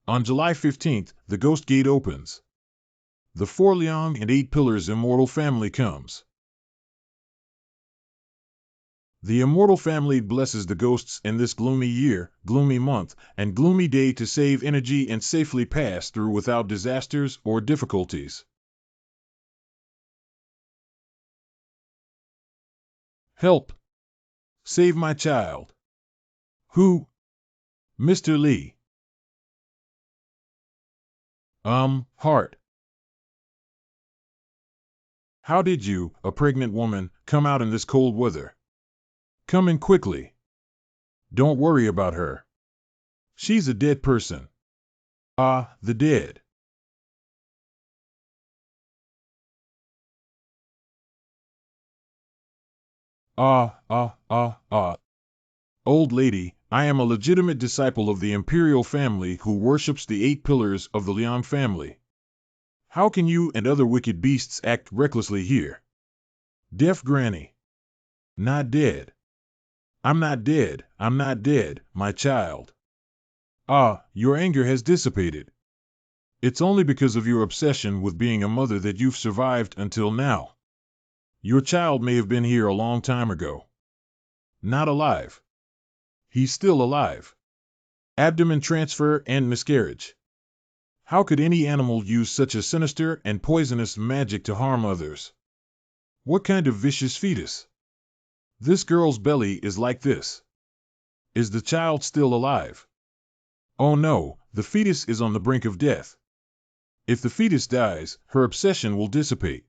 On July 15th, the Ghost Gate opens. The 4 Liang and 8 Pillars Immortal family comes. The Immortal family blesses the ghosts in this gloomy year, gloomy month, and gloomy day to save energy and safely pass through without disasters or difficulties. Help! Save my child. Who? Mr. Lee. Heart. How did you, a pregnant woman, come out in this cold weather? Come in quickly. Don't worry about her. She's a dead person. Ah, the dead. Old lady, I am a legitimate disciple of the imperial family who worships the 8 pillars of the Liang family. How can you and other wicked beasts act recklessly here? Deaf granny. Not dead. I'm not dead, my child. Your anger has dissipated. It's only because of your obsession with being a mother that you've survived until now. Your child may have been here a long time ago. Not alive. He's still alive. Abdomen transfer and miscarriage. How could any animal use such a sinister and poisonous magic to harm others? What kind of vicious fetus? This girl's belly is like this. Is the child still alive? Oh no, the fetus is on the brink of death. If the fetus dies, her obsession will dissipate.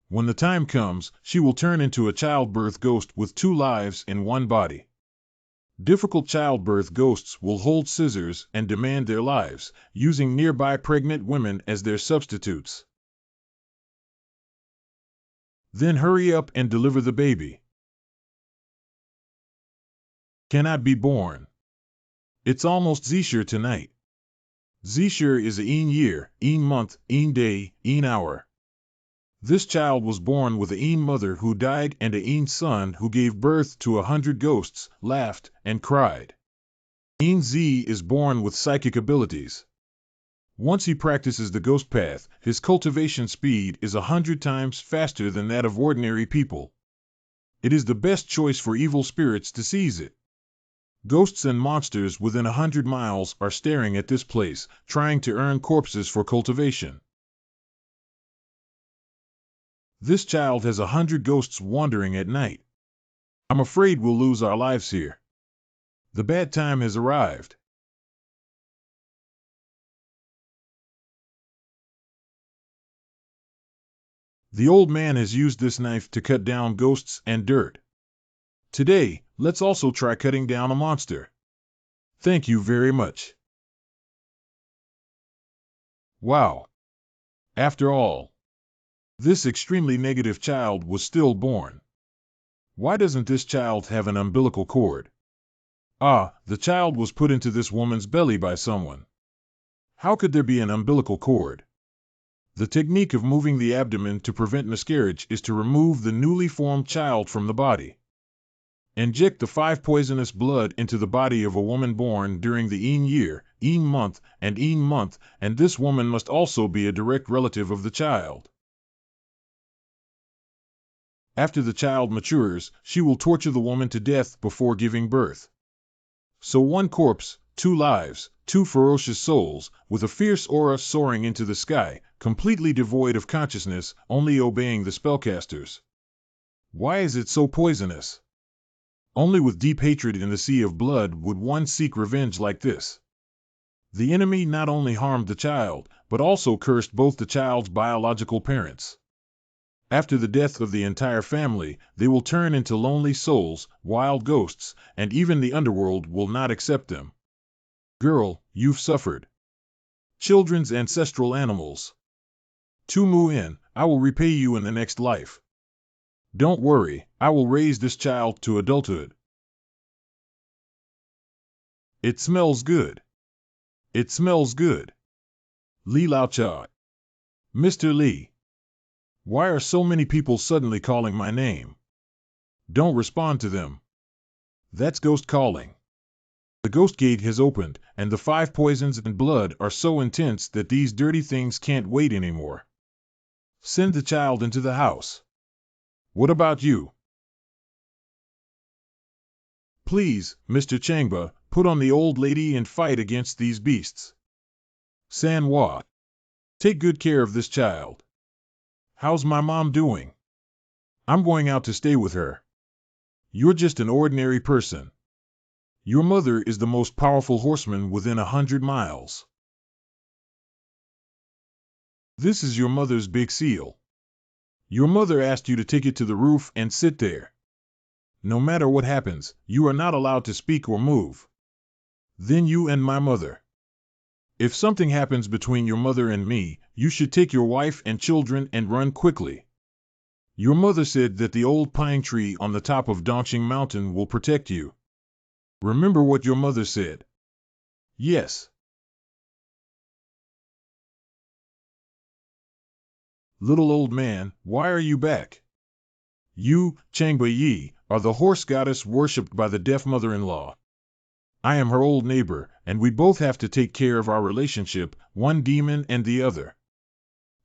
When the time comes, she will turn into a childbirth ghost with 2 lives in one body. Difficult childbirth ghosts will hold scissors and demand their lives, using nearby pregnant women as their substitutes. Then hurry up and deliver the baby. Cannot be born. It's almost Zishur tonight. Zishur is a year, month, day, hour. This child was born with a mother who died and a son who gave birth to 100 ghosts, laughed, and cried. Z is born with psychic abilities. Once he practices the ghost path, his cultivation speed is 100 times faster than that of ordinary people. It is the best choice for evil spirits to seize it. Ghosts and monsters within 100 miles are staring at this place, trying to earn corpses for cultivation. This child has 100 ghosts wandering at night. I'm afraid we'll lose our lives here. The bad time has arrived. The old man has used this knife to cut down ghosts and dirt. Today, let's also try cutting down a monster. Thank you very much. Wow. After all, this extremely negative child was still born. Why doesn't this child have an umbilical cord? The child was put into this woman's belly by someone. How could there be an umbilical cord? The technique of moving the abdomen to prevent miscarriage is to remove the newly formed child from the body. Inject the 5 poisonous blood into the body of a woman born during the year, month, and this woman must also be a direct relative of the child. After the child matures, she will torture the woman to death before giving birth. So 1 corpse, 2 lives, 2 ferocious souls, with a fierce aura soaring into the sky, completely devoid of consciousness, only obeying the spellcasters. Why is it so poisonous? Only with deep hatred in the sea of blood would one seek revenge like this. The enemy not only harmed the child, but also cursed both the child's biological parents. After the death of the entire family, they will turn into lonely souls, wild ghosts, and even the underworld will not accept them. Girl, you've suffered. Children's ancestral animals. Tu Mu In, I will repay you in the next life. Don't worry, I will raise this child to adulthood. It smells good. It smells good. Li Lao Cha. Mr. Lee. Why are so many people suddenly calling my name? Don't respond to them. That's ghost calling. The ghost gate has opened, and the 5 poisons and blood are so intense that these dirty things can't wait anymore. Send the child into the house. What about you? Please, Mr. Changba, put on the old lady and fight against these beasts. Sanhua, take good care of this child. How's my mom doing? I'm going out to stay with her. You're just an ordinary person. Your mother is the most powerful horseman within 100 miles. This is your mother's big seal. Your mother asked you to take it to the roof and sit there. No matter what happens, you are not allowed to speak or move. Then you and my mother. If something happens between your mother and me, you should take your wife and children and run quickly. Your mother said that the old pine tree on the top of Dongqing Mountain will protect you. Remember what your mother said. Yes. Little old man, why are you back? You, Changba Yi, are the horse goddess worshipped by the deaf mother-in-law. I am her old neighbor, and we both have to take care of our relationship, one demon and the other.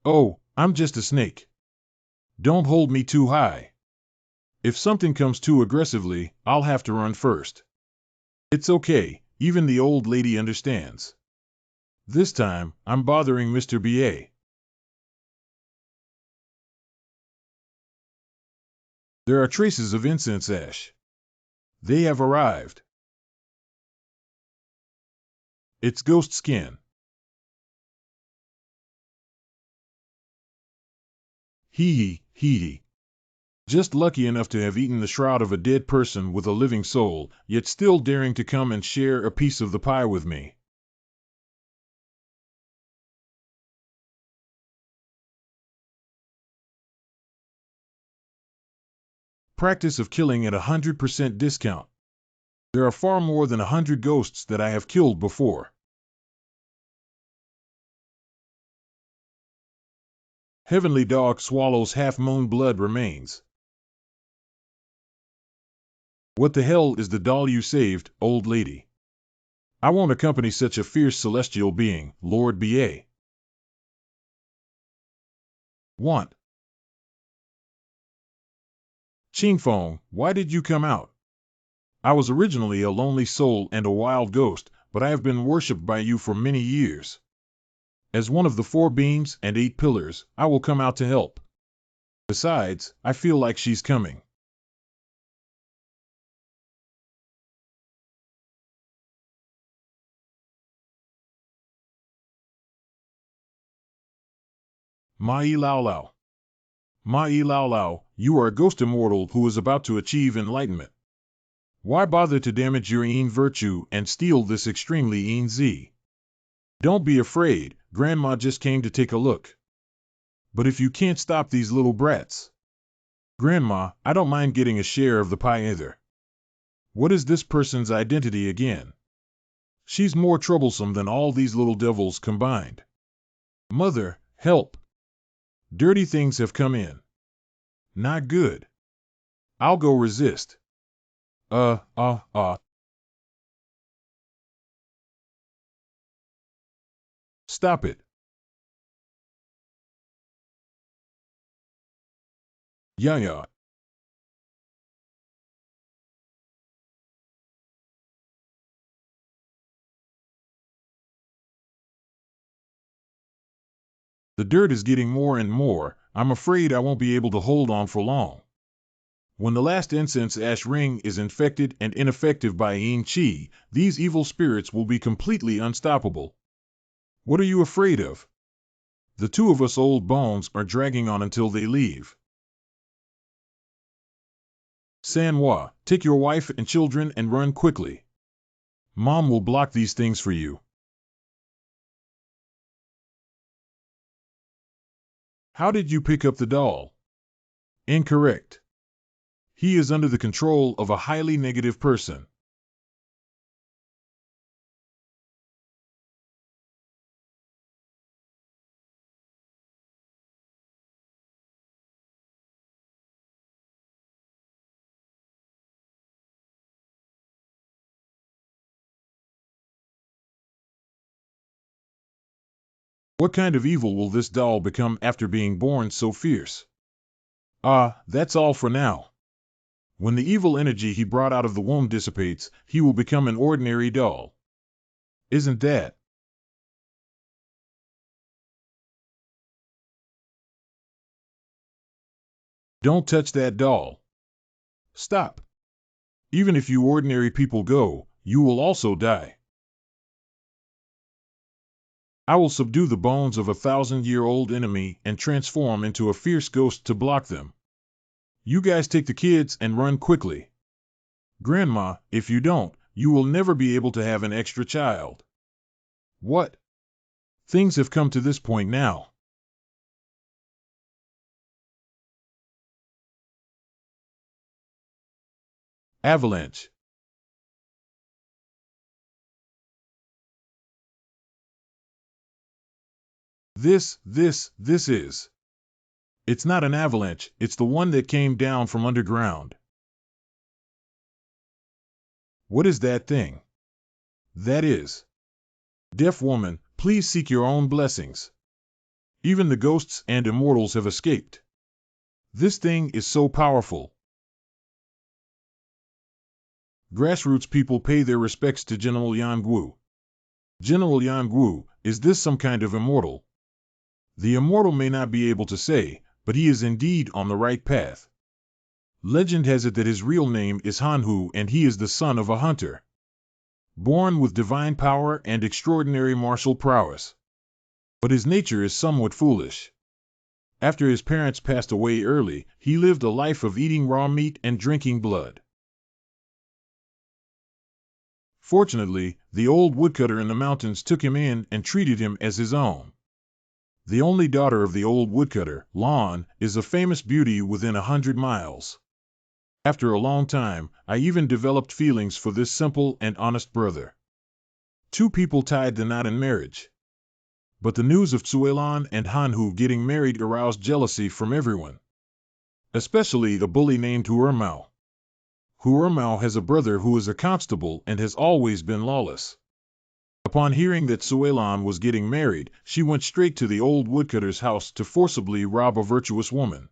Oh, I'm just a snake. Don't hold me too high. If something comes too aggressively, I'll have to run first. It's okay, even the old lady understands. This time, I'm bothering Mr. B.A. There are traces of incense ash. They have arrived. It's ghost skin. Hee hee. Just lucky enough to have eaten the shroud of a dead person with a living soul, yet still daring to come and share a piece of the pie with me. Practice of killing at 100% discount. There are far more than 100 ghosts that I have killed before. Heavenly dog swallows half-moon blood remains. What the hell is the doll you saved, old lady? I won't accompany such a fierce celestial being, Lord B.A. Want. Qingfeng, why did you come out? I was originally a lonely soul and a wild ghost, but I have been worshipped by you for many years. As one of the 4 beams and 8 pillars, I will come out to help. Besides, I feel like she's coming. Mai Lao Lao. Mai Lao Lao, you are a ghost immortal who is about to achieve enlightenment. Why bother to damage your Yin virtue and steal this extremely Yin Z? Don't be afraid, Grandma just came to take a look. But if you can't stop these little brats. Grandma, I don't mind getting a share of the pie either. What is this person's identity again? She's more troublesome than all these little devils combined. Mother, help! Dirty things have come in. Not good. I'll go resist. Stop it. Yeah. The dirt is getting more and more. I'm afraid I won't be able to hold on for long. When the last incense ash ring is infected and ineffective by Yin Qi, these evil spirits will be completely unstoppable. What are you afraid of? The 2 of us old bones are dragging on until they leave. Sanhua, take your wife and children and run quickly. Mom will block these things for you. How did you pick up the doll? Incorrect. He is under the control of a highly negative person. What kind of evil will this doll become after being born so fierce? That's all for now. When the evil energy he brought out of the womb dissipates, he will become an ordinary doll. Isn't that? Don't touch that doll. Stop. Even if you ordinary people go, you will also die. I will subdue the bones of a 1,000-year-old enemy and transform into a fierce ghost to block them. You guys take the kids and run quickly. Grandma, if you don't, you will never be able to have an extra child. What? Things have come to this point now. Avalanche. This is. It's not an avalanche, it's the one that came down from underground. What is that thing? That is. Deaf woman, please seek your own blessings. Even the ghosts and immortals have escaped. This thing is so powerful. Grassroots people pay their respects to General Yan Gu. General Yan Gu, is this some kind of immortal? The immortal may not be able to say, but he is indeed on the right path. Legend has it that his real name is Manhua and he is the son of a hunter. Born with divine power and extraordinary martial prowess. But his nature is somewhat foolish. After his parents passed away early, he lived a life of eating raw meat and drinking blood. Fortunately, the old woodcutter in the mountains took him in and treated him as his own. The only daughter of the old woodcutter, Lan, is a famous beauty within 100 miles. After a long time, I even developed feelings for this simple and honest brother. Two people tied the knot in marriage. But the news of Tsuelan and Manhua getting married aroused jealousy from everyone. Especially a bully named Huermao. Huermao has a brother who is a constable and has always been lawless. Upon hearing that Tsuelan was getting married, she went straight to the old woodcutter's house to forcibly rob a virtuous woman.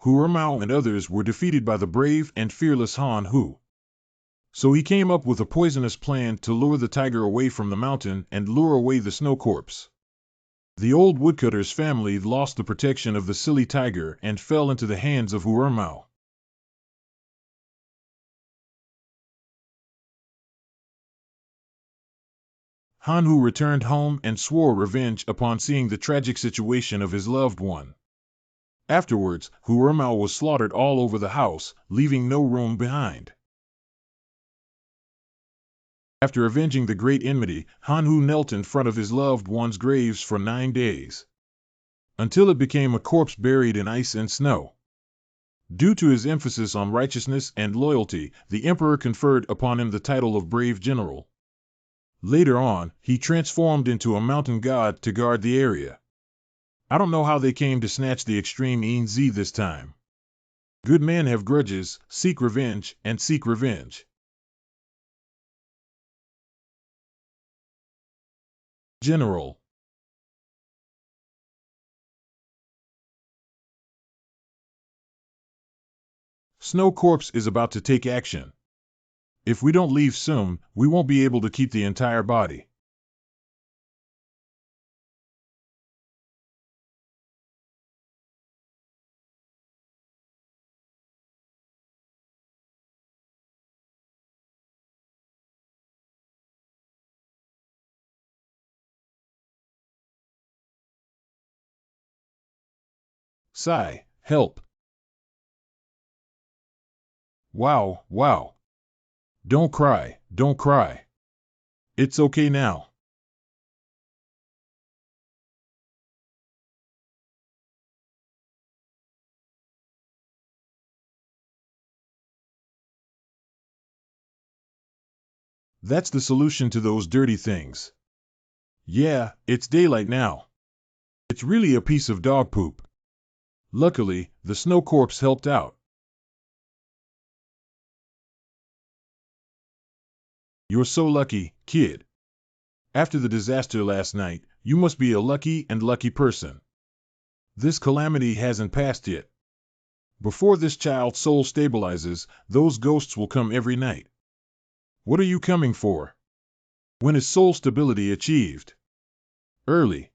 Huermao and others were defeated by the brave and fearless Manhua. So he came up with a poisonous plan to lure the tiger away from the mountain and lure away the snow corpse. The old woodcutter's family lost the protection of the silly tiger and fell into the hands of Huermao. Manhua returned home and swore revenge upon seeing the tragic situation of his loved one. Afterwards, Huermao was slaughtered all over the house, leaving no room behind. After avenging the great enmity, Manhua knelt in front of his loved one's graves for 9 days. Until it became a corpse buried in ice and snow. Due to his emphasis on righteousness and loyalty, the emperor conferred upon him the title of Brave General. Later on, he transformed into a mountain god to guard the area. I don't know how they came to snatch the extreme ENZ this time. Good men have grudges, seek revenge, and seek revenge. General. Snow Corpse is about to take action. If we don't leave soon, we won't be able to keep the entire body. Sigh, help. Wow. Don't cry. It's okay now. That's the solution to those dirty things. Yeah, it's daylight now. It's really a piece of dog poop. Luckily, the snow corpse helped out. You're so lucky, kid. After the disaster last night, you must be a lucky person. This calamity hasn't passed yet. Before this child's soul stabilizes, those ghosts will come every night. What are you coming for? When is soul stability achieved? Early.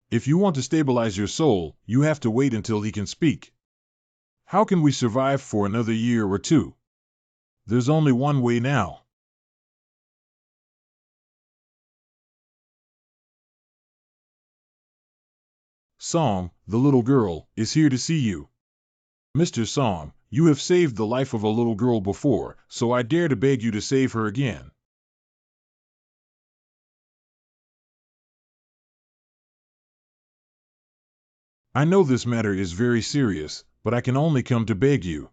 If you want to stabilize your soul, you have to wait until he can speak. How can we survive for another year or two? There's only one way now. Song, the little girl, is here to see you. Mr. Song, you have saved the life of a little girl before, so I dare to beg you to save her again. I know this matter is very serious, but I can only come to beg you.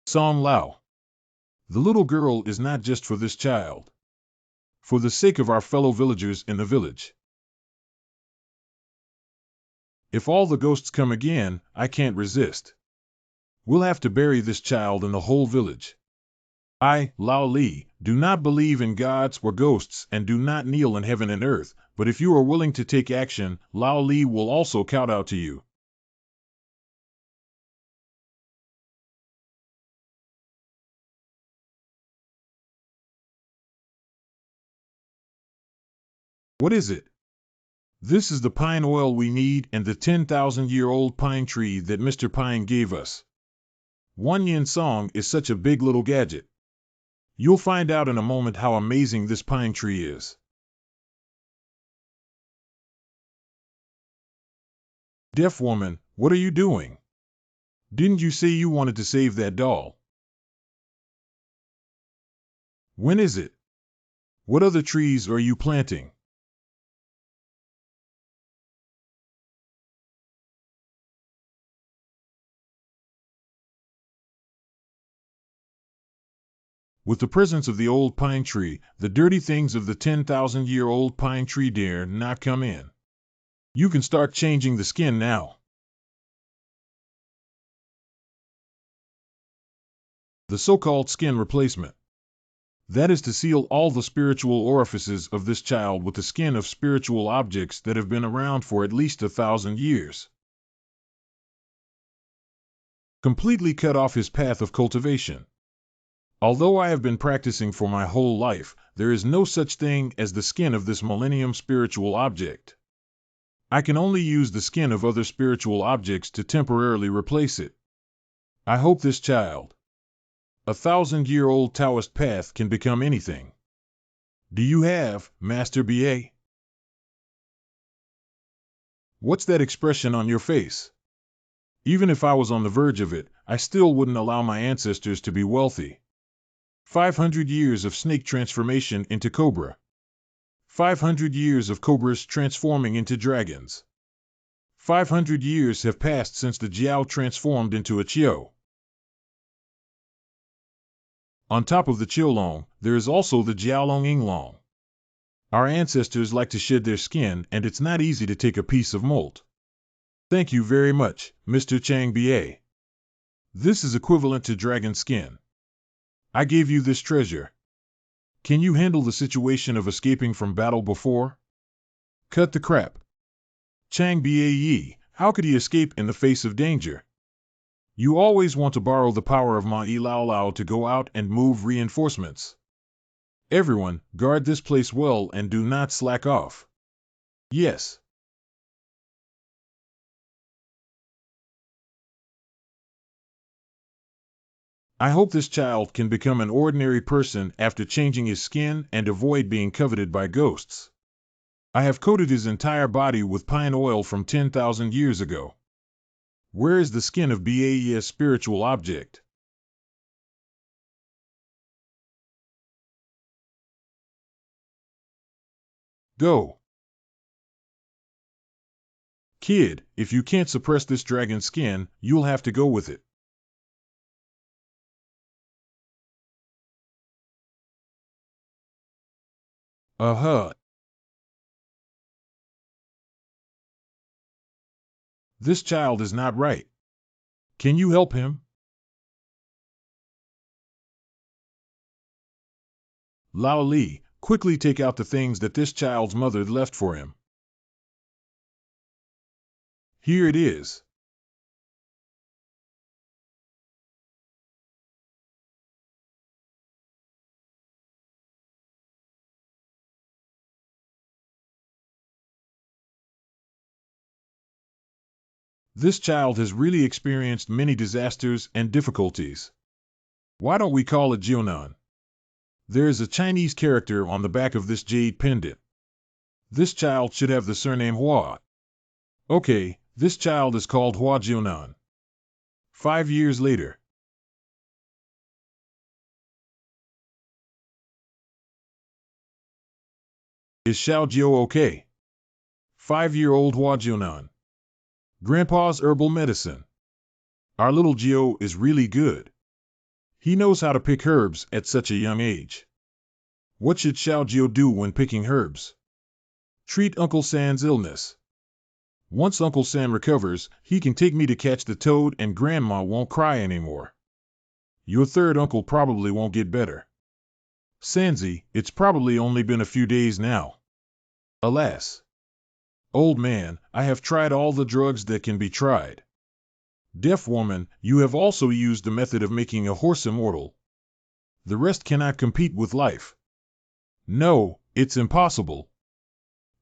Song Lao. The little girl is not just for this child. For the sake of our fellow villagers in the village. If all the ghosts come again, I can't resist. We'll have to bury this child in the whole village. I, Lao Li, do not believe in gods or ghosts and do not kneel in heaven and earth, but if you are willing to take action, Lao Li will also kowtow to you. What is it? This is the pine oil we need and the 10,000-year-old pine tree that Mr. Pine gave us. One yin song is such a big little gadget. You'll find out in a moment how amazing this pine tree is. Deaf woman, what are you doing? Didn't you say you wanted to save that doll? When is it? What other trees are you planting? With the presence of the old pine tree, the dirty things of the 10,000-year-old pine tree dare not come in. You can start changing the skin now. The so-called skin replacement. That is to seal all the spiritual orifices of this child with the skin of spiritual objects that have been around for at least 1,000 years. Completely cut off his path of cultivation. Although I have been practicing for my whole life, there is no such thing as the skin of this millennium spiritual object. I can only use the skin of other spiritual objects to temporarily replace it. I hope this child. 1,000-year-old Taoist path can become anything. Do you have, Master B.A.? What's that expression on your face? Even if I was on the verge of it, I still wouldn't allow my ancestors to be wealthy. 500 years of snake transformation into cobra. 500 years of cobras transforming into dragons. 500 years have passed since the Jiao transformed into a Qiu. On top of the Qiulong, there is also the Jiaolong Yinglong. Our ancestors like to shed their skin, and it's not easy to take a piece of molt. Thank you very much, Mr. Chang B.A. This is equivalent to dragon skin. I gave you this treasure. Can you handle the situation of escaping from battle before? Cut the crap. Chang B.A.E., how could he escape in the face of danger? You always want to borrow the power of Ma Yi Lao Lao to go out and move reinforcements. Everyone, guard this place well and do not slack off. Yes. I hope this child can become an ordinary person after changing his skin and avoid being coveted by ghosts. I have coated his entire body with pine oil from 10,000 years ago. Where is the skin of BAE's spiritual object? Go. Kid, if you can't suppress this dragon skin, you'll have to go with it. Uh-huh. This child is not right. Can you help him? Lao Li, quickly take out the things that this child's mother left for him. Here it is. This child has really experienced many disasters and difficulties. Why don't we call it Jionan? There is a Chinese character on the back of this jade pendant. This child should have the surname Hua. Okay, this child is called Hua Jionan. 5 years later. Is Xiao Jiao okay? 5-year-old Hua Jionan. Grandpa's herbal medicine. Our little Jio is really good. He knows how to pick herbs at such a young age. What should Xiao Jiao do when picking herbs? Treat Uncle San's illness. Once Uncle San recovers, he can take me to catch the toad and Grandma won't cry anymore. Your third uncle probably won't get better. Sanzi, it's probably only been a few days now. Alas. Old man, I have tried all the drugs that can be tried. Deaf woman, you have also used the method of making a horse immortal. The rest cannot compete with life. No, it's impossible.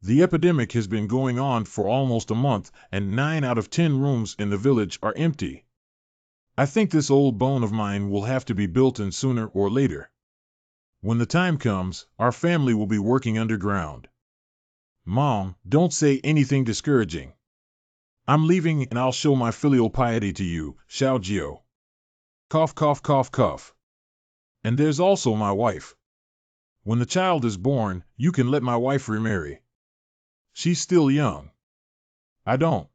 The epidemic has been going on for almost a month, and 9 out of 10 rooms in the village are empty. I think this old bone of mine will have to be built in sooner or later. When the time comes, our family will be working underground. Mom, don't say anything discouraging. I'm leaving and I'll show my filial piety to you, Xiao Jiao. Cough, cough, cough, cough. And there's also my wife. When the child is born, you can let my wife remarry. She's still young. Don't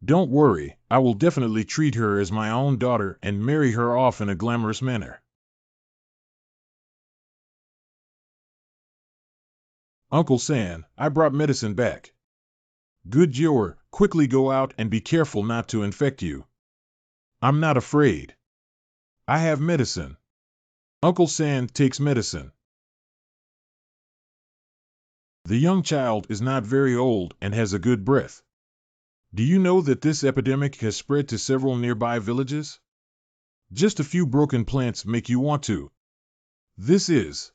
worry, I will definitely treat her as my own daughter and marry her off in a glamorous manner. Uncle San, I brought medicine back. Good Jior, quickly go out and be careful not to infect you. I'm not afraid. I have medicine. Uncle San takes medicine. The young child is not very old and has a good breath. Do you know that this epidemic has spread to several nearby villages? Just a few broken plants make you want to. This is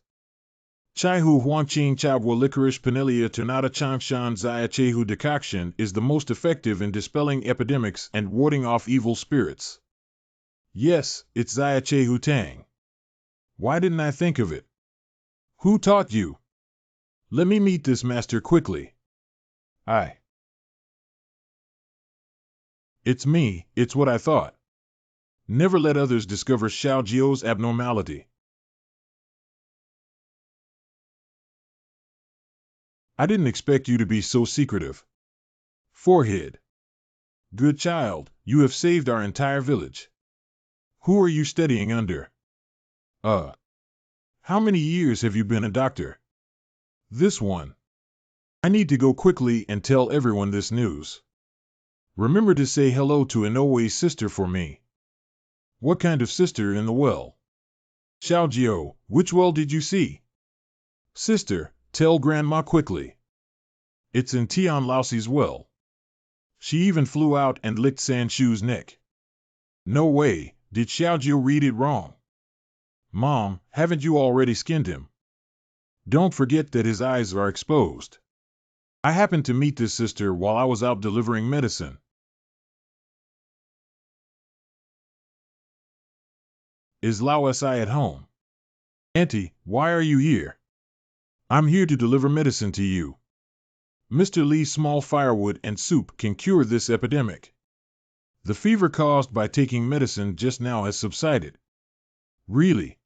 Chaihu Huangqing Chabwa Licorice Pinelia Ternata Changshan Zaya Chehu decoction is the most effective in dispelling epidemics and warding off evil spirits. Yes, it's Zaya Chehu Tang. Why didn't I think of it? Who taught you? Let me meet this master quickly. It's me, it's what I thought. Never let others discover Xiao Jiao's abnormality. I didn't expect you to be so secretive. Forehead. Good child, you have saved our entire village. Who are you studying under? How many years have you been a doctor? This one. I need to go quickly and tell everyone this news. Remember to say hello to Inoue's sister for me. What kind of sister in the well? Xiao Jiao, which well did you see? Sister, tell Grandma quickly. It's in Tian Laoxi's well. She even flew out and licked Sanshu's neck. No way, did Xiao Jiao read it wrong? Mom, haven't you already skinned him? Don't forget that his eyes are exposed. I happened to meet this sister while I was out delivering medicine. Is Lao Si at home? Auntie, why are you here? I'm here to deliver medicine to you. Mr. Lee's small firewood and soup can cure this epidemic. The fever caused by taking medicine just now has subsided. Really?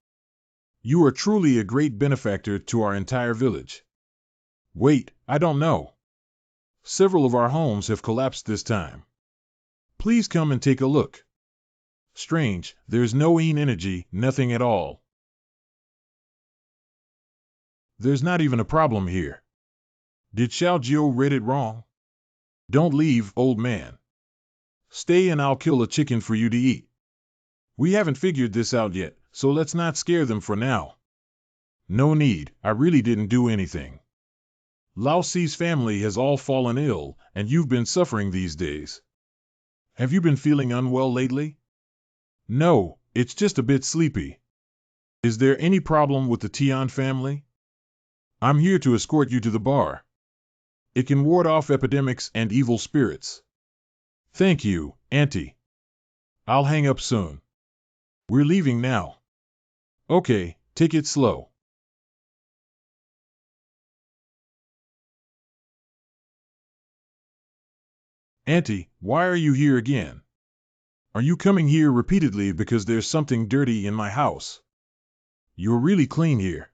You are truly a great benefactor to our entire village. Wait, I don't know. Several of our homes have collapsed this time. Please come and take a look. Strange, there's no Yin energy, nothing at all. There's not even a problem here. Did Xiao Jiao read it wrong? Don't leave, old man. Stay and I'll kill a chicken for you to eat. We haven't figured this out yet, so let's not scare them for now. No need, I really didn't do anything. Lao Si's family has all fallen ill, and you've been suffering these days. Have you been feeling unwell lately? No, it's just a bit sleepy. Is there any problem with the Tian family? I'm here to escort you to the bar. It can ward off epidemics and evil spirits. Thank you, Auntie. I'll hang up soon. We're leaving now. Okay, take it slow. Auntie, why are you here again? Are you coming here repeatedly because there's something dirty in my house? You're really clean here.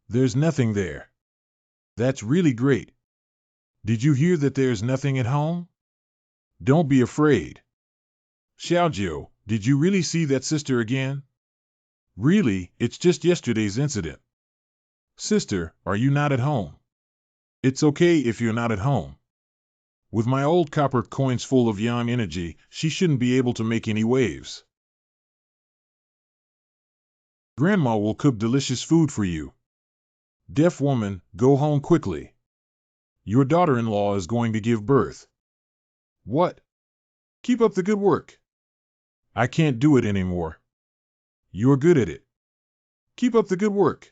There's nothing there. That's really great. Did you hear that there's nothing at home? Don't be afraid. Xiaojiu, did you really see that sister again? Really, it's just yesterday's incident. Sister, are you not at home? It's okay if you're not at home. With my old copper coins full of yang energy, she shouldn't be able to make any waves. Grandma will cook delicious food for you. Deaf woman, go home quickly. Your daughter-in-law is going to give birth. What? Keep up the good work. I can't do it anymore. You're good at it. Keep up the good work.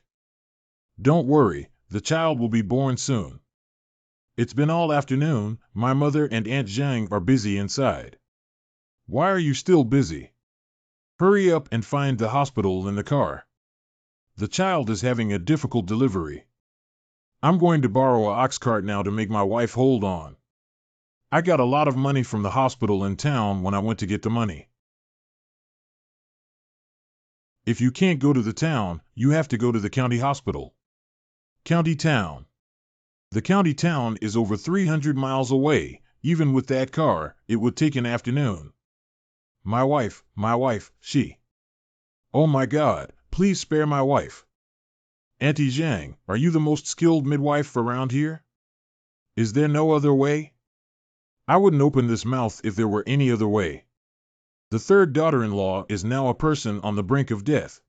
Don't worry, the child will be born soon. It's been all afternoon, my mother and Aunt Zhang are busy inside. Why are you still busy? Hurry up and find the hospital in the car. The child is having a difficult delivery. I'm going to borrow an ox cart now to make my wife hold on. I got a lot of money from the hospital in town when I went to get the money. If you can't go to the town, you have to go to the county hospital. County town. The county town is over 300 miles away. Even with that car, it would take an afternoon. My wife, she. Oh my God, please spare my wife. Auntie Zhang, are you the most skilled midwife around here? Is there no other way? I wouldn't open this mouth if there were any other way. The third daughter-in-law is now a person on the brink of death.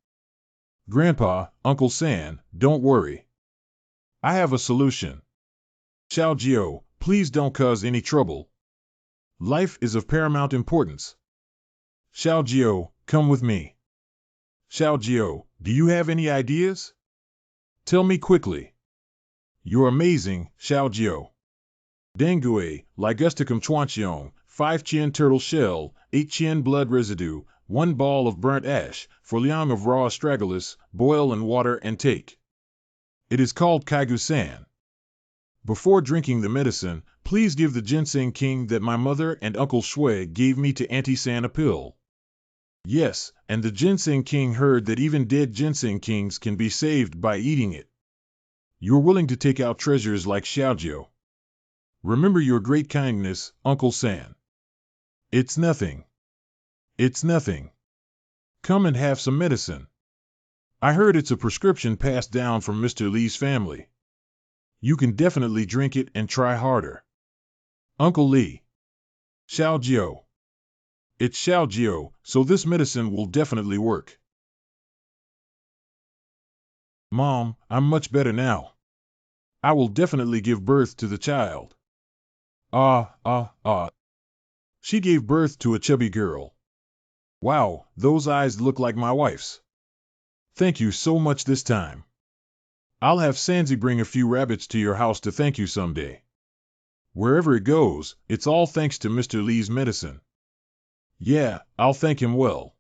Grandpa, Uncle San, don't worry. I have a solution. Xiaojiu, please don't cause any trouble. Life is of paramount importance. Xiaojiu, come with me. Xiaojiu, do you have any ideas? Tell me quickly. You're amazing, Xiaojiu. Dengue, ligusticum chuanqiong, 5 chien turtle shell, 8 chien blood residue, 1 ball of burnt ash, 4 liang of raw astragalus, boil in water and take. It is called Kaigu-san. Before drinking the medicine, please give the ginseng king that my mother and Uncle Shui gave me to Auntie San a pill. Yes, and the ginseng king heard that even dead ginseng kings can be saved by eating it. You're willing to take out treasures like Xiaojiu. Remember your great kindness, Uncle San. It's nothing. It's nothing. Come and have some medicine. I heard it's a prescription passed down from Mr. Li's family. You can definitely drink it and try harder. Uncle Li. Xiaojiu. It's Xiaojiu, so this medicine will definitely work. Mom, I'm much better now. I will definitely give birth to the child. She gave birth to a chubby girl. Wow, those eyes look like my wife's. Thank you so much this time. I'll have Sanzi bring a few rabbits to your house to thank you someday. Wherever it goes, it's all thanks to Mr. Li's medicine. Yeah, I'll thank him well.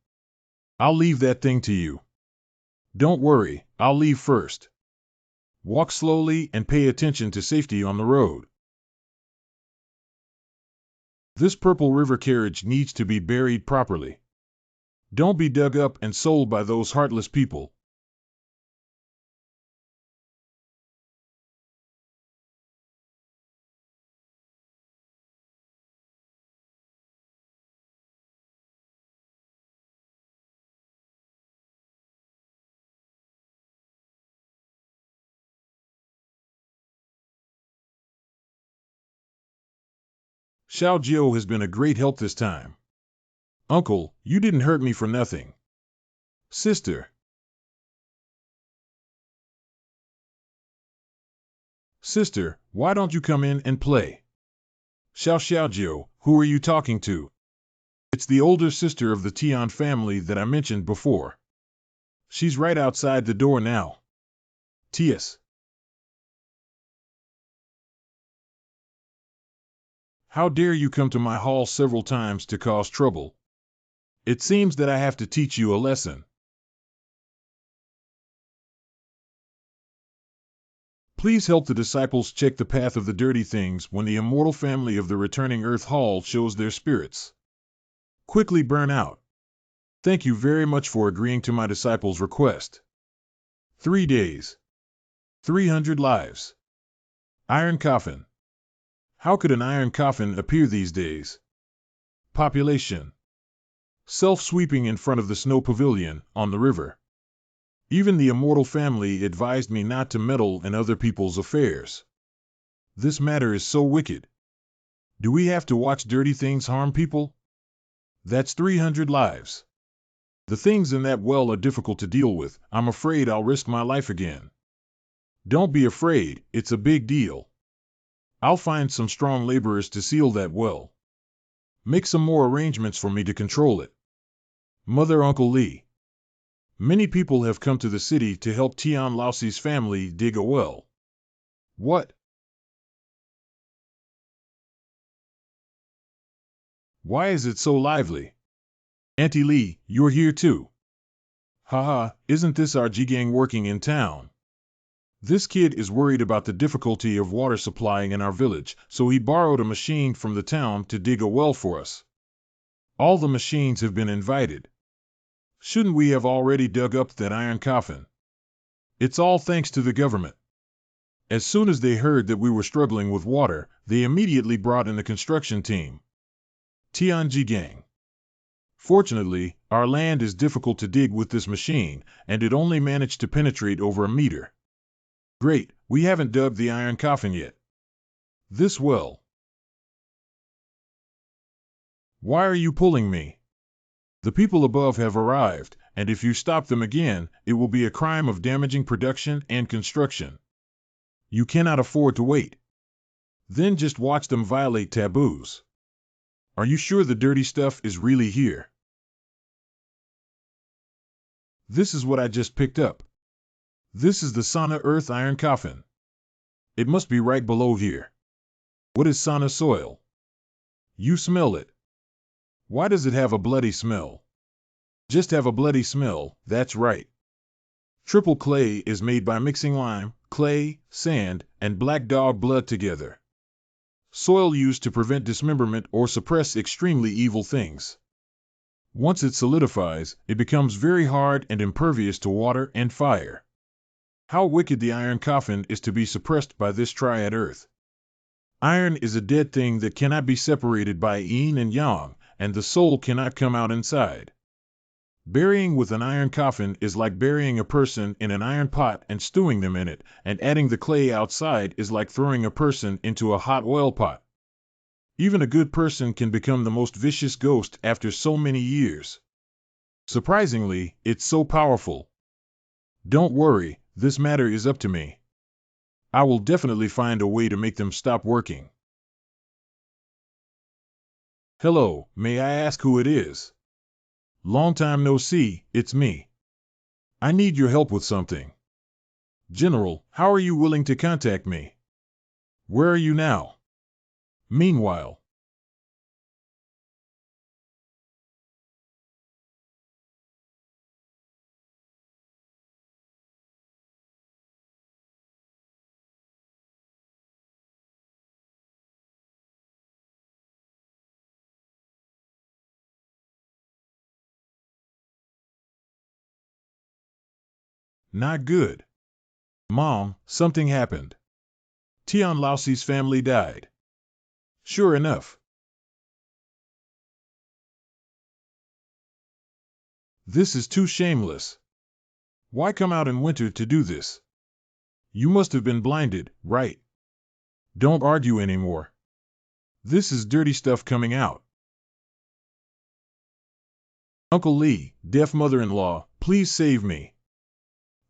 I'll leave that thing to you. Don't worry, I'll leave first. Walk slowly and pay attention to safety on the road. This Purple River carriage needs to be buried properly. Don't be dug up and sold by those heartless people. Xiaojiu has been a great help this time. Uncle, you didn't hurt me for nothing. Sister. Sister, why don't you come in and play? Xiaojiu, who are you talking to? It's the older sister of the Tian family that I mentioned before. She's right outside the door now. T.S. How dare you come to my hall several times to cause trouble? It seems that I have to teach you a lesson. Please help the disciples check the path of the dirty things when the immortal family of the returning Earth Hall shows their spirits. Quickly burn out. Thank you very much for agreeing to my disciples' request. 3 days. 300 lives. Iron coffin. How could an iron coffin appear these days? Population. Self-sweeping in front of the snow pavilion, on the river. Even the immortal family advised me not to meddle in other people's affairs. This matter is so wicked. Do we have to watch dirty things harm people? That's 300 lives. The things in that well are difficult to deal with. I'm afraid I'll risk my life again. Don't be afraid, it's a big deal. I'll find some strong laborers to seal that well. Make some more arrangements for me to control it. Mother Uncle Lee. Many people have come to the city to help Tian Laoxi's family dig a well. What? Why is it so lively? Auntie Lee, you're here too. Haha, isn't this our G-gang working in town? This kid is worried about the difficulty of water supplying in our village, so he borrowed a machine from the town to dig a well for us. All the machines have been invited. Shouldn't we have already dug up that iron coffin? It's all thanks to the government. As soon as they heard that we were struggling with water, they immediately brought in the construction team. Tianji Gang. Fortunately, our land is difficult to dig with this machine, and it only managed to penetrate over a meter. Great, we haven't dug the iron coffin yet. This well. Why are you pulling me? The people above have arrived, and if you stop them again, it will be a crime of damaging production and construction. You cannot afford to wait. Then just watch them violate taboos. Are you sure the dirty stuff is really here? This is what I just picked up. This is the Sana Earth Iron Coffin. It must be right below here. What is Sana soil? You smell it. Why does it have a bloody smell? Just have a bloody smell, that's right. Triple clay is made by mixing lime, clay, sand, and black dog blood together. Soil used to prevent dismemberment or suppress extremely evil things. Once it solidifies, it becomes very hard and impervious to water and fire. How wicked the iron coffin is to be suppressed by this triad earth. Iron is a dead thing that cannot be separated by yin and yang, and the soul cannot come out inside. Burying with an iron coffin is like burying a person in an iron pot and stewing them in it, and adding the clay outside is like throwing a person into a hot oil pot. Even a good person can become the most vicious ghost after so many years. Surprisingly, it's so powerful. Don't worry, this matter is up to me. I will definitely find a way to make them stop working. Hello, may I ask who it is? Long time no see, it's me. I need your help with something. General, how are you willing to contact me? Where are you now? Meanwhile. Not good. Mom, something happened. Tian Laoxi's family died. Sure enough. This is too shameless. Why come out in winter to do this? You must have been blinded, right? Don't argue anymore. This is dirty stuff coming out. Uncle Lee, deaf mother-in-law, please save me.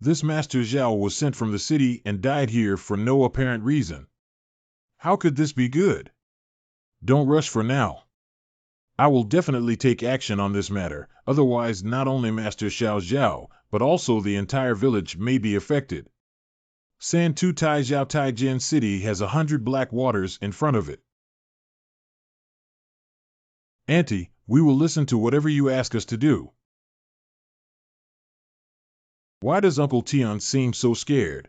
This Master Zhao was sent from the city and died here for no apparent reason. How could this be good? Don't rush for now. I will definitely take action on this matter, otherwise not only Master Xiao Zhao, but also the entire village may be affected. San Tu Tai Zhao Tai Jin City has 100 black waters in front of it. Auntie, we will listen to whatever you ask us to do. Why does Uncle Tian seem so scared?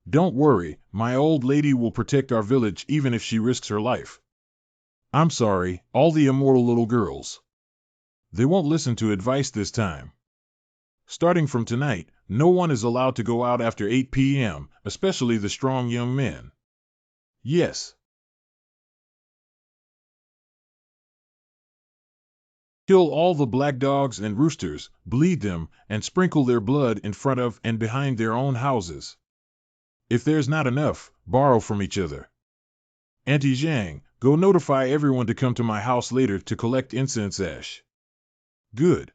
Don't worry, my old lady will protect our village even if she risks her life. I'm sorry, all the immortal little girls. They won't listen to advice this time. Starting from tonight, no one is allowed to go out after 8 p.m., especially the strong young men. Yes. Kill all the black dogs and roosters, bleed them, and sprinkle their blood in front of and behind their own houses. If there's not enough, borrow from each other. Auntie Zhang, go notify everyone to come to my house later to collect incense ash. Good.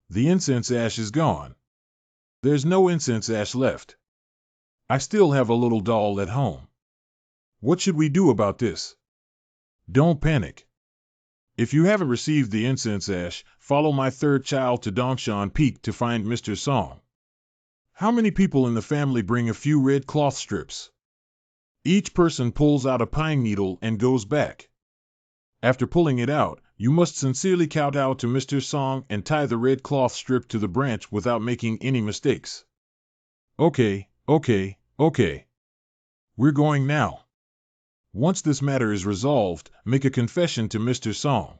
The incense ash is gone. There's no incense ash left. I still have a little doll at home. What should we do about this? Don't panic. If you haven't received the incense ash, follow my third child to Dongshan Peak to find Mr. Song. How many people in the family bring a few red cloth strips? Each person pulls out a pine needle and goes back. After pulling it out, you must sincerely kowtow to Mr. Song and tie the red cloth strip to the branch without making any mistakes. Okay. We're going now. Once this matter is resolved, make a confession to Mr. Song.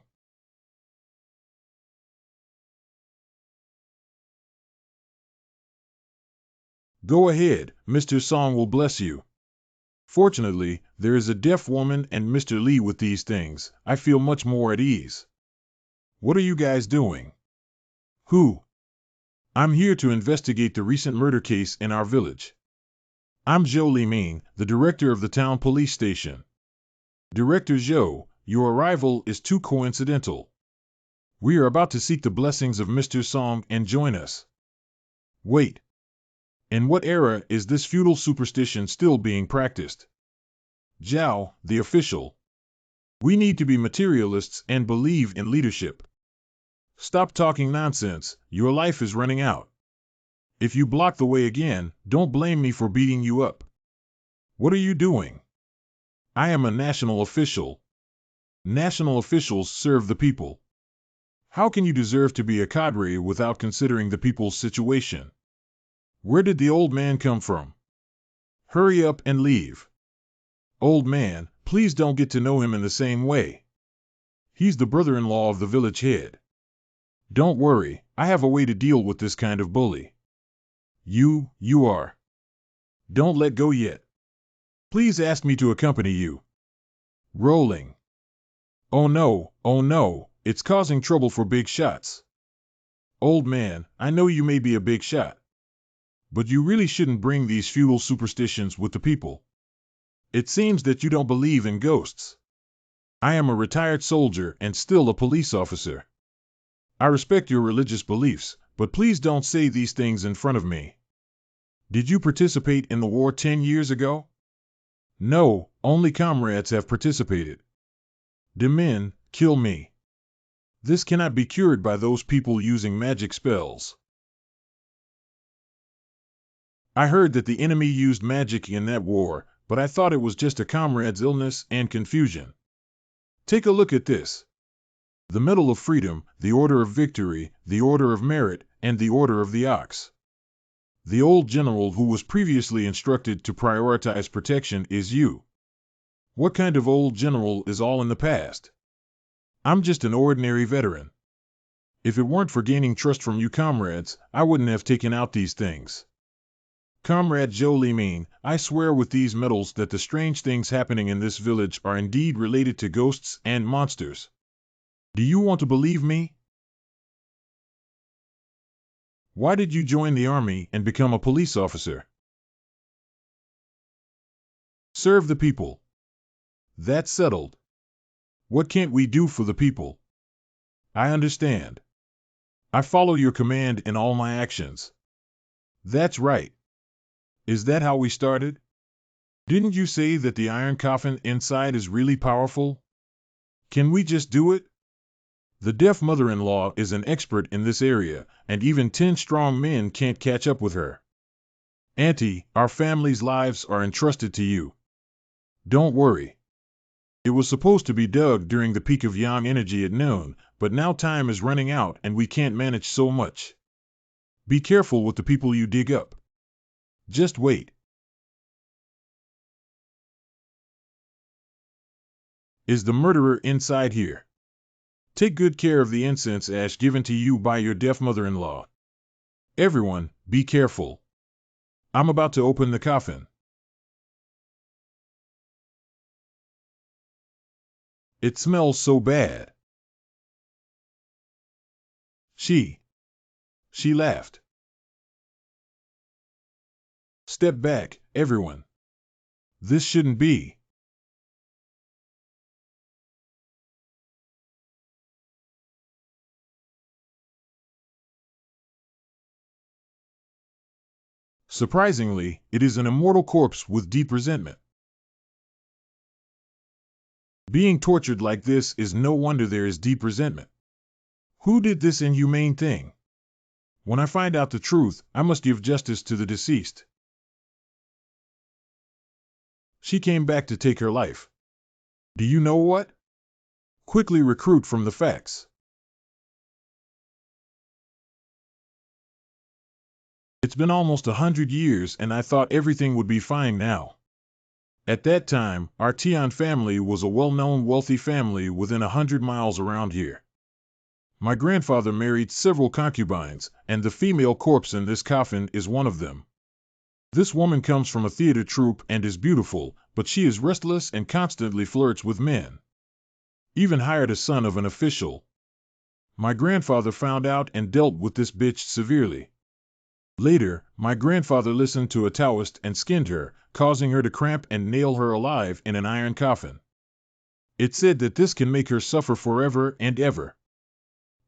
Go ahead, Mr. Song will bless you. Fortunately, there is a deaf woman and Mr. Lee with these things. I feel much more at ease. What are you guys doing? Who? I'm here to investigate the recent murder case in our village. I'm Zhou Liming, the director of the town police station. Director Zhou, your arrival is too coincidental. We are about to seek the blessings of Mr. Song and join us. Wait. In what era is this feudal superstition still being practiced? Zhao, the official. We need to be materialists and believe in leadership. Stop talking nonsense, your life is running out. If you block the way again, don't blame me for beating you up. What are you doing? I am a national official. National officials serve the people. How can you deserve to be a cadre without considering the people's situation? Where did the old man come from? Hurry up and leave. Old man, please don't get to know him in the same way. He's the brother-in-law of the village head. Don't worry, I have a way to deal with this kind of bully. You are. Don't let go yet. Please ask me to accompany you. Rolling. Oh no, it's causing trouble for big shots. Old man, I know you may be a big shot. But you really shouldn't bring these feudal superstitions with the people. It seems that you don't believe in ghosts. I am a retired soldier and still a police officer. I respect your religious beliefs, but please don't say these things in front of me. Did you participate in the war 10 years ago? No, only comrades have participated. Demin, kill me. This cannot be cured by those people using magic spells. I heard that the enemy used magic in that war, but I thought it was just a comrade's illness and confusion. Take a look at this. The Medal of Freedom, the Order of Victory, the Order of Merit, and the Order of the Ox. The old general who was previously instructed to prioritize protection is you. What kind of old general is all in the past? I'm just an ordinary veteran. If it weren't for gaining trust from you comrades, I wouldn't have taken out these things. Comrade Zhou Liming, I swear with these medals that the strange things happening in this village are indeed related to ghosts and monsters. Do you want to believe me? Why did you join the army and become a police officer? Serve the people. That's settled. What can't we do for the people? I understand. I follow your command in all my actions. That's right. Is that how we started? Didn't you say that the iron coffin inside is really powerful? Can we just do it? The deaf mother-in-law is an expert in this area, and even 10 strong men can't catch up with her. Auntie, our family's lives are entrusted to you. Don't worry. It was supposed to be dug during the peak of yang energy at noon, but now time is running out and we can't manage so much. Be careful with the people you dig up. Just wait. Is the murderer inside here? Take good care of the incense ash given to you by your deaf mother-in-law. Everyone, be careful. I'm about to open the coffin. It smells so bad. She laughed. Step back, everyone. This shouldn't be. Surprisingly, it is an immortal corpse with deep resentment. Being tortured like this is no wonder there is deep resentment. Who did this inhumane thing? When I find out the truth, I must give justice to the deceased. She came back to take her life. Do you know what? Quickly recruit from the facts. It's been almost 100 years and I thought everything would be fine now. At that time, our Tian family was a well-known wealthy family within 100 miles around here. My grandfather married several concubines, and the female corpse in this coffin is one of them. This woman comes from a theater troupe and is beautiful, but she is restless and constantly flirts with men. Even hired a son of an official. My grandfather found out and dealt with this bitch severely. Later, my grandfather listened to a Taoist and skinned her, causing her to cramp and nail her alive in an iron coffin. It said that this can make her suffer forever and ever.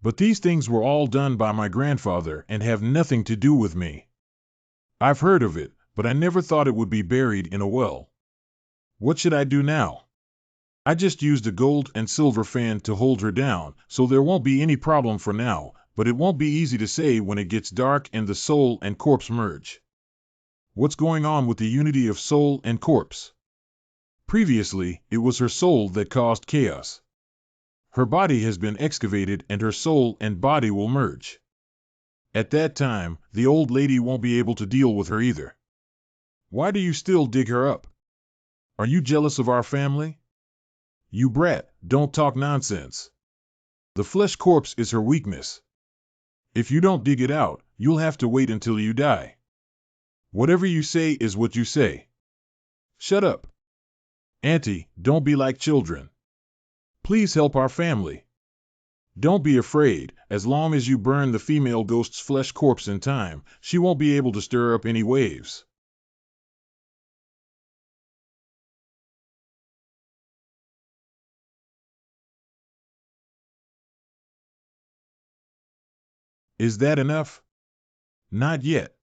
But these things were all done by my grandfather and have nothing to do with me. I've heard of it, but I never thought it would be buried in a well. What should I do now? I just used a gold and silver fan to hold her down, so there won't be any problem for now, but it won't be easy to say when it gets dark and the soul and corpse merge. What's going on with the unity of soul and corpse? Previously, it was her soul that caused chaos. Her body has been excavated and her soul and body will merge. At that time, the old lady won't be able to deal with her either. Why do you still dig her up? Are you jealous of our family? You brat, don't talk nonsense. The flesh corpse is her weakness. If you don't dig it out, you'll have to wait until you die. Whatever you say is what you say. Shut up. Auntie, don't be like children. Please help our family. Don't be afraid, as long as you burn the female ghost's flesh corpse in time, she won't be able to stir up any waves. Is that enough? Not yet.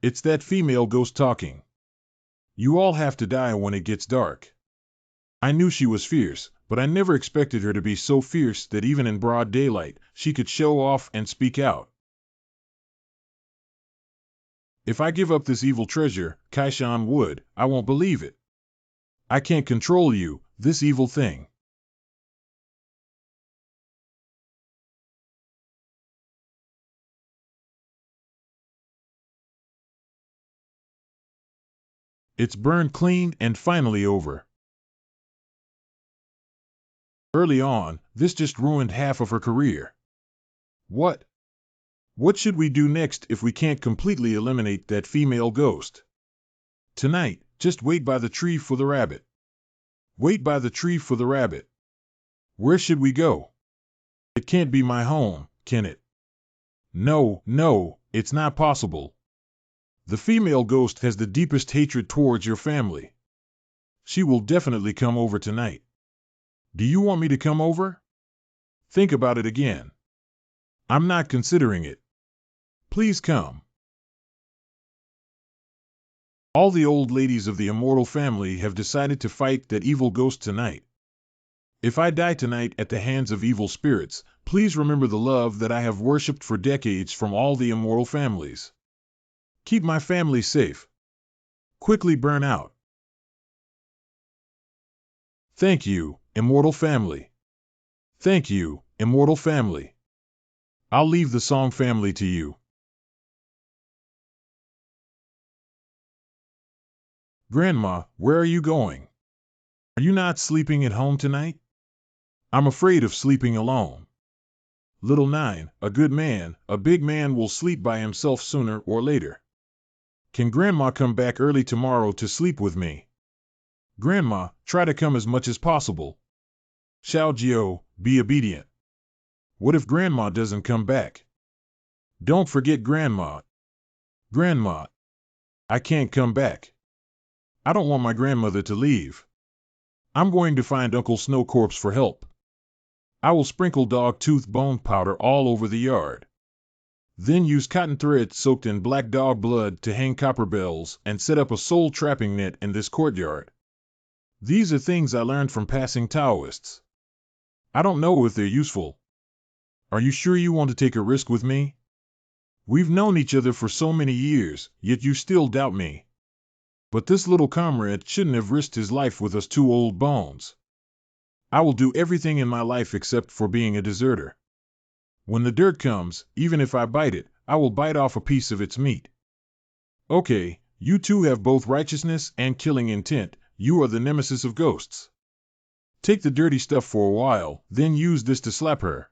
It's that female ghost talking. You all have to die when it gets dark. I knew she was fierce, but I never expected her to be so fierce that even in broad daylight, she could show off and speak out. If I give up this evil treasure, Kaishan would, I won't believe it. I can't control you, this evil thing. It's burned clean and finally over. Early on, this just ruined half of her career. What? What should we do next if we can't completely eliminate that female ghost? Tonight, just wait by the tree for the rabbit. Wait by the tree for the rabbit. Where should we go? It can't be my home, can it? No, no, it's not possible. The female ghost has the deepest hatred towards your family. She will definitely come over tonight. Do you want me to come over? Think about it again. I'm not considering it. Please come. All the old ladies of the immortal family have decided to fight that evil ghost tonight. If I die tonight at the hands of evil spirits, please remember the love that I have worshipped for decades from all the immortal families. Keep my family safe. Quickly burn out. Thank you, immortal family. Thank you, immortal family. I'll leave the song family to you. Grandma, where are you going? Are you not sleeping at home tonight? I'm afraid of sleeping alone. Little Nine, a good man, a big man will sleep by himself sooner or later. Can Grandma come back early tomorrow to sleep with me? Grandma, try to come as much as possible. Xiao Jiao, be obedient. What if Grandma doesn't come back? Don't forget Grandma. Grandma, I can't come back. I don't want my grandmother to leave. I'm going to find Uncle Snowcorpse for help. I will sprinkle dog tooth bone powder all over the yard. Then use cotton thread soaked in black dog blood to hang copper bells and set up a soul trapping net in this courtyard. These are things I learned from passing Taoists. I don't know if they're useful. Are you sure you want to take a risk with me? We've known each other for so many years, yet you still doubt me. But this little comrade shouldn't have risked his life with us two old bones. I will do everything in my life except for being a deserter. When the dirt comes, even if I bite it, I will bite off a piece of its meat. Okay, you two have both righteousness and killing intent. You are the nemesis of ghosts. Take the dirty stuff for a while, then use this to slap her.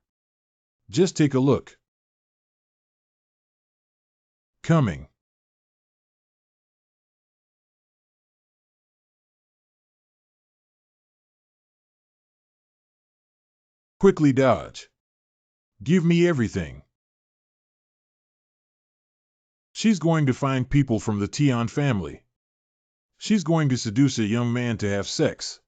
Just take a look. Coming. Quickly dodge. Give me everything. She's going to find people from the Tian family. She's going to seduce a young man to have sex.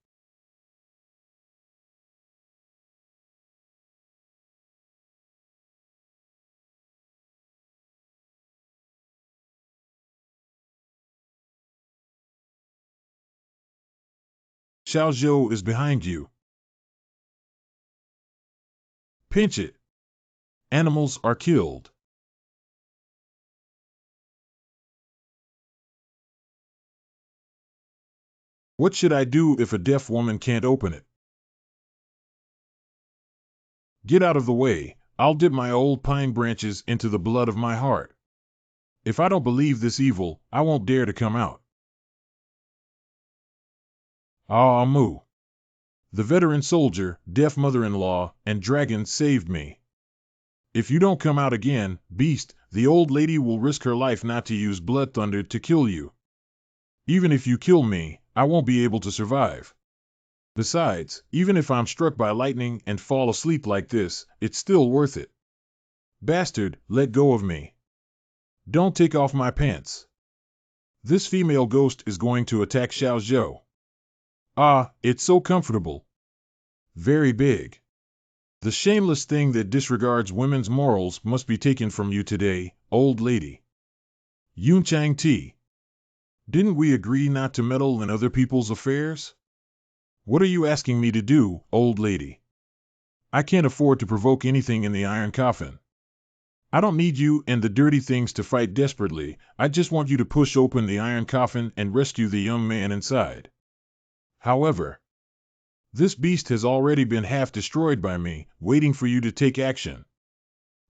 Xiao Zhou is behind you. Pinch it. Animals are killed. What should I do if a deaf woman can't open it? Get out of the way. I'll dip my old pine branches into the blood of my heart. If I don't believe this evil, I won't dare to come out. Ah Mu. The veteran soldier, deaf mother-in-law, and dragon saved me. If you don't come out again, beast, the old lady will risk her life not to use blood thunder to kill you. Even if you kill me, I won't be able to survive. Besides, even if I'm struck by lightning and fall asleep like this, it's still worth it. Bastard, let go of me. Don't take off my pants. This female ghost is going to attack Xiao Zhou. Ah, it's so comfortable. Very big. The shameless thing that disregards women's morals must be taken from you today, old lady. Yun Chang Ti. Didn't we agree not to meddle in other people's affairs? What are you asking me to do, old lady? I can't afford to provoke anything in the iron coffin. I don't need you and the dirty things to fight desperately. I just want you to push open the iron coffin and rescue the young man inside. However, this beast has already been half destroyed by me, waiting for you to take action.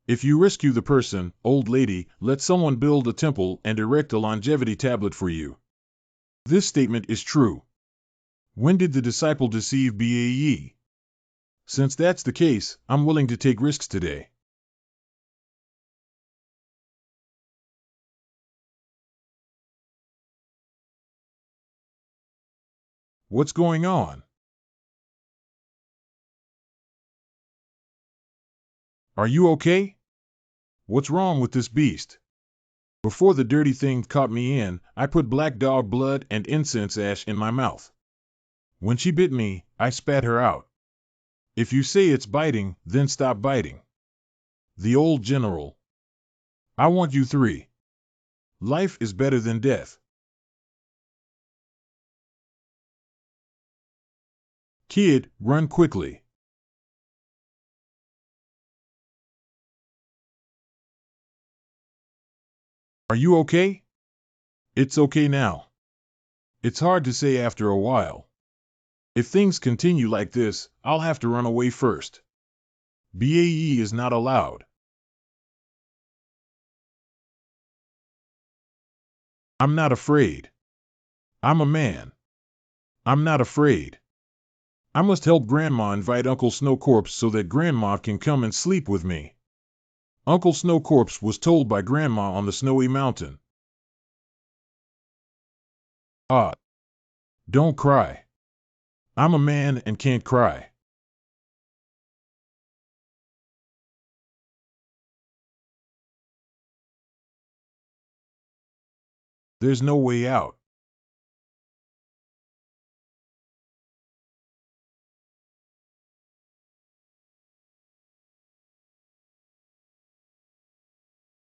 If you rescue the person, old lady, let someone build a temple and erect a longevity tablet for you. This statement is true. When did the disciple deceive Bae? Since that's the case, I'm willing to take risks today. What's going on? Are you okay? What's wrong with this beast? Before the dirty thing caught me in, I put black dog blood and incense ash in my mouth. When she bit me, I spat her out. If you say it's biting, then stop biting. The old general. I want you three. Life is better than death. Kid, run quickly. Are you okay? It's okay now. It's hard to say after a while. If things continue like this, I'll have to run away first. BAE is not allowed. I'm not afraid. I'm a man. I'm not afraid. I must help Grandma invite Uncle Snowcorpse so that Grandma can come and sleep with me. Uncle Snowcorpse was told by Grandma on the snowy mountain. Ah, don't cry. I'm a man and can't cry. There's no way out.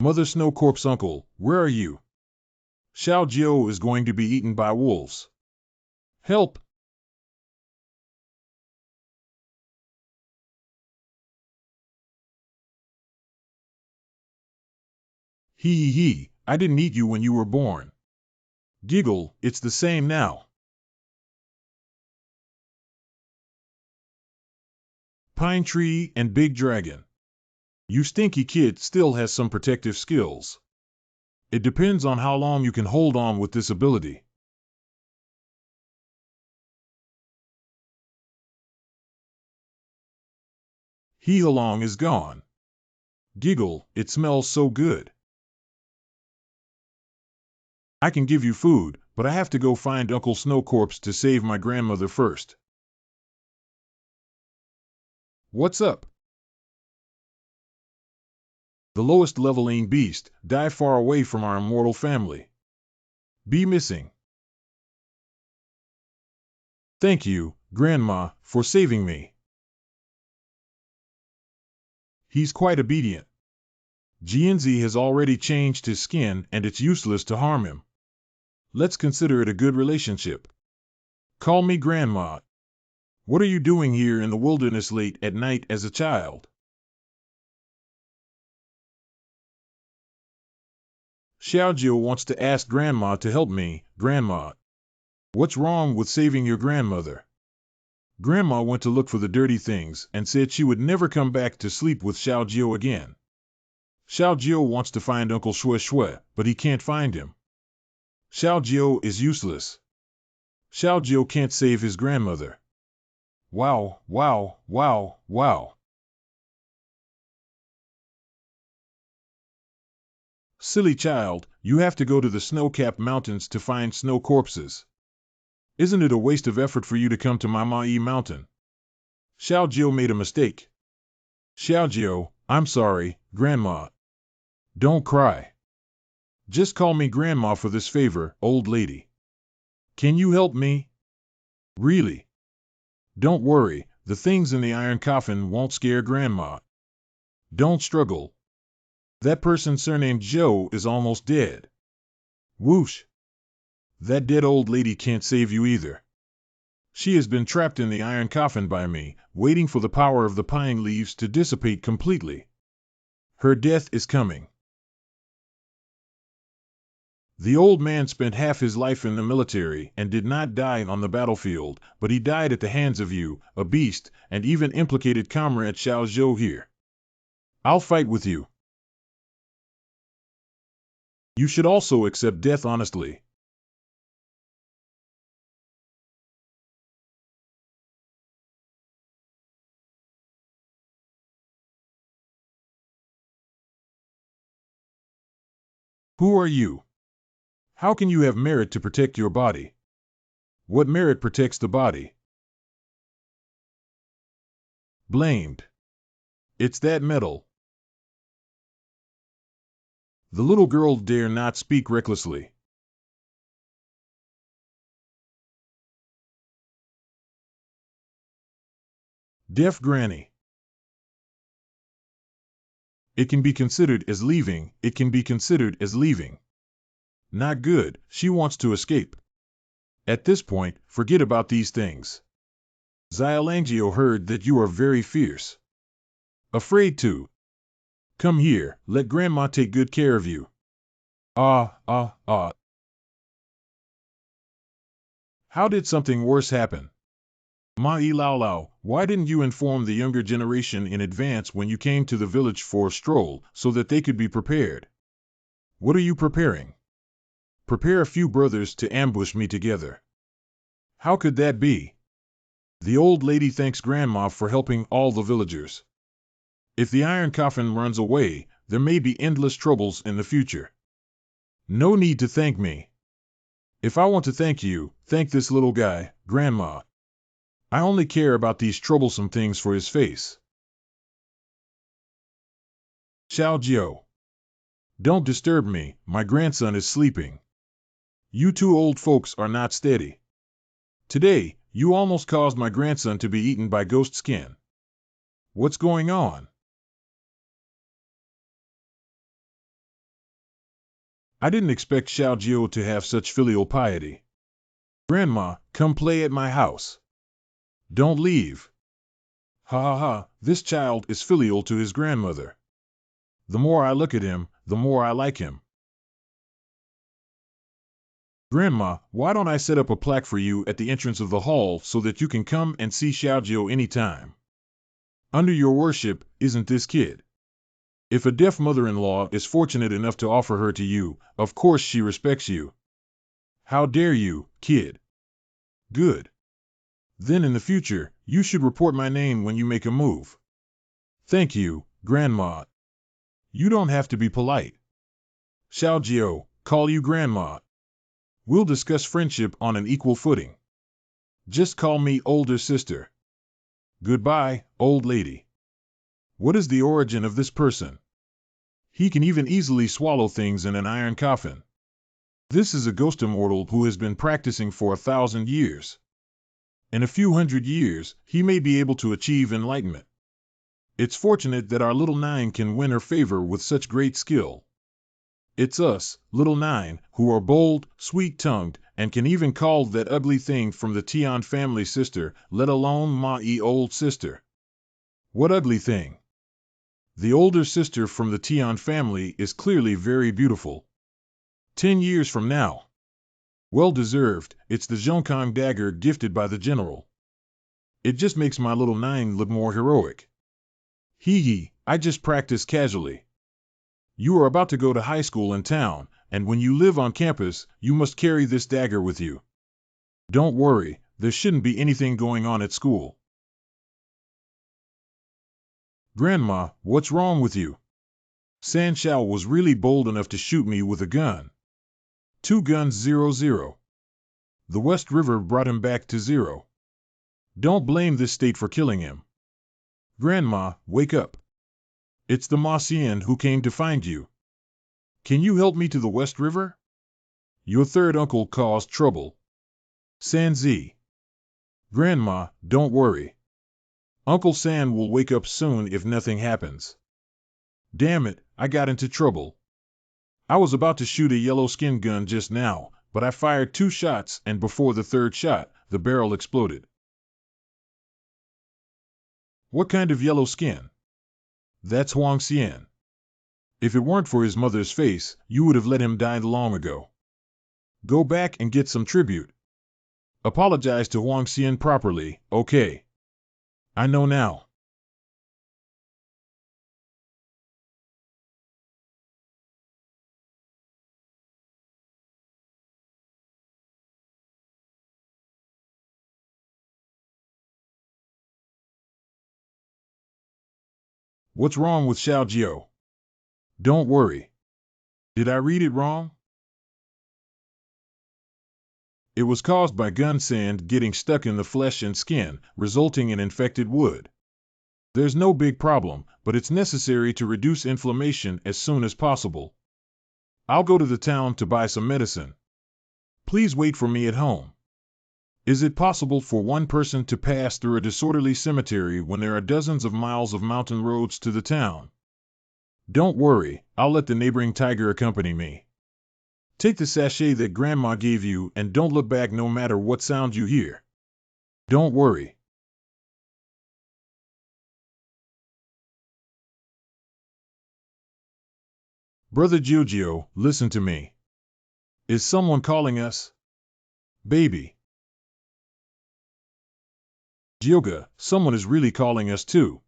Mother Snowcorpse uncle, where are you? Xiao Jiao is going to be eaten by wolves. Help! Hee, I didn't eat you when you were born. Giggle, it's the same now. Pine Tree and Big Dragon. You stinky kid still has some protective skills. It depends on how long you can hold on with this ability. He along is gone. Giggle, it smells so good. I can give you food, but I have to go find Uncle Snowcorpse to save my grandmother first. What's up? The lowest leveling beast, die far away from our immortal family. Be missing. Thank you, Grandma, for saving me. He's quite obedient. Jianzi has already changed his skin and it's useless to harm him. Let's consider it a good relationship. Call me Grandma. What are you doing here in the wilderness late at night as a child? Xiaojio wants to ask Grandma to help me. Grandma, what's wrong with saving your grandmother? Grandma went to look for the dirty things and said she would never come back to sleep with Xiaojio again. Xiaojio wants to find Uncle Shui Shui, but he can't find him. Xiaojio is useless. Xiaojio can't save his grandmother. Wow, wow, wow, wow. Silly child, you have to go to the snow-capped mountains to find snow corpses. Isn't it a waste of effort for you to come to Mamai Mountain? Xiaojio made a mistake. Xiaojio, I'm sorry, Grandma. Don't cry. Just call me Grandma for this favor, old lady. Can you help me? Really? Don't worry, the things in the iron coffin won't scare Grandma. Don't struggle. That person surnamed Joe is almost dead. Whoosh! That dead old lady can't save you either. She has been trapped in the iron coffin by me, waiting for the power of the pine leaves to dissipate completely. Her death is coming. The old man spent half his life in the military and did not die on the battlefield, but he died at the hands of you, a beast, and even implicated Comrade Xiao Zhou here. I'll fight with you. You should also accept death honestly. Who are you? How can you have merit to protect your body? What merit protects the body? Blamed. It's that metal. The little girl dare not speak recklessly. Deaf Granny. It can be considered as leaving. It can be considered as leaving. Not good. She wants to escape. At this point, forget about these things. Xialangio heard that you are very fierce. Afraid to. Come here, let Grandma take good care of you. Ah. How did something worse happen? Mai Lao Lao, why didn't you inform the younger generation in advance when you came to the village for a stroll, so that they could be prepared? What are you preparing? Prepare a few brothers to ambush me together. How could that be? The old lady thanks Grandma for helping all the villagers. If the iron coffin runs away, there may be endless troubles in the future. No need to thank me. If I want to thank you, thank this little guy, Grandma. I only care about these troublesome things for his face. Xiao Jiao. Don't disturb me, my grandson is sleeping. You two old folks are not steady. Today, you almost caused my grandson to be eaten by ghost skin. What's going on? I didn't expect Xiao Jiao to have such filial piety. Grandma, come play at my house. Don't leave. Ha, this child is filial to his grandmother. The more I look at him, the more I like him. Grandma, why don't I set up a plaque for you at the entrance of the hall so that you can come and see Xiaojiao anytime? Under your worship, isn't this kid? If a deaf mother-in-law is fortunate enough to offer her to you, of course she respects you. How dare you, kid? Good. Then in the future, you should report my name when you make a move. Thank you, Grandma. You don't have to be polite. Xiaojiao, call you Grandma. We'll discuss friendship on an equal footing. Just call me older sister. Goodbye, old lady. What is the origin of this person? He can even easily swallow things in an iron coffin. This is a ghost immortal who has been practicing for 1,000 years. In a few hundred years, he may be able to achieve enlightenment. It's fortunate that our little Nine can win her favor with such great skill. It's us, little Nine, who are bold, sweet-tongued, and can even call that ugly thing from the Tian family sister, let alone my old sister. What ugly thing? The older sister from the Tian family is clearly very beautiful. 10 years from now. Well deserved, it's the Zhongkang dagger gifted by the general. It just makes my little Nine look more heroic. Hee, I just practice casually. You are about to go to high school in town, and when you live on campus, you must carry this dagger with you. Don't worry, there shouldn't be anything going on at school. Grandma, what's wrong with you? San Shao was really bold enough to shoot me with a gun. 2 guns 0-0. The West River brought him back to 0. Don't blame this state for killing him. Grandma, wake up. It's the Ma Xian who came to find you. Can you help me to the West River? Your third uncle caused trouble. San Zi. Grandma, don't worry. Uncle San will wake up soon if nothing happens. Damn it, I got into trouble. I was about to shoot a yellow skin gun just now, but I fired 2 shots and before the third shot, the barrel exploded. What kind of yellow skin? That's Huang Xian. If it weren't for his mother's face, you would have let him die long ago. Go back and get some tribute. Apologize to Huang Xian properly, okay? I know now. What's wrong with Xiao Jiao? Don't worry. Did I read it wrong? It was caused by gun sand getting stuck in the flesh and skin, resulting in infected wood. There's no big problem, but it's necessary to reduce inflammation as soon as possible. I'll go to the town to buy some medicine. Please wait for me at home. Is it possible for one person to pass through a disorderly cemetery when there are dozens of miles of mountain roads to the town? Don't worry, I'll let the neighboring tiger accompany me. Take the sachet that Grandma gave you and don't look back no matter what sound you hear. Don't worry. Brother Giorgio, listen to me. Is someone calling us? Baby. Gioga, someone is really calling us too.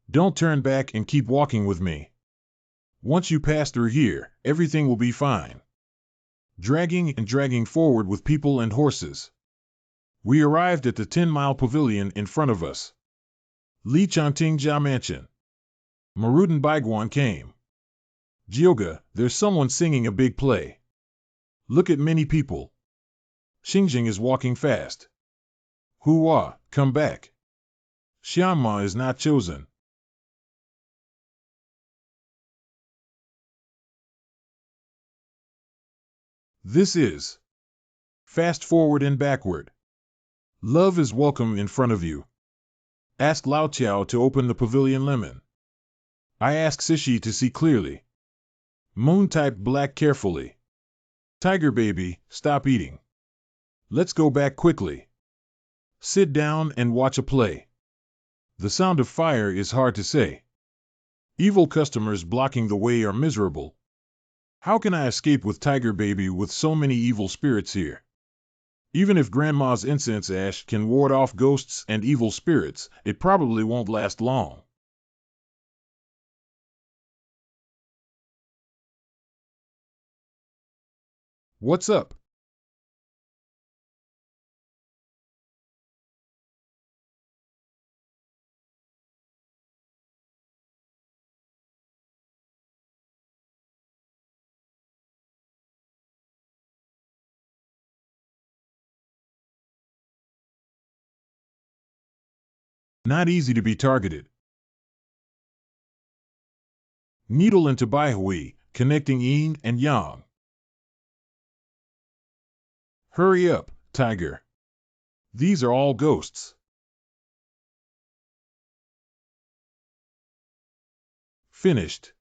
Don't turn back and keep walking with me. Once you pass through here, everything will be fine. Dragging forward with people and horses. We arrived at the 10-mile pavilion in front of us. Li Chantingjia Mansion. Maruden Baiguan came. Gioga, there's someone singing a big play. Look at many people. Xingjing is walking fast. Hua, come back. Xianma is not chosen. This is. Fast forward and backward. Love is welcome in front of you. Ask Lao Qiao to open the pavilion lemon. I ask Sishi to see clearly. Moon typed black carefully. Tiger baby, stop eating. Let's go back quickly. Sit down and watch a play. The sound of fire is hard to say. Evil customers blocking the way are miserable. How can I escape with Tiger Baby with so many evil spirits here? Even if Grandma's incense ash can ward off ghosts and evil spirits, it probably won't last long. What's up? Not easy to be targeted. Needle into Baihui, connecting yin and yang. Hurry up, Tiger. These are all ghosts. Finished.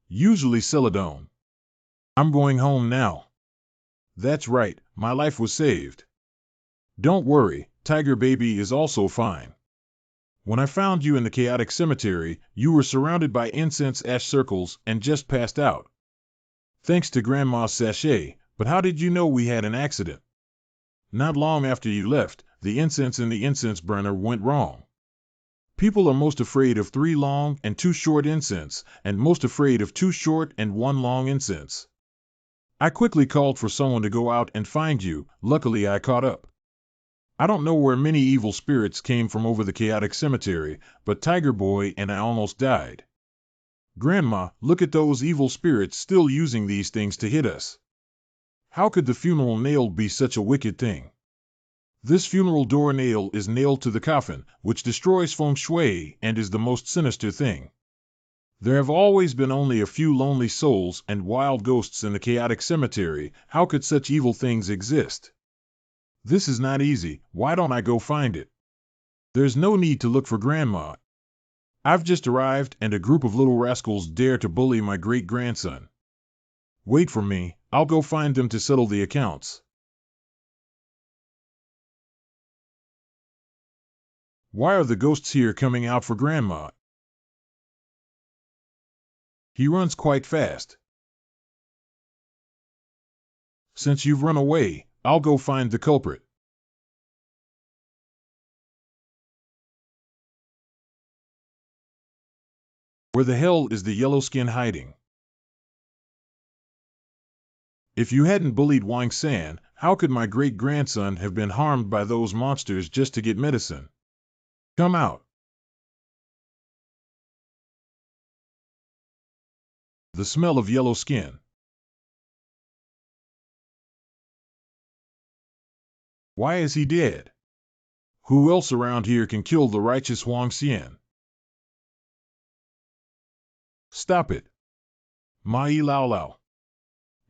Usually Celadone. I'm going home now. That's right, my life was saved. Don't worry, Tiger Baby is also fine. When I found you in the chaotic cemetery, you were surrounded by incense ash circles and just passed out. Thanks to Grandma's sachet, but how did you know we had an accident? Not long after you left, the incense in the incense burner went wrong. People are most afraid of 3 long and 2 short incense, and most afraid of 2 short and 1 long incense. I quickly called for someone to go out and find you. Luckily I caught up. I don't know where many evil spirits came from over the chaotic cemetery, but Tiger Boy and I almost died. Grandma, look at those evil spirits still using these things to hit us. How could the funeral nail be such a wicked thing? This funeral door nail is nailed to the coffin, which destroys feng shui and is the most sinister thing. There have always been only a few lonely souls and wild ghosts in the chaotic cemetery. How could such evil things exist? This is not easy. Why don't I go find it? There's no need to look for Grandma. I've just arrived and a group of little rascals dare to bully my great-grandson. Wait for me, I'll go find them to settle the accounts. Why are the ghosts here coming out for Grandma? He runs quite fast. Since you've run away, I'll go find the culprit. Where the hell is the yellow skin hiding? If you hadn't bullied Wang San, how could my great-grandson have been harmed by those monsters just to get medicine? Come out. The smell of yellow skin. Why is he dead? Who else around here can kill the righteous Wang Xian? Stop it. Mai Lao Lao.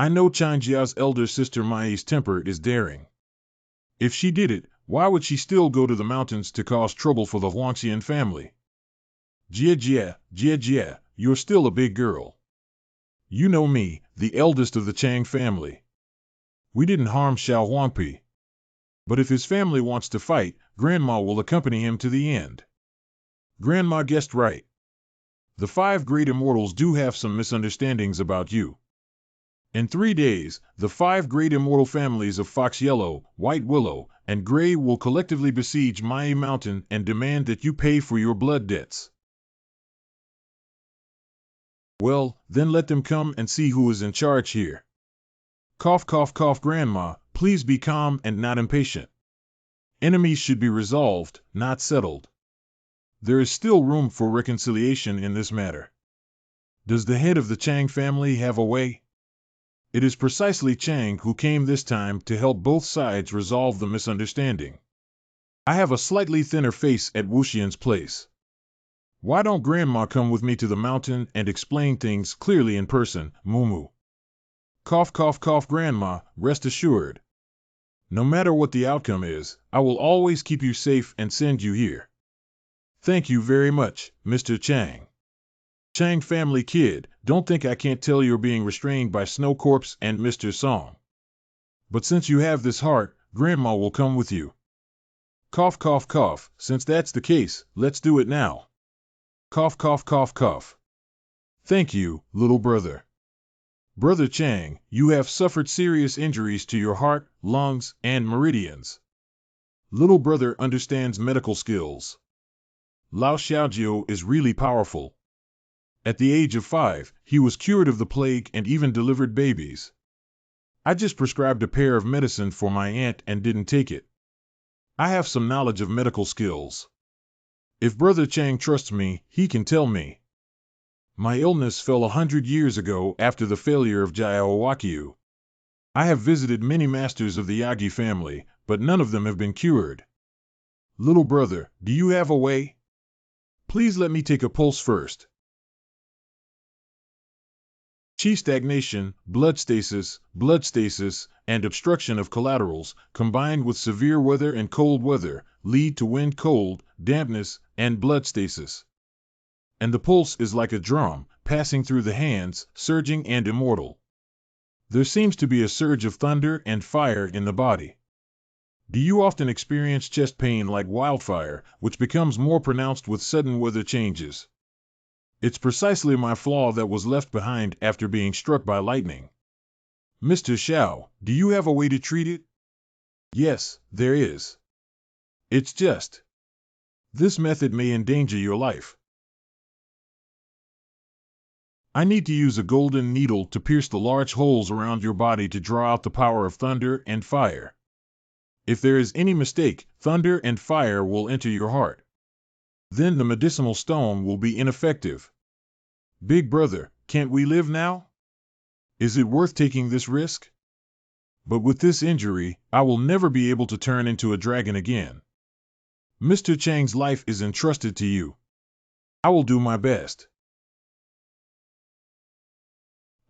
I know Changjia's elder sister Mai's temper is daring. If she did it, why would she still go to the mountains to cause trouble for the Huangxian family? Jie, you're still a big girl. You know me, the eldest of the Chang family. We didn't harm Xiao Huangpi. But if his family wants to fight, Grandma will accompany him to the end. Grandma guessed right. The 5 great immortals do have some misunderstandings about you. In 3 days, the 5 great immortal families of Fox Yellow, White Willow, and Gray will collectively besiege Mai Mountain and demand that you pay for your blood debts. Well, then let them come and see who is in charge here. Cough, cough, cough, Grandma, please be calm and not impatient. Enemies should be resolved, not settled. There is still room for reconciliation in this matter. Does the head of the Chang family have a way? It is precisely Chang who came this time to help both sides resolve the misunderstanding. I have a slightly thinner face at Wuxian's place. Why don't Grandma come with me to the mountain and explain things clearly in person, Mumu? Cough, cough, cough, Grandma, rest assured. No matter what the outcome is, I will always keep you safe and send you here. Thank you very much, Mr. Chang. Chang family kid, don't think I can't tell you're being restrained by Snow Corpse and Mr. Song. But since you have this heart, Grandma will come with you. Cough, cough, cough, since that's the case, let's do it now. Cough, cough, cough, cough. Thank you, little brother. Brother Chang, you have suffered serious injuries to your heart, lungs, and meridians. Little brother understands medical skills. Lao Xiaojiu is really powerful. At the age of 5, he was cured of the plague and even delivered babies. I just prescribed a pair of medicine for my aunt and didn't take it. I have some knowledge of medical skills. If Brother Chang trusts me, he can tell me. My illness fell 100 years ago after the failure of Jiao. I have visited many masters of the Yagi family, but none of them have been cured. Little brother, do you have a way? Please let me take a pulse first. Qi stagnation, blood stasis, and obstruction of collaterals, combined with severe weather and cold weather, lead to wind cold, dampness, and blood stasis. And the pulse is like a drum, passing through the hands, surging and immortal. There seems to be a surge of thunder and fire in the body. Do you often experience chest pain like wildfire, which becomes more pronounced with sudden weather changes? It's precisely my flaw that was left behind after being struck by lightning. Mr. Xiao, do you have a way to treat it? Yes, there is. It's just. This method may endanger your life. I need to use a golden needle to pierce the large holes around your body to draw out the power of thunder and fire. If there is any mistake, thunder and fire will enter your heart. Then the medicinal stone will be ineffective. Big brother, can't we live now? Is it worth taking this risk? But with this injury, I will never be able to turn into a dragon again. Mr. Chang's life is entrusted to you. I will do my best.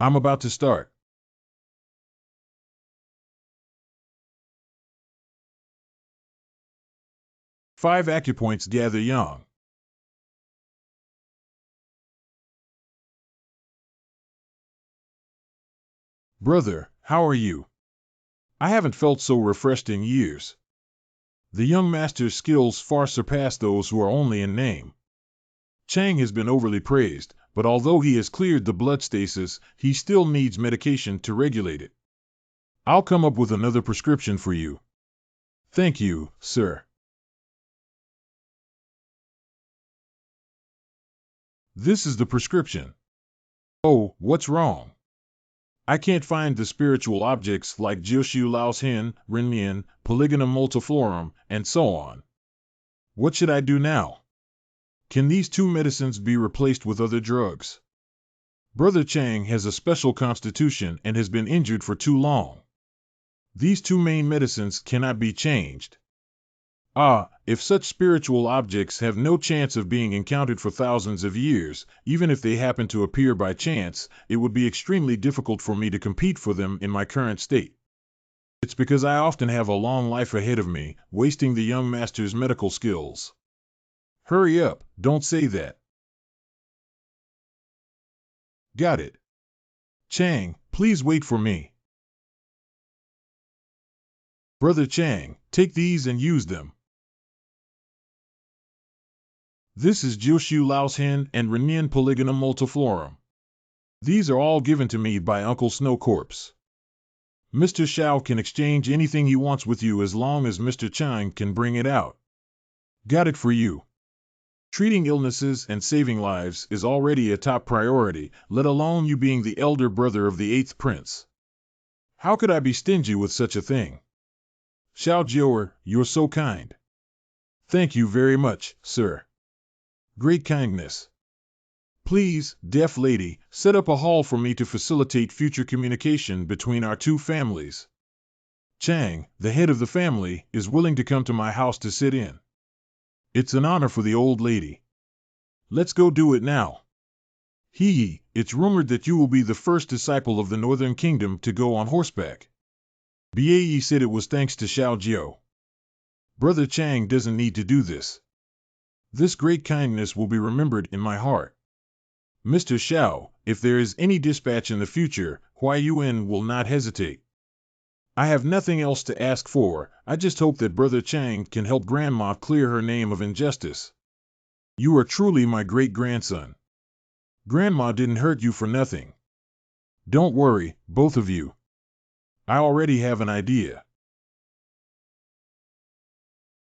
I'm about to start. Five acupoints gather young. Brother, how are you? I haven't felt so refreshed in years. The young master's skills far surpass those who are only in name. Chang has been overly praised, but although he has cleared the blood stasis, he still needs medication to regulate it. I'll come up with another prescription for you. Thank you, sir. This is the prescription. Oh, what's wrong? I can't find the spiritual objects like Jiushu Lao's Hin, Renmian, Polygonum multiflorum, and so on. What should I do now? Can these 2 medicines be replaced with other drugs? Brother Chang has a special constitution and has been injured for too long. These 2 main medicines cannot be changed. Ah, if such spiritual objects have no chance of being encountered for thousands of years, even if they happen to appear by chance, it would be extremely difficult for me to compete for them in my current state. It's because I often have a long life ahead of me, wasting the young master's medical skills. Hurry up, don't say that. Got it. Chang, please wait for me. Brother Chang, take these and use them. This is Jiushu Lao's Hen and Renian Polygonum multiflorum. These are all given to me by Uncle Snow Corpse. Mr. Xiao can exchange anything he wants with you as long as Mr. Chang can bring it out. Got it for you. Treating illnesses and saving lives is already a top priority, let alone you being the elder brother of the 8th prince. How could I be stingy with such a thing? Xiao Jiuer, you're so kind. Thank you very much, sir. Great kindness. Please, deaf lady, set up a hall for me to facilitate future communication between our two families. Chang, the head of the family, is willing to come to my house to sit in. It's an honor for the old lady. Let's go do it now. Hee, it's rumored that you will be the first disciple of the Northern Kingdom to go on horseback. Bae said it was thanks to Xiao Jiao. Brother Chang doesn't need to do this. This great kindness will be remembered in my heart. Mr. Xiao, if there is any dispatch in the future, Huai Yuan will not hesitate. I have nothing else to ask for, I just hope that Brother Chang can help Grandma clear her name of injustice. You are truly my great-grandson. Grandma didn't hurt you for nothing. Don't worry, both of you. I already have an idea.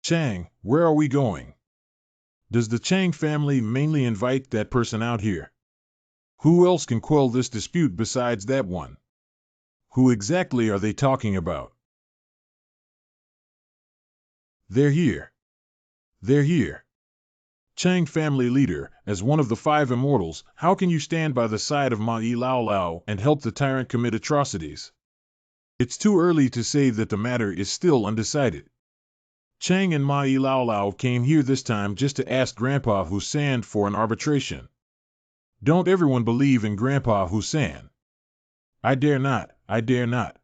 Chang, where are we going? Does the Chang family mainly invite that person out here? Who else can quell this dispute besides that one? Who exactly are they talking about? They're here. They're here. Chang family leader, as one of the 5 Immortals, how can you stand by the side of Ma Yi Lao Lao and help the tyrant commit atrocities? It's too early to say that the matter is still undecided. Chang and Ma Yi Lao Lao came here this time just to ask Grandpa Hussan for an arbitration. Don't everyone believe in Grandpa Hussan? I dare not, I dare not.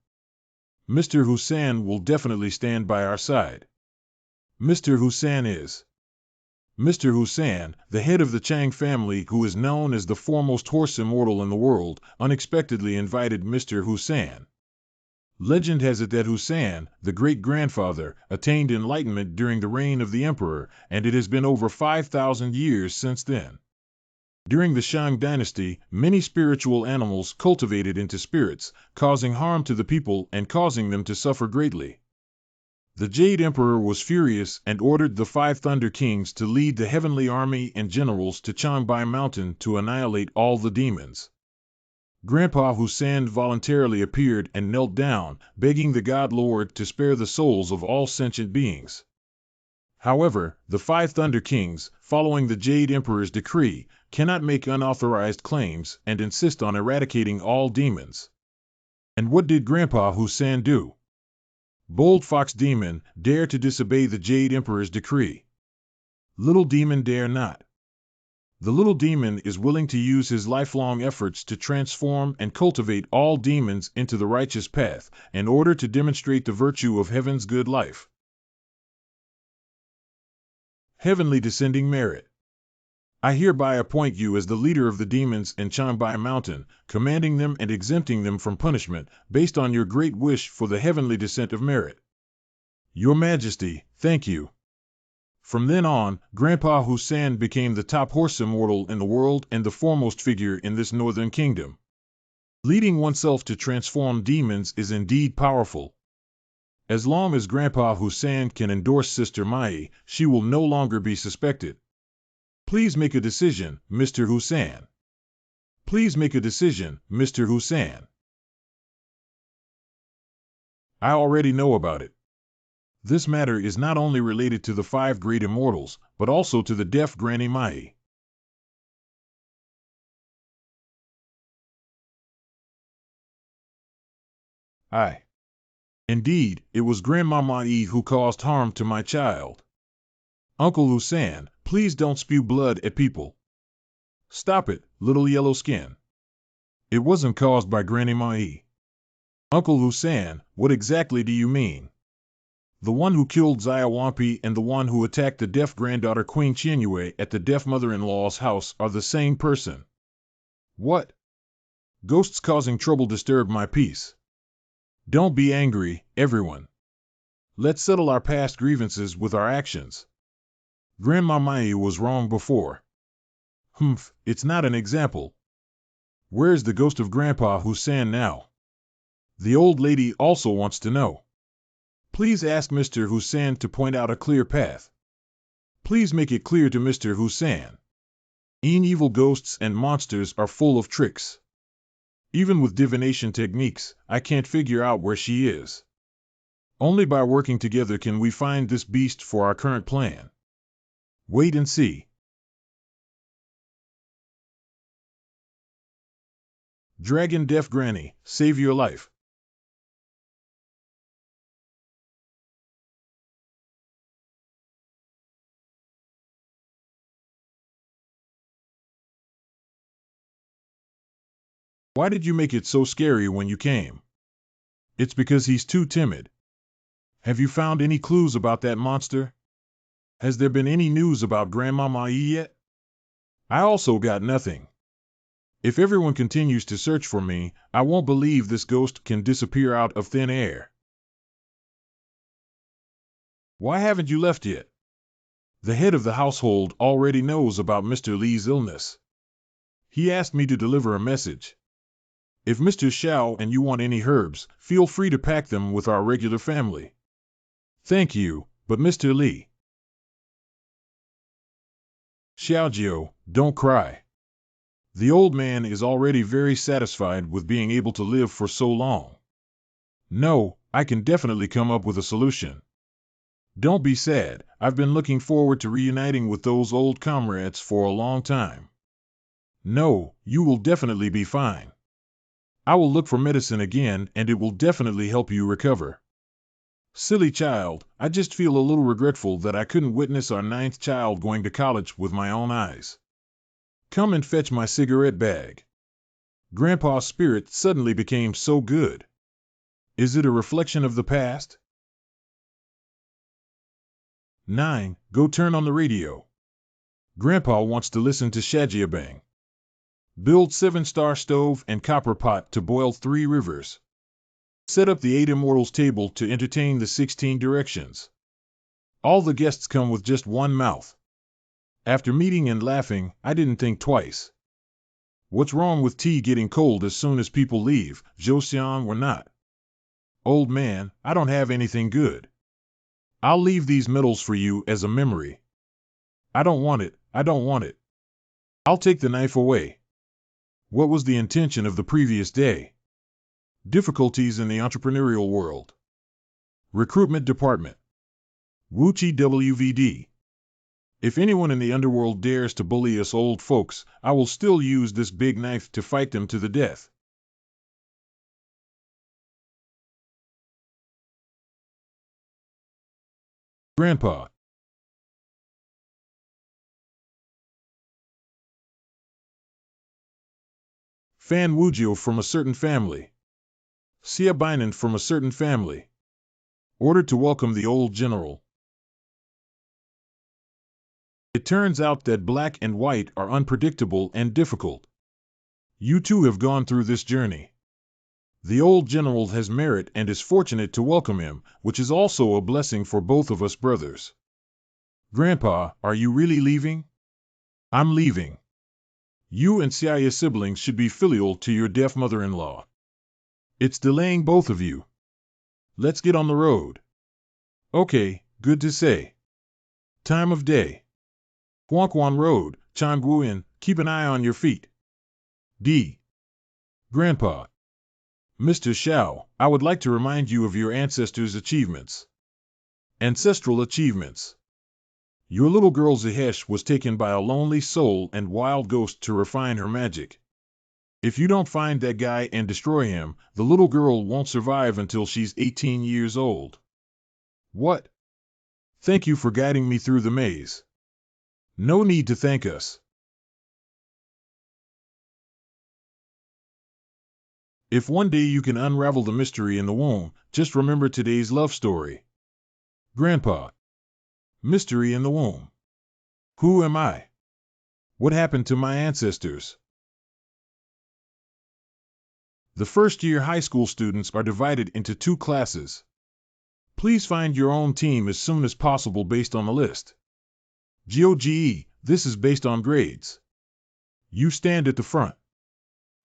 Mr. Hussan will definitely stand by our side. Mr. Hussan is. Mr. Hussan, the head of the Chang family who is known as the foremost horse immortal in the world, unexpectedly invited Mr. Hussan. Legend has it that Hussan, the great-grandfather, attained enlightenment during the reign of the emperor, and it has been over 5,000 years since then. During the Shang dynasty, many spiritual animals cultivated into spirits, causing harm to the people and causing them to suffer greatly. The Jade Emperor was furious and ordered the 5 Thunder Kings to lead the heavenly army and generals to Changbai Mountain to annihilate all the demons. Grandpa Hussan voluntarily appeared and knelt down, begging the God Lord to spare the souls of all sentient beings. However, the 5 Thunder Kings, following the Jade Emperor's decree, cannot make unauthorized claims and insist on eradicating all demons. And what did Grandpa Hussan do? Bold Fox Demon, dare to disobey the Jade Emperor's decree. Little Demon dare not. The little demon is willing to use his lifelong efforts to transform and cultivate all demons into the righteous path, in order to demonstrate the virtue of heaven's good life. Heavenly Descending Merit. I hereby appoint you as the leader of the demons in Changbai Mountain, commanding them and exempting them from punishment, based on your great wish for the heavenly descent of merit. Your Majesty, thank you. From then on, Grandpa Hussan became the top horse immortal in the world and the foremost figure in this northern kingdom. Leading oneself to transform demons is indeed powerful. As long as Grandpa Hussan can endorse Sister Mai, she will no longer be suspected. Please make a decision, Mr. Hussan. Please make a decision, Mr. Hussan. I already know about it. This matter is not only related to the 5 great immortals, but also to the deaf Granny Mai. Indeed, it was Grandma Mai who caused harm to my child. Uncle Hussein, please don't spew blood at people. Stop it, little yellow skin. It wasn't caused by Granny Mai. Uncle Hussein, what exactly do you mean? The one who killed Xiawampi and the one who attacked the deaf granddaughter Queen Qianyue at the deaf mother-in-law's house are the same person. What? Ghosts causing trouble disturb my peace. Don't be angry, everyone. Let's settle our past grievances with our actions. Grandma Mai was wrong before. Humph, it's not an example. Where's the ghost of Grandpa Hussein now? The old lady also wants to know. Please ask Mr. Hussein to point out a clear path. Please make it clear to Mr. Hussein. Evil ghosts and monsters are full of tricks. Even with divination techniques, I can't figure out where she is. Only by working together can we find this beast for our current plan. Wait and see. Dragon Deaf Granny, save your life. Why did you make it so scary when you came? It's because he's too timid. Have you found any clues about that monster? Has there been any news about Grandma Mai yet? I also got nothing. If everyone continues to search for me, I won't believe this ghost can disappear out of thin air. Why haven't you left yet? The head of the household already knows about Mr. Li's illness. He asked me to deliver a message. If Mr. Xiao and you want any herbs, feel free to pack them with our regular family. Thank you, but Mr. Li. Xiaojiu, don't cry. The old man is already very satisfied with being able to live for so long. No, I can definitely come up with a solution. Don't be sad, I've been looking forward to reuniting with those old comrades for a long time. No, you will definitely be fine. I will look for medicine again and it will definitely help you recover. Silly child, I just feel a little regretful that I couldn't witness our 9th child going to college with my own eyes. Come and fetch my cigarette bag. Grandpa's spirit suddenly became so good. Is it a reflection of the past? 9. Go turn on the radio. Grandpa wants to listen to Shajiabang. Build 7-star stove and copper pot to boil 3 rivers. Set up the 8 Immortals table to entertain the 16 directions. All the guests come with just one mouth. After meeting and laughing, I didn't think twice. What's wrong with tea getting cold as soon as people leave, Joseon or not? Old man, I don't have anything good. I'll leave these medals for you as a memory. I don't want it, I don't want it. I'll take the knife away. What was the intention of the previous day? Difficulties in the entrepreneurial world. Recruitment Department. Wuchi WVD. If anyone in the underworld dares to bully us old folks, I will still use this big knife to fight them to the death. Grandpa. Fan Wujio from a certain family. Xia Bainan from a certain family. Ordered to welcome the old general. It turns out that black and white are unpredictable and difficult. You too have gone through this journey. The old general has merit and is fortunate to welcome him, which is also a blessing for both of us brothers. Grandpa, are you really leaving? I'm leaving. You and Xiaoya's siblings should be filial to your deaf mother-in-law. It's delaying both of you. Let's get on the road. Okay, good to say. Time of day. Huangquan Road, Changguin, keep an eye on your feet. D. Grandpa. Mr. Xiao, I would like to remind you of your ancestors' achievements. Ancestral achievements. Your little girl Zahesh was taken by a lonely soul and wild ghost to refine her magic. If you don't find that guy and destroy him, the little girl won't survive until she's 18 years old. What? Thank you for guiding me through the maze. No need to thank us. If one day you can unravel the mystery in the womb, just remember today's love story. Grandpa. Mystery in the womb. Who am I? What happened to my ancestors? The first-year high school students are divided into two classes. Please find your own team as soon as possible based on the list. GOGE, this is based on grades. You stand at the front.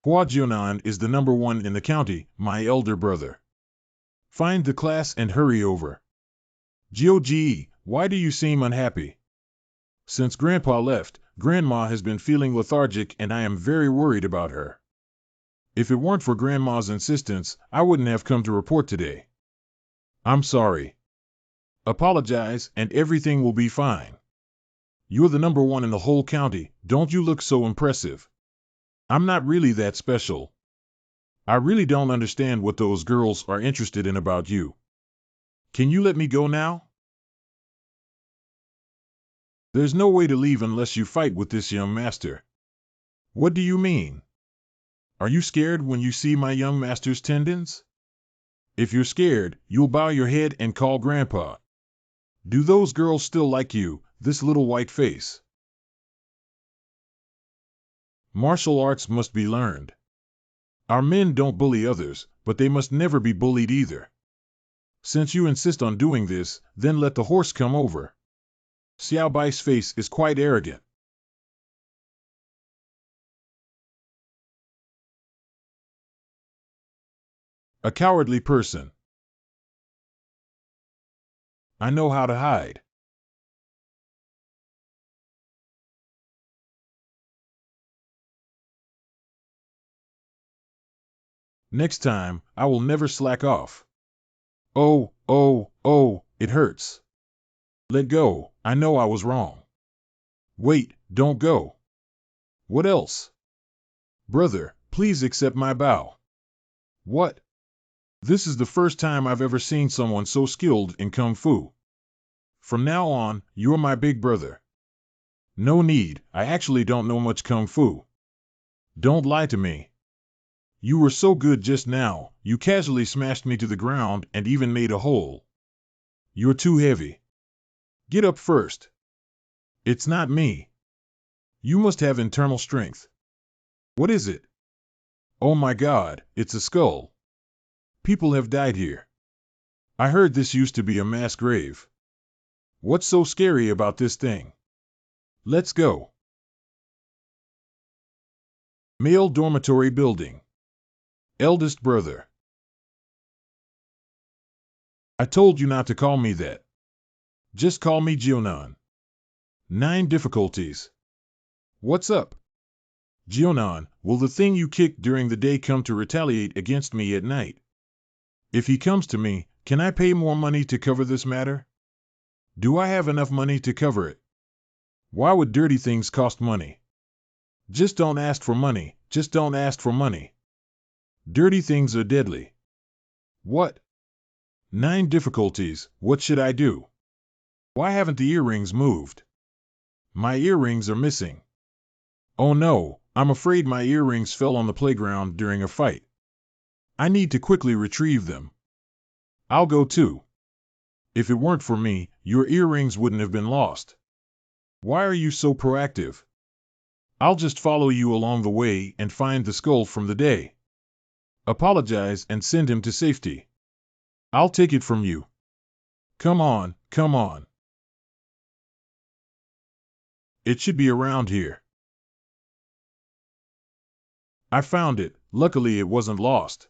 Huajionan is the number one in the county, my elder brother. Find the class and hurry over. GOGE, why do you seem unhappy? Since Grandpa left, Grandma has been feeling lethargic and I am very worried about her. If it weren't for Grandma's insistence, I wouldn't have come to report today. I'm sorry. Apologize and everything will be fine. You're the number one in the whole county, don't you look so impressive? I'm not really that special. I really don't understand what those girls are interested in about you. Can you let me go now? There's no way to leave unless you fight with this young master. What do you mean? Are you scared when you see my young master's tendons? If you're scared, you'll bow your head and call Grandpa. Do those girls still like you, this little white face? Martial arts must be learned. Our men don't bully others, but they must never be bullied either. Since you insist on doing this, then let the horse come over. Xiao Bai's face is quite arrogant. A cowardly person. I know how to hide. Next time, I will never slack off. Oh, oh, oh, it hurts. Let go, I know I was wrong. Wait, don't go. What else? Brother, please accept my bow. What? This is the first time I've ever seen someone so skilled in Kung Fu. From now on, you're my big brother. No need, I actually don't know much Kung Fu. Don't lie to me. You were so good just now, you casually smashed me to the ground and even made a hole. You're too heavy. Get up first. It's not me. You must have internal strength. What is it? Oh my God, it's a skull. People have died here. I heard this used to be a mass grave. What's so scary about this thing? Let's go. Male dormitory building. Eldest brother. I told you not to call me that. Just call me Jionan. 9 difficulties. What's up? Jionan, will the thing you kicked during the day come to retaliate against me at night? If he comes to me, can I pay more money to cover this matter? Do I have enough money to cover it? Why would dirty things cost money? Just don't ask for money, just don't ask for money. Dirty things are deadly. What? 9 difficulties, what should I do? Why haven't the earrings moved? My earrings are missing. Oh no, I'm afraid my earrings fell on the playground during a fight. I need to quickly retrieve them. I'll go too. If it weren't for me, your earrings wouldn't have been lost. Why are you so proactive? I'll just follow you along the way and find the skull from the day. Apologize and send him to safety. I'll take it from you. Come on, come on. It should be around here. I found it, luckily it wasn't lost.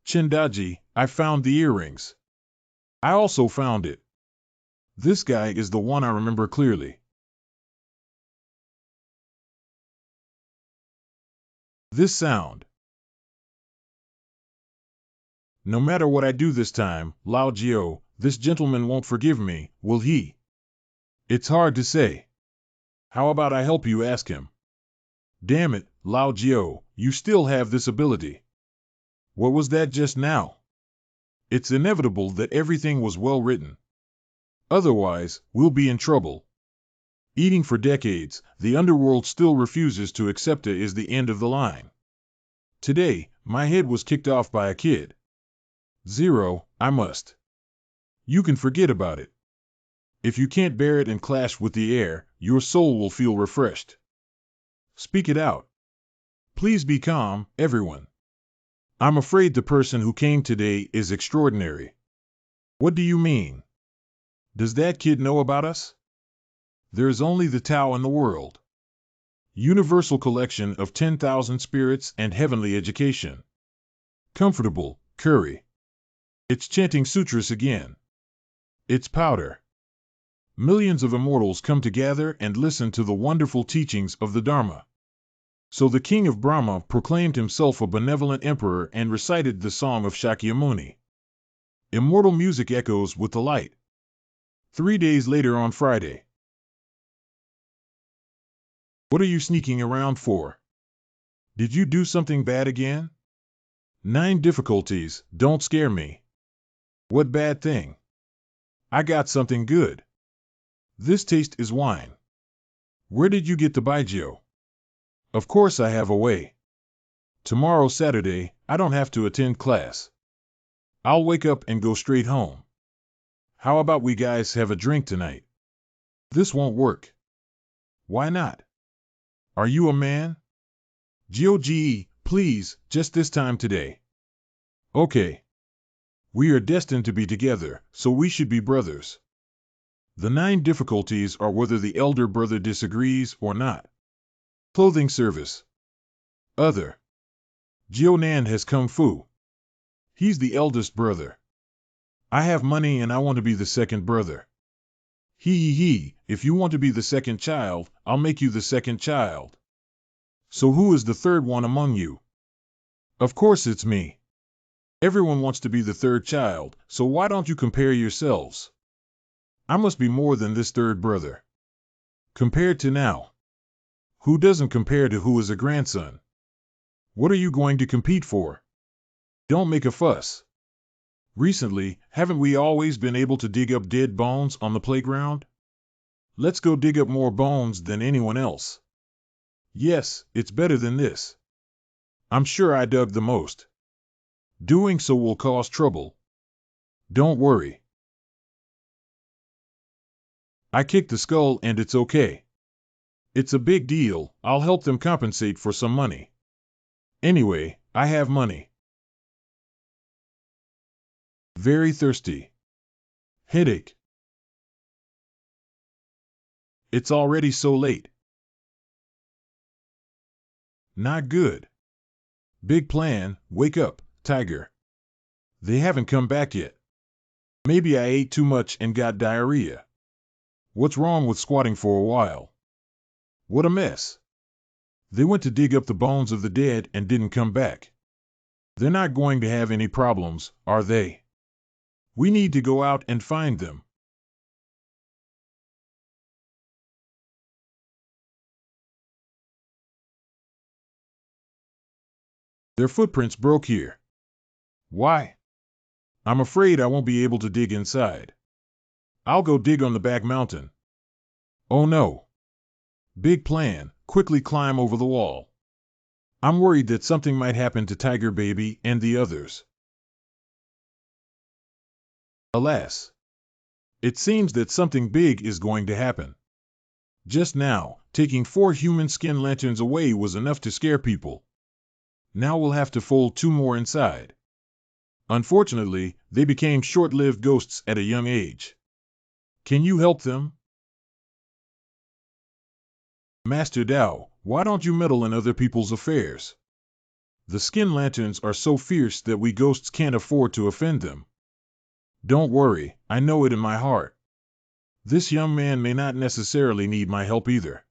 Chindaji, I found the earrings. I also found it. This guy is the one I remember clearly. This sound. No matter what I do this time, Lao Jio, this gentleman won't forgive me, will he? It's hard to say. How about I help you ask him? Damn it, Lao Jio, you still have this ability. What was that just now? It's inevitable that everything was well written. Otherwise, we'll be in trouble. Eating for decades, the underworld still refuses to accept it as the end of the line. Today, my head was kicked off by a kid. Zero, I must. You can forget about it. If you can't bear it and clash with the air, your soul will feel refreshed. Speak it out. Please be calm, everyone. I'm afraid the person who came today is extraordinary. What do you mean? Does that kid know about us? There's only the Tao in the world. Universal collection of 10,000 spirits and heavenly education. Comfortable, curry. It's chanting sutras again. It's powder. Millions of immortals come to gather and listen to the wonderful teachings of the Dharma. So the king of Brahma proclaimed himself a benevolent emperor and recited the song of Shakyamuni. Immortal music echoes with the light. 3 days later on Friday. What are you sneaking around for? Did you do something bad again? 9 difficulties, don't scare me. What bad thing? I got something good. This taste is wine. Where did you get the baijiu? Of course I have a way. Tomorrow Saturday, I don't have to attend class. I'll wake up and go straight home. How about we guys have a drink tonight? This won't work. Why not? Are you a man? GOGE, please, just this time today. Okay. We are destined to be together, so we should be brothers. The 9 difficulties are whether the elder brother disagrees or not. Clothing service. Other. Jionan has kung fu. He's the eldest brother. I have money and I want to be the second brother. He, if you want to be the second child, I'll make you the second child. So who is the third one among you? Of course it's me. Everyone wants to be the third child, so why don't you compare yourselves? I must be more than this third brother. Compared to now. Who doesn't compare to who is a grandson? What are you going to compete for? Don't make a fuss. Recently, haven't we always been able to dig up dead bones on the playground? Let's go dig up more bones than anyone else. Yes, it's better than this. I'm sure I dug the most. Doing so will cause trouble. Don't worry. I kicked the skull and it's okay. It's a big deal, I'll help them compensate for some money. Anyway, I have money. Very thirsty. Headache. It's already so late. Not good. Big plan, wake up, tiger. They haven't come back yet. Maybe I ate too much and got diarrhea. What's wrong with squatting for a while? What a mess. They went to dig up the bones of the dead and didn't come back. They're not going to have any problems, are they? We need to go out and find them. Their footprints broke here. Why? I'm afraid I won't be able to dig inside. I'll go dig on the back mountain. Oh no. Big plan, quickly climb over the wall. I'm worried that something might happen to Tiger Baby and the others. Alas. It seems that something big is going to happen. Just now, taking 4 human skin lanterns away was enough to scare people. Now we'll have to fold 2 more inside. Unfortunately, they became short-lived ghosts at a young age. Can you help them? Master Dao, why don't you meddle in other people's affairs? The skin lanterns are so fierce that we ghosts can't afford to offend them. Don't worry, I know it in my heart. This young man may not necessarily need my help either.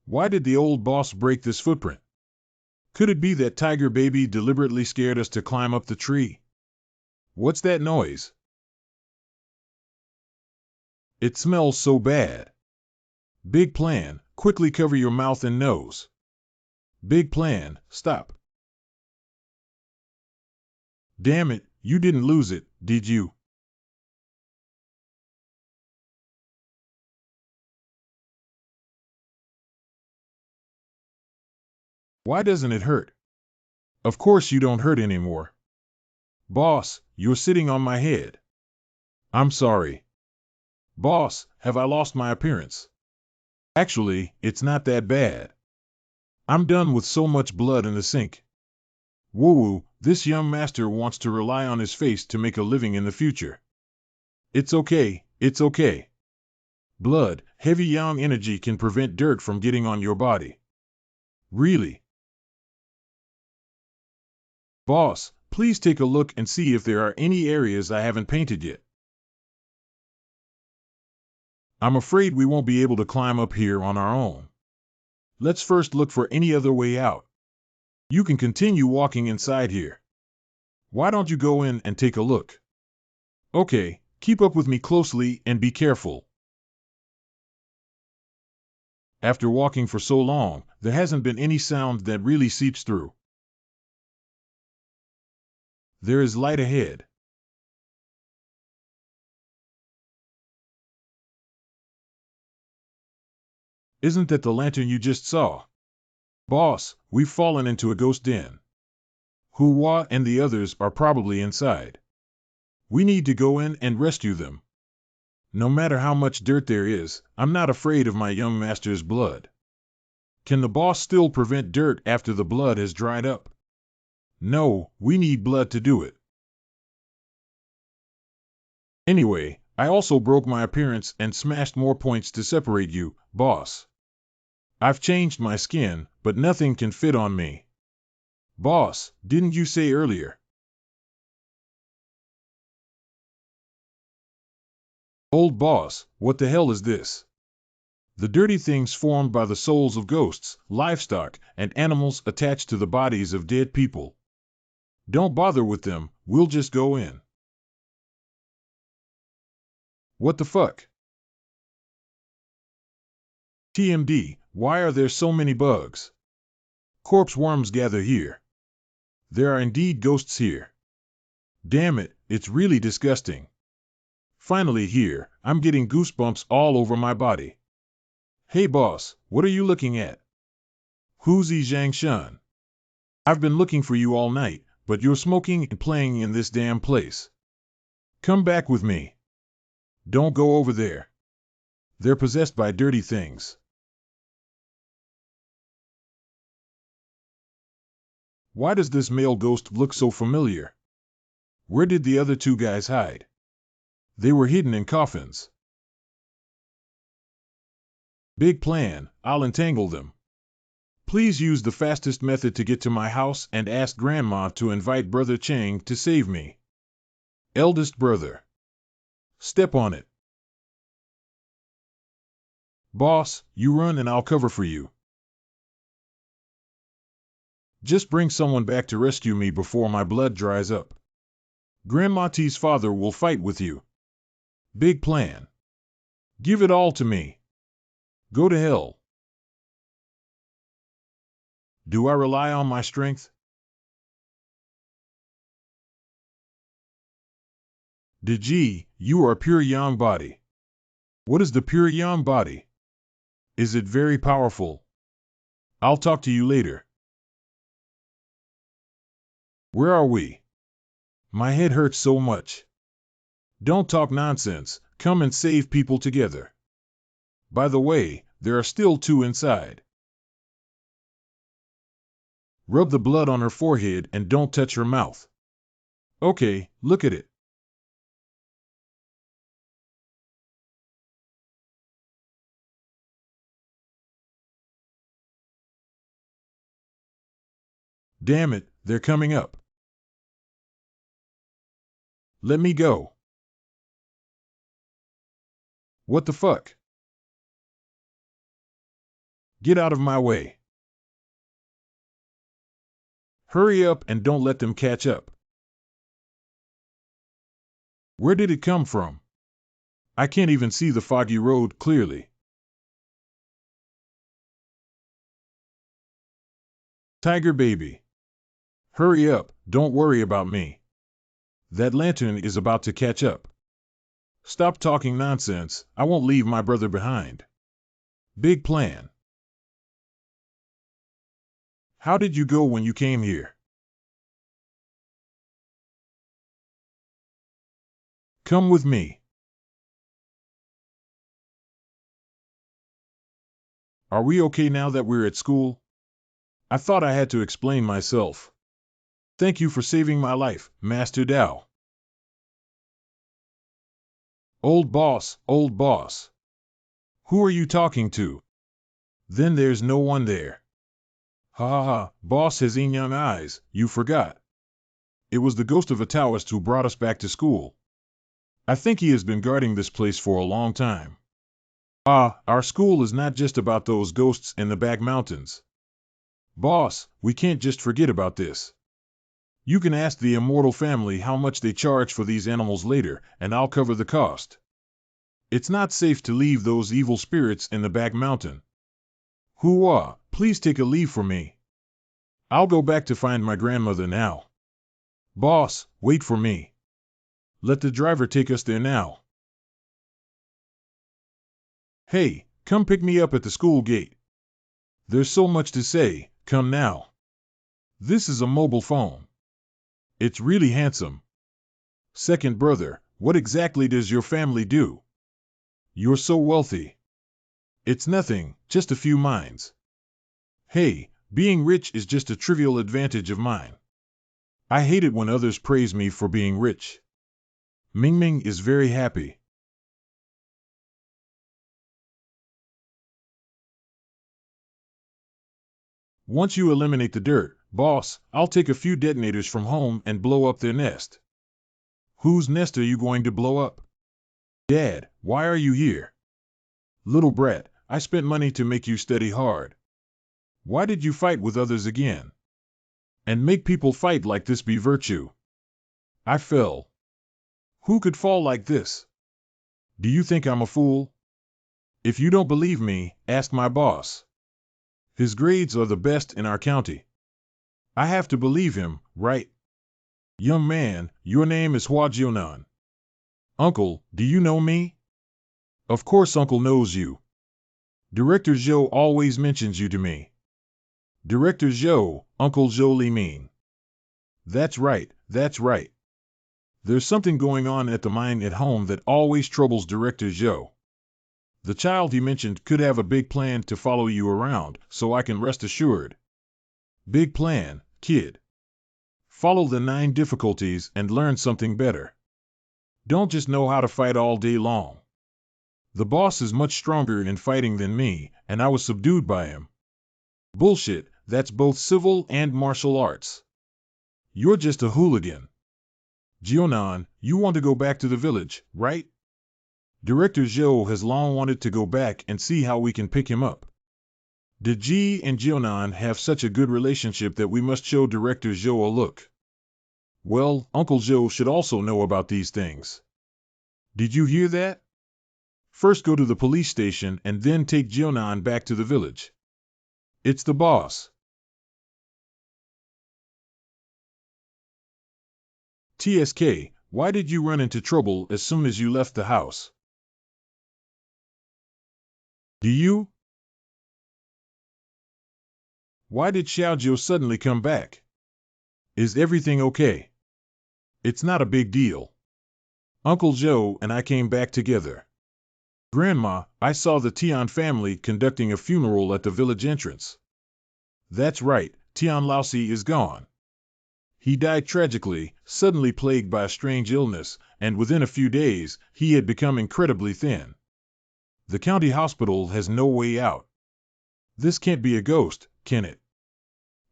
Why did the old boss break this footprint? Could it be that Tiger Baby deliberately scared us to climb up the tree? What's that noise? It smells so bad. Big plan, quickly cover your mouth and nose. Big plan, stop. Damn it, you didn't lose it, did you? Why doesn't it hurt? Of course you don't hurt anymore. Boss, you're sitting on my head. I'm sorry. Boss, have I lost my appearance? Actually, it's not that bad. I'm done with so much blood in the sink. Woo-woo, this young master wants to rely on his face to make a living in the future. It's okay, it's okay. Blood, heavy yang energy can prevent dirt from getting on your body. Really? Boss, please take a look and see if there are any areas I haven't painted yet. I'm afraid we won't be able to climb up here on our own. Let's first look for any other way out. You can continue walking inside here. Why don't you go in and take a look? Okay, keep up with me closely and be careful. After walking for so long, there hasn't been any sound that really seeps through. There is light ahead. Isn't that the lantern you just saw? Boss, we've fallen into a ghost den. Hua and the others are probably inside. We need to go in and rescue them. No matter how much dirt there is, I'm not afraid of my young master's blood. Can the boss still prevent dirt after the blood has dried up? No, we need blood to do it. Anyway, I also broke my appearance and smashed more points to separate you, boss. I've changed my skin, but nothing can fit on me. Boss, didn't you say earlier? Old boss, what the hell is this? The dirty things formed by the souls of ghosts, livestock, and animals attached to the bodies of dead people. Don't bother with them, we'll just go in. What the fuck? TMD, why are there so many bugs? Corpse worms gather here. There are indeed ghosts here. Damn it, it's really disgusting. Finally here, I'm getting goosebumps all over my body. Hey boss, what are you looking at? Who's Zhang Shun? I've been looking for you all night, but you're smoking and playing in this damn place. Come back with me. Don't go over there. They're possessed by dirty things. Why does this male ghost look so familiar? Where did the other two guys hide? They were hidden in coffins. Big plan, I'll entangle them. Please use the fastest method to get to my house and ask Grandma to invite Brother Chang to save me. Eldest brother. Step on it. Boss, you run and I'll cover for you. Just bring someone back to rescue me before my blood dries up. Grandma T's father will fight with you. Big plan. Give it all to me. Go to hell. Do I rely on my strength? Deji, you are a pure yang body. What is the pure yang body? Is it very powerful? I'll talk to you later. Where are we? My head hurts so much. Don't talk nonsense, come and save people together. By the way, there are still two inside. Rub the blood on her forehead and don't touch her mouth. Okay, look at it. Damn it, they're coming up. Let me go. What the fuck? Get out of my way. Hurry up and don't let them catch up. Where did it come from? I can't even see the foggy road clearly. Tiger baby. Hurry up, don't worry about me. That lantern is about to catch up. Stop talking nonsense, I won't leave my brother behind. Big plan. How did you go when you came here? Come with me. Are we okay now that we're at school? I thought I had to explain myself. Thank you for saving my life, Master Dao. Old boss, old boss. Who are you talking to? Then there's no one there. Ha ha ha, boss has young eyes, you forgot. It was the ghost of a Taoist who brought us back to school. I think he has been guarding this place for a long time. Our school is not just about those ghosts in the back mountains. Boss, we can't just forget about this. You can ask the immortal family how much they charge for these animals later, and I'll cover the cost. It's not safe to leave those evil spirits in the back mountain. Hooah, please take a leave for me. I'll go back to find my grandmother now. Boss, wait for me. Let the driver take us there now. Hey, come pick me up at the school gate. There's so much to say, come now. This is a mobile phone. It's really handsome. Second brother, what exactly does your family do? You're so wealthy. It's nothing, just a few mines. Hey, being rich is just a trivial advantage of mine. I hate it when others praise me for being rich. Mingming is very happy. Once you eliminate the dirt, boss, I'll take a few detonators from home and blow up their nest. Whose nest are you going to blow up? Dad, why are you here? Little brat, I spent money to make you study hard. Why did you fight with others again? And make people fight like this be virtue? I fell. Who could fall like this? Do you think I'm a fool? If you don't believe me, ask my boss. His grades are the best in our county. I have to believe him, right? Young man, your name is Hua Jionan. Uncle, do you know me? Of course Uncle knows you. Director Zhou always mentions you to me. Director Zhou, Uncle Zhou Li mean. That's right, that's right. There's something going on at the mine at home that always troubles Director Zhou. The child he mentioned could have a big plan to follow you around, so I can rest assured. Big plan, kid. Follow the 9 difficulties and learn something better. Don't just know how to fight all day long. The boss is much stronger in fighting than me, and I was subdued by him. Bullshit, that's both civil and martial arts. You're just a hooligan. Jionan, you want to go back to the village, right? Director Zhou has long wanted to go back and see how we can pick him up. Did Ji and Jionan have such a good relationship that we must show Director Zhou a look? Well, Uncle Zhou should also know about these things. Did you hear that? First go to the police station and then take Jionan back to the village. It's the boss. TSK, why did you run into trouble as soon as you left the house? Do you? Why did Xiaojiu suddenly come back? Is everything okay? It's not a big deal. Uncle Zhou and I came back together. Grandma, I saw the Tian family conducting a funeral at the village entrance. That's right, Tian Laosi is gone. He died tragically, suddenly plagued by a strange illness, and within a few days, he had become incredibly thin. The county hospital has no way out. This can't be a ghost, can it?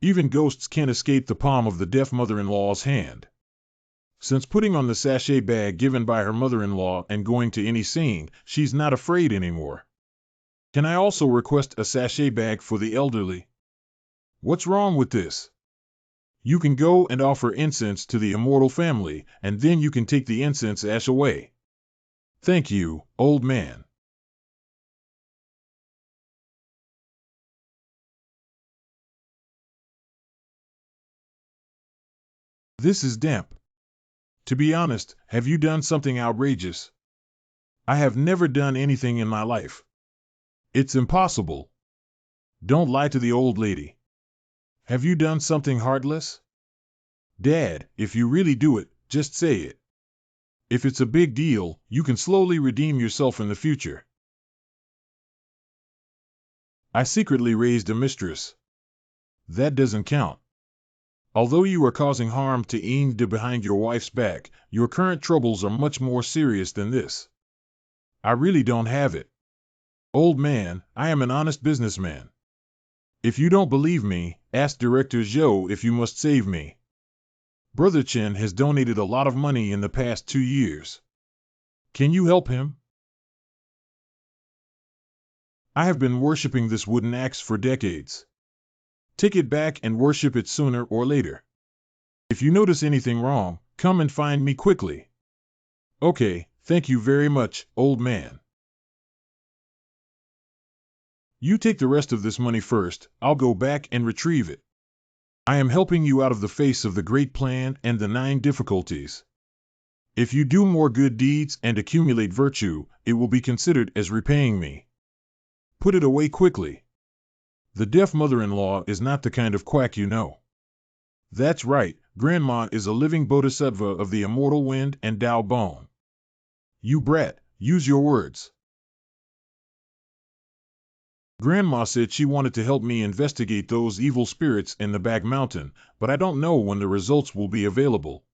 Even ghosts can't escape the palm of the deaf mother-in-law's hand. Since putting on the sachet bag given by her mother-in-law and going to any scene, she's not afraid anymore. Can I also request a sachet bag for the elderly? What's wrong with this? You can go and offer incense to the immortal family, and then you can take the incense ash away. Thank you, old man. This is damp. To be honest, have you done something outrageous? I have never done anything in my life. It's impossible. Don't lie to the old lady. Have you done something heartless? Dad, if you really do it, just say it. If it's a big deal, you can slowly redeem yourself in the future. I secretly raised a mistress. That doesn't count. Although you are causing harm to Inde behind your wife's back, your current troubles are much more serious than this. I really don't have it. Old man, I am an honest businessman. If you don't believe me, ask Director Zhou if you must save me. Brother Chen has donated a lot of money in the past 2 years. Can you help him? I have been worshipping this wooden axe for decades. Take it back and worship it sooner or later. If you notice anything wrong, come and find me quickly. Okay, thank you very much, old man. You take the rest of this money first, I'll go back and retrieve it. I am helping you out of the face of the great plan and the 9 difficulties. If you do more good deeds and accumulate virtue, it will be considered as repaying me. Put it away quickly. The deaf mother-in-law is not the kind of quack you know. That's right, Grandma is a living bodhisattva of the immortal wind and Tao bone. You brat, use your words. Grandma said she wanted to help me investigate those evil spirits in the back mountain, but I don't know when the results will be available.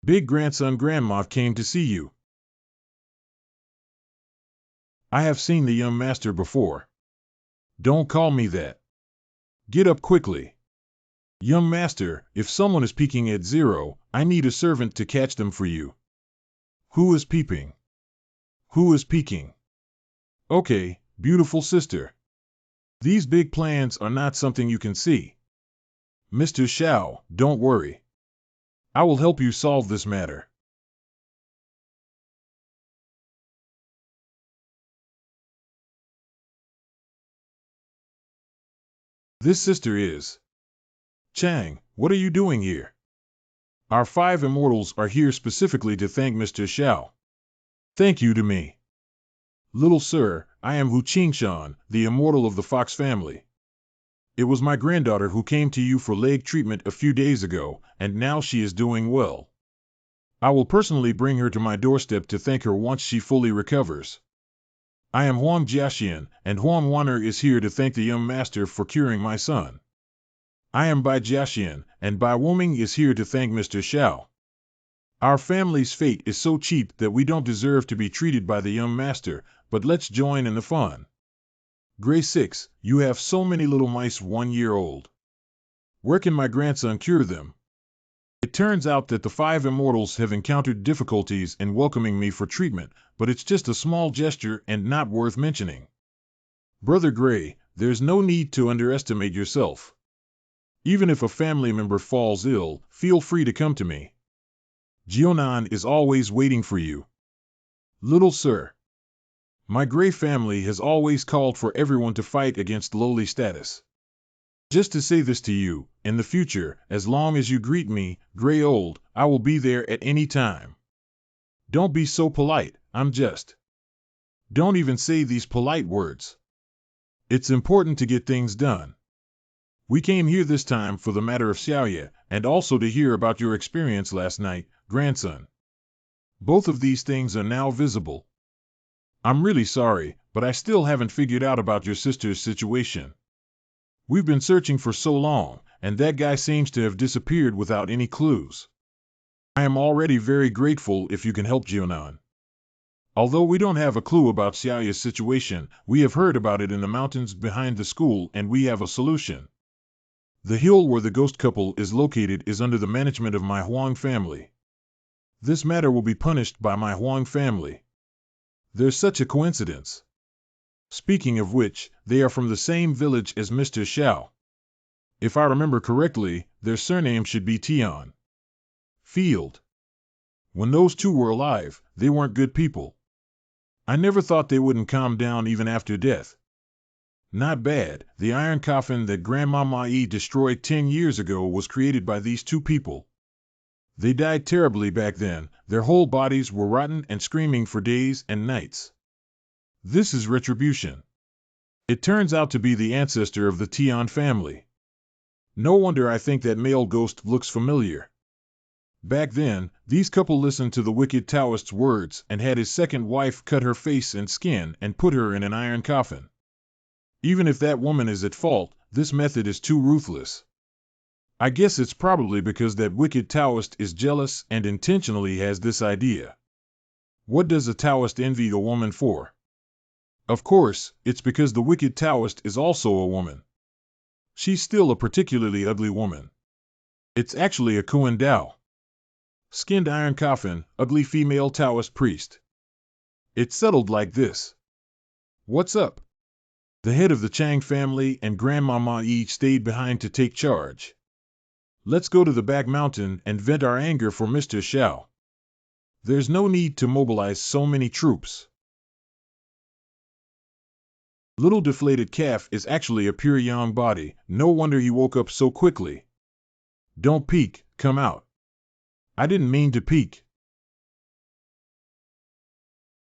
Big grandson Grandma came to see you. I have seen the young master before. Don't call me that. Get up quickly. Young master, if someone is peeking at 0, I need a servant to catch them for you. Who is peeping? Who is peeking? Okay, beautiful sister. These big plans are not something you can see. Mr. Xiao, don't worry. I will help you solve this matter. This sister is. Chang, what are you doing here? Our 5 Immortals are here specifically to thank Mr. Xiao. Thank you to me. Little sir, I am Hu Qingshan, the immortal of the Fox family. It was my granddaughter who came to you for leg treatment a few days ago, and now she is doing well. I will personally bring her to my doorstep to thank her once she fully recovers. I am Huang Jiaxian, and Huang Wanner is here to thank the young master for curing my son. I am Bai Jiaxian, and Bai Woming is here to thank Mr. Xiao. Our family's fate is so cheap that we don't deserve to be treated by the young master, but let's join in the fun. Gray 6, you have so many little mice 1 year old. Where can my grandson cure them? It turns out that the 5 Immortals have encountered difficulties in welcoming me for treatment, but it's just a small gesture and not worth mentioning. Brother Gray, there's no need to underestimate yourself. Even if a family member falls ill, feel free to come to me. Jionan is always waiting for you. Little sir. My Gray family has always called for everyone to fight against lowly status. Just to say this to you, in the future, as long as you greet me, Gray old, I will be there at any time. Don't be so polite, I'm just. Don't even say these polite words. It's important to get things done. We came here this time for the matter of Xiaoye, and also to hear about your experience last night, grandson. Both of these things are now visible. I'm really sorry, but I still haven't figured out about your sister's situation. We've been searching for so long, and that guy seems to have disappeared without any clues. I am already very grateful if you can help Jionan. Although we don't have a clue about Xiaoye's situation, we have heard about it in the mountains behind the school and we have a solution. The hill where the ghost couple is located is under the management of my Huang family. This matter will be punished by my Huang family. There's such a coincidence. Speaking of which, they are from the same village as Mr. Xiao. If I remember correctly, their surname should be Tian. Field. When those two were alive, they weren't good people. I never thought they wouldn't calm down even after death. Not bad, the iron coffin that Grandma Mai destroyed 10 years ago was created by these two people. They died terribly back then, their whole bodies were rotten and screaming for days and nights. This is retribution. It turns out to be the ancestor of the Tian family. No wonder I think that male ghost looks familiar. Back then, these couple listened to the wicked Taoist's words and had his second wife cut her face and skin and put her in an iron coffin. Even if that woman is at fault, this method is too ruthless. I guess it's probably because that wicked Taoist is jealous and intentionally has this idea. What does a Taoist envy a woman for? Of course, it's because the wicked Taoist is also a woman. She's still a particularly ugly woman. It's actually a Kuan Dao. Skinned iron coffin, ugly female Taoist priest. It's settled like this. What's up? The head of the Chang family and Grandmama each stayed behind to take charge. Let's go to the back mountain and vent our anger for Mr. Xiao. There's no need to mobilize so many troops. Little deflated calf is actually a pure yang body. No wonder he woke up so quickly. Don't peek, come out. I didn't mean to peek.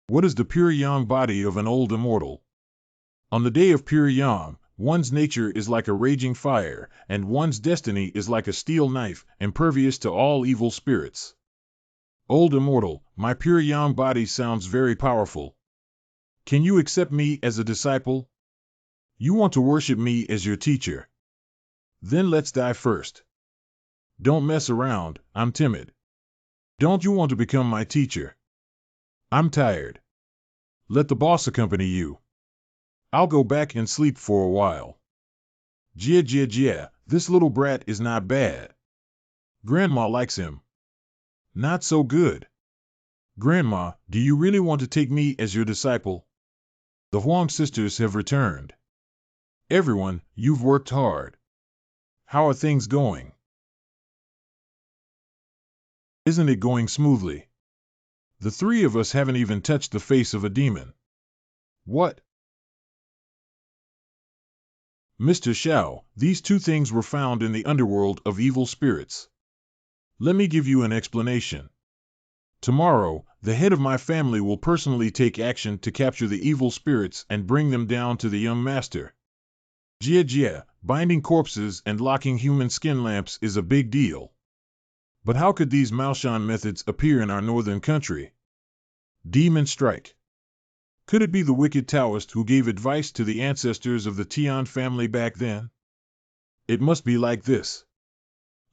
What is the pure yang body of an old immortal? On the day of pure yang, one's nature is like a raging fire, and one's destiny is like a steel knife, impervious to all evil spirits. Old immortal, my pure yang body sounds very powerful. Can you accept me as a disciple? You want to worship me as your teacher? Then let's die first. Don't mess around, I'm timid. Don't you want to become my teacher? I'm tired. Let the boss accompany you. I'll go back and sleep for a while. Jia, this little brat is not bad. Grandma likes him. Not so good. Grandma, do you really want to take me as your disciple? The Huang sisters have returned. Everyone, you've worked hard. How are things going? Isn't it going smoothly? The three of us haven't even touched the face of a demon. What? Mr. Xiao, these two things were found in the underworld of evil spirits. Let me give you an explanation. Tomorrow, the head of my family will personally take action to capture the evil spirits and bring them down to the young master. Jia, binding corpses and locking human skin lamps is a big deal. But how could these Maoshan methods appear in our northern country? Demon strike. Could it be the wicked Taoist who gave advice to the ancestors of the Tian family back then? It must be like this.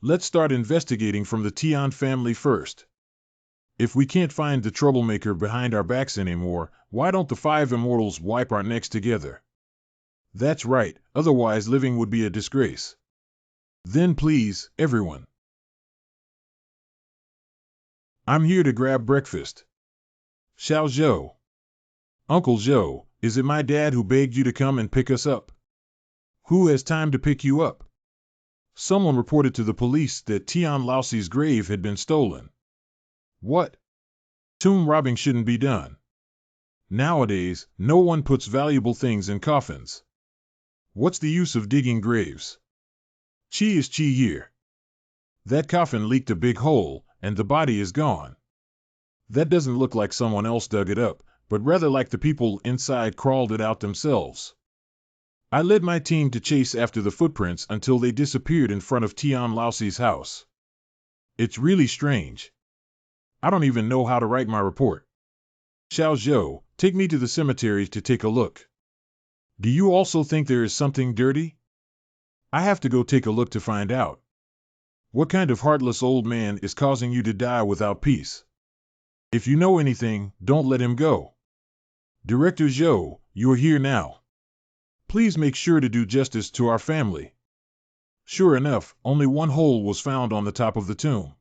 Let's start investigating from the Tian family first. If we can't find the troublemaker behind our backs anymore, why don't the Five Immortals wipe our necks together? That's right, otherwise living would be a disgrace. Then please, everyone. I'm here to grab breakfast. Xiao Zhou. Uncle Zhou, is it my dad who begged you to come and pick us up? Who has time to pick you up? Someone reported to the police that Tian Laoxi's grave had been stolen. What? Tomb robbing shouldn't be done. Nowadays, no one puts valuable things in coffins. What's the use of digging graves? Chi is chi here. That coffin leaked a big hole, and the body is gone. That doesn't look like someone else dug it up, but rather like the people inside crawled it out themselves. I led my team to chase after the footprints until they disappeared in front of Tian Laoxi's house. It's really strange. I don't even know how to write my report. Xiao Zhou, take me to the cemetery to take a look. Do you also think there is something dirty? I have to go take a look to find out. What kind of heartless old man is causing you to die without peace? If you know anything, don't let him go. Director Zhou, you're here now. Please make sure to do justice to our family. Sure enough, only one hole was found on the top of the tomb.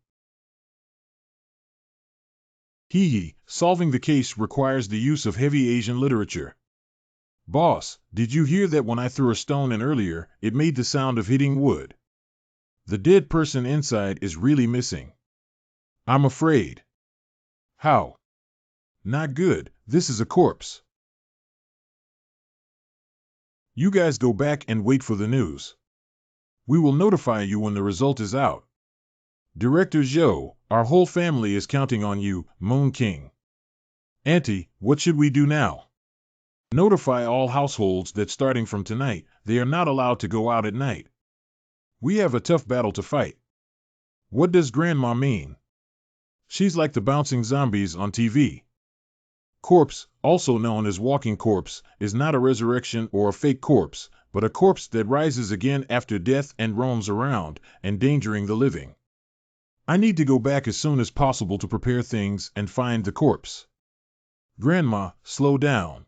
Solving the case requires the use of heavy Asian literature. Boss, did you hear that when I threw a stone in earlier, it made the sound of hitting wood? The dead person inside is really missing. I'm afraid. How? Not good, this is a corpse. You guys go back and wait for the news. We will notify you when the result is out. Director Zhou, our whole family is counting on you, Moon King. Auntie, what should we do now? Notify all households that starting from tonight, they are not allowed to go out at night. We have a tough battle to fight. What does Grandma mean? She's like the bouncing zombies on TV. Corpse, also known as walking corpse, is not a resurrection or a fake corpse, but a corpse that rises again after death and roams around, endangering the living. I need to go back as soon as possible to prepare things and find the corpse. Grandma, slow down.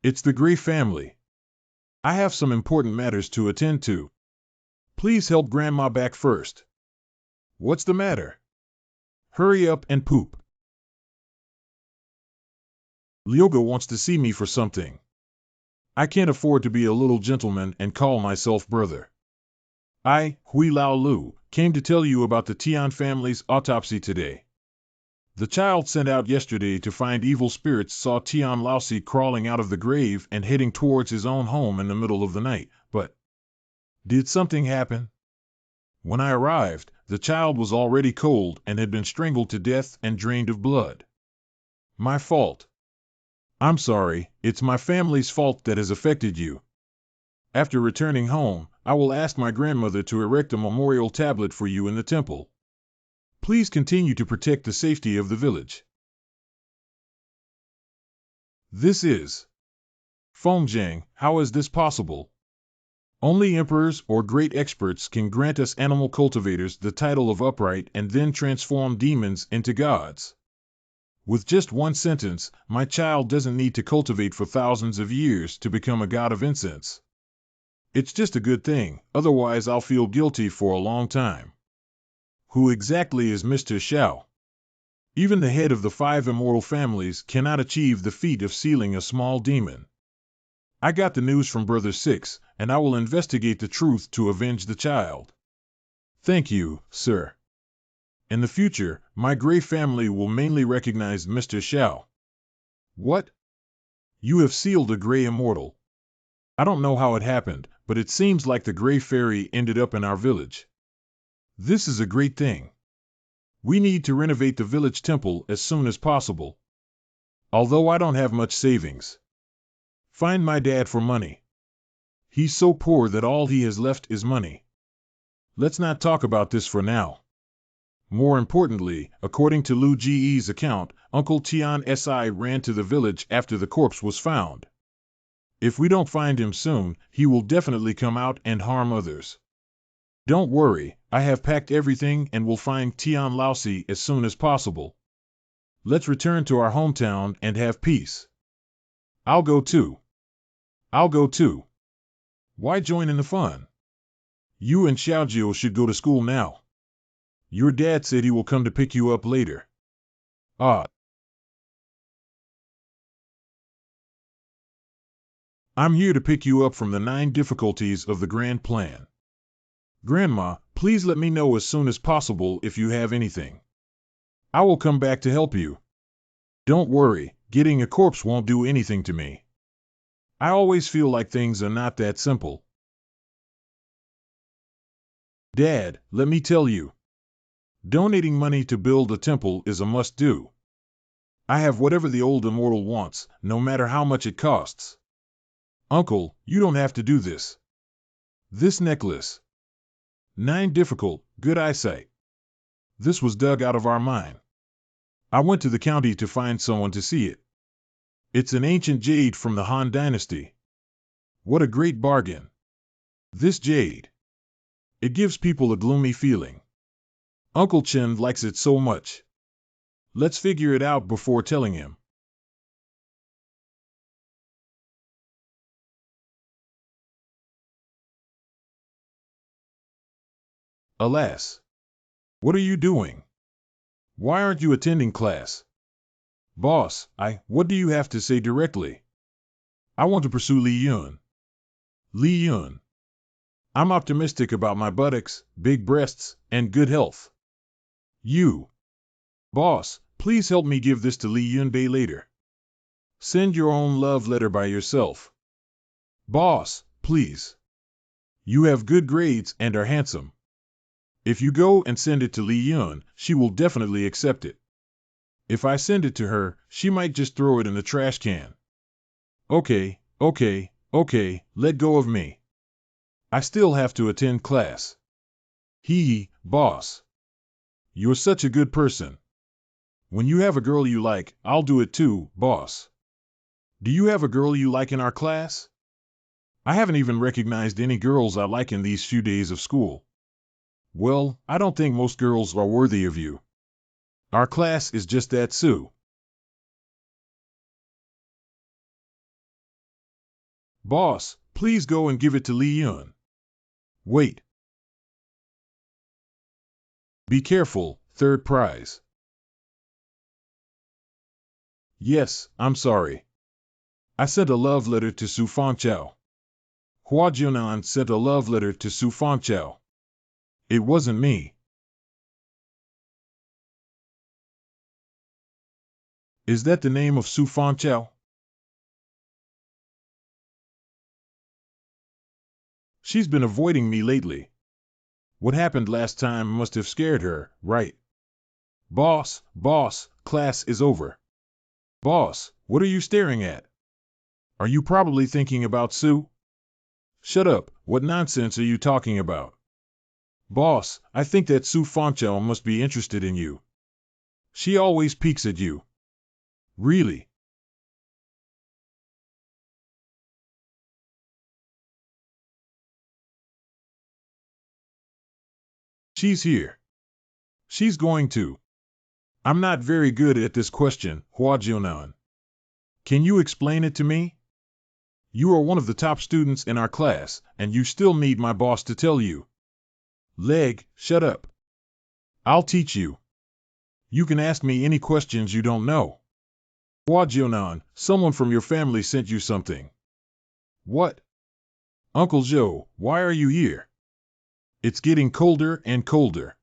It's the Gray family. I have some important matters to attend to. Please help Grandma back first. What's the matter? Hurry up and poop. Lyoga wants to see me for something. I can't afford to be a little gentleman and call myself brother. I, Hui Lao Lu, came to tell you about the Tian family's autopsy today. The child sent out yesterday to find evil spirits saw Tian Laosi crawling out of the grave and heading towards his own home in the middle of the night, but did something happen? When I arrived, the child was already cold and had been strangled to death and drained of blood. My fault. I'm sorry, it's my family's fault that has affected you. After returning home, I will ask my grandmother to erect a memorial tablet for you in the temple. Please continue to protect the safety of the village. This is Fengjiang. How is this possible? Only emperors or great experts can grant us animal cultivators the title of upright and then transform demons into gods. With just one sentence, my child doesn't need to cultivate for thousands of years to become a god of incense. It's just a good thing, otherwise I'll feel guilty for a long time. Who exactly is Mr. Xiao? Even the head of the 5 immortal families cannot achieve the feat of sealing a small demon. I got the news from Brother 6, and I will investigate the truth to avenge the child. Thank you, sir. In the future, my Gray family will mainly recognize Mr. Xiao. What? You have sealed a Gray immortal. I don't know how it happened, but it seems like the Gray fairy ended up in our village. This is a great thing. We need to renovate the village temple as soon as possible. Although I don't have much savings. Find my dad for money. He's so poor that all he has left is money. Let's not talk about this for now. More importantly, according to Lu Ji's account, Uncle Tian Si ran to the village after the corpse was found. If we don't find him soon, he will definitely come out and harm others. Don't worry, I have packed everything and will find Tian Laosi as soon as possible. Let's return to our hometown and have peace. I'll go too. Why join in the fun? You and Xiaojiu should go to school now. Your dad said he will come to pick you up later. Ah. I'm here to pick you up from the 9 difficulties of the grand plan. Grandma, please let me know as soon as possible if you have anything. I will come back to help you. Don't worry, getting a corpse won't do anything to me. I always feel like things are not that simple. Dad, let me tell you. Donating money to build a temple is a must-do. I have whatever the old immortal wants, no matter how much it costs. Uncle, you don't have to do this. This necklace. 9 difficult, good eyesight. This was dug out of our mine. I went to the county to find someone to see it. It's an ancient jade from the Han Dynasty. What a great bargain. This jade. It gives people a gloomy feeling. Uncle Chen likes it so much. Let's figure it out before telling him. Alas. What are you doing? Why aren't you attending class? Boss, what do you have to say directly? I want to pursue Li Yun. Li Yun. I'm optimistic about my buttocks, big breasts, and good health. You. Boss, please help me give this to Li Yunbei later. Send your own love letter by yourself. Boss, please. You have good grades and are handsome. If you go and send it to Li Yun, she will definitely accept it. If I send it to her, she might just throw it in the trash can. Okay, let go of me. I still have to attend class. Boss. You're such a good person. When you have a girl you like, I'll do it too, boss. Do you have a girl you like in our class? I haven't even recognized any girls I like in these few days of school. Well, I don't think most girls are worthy of you. Our class is just that, Sue. Boss, please go and give it to Lee Yun. Wait. Be careful, third prize. Yes, I'm sorry. I sent a love letter to Su Fangchao. Hua Jianan sent a love letter to Su Fangchao. It wasn't me. Is that the name of Su Fangchao? She's been avoiding me lately. What happened last time must have scared her, right? Boss, class is over. Boss, what are you staring at? Are you probably thinking about Sue? Shut up, what nonsense are you talking about? Boss, I think that Su Fangchao must be interested in you. She always peeks at you. Really? She's here. She's going to. I'm not very good at this question, Hua Jianan. Can you explain it to me? You are one of the top students in our class, and you still need my boss to tell you. Leg, shut up. I'll teach you. You can ask me any questions you don't know. Hua Jianan, someone from your family sent you something. What? Uncle Joe, why are you here? It's getting colder and colder.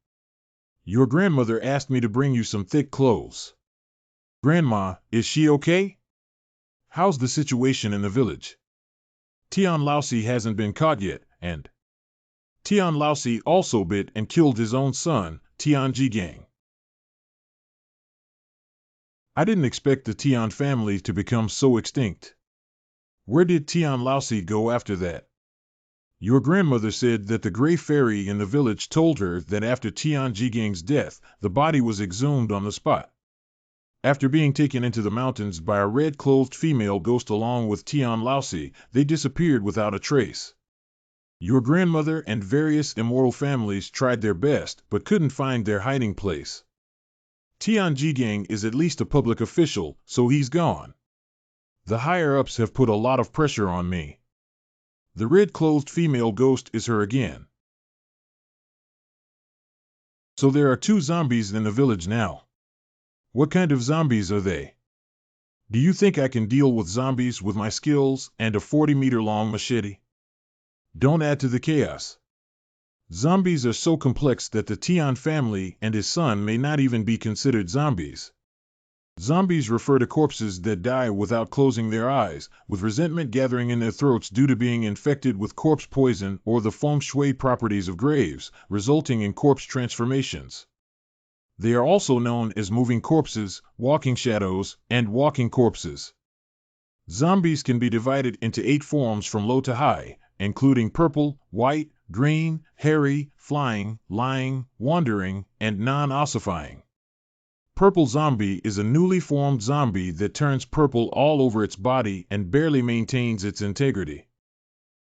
Your grandmother asked me to bring you some thick clothes. Grandma, is she okay? How's the situation in the village? Tian Laosi hasn't been caught yet, and Tian Laosi also bit and killed his own son, Tian Jigang. I didn't expect the Tian family to become so extinct. Where did Tian Laosi go after that? Your grandmother said that the gray fairy in the village told her that after Tian Jigang's death, the body was exhumed on the spot. After being taken into the mountains by a red-clothed female ghost along with Tian Laosi, they disappeared without a trace. Your grandmother and various immortal families tried their best, but couldn't find their hiding place. Tian Jigang is at least a public official, so he's gone. The higher-ups have put a lot of pressure on me. The red-clothed female ghost is her again. So there are 2 zombies in the village now. What kind of zombies are they? Do you think I can deal with zombies with my skills and a 40-meter-long machete? Don't add to the chaos. Zombies are so complex that the Tian family and his son may not even be considered zombies. Zombies refer to corpses that die without closing their eyes, with resentment gathering in their throats due to being infected with corpse poison or the feng shui properties of graves, resulting in corpse transformations. They are also known as moving corpses, walking shadows, and walking corpses. Zombies can be divided into 8 forms from low to high, including purple, white, green, hairy, flying, lying, wandering, and non-ossifying. Purple zombie is a newly formed zombie that turns purple all over its body and barely maintains its integrity.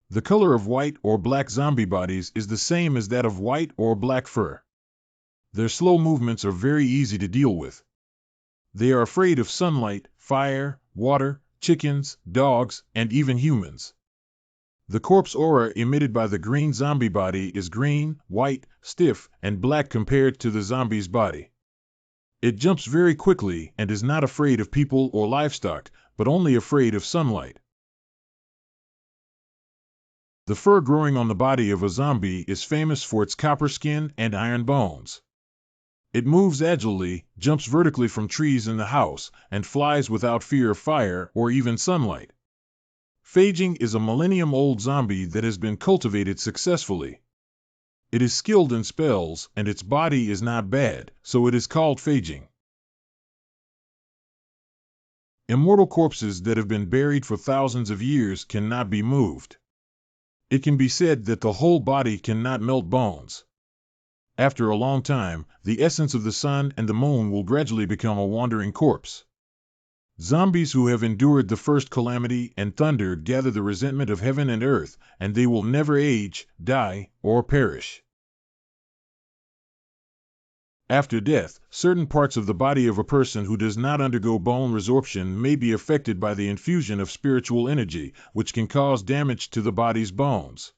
The color of white or black zombie bodies is the same as that of white or black fur. Their slow movements are very easy to deal with. They are afraid of sunlight, fire, water, chickens, dogs, and even humans. The corpse aura emitted by the green zombie body is green, white, stiff, and black compared to the zombie's body. It jumps very quickly and is not afraid of people or livestock, but only afraid of sunlight. The fur growing on the body of a zombie is famous for its copper skin and iron bones. It moves agilely, jumps vertically from trees in the house, and flies without fear of fire or even sunlight. Phaging is a millennium-old zombie that has been cultivated successfully. It is skilled in spells, and its body is not bad, so it is called phaging. Immortal corpses that have been buried for thousands of years cannot be moved. It can be said that the whole body cannot melt bones. After a long time, the essence of the sun and the moon will gradually become a wandering corpse. Zombies who have endured the first calamity and thunder gather the resentment of heaven and earth, and they will never age, die, or perish. After death, certain parts of the body of a person who does not undergo bone resorption may be affected by the infusion of spiritual energy, which can cause damage to the body's bones.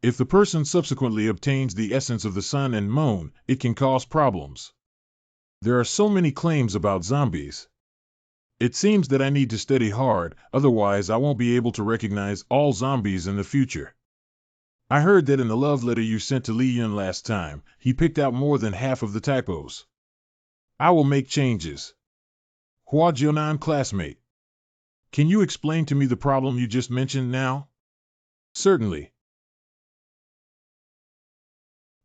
If the person subsequently obtains the essence of the sun and moon, it can cause problems. There are so many claims about zombies. It seems that I need to study hard, otherwise I won't be able to recognize all zombies in the future. I heard that in the love letter you sent to Li Yun last time, he picked out more than half of the typos. I will make changes. Hua Jionan classmate. Can you explain to me the problem you just mentioned now? Certainly.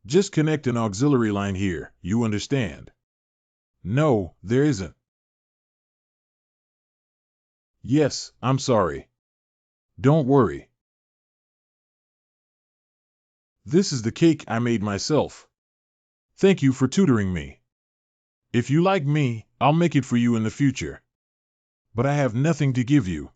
Just connect an auxiliary line here, you understand. No, there isn't. Yes, I'm sorry. Don't worry. This is the cake I made myself. Thank you for tutoring me. If you like me, I'll make it for you in the future. But I have nothing to give you.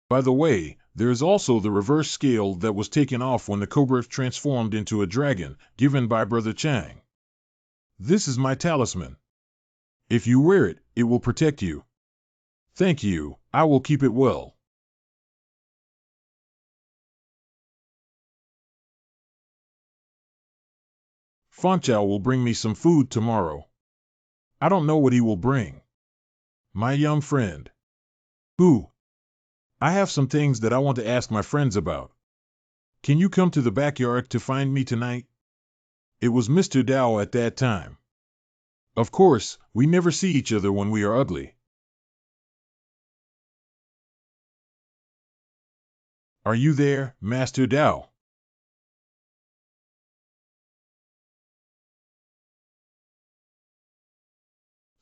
By the way, there is also the reverse scale that was taken off when the cobra transformed into a dragon, given by Brother Chang. This is my talisman. If you wear it, it will protect you. Thank you, I will keep it well. Fanchao will bring me some food tomorrow. I don't know what he will bring. My young friend. Who? I have some things that I want to ask my friends about. Can you come to the backyard to find me tonight? It was Mr. Dao at that time. Of course, we never see each other when we are ugly. Are you there, Master Dao?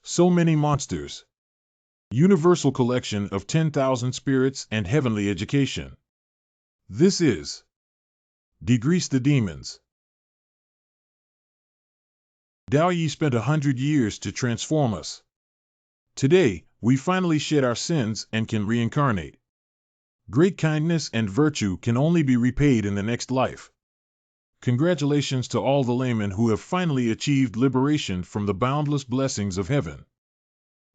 So many monsters. Universal collection of 10,000 spirits and heavenly education. This is Degrease the Demons. Dao Yi spent 100 years to transform us. Today, we finally shed our sins and can reincarnate. Great kindness and virtue can only be repaid in the next life. Congratulations to all the laymen who have finally achieved liberation from the boundless blessings of heaven.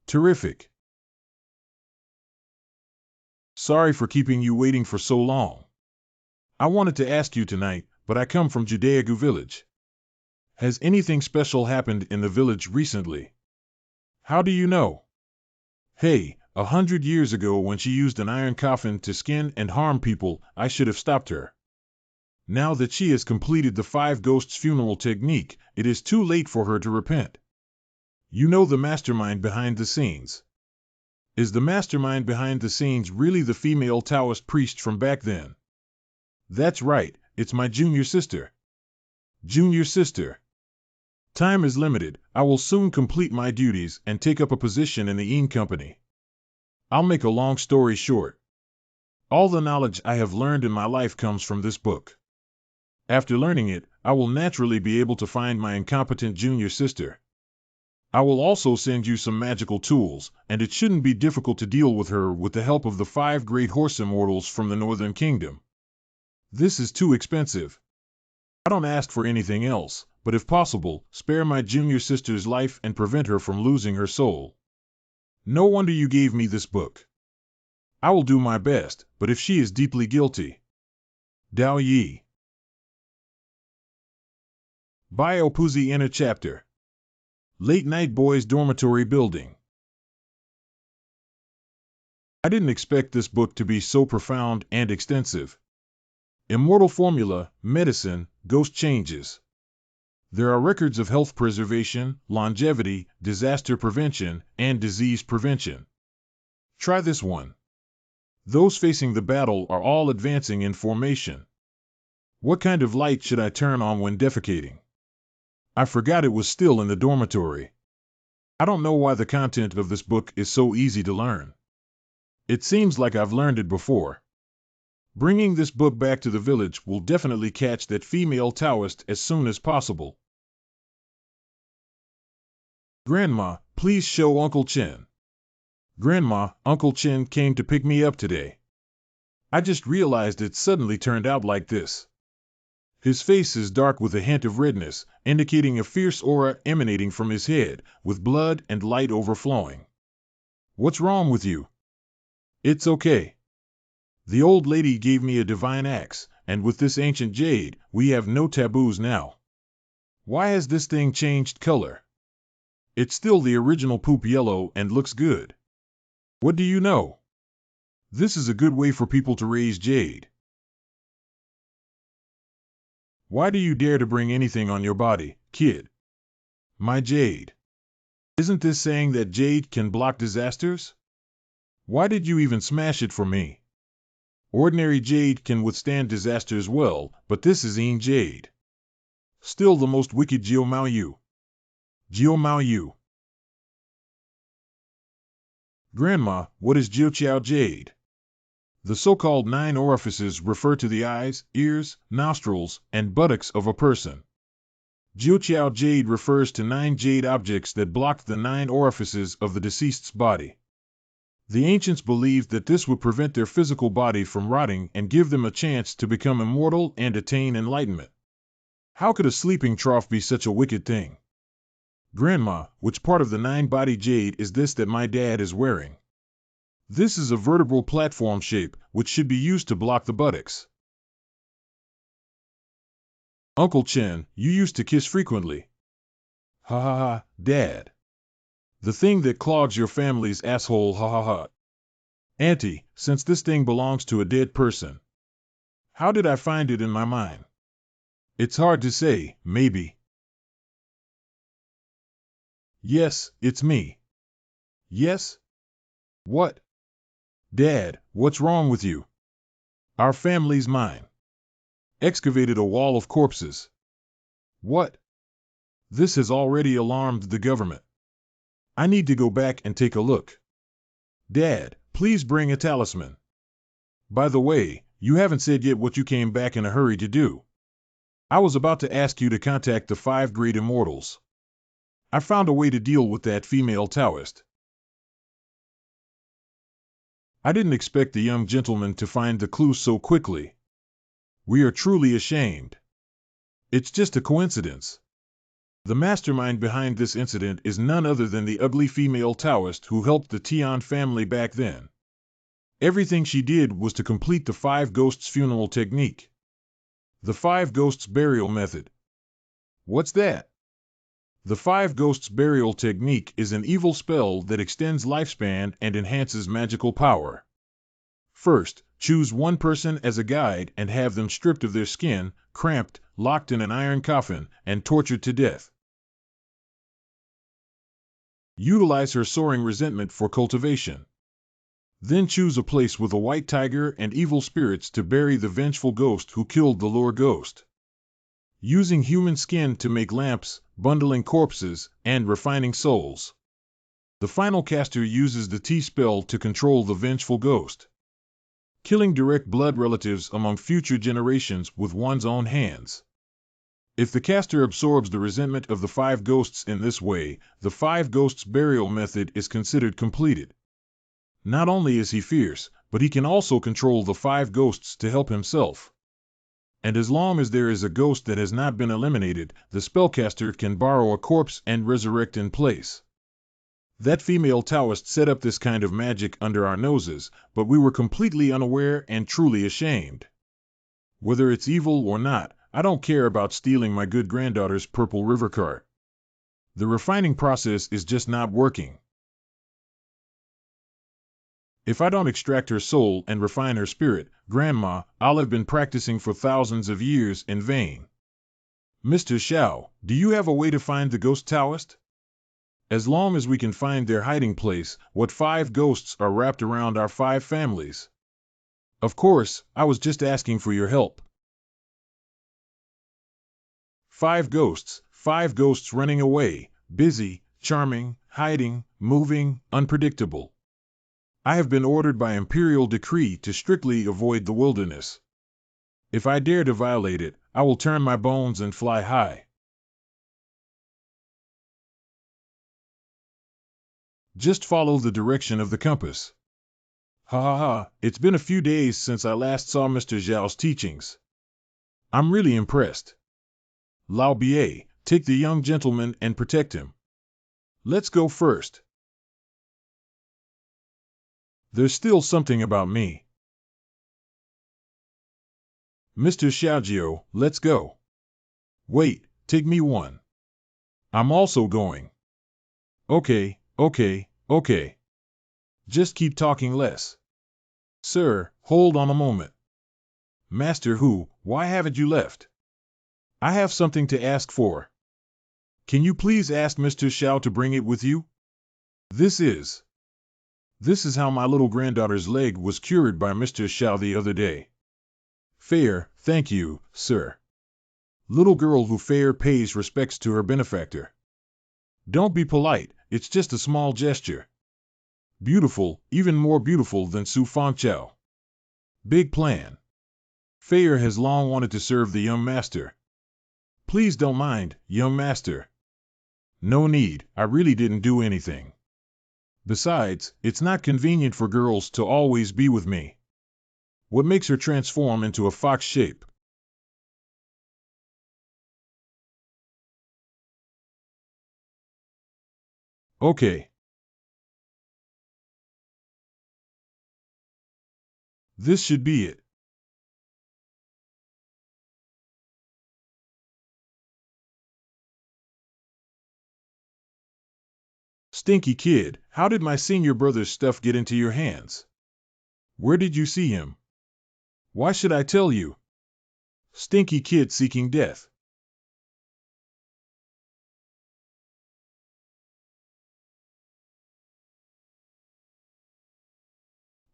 Terrific. Sorry for keeping you waiting for so long. I wanted to ask you tonight, but I come from Judaegu village. Has anything special happened in the village recently? How do you know? Hey, 100 years ago when she used an iron coffin to skin and harm people, I should have stopped her. Now that she has completed the 5 ghosts funeral technique, it is too late for her to repent. You know the mastermind behind the scenes. Is the mastermind behind the scenes really the female Taoist priest from back then? That's right, it's my junior sister. Junior sister. Time is limited, I will soon complete my duties and take up a position in the Yin Company. I'll make a long story short. All the knowledge I have learned in my life comes from this book. After learning it, I will naturally be able to find my incompetent junior sister. I will also send you some magical tools, and it shouldn't be difficult to deal with her with the help of the 5 great horse immortals from the Northern Kingdom. This is too expensive. I don't ask for anything else, but if possible, spare my junior sister's life and prevent her from losing her soul. No wonder you gave me this book. I will do my best, but if she is deeply guilty. Dao Yi. Bio Puzi Inner Chapter. Late Night Boys Dormitory Building. I didn't expect this book to be so profound and extensive. Immortal formula, medicine, ghost changes. There are records of health preservation, longevity, disaster prevention, and disease prevention. Try this one. Those facing the battle are all advancing in formation. What kind of light should I turn on when defecating? I forgot it was still in the dormitory. I don't know why the content of this book is so easy to learn. It seems like I've learned it before. Bringing this book back to the village will definitely catch that female Taoist as soon as possible. Grandma, please show Uncle Chen. Grandma, Uncle Chen came to pick me up today. I just realized it suddenly turned out like this. His face is dark with a hint of redness, indicating a fierce aura emanating from his head, with blood and light overflowing. What's wrong with you? It's okay. The old lady gave me a divine axe, and with this ancient jade, we have no taboos now. Why has this thing changed color? It's still the original poop yellow and looks good. What do you know? This is a good way for people to raise jade. Why do you dare to bring anything on your body, kid? My jade. Isn't this saying that jade can block disasters? Why did you even smash it for me? Ordinary jade can withstand disasters well, but this is Yin jade. Still the most wicked Jiao Mao Yu. Jiao Mao Yu. Grandma, what is Jiao jade? The so-called 9 orifices refer to the eyes, ears, nostrils, and buttocks of a person. Jiao jade refers to 9 jade objects that blocked the 9 orifices of the deceased's body. The ancients believed that this would prevent their physical body from rotting and give them a chance to become immortal and attain enlightenment. How could a sleeping trough be such a wicked thing? Grandma, which part of the 9-body jade is this that my dad is wearing? This is a vertebral platform shape, which should be used to block the buttocks. Uncle Chen, you used to kiss frequently. Ha ha ha, Dad. The thing that clogs your family's asshole, ha ha ha. Auntie, since this thing belongs to a dead person, how did I find it in my mind? It's hard to say, maybe. Yes, it's me. Yes? What? Dad, what's wrong with you? Our family's mine. Excavated a wall of corpses. What? This has already alarmed the government. I need to go back and take a look. Dad, please bring a talisman. By the way, you haven't said yet what you came back in a hurry to do. I was about to ask you to contact the 5 great immortals. I found a way to deal with that female Taoist. I didn't expect the young gentleman to find the clue so quickly. We are truly ashamed. It's just a coincidence. The mastermind behind this incident is none other than the ugly female Taoist who helped the Tian family back then. Everything she did was to complete the 5 ghosts funeral technique. The 5 ghosts burial method. What's that? The 5 ghosts burial technique is an evil spell that extends lifespan and enhances magical power. First, choose one person as a guide and have them stripped of their skin, cramped, locked in an iron coffin, and tortured to death. Utilize her soaring resentment for cultivation. Then choose a place with a white tiger and evil spirits to bury the vengeful ghost who killed the lure ghost. Using human skin to make lamps, bundling corpses, and refining souls. The final caster uses the T-spell to control the vengeful ghost. Killing direct blood relatives among future generations with one's own hands. If the caster absorbs the resentment of the 5 ghosts in this way, the 5 ghosts burial method is considered completed. Not only is he fierce, but he can also control the 5 ghosts to help himself. And as long as there is a ghost that has not been eliminated, the spellcaster can borrow a corpse and resurrect in place. That female Taoist set up this kind of magic under our noses, but we were completely unaware and truly ashamed. Whether it's evil or not, I don't care about stealing my good granddaughter's purple river cart. The refining process is just not working. If I don't extract her soul and refine her spirit, Grandma, I'll have been practicing for thousands of years in vain. Mr. Xiao, do you have a way to find the ghost Taoist? As long as we can find their hiding place, what 5 ghosts are wrapped around our 5 families? Of course, I was just asking for your help. 5 ghosts running away, busy, charming, hiding, moving, unpredictable. I have been ordered by imperial decree to strictly avoid the wilderness. If I dare to violate it, I will turn my bones and fly high. Just follow the direction of the compass. Ha ha ha, it's been a few days since I last saw Mr. Zhao's teachings. I'm really impressed. Lao Bie, take the young gentleman and protect him. Let's go first. There's still something about me. Mr. Xiaojiu, let's go. Wait, take me one. I'm also going. Okay, okay, okay. Just keep talking less. Sir, hold on a moment. Master Hu, why haven't you left? I have something to ask for. Can you please ask Mr. Xiao to bring it with you? This is how my little granddaughter's leg was cured by Mr. Xiao the other day. Fair, thank you, sir. Little girl who fair pays respects to her benefactor. Don't be polite, it's just a small gesture. Beautiful, even more beautiful than Su Fangqiao. Big plan. Fair has long wanted to serve the young master. Please don't mind, young master. No need, I really didn't do anything. Besides, it's not convenient for girls to always be with me. What makes her transform into a fox shape? Okay. This should be it. Stinky kid, how did my senior brother's stuff get into your hands? Where did you see him? Why should I tell you? Stinky kid seeking death.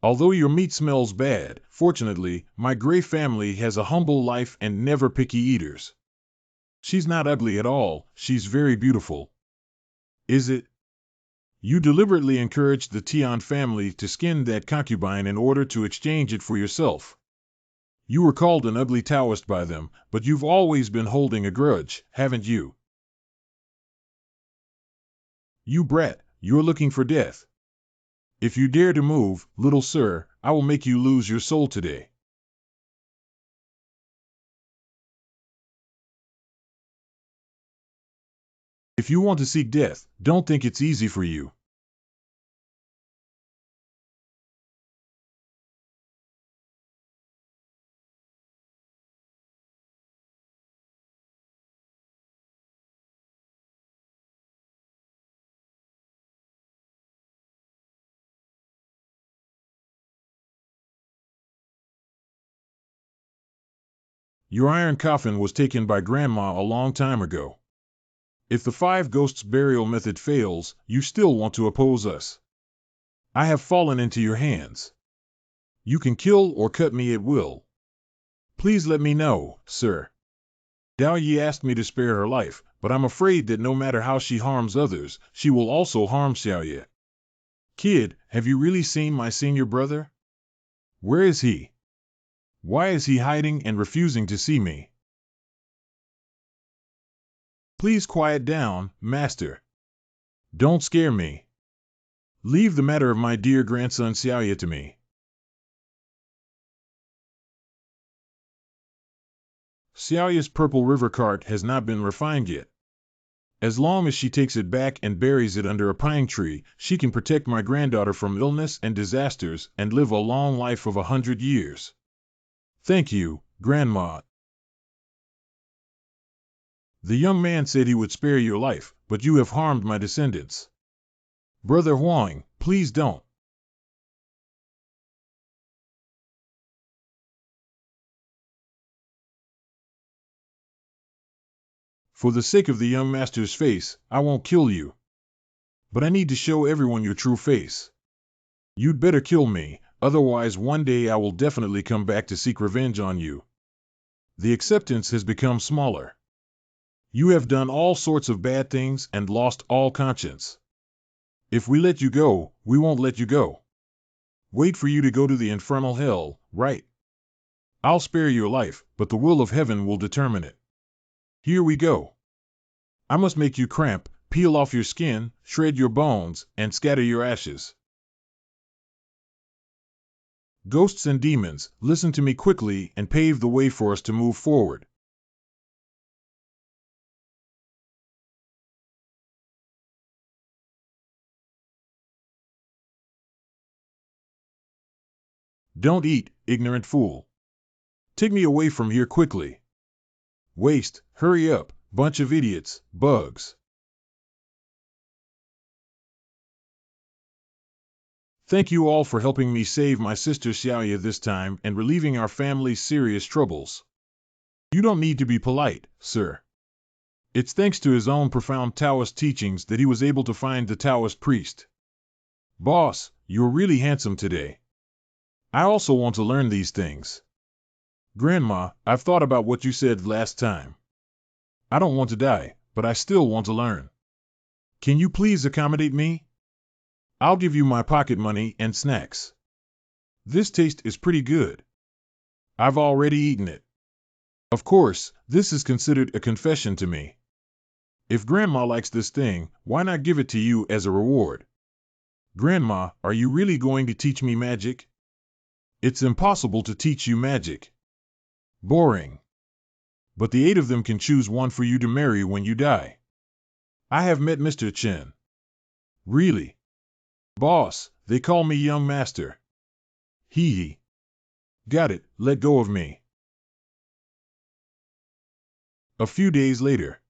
Although your meat smells bad, fortunately, my gray family has a humble life and never picky eaters. She's not ugly at all, she's very beautiful. Is it? You deliberately encouraged the Tian family to skin that concubine in order to exchange it for yourself. You were called an ugly Taoist by them, but you've always been holding a grudge, haven't you? You brat, you're looking for death. If you dare to move, little sir, I will make you lose your soul today. If you want to seek death, don't think it's easy for you. Your iron coffin was taken by Grandma a long time ago. If the five ghosts burial method fails, you still want to oppose us. I have fallen into your hands. You can kill or cut me at will. Please let me know, sir. Dao Yi asked me to spare her life, but I'm afraid that no matter how she harms others, she will also harm Xiaoye. Kid, have you really seen my senior brother? Where is he? Why is he hiding and refusing to see me? Please quiet down, master. Don't scare me. Leave the matter of my dear grandson Xiaoye to me. Xiaoye's purple river cart has not been refined yet. As long as she takes it back and buries it under a pine tree, she can protect my granddaughter from illness and disasters and live a long life of 100 years. Thank you, Grandma. The young man said he would spare your life, but you have harmed my descendants. Brother Huang, please don't. For the sake of the young master's face, I won't kill you. But I need to show everyone your true face. You'd better kill me, otherwise one day I will definitely come back to seek revenge on you. The acceptance has become smaller. You have done all sorts of bad things and lost all conscience. If we let you go, we won't let you go. Wait for you to go to the infernal hell, right? I'll spare your life, but the will of heaven will determine it. Here we go. I must make you cramp, peel off your skin, shred your bones, and scatter your ashes. Ghosts and demons, listen to me quickly and pave the way for us to move forward. Don't eat, ignorant fool. Take me away from here quickly. Waste, hurry up, bunch of idiots, bugs. Thank you all for helping me save my sister Xiaoya this time and relieving our family's serious troubles. You don't need to be polite, sir. It's thanks to his own profound Taoist teachings that he was able to find the Taoist priest. Boss, you're really handsome today. I also want to learn these things. Grandma, I've thought about what you said last time. I don't want to die, but I still want to learn. Can you please accommodate me? I'll give you my pocket money and snacks. This taste is pretty good. I've already eaten it. Of course, this is considered a confession to me. If Grandma likes this thing, why not give it to you as a reward? Grandma, are you really going to teach me magic? It's impossible to teach you magic. Boring. But the 8 of them can choose one for you to marry when you die. I have met Mr. Chen. Really? Boss, they call me young master. Hee hee. Got it, let go of me. A few days later.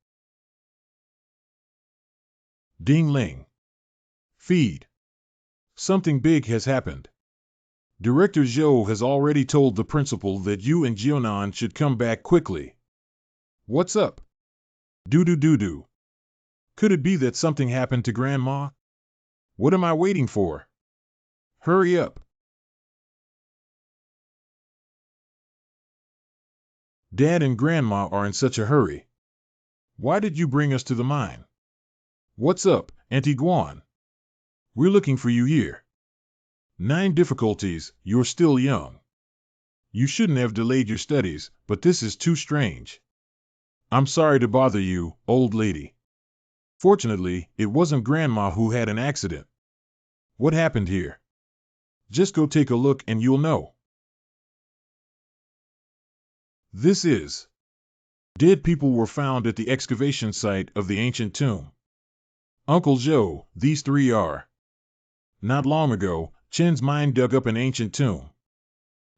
Ding-ling. Feed. Something big has happened. Director Zhou has already told the principal that you and Jionan should come back quickly. What's up? Doo-doo-doo-doo. Could it be that something happened to Grandma? What am I waiting for? Hurry up. Dad and Grandma are in such a hurry. Why did you bring us to the mine? What's up, Auntie Guan? We're looking for you here. 9 difficulties, you're still young. You shouldn't have delayed your studies, but this is too strange. I'm sorry to bother you, old lady. Fortunately, it wasn't Grandma who had an accident. What happened here? Just go take a look and you'll know. This is. Dead people were found at the excavation site of the ancient tomb. Uncle Joe, these 3 are. Not long ago, Chen's mine dug up an ancient tomb.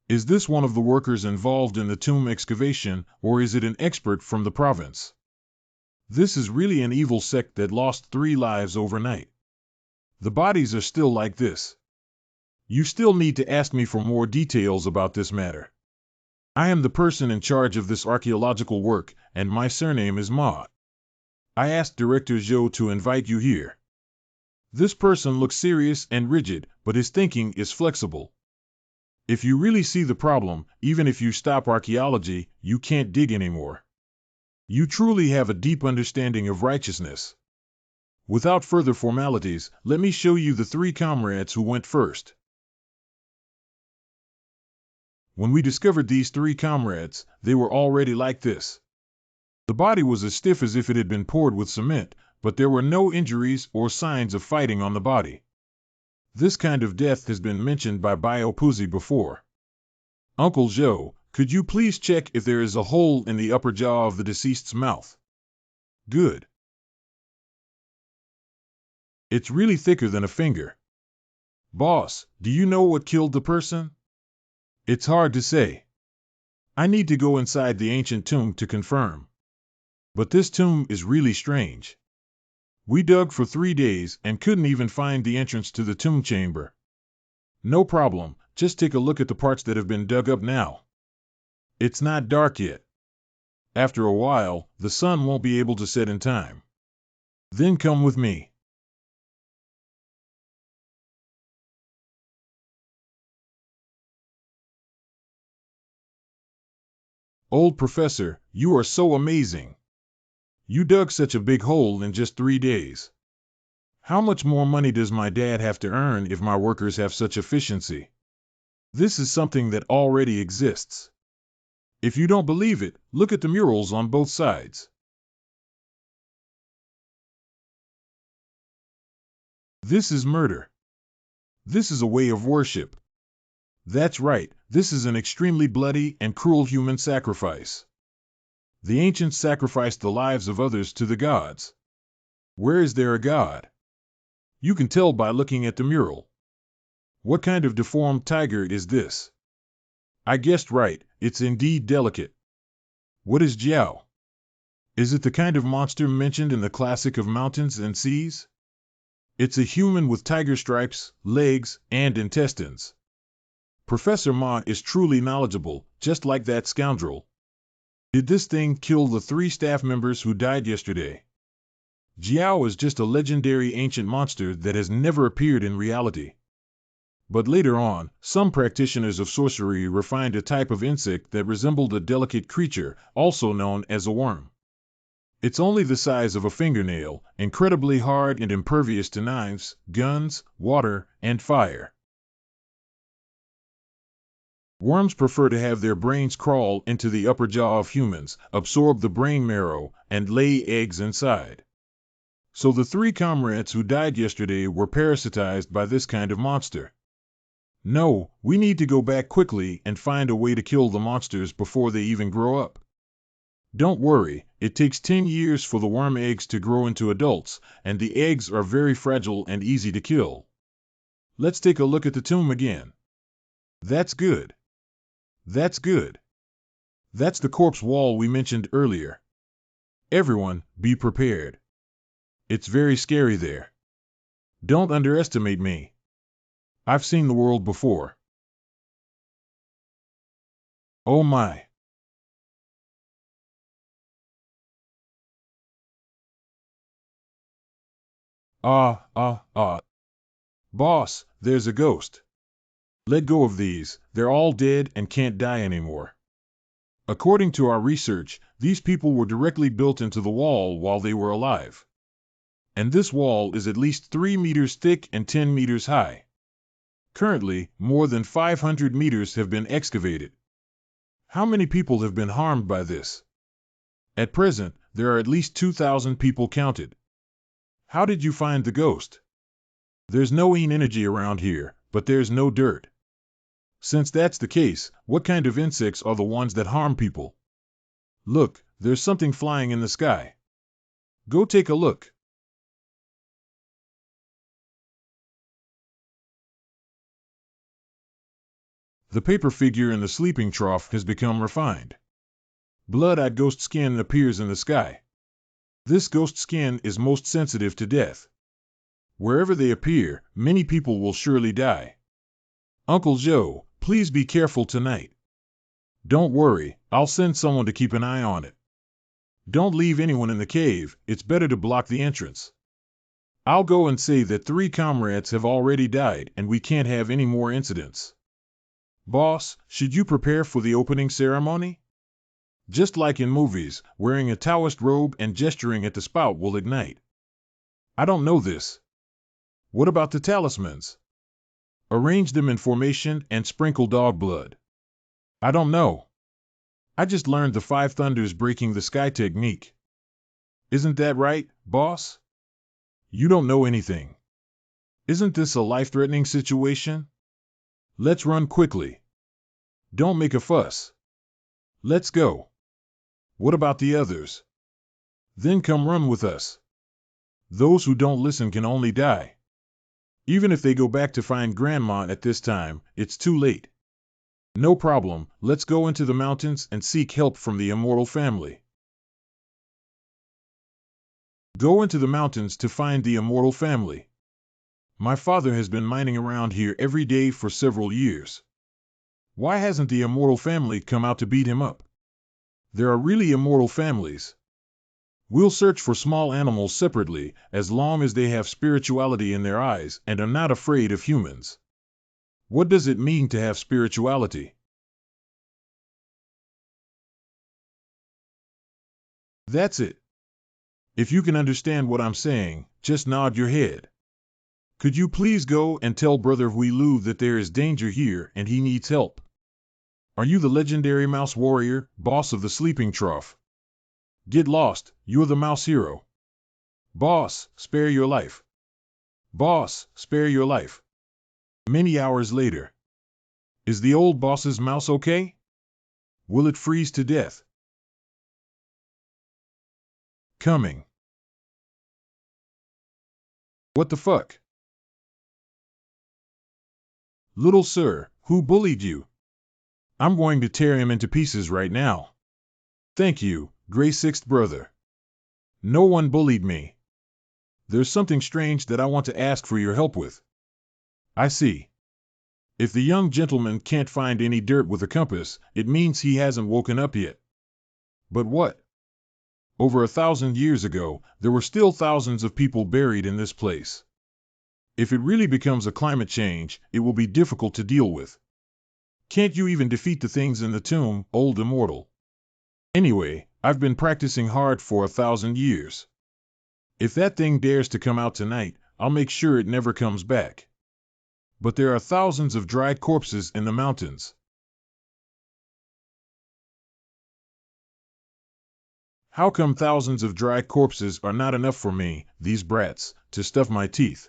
Is this one of the workers involved in the tomb excavation, or is it an expert from the province? This is really an evil sect that lost 3 lives overnight. The bodies are still like this. You still need to ask me for more details about this matter. I am the person in charge of this archaeological work, and my surname is Ma. I asked Director Zhou to invite you here. This person looks serious and rigid, but his thinking is flexible. If you really see the problem, even if you stop archaeology, you can't dig anymore. You truly have a deep understanding of righteousness. Without further formalities, let me show you the 3 comrades who went first. When we discovered these 3 comrades, they were already like this. The body was as stiff as if it had been poured with cement, but there were no injuries or signs of fighting on the body. This kind of death has been mentioned by Bio Puzi before. Uncle Zhou, could you please check if there is a hole in the upper jaw of the deceased's mouth? Good. It's really thicker than a finger. Boss, do you know what killed the person? It's hard to say. I need to go inside the ancient tomb to confirm. But this tomb is really strange. We dug for 3 days and couldn't even find the entrance to the tomb chamber. No problem, just take a look at the parts that have been dug up now. It's not dark yet. After a while, the sun won't be able to set in time. Then come with me. Old professor, you are so amazing. You dug such a big hole in just 3 days. How much more money does my dad have to earn if my workers have such efficiency? This is something that already exists. If you don't believe it, look at the murals on both sides. This is murder. This is a way of worship. That's right, this is an extremely bloody and cruel human sacrifice. The ancients sacrificed the lives of others to the gods. Where is there a god? You can tell by looking at the mural. What kind of deformed tiger is this? I guessed right, it's indeed delicate. What is Jiao? Is it the kind of monster mentioned in the classic of mountains and seas? It's a human with tiger stripes, legs, and intestines. Professor Ma is truly knowledgeable, just like that scoundrel. Did this thing kill the 3 staff members who died yesterday? Jiao is just a legendary ancient monster that has never appeared in reality. But later on, some practitioners of sorcery refined a type of insect that resembled a delicate creature, also known as a worm. It's only the size of a fingernail, incredibly hard and impervious to knives, guns, water, and fire. Worms prefer to have their brains crawl into the upper jaw of humans, absorb the brain marrow, and lay eggs inside. So the 3 comrades who died yesterday were parasitized by this kind of monster. No, we need to go back quickly and find a way to kill the monsters before they even grow up. Don't worry, it takes 10 years for the worm eggs to grow into adults, and the eggs are very fragile and easy to kill. Let's take a look at the tomb again. That's good. That's good. That's the corpse wall we mentioned earlier. Everyone, be prepared. It's very scary there. Don't underestimate me. I've seen the world before. Oh my. Boss, there's a ghost. Let go of these, they're all dead and can't die anymore. According to our research, these people were directly built into the wall while they were alive. And this wall is at least 3 meters thick and 10 meters high. Currently, more than 500 meters have been excavated. How many people have been harmed by this? At present, there are at least 2,000 people counted. How did you find the ghost? There's no energy around here, but there's no dirt. Since that's the case, what kind of insects are the ones that harm people? Look, there's something flying in the sky. Go take a look. The paper figure in the sleeping trough has become refined. Blood-eyed ghost skin appears in the sky. This ghost skin is most sensitive to death. Wherever they appear, many people will surely die. Uncle Joe, please be careful tonight. Don't worry, I'll send someone to keep an eye on it. Don't leave anyone in the cave, it's better to block the entrance. I'll go and say that 3 comrades have already died and we can't have any more incidents. Boss, should you prepare for the opening ceremony? Just like in movies, wearing a Taoist robe and gesturing at the spout will ignite. I don't know this. What about the talismans? Arrange them in formation and sprinkle dog blood. I don't know. I just learned the 5 thunders breaking the sky technique. Isn't that right, boss? You don't know anything. Isn't this a life-threatening situation? Let's run quickly. Don't make a fuss. Let's go. What about the others? Then come run with us. Those who don't listen can only die. Even if they go back to find Grandma at this time, it's too late. No problem, let's go into the mountains and seek help from the immortal family. Go into the mountains to find the immortal family. My father has been mining around here every day for several years. Why hasn't the immortal family come out to beat him up? There are really immortal families. We'll search for small animals separately, as long as they have spirituality in their eyes and are not afraid of humans. What does it mean to have spirituality? That's it. If you can understand what I'm saying, just nod your head. Could you please go and tell Brother Huilu that there is danger here and he needs help? Are you the legendary mouse warrior, boss of the sleeping trough? Get lost, you're the mouse hero. Boss, spare your life. Boss, spare your life. Many hours later. Is the old boss's mouse okay? Will it freeze to death? Coming. What the fuck? Little sir, who bullied you? I'm going to tear him into pieces right now. Thank you, Gray Sixth Brother. No one bullied me. There's something strange that I want to ask for your help with. I see. If the young gentleman can't find any dirt with a compass, it means he hasn't woken up yet. But what? Over 1,000 years ago, there were still thousands of people buried in this place. If it really becomes a climate change, it will be difficult to deal with. Can't you even defeat the things in the tomb, old immortal? Anyway, I've been practicing hard for 1,000 years. If that thing dares to come out tonight, I'll make sure it never comes back. But there are thousands of dried corpses in the mountains. How come thousands of dried corpses are not enough for me, these brats, to stuff my teeth?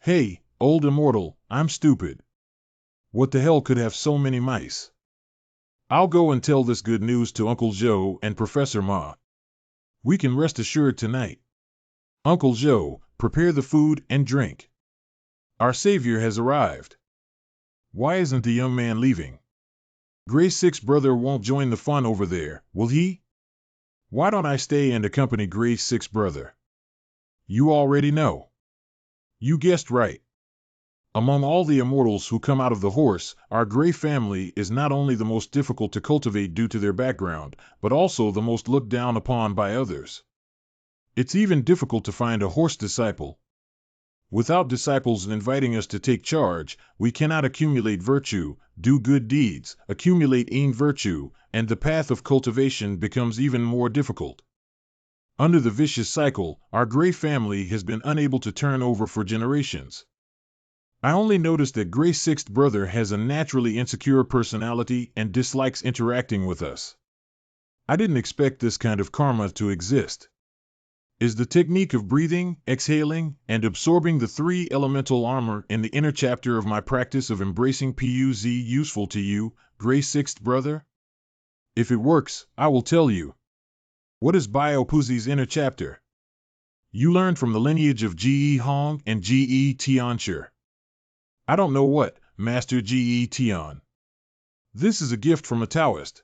Hey, old immortal, I'm stupid. What the hell could have so many mice? I'll go and tell this good news to Uncle Joe and Professor Ma. We can rest assured tonight. Uncle Joe, prepare the food and drink. Our savior has arrived. Why isn't the young man leaving? Gray Six Brother won't join the fun over there, will he? Why don't I stay and accompany Gray Six Brother? You already know. You guessed right. Among all the immortals who come out of the horse, our Gray family is not only the most difficult to cultivate due to their background, but also the most looked down upon by others. It's even difficult to find a horse disciple. Without disciples inviting us to take charge, we cannot accumulate virtue, do good deeds, accumulate virtue, and the path of cultivation becomes even more difficult. Under the vicious cycle, our Gray family has been unable to turn over for generations. I only noticed that Gray Sixth Brother has a naturally insecure personality and dislikes interacting with us. I didn't expect this kind of karma to exist. Is the technique of breathing, exhaling, and absorbing the 3 elemental armor in the inner chapter of my practice of embracing PUZ useful to you, Gray Sixth Brother? If it works, I will tell you. What is Biopuzi's inner chapter? You learned from the lineage of Ge Hong and Ge Tianchi. I don't know what, Master Ge Tian. This is a gift from a Taoist.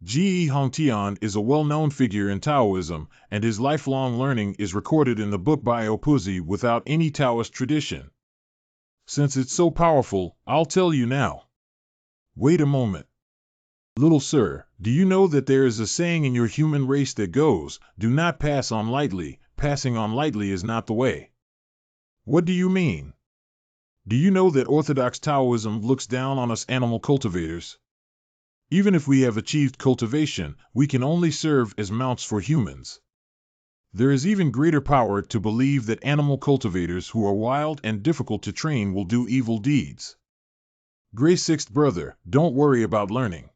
Ge Hongtian is a well-known figure in Taoism, and his lifelong learning is recorded in the book Biopuzi without any Taoist tradition. Since it's so powerful, I'll tell you now. Wait a moment. Little sir, do you know that there is a saying in your human race that goes, do not pass on lightly, passing on lightly is not the way? What do you mean? Do you know that Orthodox Taoism looks down on us animal cultivators? Even if we have achieved cultivation, we can only serve as mounts for humans. There is even greater power to believe that animal cultivators who are wild and difficult to train will do evil deeds. Gray Sixth Brother, don't worry about learning.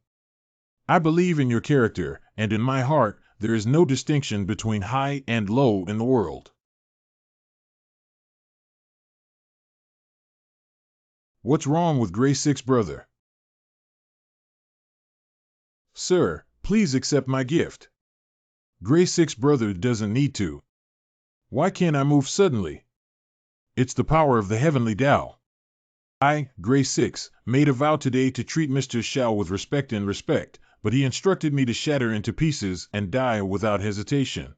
I believe in your character, and in my heart, there is no distinction between high and low in the world. What's wrong with Gray Sixth Brother? Sir, please accept my gift. Gray Sixth Brother doesn't need to. Why can't I move suddenly? It's the power of the heavenly Tao. I, Gray Six, made a vow today to treat Mr. Xiao with respect, but he instructed me to shatter into pieces and die without hesitation.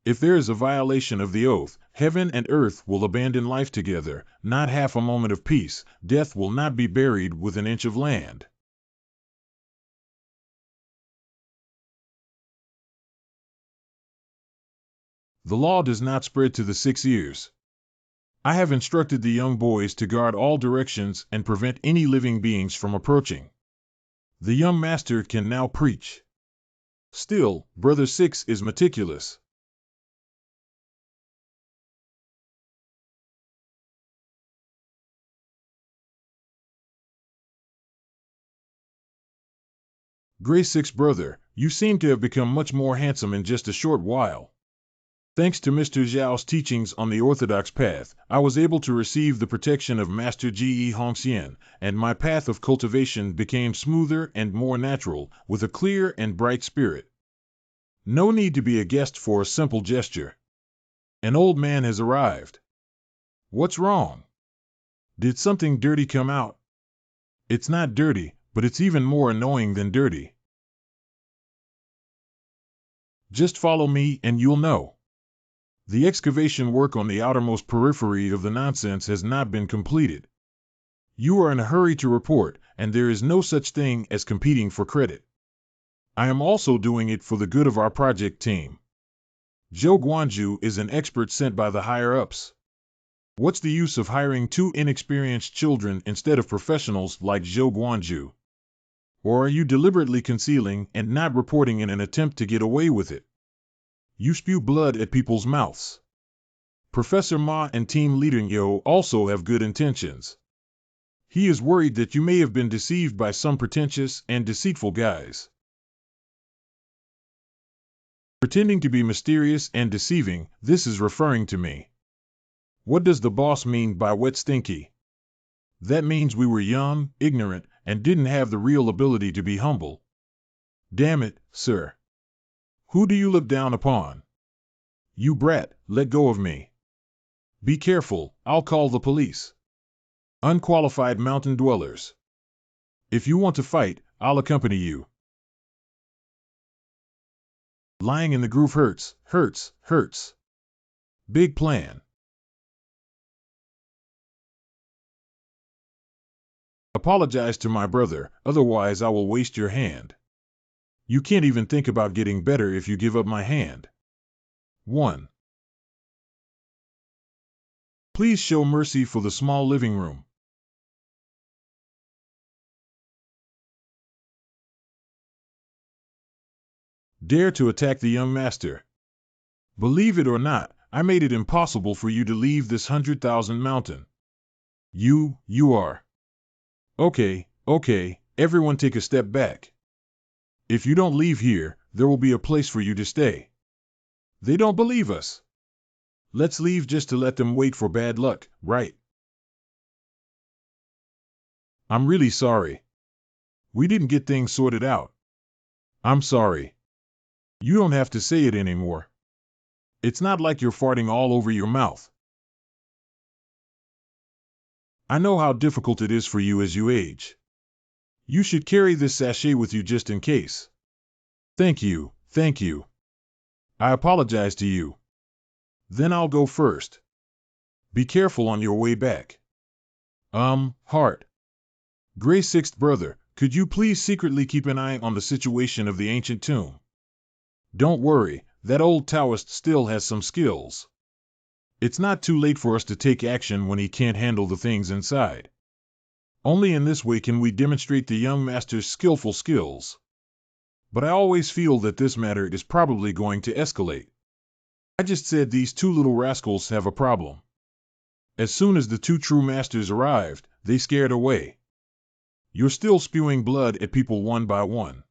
If there is a violation of the oath, heaven and earth will abandon life together, not half a moment of peace, death will not be buried with an inch of land. The law does not spread to the 6 ears. I have instructed the young boys to guard all directions and prevent any living beings from approaching. The young master can now preach. Still, Brother Six is meticulous. Grey Six brother, you seem to have become much more handsome in just a short while. Thanks to Mr. Zhao's teachings on the orthodox path, I was able to receive the protection of Master Ge Hongxian, and my path of cultivation became smoother and more natural, with a clear and bright spirit. No need to be a guest for a simple gesture. An old man has arrived. What's wrong? Did something dirty come out? It's not dirty, but it's even more annoying than dirty. Just follow me and you'll know. The excavation work on the outermost periphery of the nonsense has not been completed. You are in a hurry to report, and there is no such thing as competing for credit. I am also doing it for the good of our project team. Zhou Guanju is an expert sent by the higher-ups. What's the use of hiring two inexperienced children instead of professionals like Zhou Guanju? Or are you deliberately concealing and not reporting in an attempt to get away with it? You spew blood at people's mouths. Professor Ma and Team Leader Yo also have good intentions. He is worried that you may have been deceived by some pretentious and deceitful guys. Pretending to be mysterious and deceiving, this is referring to me. What does the boss mean by wet stinky? That means we were young, ignorant, and didn't have the real ability to be humble. Damn it, sir. Who do you look down upon? You brat, let go of me. Be careful, I'll call the police. Unqualified mountain dwellers. If you want to fight, I'll accompany you. Lying in the groove hurts, hurts, hurts. Big plan. Apologize to my brother, otherwise I will waste your hand. You can't even think about getting better if you give up my hand. 1. Please show mercy for the small living room. Dare to attack the young master. Believe it or not, I made it impossible for you to leave this 100,000 mountain. You are. Okay, everyone take a step back. If you don't leave here, there will be a place for you to stay. They don't believe us. Let's leave just to let them wait for bad luck, right? I'm really sorry. We didn't get things sorted out. I'm sorry. You don't have to say it anymore. It's not like you're farting all over your mouth. I know how difficult it is for you as you age. You should carry this sachet with you just in case. Thank you. I apologize to you. Then I'll go first. Be careful on your way back. Heart. Grey Sixth brother, could you please secretly keep an eye on the situation of the ancient tomb? Don't worry, that old Taoist still has some skills. It's not too late for us to take action when he can't handle the things inside. Only in this way can we demonstrate the young master's skillful skills. But I always feel that this matter is probably going to escalate. I just said these two little rascals have a problem. As soon as the two true masters arrived, they scared away. You're still spewing blood at people one by one.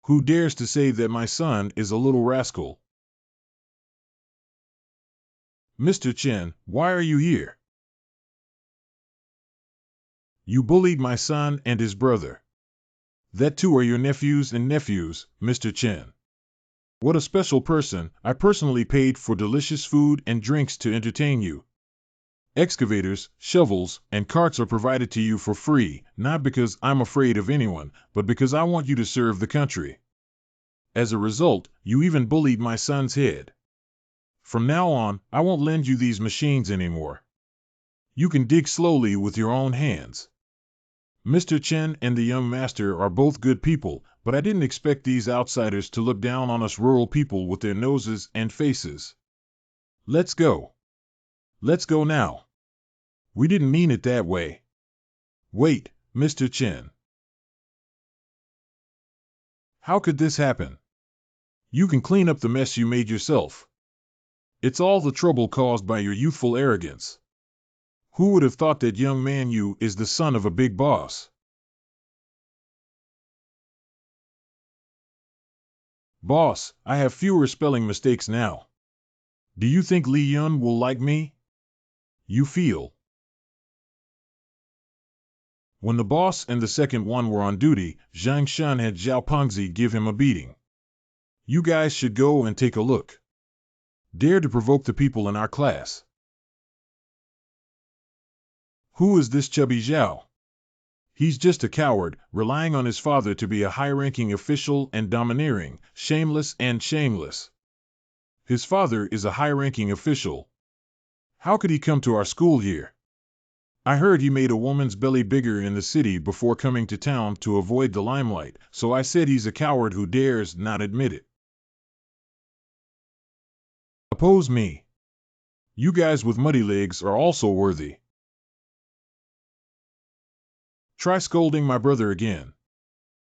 Who dares to say that my son is a little rascal? Mr. Chen, why are you here? You bullied my son and his brother. That too are your nephews, Mr. Chen. What a special person. I personally paid for delicious food and drinks to entertain you. Excavators, shovels, and carts are provided to you for free, not because I'm afraid of anyone, but because I want you to serve the country. As a result, you even bullied my son's head. From now on, I won't lend you these machines anymore. You can dig slowly with your own hands. Mr. Chen and the young master are both good people, but I didn't expect these outsiders to look down on us rural people with their noses and faces. Let's go. Let's go now. We didn't mean it that way. Wait, Mr. Chen. How could this happen? You can clean up the mess you made yourself. It's all the trouble caused by your youthful arrogance. Who would have thought that young man you is the son of a big boss? Boss, I have fewer spelling mistakes now. Do you think Li Yun will like me? You feel. When the boss and the second one were on duty, Zhang Shan had Zhao Pengzi give him a beating. You guys should go and take a look. Dare to provoke the people in our class. Who is this chubby Zhao? He's just a coward, relying on his father to be a high-ranking official and domineering, shameless and shameless. His father is a high-ranking official. How could he come to our school here? I heard he made a woman's belly bigger in the city before coming to town to avoid the limelight, so I said he's a coward who dares not admit it. Oppose me. You guys with muddy legs are also worthy. Try scolding my brother again.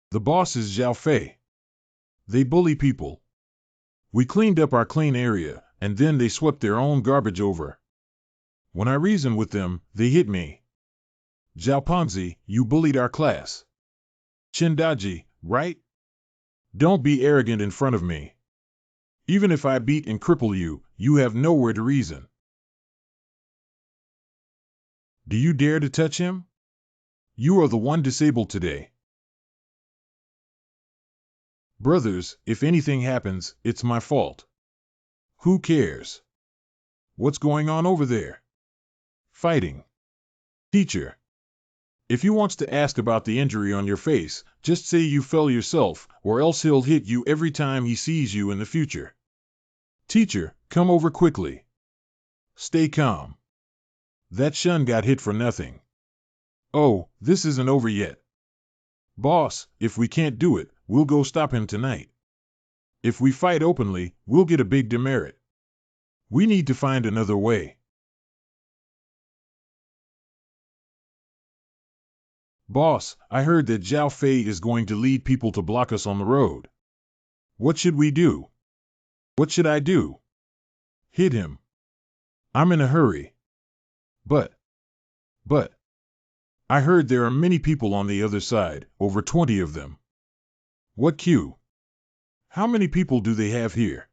The boss is Zhao Fei. They bully people. We cleaned up our clean area, and then they swept their own garbage over. When I reasoned with them, they hit me. Zhao Pengzi, you bullied our class. Chindaji, right? Don't be arrogant in front of me. Even if I beat and cripple you, you have nowhere to reason. Do you dare to touch him? You are the one disabled today. Brothers, if anything happens, it's my fault. Who cares? What's going on over there? Fighting. Teacher. If he wants to ask about the injury on your face, just say you fell yourself, or else he'll hit you every time he sees you in the future. Teacher, come over quickly. Stay calm. That Shun got hit for nothing. Oh, this isn't over yet. Boss, if we can't do it, we'll go stop him tonight. If we fight openly, we'll get a big demerit. We need to find another way. Boss, I heard that Zhao Fei is going to lead people to block us on the road. What should we do? What should I do? Hit him. I'm in a hurry. But, I heard there are many people on the other side, over 20 of them. What queue? How many people do they have here?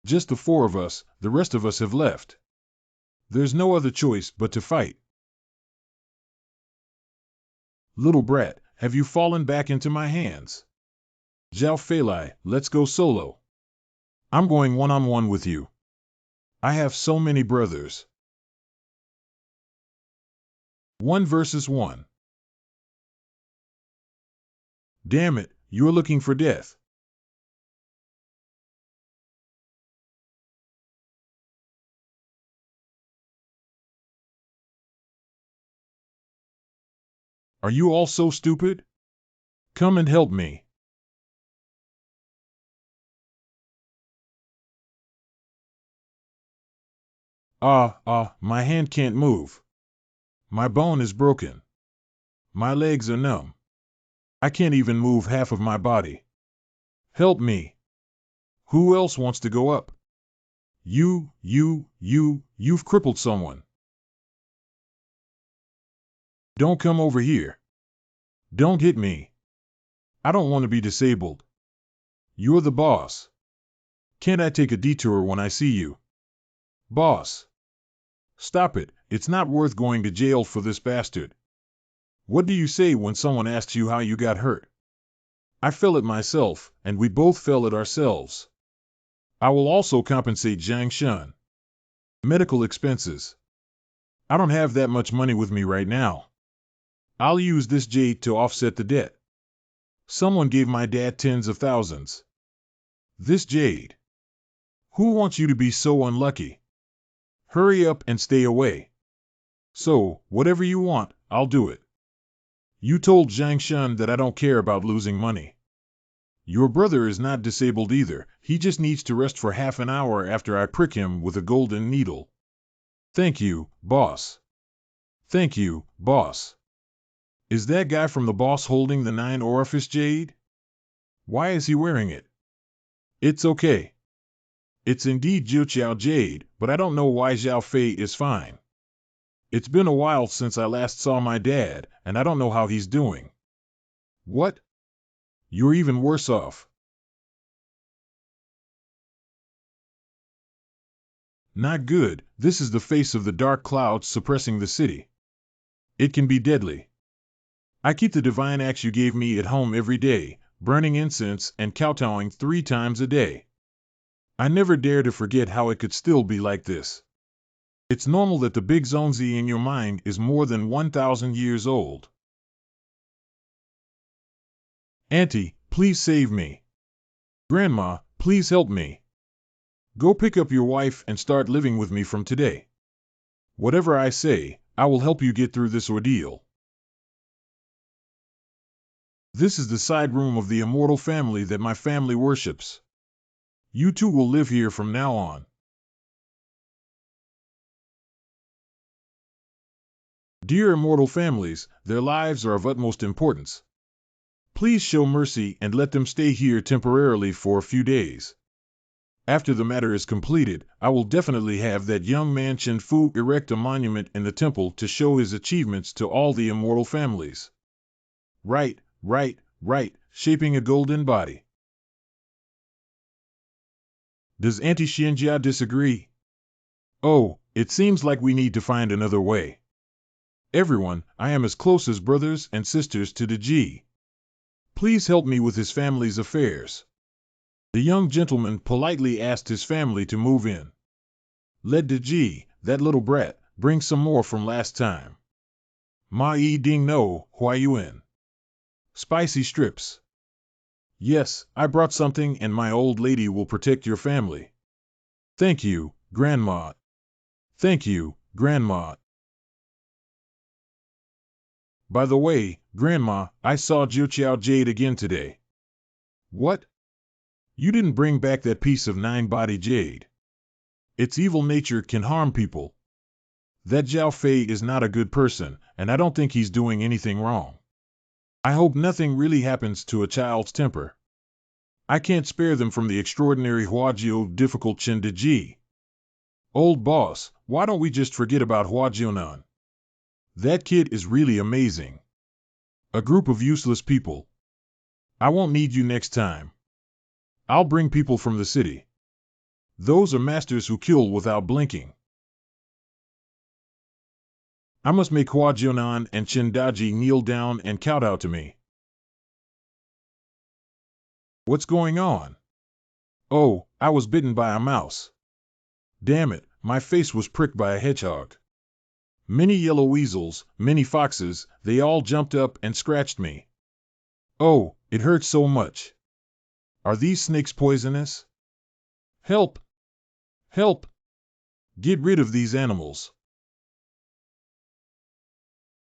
Just the 4 of us, the rest of us have left. There's no other choice but to fight. Little brat, have you fallen back into my hands? Zhao Feilai, let's go solo. I'm going one-on-one with you. I have so many brothers. 1 versus 1. Damn it, you're looking for death. Are you all so stupid? Come and help me. My hand can't move. My bone is broken. My legs are numb. I can't even move half of my body. Help me. Who else wants to go up? You've crippled someone. Don't come over here. Don't hit me. I don't want to be disabled. You're the boss. Can't I take a detour when I see you? Boss. Stop it, it's not worth going to jail for this bastard. What do you say when someone asks you how you got hurt? I fell it myself, and we both fell it ourselves. I will also compensate Zhang Shan. Medical expenses. I don't have that much money with me right now. I'll use this jade to offset the debt. Someone gave my dad tens of thousands. This jade. Who wants you to be so unlucky? Hurry up and stay away. So, whatever you want, I'll do it. You told Zhang Shan that I don't care about losing money. Your brother is not disabled either, he just needs to rest for half an hour after I prick him with a golden needle. Thank you, boss. Thank you, boss. Is that guy from the boss holding the 9 orifice jade? Why is he wearing it? It's okay. It's indeed Jiuqiao jade, but I don't know why Zhao Fei is fine. It's been a while since I last saw my dad, and I don't know how he's doing. What? You're even worse off. Not good. This is the face of the dark clouds suppressing the city. It can be deadly. I keep the divine axe you gave me at home every day, burning incense and kowtowing 3 times a day. I never dare to forget how it could still be like this. It's normal that the big zonzi in your mind is more than 1,000 years old. Auntie, please save me. Grandma, please help me. Go pick up your wife and start living with me from today. Whatever I say, I will help you get through this ordeal. This is the side room of the immortal family that my family worships. You two will live here from now on. Dear immortal families, their lives are of utmost importance. Please show mercy and let them stay here temporarily for a few days. After the matter is completed, I will definitely have that young man Chen Fu erect a monument in the temple to show his achievements to all the immortal families. Right, shaping a golden body. Does Auntie Xianjia disagree? Oh, it seems like we need to find another way. Everyone, I am as close as brothers and sisters to the Ji. Please help me with his family's affairs. The young gentleman politely asked his family to move in. Let the Ji, that little brat, bring some more from last time. Ma yi ding no, huai yuan. Spicy strips. Yes, I brought something and my old lady will protect your family. Thank you, Grandma. Thank you, Grandma. By the way, Grandma, I saw Jiuqiao Jade again today. What? You didn't bring back that piece of 9-body jade. Its evil nature can harm people. That Zhao Fei is not a good person, and I don't think he's doing anything wrong. I hope nothing really happens to a child's temper. I can't spare them from the extraordinary Huajiu difficult Chen De Ji. Old boss, why don't we just forget about Huajionan? That kid is really amazing. A group of useless people. I won't need you next time. I'll bring people from the city. Those are masters who kill without blinking. I must make Huajionan and Chen Daji kneel down and kowtow to me. What's going on? Oh, I was bitten by a mouse. Damn it, my face was pricked by a hedgehog. Many yellow weasels, many foxes, they all jumped up and scratched me. Oh, it hurts so much. Are these snakes poisonous? Help! Help! Get rid of these animals.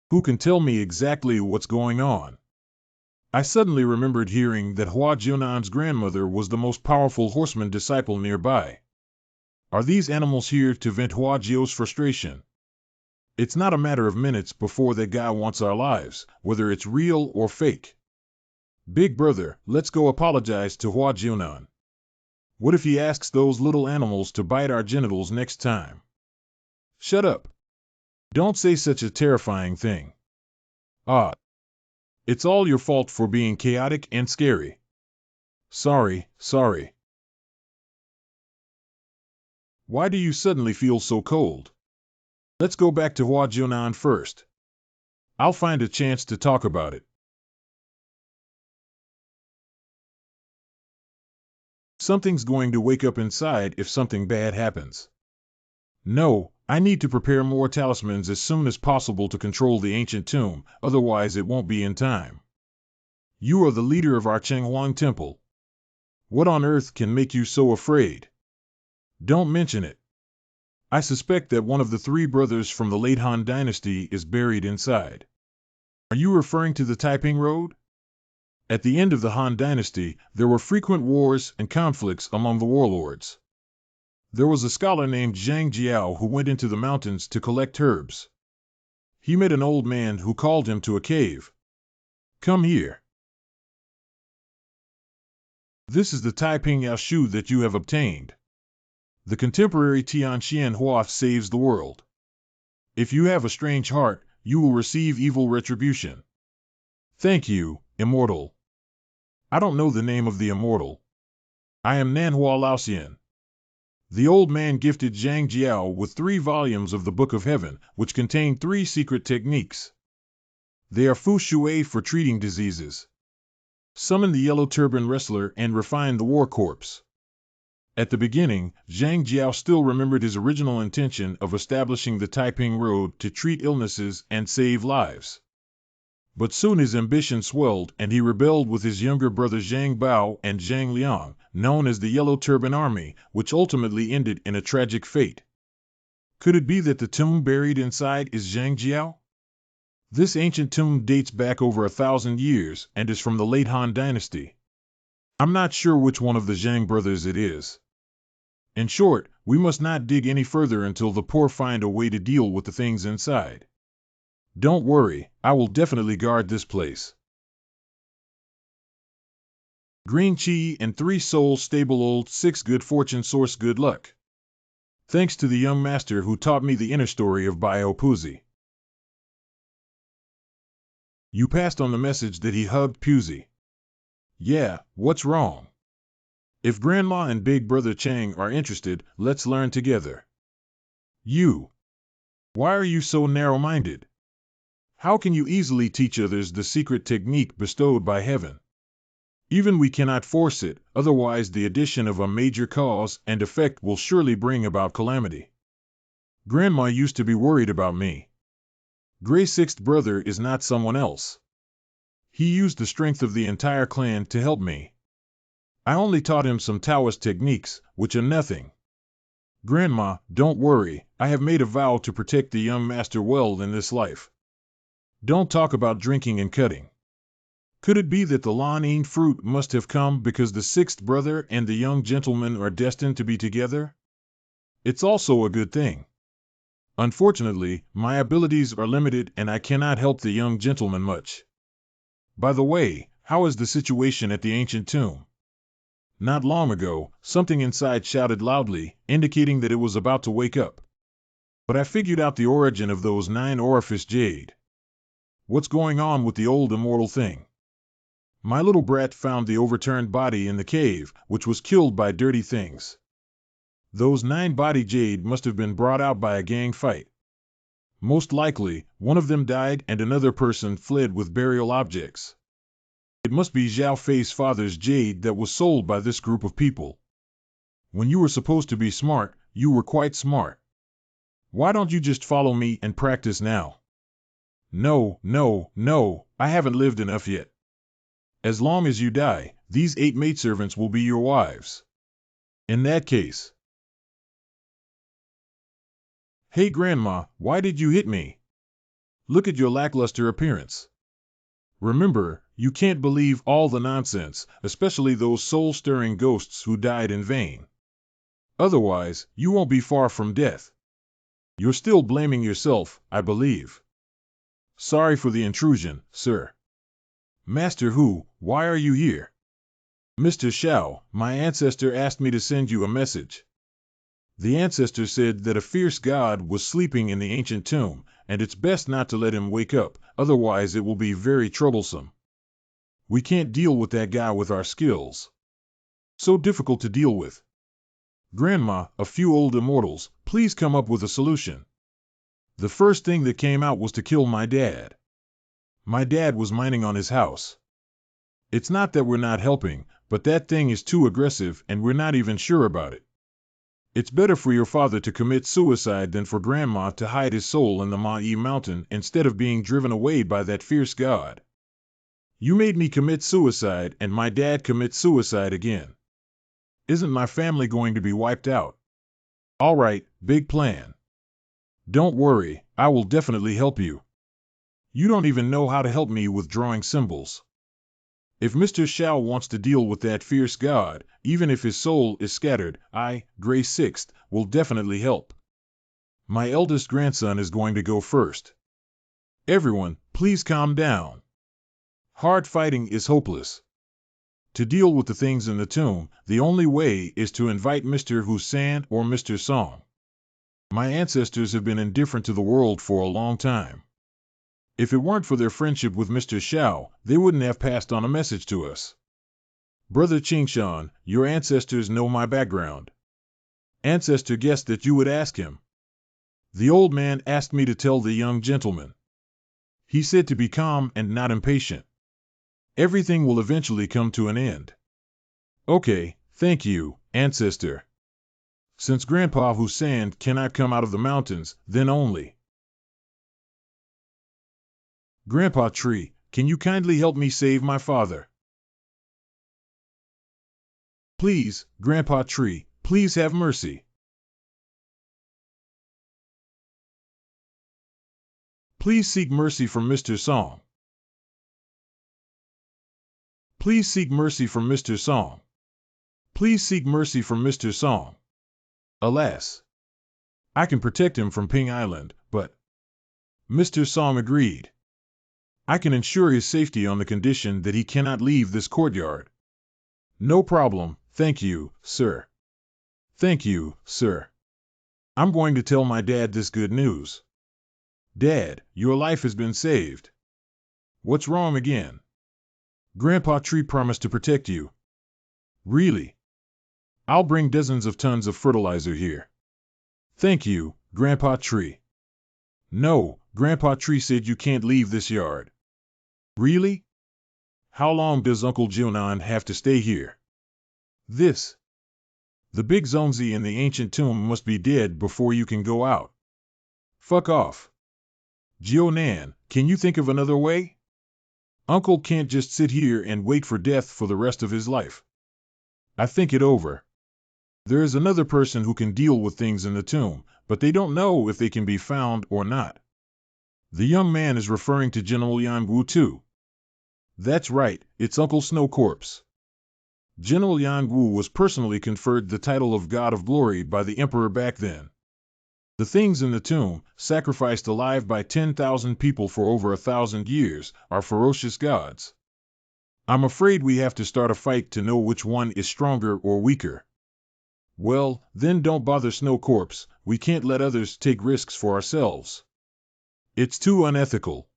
Who can tell me exactly what's going on? I suddenly remembered hearing that Huajionan's grandmother was the most powerful horseman disciple nearby. Are these animals here to vent Huajio's frustration? It's not a matter of minutes before that guy wants our lives, whether it's real or fake. Big brother, let's go apologize to Huajionan. What if he asks those little animals to bite our genitals next time? Shut up. Don't say such a terrifying thing. Ah. It's all your fault for being chaotic and scary. Sorry. Why do you suddenly feel so cold? Let's go back to Huajionan first. I'll find a chance to talk about it. Something's going to wake up inside if something bad happens. No, I need to prepare more talismans as soon as possible to control the ancient tomb, otherwise it won't be in time. You are the leader of our Chenghuang temple. What on earth can make you so afraid? Don't mention it. I suspect that one of the 3 brothers from the late Han Dynasty is buried inside. Are you referring to the Taiping Road? At the end of the Han Dynasty, there were frequent wars and conflicts among the warlords. There was a scholar named Zhang Jiao who went into the mountains to collect herbs. He met an old man who called him to a cave. Come here. This is the Taiping Yaoshu that you have obtained. The contemporary Tianxian Hua saves the world. If you have a strange heart, you will receive evil retribution. Thank you, immortal. I don't know the name of the immortal. I am Manhua Laoxian. The old man gifted Zhang Jiao with 3 volumes of the Book of Heaven, which contain 3 secret techniques. They are Fu Shui for treating diseases, summon the yellow turban wrestler, and refine the war corpse. At the beginning, Zhang Jiao still remembered his original intention of establishing the Taiping Road to treat illnesses and save lives. But soon his ambition swelled and he rebelled with his younger brother Zhang Bao and Zhang Liang, known as the Yellow Turban Army, which ultimately ended in a tragic fate. Could it be that the tomb buried inside is Zhang Jiao? This ancient tomb dates back over 1,000 years and is from the late Han Dynasty. I'm not sure which one of the Zhang brothers it is. In short, we must not dig any further until the poor find a way to deal with the things inside. Don't worry, I will definitely guard this place. Green Chi and 3 souls stable old 6 good fortune source good luck. Thanks to the young master who taught me the inner story of Bio Puzi. You passed on the message that he hugged Puzi. Yeah, what's wrong? If Grandma and Big Brother Chang are interested, let's learn together. You. Why are you so narrow-minded? How can you easily teach others the secret technique bestowed by heaven? Even we cannot force it, otherwise the addition of a major cause and effect will surely bring about calamity. Grandma used to be worried about me. Gray's 6th brother is not someone else. He used the strength of the entire clan to help me. I only taught him some Taoist techniques, which are nothing. Grandma, don't worry, I have made a vow to protect the young master well in this life. Don't talk about drinking and cutting. Could it be that the Lan fruit must have come because the 6th brother and the young gentleman are destined to be together? It's also a good thing. Unfortunately, my abilities are limited and I cannot help the young gentleman much. By the way, how is the situation at the ancient tomb? Not long ago, something inside shouted loudly, indicating that it was about to wake up. But I figured out the origin of those 9 orifice jade. What's going on with the old immortal thing? My little brat found the overturned body in the cave, which was killed by dirty things. Those 9 body jade must have been brought out by a gang fight. Most likely, one of them died and another person fled with burial objects. It must be Zhao Fei's father's jade that was sold by this group of people. When you were supposed to be smart, you were quite smart. Why don't you just follow me and practice now? No, I haven't lived enough yet. As long as you die, these 8 maidservants will be your wives. In that case. Hey Grandma, why did you hit me? Look at your lackluster appearance. Remember, you can't believe all the nonsense, especially those soul-stirring ghosts who died in vain. Otherwise, you won't be far from death. You're still blaming yourself, I believe. Sorry for the intrusion, sir. Master Hu, why are you here? Mr. Xiao, my ancestor asked me to send you a message. The ancestor said that a fierce god was sleeping in the ancient tomb, and it's best not to let him wake up, otherwise it will be very troublesome. We can't deal with that guy with our skills. So difficult to deal with. Grandma, a few old immortals, please come up with a solution. The first thing that came out was to kill my dad. My dad was mining on his house. It's not that we're not helping, but that thing is too aggressive and we're not even sure about it. It's better for your father to commit suicide than for Grandma to hide his soul in the Ma'i mountain instead of being driven away by that fierce god. You made me commit suicide and my dad commit suicide again. Isn't my family going to be wiped out? All right, big plan. Don't worry, I will definitely help you. You don't even know how to help me with drawing symbols. If Mr. Xiao wants to deal with that fierce god, even if his soul is scattered, I, Gray 6th, will definitely help. My eldest grandson is going to go first. Everyone, please calm down. Hard fighting is hopeless. To deal with the things in the tomb, the only way is to invite Mr. Husan or Mr. Song. My ancestors have been indifferent to the world for a long time. If it weren't for their friendship with Mr. Xiao, they wouldn't have passed on a message to us. Brother Qingshan, your ancestors know my background. Ancestor guessed that you would ask him. The old man asked me to tell the young gentleman. He said to be calm and not impatient. Everything will eventually come to an end. Okay, thank you, Ancestor. Since Grandpa Hussein cannot come out of the mountains, then only. Grandpa Tree, can you kindly help me save my father? Please, Grandpa Tree, please have mercy. Please seek mercy from Mr. Song. Please seek mercy from Mr. Song. Please seek mercy from Mr. Song. Alas. I can protect him from Ping Island, but... Mr. Song agreed. I can ensure his safety on the condition that he cannot leave this courtyard. No problem, thank you, sir. Thank you, sir. I'm going to tell my dad this good news. Dad, your life has been saved. What's wrong again? Grandpa Tree promised to protect you. Really? I'll bring dozens of tons of fertilizer here. Thank you, Grandpa Tree. No, Grandpa Tree said you can't leave this yard. Really? How long does Uncle Jonan have to stay here? This. The big Zonzi in the ancient tomb must be dead before you can go out. Fuck off. Jonan, can you think of another way? Uncle can't just sit here and wait for death for the rest of his life. I think it over. There is another person who can deal with things in the tomb, but they don't know if they can be found or not. The young man is referring to General Yan Wu too. That's right, it's Uncle Snow Corpse. General Yan Wu was personally conferred the title of God of Glory by the Emperor back then. The things in the tomb, sacrificed alive by 10,000 people for over 1,000 years, are ferocious gods. I'm afraid we have to start a fight to know which one is stronger or weaker. Well, then don't bother Snow Corpse, we can't let others take risks for ourselves. It's too unethical.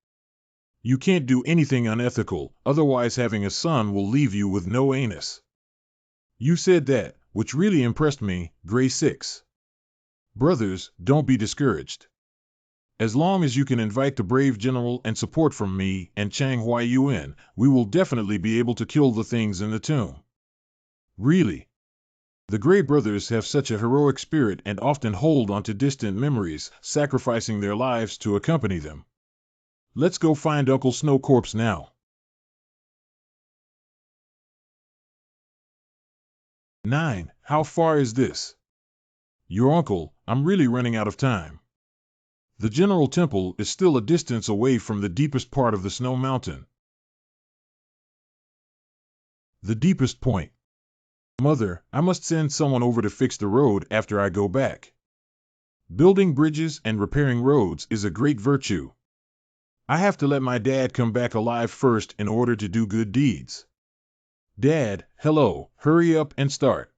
You can't do anything unethical, otherwise having a son will leave you with no anus. You said that, which really impressed me, Gray 6. Brothers, don't be discouraged. As long as you can invite the brave general and support from me and Chang Hua Yun, we will definitely be able to kill the things in the tomb. Really? The Gray Brothers have such a heroic spirit and often hold on to distant memories, sacrificing their lives to accompany them. Let's go find Uncle Snow Corpse now. 9. How far is this? Your uncle, I'm really running out of time. The General Temple is still a distance away from the deepest part of the Snow Mountain. The deepest point. Mother, I must send someone over to fix the road after I go back. Building bridges and repairing roads is a great virtue. I have to let my dad come back alive first in order to do good deeds. Dad, hello, hurry up and start.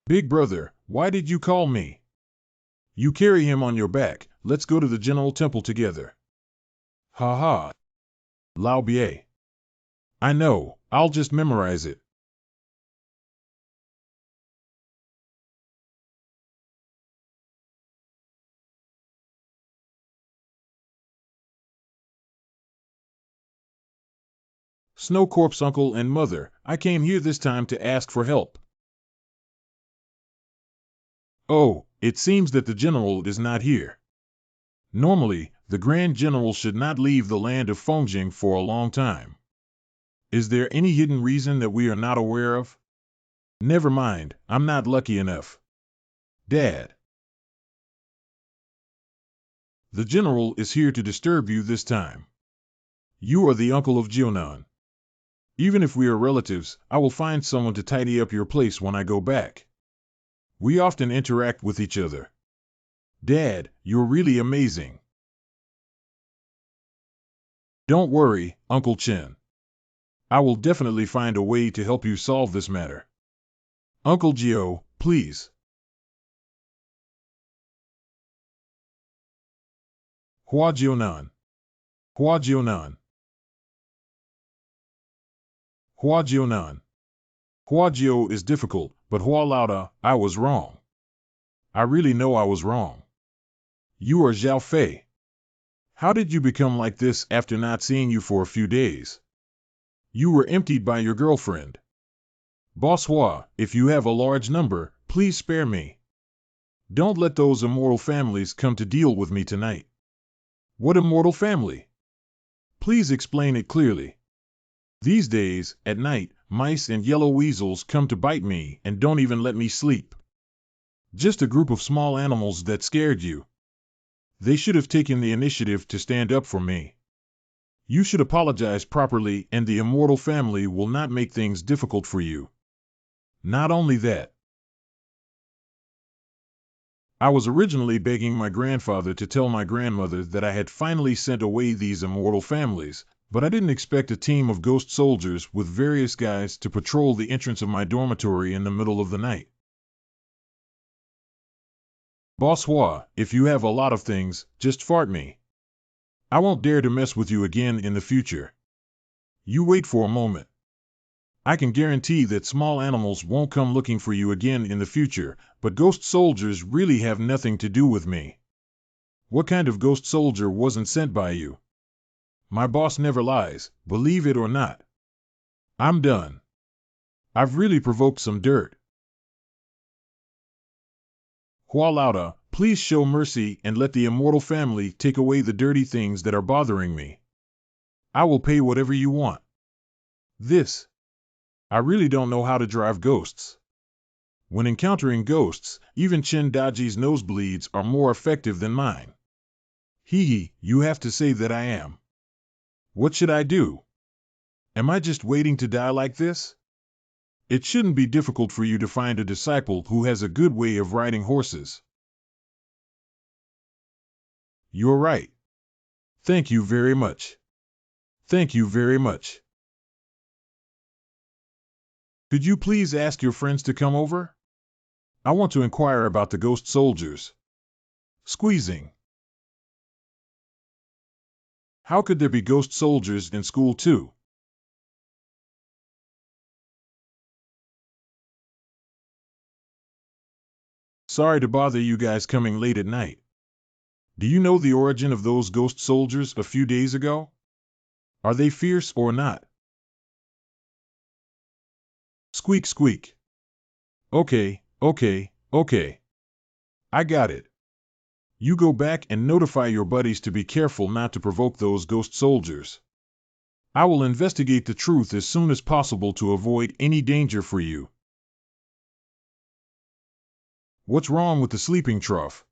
Big brother, why did you call me? You carry him on your back, let's go to the General Temple together. Ha ha. Lao Bie. I know, I'll just memorize it. Snow Corpse uncle and mother, I came here this time to ask for help. Oh, it seems that the general is not here. Normally, the Grand General should not leave the land of Fongjing for a long time. Is there any hidden reason that we are not aware of? Never mind, I'm not lucky enough. Dad. The general is here to disturb you this time. You are the uncle of Jionan. Even if we are relatives, I will find someone to tidy up your place when I go back. We often interact with each other. Dad, you're really amazing. Don't worry, Uncle Chen. I will definitely find a way to help you solve this matter. Uncle Gio, please. Hua Jionan. Hua Jionan. Hua Jionan. Hua Jio is difficult, But Hua Laoda, I was wrong. I really know I was wrong. You are Zhao Fei. How did you become like this after not seeing you for a few days? You were emptied by your girlfriend. Boss Hua, if you have a large number, please spare me. Don't let those immortal families come to deal with me tonight. What immortal family? Please explain it clearly. These days, at night, mice and yellow weasels come to bite me and don't even let me sleep. Just a group of small animals that scared you. They should have taken the initiative to stand up for me. You should apologize properly, and the immortal family will not make things difficult for you. Not only that, I was originally begging my grandfather to tell my grandmother that I had finally sent away these immortal families, but I didn't expect a team of ghost soldiers with various guys to patrol the entrance of my dormitory in the middle of the night. Boss Hua, if you have a lot of things, just fart me. I won't dare to mess with you again in the future. You wait for a moment. I can guarantee that small animals won't come looking for you again in the future, but ghost soldiers really have nothing to do with me. What kind of ghost soldier wasn't sent by you? My boss never lies, believe it or not. I'm done. I've really provoked some dirt. Hua Laoda, please show mercy and let the immortal family take away the dirty things that are bothering me. I will pay whatever you want. I really don't know how to drive ghosts. When encountering ghosts, even Chin Daji's nosebleeds are more effective than mine. You have to say that I am. What should I do? Am I just waiting to die like this? It shouldn't be difficult for you to find a disciple who has a good way of riding horses. You're right. Thank you very much. Thank you very much. Could you please ask your friends to come over? I want to inquire about the ghost soldiers. Squeezing. How could there be ghost soldiers in school too? Sorry to bother you guys coming late at night. Do you know the origin of those ghost soldiers a few days ago? Are they fierce or not? Squeak, squeak. Okay. I got it. You go back and notify your buddies to be careful not to provoke those ghost soldiers. I will investigate the truth as soon as possible to avoid any danger for you. What's wrong with the sleeping trough?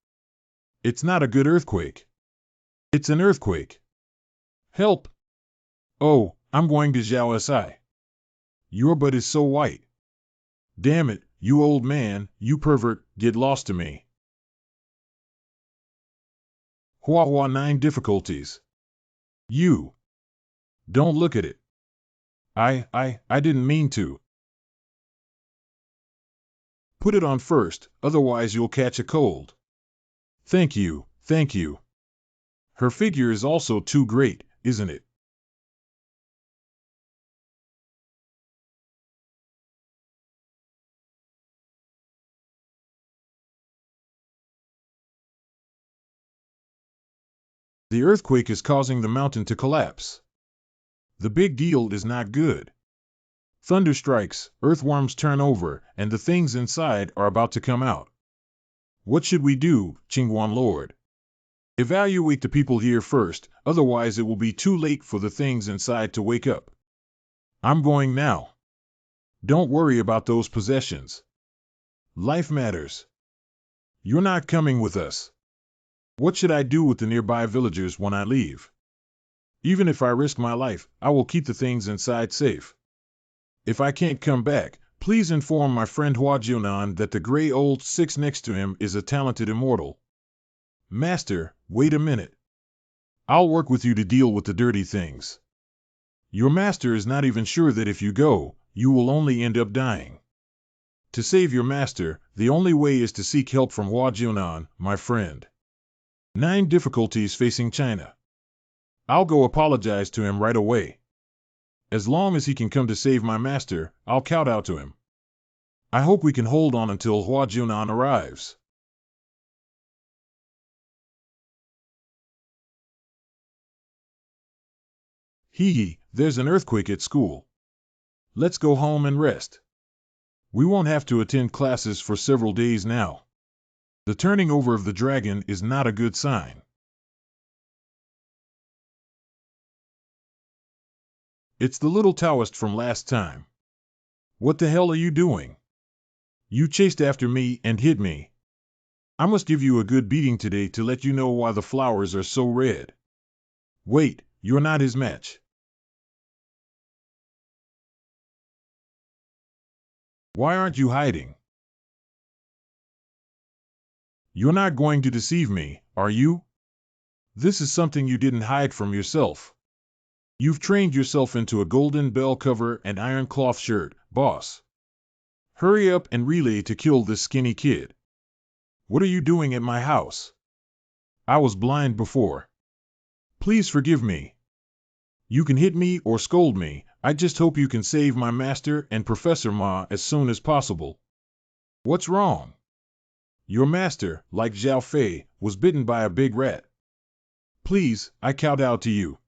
It's not a good earthquake. It's an earthquake. Help! Oh, I'm going to Zhao Si. Your butt is so white. Damn it, you old man, you pervert, get lost to me. Hua 9 difficulties. You. Don't look at it. I didn't mean to. Put it on first, otherwise you'll catch a cold. Thank you. Her figure is also too great, isn't it? The earthquake is causing the mountain to collapse. The big deal is not good. Thunder strikes, earthworms turn over, and the things inside are about to come out. What should we do, Qingguan Lord? Evaluate the people here first, otherwise it will be too late for the things inside to wake up. I'm going now. Don't worry about those possessions. Life matters. You're not coming with us. What should I do with the nearby villagers when I leave? Even if I risk my life, I will keep the things inside safe. If I can't come back, please inform my friend Hua Jiunan that the gray old six next to him is a talented immortal. Master, wait a minute. I'll work with you to deal with the dirty things. Your master is not even sure that if you go, you will only end up dying. To save your master, the only way is to seek help from Hua Jiunan, my friend. 9 difficulties facing China. I'll go apologize to him right away. As long as he can come to save my master, I'll kowtow to him. I hope we can hold on until Hua Junan arrives. Hee, there's an earthquake at school. Let's go home and rest. We won't have to attend classes for several days now. The turning over of the dragon is not a good sign. It's the little Taoist from last time. What the hell are you doing? You chased after me and hit me. I must give you a good beating today to let you know why the flowers are so red. Wait, you're not his match. Why aren't you hiding? You're not going to deceive me, are you? This is something you didn't hide from yourself. You've trained yourself into a golden bell cover and iron cloth shirt, boss. Hurry up and relay to kill this skinny kid. What are you doing at my house? I was blind before. Please forgive me. You can hit me or scold me, I just hope you can save my master and Professor Ma as soon as possible. What's wrong? Your master, like Zhao Fei, was bitten by a big rat. Please, I kowtow to you.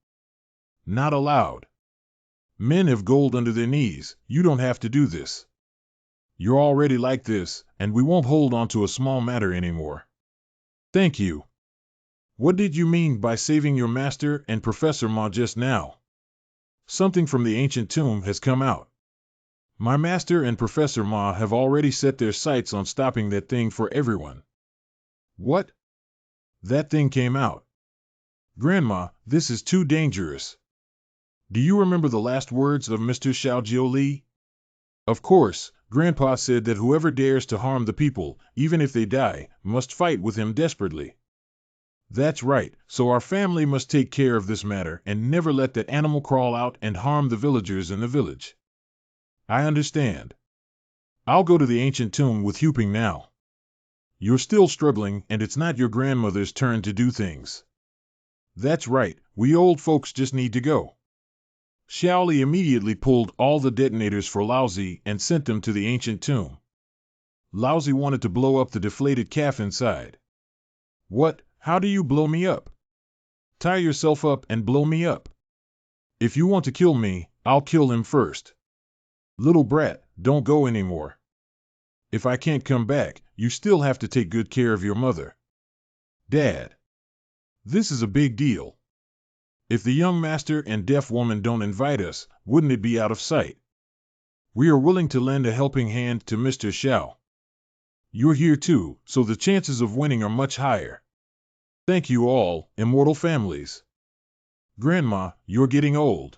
Not allowed. Men have gold under their knees, you don't have to do this. You're already like this, and we won't hold on to a small matter anymore. Thank you. What did you mean by saving your master and Professor Ma just now? Something from the ancient tomb has come out. My master and Professor Ma have already set their sights on stopping that thing for everyone. What? That thing came out. Grandma, this is too dangerous. Do you remember the last words of Mr. Xiao Jiuli? Of course, Grandpa said that whoever dares to harm the people, even if they die, must fight with him desperately. That's right, so our family must take care of this matter and never let that animal crawl out and harm the villagers in the village. I understand. I'll go to the ancient tomb with Huping now. You're still struggling, and it's not your grandmother's turn to do things. That's right, we old folks just need to go. Xiaoli immediately pulled all the detonators for Laozi and sent them to the ancient tomb. Laozi wanted to blow up the deflated calf inside. What? How do you blow me up? Tie yourself up and blow me up. If you want to kill me, I'll kill him first. Little brat, don't go anymore. If I can't come back, you still have to take good care of your mother. Dad. This is a big deal. If the young master and deaf woman don't invite us, wouldn't it be out of sight? We are willing to lend a helping hand to Mr. Xiao. You're here too, so the chances of winning are much higher. Thank you all, immortal families. Grandma, you're getting old.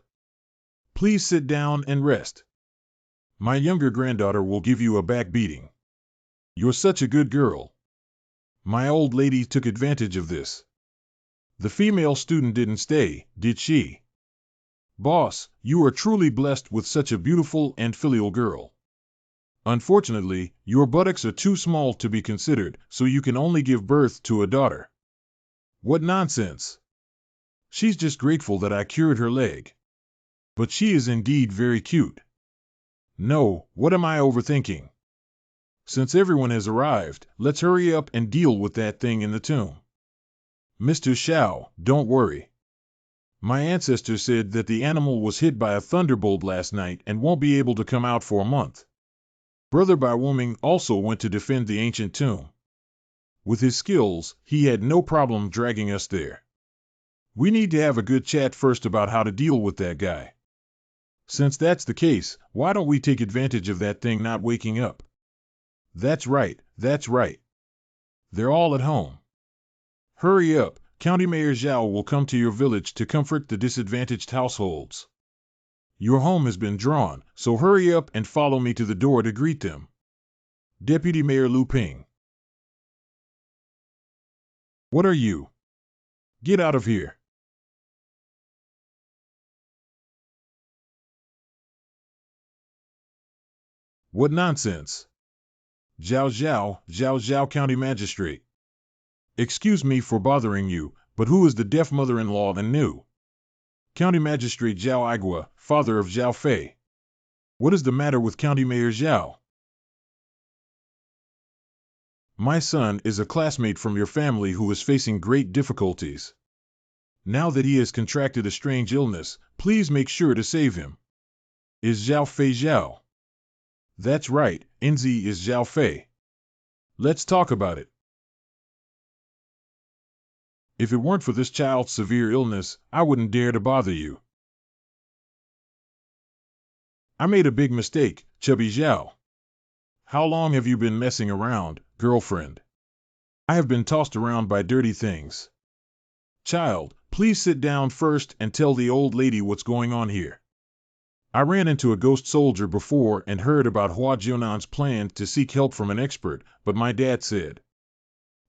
Please sit down and rest. My younger granddaughter will give you a back beating. You're such a good girl. My old lady took advantage of this. The female student didn't stay, did she? Boss, you are truly blessed with such a beautiful and filial girl. Unfortunately, your buttocks are too small to be considered, so you can only give birth to a daughter. What nonsense! She's just grateful that I cured her leg. But she is indeed very cute. No, what am I overthinking? Since everyone has arrived, let's hurry up and deal with that thing in the tomb. Mr. Xiao, don't worry. My ancestor said that the animal was hit by a thunderbolt last night and won't be able to come out for a month. Brother Bai Wuming also went to defend the ancient tomb. With his skills, he had no problem dragging us there. We need to have a good chat first about how to deal with that guy. Since that's the case, why don't we take advantage of that thing not waking up? That's right, that's right. They're all at home. Hurry up, County Mayor Zhao will come to your village to comfort the disadvantaged households. Your home has been drawn, so hurry up and follow me to the door to greet them. Deputy Mayor Lu Ping. What are you? Get out of here. What nonsense! Zhao Zhao County Magistrate. Excuse me for bothering you, but who is the deaf mother-in-law and new? County Magistrate Zhao Igua, father of Zhao Fei. What is the matter with County Mayor Zhao? My son is a classmate from your family who is facing great difficulties. Now that he has contracted a strange illness, please make sure to save him. Is Zhao Fei Zhao? That's right, Enzi is Zhao Fei. Let's talk about it. If it weren't for this child's severe illness, I wouldn't dare to bother you. I made a big mistake, Chubby Zhao. How long have you been messing around, girlfriend? I have been tossed around by dirty things. Child, please sit down first and tell the old lady what's going on here. I ran into a ghost soldier before and heard about Hua Jiunan's plan to seek help from an expert, but my dad said.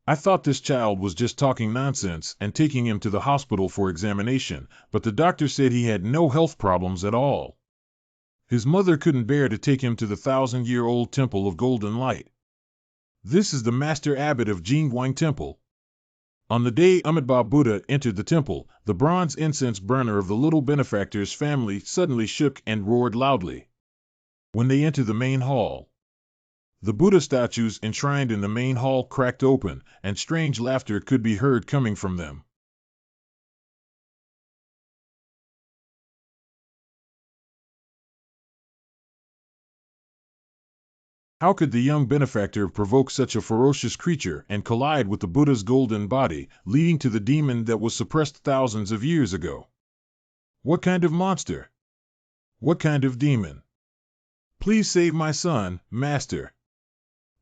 I thought this child was just talking nonsense and taking him to the hospital for examination, but the doctor said he had no health problems at all. His mother couldn't bear to take him to the 1,000-year-old Temple of Golden Light. This is the Master Abbot of Jingguang Temple. On the day Amitabha Buddha entered the temple, the bronze incense burner of the little benefactor's family suddenly shook and roared loudly. When they entered the main hall, the Buddha statues enshrined in the main hall cracked open, and strange laughter could be heard coming from them. How could the young benefactor provoke such a ferocious creature and collide with the Buddha's golden body, leading to the demon that was suppressed thousands of years ago? What kind of monster? What kind of demon? Please save my son, Master.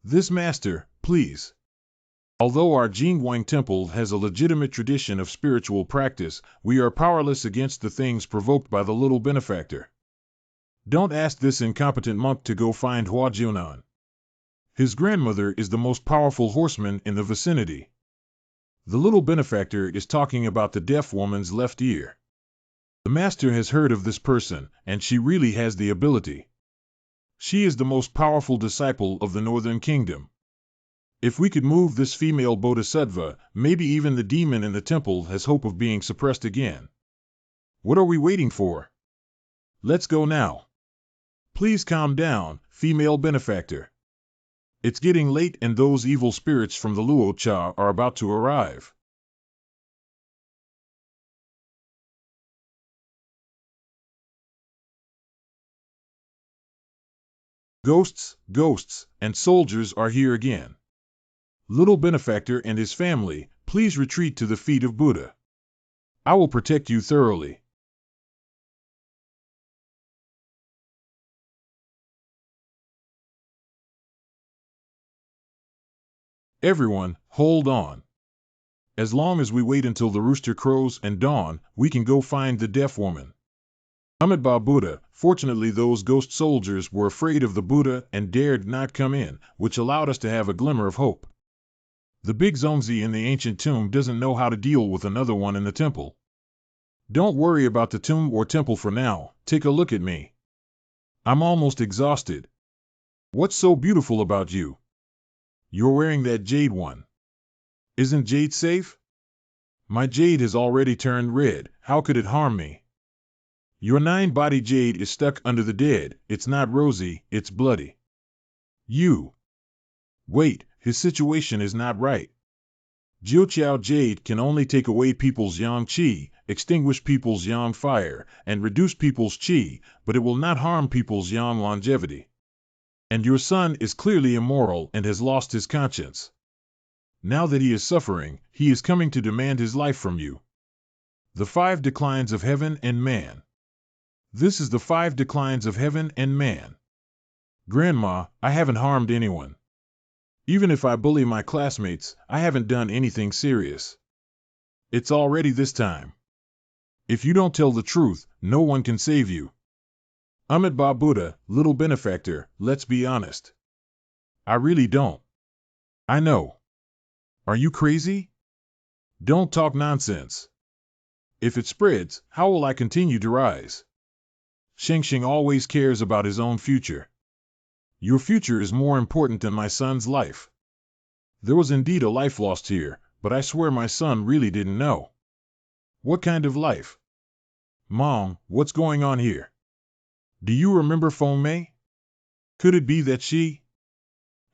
This Master, please. Although our Jingguang Temple has a legitimate tradition of spiritual practice, we are powerless against the things provoked by the little benefactor. Don't ask this incompetent monk to go find Hua Jiunan. His grandmother is the most powerful horseman in the vicinity. The little benefactor is talking about the deaf woman's left ear. The master has heard of this person, and she really has the ability. She is the most powerful disciple of the Northern Kingdom. If we could move this female bodhisattva, maybe even the demon in the temple has hope of being suppressed again. What are we waiting for? Let's go now. Please calm down, female benefactor. It's getting late and those evil spirits from the Luo Cha are about to arrive. Ghosts, and soldiers are here again. Little benefactor and his family, please retreat to the feet of Buddha. I will protect you thoroughly. Everyone, hold on. As long as we wait until the rooster crows and dawn, we can go find the deaf woman. Amitabha Buddha, fortunately those ghost soldiers were afraid of the Buddha and dared not come in, which allowed us to have a glimmer of hope. The big Zongzi in the ancient tomb doesn't know how to deal with another one in the temple. Don't worry about the tomb or temple for now, take a look at me. I'm almost exhausted. What's so beautiful about you? You're wearing that jade one. Isn't jade safe? My jade has already turned red, how could it harm me? Your 9-body jade is stuck under the dead, it's not rosy, it's bloody. You. Wait, his situation is not right. Jiuqiao jade can only take away people's yang qi, extinguish people's yang fire, and reduce people's qi, but it will not harm people's yang longevity. And your son is clearly immoral and has lost his conscience. Now that he is suffering, he is coming to demand his life from you. The 5 declines of heaven and man. This is the 5 declines of heaven and man. Grandma, I haven't harmed anyone. Even if I bully my classmates, I haven't done anything serious. It's already this time. If you don't tell the truth, no one can save you. Amitabha Buddha, little benefactor, let's be honest. I really don't. I know. Are you crazy? Don't talk nonsense. If it spreads, how will I continue to rise? Shengxing always cares about his own future. Your future is more important than my son's life. There was indeed a life lost here, but I swear my son really didn't know. What kind of life? Mom, what's going on here? Do you remember Feng Mei? Could it be that she?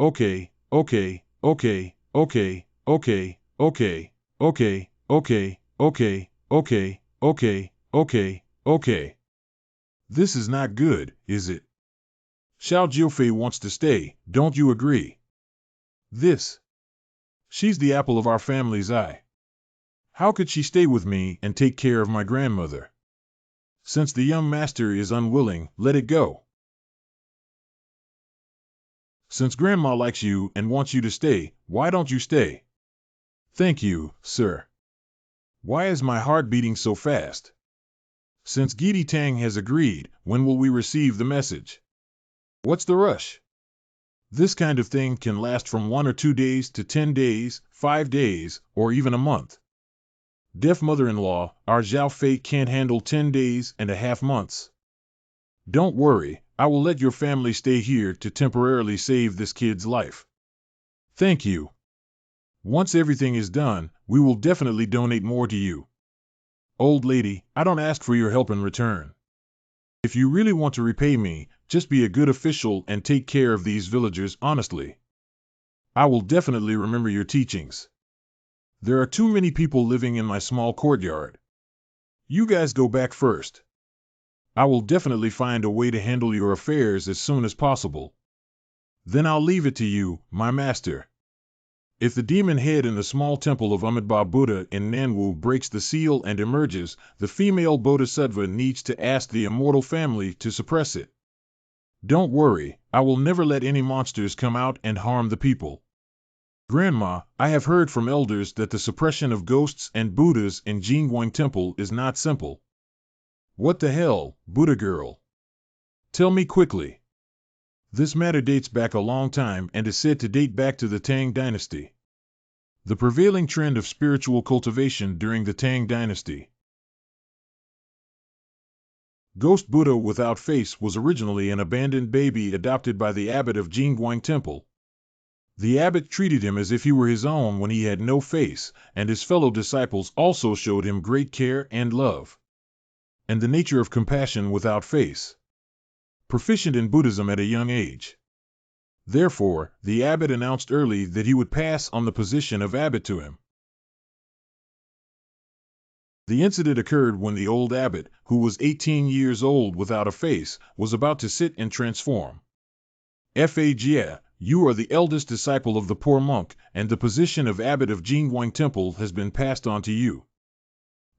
Okay, okay, okay, okay, okay, okay, okay, okay, okay, okay, okay, okay, okay. This is not good, is it? Xiao Jiufei wants to stay, don't you agree? This. She's the apple of our family's eye. How could she stay with me and take care of my grandmother? Since the young master is unwilling, let it go. Since Grandma likes you and wants you to stay, why don't you stay? Thank you, sir. Why is my heart beating so fast? Since Gidi Tang has agreed, when will we receive the message? What's the rush? This kind of thing can last from 1 or 2 days to 10 days, 5 days, or even a month. Deaf mother-in-law, our Zhao Fei can't handle 10 days and a half months. Don't worry, I will let your family stay here to temporarily save this kid's life. Thank you. Once everything is done, we will definitely donate more to you. Old lady, I don't ask for your help in return. If you really want to repay me, just be a good official and take care of these villagers honestly. I will definitely remember your teachings. There are too many people living in my small courtyard. You guys go back first. I will definitely find a way to handle your affairs as soon as possible. Then I'll leave it to you, my master. If the demon head in the small temple of Amitabha Buddha in Nanwu breaks the seal and emerges, the female bodhisattva needs to ask the immortal family to suppress it. Don't worry, I will never let any monsters come out and harm the people. Grandma, I have heard from elders that the suppression of ghosts and Buddhas in Jingguang Temple is not simple. What the hell, Buddha girl? Tell me quickly. This matter dates back a long time and is said to date back to the Tang Dynasty. The prevailing trend of spiritual cultivation during the Tang Dynasty. Ghost Buddha without face was originally an abandoned baby adopted by the abbot of Jingguang Temple. The abbot treated him as if he were his own when he had no face, and his fellow disciples also showed him great care and love. And the nature of compassion without face. Proficient in Buddhism at a young age. Therefore, the abbot announced early that he would pass on the position of abbot to him. The incident occurred when the old abbot, who was 18 years old without a face, was about to sit and transform. Jia, you are the eldest disciple of the poor monk, and the position of abbot of Jingguang Temple has been passed on to you.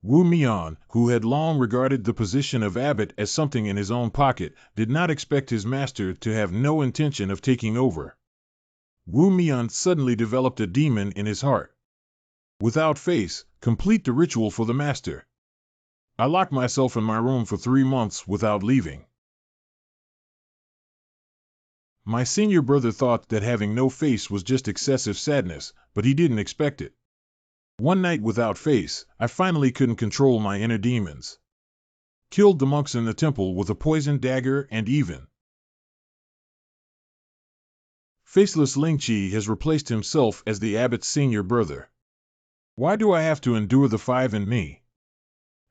Wu Mian, who had long regarded the position of abbot as something in his own pocket, did not expect his master to have no intention of taking over. Wu Mian suddenly developed a demon in his heart. Without face, complete the ritual for the master. I locked myself in my room for 3 months without leaving. My senior brother thought that having no face was just excessive sadness, but he didn't expect it. One night without face, I finally couldn't control my inner demons. Killed the monks in the temple with a poisoned dagger and even. Faceless Ling Qi has replaced himself as the abbot's senior brother. Why do I have to endure the 5 in me?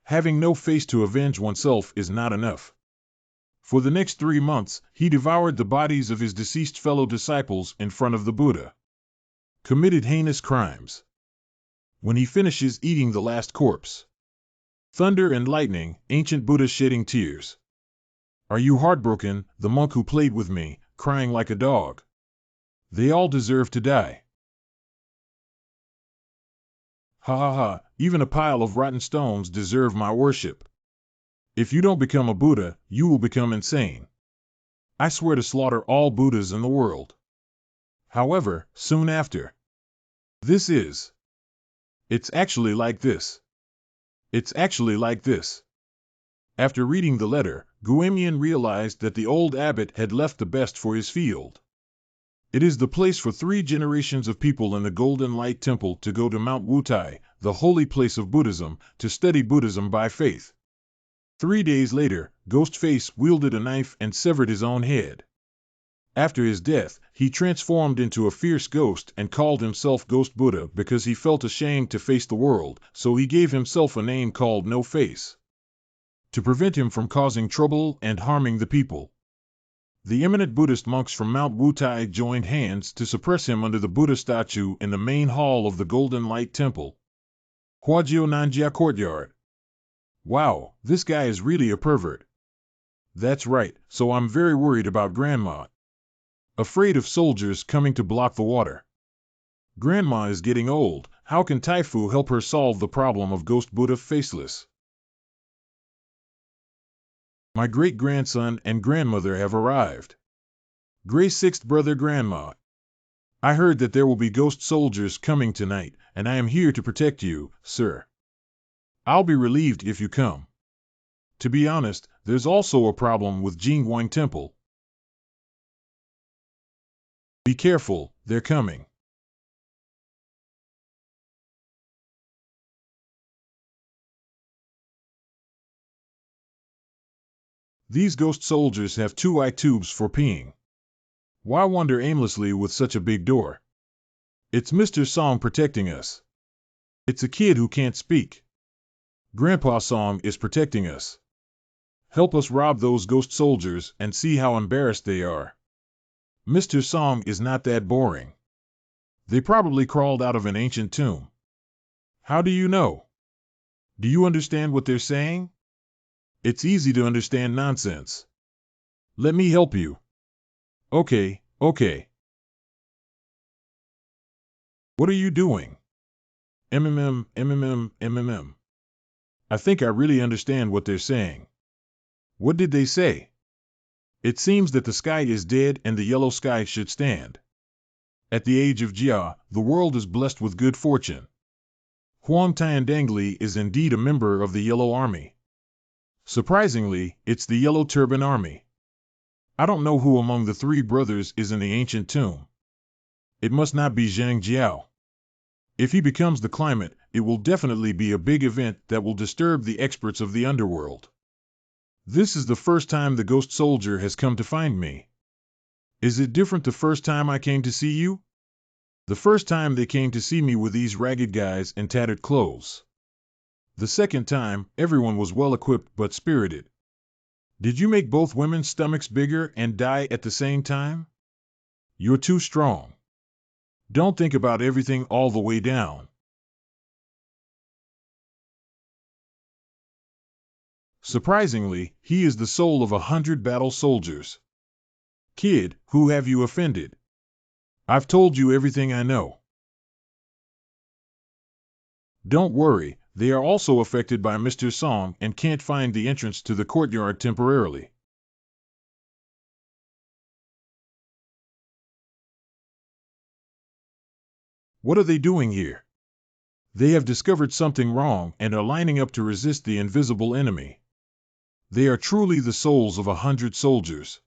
Having no face to avenge oneself is not enough. For the next 3 months, he devoured the bodies of his deceased fellow disciples in front of the Buddha. Committed heinous crimes. When he finishes eating the last corpse. Thunder and lightning, ancient Buddha shedding tears. Are you heartbroken, the monk who played with me, crying like a dog? They all deserve to die. Ha ha ha, even a pile of rotten stones deserve my worship. If you don't become a Buddha, you will become insane. I swear to slaughter all Buddhas in the world. However, soon after. It's actually like this. It's actually like this. After reading the letter, Guemian realized that the old abbot had left the best for his field. It is the place for 3 generations of people in the Golden Light Temple to go to Mount Wutai, the holy place of Buddhism, to study Buddhism by faith. 3 days later, Ghostface wielded a knife and severed his own head. After his death, he transformed into a fierce ghost and called himself Ghost Buddha because he felt ashamed to face the world, so he gave himself a name called No Face. To prevent him from causing trouble and harming the people. The eminent Buddhist monks from Mount Wutai joined hands to suppress him under the Buddha statue in the main hall of the Golden Light Temple. Huajiu Nanjia Courtyard. Wow, this guy is really a pervert. That's right, so I'm very worried about Grandma. Afraid of soldiers coming to block the water. Grandma is getting old. How can Taifu help her solve the problem of Ghost Buddha Faceless? My great-grandson and grandmother have arrived. Gray's sixth brother Grandma. I heard that there will be ghost soldiers coming tonight, and I am here to protect you, sir. I'll be relieved if you come. To be honest, there's also a problem with Jingguang Temple. Be careful, they're coming. These ghost soldiers have 2 eye tubes for peeing. Why wander aimlessly with such a big door? It's Mr. Song protecting us. It's a kid who can't speak. Grandpa Song is protecting us. Help us rob those ghost soldiers and see how embarrassed they are. Mr. Song is not that boring. They probably crawled out of an ancient tomb. How do you know? Do you understand what they're saying? It's easy to understand nonsense. Let me help you. Okay. What are you doing? MMM. I think I really understand what they're saying. What did they say? It seems that the sky is dead and the yellow sky should stand. At the age of Jia, the world is blessed with good fortune. Huang Tiandangli is indeed a member of the Yellow Army. Surprisingly, it's the Yellow Turban Army. I don't know who among the 3 brothers is in the ancient tomb. It must not be Zhang Jiao. If he becomes the climate, it will definitely be a big event that will disturb the experts of the underworld. This is the first time the ghost soldier has come to find me. Is it different the first time I came to see you? The first time they came to see me with these ragged guys in tattered clothes. The second time, everyone was well equipped but spirited. Did you make both women's stomachs bigger and die at the same time? You're too strong. Don't think about everything all the way down. Surprisingly, he is the soul of 100 battle soldiers. Kid, who have you offended? I've told you everything I know. Don't worry, they are also affected by Mr. Song and can't find the entrance to the courtyard temporarily. What are they doing here? They have discovered something wrong and are lining up to resist the invisible enemy. They are truly the souls of 100 soldiers.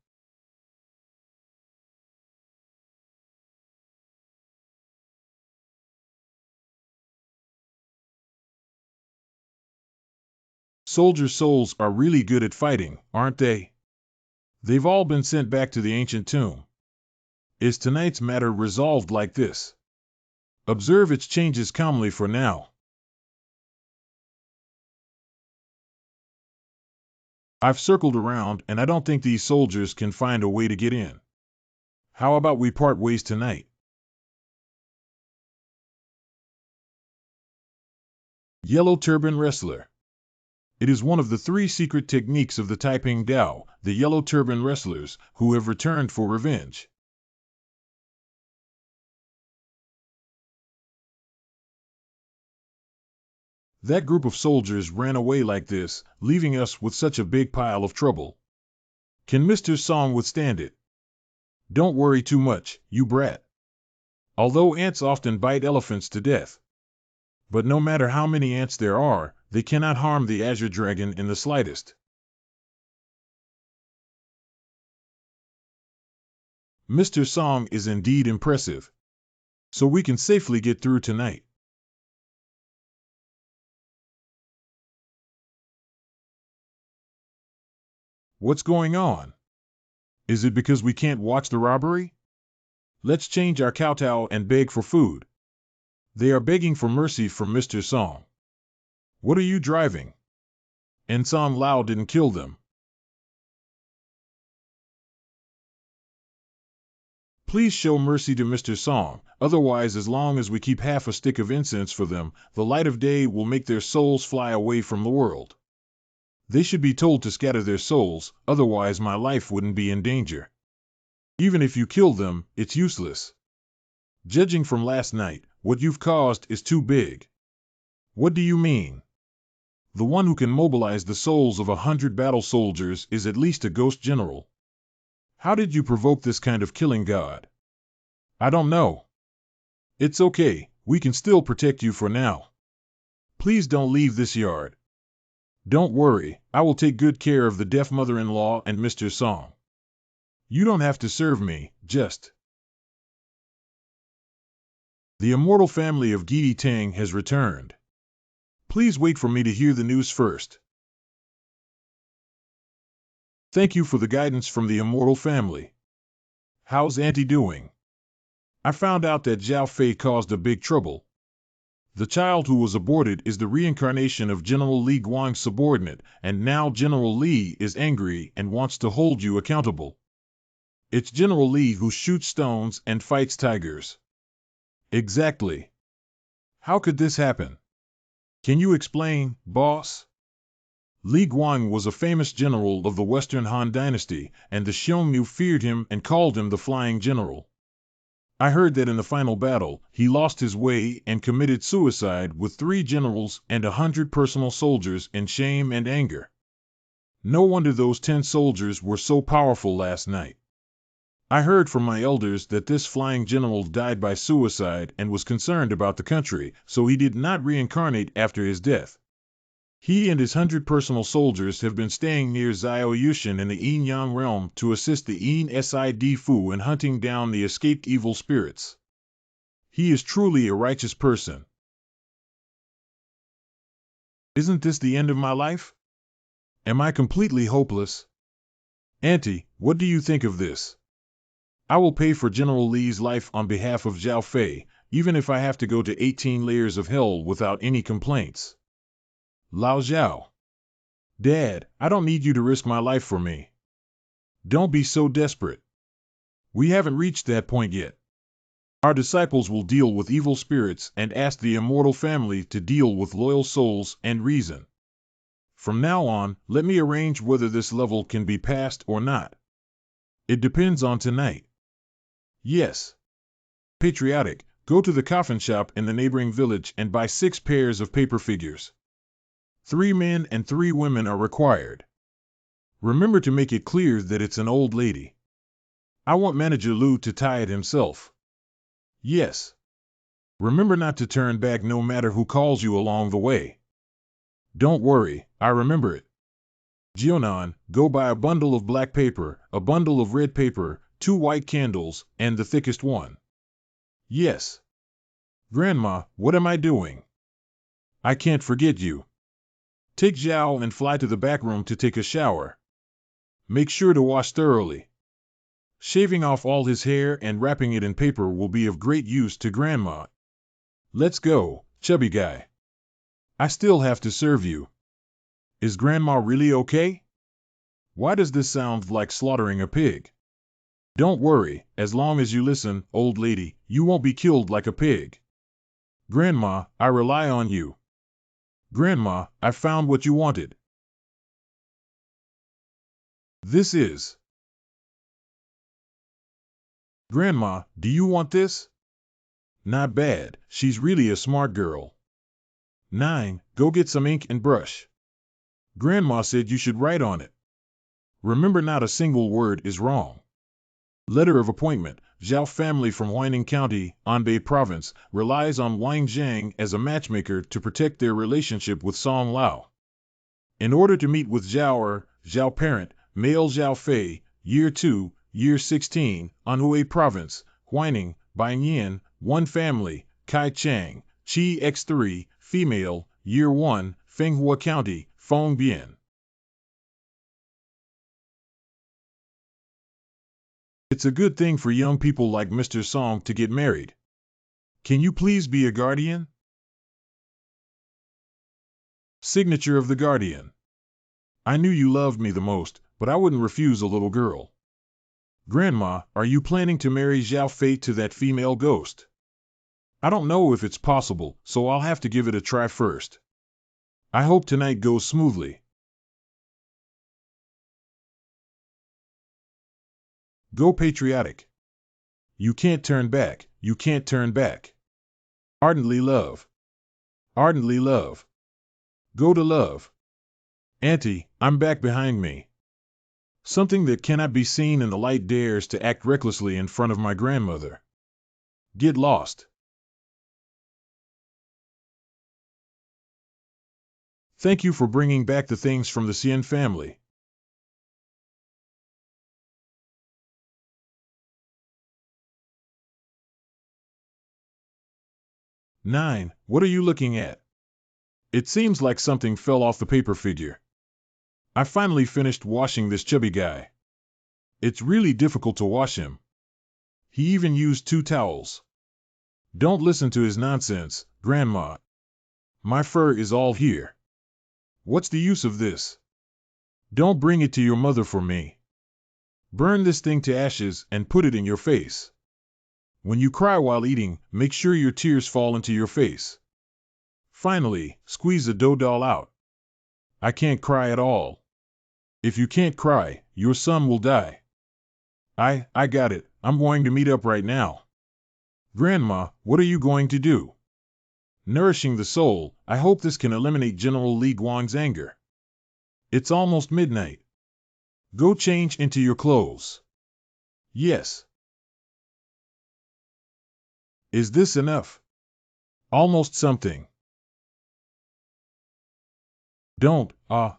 Soldier souls are really good at fighting, aren't they? They've all been sent back to the ancient tomb. Is tonight's matter resolved like this? Observe its changes calmly for now. I've circled around and I don't think these soldiers can find a way to get in. How about we part ways tonight? Yellow Turban Wrestler. It is one of the 3 secret techniques of the Taiping Dao, the Yellow Turban Wrestlers, who have returned for revenge. That group of soldiers ran away like this, leaving us with such a big pile of trouble. Can Mr. Song withstand it? Don't worry too much, you brat. Although ants often bite elephants to death. But no matter how many ants there are, they cannot harm the Azure Dragon in the slightest. Mr. Song is indeed impressive. So we can safely get through tonight. What's going on? Is it because we can't watch the robbery? Let's change our kowtow and beg for food. They are begging for mercy from Mr. Song. What are you driving? And Song Lao didn't kill them. Please show mercy to Mr. Song, otherwise as long as we keep half a stick of incense for them, the light of day will make their souls fly away from the world. They should be told to scatter their souls, otherwise my life wouldn't be in danger. Even if you kill them, it's useless. Judging from last night, what you've caused is too big. What do you mean? The one who can mobilize the souls of 100 battle soldiers is at least a ghost general. How did you provoke this kind of killing, God? I don't know. It's okay, we can still protect you for now. Please don't leave this yard. Don't worry, I will take good care of the deaf mother-in-law and Mr. Song. You don't have to serve me, just. The immortal family of Mediating has returned. Please wait for me to hear the news first. Thank you for the guidance from the immortal family. How's Auntie doing? I found out that Zhao Fei caused a big trouble. The child who was aborted is the reincarnation of General Li Guang's subordinate, and now General Li is angry and wants to hold you accountable. It's General Li who shoots stones and fights tigers. Exactly. How could this happen? Can you explain, boss? Li Guang was a famous general of the Western Han Dynasty, and the Xiongnu feared him and called him the Flying General. I heard that in the final battle, he lost his way and committed suicide with 3 generals and 100 personal soldiers in shame and anger. No wonder those 10 soldiers were so powerful last night. I heard from my elders that this flying general died by suicide and was concerned about the country, so he did not reincarnate after his death. He and his 100 personal soldiers have been staying near Xiao Yushin in the Yin-Yang realm to assist the Yin Sid Fu in hunting down the escaped evil spirits. He is truly a righteous person. Isn't this the end of my life? Am I completely hopeless? Auntie, what do you think of this? I will pay for General Li's life on behalf of Zhao Fei, even if I have to go to 18 layers of hell without any complaints. Lao Zhao. Dad, I don't need you to risk my life for me. Don't be so desperate. We haven't reached that point yet. Our disciples will deal with evil spirits and ask the immortal family to deal with loyal souls and reason. From now on, let me arrange whether this level can be passed or not. It depends on tonight. Yes. Patriotic, go to the coffin shop in the neighboring village and buy 6 pairs of paper figures. 3 men and 3 women are required. Remember to make it clear that it's an old lady. I want Manager Lu to tie it himself. Yes. Remember not to turn back no matter who calls you along the way. Don't worry, I remember it. Jionan, go buy a bundle of black paper, a bundle of red paper, 2 white candles, and the thickest one. Yes. Grandma, what am I doing? I can't forget you. Take Zhao and fly to the back room to take a shower. Make sure to wash thoroughly. Shaving off all his hair and wrapping it in paper will be of great use to Grandma. Let's go, chubby guy. I still have to serve you. Is Grandma really okay? Why does this sound like slaughtering a pig? Don't worry, as long as you listen, old lady, you won't be killed like a pig. Grandma, I rely on you. Grandma, I found what you wanted. This is. Grandma, do you want this? Not bad, she's really a smart girl. 9. Go get some ink and brush. Grandma said you should write on it. Remember, not a single word is wrong. Letter of appointment. Zhao family from Huaining County, Anbei Province, relies on Wang Zhang as a matchmaker to protect their relationship with Song Lao. In order to meet with Zhao parent, male Zhao Fei, year 2, year 16, Anhui Province, Huaining, Baiyan, 1 family, Kai Chang, Chi X3, female, year 1, Fenghua County, Feng Bian. It's a good thing for young people like Mr. Song to get married. Can you please be a guardian? Signature of the guardian. I knew you loved me the most, but I wouldn't refuse a little girl. Grandma, are you planning to marry Xiao Fei to that female ghost? I don't know if it's possible, so I'll have to give it a try first. I hope tonight goes smoothly. Go patriotic. You can't turn back, you can't turn back. Ardently love. Ardently love. Go to love. Auntie, I'm back behind me. Something that cannot be seen in the light dares to act recklessly in front of my grandmother. Get lost. Thank you for bringing back the things from the Cien family. Nine, what are you looking at? It seems like something fell off the paper figure. I finally finished washing this chubby guy. It's really difficult to wash him. He even used 2 towels. Don't listen to his nonsense, Grandma. My fur is all here. What's the use of this? Don't bring it to your mother for me. Burn this thing to ashes and put it in your face. When you cry while eating, make sure your tears fall into your face. Finally, squeeze the dough doll out. I can't cry at all. If you can't cry, your son will die. I got it. I'm going to meet up right now. Grandma, what are you going to do? Nourishing the soul, I hope this can eliminate General Li Guang's anger. It's almost midnight. Go change into your clothes. Yes. Is this enough? Almost something. Don't, no.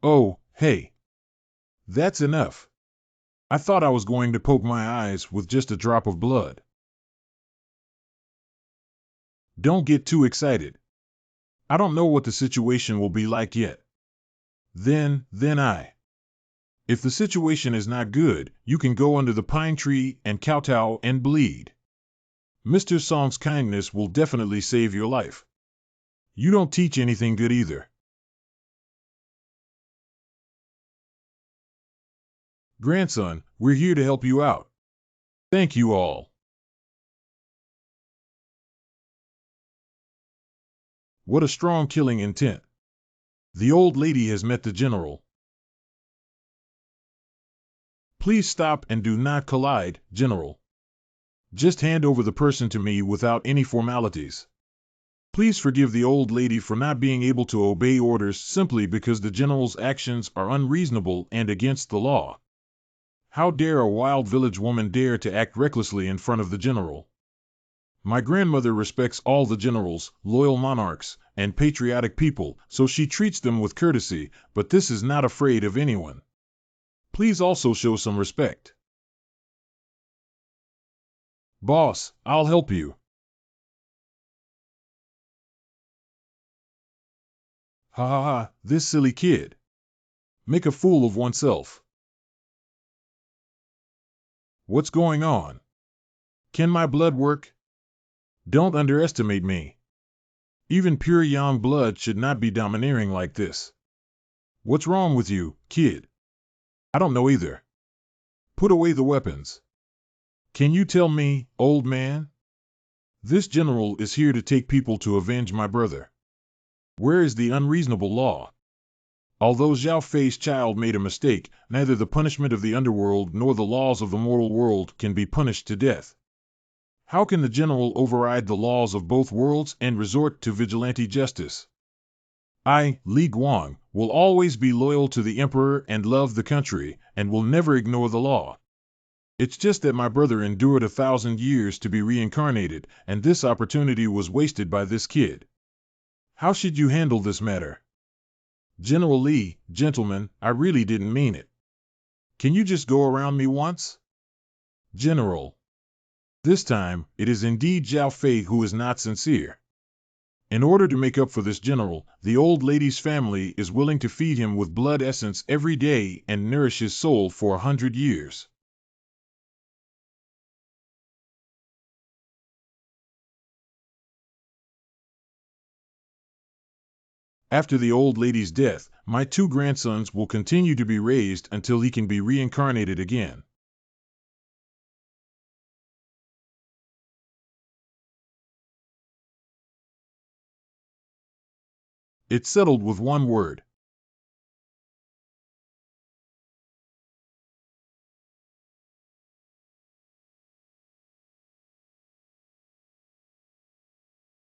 Oh, hey. That's enough. I thought I was going to poke my eyes with just a drop of blood. Don't get too excited. I don't know what the situation will be like yet. Then If the situation is not good, you can go under the pine tree and kowtow and bleed. Mr. Song's kindness will definitely save your life. You don't teach anything good either. Grandson, we're here to help you out. Thank you all. What a strong killing intent. The old lady has met the general. Please stop and do not collide, General. Just hand over the person to me without any formalities. Please forgive the old lady for not being able to obey orders simply because the general's actions are unreasonable and against the law. How dare a wild village woman dare to act recklessly in front of the general? My grandmother respects all the generals, loyal monarchs, and patriotic people, so she treats them with courtesy, but this is not afraid of anyone. Please also show some respect. Boss, I'll help you. Ha ha ha, this silly kid. Make a fool of oneself. What's going on? Can my blood work? Don't underestimate me. Even pure yang blood should not be domineering like this. What's wrong with you, kid? I don't know either. Put away the weapons. Can you tell me, old man? This general is here to take people to avenge my brother. Where is the unreasonable law? Although Xiao Fei's child made a mistake, neither the punishment of the underworld nor the laws of the mortal world can be punished to death. How can the general override the laws of both worlds and resort to vigilante justice? I, Li Guang, will always be loyal to the emperor and love the country, and will never ignore the law. It's just that my brother endured 1,000 years to be reincarnated, and this opportunity was wasted by this kid. How should you handle this matter? General Li, gentlemen, I really didn't mean it. Can you just go around me once? General. This time, it is indeed Xiao Fei who is not sincere. In order to make up for this general, the old lady's family is willing to feed him with blood essence every day and nourish his soul for 100 years. After the old lady's death, my 2 grandsons will continue to be raised until he can be reincarnated again. It's settled with one word.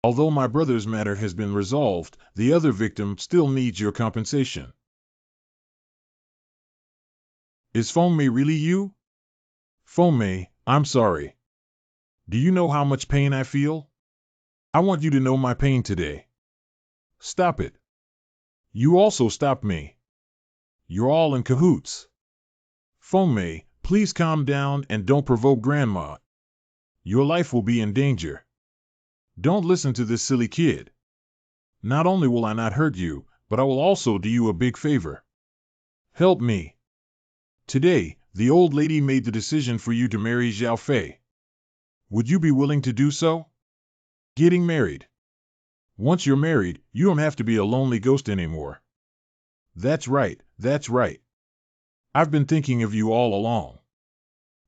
Although my brother's matter has been resolved, the other victim still needs your compensation. Is Fome really you? Fome, I'm sorry. Do you know how much pain I feel? I want you to know my pain today. Stop it. You also stop me. You're all in cahoots. Fome, please calm down and don't provoke Grandma. Your life will be in danger. Don't listen to this silly kid. Not only will I not hurt you, but I will also do you a big favor. Help me. Today, the old lady made the decision for you to marry Xiao Fei. Would you be willing to do so? Getting married. Once you're married, you don't have to be a lonely ghost anymore. That's right, that's right. I've been thinking of you all along.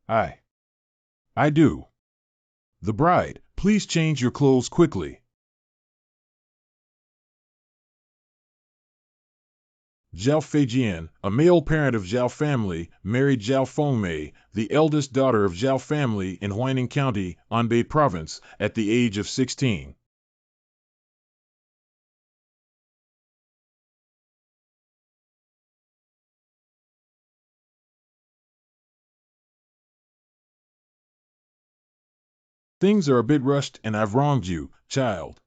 I do. The bride, please change your clothes quickly. Zhao Feijian, a male parent of Zhao family, married Zhao Fengmei, the eldest daughter of Zhao family in Huaining County, Anbei Province, at the age of 16. Things are a bit rushed and I've wronged you, child.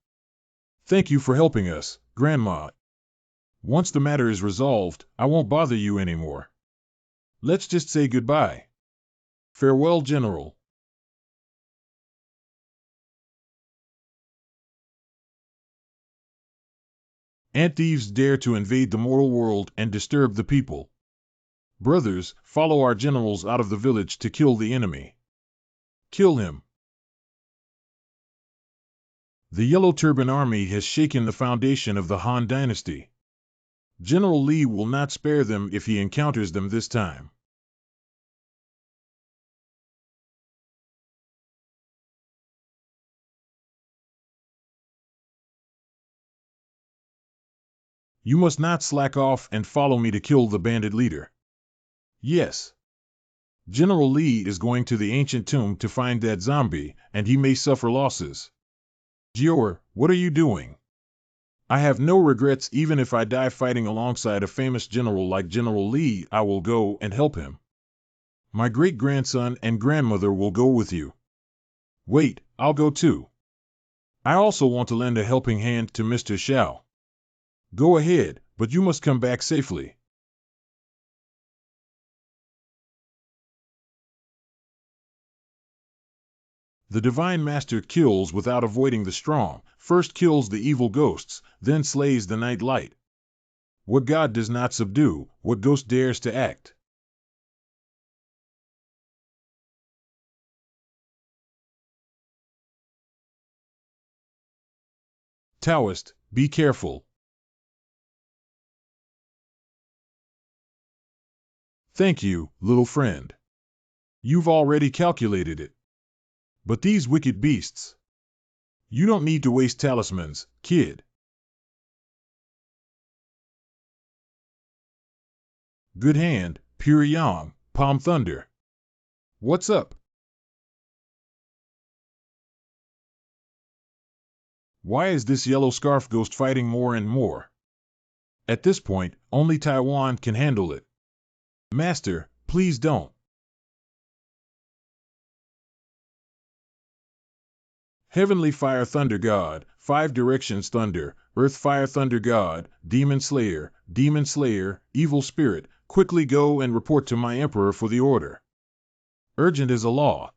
Thank you for helping us, Grandma. Once the matter is resolved, I won't bother you anymore. Let's just say goodbye. Farewell, General. Ant thieves dare to invade the mortal world and disturb the people. Brothers, follow our generals out of the village to kill the enemy. Kill him. The Yellow Turban Army has shaken the foundation of the Han Dynasty. General Li will not spare them if he encounters them this time. You must not slack off and follow me to kill the bandit leader. Yes. General Li is going to the ancient tomb to find that zombie, and he may suffer losses. Jior, what are you doing? I have no regrets. Even if I die fighting alongside a famous general like General Li, I will go and help him. My great-grandson and grandmother will go with you. Wait, I'll go too. I also want to lend a helping hand to Mr. Xiao. Go ahead, but you must come back safely. The Divine Master kills without avoiding the strong, first kills the evil ghosts, then slays the night light. What God does not subdue, what ghost dares to act? Taoist, be careful. Thank you, little friend. You've already calculated it. But these wicked beasts. You don't need to waste talismans, kid. Good hand, pure yang, palm thunder. What's up? Why is this yellow scarf ghost fighting more and more? At this point, only Taiwan can handle it. Master, please don't. Heavenly Fire Thunder God, 5 Directions Thunder, Earth Fire Thunder God, Demon Slayer, Evil Spirit, quickly go and report to my Emperor for the order. Urgent as a law.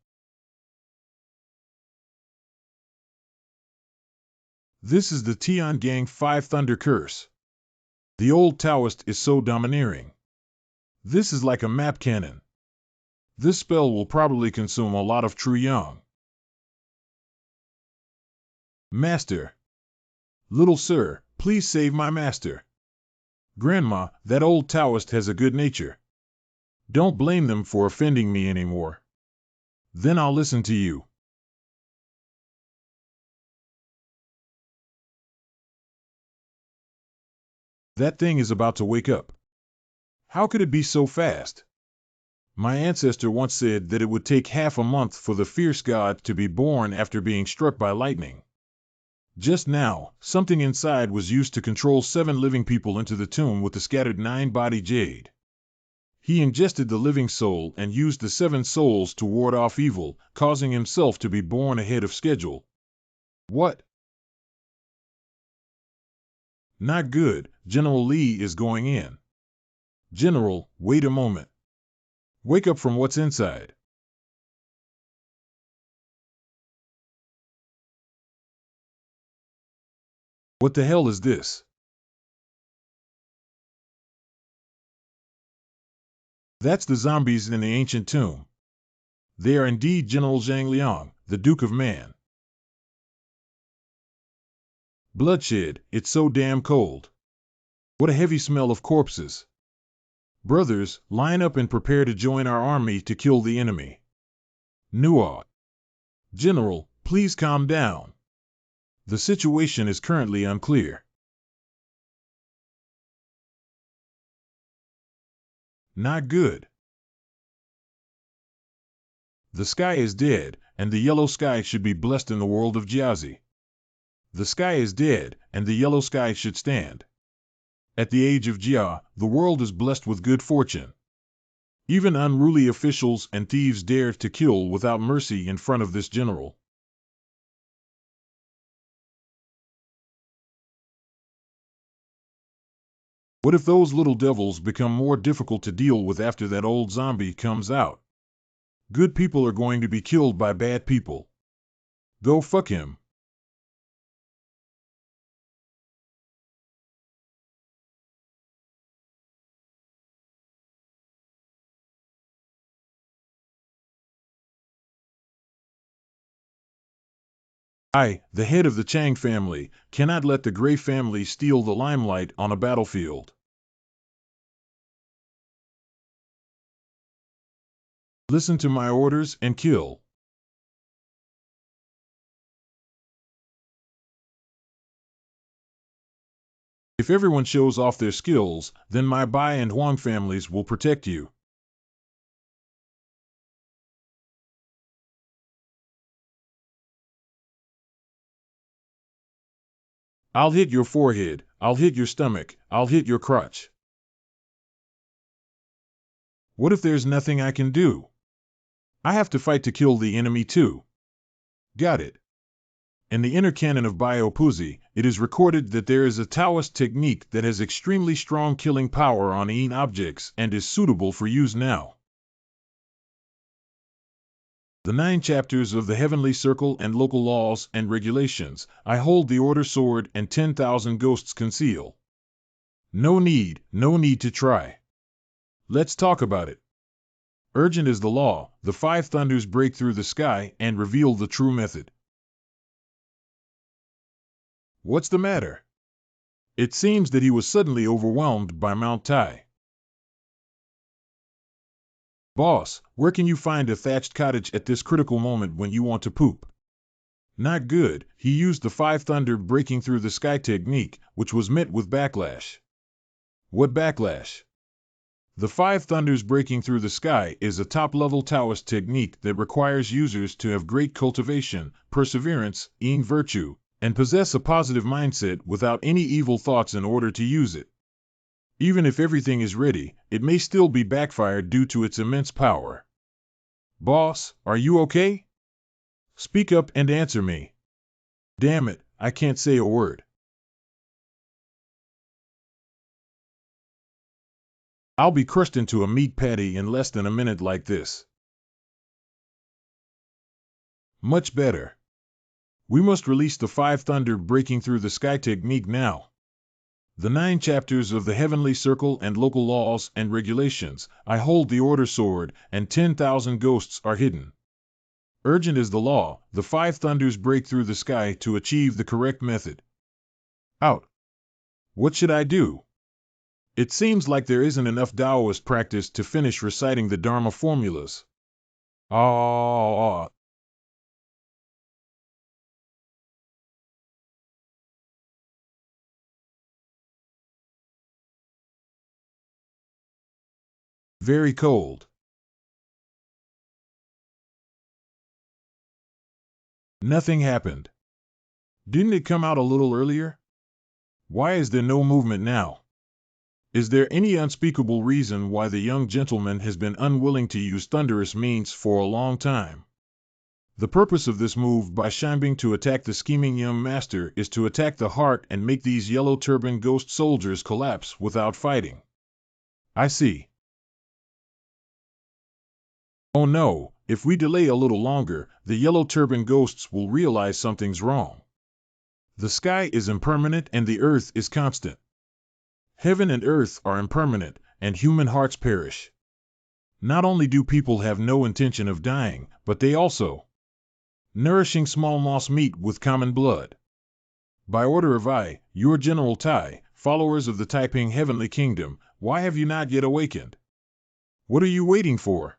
This is the Tian Gang 5 Thunder Curse. The old Taoist is so domineering. This is like a map cannon. This spell will probably consume a lot of true yang. Master. Little sir, please save my master. Grandma, that old Taoist has a good nature. Don't blame them for offending me anymore. Then I'll listen to you. That thing is about to wake up. How could it be so fast? My ancestor once said that it would take half a month for the fierce god to be born after being struck by lightning. Just now, something inside was used to control 7 living people into the tomb with the scattered 9-body jade. He ingested the living soul and used the 7 souls to ward off evil, causing himself to be born ahead of schedule. What? Not good. General Lee is going in. General, wait a moment. Wake up from what's inside. What the hell is this? That's the zombies in the ancient tomb. They are indeed General Zhang Liang, the Duke of Man. Bloodshed, it's so damn cold. What a heavy smell of corpses. Brothers, line up and prepare to join our army to kill the enemy. Nua. General, please calm down. The situation is currently unclear. Not good. The sky is dead, and the yellow sky should be blessed in the world of Jiazi. The sky is dead, and the yellow sky should stand. At the age of Jia, the world is blessed with good fortune. Even unruly officials and thieves dare to kill without mercy in front of this general. What if those little devils become more difficult to deal with after that old zombie comes out? Good people are going to be killed by bad people. Go fuck him. I, the head of the Chang family, cannot let the Gray family steal the limelight on a battlefield. Listen to my orders and kill. If everyone shows off their skills, then my Bai and Huang families will protect you. I'll hit your forehead, I'll hit your stomach, I'll hit your crotch. What if there's nothing I can do? I have to fight to kill the enemy too. Got it. In the inner canon of Biopuzi, it is recorded that there is a Taoist technique that has extremely strong killing power on Yin objects and is suitable for use now. The 9 chapters of the Heavenly Circle and local laws and regulations, I hold the order sword and 10,000 ghosts conceal. No need to try. Let's talk about it. Urgent is the law, the 5 thunders break through the sky and reveal the true method. What's the matter? It seems that he was suddenly overwhelmed by Mount Tai. Boss, where can you find a thatched cottage at this critical moment when you want to poop? Not good. He used the 5 thunder breaking through the sky technique, which was met with backlash. What backlash? The 5 thunders breaking through the sky is a top-level Taoist technique that requires users to have great cultivation, perseverance, Yin virtue, and possess a positive mindset without any evil thoughts in order to use it. Even if everything is ready, it may still be backfired due to its immense power. Boss, are you okay? Speak up and answer me. Damn it, I can't say a word. I'll be crushed into a meat patty in less than a minute like this. Much better. We must release the 5 thunder breaking through the sky technique now. The 9 chapters of the Heavenly Circle and local laws and regulations, I hold the order sword, and 10,000 ghosts are hidden. Urgent is the law, the 5 thunders break through the sky to achieve the correct method. Out. What should I do? It seems like there isn't enough Taoist practice to finish reciting the Dharma formulas. Ah, very cold. Nothing happened. Didn't it come out a little earlier? Why is there no movement now? Is there any unspeakable reason why the young gentleman has been unwilling to use thunderous means for a long time? The purpose of this move by Shinbing to attack the scheming young master is to attack the heart and make these yellow turban ghost soldiers collapse without fighting. I see. Oh no, if we delay a little longer, the yellow turban ghosts will realize something's wrong. The sky is impermanent and the earth is constant. Heaven and earth are impermanent, and human hearts perish. Not only do people have no intention of dying, but they also nourishing small moss meat with common blood. By order of I, your General Tai, followers of the Taiping Heavenly Kingdom, why have you not yet awakened? What are you waiting for?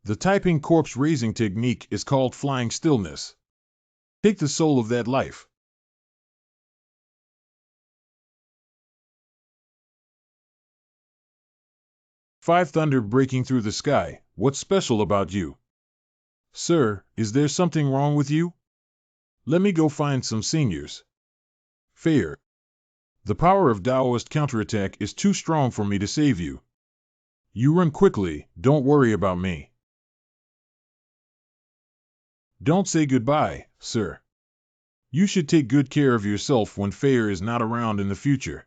The Taiping corpse raising technique is called flying stillness. Take the soul of that life. Five thunder breaking through the sky, what's special about you? Sir, is there something wrong with you? Let me go find some seniors. Fair. The power of Taoist counterattack is too strong for me to save you. You run quickly, don't worry about me. Don't say goodbye, sir. You should take good care of yourself when Fair is not around in the future.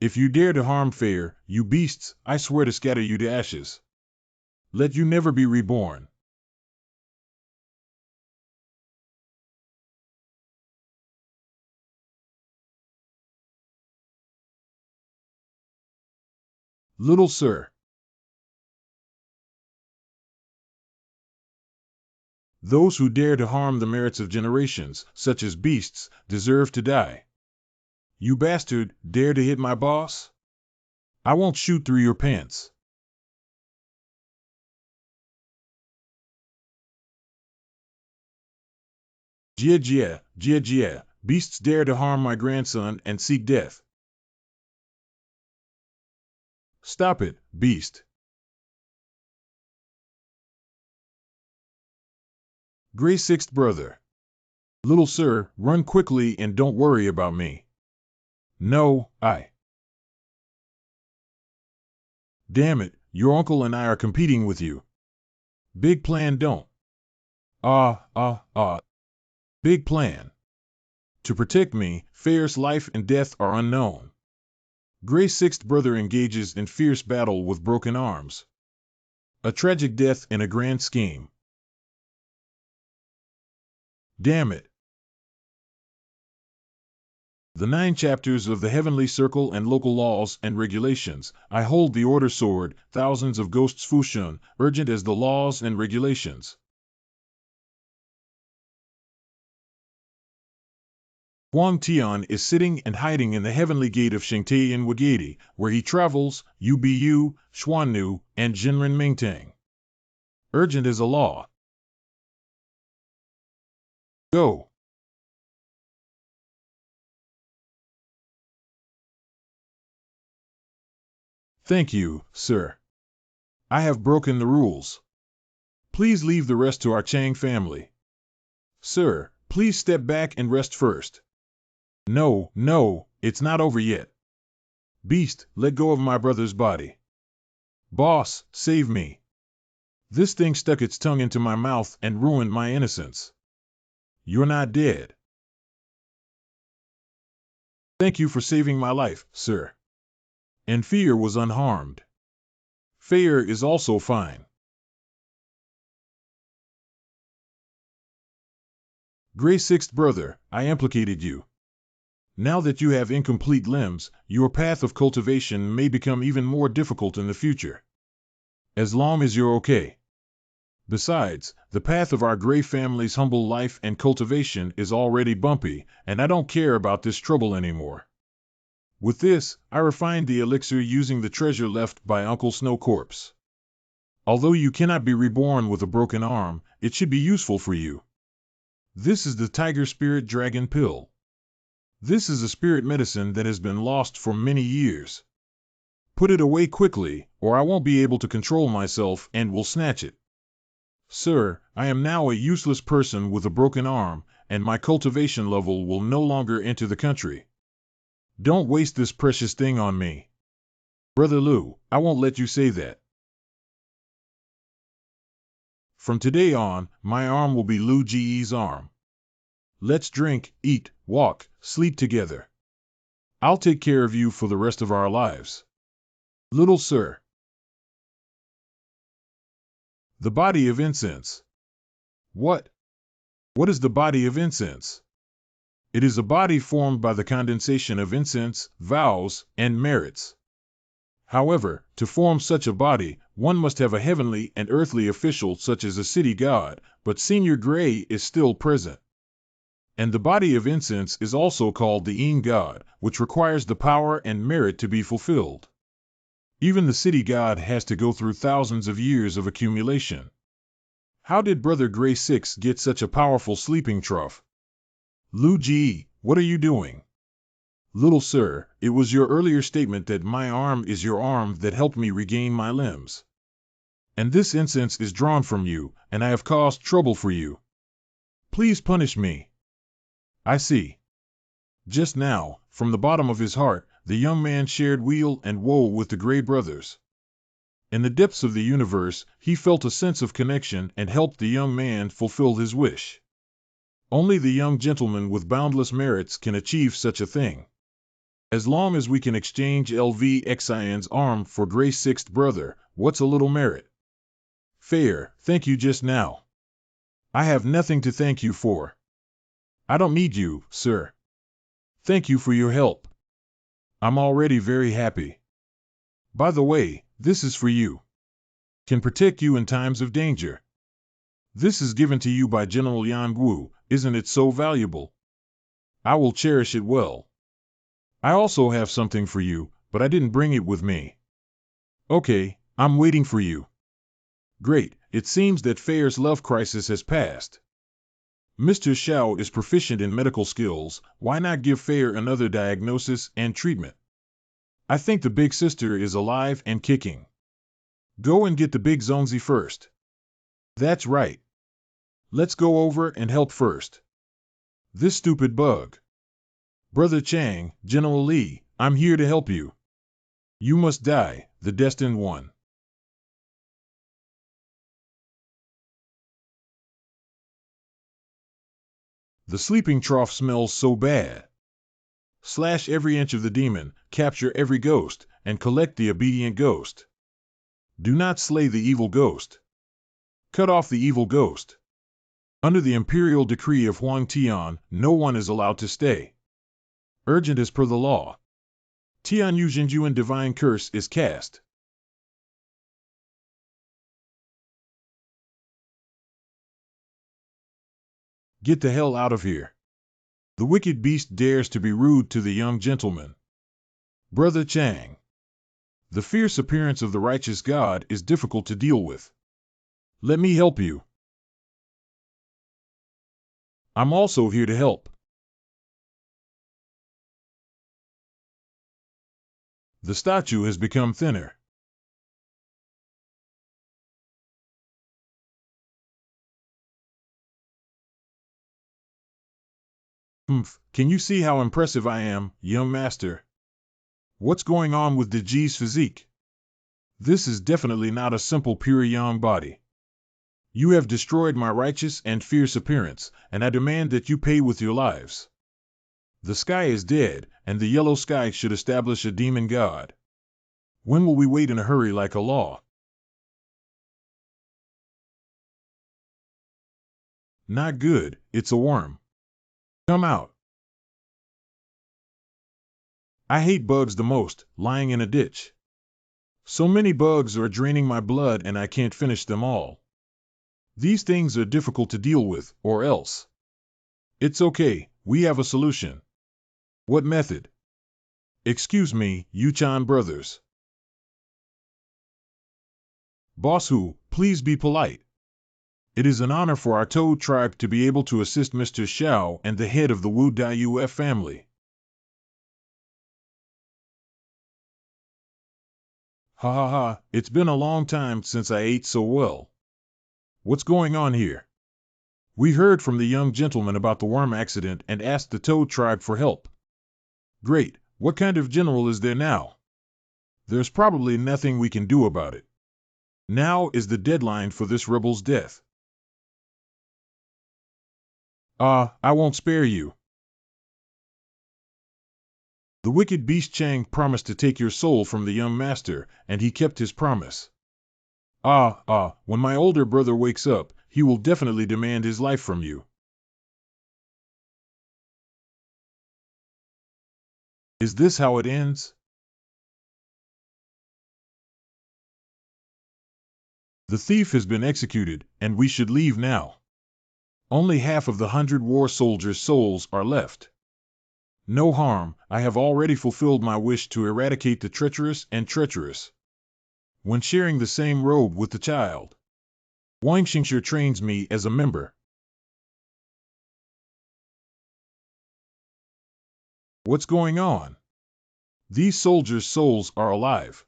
If you dare to harm Fair, you beasts, I swear to scatter you to ashes. Let you never be reborn. Little sir. Those who dare to harm the merits of generations, such as beasts, deserve to die. You bastard, dare to hit my boss? I won't shoot through your pants. Jia Jia, Jia Jia, beasts dare to harm my grandson and seek death. Stop it, beast. Gray sixth brother. Little sir, run quickly and don't worry about me. No, I. Damn it, your uncle and I are competing with you. Big plan don't. Ah, ah, ah. Big plan. To protect me, Fair's life and death are unknown. Gray sixth brother engages in fierce battle with broken arms. A tragic death in a grand scheme. Damn it. The 9 chapters of the Heavenly Circle and local laws and regulations. I hold the order sword, thousands of ghosts Fushun, urgent as the laws and regulations. Huang Tian is sitting and hiding in the heavenly gate of Shengtai Wagati, where he travels, Ubu, Xuannu, and Jinren Mingtang. Urgent as a law. Go. Thank you, sir. I have broken the rules. Please leave the rest to our Chang family. Sir, please step back and rest first. No, no, it's not over yet. Beast, let go of my brother's body. Boss, save me. This thing stuck its tongue into my mouth and ruined my innocence. You're not dead. Thank you for saving my life, sir. And Fear was unharmed. Fear is also fine. Gray Sixth Brother, I implicated you. Now that you have incomplete limbs, your path of cultivation may become even more difficult in the future. As long as you're okay. Besides, the path of our Gray family's humble life and cultivation is already bumpy, and I don't care about this trouble anymore. With this, I refined the elixir using the treasure left by Uncle Snow Corpse. Although you cannot be reborn with a broken arm, it should be useful for you. This is the Tiger Spirit Dragon Pill. This is a spirit medicine that has been lost for many years. Put it away quickly, or I won't be able to control myself and will snatch it. Sir, I am now a useless person with a broken arm, and my cultivation level will no longer enter the country. Don't waste this precious thing on me. Brother Lou, I won't let you say that. From today on, my arm will be Lou Ge's arm. Let's drink, eat, walk, sleep together. I'll take care of you for the rest of our lives. Little sir. The body of incense. What? What is the body of incense? It is a body formed by the condensation of incense, vows, and merits. However, to form such a body, one must have a heavenly and earthly official such as a city god, but Senior Gray is still present. And the body of incense is also called the Een God, which requires the power and merit to be fulfilled. Even the city god has to go through thousands of years of accumulation. How did Brother Gray Six get such a powerful sleeping trough? Lou G, what are you doing? Little sir, it was your earlier statement that my arm is your arm that helped me regain my limbs. And this incense is drawn from you, and I have caused trouble for you. Please punish me. I see. Just now, from the bottom of his heart, the young man shared weal and woe with the Gray brothers. In the depths of the universe, he felt a sense of connection and helped the young man fulfill his wish. Only the young gentleman with boundless merits can achieve such a thing. As long as we can exchange LVXIN's arm for Gray Sixth Brother, what's a little merit? Fair, thank you just now. I have nothing to thank you for. I don't need you, sir. Thank you for your help. I'm already very happy. By the way, this is for you. Can protect you in times of danger. This is given to you by General Yan Gu, isn't it so valuable? I will cherish it well. I also have something for you, but I didn't bring it with me. Okay, I'm waiting for you. Great, it seems that Fair's love crisis has passed. Mr. Xiao is proficient in medical skills, why not give Fair another diagnosis and treatment? I think the big sister is alive and kicking. Go and get the big Zongzi first. That's right. Let's go over and help first. This stupid bug. Brother Chang, General Li, I'm here to help you. You must die, the destined one. The sleeping trough smells so bad. Slash every inch of the demon, capture every ghost, and collect the obedient ghost. Do not slay the evil ghost. Cut off the evil ghost. Under the imperial decree of Huang Tian, no one is allowed to stay. Urgent as per the law. Tian Yu Jinjuan divine curse is cast. Get the hell out of here. The wicked beast dares to be rude to the young gentleman. Brother Chang. The fierce appearance of the righteous God is difficult to deal with. Let me help you. I'm also here to help. The statue has become thinner. Can you see how impressive I am, young master? What's going on with Deji's physique? This is definitely not a simple pure yang body. You have destroyed my righteous and fierce appearance, and I demand that you pay with your lives. The sky is dead, and the yellow sky should establish a demon god. When will we wait in a hurry like a law? Not good, it's a worm. Come out. I hate bugs the most, lying in a ditch. So many bugs are draining my blood and I can't finish them all. These things are difficult to deal with, or else. It's okay, we have a solution. What method? Excuse me, Yuchan brothers. Boss Hu, please be polite. It is an honor for our Toad tribe to be able to assist Mr. Xiao and the head of the Wu Dai family. Ha ha ha, it's been a long time since I ate so well. What's going on here? We heard from the young gentleman about the worm accident and asked the Toad tribe for help. Great, what kind of general is there now? There's probably nothing we can do about it. Now is the deadline for this rebel's death. I won't spare you. The wicked beast Chang promised to take your soul from the young master, and he kept his promise. When my older brother wakes up, he will definitely demand his life from you. Is this how it ends? The thief has been executed, and we should leave now. Only half of the 100 war soldiers' souls are left. No harm, I have already fulfilled my wish to eradicate the treacherous. When sharing the same robe with the child. Wang Xingxue trains me as a member. What's going on? These soldiers' souls are alive.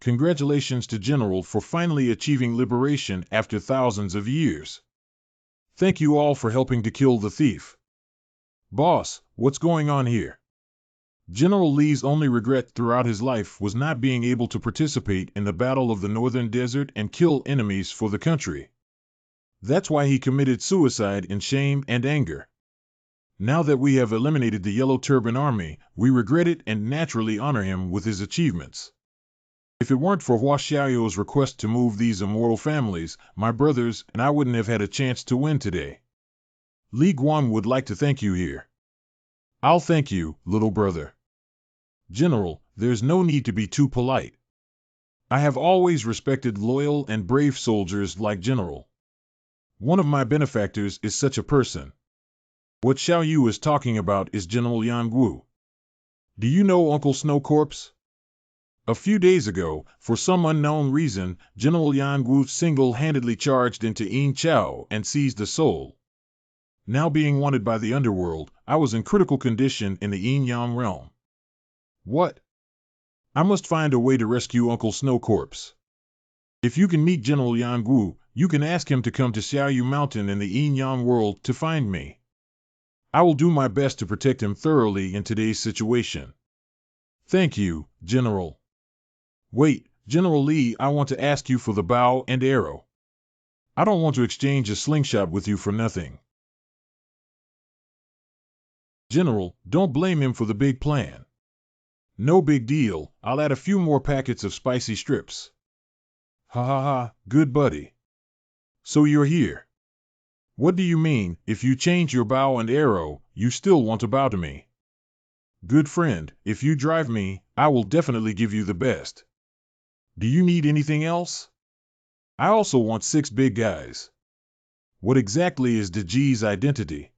Congratulations to General for finally achieving liberation after thousands of years. Thank you all for helping to kill the thief. Boss, what's going on here? General Li's only regret throughout his life was not being able to participate in the Battle of the Northern Desert and kill enemies for the country. That's why he committed suicide in shame and anger. Now that we have eliminated the Yellow Turban Army, we regret it and naturally honor him with his achievements. If it weren't for Hua Xiaoyou's request to move these immortal families, my brothers and I wouldn't have had a chance to win today. Li Guan would like to thank you here. I'll thank you, little brother. General, there's no need to be too polite. I have always respected loyal and brave soldiers like General. One of my benefactors is such a person. What Xiao Yu is talking about is General Yan Gu. Do you know Uncle Snow Corpse? A few days ago, for some unknown reason, General Yan Gu single-handedly charged into Yin Chao and seized the soul. Now being wanted by the underworld, I was in critical condition in the Yin Yang realm. What? I must find a way to rescue Uncle Snow Corpse. If you can meet General Yan Gu, you can ask him to come to Xiaoyu Mountain in the Yin Yang world to find me. I will do my best to protect him thoroughly in today's situation. Thank you, General. Wait, General Li, I want to ask you for the bow and arrow. I don't want to exchange a slingshot with you for nothing. General, don't blame him for the big plan. No big deal, I'll add a few more packets of spicy strips. Ha ha ha, good buddy. So you're here. What do you mean, if you change your bow and arrow, you still want to bow to me? Good friend, if you drive me, I will definitely give you the best. Do you need anything else? I also want 6 big guys. What exactly is Deji's identity?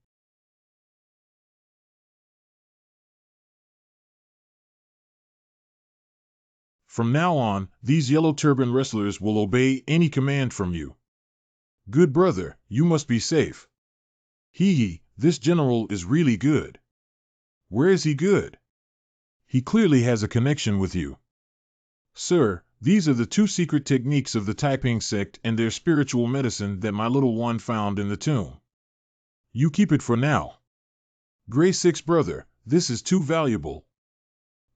From now on, these Yellow Turban wrestlers will obey any command from you. Good brother, you must be safe. Hee, this general is really good. Where is he good? He clearly has a connection with you. Sir, these are the 2 secret techniques of the Taiping sect and their spiritual medicine that my little one found in the tomb. You keep it for now. Gray 6 brother, this is too valuable.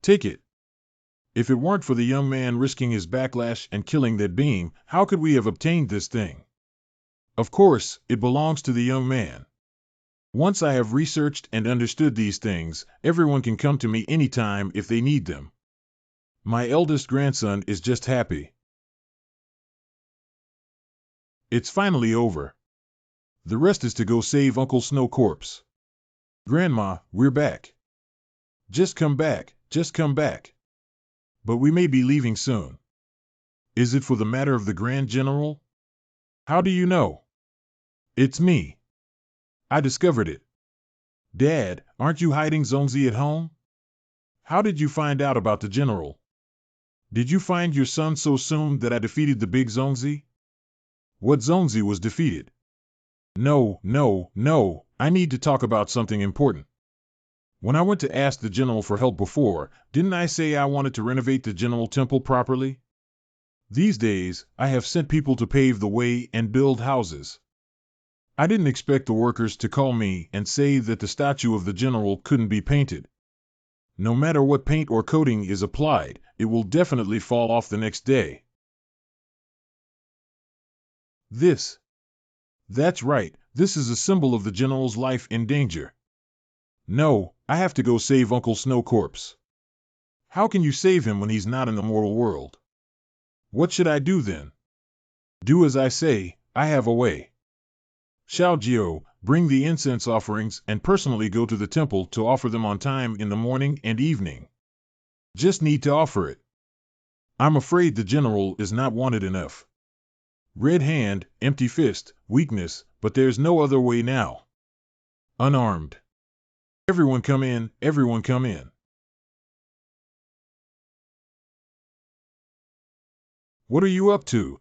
Take it. If it weren't for the young man risking his backlash and killing that beam, how could we have obtained this thing? Of course, it belongs to the young man. Once I have researched and understood these things, everyone can come to me anytime if they need them. My eldest grandson is just happy. It's finally over. The rest is to go save Uncle Snow Corpse. Grandma, we're back. Just come back, just come back. But we may be leaving soon. Is it for the matter of the Grand General? How do you know? It's me. I discovered it. Dad, aren't you hiding Zongzi at home? How did you find out about the General? Did you find your son so soon that I defeated the big Zongzi? What Zongzi was defeated? No, no, no, I need to talk about something important. When I went to ask the General for help before, didn't I say I wanted to renovate the General Temple properly? These days, I have sent people to pave the way and build houses. I didn't expect the workers to call me and say that the statue of the General couldn't be painted. No matter what paint or coating is applied, it will definitely fall off the next day. That's right, this is a symbol of the General's life in danger. No, I have to go save Uncle Snow Corpse. How can you save him when he's not in the mortal world? What should I do then? Do as I say, I have a way. Xiao Jiao, bring the incense offerings and personally go to the temple to offer them on time in the morning and evening. Just need to offer it. I'm afraid the General is not wanted enough. Red hand, empty fist, weakness, but there's no other way now. Unarmed. Everyone come in, everyone come in. What are you up to?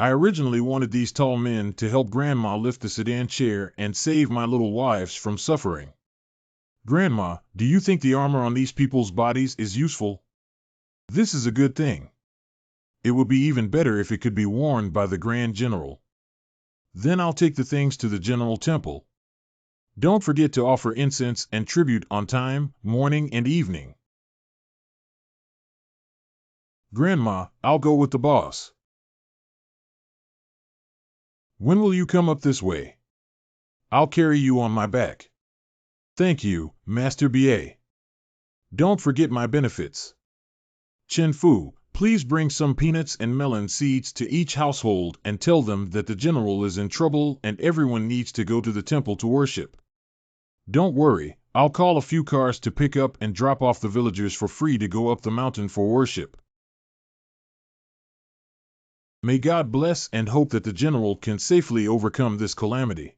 I originally wanted these tall men to help Grandma lift the sedan chair and save my little wives from suffering. Grandma, do you think the armor on these people's bodies is useful? This is a good thing. It would be even better if it could be worn by the Grand General. Then I'll take the things to the General Temple. Don't forget to offer incense and tribute on time, morning and evening. Grandma, I'll go with the boss. When will you come up this way? I'll carry you on my back. Thank you, Master B.A. Don't forget my benefits. Chen Fu, please bring some peanuts and melon seeds to each household and tell them that the General is in trouble and everyone needs to go to the temple to worship. Don't worry, I'll call a few cars to pick up and drop off the villagers for free to go up the mountain for worship. May God bless and hope that the General can safely overcome this calamity.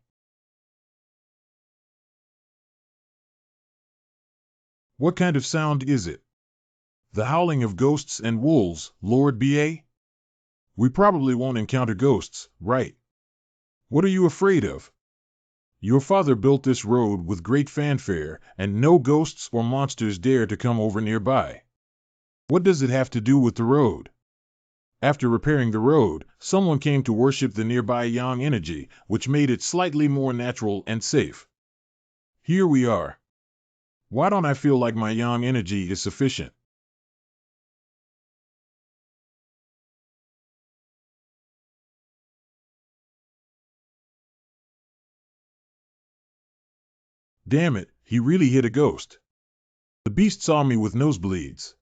What kind of sound is it? The howling of ghosts and wolves, Lord B.A.? We probably won't encounter ghosts, right? What are you afraid of? Your father built this road with great fanfare, and no ghosts or monsters dare to come over nearby. What does it have to do with the road? After repairing the road, someone came to worship the nearby yang energy, which made it slightly more natural and safe. Here we are. Why don't I feel like my yang energy is sufficient? Damn it, he really hit a ghost. The beast saw me with nosebleeds.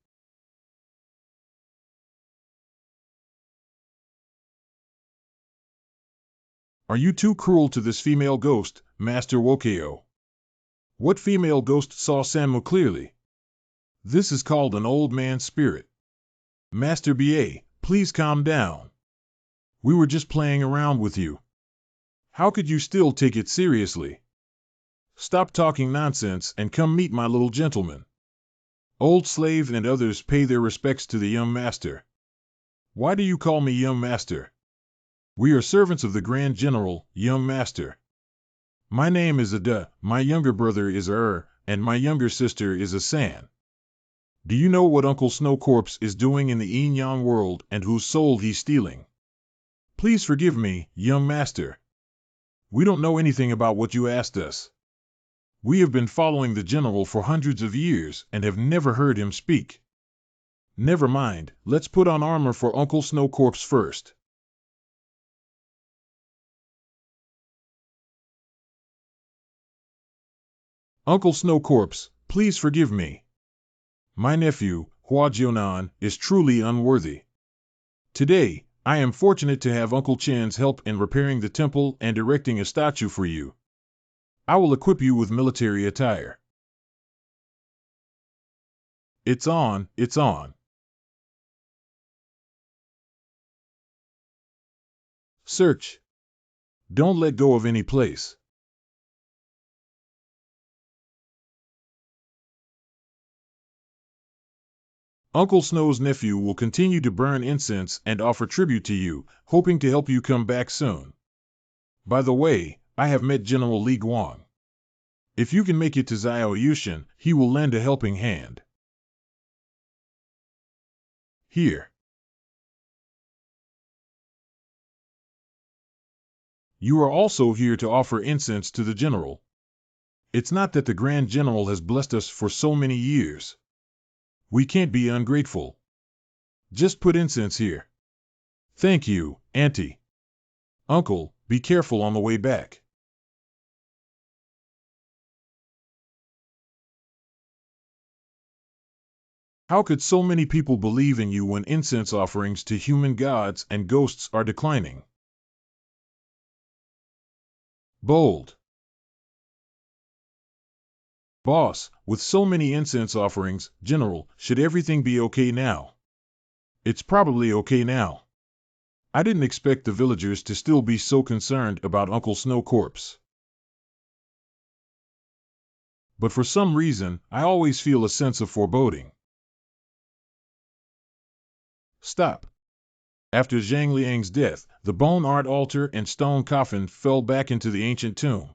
Are you too cruel to this female ghost, Master Wokeo? What female ghost saw Sanmu clearly? This is called an old man's spirit. Master B.A., please calm down. We were just playing around with you. How could you still take it seriously? Stop talking nonsense and come meet my little gentleman. Old slave and others pay their respects to the young master. Why do you call me young master? We are servants of the Grand General, young master. My name is Ada, my younger brother is and my younger sister is a San. Do you know what Uncle Snow Corpse is doing in the yin-yang world and whose soul he's stealing? Please forgive me, young master. We don't know anything about what you asked us. We have been following the General for hundreds of years and have never heard him speak. Never mind, let's put on armor for Uncle Snow Corpse first. Uncle Snow Corpse, please forgive me. My nephew, Hua Jionan, is truly unworthy. Today, I am fortunate to have Uncle Chen's help in repairing the temple and erecting a statue for you. I will equip you with military attire. It's on, it's on. Search. Don't let go of any place. Uncle Snow's nephew will continue to burn incense and offer tribute to you, hoping to help you come back soon. By the way, I have met General Li Guang. If you can make it to Xiao Yushin, he will lend a helping hand. Here. You are also here to offer incense to the general. It's not that the Grand General has blessed us for so many years. We can't be ungrateful. Just put incense here. Thank you, Auntie. Uncle, be careful on the way back. How could so many people believe in you when incense offerings to human gods and ghosts are declining? Bold. Boss, with so many incense offerings, General, should everything be okay now? It's probably okay now. I didn't expect the villagers to still be so concerned about Uncle Snow corpse. But for some reason, I always feel a sense of foreboding. Stop. After Zhang Liang's death, the bone art altar and stone coffin fell back into the ancient tomb.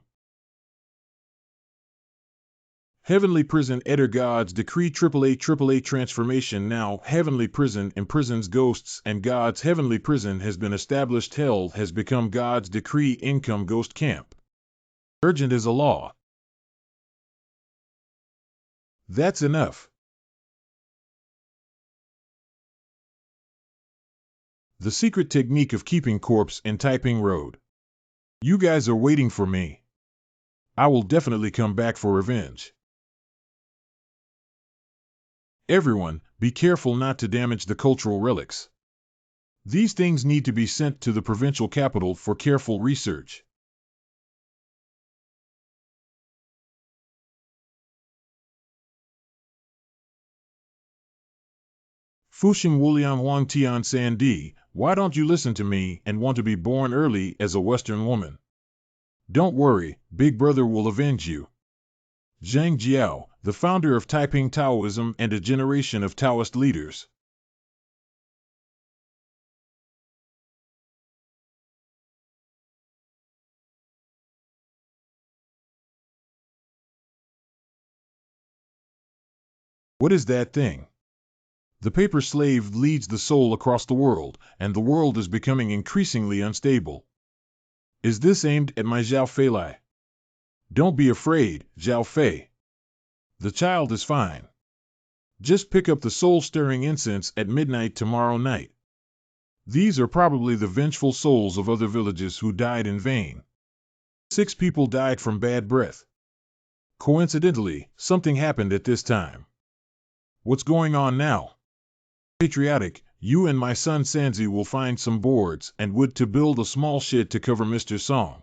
Heavenly Prison Eder Gods Decree AAA Transformation. Now Heavenly Prison imprisons ghosts and gods. Heavenly Prison has been established. Hell has become God's Decree. Income Ghost Camp. Urgent as a law. That's enough. The secret technique of keeping corpse in Taiping Road. You guys are waiting for me. I will definitely come back for revenge. Everyone, be careful not to damage the cultural relics. These things need to be sent to the provincial capital for careful research. Fuxing Wuliang Wang Tian San Di, why don't you listen to me and want to be born early as a Western woman? Don't worry, Big Brother will avenge you. Zhang Jiao, the founder of Taiping Taoism and a generation of Taoist leaders. What is that thing? The paper slave leads the soul across the world, and the world is becoming increasingly unstable. Is this aimed at my Zhao Fei Lai? Don't be afraid, Zhao Fei. The child is fine. Just pick up the soul-stirring incense at midnight tomorrow night. These are probably the vengeful souls of other villages who died in vain. 6 people died from bad breath. Coincidentally, something happened at this time. What's going on now? Patriotic, you and my son Sanzi will find some boards and wood to build a small shed to cover Mr. Song.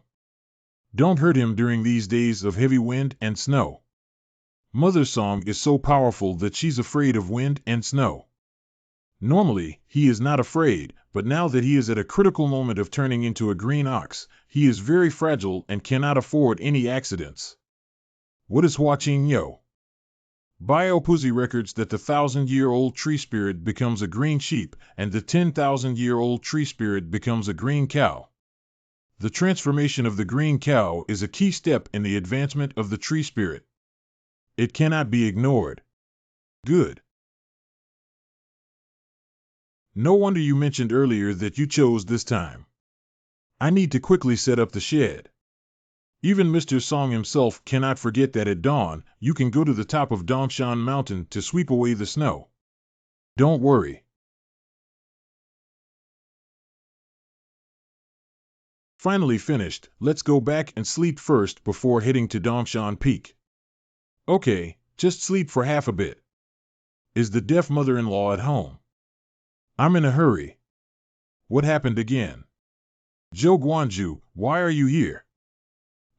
Don't hurt him during these days of heavy wind and snow. Mother Song is so powerful that she's afraid of wind and snow. Normally, he is not afraid, but now that he is at a critical moment of turning into a green ox, he is very fragile and cannot afford any accidents. What is watching yo? Biopuzzi records that the 1,000-year-old tree spirit becomes a green sheep, and the 10,000-year-old tree spirit becomes a green cow. The transformation of the green cow is a key step in the advancement of the tree spirit. It cannot be ignored. Good. No wonder you mentioned earlier that you chose this time. I need to quickly set up the shed. Even Mr. Song himself cannot forget that at dawn, you can go to the top of Dongshan Mountain to sweep away the snow. Don't worry. Finally finished, let's go back and sleep first before heading to Dongshan Peak. Okay, just sleep for half a bit. Is the deaf mother-in-law at home? I'm in a hurry. What happened again? Zhou Guanju, why are you here?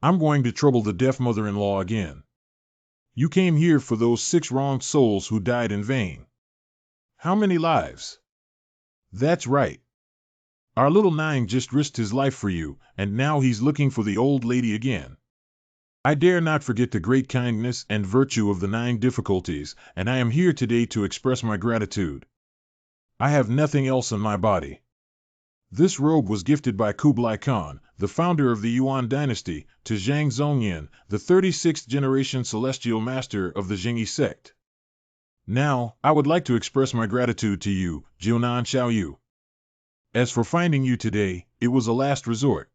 I'm going to trouble the deaf mother-in-law again. You came here for those 6 wronged souls who died in vain. How many lives? That's right. Our little Nine just risked his life for you, and now he's looking for the old lady again. I dare not forget the great kindness and virtue of the 9 difficulties, and I am here today to express my gratitude. I have nothing else in my body. This robe was gifted by Kublai Khan, the founder of the Yuan dynasty, to Zhang Zhongyan, the 36th generation celestial master of the Zhengyi sect. Now, I would like to express my gratitude to you, Jiunan Xiaoyu. As for finding you today, it was a last resort.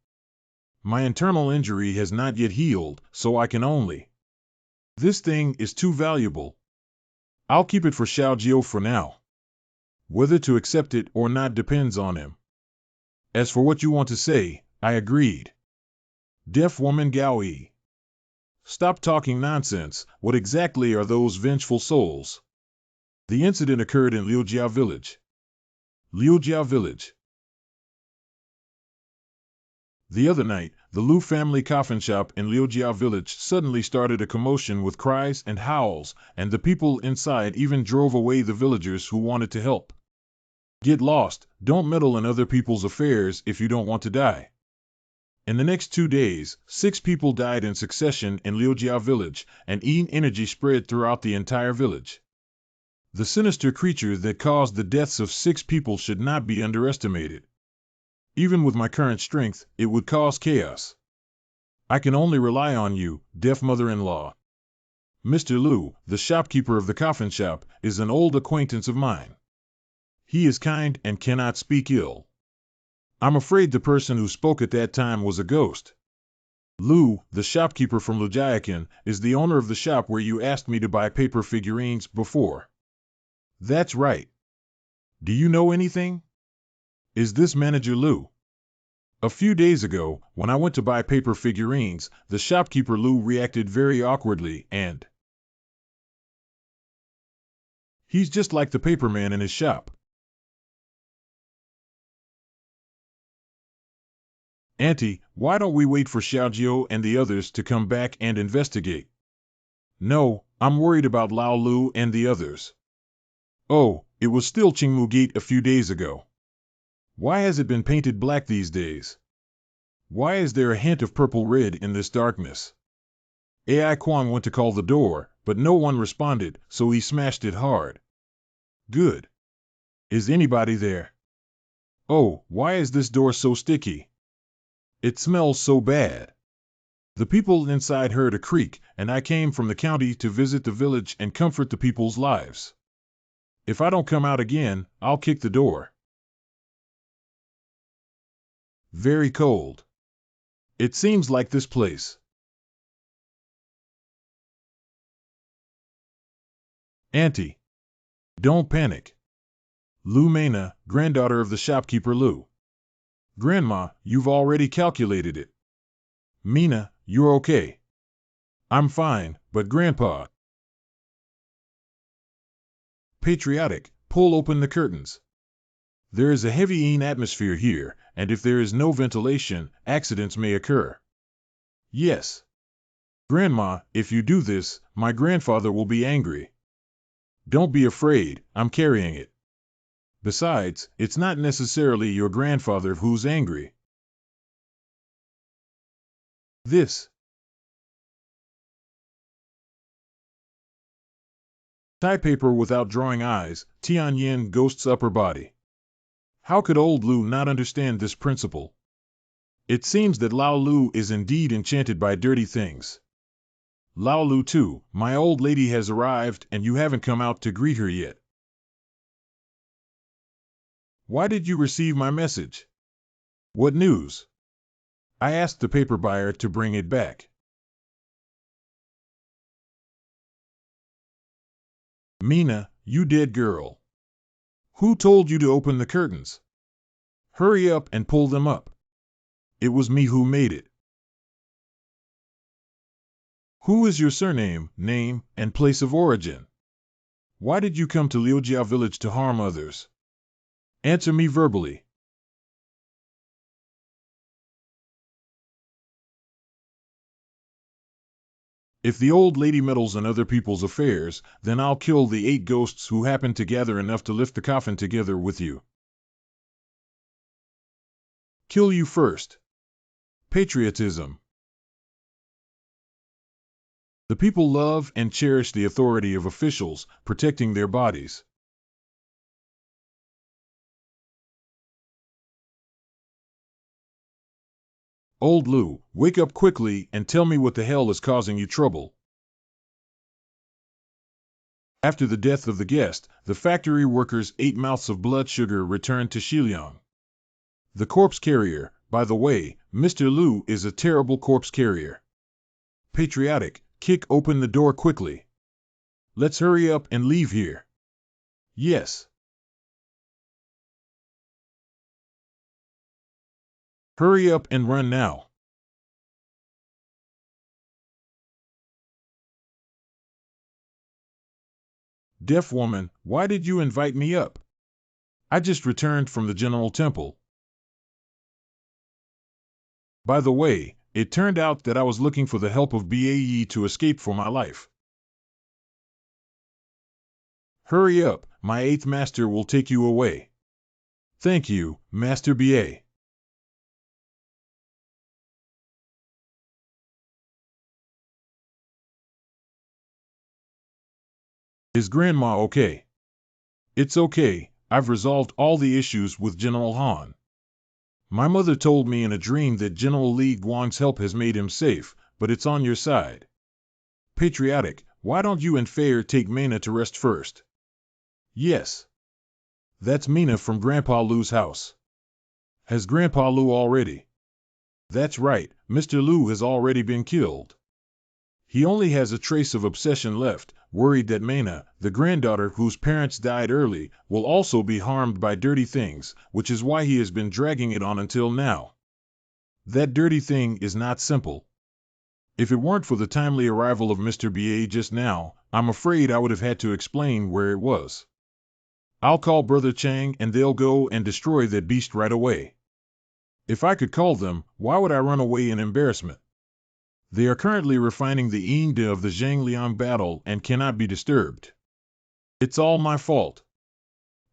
My internal injury has not yet healed, so I can only. This thing is too valuable. I'll keep it for Xiao Jiu for now. Whether to accept it or not depends on him. As for what you want to say, I agreed. Deaf woman Gao Yi. Stop talking nonsense. What exactly are those vengeful souls? The incident occurred in Liujia village. Liujia village. The other night, the Lu family coffin shop in Liujia village suddenly started a commotion with cries and howls, and the people inside even drove away the villagers who wanted to help. Get lost, don't meddle in other people's affairs if you don't want to die. In the next 2 days, 6 people died in succession in Liujia village, and Yin energy spread throughout the entire village. The sinister creature that caused the deaths of 6 people should not be underestimated. Even with my current strength, it would cause chaos. I can only rely on you, deaf mother-in-law. Mr. Lu, the shopkeeper of the coffin shop, is an old acquaintance of mine. He is kind and cannot speak ill. I'm afraid the person who spoke at that time was a ghost. Lu, the shopkeeper from Lujiakin, is the owner of the shop where you asked me to buy paper figurines before. That's right. Do you know anything? Is this Manager Lu? A few days ago, when I went to buy paper figurines, the shopkeeper Lu reacted very awkwardly and... He's just like the paperman in his shop. Auntie, why don't we wait for Xiaojiu and the others to come back and investigate? No, I'm worried about Lao Lu and the others. Oh, it was still Qingmu Gate a few days ago. Why has it been painted black these days? Why is there a hint of purple-red in this darkness? AI Kwang went to call the door, but no one responded, so he smashed it hard. Good. Is anybody there? Oh, why is this door so sticky? It smells so bad. The people inside heard a creak, and I came from the county to visit the village and comfort the people's lives. If I don't come out again, I'll kick the door. Very cold. It seems like this place. Auntie. Don't panic. Lu Mena, granddaughter of the shopkeeper Lu. Grandma, you've already calculated it. Mina, you're okay. I'm fine, but Grandpa. Patriotic, pull open the curtains. There is a heavy Yin atmosphere here, and if there is no ventilation, accidents may occur. Yes. Grandma, if you do this, my grandfather will be angry. Don't be afraid, I'm carrying it. Besides, it's not necessarily your grandfather who's angry. This. Tie paper without drawing eyes, Tianyin ghost's upper body. How could old Lu not understand this principle? It seems that Lao Lu is indeed enchanted by dirty things. Lao Lu too, my old lady has arrived and you haven't come out to greet her yet. Why did you receive my message? What news? I asked the paper buyer to bring it back. Mina, you dead girl. Who told you to open the curtains? Hurry up and pull them up. It was me who made it. Who is your surname, name, and place of origin? Why did you come to Liujia village to harm others? Answer me verbally. If the old lady meddles in other people's affairs, then I'll kill the 8 ghosts who happen to gather enough to lift the coffin together with you. Kill you first. Patriotism. The people love and cherish the authority of officials, protecting their bodies. Old Lou, wake up quickly and tell me what the hell is causing you trouble. After the death of the guest, the factory workers ate mouths of blood sugar returned to Shiliang. The corpse carrier, by the way, Mr. Lou is a terrible corpse carrier. Patriotic, kick open the door quickly. Let's hurry up and leave here. Yes. Hurry up and run now. Deaf woman, why did you invite me up? I just returned from the General Temple. By the way, it turned out that I was looking for the help of BAE to escape for my life. Hurry up, my 8th master will take you away. Thank you, Master BA. Is Grandma okay? It's okay, I've resolved all the issues with General Han. My mother told me in a dream that General Li Guang's help has made him safe, but it's on your side. Patriotic, why don't you and Fair take Mena to rest first? Yes. That's Mina from Grandpa Lou's house. Has Grandpa Lou already? That's right, Mr. Lou has already been killed. He only has a trace of obsession left, worried that Mena, the granddaughter whose parents died early, will also be harmed by dirty things, which is why he has been dragging it on until now. That dirty thing is not simple. If it weren't for the timely arrival of Mr. BA just now, I'm afraid I would have had to explain where it was. I'll call Brother Chang and they'll go and destroy that beast right away. If I could call them, why would I run away in embarrassment? They are currently refining the Yingde of the Zhangliang battle and cannot be disturbed. It's all my fault.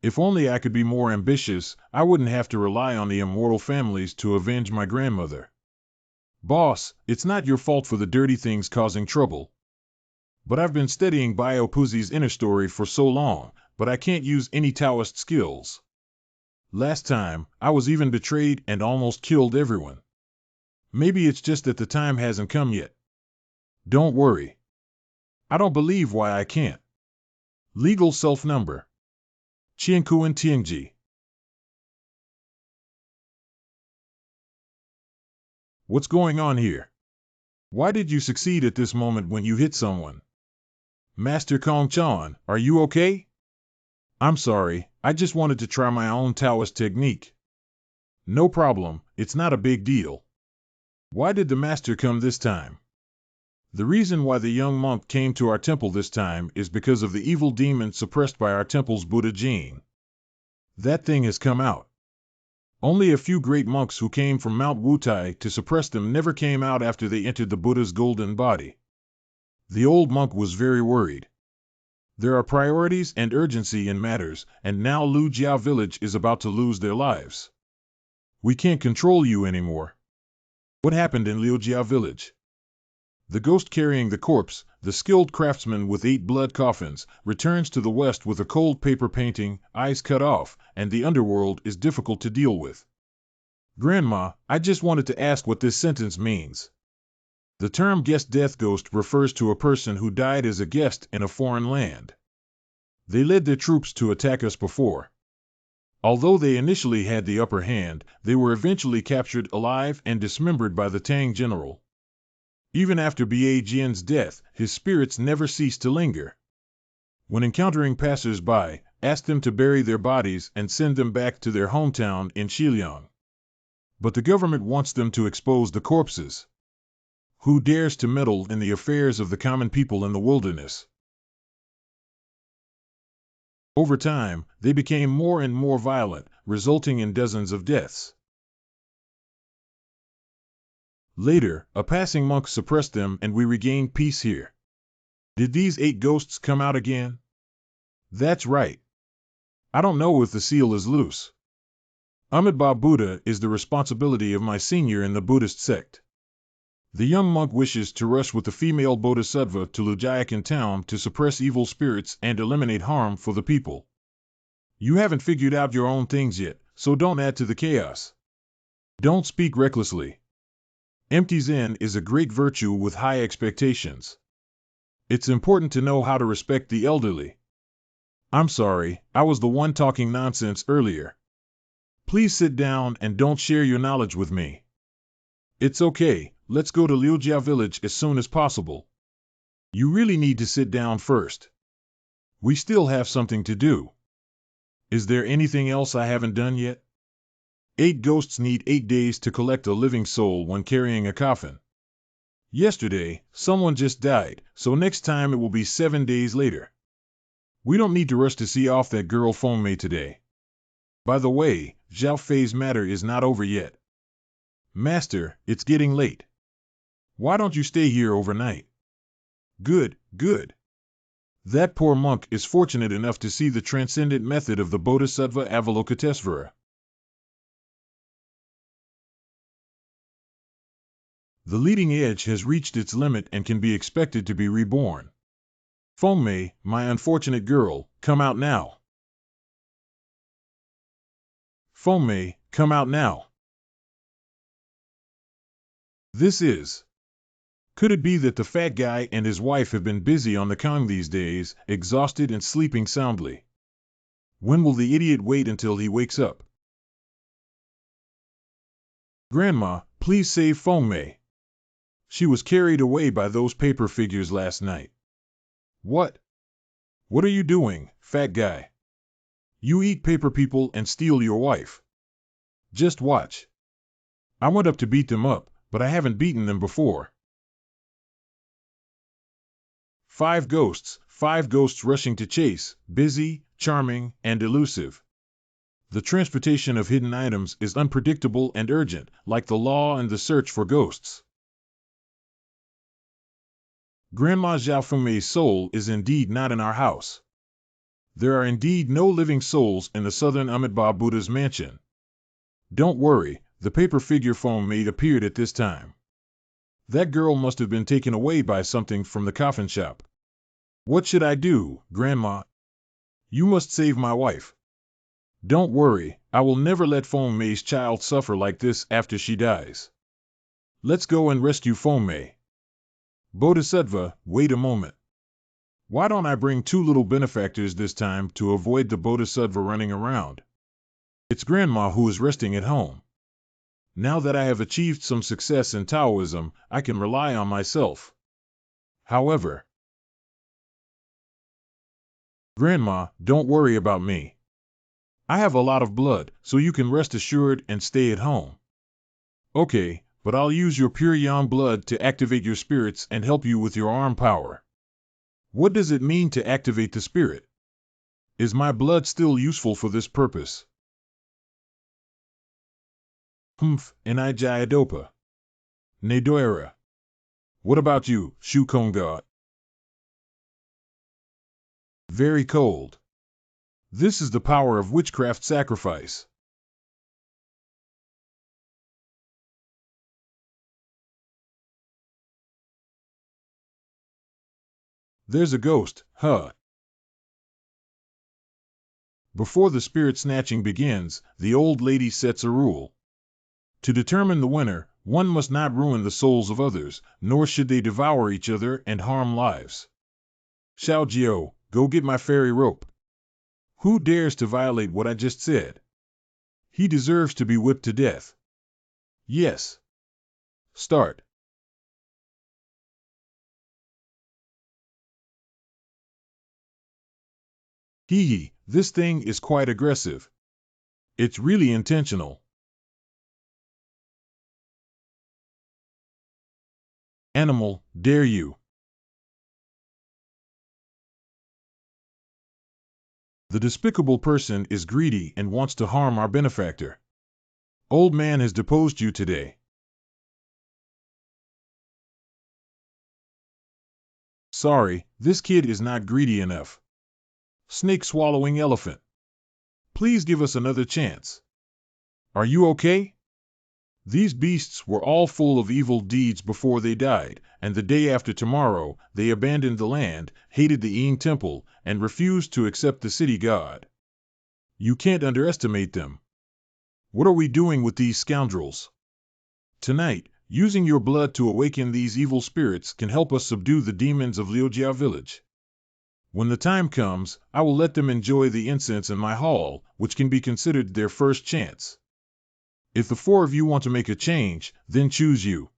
If only I could be more ambitious, I wouldn't have to rely on the immortal families to avenge my grandmother. Boss, it's not your fault for the dirty things causing trouble. But I've been studying Bio Puzi's inner story for so long, but I can't use any Taoist skills. Last time, I was even betrayed and almost killed everyone. Maybe it's just that the time hasn't come yet. Don't worry. I don't believe why I can't. Legal self-number. Qiankuan Tiangji. What's going on here? Why did you succeed at this moment when you hit someone? Master Kong Chan, are you okay? I'm sorry, I just wanted to try my own Taoist technique. No problem, it's not a big deal. Why did the master come this time? The reason why the young monk came to our temple this time is because of the evil demon suppressed by our temple's Buddha gene. That thing has come out. Only a few great monks who came from Mount Wutai to suppress them never came out after they entered the Buddha's golden body. The old monk was very worried. There are priorities and urgency in matters, and now Lu Jiao village is about to lose their lives. We can't control you anymore. What happened in Liu Jiao village? The ghost carrying the corpse, the skilled craftsman with 8 blood coffins, returns to the west with a cold paper painting, eyes cut off, and the underworld is difficult to deal with. Grandma, I just wanted to ask what this sentence means. The term guest death ghost refers to a person who died as a guest in a foreign land. They led their troops to attack us before. Although they initially had the upper hand, they were eventually captured alive and dismembered by the Tang general. Even after Ba Jian's death, his spirits never ceased to linger. When encountering passers-by, ask them to bury their bodies and send them back to their hometown in Shiliang. But the government wants them to expose the corpses. Who dares to meddle in the affairs of the common people in the wilderness? Over time, they became more and more violent, resulting in dozens of deaths. Later, a passing monk suppressed them and we regained peace here. Did these 8 ghosts come out again? That's right. I don't know if the seal is loose. Amitabha Buddha is the responsibility of my senior in the Buddhist sect. The young monk wishes to rush with the female bodhisattva to Lujayakan town to suppress evil spirits and eliminate harm for the people. You haven't figured out your own things yet, so don't add to the chaos. Don't speak recklessly. Empty Zen is a great virtue with high expectations. It's important to know how to respect the elderly. I'm sorry, I was the one talking nonsense earlier. Please sit down and don't share your knowledge with me. It's okay, let's go to Liujia village as soon as possible. You really need to sit down first. We still have something to do. Is there anything else I haven't done yet? 8 ghosts need 8 days to collect a living soul when carrying a coffin. Yesterday, someone just died, so next time it will be 7 days later. We don't need to rush to see off that girl Fengmei today. By the way, Zhao Fei's matter is not over yet. Master, it's getting late. Why don't you stay here overnight? Good, good. That poor monk is fortunate enough to see the transcendent method of the Bodhisattva Avalokitesvara. The leading edge has reached its limit and can be expected to be reborn. Fengmei, my unfortunate girl, come out now. Fengmei, come out now. This is. Could it be that the fat guy and his wife have been busy on the Kong these days, exhausted and sleeping soundly? When will the idiot wait until he wakes up? Grandma, please save Fengmei. She was carried away by those paper figures last night. What? What are you doing, fat guy? You eat paper people and steal your wife. Just watch. I went up to beat them up, but I haven't beaten them before. 5 ghosts rushing to chase, busy, charming, and elusive. The transportation of hidden items is unpredictable and urgent, like the law and the search for ghosts. Grandma Zhao Fengmei's soul is indeed not in our house. There are indeed no living souls in the southern Amitabha Buddha's mansion. Don't worry, the paper figure Fengmei appeared at this time. That girl must have been taken away by something from the coffin shop. What should I do, Grandma? You must save my wife. Don't worry, I will never let Fengmei's child suffer like this after she dies. Let's go and rescue Fengmei. Bodhisattva, wait a moment. Why don't I bring 2 little benefactors this time to avoid the Bodhisattva running around? It's Grandma who is resting at home. Now that I have achieved some success in Taoism, I can rely on myself. However, Grandma, don't worry about me. I have a lot of blood, so you can rest assured and stay at home. Okay, but I'll use your pure yang blood to activate your spirits and help you with your arm power. What does it mean to activate the spirit? Is my blood still useful for this purpose? Enai Jayadopa. Nedoera. What about you, Shu God? Very cold. This is the power of witchcraft sacrifice. There's a ghost, huh? Before the spirit snatching begins, the old lady sets a rule. To determine the winner, one must not ruin the souls of others, nor should they devour each other and harm lives. Xiao Jiao, go get my fairy rope. Who dares to violate what I just said? He deserves to be whipped to death. Yes. Start. Hee, this thing is quite aggressive. It's really intentional. Animal, dare you? The despicable person is greedy and wants to harm our benefactor. Old man has deposed you today. Sorry, this kid is not greedy enough. Snake swallowing elephant. Please give us another chance. Are you okay? These beasts were all full of evil deeds before they died, and the day after tomorrow, they abandoned the land, hated the Yin temple, and refused to accept the city god. You can't underestimate them. What are we doing with these scoundrels? Tonight, using your blood to awaken these evil spirits can help us subdue the demons of Liujia village. When the time comes, I will let them enjoy the incense in my hall, which can be considered their first chance. If the four of you want to make a change, then choose you.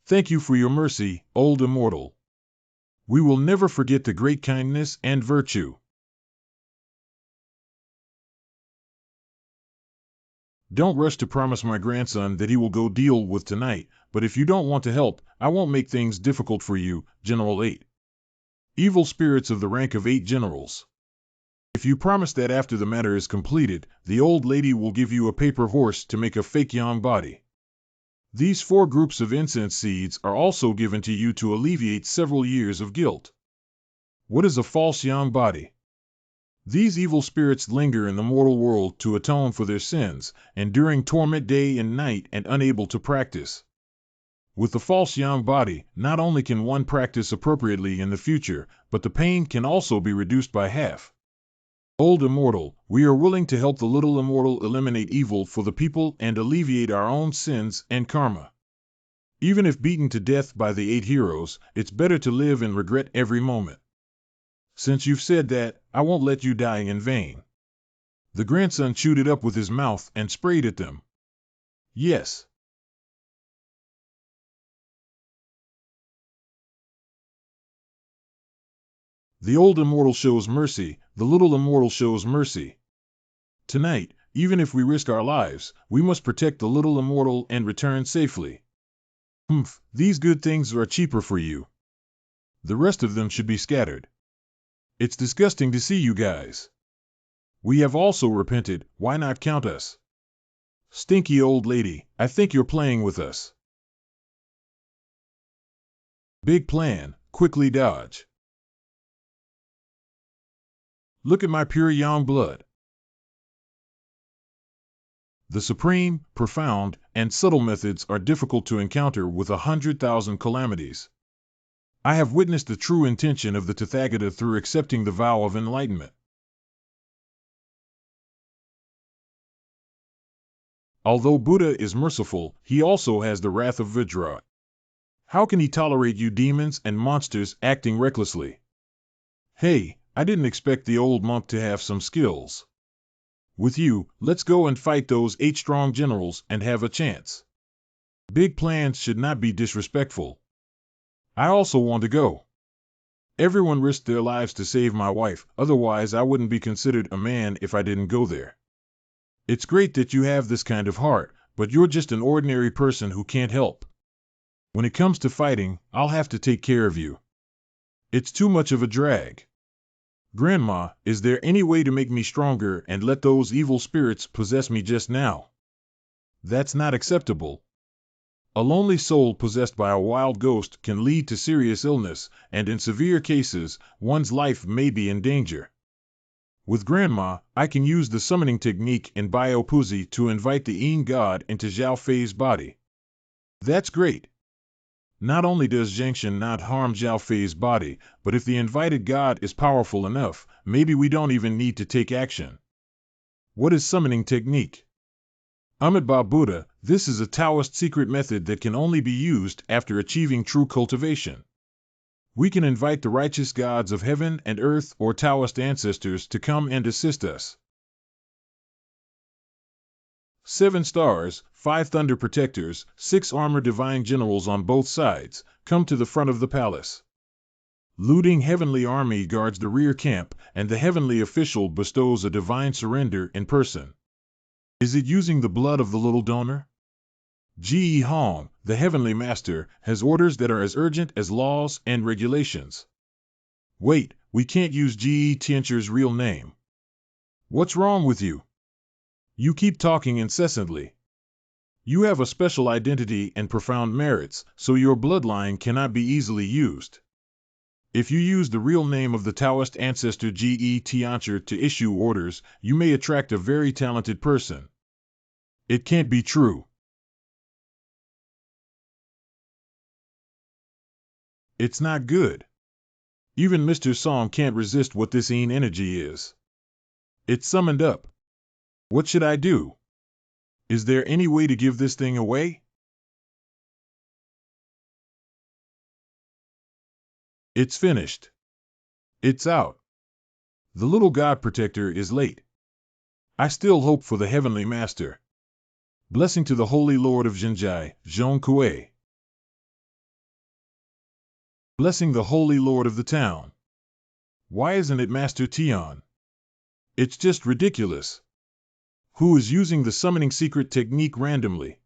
Thank you for your mercy, old immortal. We will never forget the great kindness and virtue. Don't rush to promise my grandson that he will go deal with tonight, but if you don't want to help, I won't make things difficult for you, General 8. Evil spirits of the rank of 8 generals. If you promise that after the matter is completed, the old lady will give you a paper horse to make a fake yang body. These 4 groups of incense seeds are also given to you to alleviate several years of guilt. What is a false yang body? These evil spirits linger in the mortal world to atone for their sins, enduring torment day and night and unable to practice. With the false yang body, not only can one practice appropriately in the future, but the pain can also be reduced by half. Old immortal, we are willing to help the little immortal eliminate evil for the people and alleviate our own sins and karma. Even if beaten to death by the 8 heroes, it's better to live in regret every moment. Since you've said that, I won't let you die in vain. The grandson chewed it up with his mouth and sprayed at them. Yes. The old immortal shows mercy, the little immortal shows mercy. Tonight, even if we risk our lives, we must protect the little immortal and return safely. These good things are cheaper for you. The rest of them should be scattered. It's disgusting to see you guys. We have also repented, why not count us? Stinky old lady, I think you're playing with us. Big plan, quickly dodge. Look at my pure yang blood. The supreme, profound, and subtle methods are difficult to encounter with 100,000 calamities. I have witnessed the true intention of the Tathagata through accepting the vow of enlightenment. Although Buddha is merciful, he also has the wrath of Vajra. How can he tolerate you demons and monsters acting recklessly? Hey, I didn't expect the old monk to have some skills. With you, let's go and fight those 8 strong generals and have a chance. Big plans should not be disrespectful. I also want to go. Everyone risked their lives to save my wife, otherwise I wouldn't be considered a man if I didn't go there. It's great that you have this kind of heart, but you're just an ordinary person who can't help. When it comes to fighting, I'll have to take care of you. It's too much of a drag. Grandma, is there any way to make me stronger and let those evil spirits possess me just now? That's not acceptable. A lonely soul possessed by a wild ghost can lead to serious illness, and in severe cases, one's life may be in danger. With Grandma, I can use the summoning technique in Biopuzi to invite the Yin god into Zhao Fei's body. That's great. Not only does Zhengshan not harm Zhao Fei's body, but if the invited god is powerful enough, maybe we don't even need to take action. What is summoning technique? Amitabha Buddha, this is a Taoist secret method that can only be used after achieving true cultivation. We can invite the righteous gods of heaven and earth or Taoist ancestors to come and assist us. 7 stars, 5 thunder protectors, 6 armor divine generals on both sides, come to the front of the palace. Looting heavenly army guards the rear camp, and the heavenly official bestows a divine surrender in person. Is it using the blood of the little donor? Ji Hong, the heavenly master, has orders that are as urgent as laws and regulations. Wait, we can't use Ji Tianchu's real name. What's wrong with you? You keep talking incessantly. You have a special identity and profound merits, so your bloodline cannot be easily used. If you use the real name of the Taoist ancestor Ge Tiancher to issue orders, you may attract a very talented person. It can't be true. It's not good. Even Mr. Song can't resist what this Yin energy is. It's summoned up. What should I do? Is there any way to give this thing away? It's finished. It's out. The little god protector is late. I still hope for the heavenly master. Blessing to the Holy Lord of Zhenjai, Zhong Kuei. Blessing the Holy Lord of the town. Why isn't it Master Tian? It's just ridiculous. Who is using the summoning secret technique randomly?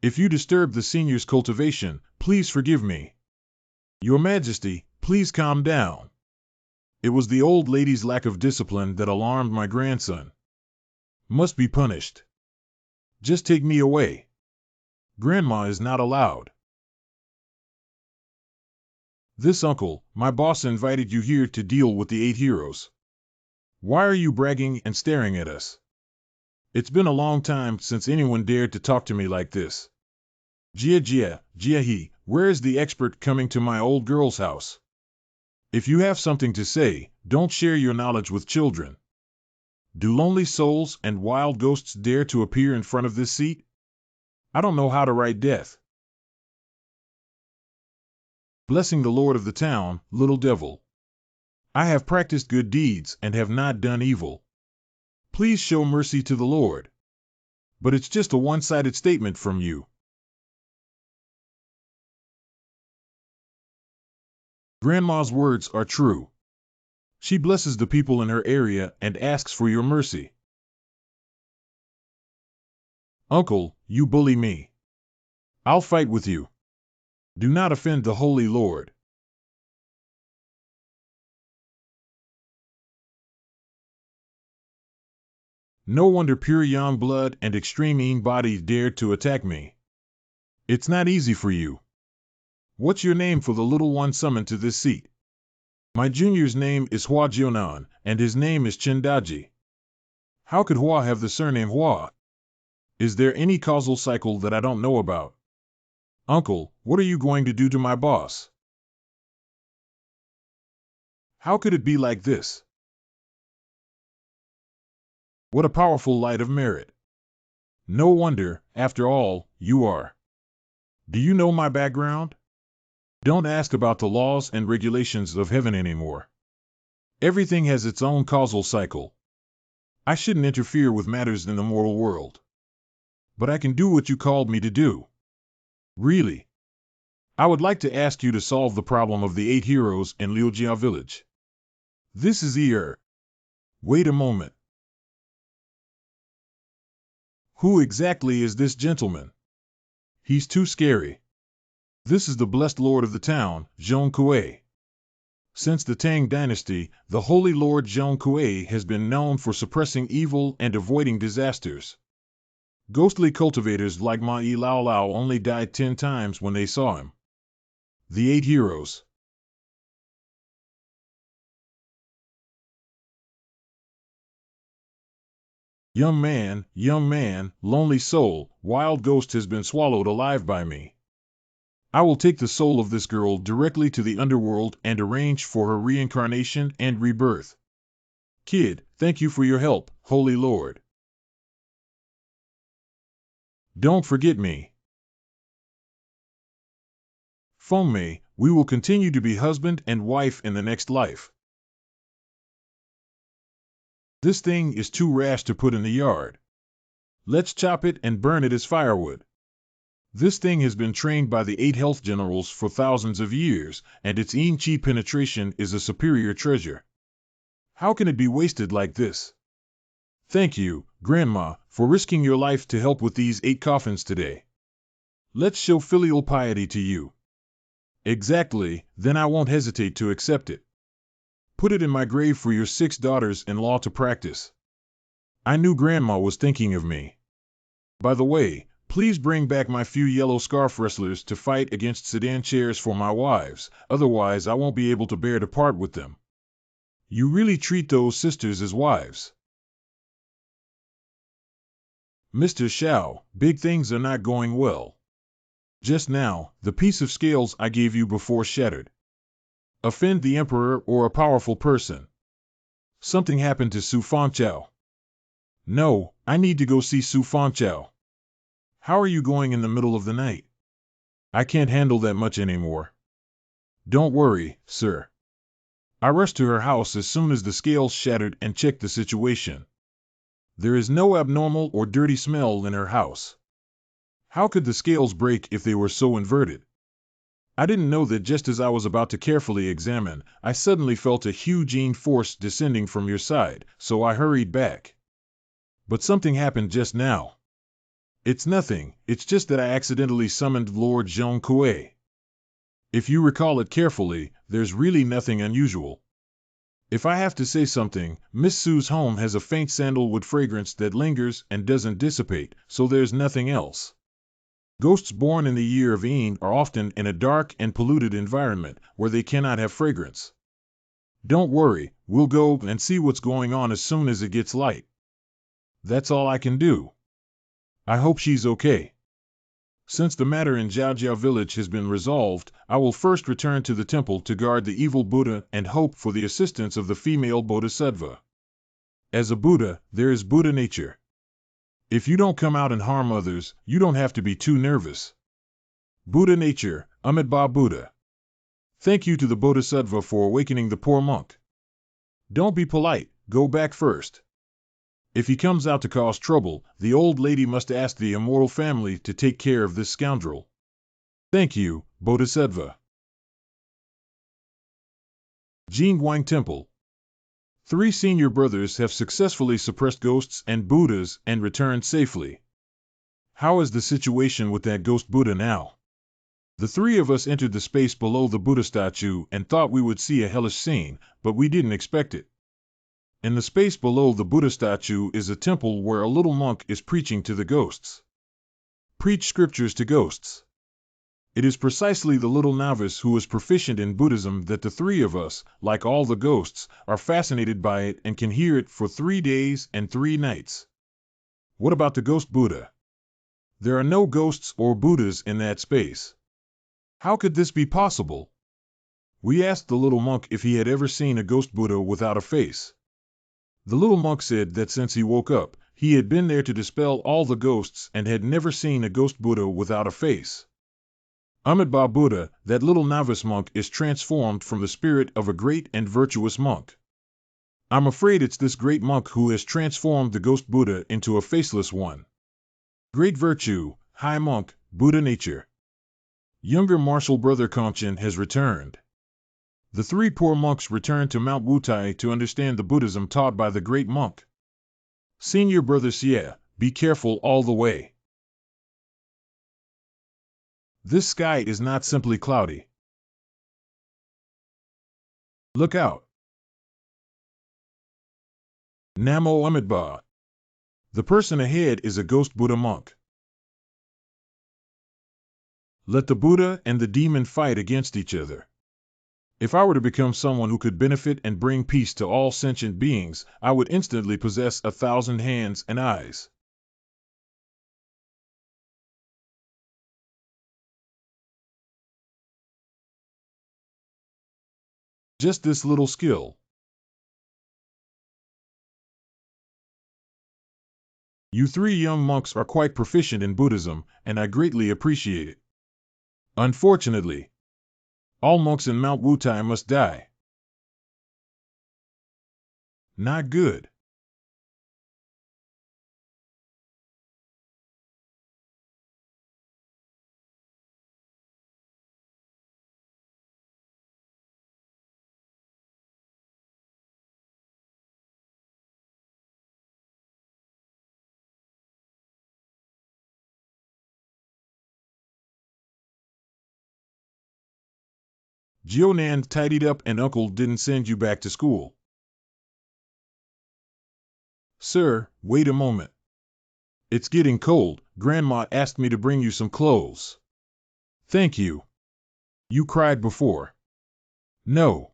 If you disturb the senior's cultivation, please forgive me. Your Majesty, please calm down. It was the old lady's lack of discipline that alarmed my grandson. Must be punished. Just take me away. Grandma is not allowed. This uncle, my boss invited you here to deal with the 8 heroes. Why are you bragging and staring at us? It's been a long time since anyone dared to talk to me like this. Jia, where is the expert coming to my old girl's house? If you have something to say, don't share your knowledge with children. Do lonely souls and wild ghosts dare to appear in front of this seat? I don't know how to write death. Blessing the Lord of the town, little devil. I have practiced good deeds and have not done evil. Please show mercy to the Lord. But it's just a one-sided statement from you. Grandma's words are true. She blesses the people in her area and asks for your mercy. Uncle, you bully me. I'll fight with you. Do not offend the Holy Lord. No wonder pure yang blood and extreme Yin bodies dared to attack me. It's not easy for you. What's your name for the little one summoned to this seat? My junior's name is Hua Jionan, and his name is Chindaji. How could Hua have the surname Hua? Is there any causal cycle that I don't know about? Uncle, what are you going to do to my boss? How could it be like this? What a powerful light of merit. No wonder, after all, you are. Do you know my background? Don't ask about the laws and regulations of heaven anymore. Everything has its own causal cycle. I shouldn't interfere with matters in the moral world. But I can do what you called me to do. Really. I would like to ask you to solve the problem of the 8 heroes in Liujia village. This is Wait a moment. Who exactly is this gentleman? He's too scary. This is the blessed lord of the town, Zhong Kuei. Since the Tang dynasty, the Holy Lord Zhong Kuei has been known for suppressing evil and avoiding disasters. Ghostly cultivators like Ma Yi Lao Lao only died 10 times when they saw him. The 8 heroes. Young man, lonely soul, wild ghost has been swallowed alive by me. I will take the soul of this girl directly to the underworld and arrange for her reincarnation and rebirth. Kid, thank you for your help, Holy Lord. Don't forget me. Fengmei, we will continue to be husband and wife in the next life. This thing is too rash to put in the yard. Let's chop it and burn it as firewood. This thing has been trained by the 8 health generals for thousands of years, and its Yin Qi penetration is a superior treasure. How can it be wasted like this? Thank you, Grandma, for risking your life to help with these 8 coffins today. Let's show filial piety to you. Exactly, then I won't hesitate to accept it. Put it in my grave for your 6 daughters-in-law to practice. I knew Grandma was thinking of me. By the way, Please bring back my few yellow scarf wrestlers to fight against sedan chairs for my wives, otherwise I won't be able to bear to part with them. You really treat those sisters as wives. Mr. Xiao, big things are not going well. Just now, the piece of scales I gave you before shattered. Offend the emperor or a powerful person. Something happened to Su Fanchao. No, I need to go see Su Fanchao. How are you going in the middle of the night? I can't handle that much anymore. Don't worry, sir. I rushed to her house as soon as the scales shattered and checked the situation. There is no abnormal or dirty smell in her house. How could the scales break if they were so inverted? I didn't know that just as I was about to carefully examine, I suddenly felt a huge force descending from your side, so I hurried back. But something happened just now. It's nothing, it's just that I accidentally summoned Lord Zhong Kuei. If you recall it carefully, there's really nothing unusual. If I have to say something, Miss Sue's home has a faint sandalwood fragrance that lingers and doesn't dissipate, so there's nothing else. Ghosts born in the year of Ein are often in a dark and polluted environment where they cannot have fragrance. Don't worry, we'll go and see what's going on as soon as it gets light. That's all I can do. I hope she's okay. Since the matter in Jiaojia village has been resolved, I will first return to the temple to guard the evil Buddha and hope for the assistance of the female Bodhisattva. As a Buddha, there is Buddha nature. If you don't come out and harm others, you don't have to be too nervous. Buddha nature, Amitabha Buddha. Thank you to the Bodhisattva for awakening the poor monk. Don't be polite, go back first. If he comes out to cause trouble, the old lady must ask the immortal family to take care of this scoundrel. Thank you, Bodhisattva. Jingguang Temple. 3 senior brothers have successfully suppressed ghosts and Buddhas and returned safely. How is the situation with that ghost Buddha now? The 3 of us entered the space below the Buddha statue and thought we would see a hellish scene, but we didn't expect it. In the space below the Buddha statue is a temple where a little monk is preaching to the ghosts. Preach scriptures to ghosts. It is precisely the little novice who is proficient in Buddhism that the 3 of us, like all the ghosts, are fascinated by it and can hear it for 3 days and 3 nights. What about the ghost Buddha? There are no ghosts or Buddhas in that space. How could this be possible? We asked the little monk if he had ever seen a ghost Buddha without a face. The little monk said that since he woke up, he had been there to dispel all the ghosts and had never seen a ghost Buddha without a face. Amitabha Buddha, that little novice monk, is transformed from the spirit of a great and virtuous monk. I'm afraid it's this great monk who has transformed the ghost Buddha into a faceless one. Great virtue, high monk, Buddha nature. Younger martial brother Kongchen has returned. The 3 poor monks returned to Mount Wutai to understand the Buddhism taught by the great monk. Senior brother Xie, be careful all the way. This sky is not simply cloudy. Look out. Namo Amitabha. The person ahead is a ghost Buddha monk. Let the Buddha and the demon fight against each other. If I were to become someone who could benefit and bring peace to all sentient beings, I would instantly possess 1,000 hands and eyes. Just this little skill. You 3 young monks are quite proficient in Buddhism, and I greatly appreciate it. Unfortunately, all monks in Mount Wutai must die. Not good. Jionan tidied up and Uncle didn't send you back to school. Sir, wait a moment. It's getting cold. Grandma asked me to bring you some clothes. Thank you. You cried before. No.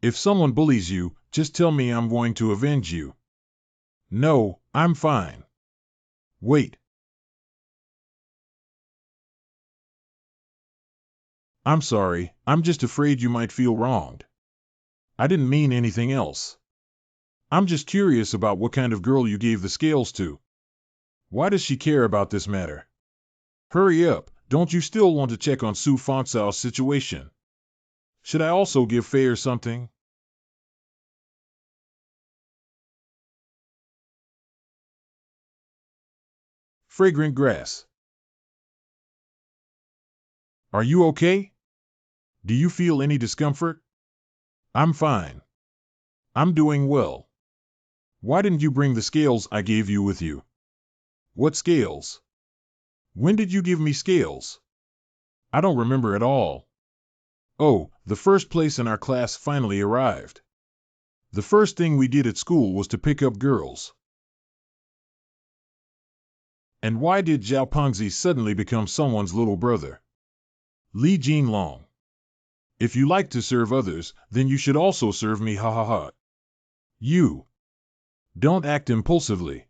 If someone bullies you, just tell me I'm going to avenge you. No, I'm fine. Wait. I'm sorry, I'm just afraid you might feel wronged. I didn't mean anything else. I'm just curious about what kind of girl you gave the scales to. Why does she care about this matter? Hurry up, don't you still want to check on Sue Fonsal's situation? Should I also give Faye something? Fragrant grass. Are you okay? Do you feel any discomfort? I'm fine. I'm doing well. Why didn't you bring the scales I gave you with you? What scales? When did you give me scales? I don't remember at all. Oh, the first place in our class finally arrived. The first thing we did at school was to pick up girls. And why did Zhao Pengzi suddenly become someone's little brother? Li Jinlong. If you like to serve others, then you should also serve me, ha ha ha. You. Don't act impulsively.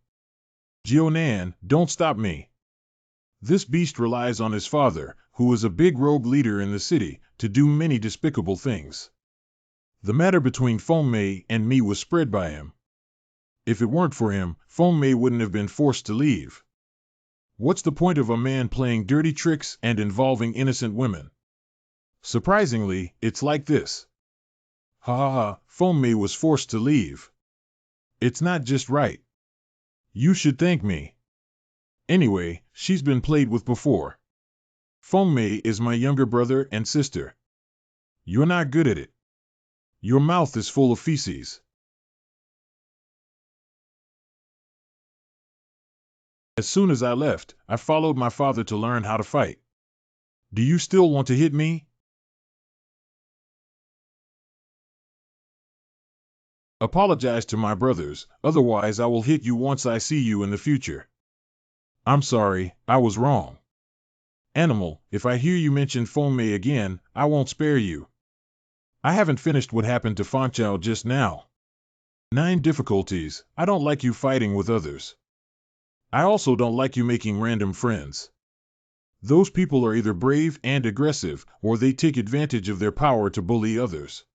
Jiunan, don't stop me. This beast relies on his father, who is a big rogue leader in the city, to do many despicable things. The matter between Feng Mei and me was spread by him. If it weren't for him, Feng Mei wouldn't have been forced to leave. What's the point of a man playing dirty tricks and involving innocent women? Surprisingly, it's like this. Ha ha ha, Feng Mei was forced to leave. It's not just right. You should thank me. Anyway, she's been played with before. Feng Mei is my younger brother and sister. You're not good at it. Your mouth is full of feces. As soon as I left, I followed my father to learn how to fight. Do you still want to hit me? Apologize to my brothers, otherwise I will hit you once I see you in the future. I'm sorry, I was wrong. Animal, if I hear you mention Feng Mei again, I won't spare you. I haven't finished what happened to Fanchao just now. 9 difficulties. I don't like you fighting with others. I also don't like you making random friends. Those people are either brave and aggressive, or they take advantage of their power to bully others.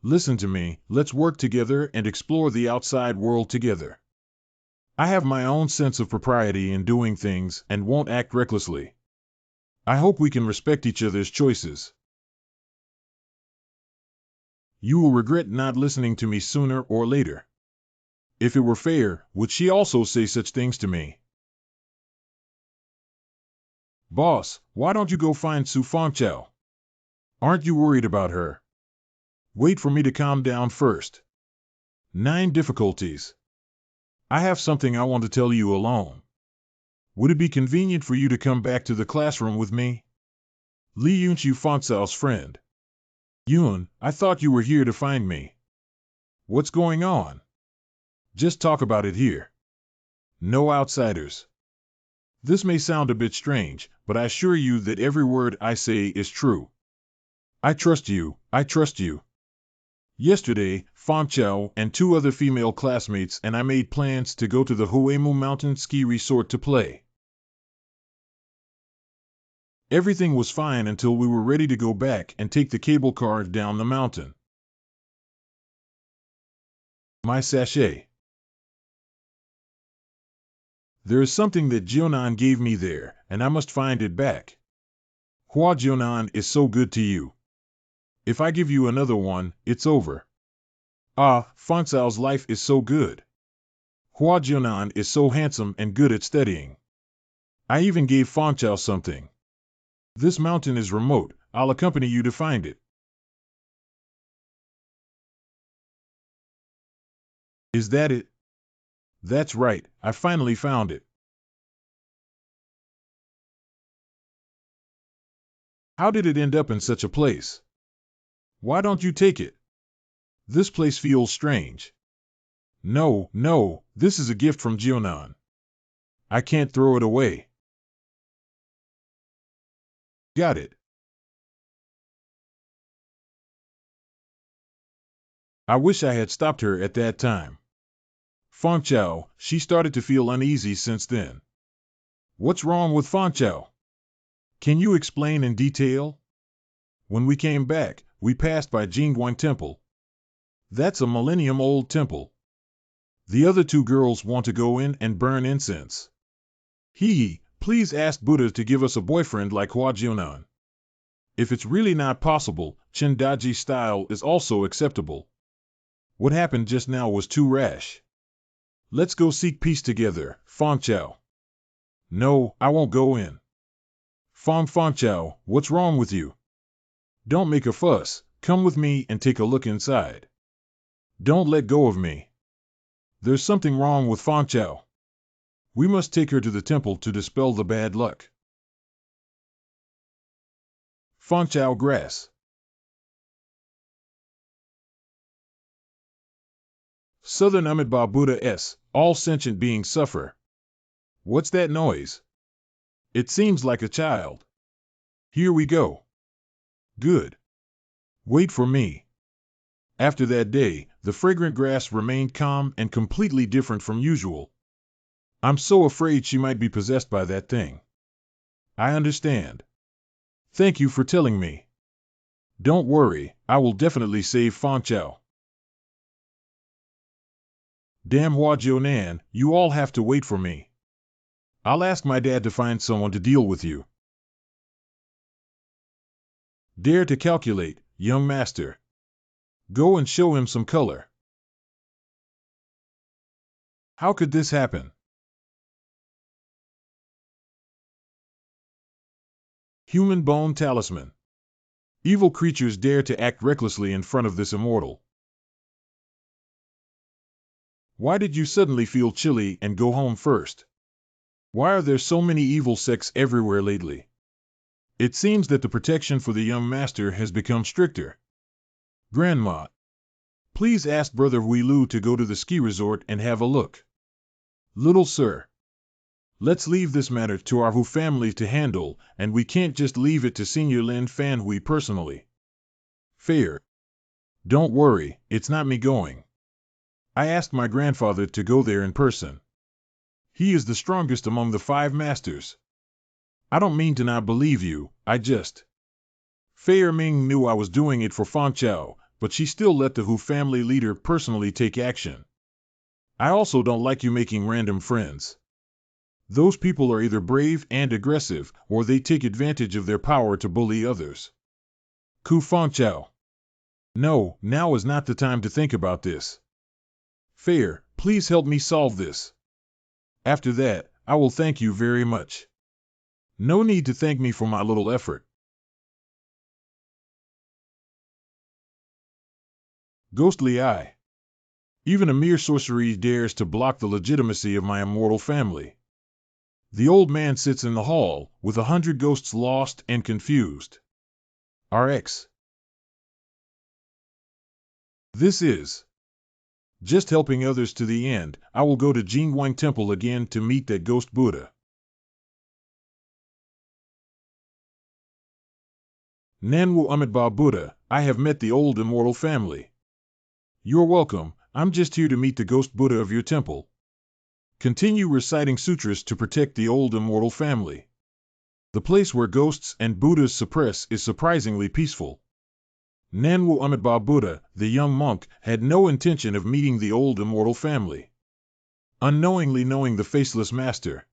Listen to me, let's work together and explore the outside world together. I have my own sense of propriety in doing things and won't act recklessly. I hope we can respect each other's choices. You will regret not listening to me sooner or later. If it were fair, would she also say such things to me? Boss, why don't you go find Su Fangchao? Aren't you worried about her? Wait for me to calm down first. 9 difficulties. I have something I want to tell you alone. Would it be convenient for you to come back to the classroom with me? Li Yunqiu Fangcao's friend. Yun, I thought you were here to find me. What's going on? Just talk about it here. No outsiders. This may sound a bit strange, but I assure you that every word I say is true. I trust you, I trust you. Yesterday, Fangchao and 2 other female classmates and I made plans to go to the Huemu Mountain Ski Resort to play. Everything was fine until we were ready to go back and take the cable car down the mountain. My sachet. There is something that Jionan gave me there, and I must find it back. Hua Jionan is so good to you. If I give you another one, it's over. Ah, Fangcao's life is so good. Hua Jionan is so handsome and good at studying. I even gave Fangchao something. This mountain is remote. I'll accompany you to find it. Is that it? That's right, I finally found it. How did it end up in such a place? Why don't you take it? This place feels strange. No, this is a gift from Jionan. I can't throw it away. Got it. I wish I had stopped her at that time. Fanchao, she started to feel uneasy since then. What's wrong with Fanchao? Can you explain in detail? When we came back, we passed by Jingguan Temple. That's a millennium-old temple. The other two girls want to go in and burn incense. Hee, please ask Buddha to give us a boyfriend like Hua Jionan. If it's really not possible, Chindaji style is also acceptable. What happened just now was too rash. Let's go seek peace together, Fanchao. No, I won't go in. Fanchao, what's wrong with you? Don't make a fuss, come with me and take a look inside. Don't let go of me. There's something wrong with Fanchao. We must take her to the temple to dispel the bad luck. Fanchao grass. Southern Amitabha Buddha S. All sentient beings suffer. What's that noise? It seems like a child. Here we go. Good. Wait for me. After that day, the fragrant grass remained calm and completely different from usual. I'm so afraid she might be possessed by that thing. I understand. Thank you for telling me. Don't worry, I will definitely save Fanchao. Damn Hua Jionan, you all have to wait for me. I'll ask my dad to find someone to deal with you. Dare to calculate, young master. Go and show him some color. How could this happen? Human bone talisman. Evil creatures dare to act recklessly in front of this immortal. Why did you suddenly feel chilly and go home first? Why are there so many evil sects everywhere lately? It seems that the protection for the young master has become stricter. Grandma, please ask Brother Huilu to go to the ski resort and have a look. Little sir, let's leave this matter to our Hu family to handle, and we can't just leave it to Senior Lin Fan Hui personally. Fair. Don't worry, it's not me going. I asked my grandfather to go there in person. He is the strongest among the 5 masters. I don't mean to not believe you, I just... Fei Ming knew I was doing it for Fanchao, but she still let the Hu family leader personally take action. I also don't like you making random friends. Those people are either brave and aggressive, or they take advantage of their power to bully others. Ku Fanchao. No, now is not the time to think about this. Fair, please help me solve this. After that, I will thank you very much. No need to thank me for my little effort. Ghostly Eye. Even a mere sorcery dares to block the legitimacy of my immortal family. The old man sits in the hall, with 100 ghosts lost and confused. RX. This is just helping others to the end. I will go to Jingguan Temple again to meet that ghost Buddha. Nanwu Amitabha Buddha, I have met the old immortal family. You're welcome, I'm just here to meet the ghost Buddha of your temple. Continue reciting sutras to protect the old immortal family. The place where ghosts and Buddhas suppress is surprisingly peaceful. Nanwu Amitabha Buddha, the young monk, had no intention of meeting the old immortal family. Unknowingly knowing the faceless master.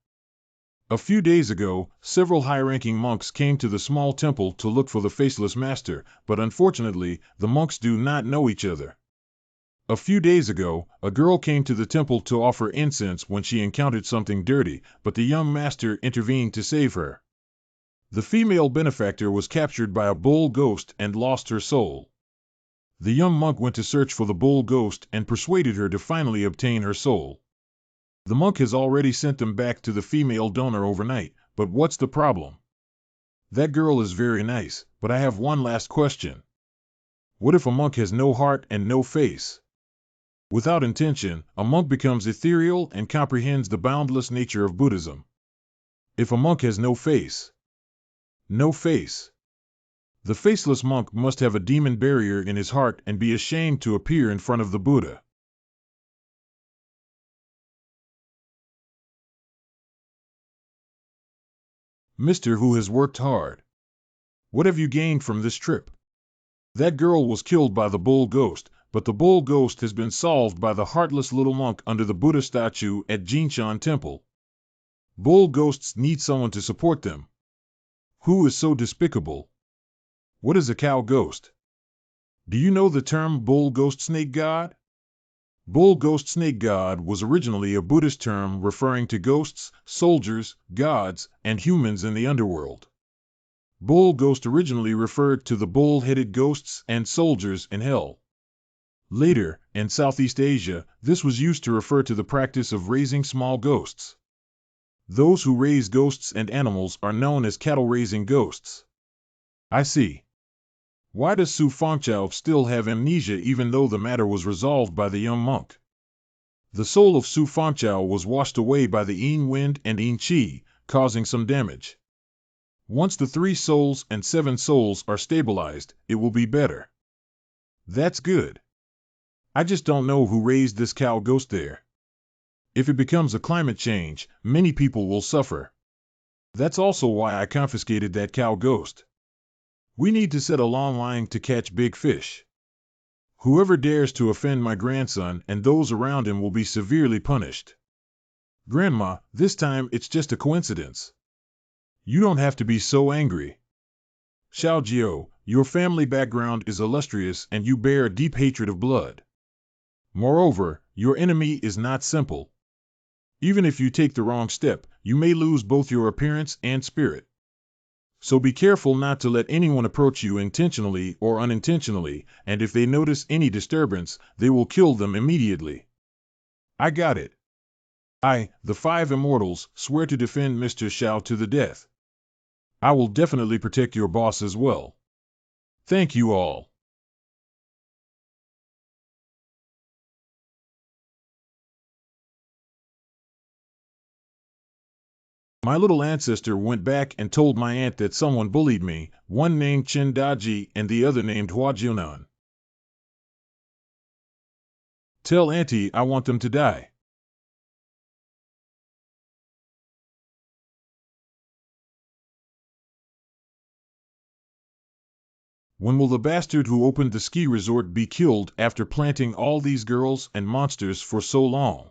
A few days ago, several high-ranking monks came to the small temple to look for the faceless master, but unfortunately, the monks do not know each other. A few days ago, a girl came to the temple to offer incense when she encountered something dirty, but the young master intervened to save her. The female benefactor was captured by a bull ghost and lost her soul. The young monk went to search for the bull ghost and persuaded her to finally obtain her soul. The monk has already sent them back to the female donor overnight, but what's the problem? That girl is very nice, but I have one last question. What if a monk has no heart and no face? Without intention, a monk becomes ethereal and comprehends the boundless nature of Buddhism. If a monk has no face, no face, the faceless monk must have a demon barrier in his heart and be ashamed to appear in front of the Buddha. Mister who has worked hard. What have you gained from this trip? That girl was killed by the bull ghost, but the bull ghost has been solved by the heartless little monk under the Buddha statue at Jinshan Temple. Bull ghosts need someone to support them. Who is so despicable? What is a cow ghost? Do you know the term bull ghost snake god? Bull ghost snake god was originally a Buddhist term referring to ghosts, soldiers, gods, and humans in the underworld. Bull ghost originally referred to the bull-headed ghosts and soldiers in hell. Later, in Southeast Asia, this was used to refer to the practice of raising small ghosts. Those who raise ghosts and animals are known as cattle-raising ghosts. I see. Why does Su Fangchao still have amnesia even though the matter was resolved by the young monk? The soul of Su Fangchao was washed away by the Yin wind and Yin qi, causing some damage. Once the 3 souls and 7 souls are stabilized, it will be better. That's good. I just don't know who raised this cow ghost there. If it becomes a climate change, many people will suffer. That's also why I confiscated that cow ghost. We need to set a long line to catch big fish. Whoever dares to offend my grandson and those around him will be severely punished. Grandma, this time it's just a coincidence. You don't have to be so angry. Xiao Jiao, your family background is illustrious and you bear a deep hatred of blood. Moreover, your enemy is not simple. Even if you take the wrong step, you may lose both your appearance and spirit. So be careful not to let anyone approach you intentionally or unintentionally, and if they notice any disturbance, they will kill them immediately. I got it. I, the 5 Immortals, swear to defend Mr. Xiao to the death. I will definitely protect your boss as well. Thank you all. My little ancestor went back and told my aunt that someone bullied me, one named Chen Daji and the other named Hua Jiunan. Tell Auntie I want them to die. When will the bastard who opened the ski resort be killed after planting all these girls and monsters for so long?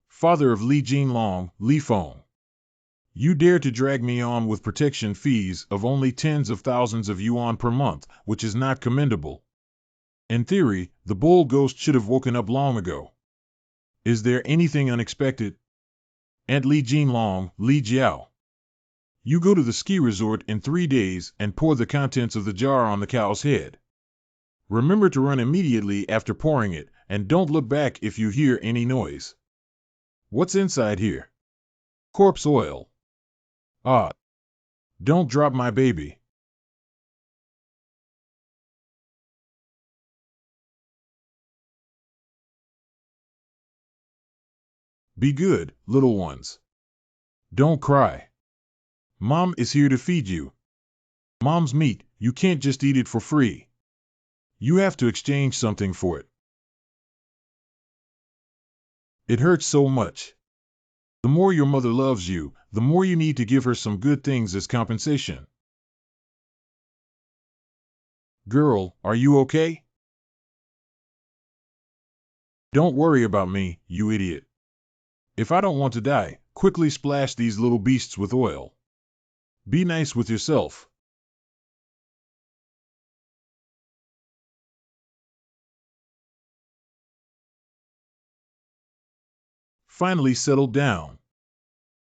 Father of Li Jinlong, Li Feng. You dare to drag me on with protection fees of only tens of thousands of yuan per month, which is not commendable. In theory, the bull ghost should have woken up long ago. Is there anything unexpected? Aunt Li Jinlong, Li Jiao. You go to the ski resort in 3 days and pour the contents of the jar on the cow's head. Remember to run immediately after pouring it, and don't look back if you hear any noise. What's inside here? Corpse oil. Ah. Don't drop my baby. Be good, little ones. Don't cry. Mom is here to feed you. Mom's meat, you can't just eat it for free. You have to exchange something for it. It hurts so much. The more your mother loves you, the more you need to give her some good things as compensation. Girl, are you okay? Don't worry about me, you idiot. If I don't want to die, quickly splash these little beasts with oil. Be nice with yourself. Finally settled down.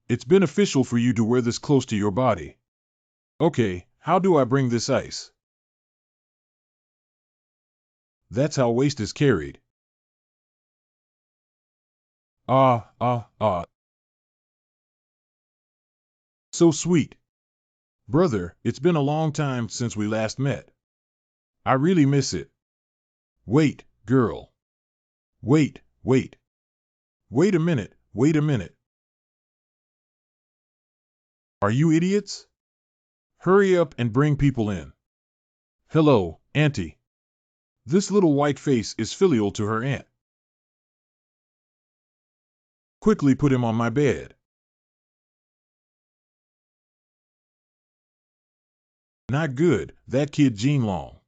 It's beneficial for you to wear this close to your body. Okay, how do I bring this ice? That's how waste is carried. Ah, ah, ah. So sweet. Brother, it's been a long time since we last met. I really miss it. Wait, girl. Wait, wait. Wait a minute, wait a minute. Are you idiots? Hurry up and bring people in. Hello, Auntie. This little white face is filial to her aunt. Quickly put him on my bed. Not good, that kid Gene Long.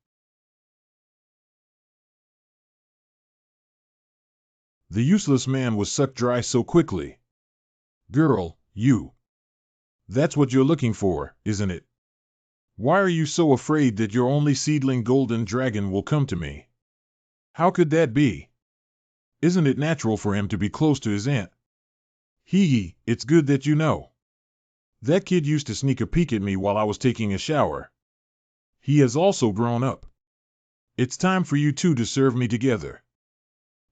The useless man was sucked dry so quickly. Girl, you. That's what you're looking for, isn't it? Why are you so afraid that your only seedling golden dragon will come to me? How could that be? Isn't it natural for him to be close to his aunt? Hee hee, it's good that you know. That kid used to sneak a peek at me while I was taking a shower. He has also grown up. It's time for you two to serve me together.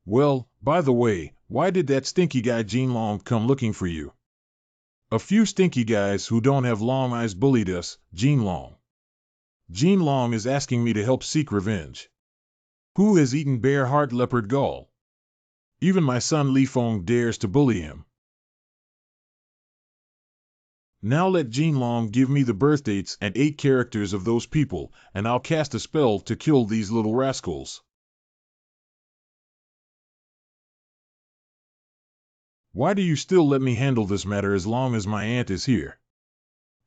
Well, by the way, why did that stinky guy Gene Long come looking for you? A few stinky guys who don't have long eyes bullied us, Gene Long. Gene Long is asking me to help seek revenge. Who has eaten bear heart leopard gall? Even my son Li Feng dares to bully him. Now let Gene Long give me the birthdates and 8 characters of those people, and I'll cast a spell to kill these little rascals. Why do you still let me handle this matter as long as my aunt is here?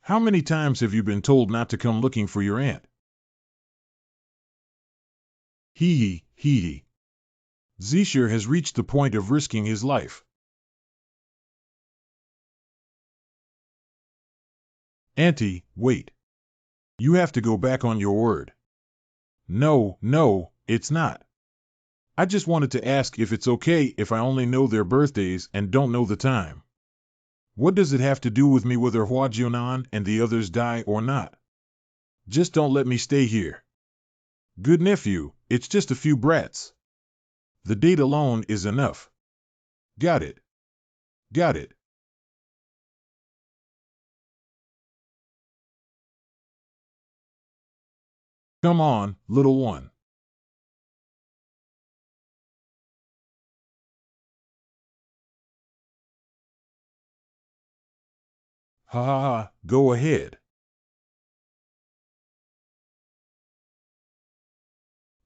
How many times have you been told not to come looking for your aunt? Hee hee, hee hee. Zisher has reached the point of risking his life. Auntie, wait. You have to go back on your word. No, no, it's not. I just wanted to ask if it's okay if I only know their birthdays and don't know the time. What does it have to do with me whether Hua Jianan and the others die or not? Just don't let me stay here. Good nephew, it's just a few brats. The date alone is enough. Got it. Got it. Come on, little one. Ha ha ha, go ahead.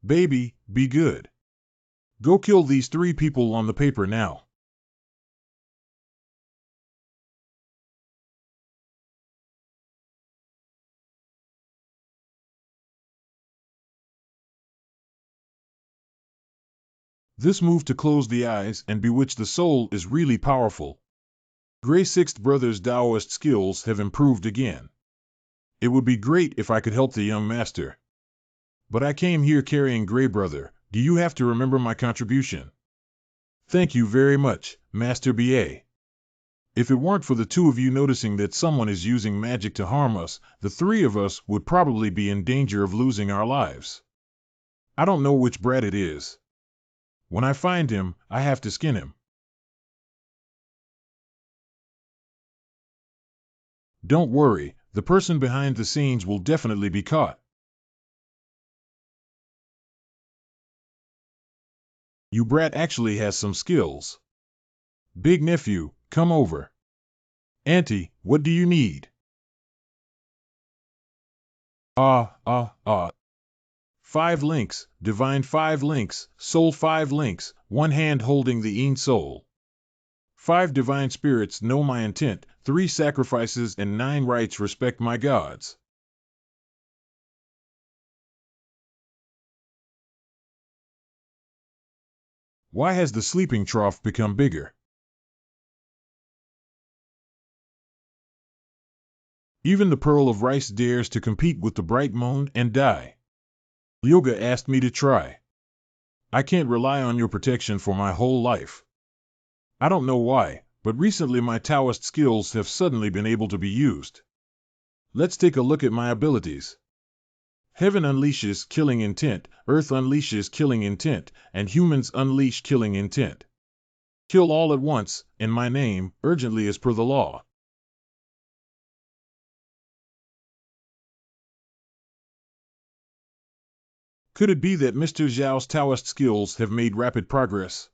Baby, be good. Go kill these 3 people on the paper now. This move to close the eyes and bewitch the soul is really powerful. Gray Sixth Brother's Taoist skills have improved again. It would be great if I could help the young master. But I came here carrying Gray Brother. Do you have to remember my contribution? Thank you very much, Master B.A. If it weren't for the 2 of you noticing that someone is using magic to harm us, the 3 of us would probably be in danger of losing our lives. I don't know which brat it is. When I find him, I have to skin him. Don't worry, the person behind the scenes will definitely be caught. You brat actually has some skills. Big nephew, come over. Auntie, what do you need? Ah, ah, ah. 5 links, divine 5 links, soul 5 links, one hand holding the Een soul. 5 divine spirits know my intent, 3 sacrifices and 9 rites respect my gods. Why has the sleeping trough become bigger? Even the pearl of rice dares to compete with the bright moon and die. Yoga asked me to try. I can't rely on your protection for my whole life. I don't know why, but recently my Taoist skills have suddenly been able to be used. Let's take a look at my abilities. Heaven unleashes killing intent, earth unleashes killing intent, and humans unleash killing intent. Kill all at once, in my name, urgently as per the law. Could it be that Mr. Zhao's Taoist skills have made rapid progress?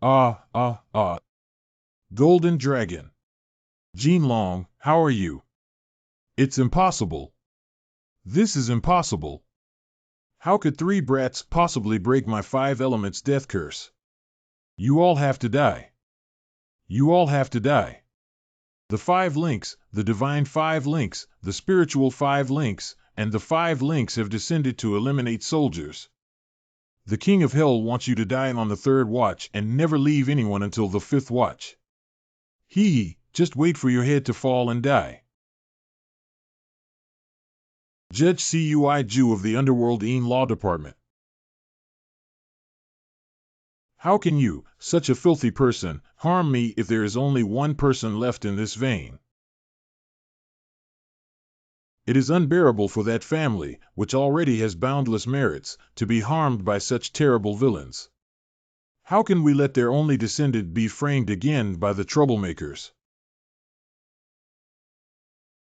Ah, ah, ah. Golden Dragon. Jean Long, how are you? It's impossible. This is impossible. How could three brats possibly break my five elements death curse? You all have to die. You all have to die. The five links, the divine five links, the spiritual five links, and the five links have descended to eliminate soldiers. The King of Hell wants you to die on the third watch and never leave anyone until the fifth watch. Just wait for your head to fall and die. Judge Cui Ju of the Underworld Een Law Department. How can you, such a filthy person, harm me if there is only one person left in this vein? It is unbearable for that family, which already has boundless merits, to be harmed by such terrible villains. How can we let their only descendant be framed again by the troublemakers?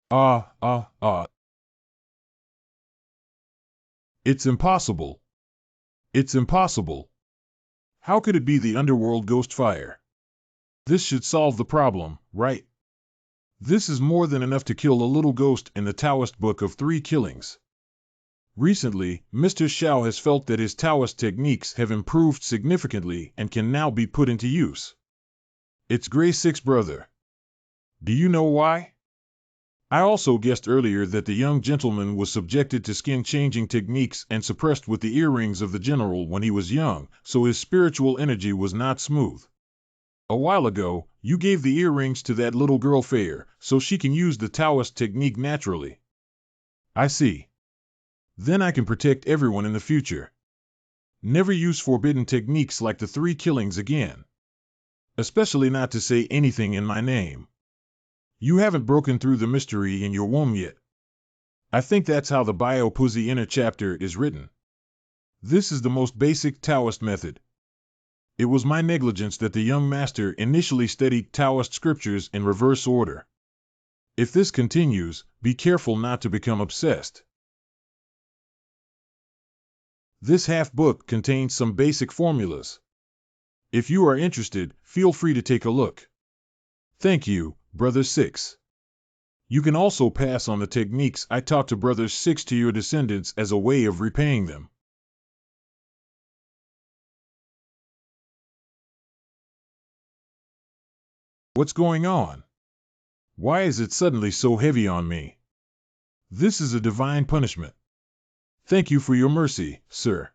Ah, ah, ah. It's impossible. It's impossible. How could it be the underworld ghost fire? This should solve the problem, right? This is more than enough to kill a little ghost in the Taoist Book of Three Killings. Recently, Mr. Xiao has felt that his Taoist techniques have improved significantly and can now be put into use. It's Gray Six brother. Do you know why? I also guessed earlier that the young gentleman was subjected to skin-changing techniques and suppressed with the earrings of the general when he was young, so his spiritual energy was not smooth. A while ago, you gave the earrings to that little girl Fair, so she can use the Taoist technique naturally. I see. Then I can protect everyone in the future. Never use forbidden techniques like the three killings again. Especially not to say anything in my name. You haven't broken through the mystery in your womb yet. I think that's how the Bio-Pussy inner chapter is written. This is the most basic Taoist method. It was my negligence that the young master initially studied Taoist scriptures in reverse order. If this continues, be careful not to become obsessed. This half-book contains some basic formulas. If you are interested, feel free to take a look. Thank you, Brother Six. You can also pass on the techniques I taught to Brother Six to your descendants as a way of repaying them. What's going on? Why is it suddenly so heavy on me? This is a divine punishment. Thank you for your mercy, sir.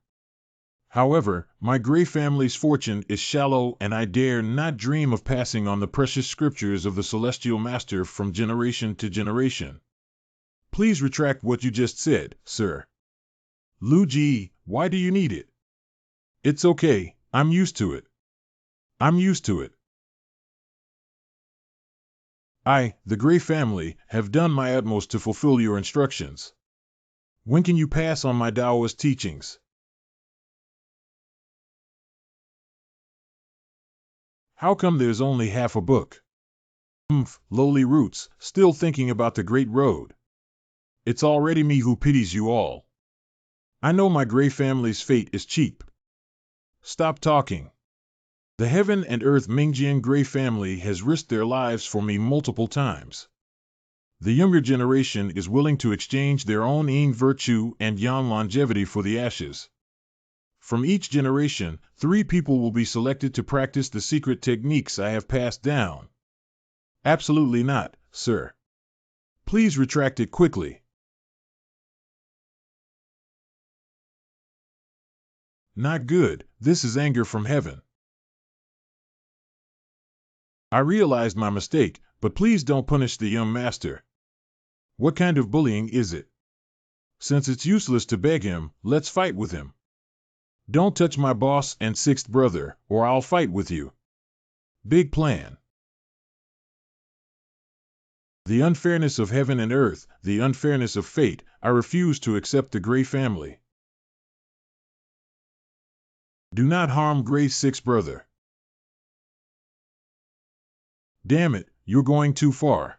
However, my Gray family's fortune is shallow and I dare not dream of passing on the precious scriptures of the Celestial Master from generation to generation. Please retract what you just said, sir. Lu Ji, why do you need it? It's okay, I'm used to it. I'm used to it. I, the Gray family, have done my utmost to fulfill your instructions. When can you pass on my Taoist teachings? How come there's only half a book? Lowly roots, still thinking about the great road. It's already me who pities you all. I know my Gray family's fate is cheap. Stop talking. The Heaven and Earth Mingjian Gray family has risked their lives for me multiple times. The younger generation is willing to exchange their own Yin virtue and Yang longevity for the ashes. From each generation, 3 people will be selected to practice the secret techniques I have passed down. Absolutely not, sir. Please retract it quickly. Not good, this is anger from heaven. I realized my mistake, but please don't punish the young master. What kind of bullying is it? Since it's useless to beg him, let's fight with him. Don't touch my boss and sixth brother, or I'll fight with you. Big plan. The unfairness of heaven and earth, the unfairness of fate, I refuse to accept the Gray family. Do not harm Gray's sixth brother. Damn it, you're going too far.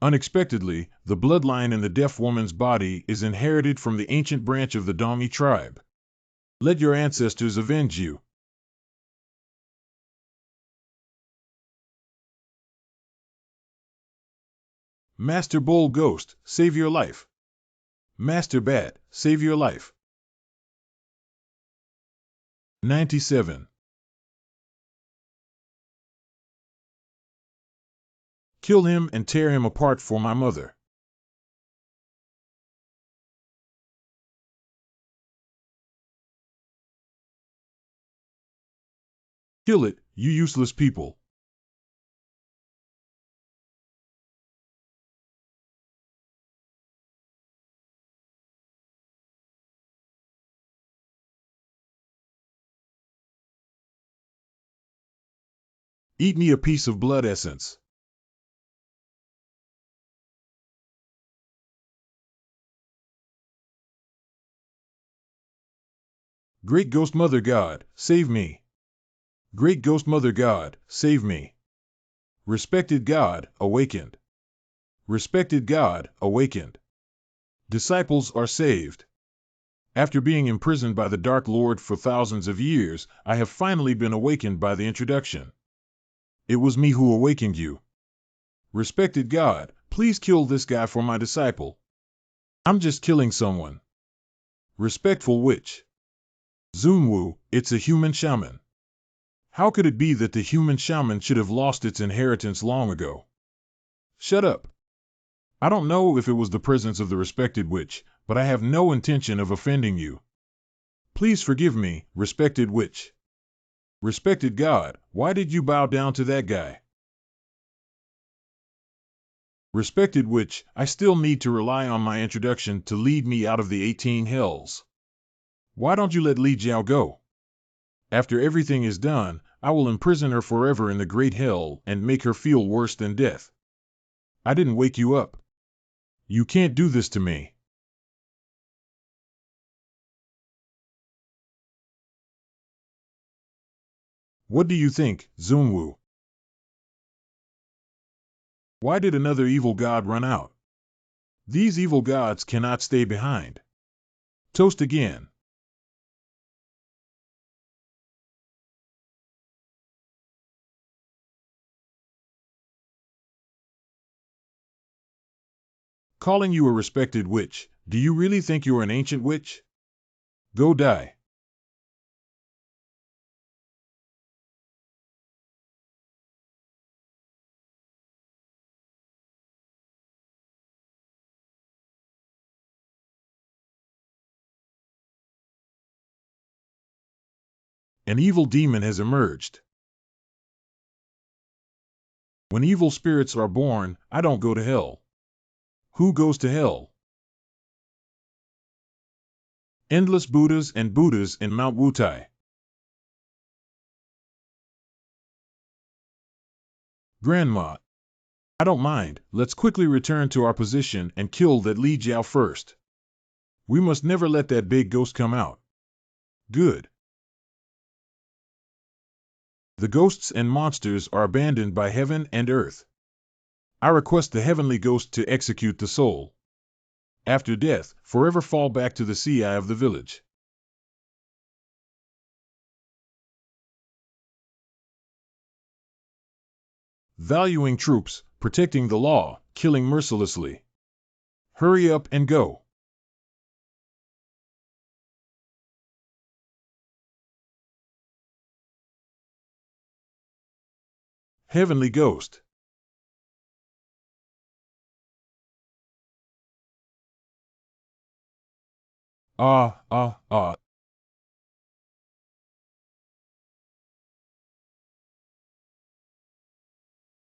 Unexpectedly, the bloodline in the deaf woman's body is inherited from the ancient branch of the Dami tribe. Let your ancestors avenge you. Master Bull Ghost, save your life. Master Bat, save your life. 97. Kill him and tear him apart for my mother. Kill it, you useless people. Eat me a piece of blood essence. Great Ghost Mother God, save me. Great Ghost Mother God, save me. Respected God, awakened. Respected God, awakened. Disciples are saved. After being imprisoned by the Dark Lord for thousands of years, I have finally been awakened by the introduction. It was me who awakened you. Respected God, please kill this guy for my disciple. I'm just killing someone. Respectful witch. Zunwu, it's a human shaman. How could it be that the human shaman should have lost its inheritance long ago? Shut up. I don't know if it was the presence of the respected witch, but I have no intention of offending you. Please forgive me, respected witch. Respected God, why did you bow down to that guy? Respected witch, I still need to rely on my introduction to lead me out of the 18 hells. Why don't you let Li Jiao go? After everything is done, I will imprison her forever in the great hell and make her feel worse than death. I didn't wake you up. You can't do this to me. What do you think, Zunwu? Why did another evil god run out? These evil gods cannot stay behind. Toast again. Calling you a respected witch, do you really think you're an ancient witch? Go die. An evil demon has emerged. When evil spirits are born, I don't go to hell. Who goes to hell? Endless Buddhas and Buddhas in Mount Wutai. Grandma, I don't mind, let's quickly return to our position and kill that Li Jiao first. We must never let that big ghost come out. Good. The ghosts and monsters are abandoned by heaven and earth. I request the heavenly ghost to execute the soul. After death, forever fall back to the sea eye of the village. Valuing troops, protecting the law, killing mercilessly. Hurry up and go. Heavenly Ghost. Ah, ah, ah.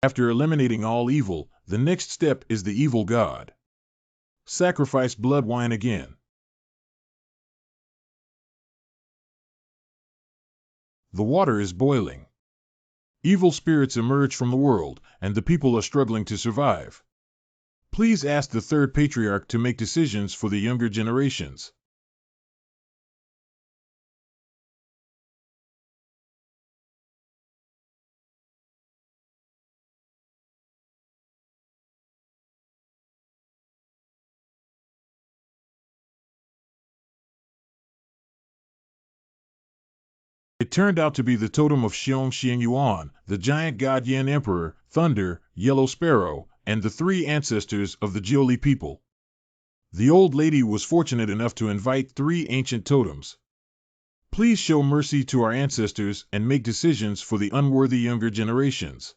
After eliminating all evil, the next step is the evil god. Sacrifice blood wine again. The water is boiling. Evil spirits emerge from the world, and the people are struggling to survive. Please ask the third patriarch to make decisions for the younger generations. It turned out to be the totem of Xiong Xiang Yuan, the giant god Yan Emperor, Thunder, Yellow Sparrow, and the three ancestors of the Jioli people. The old lady was fortunate enough to invite three ancient totems. Please show mercy to our ancestors and make decisions for the unworthy younger generations.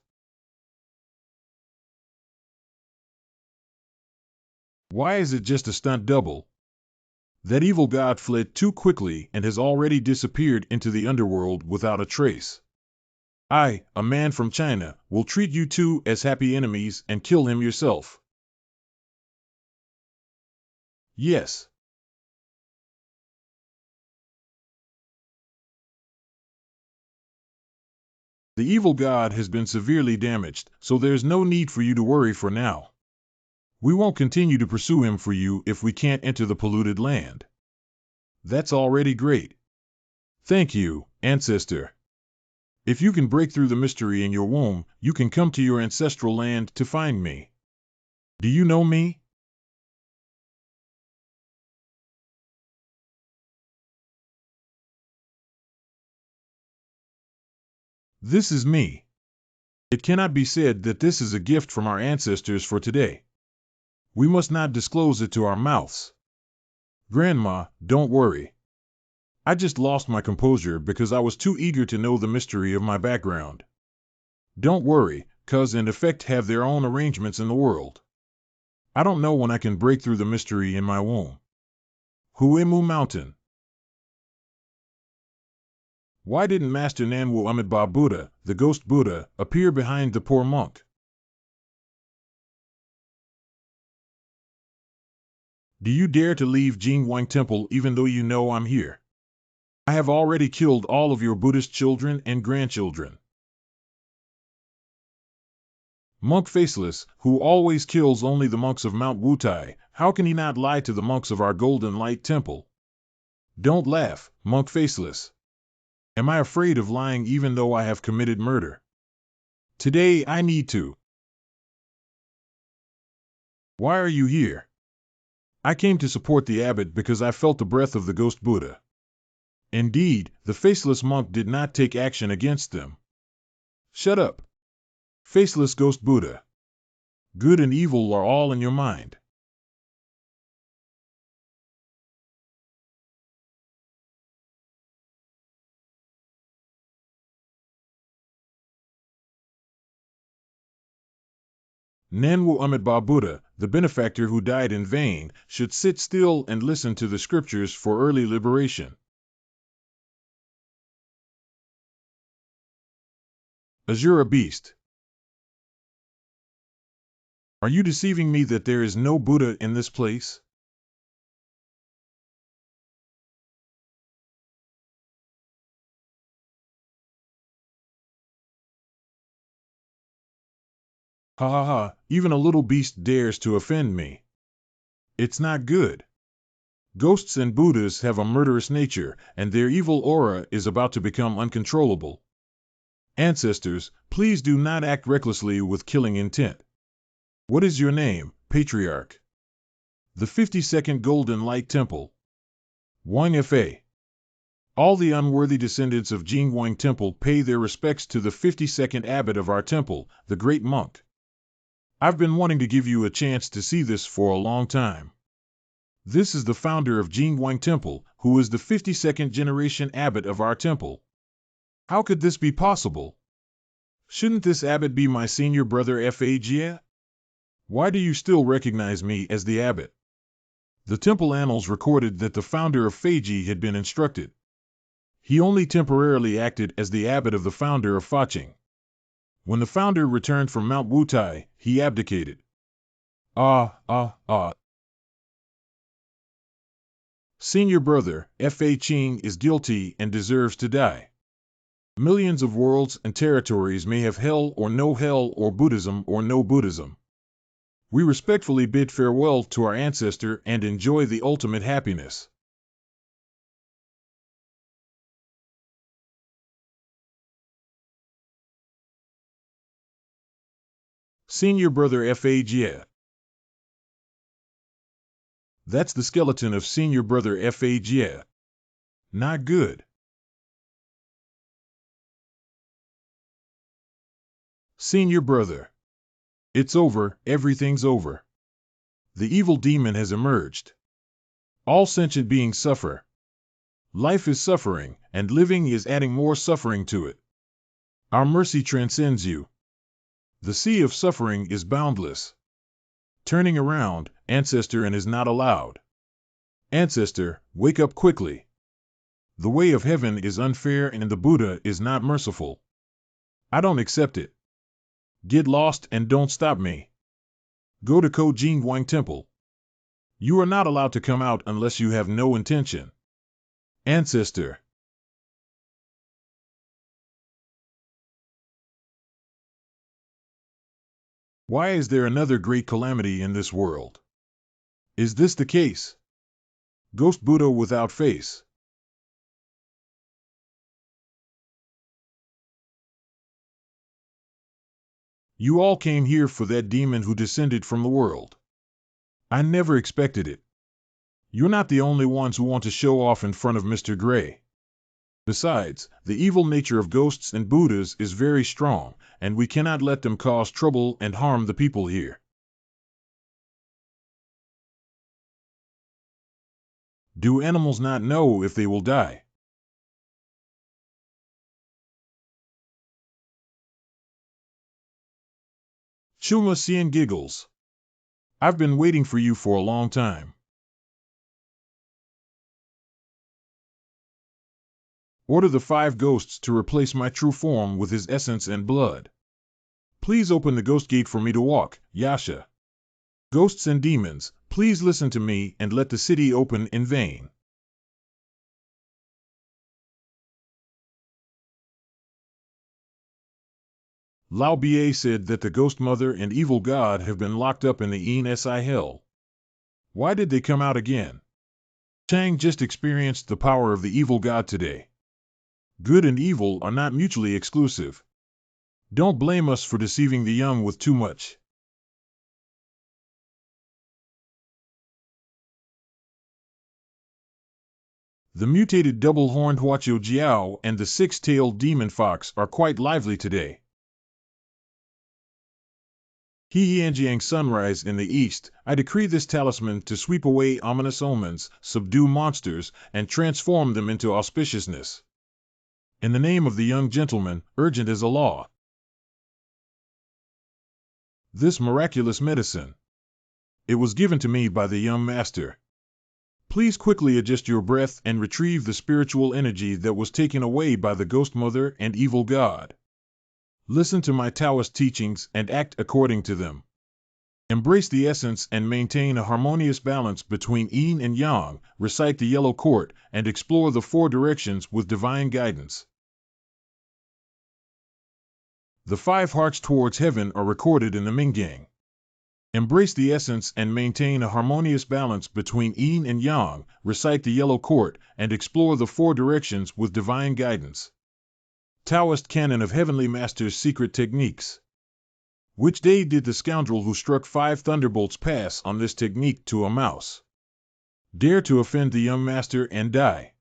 Why is it just a stunt double? That evil god fled too quickly and has already disappeared into the underworld without a trace. I, a man from China, will treat you two as happy enemies and kill him yourself. Yes. The evil god has been severely damaged, so there's no need for you to worry for now. We won't continue to pursue him for you if we can't enter the polluted land. That's already great. Thank you, ancestor. If you can break through the mystery in your womb, you can come to your ancestral land to find me. Do you know me? This is me. It cannot be said that this is a gift from our ancestors for today. We must not disclose it to our mouths. Grandma, don't worry. I just lost my composure because I was too eager to know the mystery of my background. Don't worry, cause and effect have their own arrangements in the world. I don't know when I can break through the mystery in my womb. Huemu Mountain. Why didn't Master Nanwu Amidba Buddha, the ghost Buddha, appear behind the poor monk? Do you dare to leave Jingwang Temple even though you know I'm here? I have already killed all of your Buddhist children and grandchildren. Monk Faceless, who always kills only the monks of Mount Wutai, how can he not lie to the monks of our Golden Light Temple? Don't laugh, Monk Faceless. Am I afraid of lying even though I have committed murder? Today I need to. Why are you here? I came to support the abbot because I felt the breath of the ghost Buddha. Indeed, the faceless monk did not take action against them. Shut up. Faceless ghost Buddha. Good and evil are all in your mind. Nanwu Amidba Buddha, the benefactor who died in vain, should sit still and listen to the scriptures for early liberation. Azura Beast. Are you deceiving me that there is no Buddha in this place? Ha ha ha, even a little beast dares to offend me. It's not good. Ghosts and Buddhas have a murderous nature, and their evil aura is about to become uncontrollable. Ancestors, please do not act recklessly with killing intent. What is your name, Patriarch? The 52nd Golden Light Temple. Wang Fa. All the unworthy descendants of Jingwang Temple pay their respects to the 52nd abbot of our temple, the great monk. I've been wanting to give you a chance to see this for a long time. This is the founder of Jingwang Temple, who is the 52nd generation abbot of our temple. How could this be possible? Shouldn't this abbot be my senior brother Fa? Why do you still recognize me as the abbot? The temple annals recorded that the founder of Feiji had been instructed. He only temporarily acted as the abbot of the founder of Faching. When the founder returned from Mount Wutai, he abdicated. Senior brother, Fa Qing is guilty and deserves to die. Millions of worlds and territories may have hell or Buddhism or no Buddhism. We respectfully bid farewell to our ancestor and enjoy the ultimate happiness. Senior brother Fa. That's the skeleton of senior brother Fa. Not good. Senior brother. It's over, everything's over. The evil demon has emerged. All sentient beings suffer. Life is suffering, and living is adding more suffering to it. Our mercy transcends you. The sea of suffering is boundless. Turning around, ancestor, and is not allowed. Ancestor, wake up quickly. The way of heaven is unfair and the Buddha is not merciful. I don't accept it. Get lost and don't stop me. Go to Kojin Wang Temple. You are not allowed to come out unless you have no intention. Ancestor. Why is there another great calamity in this world? Is this the case? Ghost Buddha without face. You all came here for that demon who descended from the world. I never expected it. You're not the only ones who want to show off in front of Mr. Gray. Besides, the evil nature of ghosts and Buddhas is very strong, and we cannot let them cause trouble and harm the people here. Do animals not know if they will die? Chuma Cien giggles. I've been waiting for you for a long time. Order the 5 ghosts to replace my true form with his essence and blood. Please open the ghost gate for me to walk, Yasha. Ghosts and demons, please listen to me and let the city open in vain. Lao Ba said that the ghost mother and evil god have been locked up in the En-Si hell. Why did they come out again? Chang just experienced the power of the evil god today. Good and evil are not mutually exclusive. Don't blame us for deceiving the young with too much. The mutated double-horned Huaqiu Jiao and the 6-tailed demon fox are quite lively today. He-Yanjiang sunrise in the east, I decree this talisman to sweep away ominous omens, subdue monsters, and transform them into auspiciousness. In the name of the young gentleman, urgent as a law. This miraculous medicine. It was given to me by the young master. Please quickly adjust your breath and retrieve the spiritual energy that was taken away by the ghost mother and evil god. Listen to my Taoist teachings and act according to them. Embrace the essence and maintain a harmonious balance between yin and yang, recite the yellow court, and explore the 4 directions with divine guidance. The 5 hearts towards heaven are recorded in the Mingyang. Embrace the essence and maintain a harmonious balance between yin and yang, recite the yellow court, and explore the 4 directions with divine guidance. Taoist Canon of Heavenly Master's Secret Techniques. Which day did the scoundrel who struck 5 thunderbolts pass on this technique to a mouse? Dare to offend the young master and die.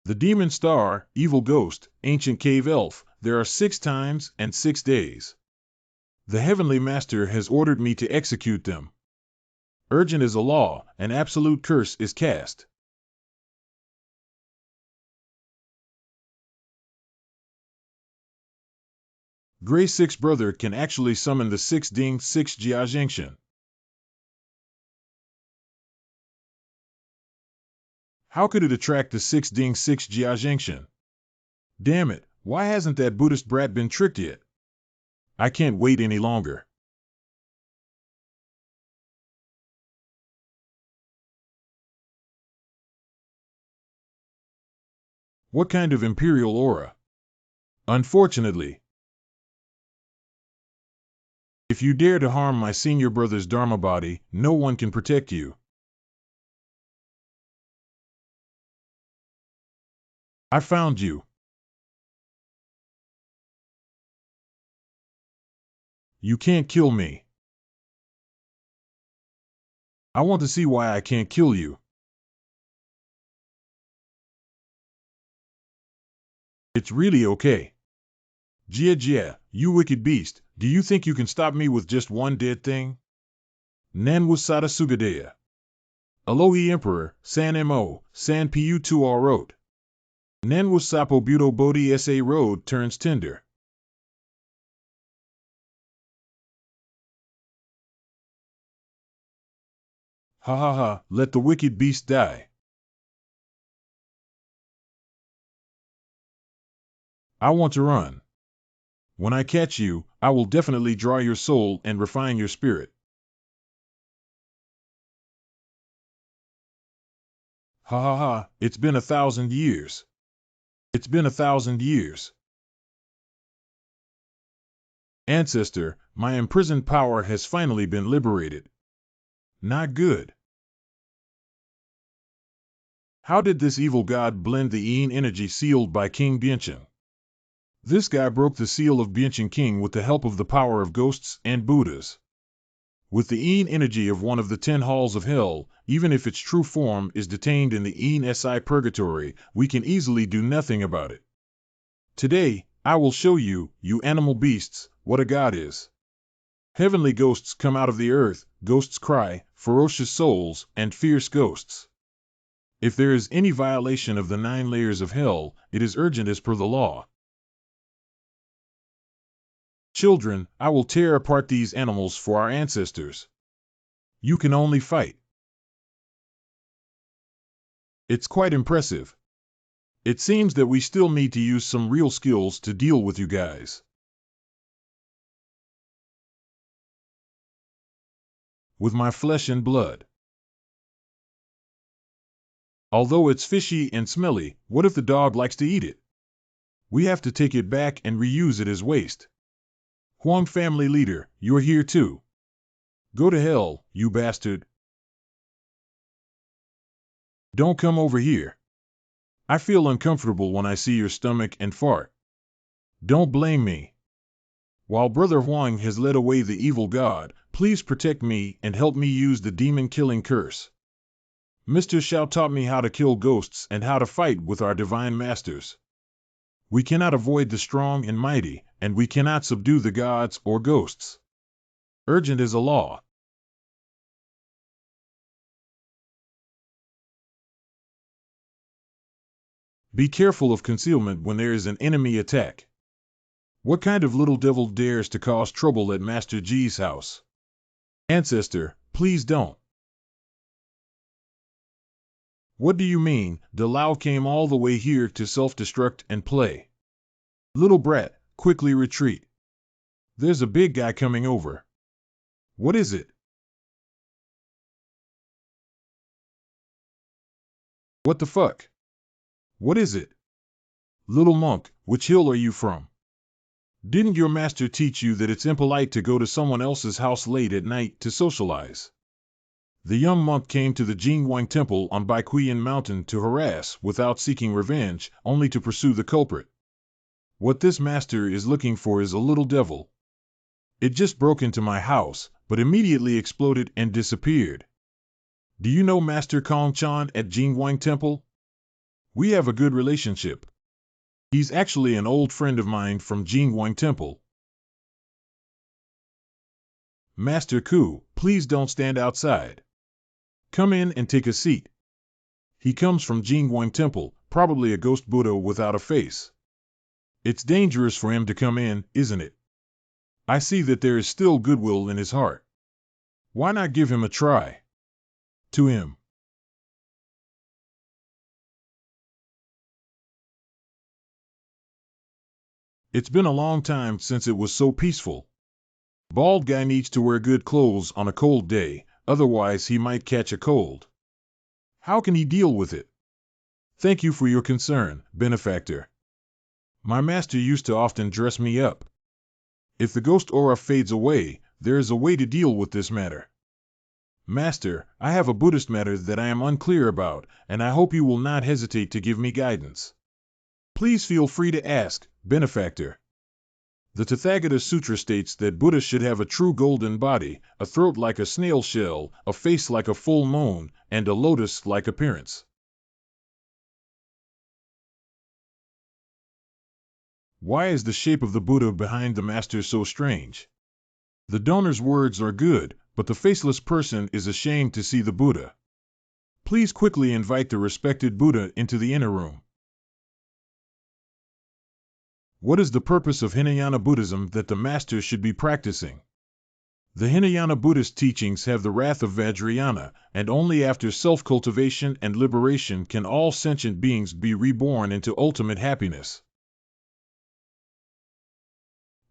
The demon star, evil ghost, ancient cave elf, there are 6 times and 6 days. The Heavenly Master has ordered me to execute them. Urgent as a law, an absolute curse is cast. Gray 6 brother can actually summon the 6 Ding 6 Jia Zhengshan. How could it attract the 6 Ding 6 Jia Zhengshan? Damn it, why hasn't that Buddhist brat been tricked yet? I can't wait any longer. What kind of imperial aura? Unfortunately, if you dare to harm my senior brother's Dharma body, no one can protect you. I found you. You can't kill me. I want to see why I can't kill you. It's really okay. Jia Jia, you wicked beast, Do you think you can stop me with just one dead thing? Nan wasada sugadea. Alohi Emperor, San Mo, San Pu2 Road. Nen wasapo buto bodhi sa road turns tender. Ha ha ha, let the wicked beast die. I want to run. When I catch you, I will definitely draw your soul and refine your spirit. Ha ha ha, it's been 1,000 years. It's been 1,000 years. Ancestor, my imprisoned power has finally been liberated. Not good. How did this evil god blend the Yin energy sealed by King Bianchen? This guy broke the seal of Bianchen King with the help of the power of ghosts and Buddhas. With the Yin energy of one of the 10 halls of hell, even if its true form is detained in the Yin Si purgatory, we can easily do nothing about it. Today, I will show you, you animal beasts, what a god is. Heavenly ghosts come out of the earth, ghosts cry, ferocious souls, and fierce ghosts. If there is any violation of the 9 layers of hell, it is urgent as per the law. Children, I will tear apart these animals for our ancestors. You can only fight. It's quite impressive. It seems that we still need to use some real skills to deal with you guys. With my flesh and blood. Although it's fishy and smelly, what if the dog likes to eat it? We have to take it back and reuse it as waste. Huang family leader, you're here too. Go to hell, you bastard. Don't come over here. I feel uncomfortable when I see your stomach and fart. Don't blame me. While Brother Huang has led away the evil god, please protect me and help me use the demon-killing curse. Mr. Xiao taught me how to kill ghosts and how to fight with our divine masters. We cannot avoid the strong and mighty, and we cannot subdue the gods or ghosts. Urgent is a law. Be careful of concealment when there is an enemy attack. What kind of little devil dares to cause trouble at Master G's house? Ancestor, please don't. What do you mean, De Lao came all the way here to self-destruct and play? Little brat, quickly retreat. There's a big guy coming over. What is it? What the fuck? What is it? Little monk, which hill are you from? Didn't your master teach you that it's impolite to go to someone else's house late at night to socialize? The young monk came to the Jingwang temple on Baiqian Mountain to harass without seeking revenge, only to pursue the culprit. What this master is looking for is a little devil. It just broke into my house, but immediately exploded and disappeared. Do you know Master Kong Chan at Jingwang Temple? We have a good relationship. He's actually an old friend of mine from Jingwang Temple. Master Ku, please don't stand outside. Come in and take a seat. He comes from Jingwang Temple, probably a ghost Buddha without a face. It's dangerous for him to come in, isn't it? I see that there is still goodwill in his heart. Why not give him a try? To him. It's been a long time since it was so peaceful. Bald guy needs to wear good clothes on a cold day, otherwise he might catch a cold. How can he deal with it? Thank you for your concern, benefactor. My master used to often dress me up. If the ghost aura fades away, there is a way to deal with this matter. Master, I have a Buddhist matter that I am unclear about, and I hope you will not hesitate to give me guidance. Please feel free to ask, benefactor. The Tathagata Sutra states that Buddha should have a true golden body, a throat like a snail shell, a face like a full moon, and a lotus-like appearance. Why is the shape of the Buddha behind the master so strange? The donor's words are good, but the faceless person is ashamed to see the Buddha. Please quickly invite the respected Buddha into the inner room. What is the purpose of Hinayana Buddhism that the master should be practicing? The Hinayana Buddhist teachings have the wrath of Vajrayana, and only after self-cultivation and liberation can all sentient beings be reborn into ultimate happiness.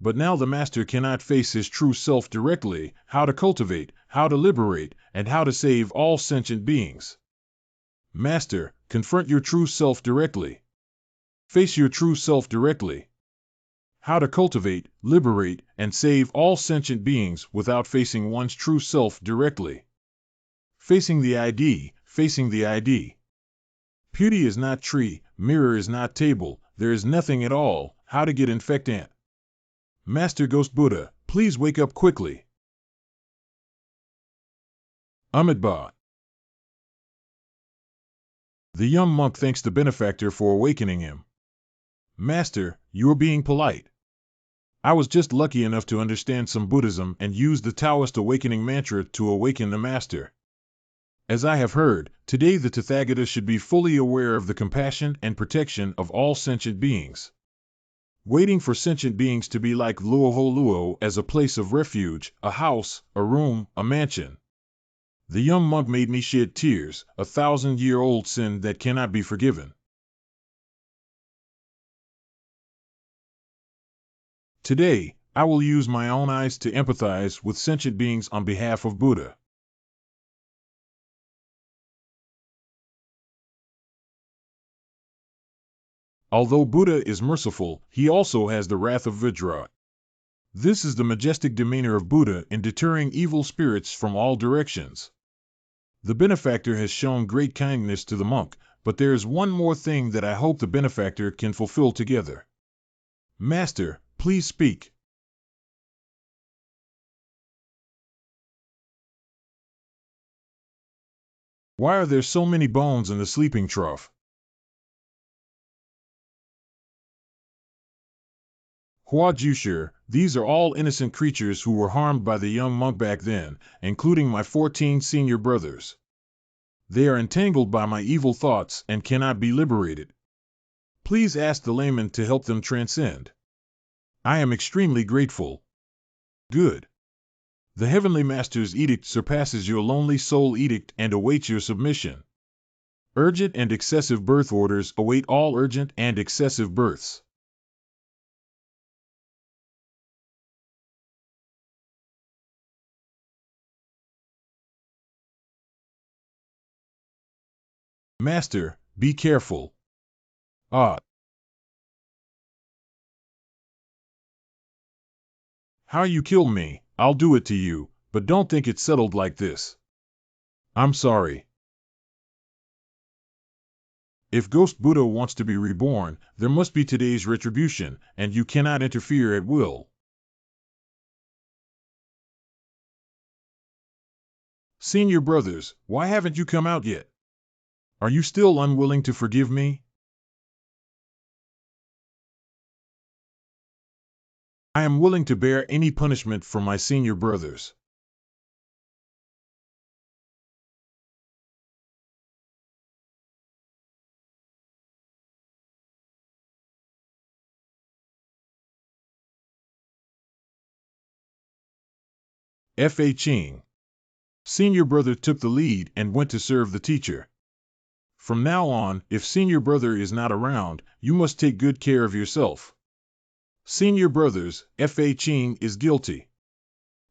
But now the master cannot face his true self directly, how to cultivate, how to liberate, and how to save all sentient beings. Master, confront your true self directly. Face your true self directly. How to cultivate, liberate, and save all sentient beings without facing one's true self directly. Facing the ID, facing the ID. Beauty is not tree, mirror is not table, there is nothing at all, how to get infectant. Master Ghost Buddha, please wake up quickly. Amitabha. The young monk thanks the benefactor for awakening him. Master, you are being polite. I was just lucky enough to understand some Buddhism and use the Taoist awakening mantra to awaken the master. As I have heard, today the Tathagata should be fully aware of the compassion and protection of all sentient beings. Waiting for sentient beings to be like Luoho as a place of refuge, a house, a room, a mansion. The young monk made me shed tears, a 1,000-year-old sin that cannot be forgiven. Today, I will use my own eyes to empathize with sentient beings on behalf of Buddha. Although Buddha is merciful, he also has the wrath of Vajra. This is the majestic demeanor of Buddha in deterring evil spirits from all directions. The benefactor has shown great kindness to the monk, but there is one more thing that I hope the benefactor can fulfill together. Master, please speak. Why are there so many bones in the sleeping trough? Hua Jushir, these are all innocent creatures who were harmed by the young monk back then, including my 14 senior brothers. They are entangled by my evil thoughts and cannot be liberated. Please ask the layman to help them transcend. I am extremely grateful. Good. The Heavenly Master's edict surpasses your lonely soul edict and awaits your submission. Urgent and excessive birth orders await all urgent and excessive births. Master, be careful. Ah. How you kill me, I'll do it to you, but don't think it's settled like this. I'm sorry. If Ghost Buddha wants to be reborn, there must be today's retribution, and you cannot interfere at will. Senior brothers, why haven't you come out yet? Are you still unwilling to forgive me? I am willing to bear any punishment for my senior brothers. F.A. Ching. Senior brother took the lead and went to serve the teacher. From now on, if senior brother is not around, you must take good care of yourself. Senior brothers, F.A. Ching is guilty.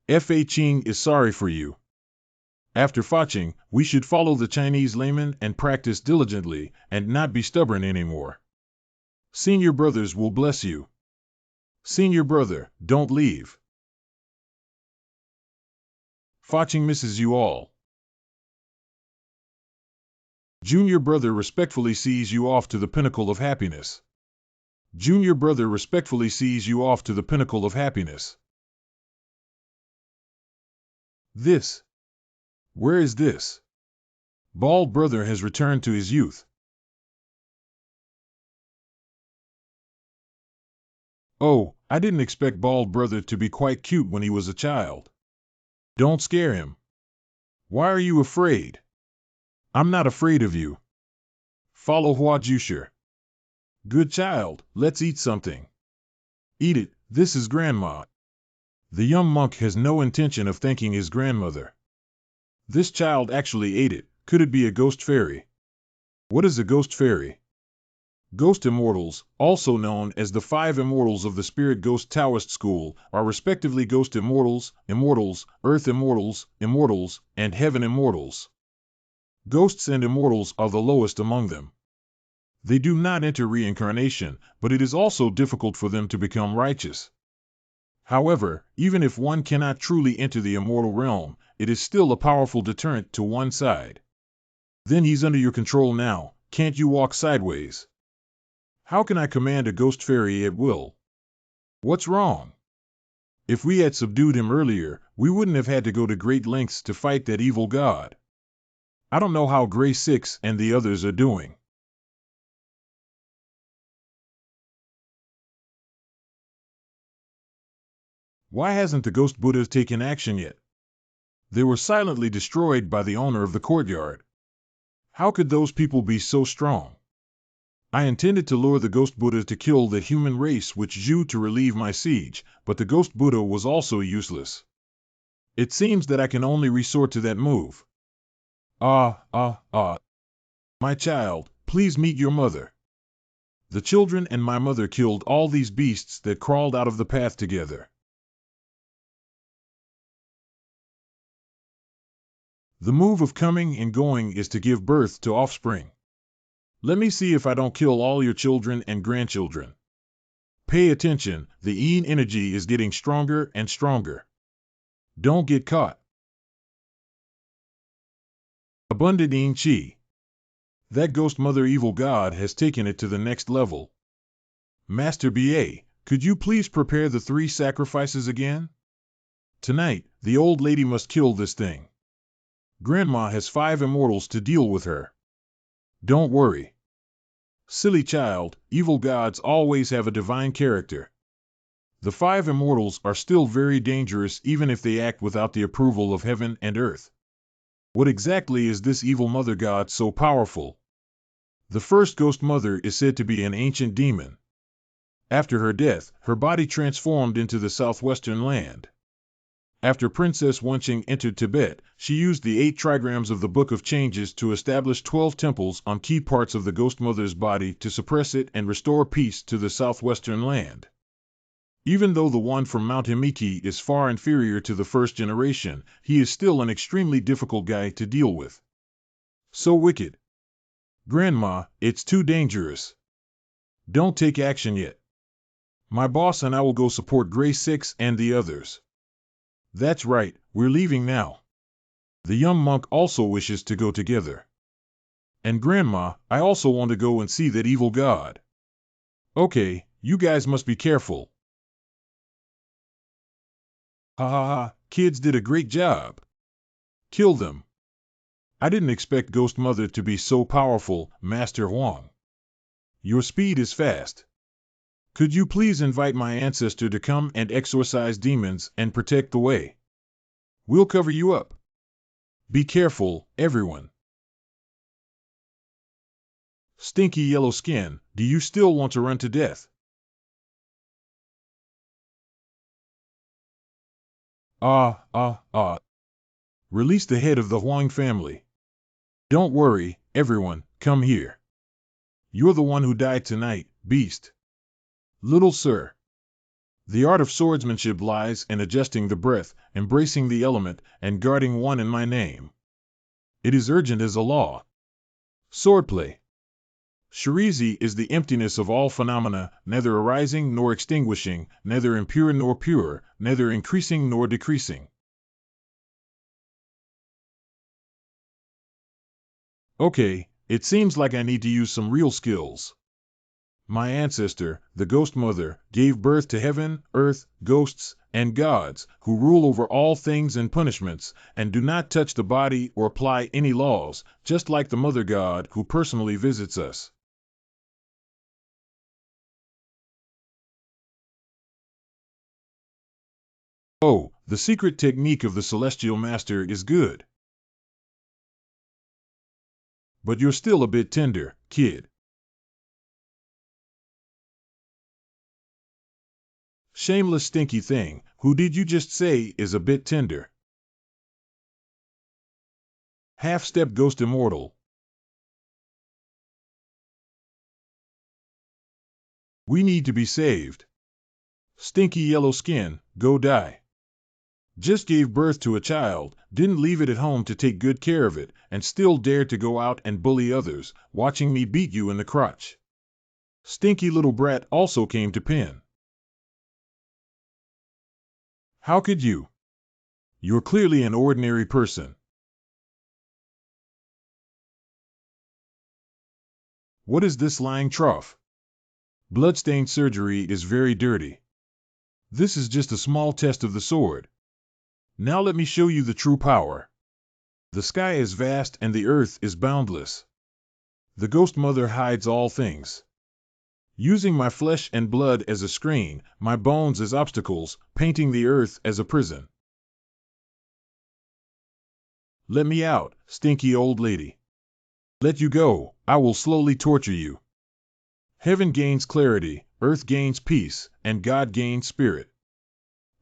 F.A. Ching is sorry for you. After Faching, we should follow the Chinese layman and practice diligently, and not be stubborn anymore. Senior brothers will bless you. Senior brother, don't leave. Faching misses you all. Junior brother respectfully sees you off to the pinnacle of happiness. Junior brother respectfully sees you off to the pinnacle of happiness. This. Where is this? Bald brother has returned to his youth. Oh, I didn't expect bald brother to be quite cute when he was a child. Don't scare him. Why are you afraid? I'm not afraid of you. Follow Hua Jusher. Good child, let's eat something. Eat it, this is grandma. The young monk has no intention of thanking his grandmother. This child actually ate it. Could it be a ghost fairy? What is a ghost fairy? Ghost Immortals, also known as the Five Immortals of the Spirit Ghost Taoist School, are respectively Ghost Immortals, Immortals, Earth Immortals, Immortals, and Heaven Immortals. Ghosts and Immortals are the lowest among them. They do not enter reincarnation, but it is also difficult for them to become righteous. However, even if one cannot truly enter the immortal realm, it is still a powerful deterrent to one side. Then he's under your control now, can't you walk sideways? How can I command a ghost fairy at will? What's wrong? If we had subdued him earlier, we wouldn't have had to go to great lengths to fight that evil god. I don't know how Gray 6 and the others are doing. Why hasn't the Ghost Buddha taken action yet? They were silently destroyed by the owner of the courtyard. How could those people be so strong? I intended to lure the Ghost Buddha to kill the human race which Zhu to relieve my siege, but the Ghost Buddha was also useless. It seems that I can only resort to that move. My child, please meet your mother. The children and my mother killed all these beasts that crawled out of the path together. The move of coming and going is to give birth to offspring. Let me see if I don't kill all your children and grandchildren. Pay attention, the Yin energy is getting stronger and stronger. Don't get caught. Abundant Yin Qi. That ghost mother evil god has taken it to the next level. Master B.A., could you please prepare the 3 sacrifices again? Tonight, the old lady must kill this thing. Grandma has 5 immortals to deal with her. Don't worry. Silly child, evil gods always have a divine character. The 5 immortals are still very dangerous even if they act without the approval of heaven and earth. What exactly is this evil mother god so powerful? The first ghost mother is said to be an ancient demon. After her death, her body transformed into the southwestern land. After Princess Wenqing entered Tibet, she used the 8 trigrams of the Book of Changes to establish 12 temples on key parts of the Ghost Mother's body to suppress it and restore peace to the southwestern land. Even though the one from Mount Himiki is far inferior to the first generation, he is still an extremely difficult guy to deal with. So wicked. Grandma, it's too dangerous. Don't take action yet. My boss and I will go support Gray 6 and the others. That's right, we're leaving now. The young monk also wishes to go together. And Grandma, I also want to go and see that evil god. Okay, you guys must be careful. Ha ha ha, kids did a great job. Kill them. I didn't expect Ghost Mother to be so powerful, Master Huang. Your speed is fast. Could you please invite my ancestor to come and exorcise demons and protect the way? We'll cover you up. Be careful, everyone. Stinky yellow skin, do you still want to run to death? Release the head of the Huang family. Don't worry, everyone, come here. You're the one who died tonight, beast. Little sir. The art of swordsmanship lies in adjusting the breath, embracing the element, and guarding one in my name. It is urgent as a law. Swordplay. Shirizi is the emptiness of all phenomena, neither arising nor extinguishing, neither impure nor pure, neither increasing nor decreasing. Okay, it seems like I need to use some real skills. My ancestor, the Ghost Mother, gave birth to heaven, earth, ghosts, and gods, who rule over all things and punishments, and do not touch the body or apply any laws, just like the Mother God who personally visits us. Oh, the secret technique of the Celestial Master is good. But you're still a bit tender, kid. Shameless stinky thing, who did you just say is a bit tender? Half-step ghost immortal. We need to be saved. Stinky yellow skin, go die. Just gave birth to a child, didn't leave it at home to take good care of it, and still dared to go out and bully others, watching me beat you in the crotch. Stinky little brat also came to pen. How could you? You're clearly an ordinary person. What is this lying trough? Bloodstained surgery is very dirty. This is just a small test of the sword. Now let me show you the true power. The sky is vast and the earth is boundless. The Ghost Mother hides all things. Using my flesh and blood as a screen, my bones as obstacles, painting the earth as a prison. Let me out, stinky old lady. Let you go, I will slowly torture you. Heaven gains clarity, earth gains peace, and God gains spirit.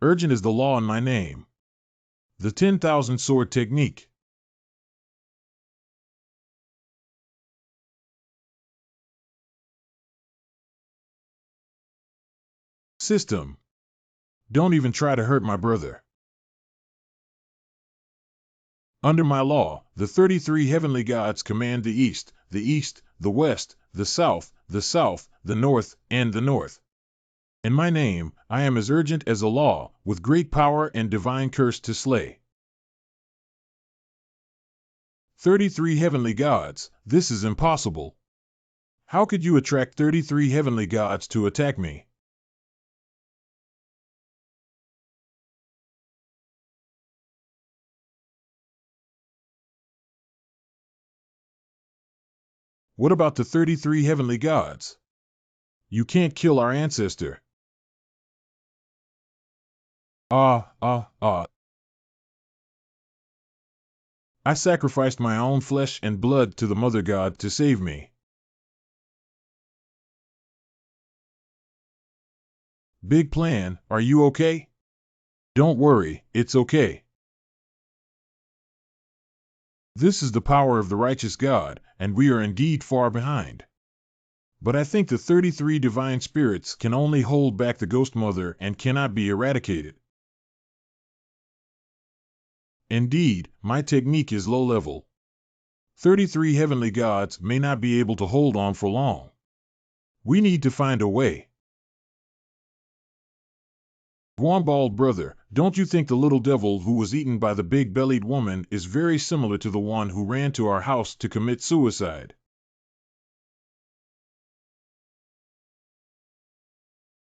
Urgent is the law in my name. The 10,000 sword technique. System. Don't even try to hurt my brother. Under my law, the 33 heavenly gods command the east, the west, the south, the north, and the north. In my name, I am as urgent as a law, with great power and divine curse to slay. 33 heavenly gods, this is impossible. How could you attract 33 heavenly gods to attack me? What about the 33 heavenly gods? You can't kill our ancestor. Ah. I sacrificed my own flesh and blood to the Mother God to save me. Big plan, are you okay? Don't worry, it's okay. This is the power of the righteous God, and we are indeed far behind. But I think the 33 divine spirits can only hold back the Ghost Mother and cannot be eradicated. Indeed, my technique is low level. 33 heavenly gods may not be able to hold on for long. We need to find a way. Guambald brother, don't you think the little devil who was eaten by the big-bellied woman is very similar to the one who ran to our house to commit suicide?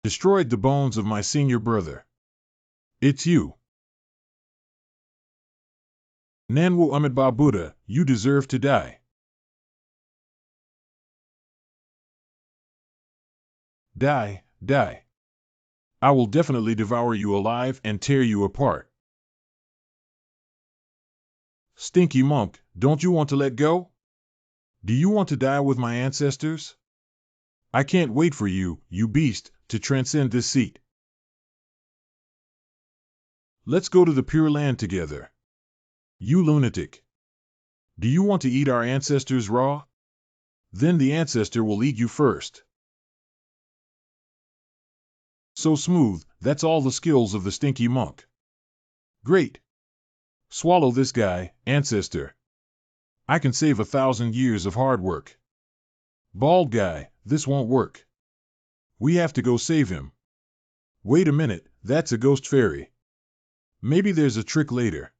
Destroyed the bones of my senior brother. It's you. Nanwu Amidba Buddha, you deserve to die. Die. I will definitely devour you alive and tear you apart. Stinky monk, don't you want to let go? Do you want to die with my ancestors? I can't wait for you, you beast, to transcend this seat. Let's go to the Pure Land together. You lunatic. Do you want to eat our ancestors raw? Then the ancestor will eat you first. So smooth, that's all the skills of the stinky monk. Great. Swallow this guy, ancestor. I can save 1,000 years of hard work. Bald guy, this won't work. We have to go save him. Wait a minute, that's a ghost fairy. Maybe there's a trick later.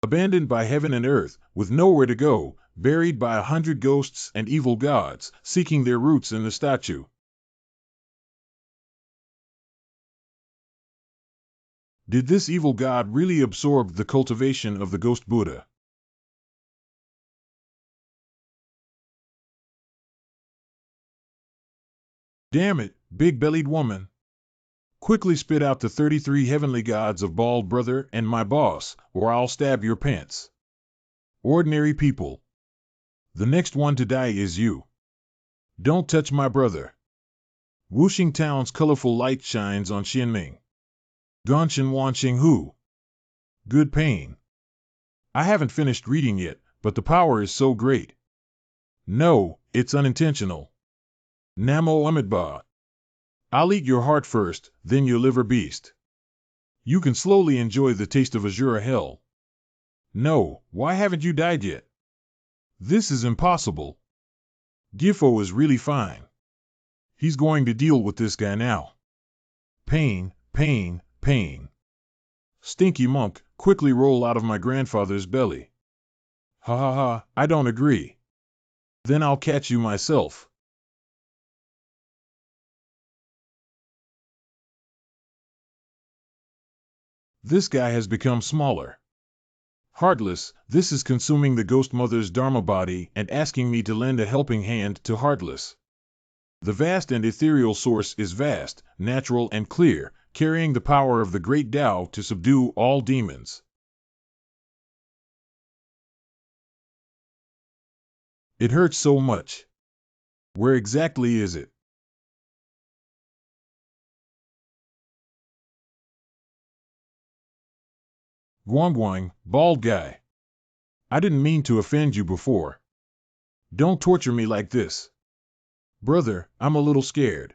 Abandoned by heaven and earth, with nowhere to go, buried by 100 ghosts and evil gods, seeking their roots in the statue. Did this evil god really absorb the cultivation of the ghost Buddha? Damn it, big-bellied woman. Quickly spit out the 33 heavenly gods of bald brother and my boss, or I'll stab your pants. Ordinary people. The next one to die is you. Don't touch my brother. Wuxing Town's colorful light shines on Xianming. Gonshin Wanxing Hu. Good pain. I haven't finished reading yet, but the power is so great. No, it's unintentional. Namo Amidba. I'll eat your heart first, then your liver beast. You can slowly enjoy the taste of Azura hell. No, why haven't you died yet? This is impossible. Gifo is really fine. He's going to deal with this guy now. Pain, pain, pain. Stinky monk, quickly roll out of my grandfather's belly. Ha ha ha, I don't agree. Then I'll catch you myself. This guy has become smaller. Heartless, this is consuming the ghost mother's dharma body and asking me to lend a helping hand to Heartless. The vast and ethereal source is vast, natural and clear, carrying the power of the great Tao to subdue all demons. It hurts so much. Where exactly is it? Guangguang, bald guy. I didn't mean to offend you before. Don't torture me like this. Brother, I'm a little scared.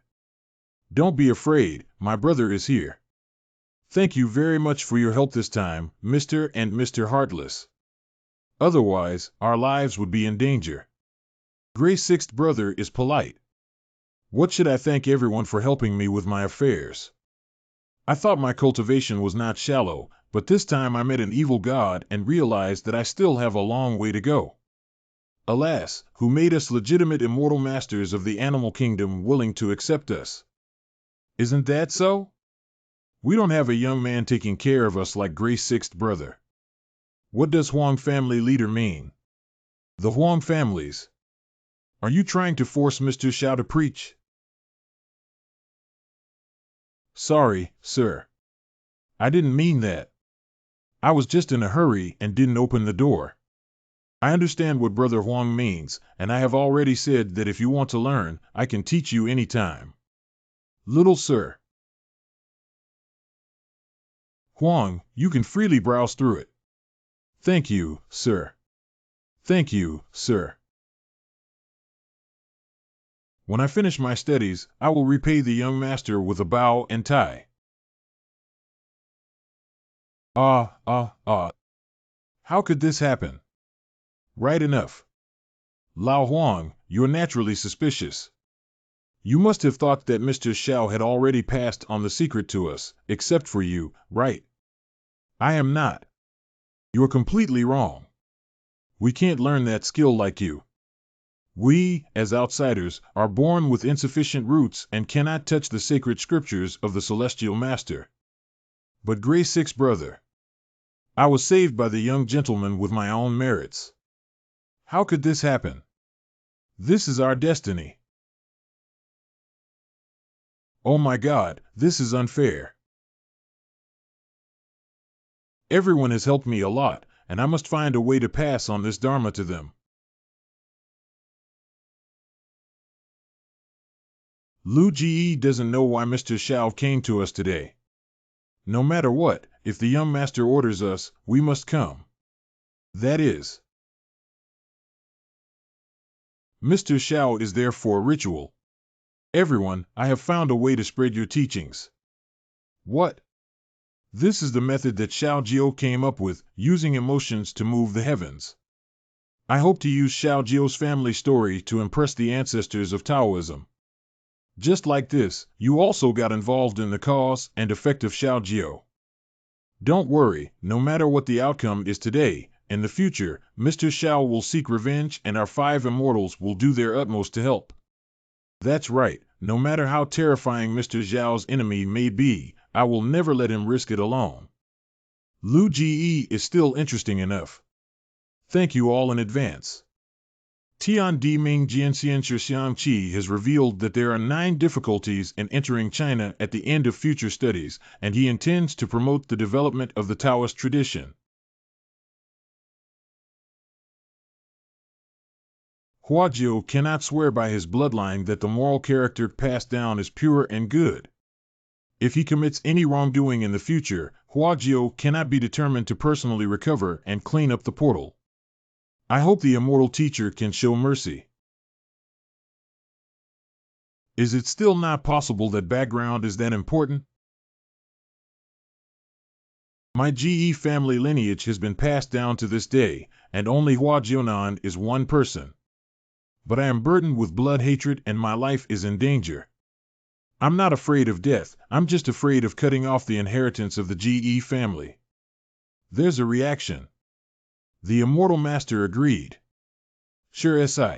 Don't be afraid, my brother is here. Thank you very much for your help this time, Mr. and Mr. Heartless. Otherwise, our lives would be in danger. Gray's sixth brother is polite. What should I thank everyone for helping me with my affairs? I thought my cultivation was not shallow, but this time I met an evil god and realized that I still have a long way to go. Alas, who made us legitimate immortal masters of the animal kingdom willing to accept us? Isn't that so? We don't have a young man taking care of us like Gray's sixth brother. What does Huang family leader mean? The Huang families. Are you trying to force Mr. Xiao to preach? Sorry, sir. I didn't mean that. I was just in a hurry and didn't open the door. I understand what Brother Huang means, and I have already said that if you want to learn, I can teach you any time. Little sir. Huang, you can freely browse through it. Thank you, sir. Thank you, sir. When I finish my studies, I will repay the young master with a bow and tie. How could this happen? Right enough. Lao Huang, you're naturally suspicious. You must have thought that Mr. Xiao had already passed on the secret to us, except for you, right? I am not. You're completely wrong. We can't learn that skill like you. We, as outsiders, are born with insufficient roots and cannot touch the sacred scriptures of the celestial master. But Gray's sixth brother. I was saved by the young gentleman with my own merits. How could this happen? This is our destiny. Oh my God, this is unfair. Everyone has helped me a lot, and I must find a way to pass on this dharma to them. Lu Ji doesn't know why Mr. Xiao came to us today. No matter what, if the young master orders us, we must come. That is. Mr. Xiao is there for a ritual. Everyone, I have found a way to spread your teachings. What? This is the method that Xiao Jiao came up with, using emotions to move the heavens. I hope to use Xiao Jiao's family story to impress the ancestors of Taoism. Just like this, you also got involved in the cause and effect of Xiao Jiao. Don't worry, no matter what the outcome is today, in the future, Mr. Xiao will seek revenge and our 5 Immortals will do their utmost to help. That's right, no matter how terrifying Mr. Xiao's enemy may be, I will never let him risk it alone. Lu Ji is still interesting enough. Thank you all in advance. Tian Di Ming Jianxian Shixiang Qi has revealed that there are 9 difficulties in entering China at the end of future studies, and he intends to promote the development of the Taoist tradition. Huajiu cannot swear by his bloodline that the moral character passed down is pure and good. If he commits any wrongdoing in the future, Huajiu cannot be determined to personally recover and clean up the portal. I hope the immortal teacher can show mercy. Is it still not possible that background is that important? My GE family lineage has been passed down to this day, and only Hua Jionan is one person. But I am burdened with blood hatred and my life is in danger. I'm not afraid of death, I'm just afraid of cutting off the inheritance of the GE family. There's a reaction. The Immortal Master agreed. Sure Si.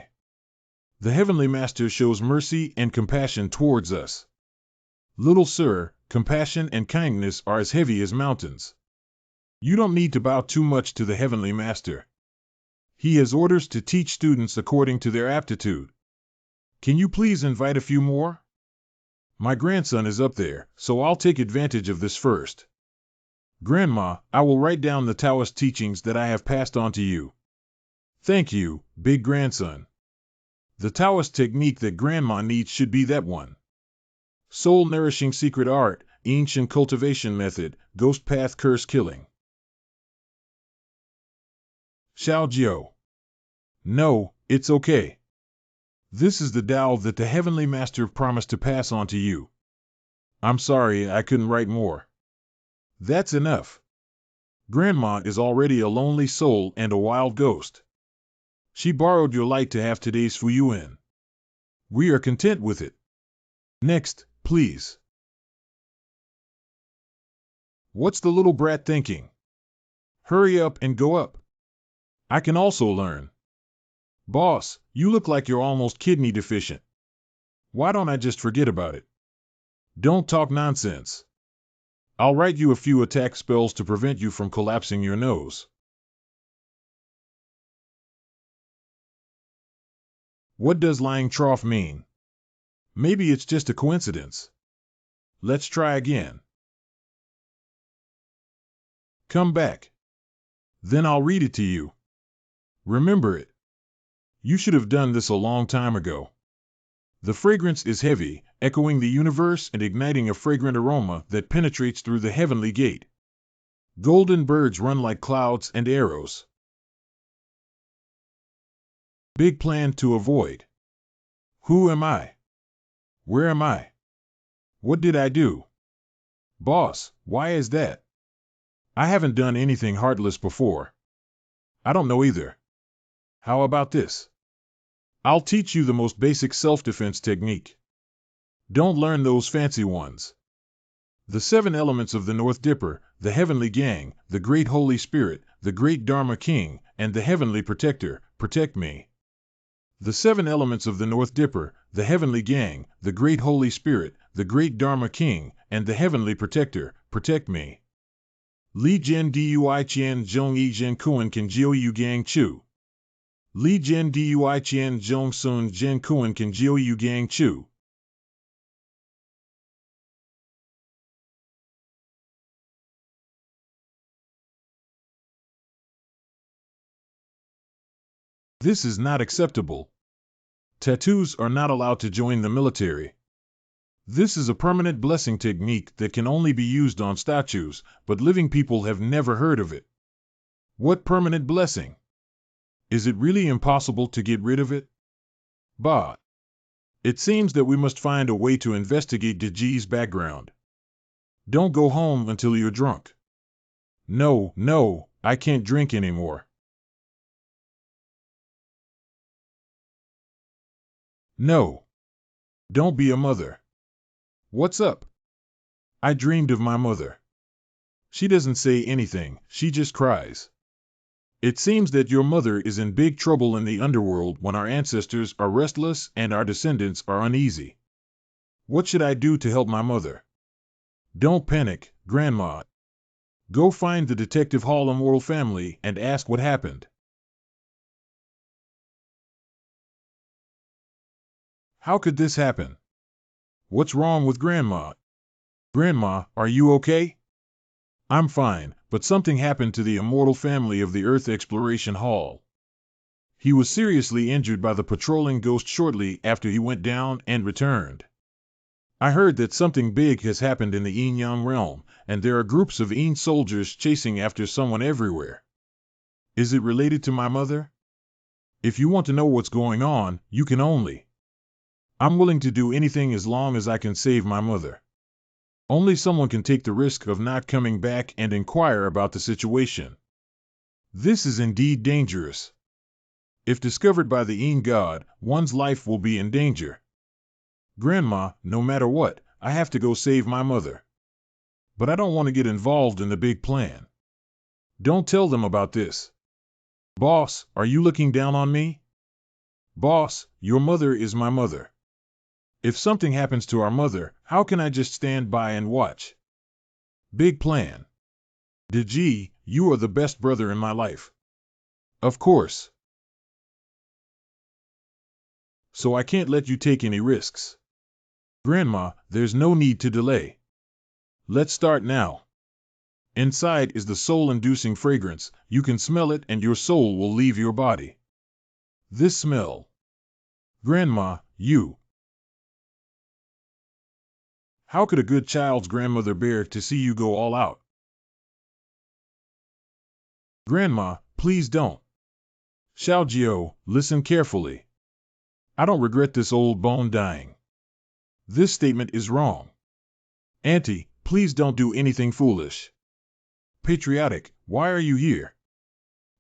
The Heavenly Master shows mercy and compassion towards us. Little sir, compassion and kindness are as heavy as mountains. You don't need to bow too much to the Heavenly Master. He has orders to teach students according to their aptitude. Can you please invite a few more? My grandson is up there, so I'll take advantage of this first. Grandma, I will write down the Taoist teachings that I have passed on to you. Thank you, big grandson. The Taoist technique that Grandma needs should be that one. Soul-nourishing secret art, ancient cultivation method, ghost path curse killing. Xiao Jiu. No, it's okay. This is the Tao that the Heavenly Master promised to pass on to you. I'm sorry I couldn't write more. That's enough. Grandma is already a lonely soul and a wild ghost. She borrowed your light to have today's Fuyuan. We are content with it. Next, please. What's the little brat thinking? Hurry up and go up. I can also learn. Boss, you look like you're almost kidney deficient. Why don't I just forget about it? Don't talk nonsense. I'll write you a few attack spells to prevent you from collapsing your nose. What does lying trough mean? Maybe it's just a coincidence. Let's try again. Come back. Then I'll read it to you. Remember it. You should have done this a long time ago. The fragrance is heavy, echoing the universe and igniting a fragrant aroma that penetrates through the heavenly gate. Golden birds run like clouds and arrows. Big plan to avoid. Who am I? Where am I? What did I do? Boss, why is that? I haven't done anything heartless before. I don't know either. How about this? I'll teach you the most basic self-defense technique. Don't learn those fancy ones. The 7 elements of the North Dipper, the Heavenly Gang, the Great Holy Spirit, the Great Dharma King, and the Heavenly Protector, protect me. The 7 elements of the North Dipper, the Heavenly Gang, the Great Holy Spirit, the Great Dharma King, and the Heavenly Protector, protect me. Li Jian Dui Qian Zhong Yi Jian Kuan Kan Jiu Yu Gang Chu. Li Jian Dui Qian Zhong Sun Jian Kuan Kan Jiu Yu Gang Chu. This is not acceptable. Tattoos are not allowed to join the military. This is a permanent blessing technique that can only be used on statues, but living people have never heard of it. What permanent blessing? Is it really impossible to get rid of it? Bah. It seems that we must find a way to investigate Deji's background. Don't go home until you're drunk. No, I can't drink anymore. No. Don't be a mother. What's up? I dreamed of my mother. She doesn't say anything, she just cries. It seems that your mother is in big trouble in the underworld when our ancestors are restless and our descendants are uneasy. What should I do to help my mother? Don't panic, Grandma. Go find the Detective Hall Immortal family and ask what happened. How could this happen? What's wrong with Grandma? Grandma, are you okay? I'm fine, but something happened to the immortal family of the Earth Exploration Hall. He was seriously injured by the patrolling ghost shortly after he went down and returned. I heard that something big has happened in the Yin Yang realm, and there are groups of Yin soldiers chasing after someone everywhere. Is it related to my mother? If you want to know what's going on, you can only. I'm willing to do anything as long as I can save my mother. Only someone can take the risk of not coming back and inquire about the situation. This is indeed dangerous. If discovered by the Yin God, one's life will be in danger. Grandma, no matter what, I have to go save my mother. But I don't want to get involved in the big plan. Don't tell them about this. Boss, are you looking down on me? Boss, your mother is my mother. If something happens to our mother, how can I just stand by and watch? Big plan. Deji, you are the best brother in my life. Of course. So I can't let you take any risks. Grandma, there's no need to delay. Let's start now. Inside is the soul-inducing fragrance. You can smell it and your soul will leave your body. This smell. Grandma, you. How could a good child's grandmother bear to see you go all out? Grandma, please don't. Xiaojio, listen carefully. I don't regret this old bone dying. This statement is wrong. Auntie, please don't do anything foolish. Patriotic, why are you here?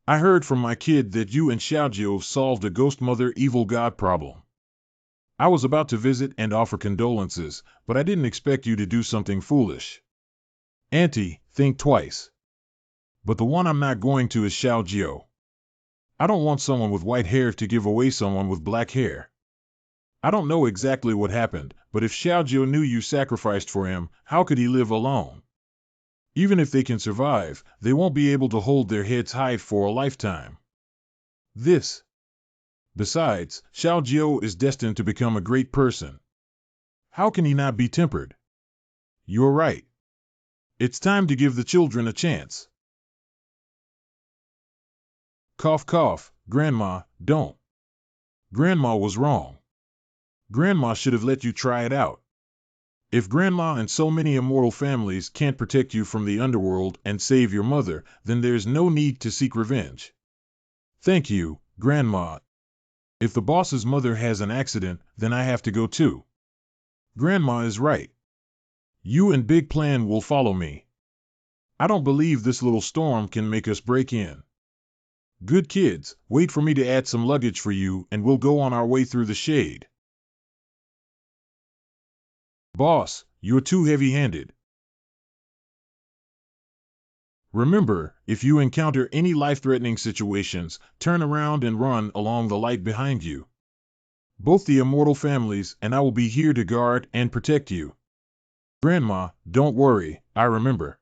I heard from my kid that you and Xiaojio solved a ghost mother evil god problem. I was about to visit and offer condolences, but I didn't expect you to do something foolish. Auntie, think twice. But the one I'm not going to is Xiaojio. I don't want someone with white hair to give away someone with black hair. I don't know exactly what happened, but if Xiaojio knew you sacrificed for him, how could he live alone? Even if they can survive, they won't be able to hold their heads high for a lifetime. This. Besides, Xiaojio is destined to become a great person. How can he not be tempered? You're right. It's time to give the children a chance. Cough cough, Grandma, don't. Grandma was wrong. Grandma should have let you try it out. If Grandma and so many immortal families can't protect you from the underworld and save your mother, then there's no need to seek revenge. Thank you, Grandma. If the boss's mother has an accident, then I have to go too. Grandma is right. You and Big Plan will follow me. I don't believe this little storm can make us break in. Good kids, wait for me to add some luggage for you and we'll go on our way through the shade. Boss, you're too heavy-handed. Remember, if you encounter any life-threatening situations, turn around and run along the light behind you. Both the immortal families and I will be here to guard and protect you. Grandma, don't worry, I remember.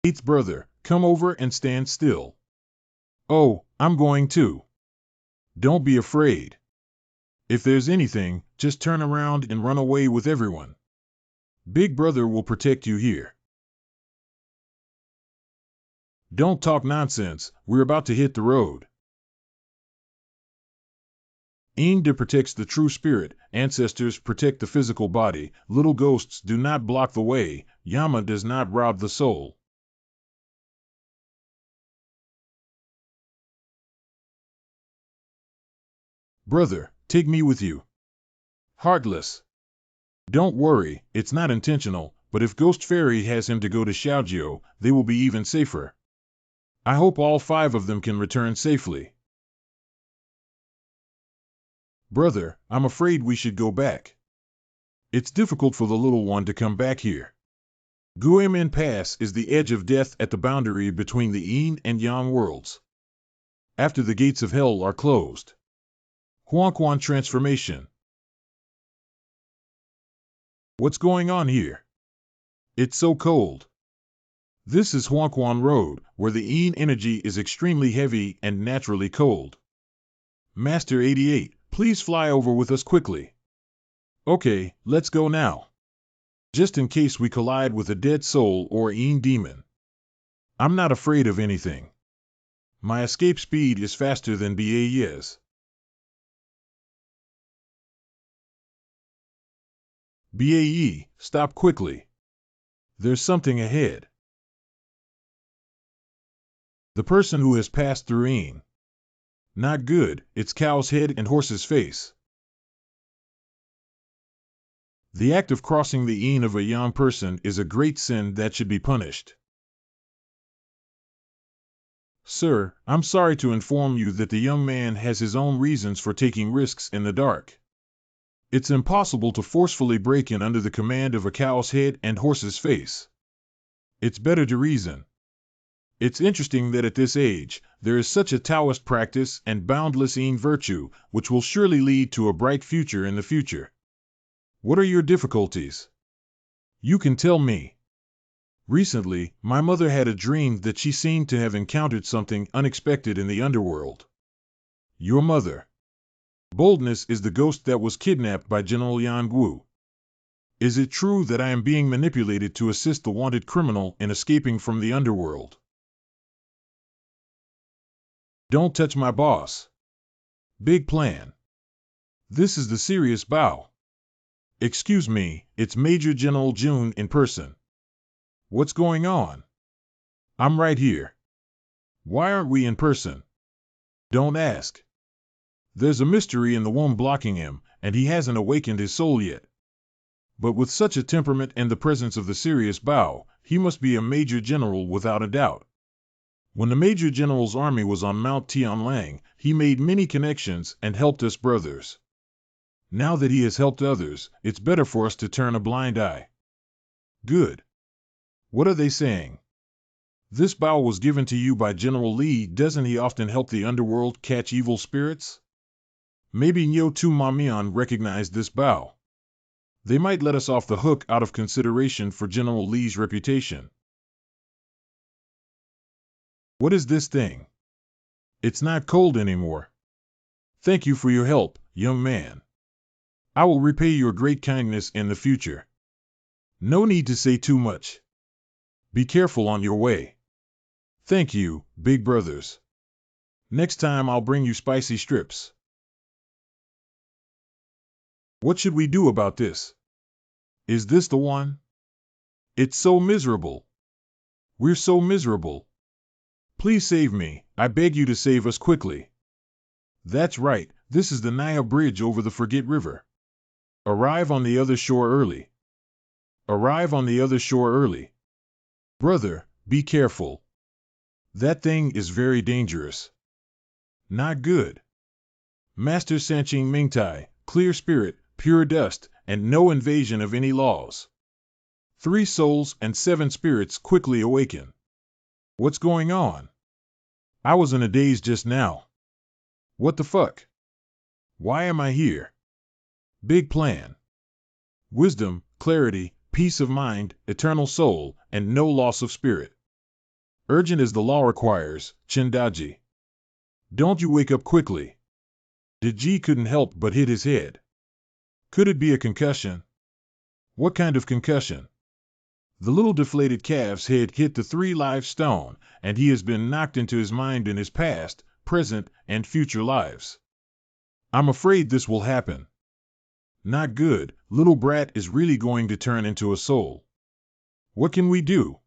Eighth brother, come over and stand still. Oh, I'm going too. Don't be afraid. If there's anything, just turn around and run away with everyone. Big brother will protect you here. Don't talk nonsense, we're about to hit the road. Ingde protects the true spirit, ancestors protect the physical body, little ghosts do not block the way, Yama does not rob the soul. Brother, take me with you. Heartless. Don't worry, it's not intentional, but if Ghost Fairy has him to go to Xiaojio, they will be even safer. I hope all 5 of them can return safely. Brother, I'm afraid we should go back. It's difficult for the little one to come back here. Guimin Pass is the edge of death at the boundary between the Yin and Yang worlds. After the gates of hell are closed. Huanquan transformation. What's going on here? It's so cold. This is Huanquan Road, where the Yin energy is extremely heavy and naturally cold. Master 88, please fly over with us quickly. Okay, let's go now. Just in case we collide with a dead soul or a Yin demon. I'm not afraid of anything. My escape speed is faster than BAE's. BAE, stop quickly. There's something ahead. The person who has passed through Yin. Not good, it's cow's head and horse's face. The act of crossing the Yin of a young person is a great sin that should be punished. Sir, I'm sorry to inform you that the young man has his own reasons for taking risks in the dark. It's impossible to forcefully break in under the command of a cow's head and horse's face. It's better to reason. It's interesting that at this age, there is such a Taoist practice and boundless Yin virtue, which will surely lead to a bright future in the future. What are your difficulties? You can tell me. Recently, my mother had a dream that she seemed to have encountered something unexpected in the underworld. Your mother. Boldness is the ghost that was kidnapped by General Yan Gu. Is it true that I am being manipulated to assist the wanted criminal in escaping from the underworld? Don't touch my boss. Big plan. This is the serious Bao. Excuse me, it's Major General Jun in person. What's going on? I'm right here. Why aren't we in person? Don't ask. There's a mystery in the womb blocking him, and he hasn't awakened his soul yet. But with such a temperament and the presence of the serious Bao, he must be a major general without a doubt. When the major general's army was on Mount Tianlang, he made many connections and helped us brothers. Now that he has helped others, it's better for us to turn a blind eye. Good. What are they saying? This Bao was given to you by General Li. Doesn't he often help the underworld catch evil spirits? Maybe Nyo Tu Mamian recognized this Bao. They might let us off the hook out of consideration for General Li's reputation. What is this thing? It's not cold anymore. Thank you for your help, young man. I will repay your great kindness in the future. No need to say too much. Be careful on your way. Thank you, big brothers. Next time I'll bring you spicy strips. What should we do about this? Is this the one? It's so miserable. We're so miserable. Please save me, I beg you to save us quickly. That's right, this is the Naya Bridge over the Forget River. Arrive on the other shore early. Arrive on the other shore early. Brother, be careful. That thing is very dangerous. Not good. Master Sanqing Mingtai, clear spirit, pure dust, and no invasion of any laws. 3 souls and 7 spirits quickly awaken. What's going on? I was in a daze just now. What the fuck? Why am I here? Big plan. Wisdom, clarity, peace of mind, eternal soul, and no loss of spirit. Urgent as the law requires, Chindaji. Don't you wake up quickly. Daji couldn't help but hit his head. Could it be a concussion? What kind of concussion? The little deflated calf's head hit the 3 live stone, and he has been knocked into his mind in his past, present, and future lives. I'm afraid this will happen. Not good, little brat is really going to turn into a soul. What can we do?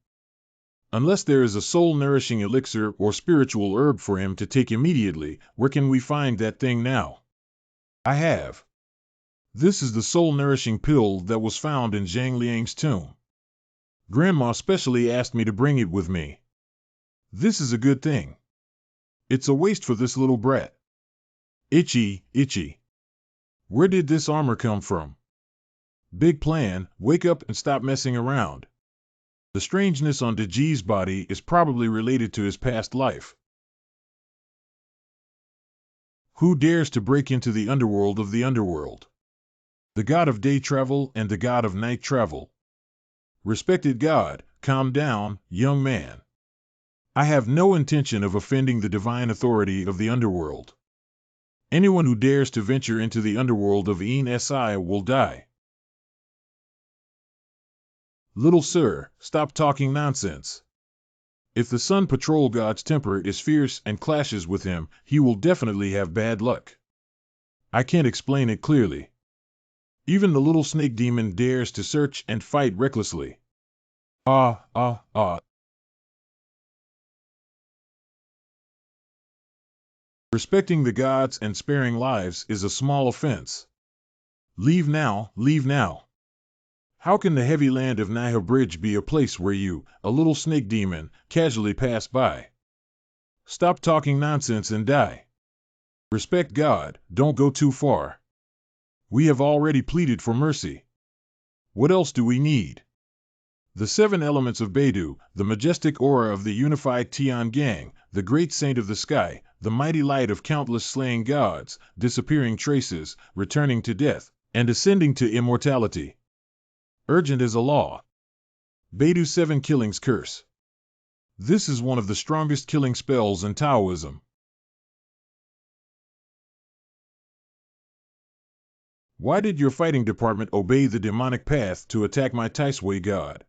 Unless there is a soul-nourishing elixir or spiritual herb for him to take immediately, where can we find that thing now? I have. This is the soul-nourishing pill that was found in Zhang Liang's tomb. Grandma specially asked me to bring it with me. This is a good thing. It's a waste for this little brat. Itchy, itchy. Where did this armor come from? Big plan, wake up and stop messing around. The strangeness on Daji's body is probably related to his past life. Who dares to break into the underworld of the underworld? The god of day travel and the god of night travel. Respected God, calm down, young man. I have no intention of offending the divine authority of the underworld. Anyone who dares to venture into the underworld of Si will die. Little sir, stop talking nonsense. If the Sun Patrol God's temper is fierce and clashes with him, he will definitely have bad luck. I can't explain it clearly. Even the little snake demon dares to search and fight recklessly. Ah. Respecting the gods and sparing lives is a small offense. Leave now, leave now. How can the heavy land of Manhua Bridge be a place where you, a little snake demon, casually pass by? Stop talking nonsense and die. Respect God, don't go too far. We have already pleaded for mercy. What else do we need? The seven elements of Beidou, the majestic aura of the unified Tian Gang, the great saint of the sky, the mighty light of countless slaying gods, disappearing traces, returning to death, and ascending to immortality. Urgent as a law. Beidou 7 Killings Curse. This is one of the strongest killing spells in Taoism. Why did your fighting department obey the demonic path to attack my Taisui god?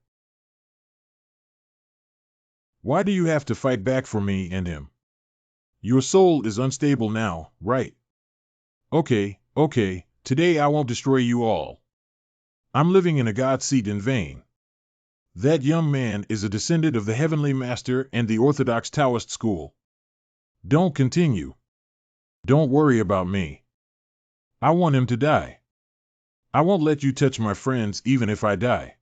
Why do you have to fight back for me and him? Your soul is unstable now, right? Okay, today I won't destroy you all. I'm living in a god seat in vain. That young man is a descendant of the Heavenly Master and the Orthodox Taoist school. Don't continue. Don't worry about me. I want him to die. I won't let you touch my friends even if I die.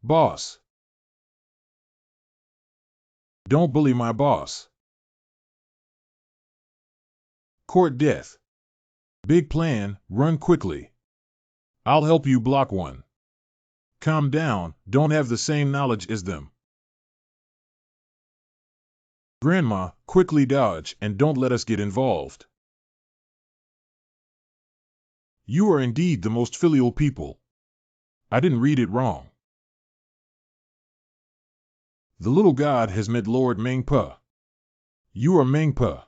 Boss. Don't bully my boss. Court death. Big plan, run quickly. I'll help you block one. Calm down, don't have the same knowledge as them. Grandma, quickly dodge and don't let us get involved. You are indeed the most filial people. I didn't read it wrong. The little god has met Lord Mengpa. You are Mengpa.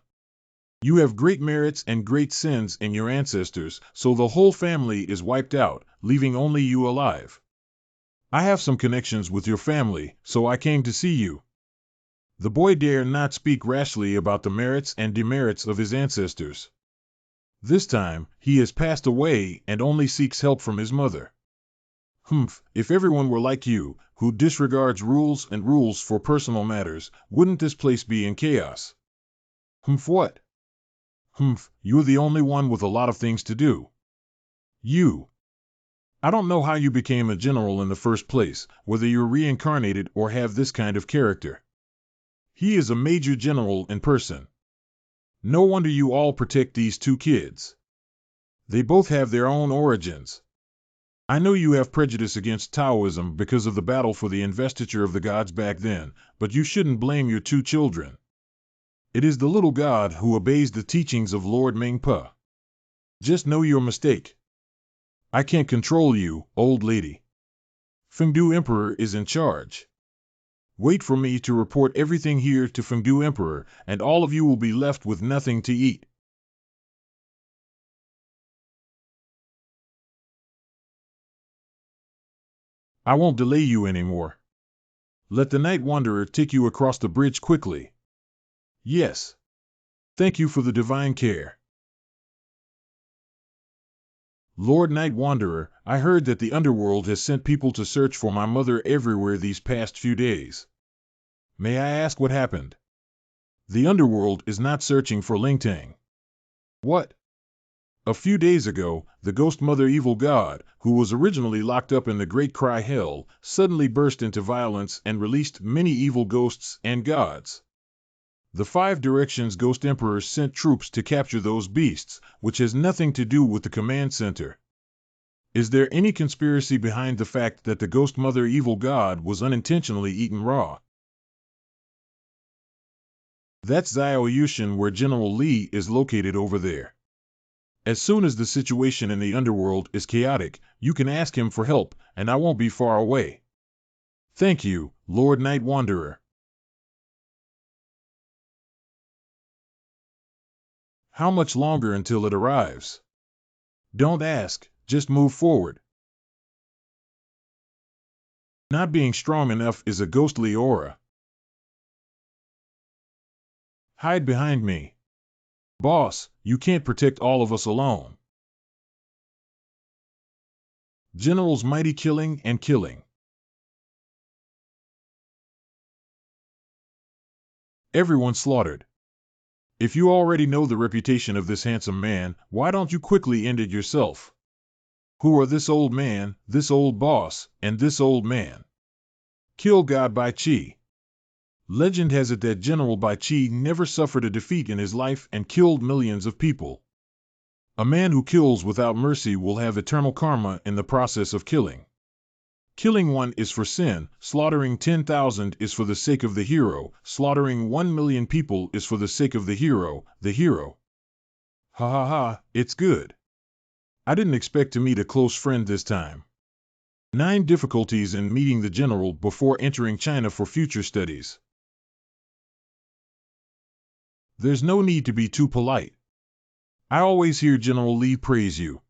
You have great merits and great sins in your ancestors, so the whole family is wiped out, leaving only you alive. I have some connections with your family, so I came to see you. The boy dare not speak rashly about the merits and demerits of his ancestors. This time, he has passed away and only seeks help from his mother. If everyone were like you, who disregards rules and rules for personal matters, wouldn't this place be in chaos? What? You're the only one with a lot of things to do. You. I don't know how you became a general in the first place, whether you're reincarnated or have this kind of character. He is a major general in person. No wonder you all protect these two kids. They both have their own origins. I know you have prejudice against Taoism because of the battle for the investiture of the gods back then, but you shouldn't blame your two children. It is the little god who obeys the teachings of Lord Mengpa. Just know your mistake. I can't control you, old lady. Fengdu Emperor is in charge. Wait for me to report everything here to Fengdu Emperor, and all of you will be left with nothing to eat. I won't delay you anymore. Let the Night Wanderer take you across the bridge quickly. Yes. Thank you for the divine care. Lord Night Wanderer, I heard that the underworld has sent people to search for my mother everywhere these past few days. May I ask what happened? The underworld is not searching for Lingtang. What? A few days ago, the ghost mother evil god, who was originally locked up in the Great Cry Hell, suddenly burst into violence and released many evil ghosts and gods. The Five Directions Ghost Emperors sent troops to capture those beasts, which has nothing to do with the command center. Is there any conspiracy behind the fact that the ghost mother evil god was unintentionally eaten raw? That's Zioyushin, where General Lee is located over there. As soon as the situation in the underworld is chaotic, you can ask him for help, and I won't be far away. Thank you, Lord Night Wanderer. How much longer until it arrives? Don't ask, just move forward. Not being strong enough is a ghostly aura. Hide behind me. Boss, you can't protect all of us alone. General's mighty killing and killing. Everyone slaughtered. If you already know the reputation of this handsome man, why don't you quickly end it yourself? Who are this old man, this old boss, and this old man? Kill God Bai Chi. Legend has it that General Bai Chi never suffered a defeat in his life and killed millions of people. A man who kills without mercy will have eternal karma in the process of killing. Killing one is for sin, slaughtering 10,000 is for the sake of the hero, slaughtering 1,000,000 people is for the sake of the hero, the hero. Ha ha ha, it's good. I didn't expect to meet a close friend this time. 9 difficulties in meeting the general before entering China for future studies. There's no need to be too polite. I always hear General Lee praise you.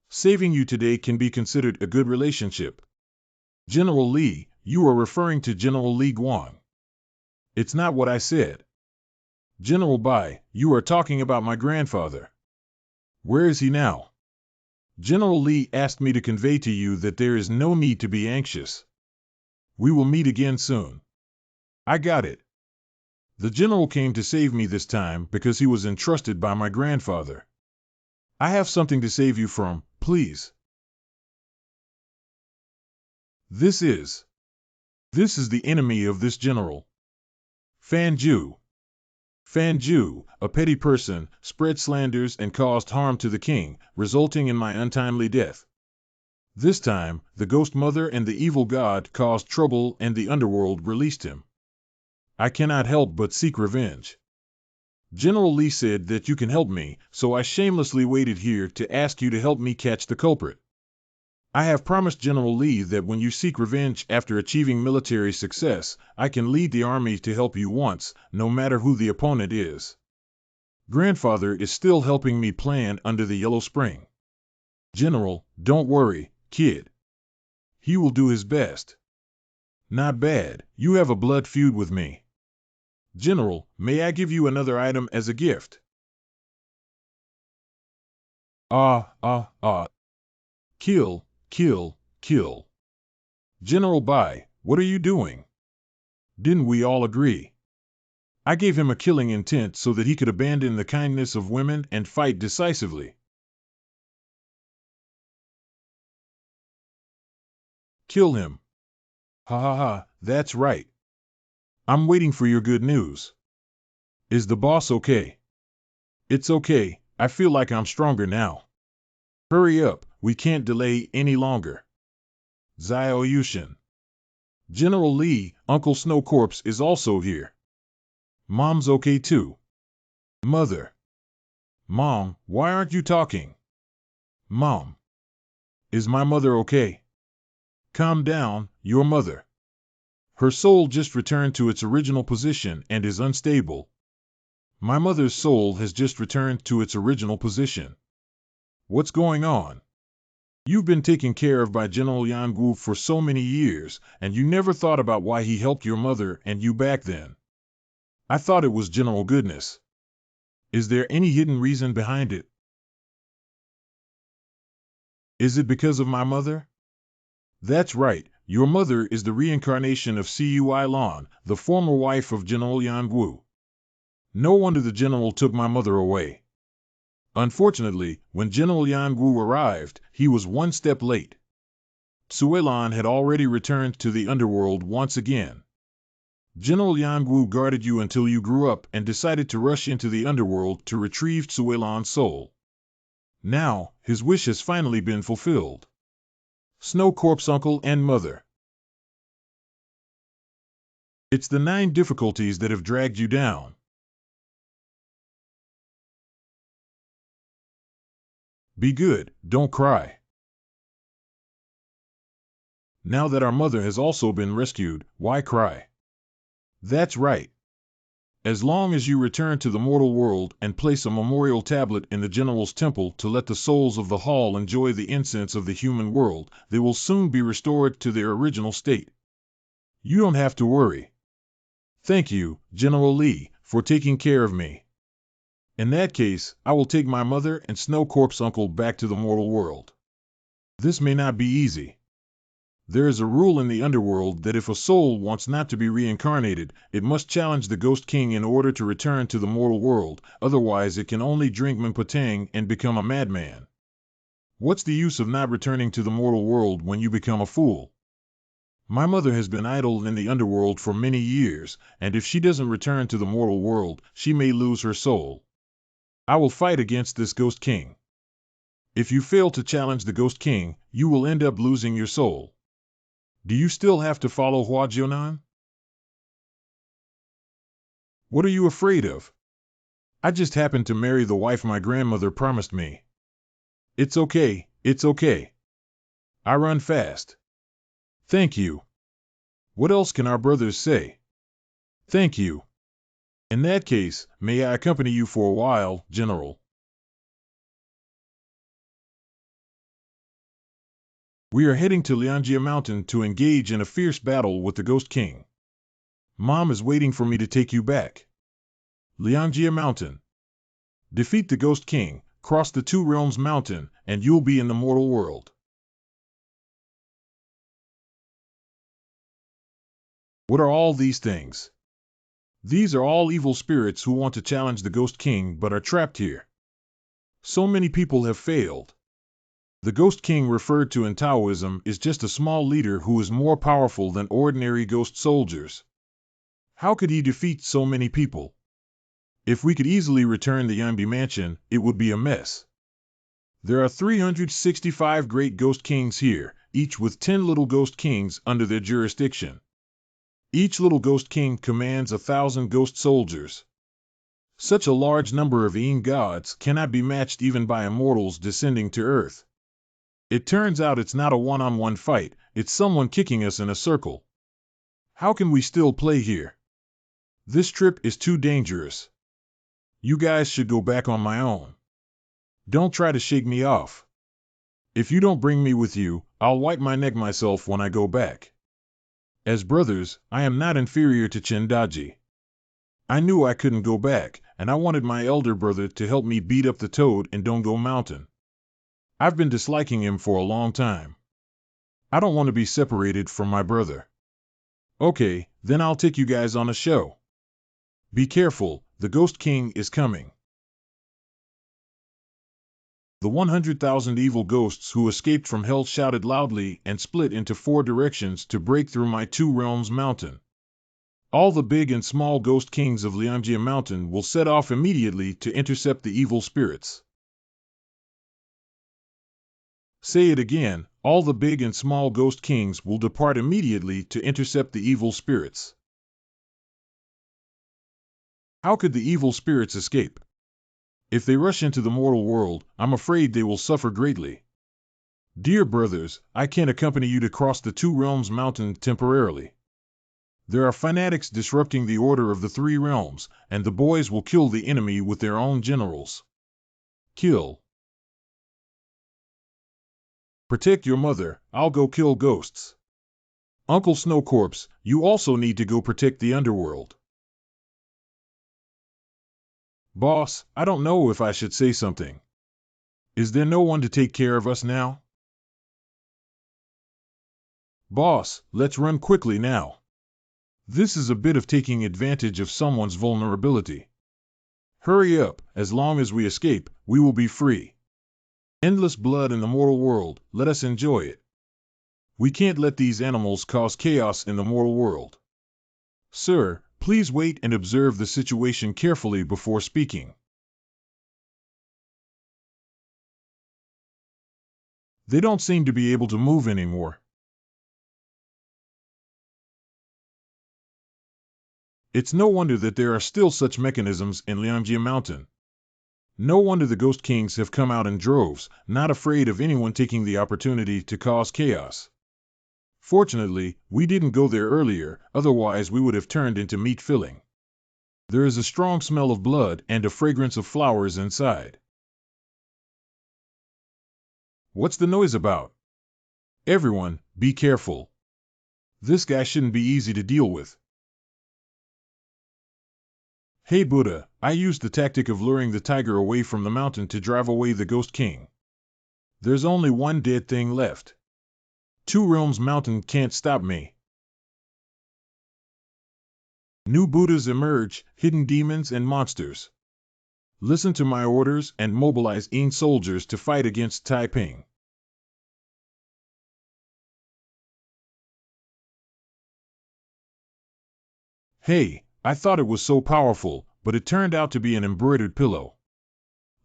Saving you today can be considered a good relationship. General Lee, you are referring to General Li Guang. It's not what I said. General Bai, you are talking about my grandfather. Where is he now? General Lee asked me to convey to you that there is no need to be anxious. We will meet again soon. I got it. The general came to save me this time because he was entrusted by my grandfather. I have something to save you from, please. This is the enemy of this general. Fan Ju. Fan Ju, a petty person, spread slanders and caused harm to the king, resulting in my untimely death. This time, the ghost mother and the evil god caused trouble and the underworld released him. I cannot help but seek revenge. General Lee said that you can help me, so I shamelessly waited here to ask you to help me catch the culprit. I have promised General Lee that when you seek revenge after achieving military success, I can lead the army to help you once, no matter who the opponent is. Grandfather is still helping me plan under the Yellow Spring. General, don't worry, kid. He will do his best. Not bad, you have a blood feud with me. General, may I give you another item as a gift? Kill, kill, kill. General Bai, what are you doing? Didn't we all agree? I gave him a killing intent so that he could abandon the kindness of women and fight decisively. Kill him. Ha ha ha, that's right. I'm waiting for your good news. Is the boss okay? It's okay, I feel like I'm stronger now. Hurry up, we can't delay any longer. Zioyushin. General Lee, Uncle Snow Corpse is also here. Mom's okay too. Mother. Mom, why aren't you talking? Mom. Is my mother okay? Calm down, your mother. Her soul just returned to its original position and is unstable. My mother's soul has just returned to its original position. What's going on? You've been taken care of by General Yangu for so many years, and you never thought about why he helped your mother and you back then. I thought it was general goodness. Is there any hidden reason behind it? Is it because of my mother? That's right, your mother is the reincarnation of Cui Lan, the former wife of General Yangu. No wonder the general took my mother away. Unfortunately, when General Yangu arrived, he was one step late. Suelan had already returned to the underworld once again. General Yangu guarded you until you grew up and decided to rush into the underworld to retrieve Suelan's soul. Now, his wish has finally been fulfilled. Snow Corpse uncle and mother. It's the 9 difficulties that have dragged you down. Be good, don't cry. Now that our mother has also been rescued, why cry? That's right. As long as you return to the mortal world and place a memorial tablet in the general's temple to let the souls of the hall enjoy the incense of the human world, they will soon be restored to their original state. You don't have to worry. Thank you, General Lee, for taking care of me. In that case, I will take my mother and Snow Corpse uncle back to the mortal world. This may not be easy. There is a rule in the underworld that if a soul wants not to be reincarnated, it must challenge the Ghost King in order to return to the mortal world, otherwise it can only drink Mpatang and become a madman. What's the use of not returning to the mortal world when you become a fool? My mother has been idle in the underworld for many years, and if she doesn't return to the mortal world, she may lose her soul. I will fight against this Ghost King. If you fail to challenge the Ghost King, you will end up losing your soul. Do you still have to follow Hua Jionan? What are you afraid of? I just happened to marry the wife my grandmother promised me. It's okay, it's okay. I run fast. Thank you. What else can our brothers say? Thank you. In that case, may I accompany you for a while, General? We are heading to Lianjia Mountain to engage in a fierce battle with the Ghost King. Mom is waiting for me to take you back. Lianjia Mountain. Defeat the Ghost King, cross the Two Realms Mountain, and you'll be in the mortal world. What are all these things? These are all evil spirits who want to challenge the Ghost King but are trapped here. So many people have failed. The Ghost King referred to in Taoism is just a small leader who is more powerful than ordinary ghost soldiers. How could he defeat so many people? If we could easily return the Yanbi Mansion, it would be a mess. There are 365 great Ghost Kings here, each with 10 little Ghost Kings under their jurisdiction. Each little Ghost King commands 1,000 ghost soldiers. Such a large number of Yin gods cannot be matched even by immortals descending to Earth. It turns out it's not a one-on-one fight, it's someone kicking us in a circle. How can we still play here? This trip is too dangerous. You guys should go back on my own. Don't try to shake me off. If you don't bring me with you, I'll wipe my neck myself when I go back. As brothers, I am not inferior to Chendaji. I knew I couldn't go back, and I wanted my elder brother to help me beat up the toad in Dongo Mountain. I've been disliking him for a long time. I don't want to be separated from my brother. Okay, then I'll take you guys on a show. Be careful, the Ghost King is coming. The 100,000 evil ghosts who escaped from hell shouted loudly and split into 4 directions to break through my Two Realms Mountain. All the big and small Ghost Kings of Lianjia Mountain will set off immediately to intercept the evil spirits. Say it again, all the big and small Ghost Kings will depart immediately to intercept the evil spirits. How could the evil spirits escape? If they rush into the mortal world, I'm afraid they will suffer greatly. Dear brothers, I can't accompany you to cross the Two Realms Mountain temporarily. There are fanatics disrupting the order of the 3 realms, and the boys will kill the enemy with their own generals. Kill. Protect your mother, I'll go kill ghosts. Uncle Snowcorpse, you also need to go protect the underworld. Boss, I don't know if I should say something. Is there no one to take care of us now? Boss, let's run quickly now. This is a bit of taking advantage of someone's vulnerability. Hurry up, as long as we escape, we will be free. Endless blood in the mortal world, let us enjoy it. We can't let these animals cause chaos in the mortal world. Sir, please wait and observe the situation carefully before speaking. They don't seem to be able to move anymore. It's no wonder that there are still such mechanisms in Lianjia Mountain. No wonder the Ghost Kings have come out in droves, not afraid of anyone taking the opportunity to cause chaos. Fortunately, we didn't go there earlier, otherwise we would have turned into meat filling. There is a strong smell of blood and a fragrance of flowers inside. What's the noise about? Everyone, be careful. This guy shouldn't be easy to deal with. Hey Buddha, I used the tactic of luring the tiger away from the mountain to drive away the Ghost King. There's only one dead thing left. Two Realms Mountain can't stop me. New Buddhas emerge, hidden demons and monsters. Listen to my orders and mobilize Yin soldiers to fight against Taiping. Hey, I thought it was so powerful, but it turned out to be an embroidered pillow.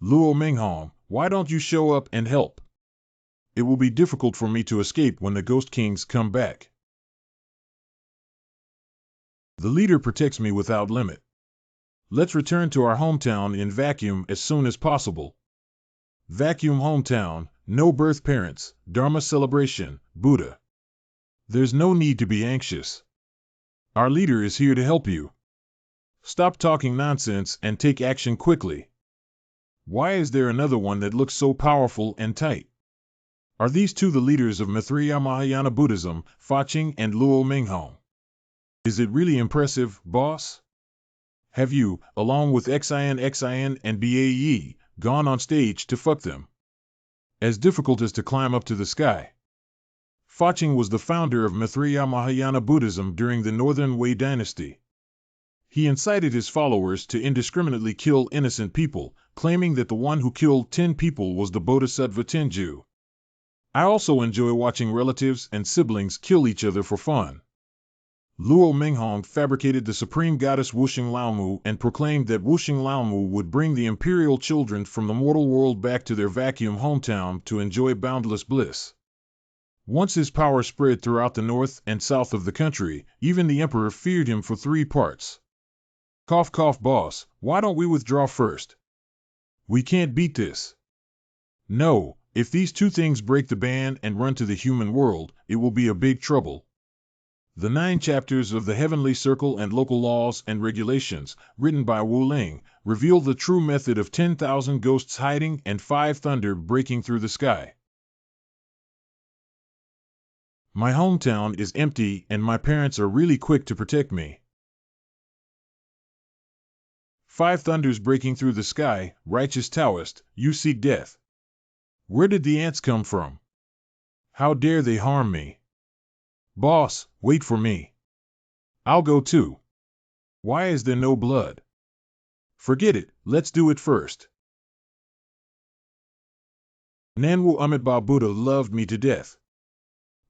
Luo Minghong, why don't you show up and help? It will be difficult for me to escape when the Ghost Kings come back. The leader protects me without limit. Let's return to our hometown in Vacuum as soon as possible. Vacuum hometown, no birth parents, Dharma celebration, Buddha. There's no need to be anxious. Our leader is here to help you. Stop talking nonsense and take action quickly. Why is there another one that looks so powerful and tight? Are these two the leaders of Maitreya Mahayana Buddhism, Faching and Luo Minghong? Is it really impressive, boss? Have you, along with XIN and BAE, gone on stage to fuck them? As difficult as to climb up to the sky. Faching was the founder of Maitreya Mahayana Buddhism during the Northern Wei dynasty. He incited his followers to indiscriminately kill innocent people, claiming that the one who killed 10 people was the Bodhisattva Tenju. I also enjoy watching relatives and siblings kill each other for fun. Luo Minghong fabricated the supreme goddess Wuxing Laomu and proclaimed that Wuxing Laomu would bring the imperial children from the mortal world back to their vacuum hometown to enjoy boundless bliss. Once his power spread throughout the north and south of the country, even the emperor feared him for 3 parts. Cough cough boss, why don't we withdraw first? We can't beat this. No, if these 2 things break the ban and run to the human world, it will be a big trouble. The 9 chapters of the Heavenly Circle and Local Laws and Regulations, written by Wu Ling, reveal the true method of 10,000 ghosts hiding and 5 thunder breaking through the sky. My hometown is empty and my parents are really quick to protect me. 5 thunders breaking through the sky, righteous Taoist, you seek death. Where did the ants come from? How dare they harm me? Boss, wait for me. I'll go too. Why is there no blood? Forget it, let's do it first. Nanwu Amitabha Buddha loved me to death.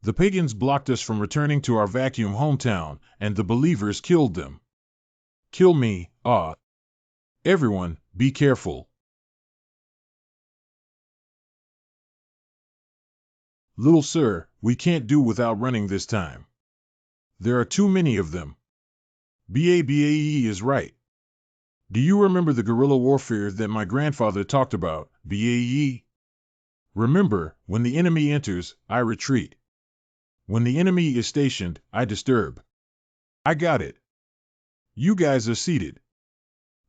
The pagans blocked us from returning to our vacuum hometown, and the believers killed them. Kill me, ah. Everyone, be careful. Little sir, we can't do without running this time. There are too many of them. BABAE is right. Do you remember the guerrilla warfare that my grandfather talked about, BAE? Remember, when the enemy enters, I retreat. When the enemy is stationed, I disturb. I got it. You guys are seated.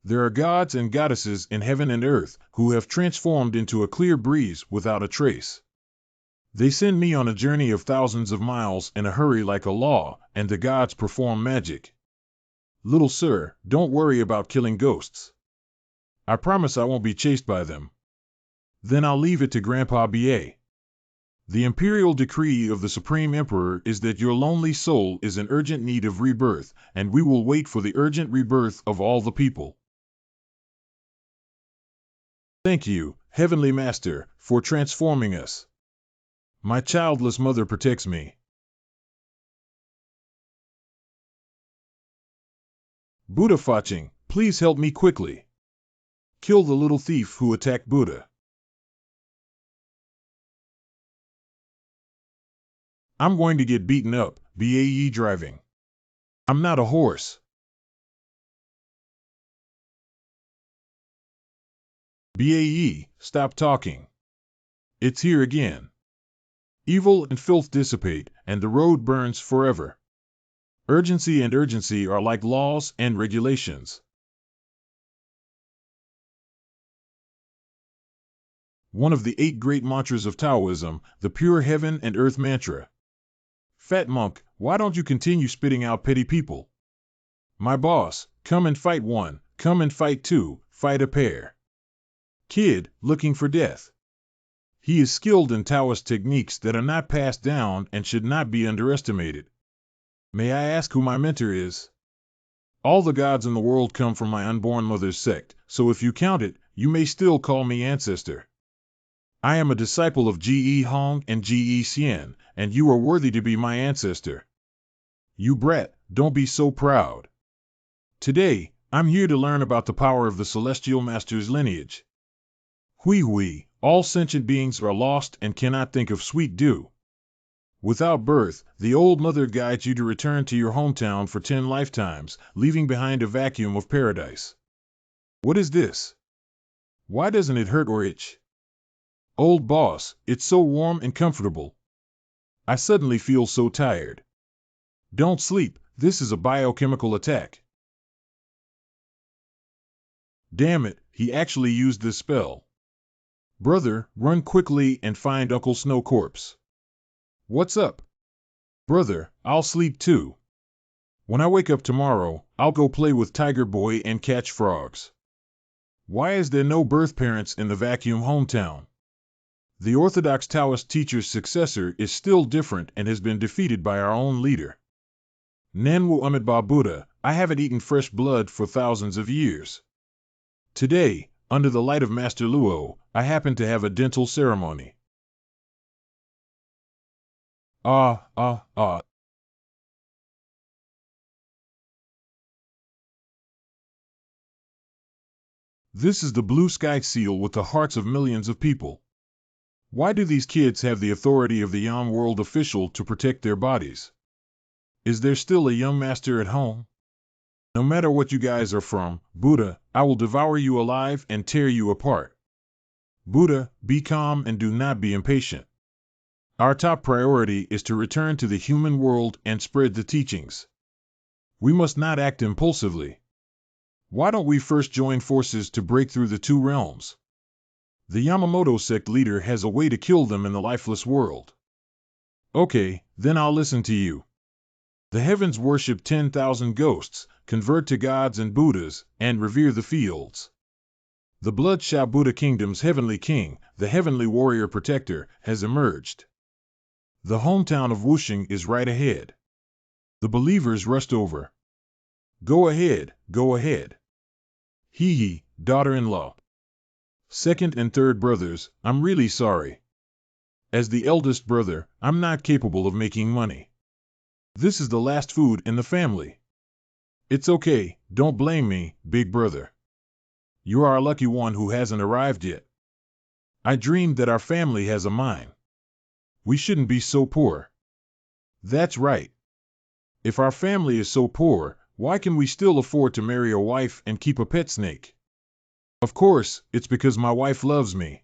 There are gods and goddesses in heaven and earth who have transformed into a clear breeze without a trace. They send me on a journey of thousands of miles in a hurry like a law, and the gods perform magic. Little sir, don't worry about killing ghosts. I promise I won't be chased by them. Then I'll leave it to Grandpa B.A. The imperial decree of the Supreme Emperor is that your lonely soul is in urgent need of rebirth, and we will wait for the urgent rebirth of all the people. Thank you, Heavenly Master, for transforming us. My childless mother protects me. Buddha Faching, please help me quickly. Kill the little thief who attacked Buddha. I'm going to get beaten up, BAE driving. I'm not a horse. BAE, stop talking. It's here again. Evil and filth dissipate, and the road burns forever. Urgency and urgency are like laws and regulations. One of the 8 great mantras of Taoism, the pure heaven and earth mantra. Fat monk, why don't you continue spitting out petty people? My boss, come and fight one, come and fight two, fight a pair. Kid, looking for death. He is skilled in Taoist techniques that are not passed down and should not be underestimated. May I ask who my mentor is? All the gods in the world come from my unborn mother's sect, so if you count it, you may still call me ancestor. I am a disciple of Ge Hong and Ge Xian, and you are worthy to be my ancestor. You brat, don't be so proud. Today, I'm here to learn about the power of the Celestial Master's lineage. Hui, all sentient beings are lost and cannot think of sweet dew. Without birth, the old mother guides you to return to your hometown for 10 lifetimes, leaving behind a vacuum of paradise. What is this? Why doesn't it hurt or itch? Old boss, it's so warm and comfortable. I suddenly feel so tired. Don't sleep, this is a biochemical attack. Damn it, he actually used this spell. Brother, run quickly and find Uncle Snow Corpse. What's up? Brother, I'll sleep too. When I wake up tomorrow, I'll go play with Tiger Boy and catch frogs. Why is there no birth parents in the vacuum hometown? The Orthodox Taoist teacher's successor is still different and has been defeated by our own leader. Nanwu Amidba Buddha, I haven't eaten fresh blood for thousands of years. Today, under the light of Master Luo, I happen to have a dental ceremony. This is the blue sky seal with the hearts of millions of people. Why do these kids have the authority of the Yang world official to protect their bodies? Is there still a young master at home? No matter what you guys are from, Buddha, I will devour you alive and tear you apart. Buddha, be calm and do not be impatient. Our top priority is to return to the human world and spread the teachings. We must not act impulsively. Why don't we first join forces to break through the 2 realms? The Yamamoto sect leader has a way to kill them in the lifeless world. Okay, then I'll listen to you. The heavens worship 10,000 ghosts, convert to gods and Buddhas, and revere the fields. The Bloodshot Buddha Kingdom's heavenly king, the heavenly warrior protector, has emerged. The hometown of Wuxing is right ahead. The believers rushed over. Go ahead, go ahead. Hee, daughter-in-law. Second and third brothers, I'm really sorry. As the eldest brother, I'm not capable of making money. This is the last food in the family. It's okay, don't blame me, big brother. You are a lucky one who hasn't arrived yet. I dreamed that our family has a mine. We shouldn't be so poor. That's right. If our family is so poor, why can we still afford to marry a wife and keep a pet snake? Of course, it's because my wife loves me.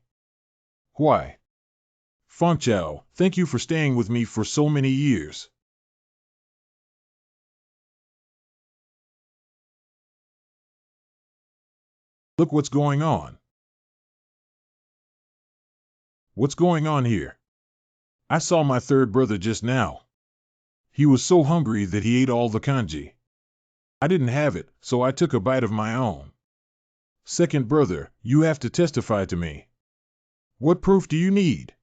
Why? Feng Chao, thank you for staying with me for so many years. Look what's going on. What's going on here? I saw my third brother just now. He was so hungry that he ate all the kanji. I didn't have it, so I took a bite of my own. Second brother, you have to testify to me. What proof do you need?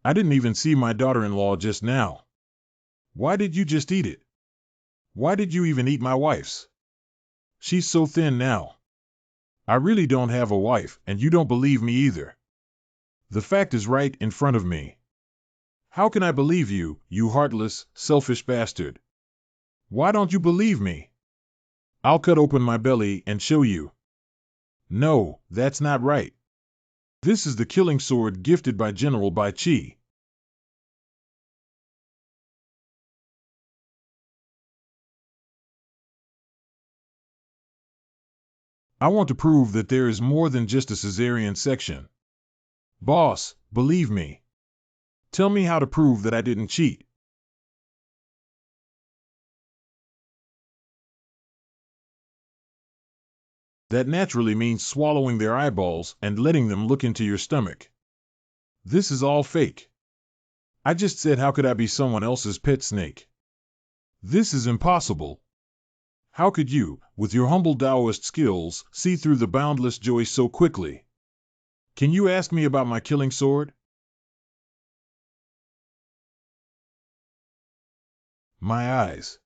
I didn't even see my daughter-in-law just now. Why did you just eat it? Why did you even eat my wife's? She's so thin now. I really don't have a wife, and you don't believe me either. The fact is right in front of me. How can I believe you, you heartless, selfish bastard? Why don't you believe me? I'll cut open my belly and show you. No, that's not right. This is the killing sword gifted by General Bai Qi. I want to prove that there is more than just a cesarean section. Boss, believe me. Tell me how to prove that I didn't cheat. That naturally means swallowing their eyeballs and letting them look into your stomach. This is all fake. I just said, how could I be someone else's pet snake? This is impossible. How could you, with your humble Taoist skills, see through the boundless joy so quickly? Can you ask me about my killing sword? My eyes.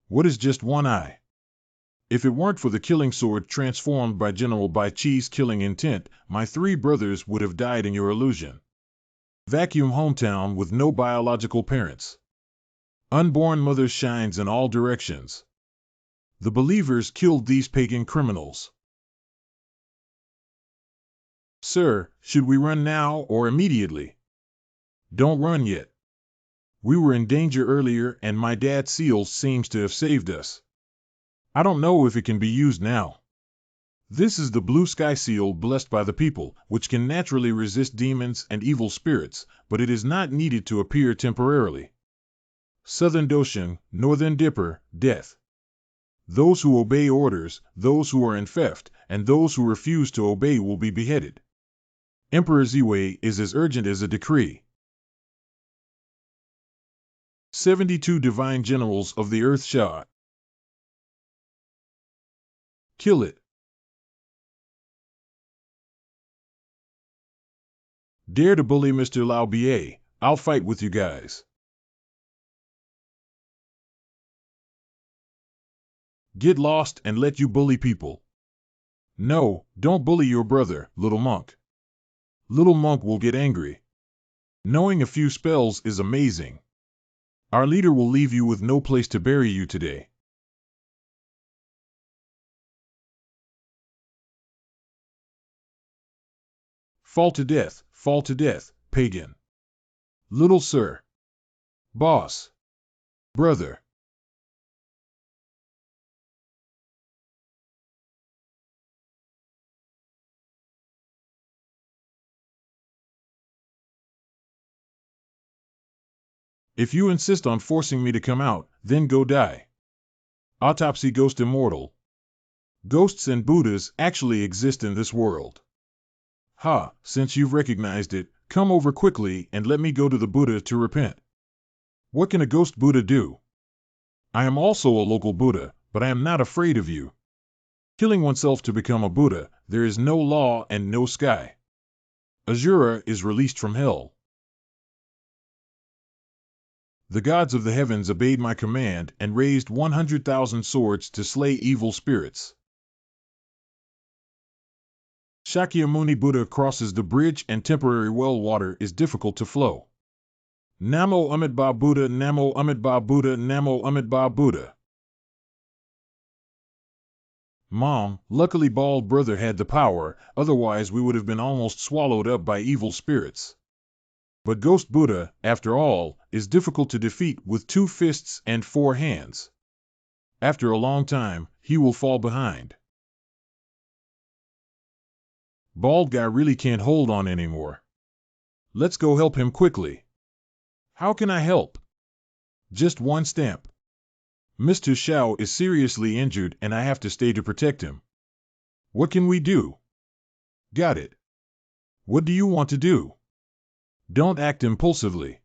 What is just one eye? If it weren't for the killing sword transformed by General Bai Chi's killing intent, my 3 brothers would have died in your illusion. Vacuum hometown with no biological parents. Unborn mother shines in all directions. The believers killed these pagan criminals. Sir, should we run now or immediately? Don't run yet. We were in danger earlier and my dad's seal seems to have saved us. I don't know if it can be used now. This is the blue sky seal blessed by the people, which can naturally resist demons and evil spirits, but it is not needed to appear temporarily. Southern Doshin, Northern Dipper, death. Those who obey orders, those who are in theft, and those who refuse to obey will be beheaded. Emperor Ziwei is as urgent as a decree. 72 divine generals of the earth Shah. Kill it. Dare to bully Mr. Lao Ba, I'll fight with you guys. Get lost and let you bully people. No, don't bully your brother, little monk. Little monk will get angry. Knowing a few spells is amazing. Our leader will leave you with no place to bury you today. Fall to death, pagan. Little sir. Boss. Brother. If you insist on forcing me to come out, then go die. Autopsy Ghost Immortal. Ghosts and Buddhas actually exist in this world. Ha, since you've recognized it, come over quickly and let me go to the Buddha to repent. What can a ghost Buddha do? I am also a local Buddha, but I am not afraid of you. Killing oneself to become a Buddha, there is no law and no sky. Azura is released from hell. The gods of the heavens obeyed my command and raised 100,000 swords to slay evil spirits. Shakyamuni Buddha crosses the bridge and temporary well water is difficult to flow. Namo Amidba Buddha, Namo Amidba Buddha, Namo Amidba Buddha. Mom, luckily Bald Brother had the power, otherwise we would have been almost swallowed up by evil spirits. But Ghost Buddha, after all, is difficult to defeat with 2 fists and 4 hands. After a long time, he will fall behind. Bald guy really can't hold on anymore. Let's go help him quickly. How can I help? Just one stamp. Mr. Xiao is seriously injured and I have to stay to protect him. What can we do? Got it. What do you want to do? Don't act impulsively.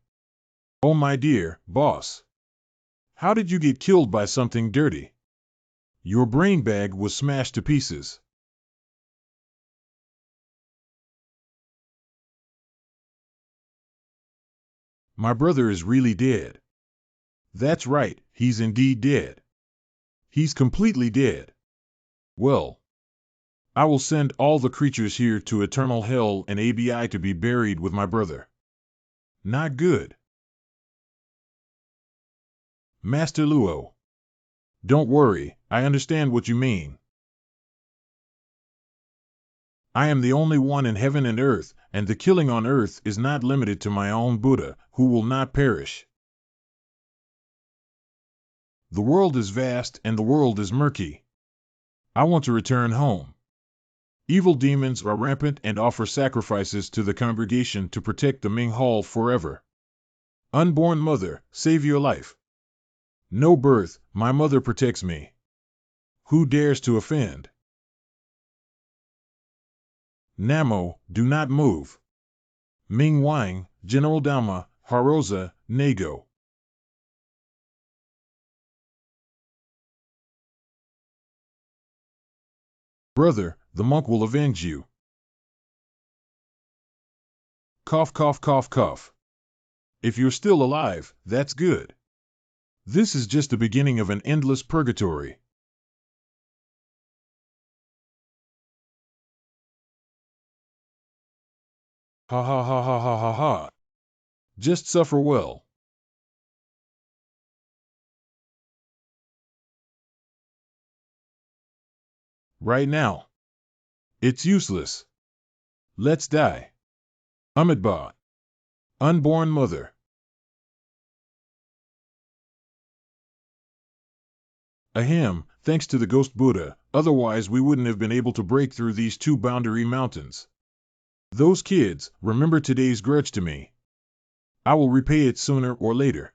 Oh my dear, boss. How did you get killed by something dirty? Your brain bag was smashed to pieces. My brother is really dead. That's right, he's indeed dead. He's completely dead. Well, I will send all the creatures here to eternal hell and ABI to be buried with my brother. Not good. Master Luo. Don't worry, I understand what you mean. I am the only one in heaven and earth, and the killing on earth is not limited to my own Buddha, who will not perish. The world is vast and the world is murky. I want to return home. Evil demons are rampant and offer sacrifices to the congregation to protect the Ming Hall forever. Unborn mother, save your life. No birth, my mother protects me. Who dares to offend? Namo, do not move. Ming Wang, General Dama, Haroza, Nago. Brother, the monk will avenge you. Cough, cough, cough, cough. If you're still alive, that's good. This is just the beginning of an endless purgatory. Ha ha ha ha ha ha ha. Just suffer well. Right now. It's useless. Let's die. Amitabha. Unborn mother. Ahem, thanks to the ghost Buddha, otherwise we wouldn't have been able to break through these two boundary mountains. Those kids, remember today's grudge to me. I will repay it sooner or later.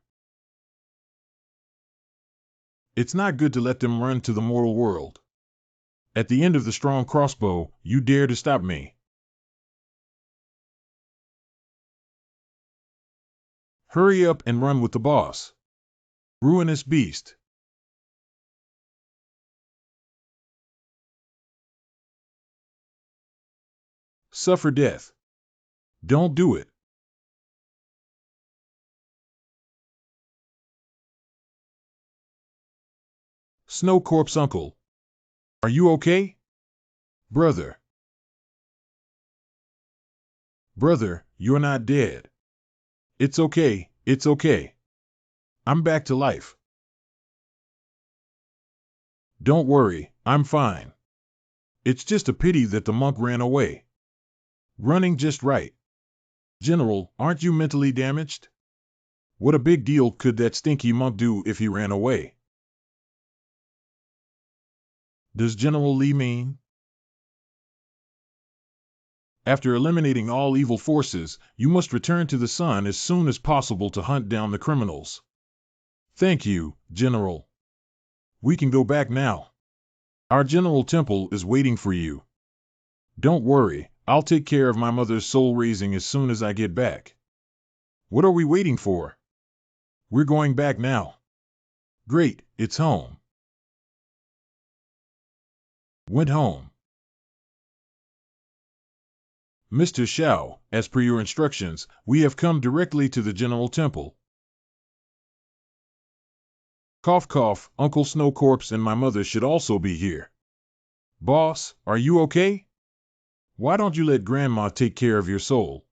It's not good to let them run to the mortal world. At the end of the strong crossbow, you dare to stop me. Hurry up and run with the boss. Ruinous beast. Suffer death. Don't do it. Snow Corpse Uncle. Are you okay? Brother. Brother, you're not dead. It's okay, it's okay. I'm back to life. Don't worry, I'm fine. It's just a pity that the monk ran away. Running just right. General, aren't you mentally damaged? What a big deal could that stinky monk do if he ran away? Does General Li mean? After eliminating all evil forces, you must return to the sun as soon as possible to hunt down the criminals. Thank you, General. We can go back now. Our General Temple is waiting for you. Don't worry, I'll take care of my mother's soul raising as soon as I get back. What are we waiting for? We're going back now. Great, it's home. Went home. Mr. Xiao, as per your instructions, we have come directly to the General Temple. Cough cough, Uncle Snow Corpse and my mother should also be here. Boss, are you okay? Why don't you let Grandma take care of your soul?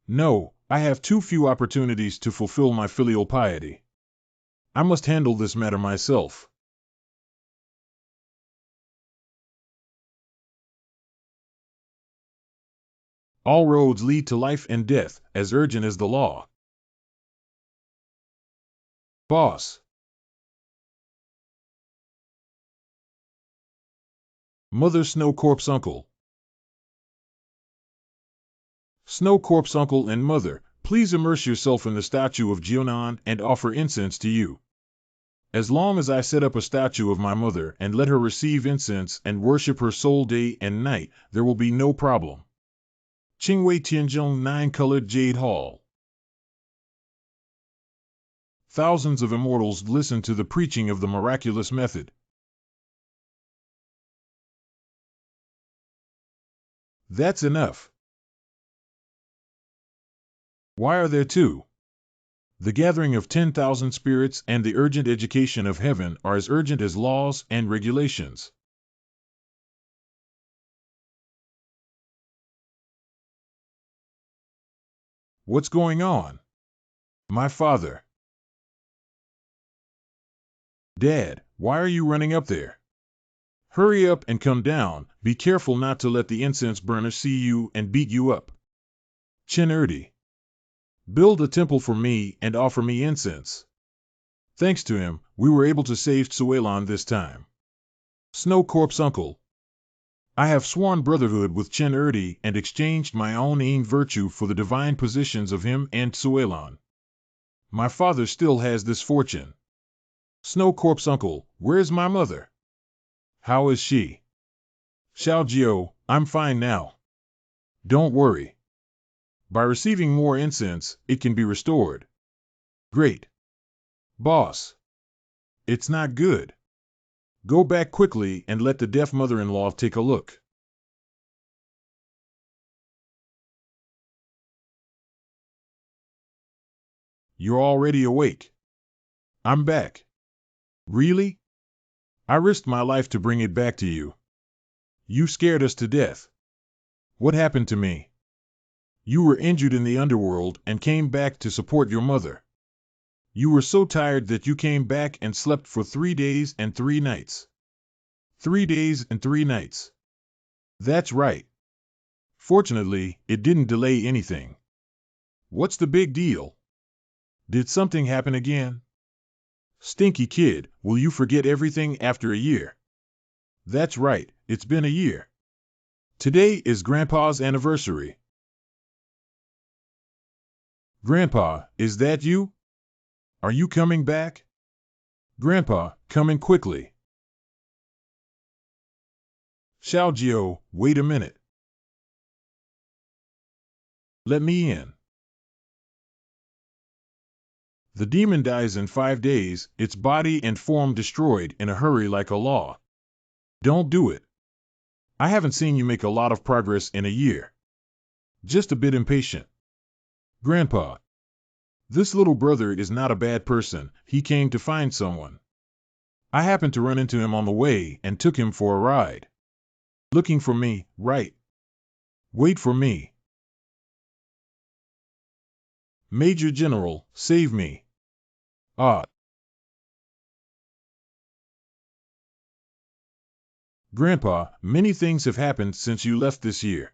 No, I have too few opportunities to fulfill my filial piety. I must handle this matter myself. All roads lead to life and death, as urgent as the law. Boss. Mother Snow Corpse Uncle. Snow Corpse Uncle and Mother, please immerse yourself in the statue of Jionan and offer incense to you. As long as I set up a statue of my mother and let her receive incense and worship her soul day and night, there will be no problem. Qingwei Tianzhong 9-colored Jade Hall. Thousands of immortals listen to the preaching of the miraculous method. That's enough. Why are there two? The gathering of 10,000 spirits and the urgent education of heaven are as urgent as laws and regulations. What's going on? My father. Dad, why are you running up there? Hurry up and come down. Be careful not to let the incense burner see you and beat you up. Chen Erdi. Build a temple for me and offer me incense. Thanks to him, we were able to save Tsuelan this time. Snow Corpse Uncle. I have sworn brotherhood with Chen Erdi and exchanged my own ain virtue for the divine positions of him and Tsuelon. My father still has this fortune. Snow Corpse Uncle, where's my mother? How is she? Xiaojio, I'm fine now. Don't worry. By receiving more incense, it can be restored. Great. Boss. It's not good. Go back quickly and let the deaf mother-in-law take a look. You're already awake. I'm back. Really? I risked my life to bring it back to you. You scared us to death. What happened to me? You were injured in the underworld and came back to support your mother. You were so tired that you came back and slept for 3 days and 3 nights. 3 days and 3 nights. That's right. Fortunately, it didn't delay anything. What's the big deal? Did something happen again? Stinky kid, will you forget everything after a year? That's right, it's been a year. Today is Grandpa's anniversary. Grandpa, is that you? Are you coming back? Grandpa, coming quickly. Xiaojio, wait a minute. Let me in. The demon dies in 5 days, its body and form destroyed in a hurry like a law. Don't do it. I haven't seen you make a lot of progress in a year. Just a bit impatient. Grandpa. This little brother is not a bad person, he came to find someone. I happened to run into him on the way and took him for a ride. Looking for me, right? Wait for me. Major General, save me. Ah. Grandpa, many things have happened since you left this year.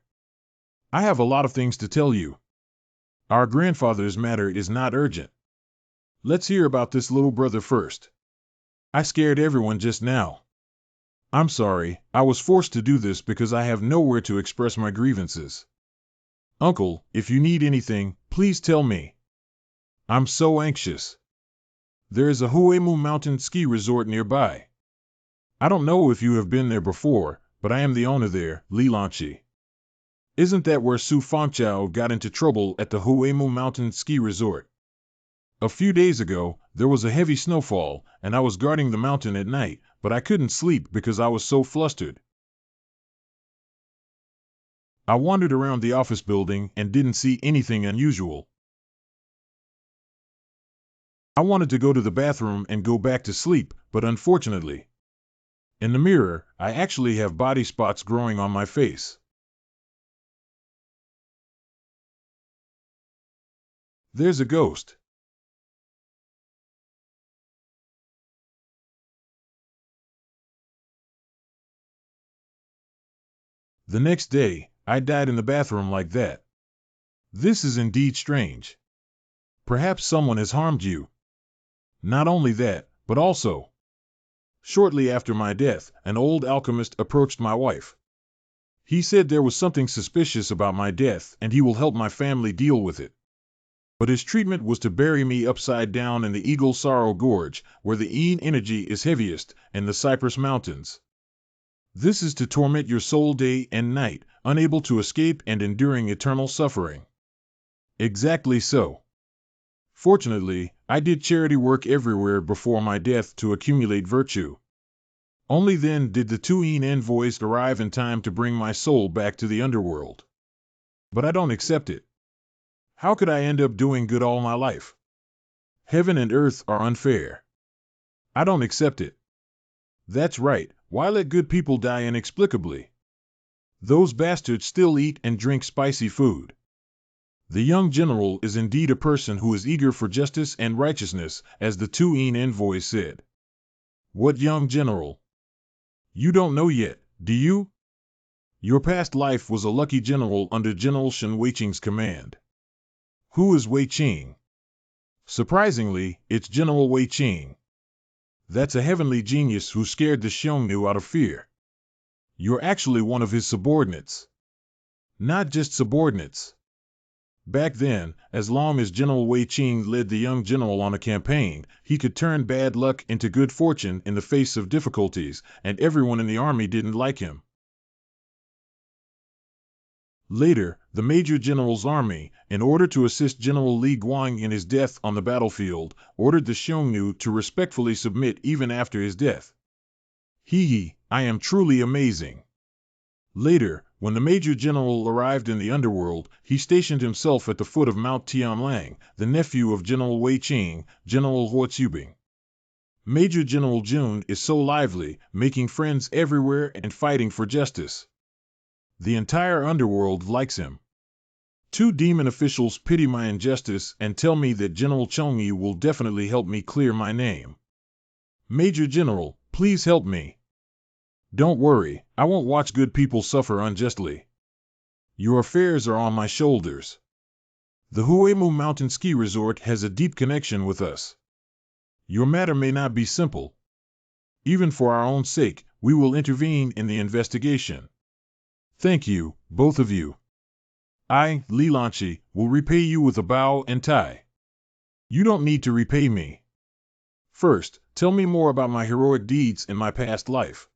I have a lot of things to tell you. Our grandfather's matter is not urgent. Let's hear about this little brother first. I scared everyone just now. I'm sorry, I was forced to do this because I have nowhere to express my grievances. Uncle, if you need anything, please tell me. I'm so anxious. There is a Huemu mountain ski resort nearby. I don't know if you have been there before, but I am the owner there, Lilanchi. Isn't that where Su Fangchao got into trouble at the Huemu mountain ski resort? A few days ago, there was a heavy snowfall, and I was guarding the mountain at night, but I couldn't sleep because I was so flustered. I wandered around the office building and didn't see anything unusual. I wanted to go to the bathroom and go back to sleep, but unfortunately, in the mirror, I actually have body spots growing on my face. There's a ghost. The next day, I died in the bathroom like that. This is indeed strange. Perhaps someone has harmed you. Not only that, but also, shortly after my death, an old alchemist approached my wife. He said there was something suspicious about my death and he will help my family deal with it. But his treatment was to bury me upside down in the Eagle Sorrow Gorge, where the Yin energy is heaviest, in the Cypress Mountains. This is to torment your soul day and night, unable to escape and enduring eternal suffering. Exactly so. Fortunately, I did charity work everywhere before my death to accumulate virtue. Only then did the 2 Yin envoys arrive in time to bring my soul back to the underworld. But I don't accept it. How could I end up doing good all my life? Heaven and earth are unfair. I don't accept it. That's right, why let good people die inexplicably? Those bastards still eat and drink spicy food. The young general is indeed a person who is eager for justice and righteousness, as the 2 Yin envoys said. What young general? You don't know yet, do you? Your past life was a lucky general under General Shen Weiqing's command. Who is Wei Qing? Surprisingly, it's General Wei Qing. That's a heavenly genius who scared the Xiongnu out of fear. You're actually one of his subordinates. Not just subordinates. Back then, as long as General Wei Qing led the young general on a campaign, he could turn bad luck into good fortune in the face of difficulties, and everyone in the army didn't like him. Later, the Major General's army, in order to assist General Li Guang in his death on the battlefield, ordered the Xiongnu to respectfully submit even after his death. I am truly amazing. Later, when the Major General arrived in the underworld, he stationed himself at the foot of Mount Tianlang, the nephew of General Wei Qing, General Huotsubing. Major General Jun is so lively, making friends everywhere and fighting for justice. The entire underworld likes him. 2 demon officials pity my injustice and tell me that General Chongyi will definitely help me clear my name. Major General, please help me. Don't worry, I won't watch good people suffer unjustly. Your affairs are on my shoulders. The Huemu Mountain Ski Resort has a deep connection with us. Your matter may not be simple. Even for our own sake, we will intervene in the investigation. Thank you, both of you. I, Li Lanchi, will repay you with a bow and tie. You don't need to repay me. First, tell me more about my heroic deeds in my past life.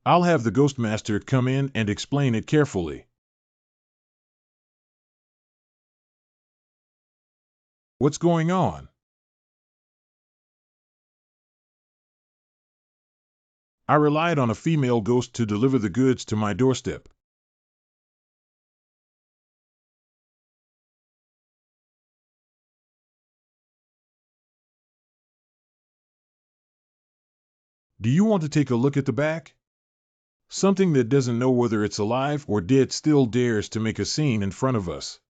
I'll have the Ghost Master come in and explain it carefully. What's going on? I relied on a female ghost to deliver the goods to my doorstep. Do you want to take a look at the back? Something that doesn't know whether it's alive or dead still dares to make a scene in front of us.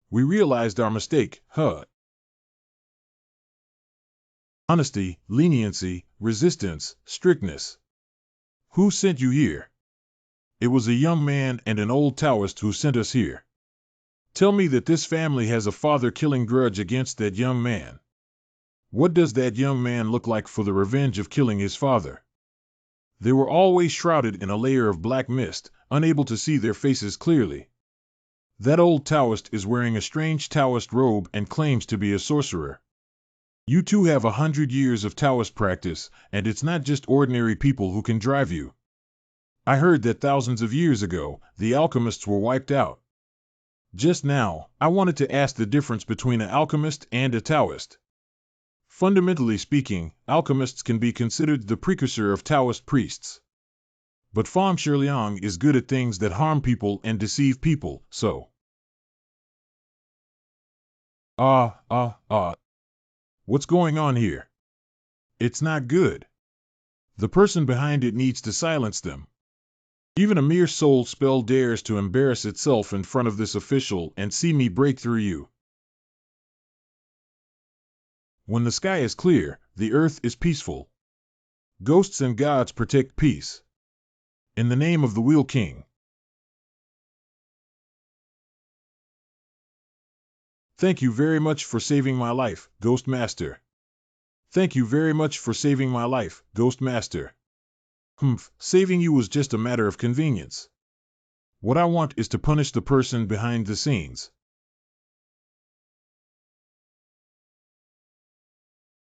We realized our mistake, huh? Honesty, leniency, resistance, strictness. Who sent you here? It was a young man and an old Taoist who sent us here. Tell me that this family has a father-killing grudge against that young man. What does that young man look like for the revenge of killing his father? They were always shrouded in a layer of black mist, unable to see their faces clearly. That old Taoist is wearing a strange Taoist robe and claims to be a sorcerer. You two have 100 years of Taoist practice, and it's not just ordinary people who can drive you. I heard that thousands of years ago, the alchemists were wiped out. Just now, I wanted to ask the difference between an alchemist and a Taoist. Fundamentally speaking, alchemists can be considered the precursor of Taoist priests. But Fang Shiliang is good at things that harm people and deceive people, so. What's going on here? It's not good. The person behind it needs to silence them. Even a mere soul spell dares to embarrass itself in front of this official and see me break through you. When the sky is clear, the earth is peaceful. Ghosts and gods protect peace. In the name of the Wheel King. Thank you very much for saving my life, Ghost Master. Thank you very much for saving my life, Ghost Master. Saving you was just a matter of convenience. What I want is to punish the person behind the scenes.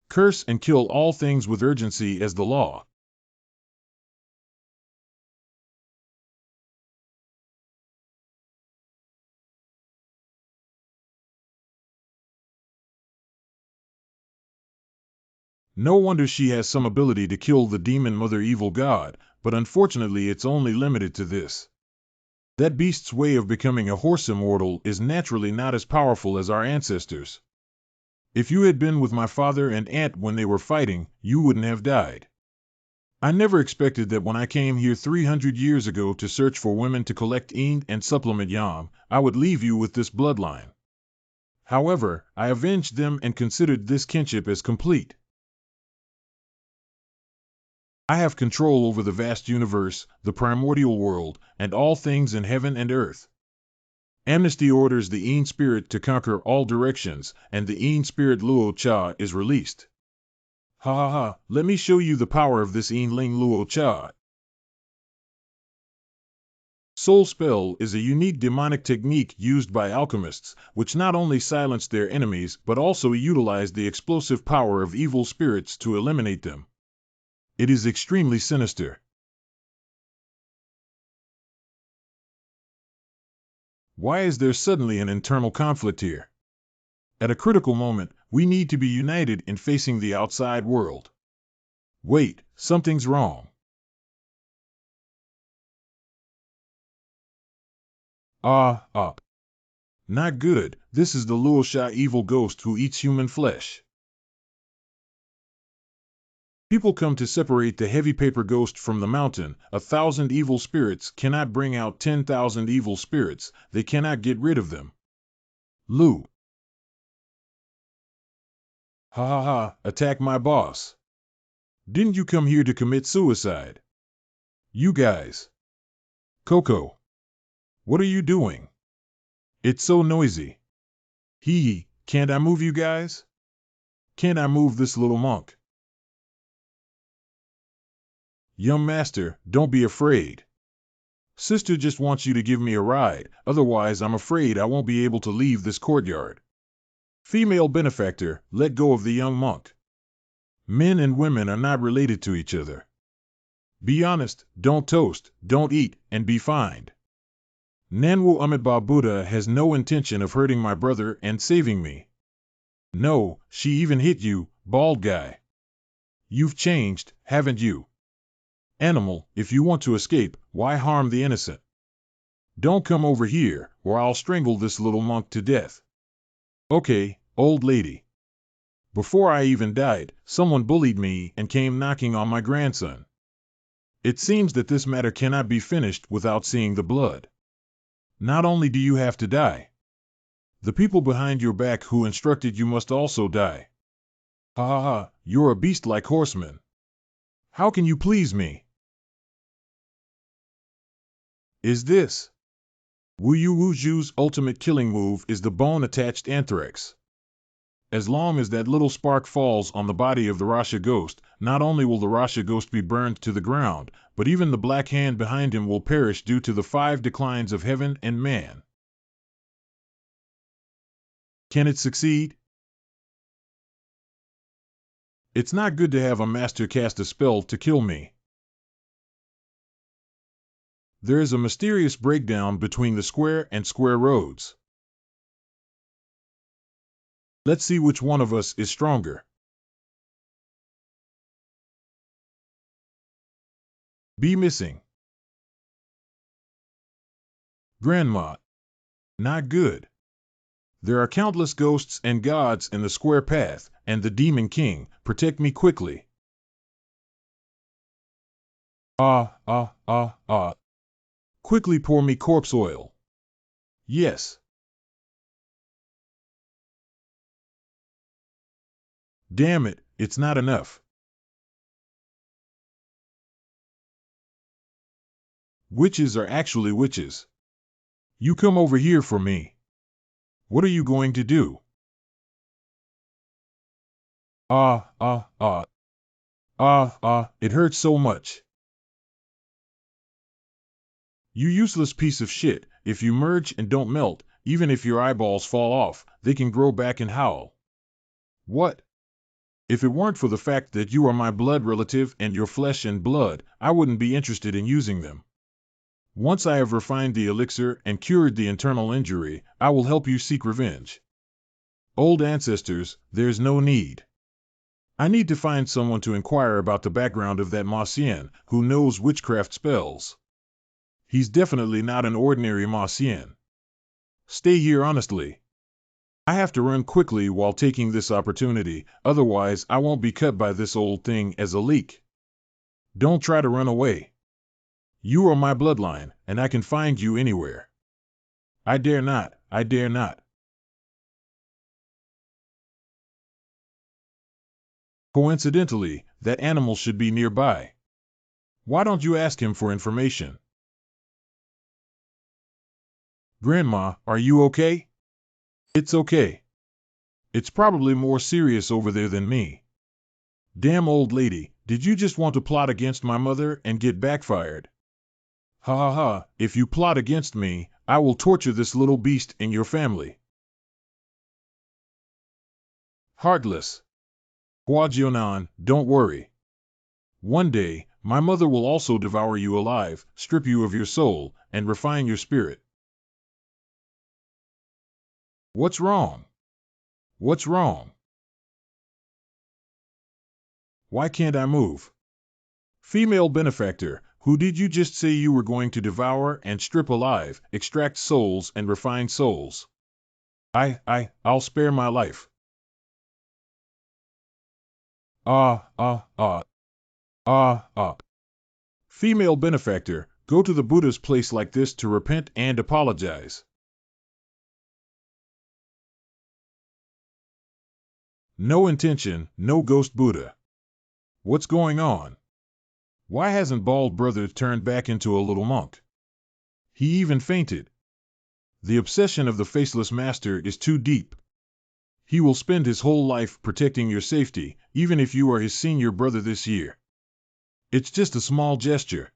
Curse and kill all things with urgency as the law. No wonder she has some ability to kill the demon mother evil god, but unfortunately it's only limited to this. That beast's way of becoming a horse immortal is naturally not as powerful as our ancestors. If you had been with my father and aunt when they were fighting, you wouldn't have died. I never expected that when I came here 300 years ago to search for women to collect yin and supplement yang, I would leave you with this bloodline. However, I avenged them and considered this kinship as complete. I have control over the vast universe, the primordial world, and all things in heaven and earth. Amnesty orders the Yin spirit to conquer all directions, and the Yin spirit Luo Cha is released. Ha ha ha, let me show you the power of this Ling Luo Cha. Soul Spell is a unique demonic technique used by alchemists, which not only silence their enemies but also utilize the explosive power of evil spirits to eliminate them. It is extremely sinister. Why is there suddenly an internal conflict here? At a critical moment, we need to be united in facing the outside world. Wait, something's wrong. Not good. This is the Luosha evil ghost who eats human flesh. People come to separate the heavy paper ghost from the mountain. 1,000 evil spirits cannot bring out 10,000 evil spirits. They cannot get rid of them. Lu. Ha ha ha, attack my boss. Didn't you come here to commit suicide? You guys. Coco. What are you doing? It's so noisy. Hee, can't I move you guys? Can't I move this little monk? Young master, don't be afraid. Sister just wants you to give me a ride, otherwise I'm afraid I won't be able to leave this courtyard. Female benefactor, let go of the young monk. Men and women are not related to each other. Be honest, don't toast, don't eat, and be fined. Nanwu Amitabha Buddha has no intention of hurting my brother and saving me. No, she even hit you, bald guy. You've changed, haven't you? Animal, if you want to escape, why harm the innocent? Don't come over here, or I'll strangle this little monk to death. Okay, old lady. Before I even died, someone bullied me and came knocking on my grandson. It seems that this matter cannot be finished without seeing the blood. Not only do you have to die, the people behind your back who instructed you must also die. Ha ha ha, you're a beast-like horseman. How can you please me? Is this? Wu Yu Wuju's ultimate killing move is the bone-attached anthrax. As long as that little spark falls on the body of the Rasha ghost, not only will the Rasha ghost be burned to the ground, but even the black hand behind him will perish due to the 5 declines of heaven and man. Can it succeed? It's not good to have a master cast a spell to kill me. There is a mysterious breakdown between the square and square roads. Let's see which one of us is stronger. Be missing. Grandma. Not good. There are countless ghosts and gods in the square path, and the Demon King. Protect me quickly. Quickly pour me corpse oil. Yes. Damn it, it's not enough. Witches are actually witches. You come over here for me. What are you going to do? It hurts so much. You useless piece of shit, if you merge and don't melt, even if your eyeballs fall off, they can grow back and howl. What? If it weren't for the fact that you are my blood relative and your flesh and blood, I wouldn't be interested in using them. Once I have refined the elixir and cured the internal injury, I will help you seek revenge. Old ancestors, there's no need. I need to find someone to inquire about the background of that Mausien, who knows witchcraft spells. He's definitely not an ordinary Mausien. Stay here honestly. I have to run quickly while taking this opportunity, otherwise I won't be cut by this old thing as a leak. Don't try to run away. You are my bloodline, and I can find you anywhere. I dare not, I dare not. Coincidentally, that animal should be nearby. Why don't you ask him for information? Grandma, are you okay? It's okay. It's probably more serious over there than me. Damn old lady, did you just want to plot against my mother and get backfired? Ha ha ha, if you plot against me, I will torture this little beast in your family. Heartless. Huajionan, don't worry. One day, my mother will also devour you alive, strip you of your soul, and refine your spirit. What's wrong? What's wrong? Why can't I move? Female benefactor, who did you just say you were going to devour and strip alive, extract souls and refine souls? I'll spare my life. Ah, ah, ah. Ah, ah. Female benefactor, go to the Buddha's place like this to repent and apologize. No intention, no ghost Buddha. What's going on? Why hasn't Bald Brother turned back into a little monk? He even fainted. The obsession of the faceless master is too deep. He will spend his whole life protecting your safety, even if you are his senior brother this year. It's just a small gesture.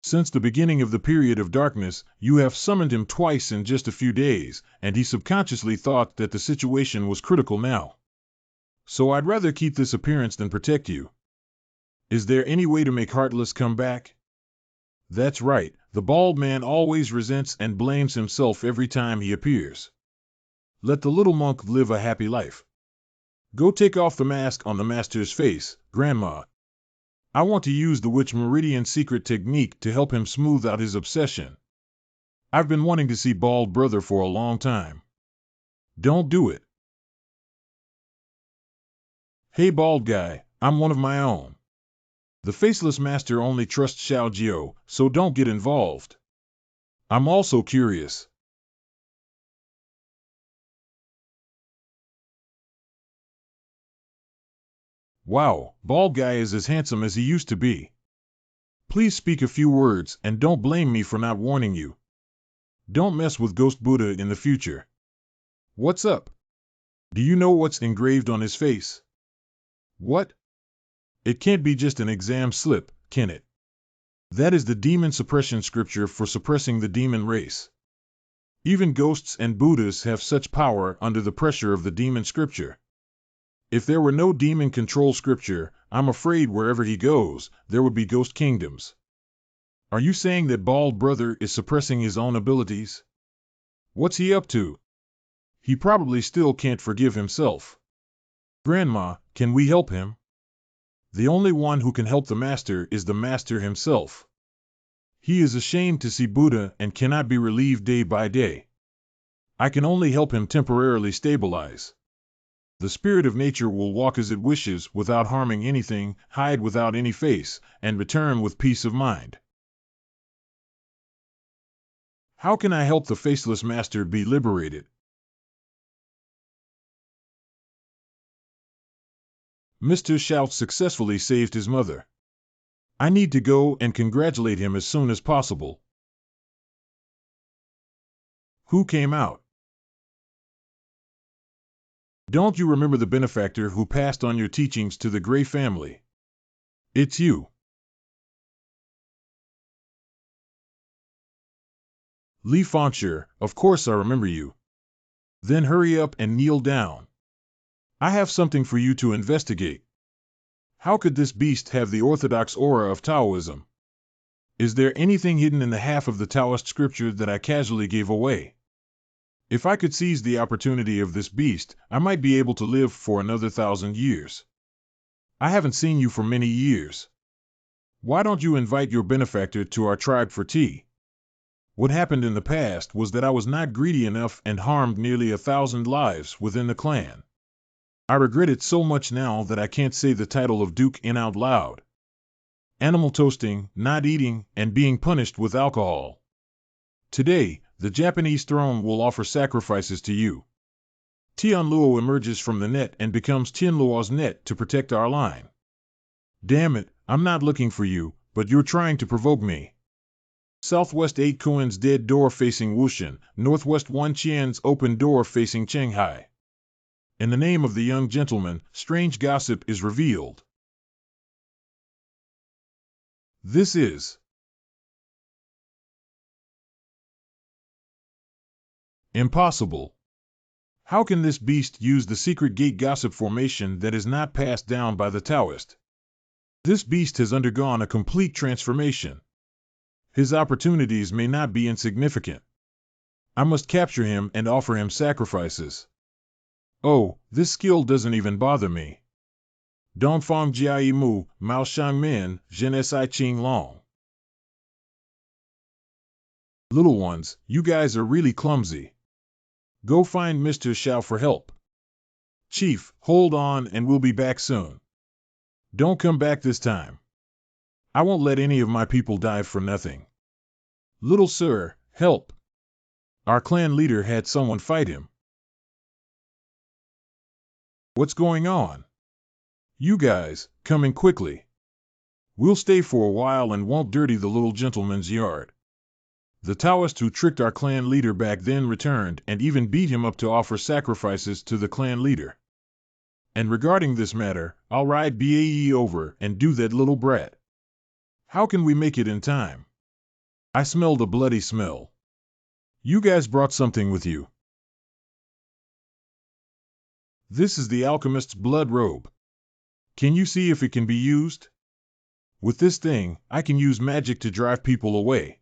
Since the beginning of the period of darkness, you have summoned him twice in just a few days, and he subconsciously thought that the situation was critical now. So I'd rather keep this appearance than protect you. Is there any way to make Heartless come back? That's right, the bald man always resents and blames himself every time he appears. Let the little monk live a happy life. Go take off the mask on the master's face, Grandma. I want to use the Witch Meridian secret technique to help him smooth out his obsession. I've been wanting to see Bald Brother for a long time. Don't do it. Hey bald guy, I'm one of my own. The faceless master only trusts Xiao Jiao, so don't get involved. I'm also curious. Wow, bald guy is as handsome as he used to be. Please speak a few words and don't blame me for not warning you. Don't mess with Ghost Buddha in the future. What's up? Do you know what's engraved on his face? What? It can't be just an exam slip, can it? That is the demon suppression scripture for suppressing the demon race. Even ghosts and Buddhas have such power under the pressure of the demon scripture. If there were no demon control scripture, I'm afraid wherever he goes, there would be ghost kingdoms. Are you saying that Bald Brother is suppressing his own abilities? What's he up to? He probably still can't forgive himself. Grandma, can we help him? The only one who can help the master is the master himself. He is ashamed to see Buddha and cannot be relieved day by day. I can only help him temporarily stabilize. The spirit of nature will walk as it wishes without harming anything, hide without any face, and return with peace of mind. How can I help the faceless master be liberated? Mr. Shout successfully saved his mother. I need to go and congratulate him as soon as possible. Who came out? Don't you remember the benefactor who passed on your teachings to the Gray family? It's you. Li Fangshi, of course I remember you. Then hurry up and kneel down. I have something for you to investigate. How could this beast have the orthodox aura of Taoism? Is there anything hidden in the half of the Taoist scripture that I casually gave away? If I could seize the opportunity of this beast, I might be able to live for another 1,000 years. I haven't seen you for many years. Why don't you invite your benefactor to our tribe for tea? What happened in the past was that I was not greedy enough and harmed nearly 1,000 lives within the clan. I regret it so much now that I can't say the title of Duke in out loud. Animal toasting, not eating, and being punished with alcohol. Today, the Japanese throne will offer sacrifices to you. Tianluo emerges from the net and becomes Tianluo's net to protect our line. Damn it, I'm not looking for you, but you're trying to provoke me. Southwest 8 Kuan's dead door facing Wushan, Northwest 1 Qian's open door facing Shanghai. In the name of the young gentleman, strange gossip is revealed. This is impossible. How can this beast use the secret gate gossip formation that is not passed down by the Taoist? This beast has undergone a complete transformation. His opportunities may not be insignificant. I must capture him and offer him sacrifices. Oh, this skill doesn't even bother me. Dongfang Jiai Mu, Mao Shang Min, Zhen Si Qing Long. Little ones, you guys are really clumsy. Go find Mr. Xiao for help. Chief, hold on and we'll be back soon. Don't come back this time. I won't let any of my people die for nothing. Little sir, help. Our clan leader had someone fight him. What's going on? You guys, coming quickly. We'll stay for a while and won't dirty the little gentleman's yard. The Taoist who tricked our clan leader back then returned and even beat him up to offer sacrifices to the clan leader. And regarding this matter, I'll ride Bae over and do that little brat. How can we make it in time? I smelled a bloody smell. You guys brought something with you. This is the alchemist's blood robe. Can you see if it can be used? With this thing, I can use magic to drive people away.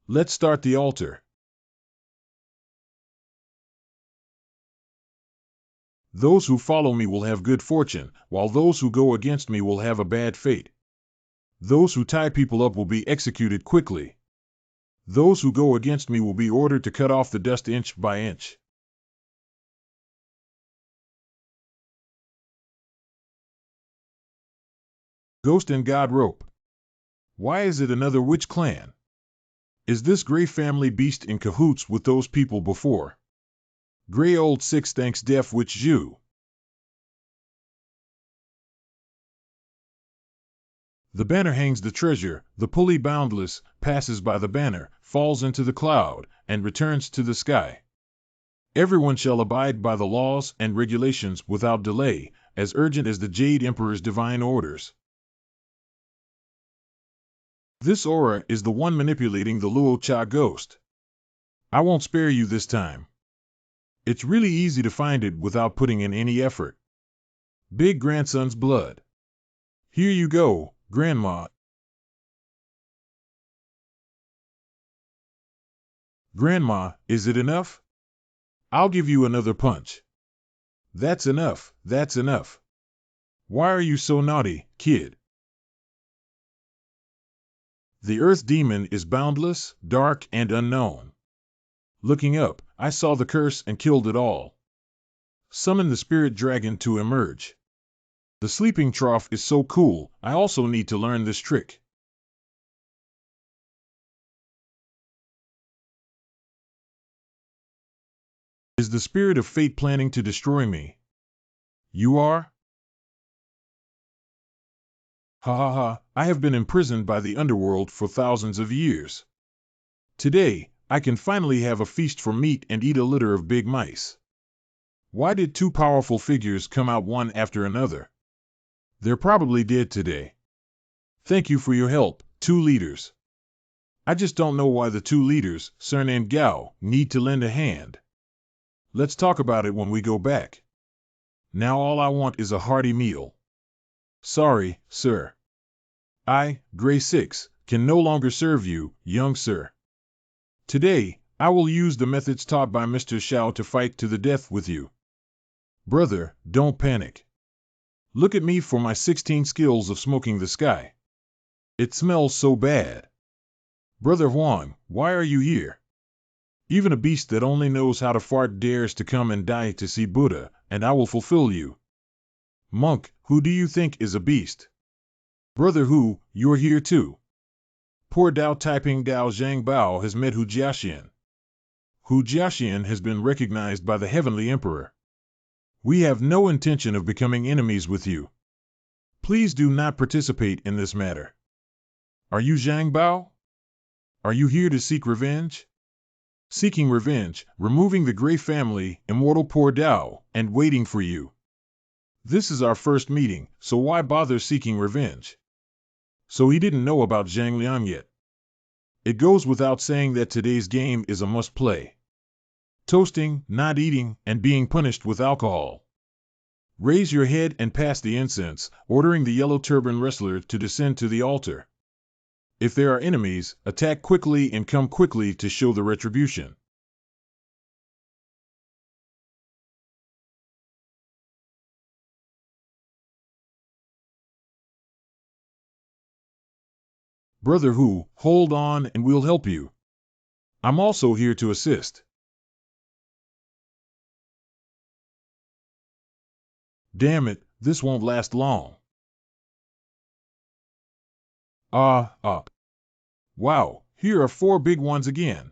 Let's start the altar. Those who follow me will have good fortune, while those who go against me will have a bad fate. Those who tie people up will be executed quickly. Those who go against me will be ordered to cut off the dust inch by inch. Ghost and God rope. Why is it another witch clan? Is this Grey family beast in cahoots with those people before? Grey old six thanks deaf witch Zhu. The banner hangs the treasure, the pulley boundless, passes by the banner, falls into the cloud, and returns to the sky. Everyone shall abide by the laws and regulations without delay, as urgent as the Jade Emperor's divine orders. This aura is the one manipulating the Luo Cha ghost. I won't spare you this time. It's really easy to find it without putting in any effort. Big grandson's blood. Here you go, Grandma. Grandma, is it enough? I'll give you another punch. That's enough, that's enough. Why are you so naughty, kid? The earth demon is boundless, dark, and unknown. Looking up, I saw the curse and killed it all. Summon the spirit dragon to emerge. The sleeping trough is so cool, I also need to learn this trick. Is the spirit of fate planning to destroy me? You are? Ha ha ha, I have been imprisoned by the underworld for thousands of years. Today, I can finally have a feast for meat and eat a litter of big mice. Why did two powerful figures come out one after another? They're probably dead today. Thank you for your help, two leaders. I just don't know why the two leaders, surnamed Gao, need to lend a hand. Let's talk about it when we go back. Now all I want is a hearty meal. Sorry, sir. I, Grey 6, can no longer serve you, young sir. Today, I will use the methods taught by Mr. Xiao to fight to the death with you. Brother, don't panic. Look at me for my 16 skills of smoking the sky. It smells so bad. Brother Huang, why are you here? Even a beast that only knows how to fart dares to come and die to see Buddha, and I will fulfill you. Monk, who do you think is a beast? Brother Hu, you're here too. Poor Dao Taiping Dao Zhang Bao has met Hu Jiaxian. Hu Jiaxian has been recognized by the Heavenly Emperor. We have no intention of becoming enemies with you. Please do not participate in this matter. Are you Zhang Bao? Are you here to seek revenge? Seeking revenge, removing the Grey family, immortal poor Dao, and waiting for you. This is our first meeting, so why bother seeking revenge? So he didn't know about Zhang Liang yet. It goes without saying that today's game is a must-play. Toasting, not eating, and being punished with alcohol. Raise your head and pass the incense, ordering the yellow turban wrestler to descend to the altar. If there are enemies, attack quickly and come quickly to show the retribution. Brother Hu, hold on and we'll help you. I'm also here to assist. Damn it, this won't last long. Wow, here are 4 big ones again.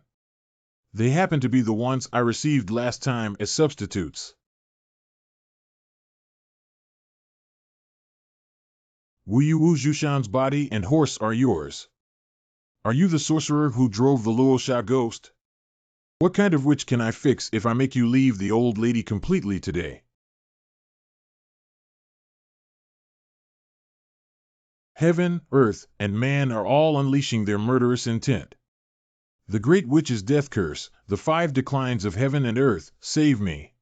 They happen to be the ones I received last time as substitutes. Wu Zhushan's body and horse are yours. Are you the sorcerer who drove the Luosha ghost? What kind of witch can I fix if I make you leave the old lady completely today? Heaven, earth, and man are all unleashing their murderous intent. The great witch's death curse, the 5 declines of heaven and earth, save me.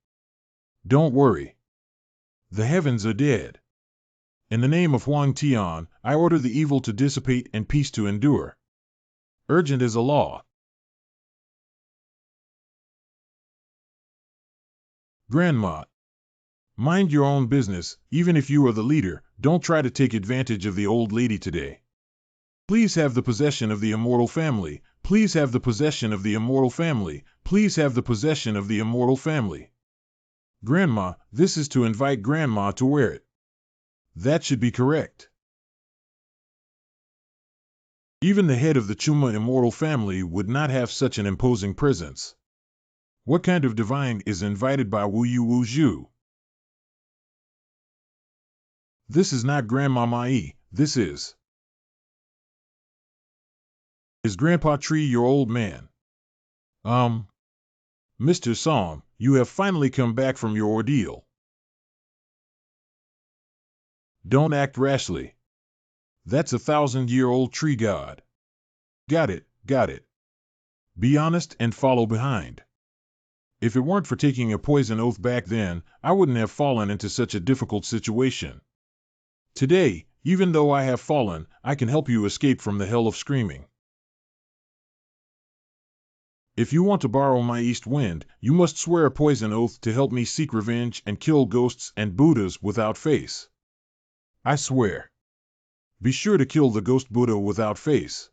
Don't worry. The heavens are dead. In the name of Huang Tian, I order the evil to dissipate and peace to endure. Urgent as a law. Grandma, mind your own business. Even if you are the leader, don't try to take advantage of the old lady today. Please have the possession of the immortal family. Please have the possession of the immortal family. Please have the possession of the immortal family. Grandma, this is to invite Grandma to wear it. That should be correct. Even the head of the Chuma immortal family would not have such an imposing presence. What kind of divine is invited by Wu Zhu? This is not Grandma Mai, this is Grandpa Tree, your old man. Mr. Song, you have finally come back from your ordeal. Don't act rashly. That's a 1,000-year-old tree god. Got it, got it. Be honest and follow behind. If it weren't for taking a poison oath back then, I wouldn't have fallen into such a difficult situation. Today, even though I have fallen, I can help you escape from the hell of screaming. If you want to borrow my east wind, you must swear a poison oath to help me seek revenge and kill ghosts and Buddhas without face. I swear. Be sure to kill the ghost Buddha without face.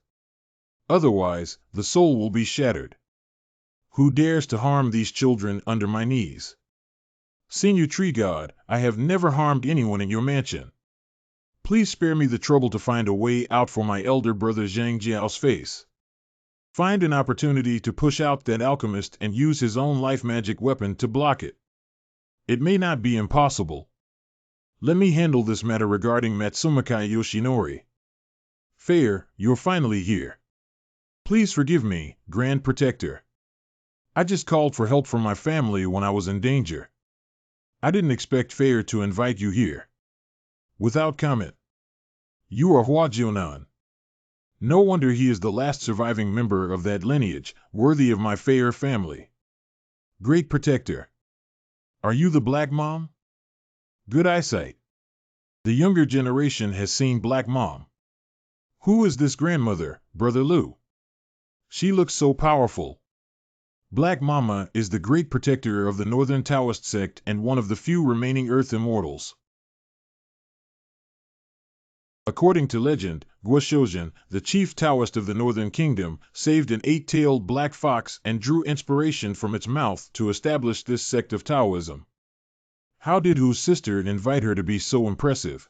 Otherwise, the soul will be shattered. Who dares to harm these children under my knees? Senior Tree God, I have never harmed anyone in your mansion. Please spare me the trouble to find a way out for my elder brother Zhang Jiao's face. Find an opportunity to push out that alchemist and use his own life magic weapon to block it. It may not be impossible. Let me handle this matter regarding Matsumakai Yoshinori. Fair, you're finally here. Please forgive me, Grand Protector. I just called for help from my family when I was in danger. I didn't expect Fair to invite you here. Without comment. You are Hua Jionan. No wonder he is the last surviving member of that lineage, worthy of my Fair family. Great Protector. Are you the Black Mom? Good eyesight. The younger generation has seen Black Mom. Who is this grandmother, Brother Lu? She looks so powerful. Black Mama is the great protector of the Northern Taoist sect and one of the few remaining Earth Immortals. According to legend, Guoshoujian, the chief Taoist of the Northern Kingdom, saved an 8-tailed black fox and drew inspiration from its mouth to establish this sect of Taoism. How did Hu's sister invite her to be so impressive?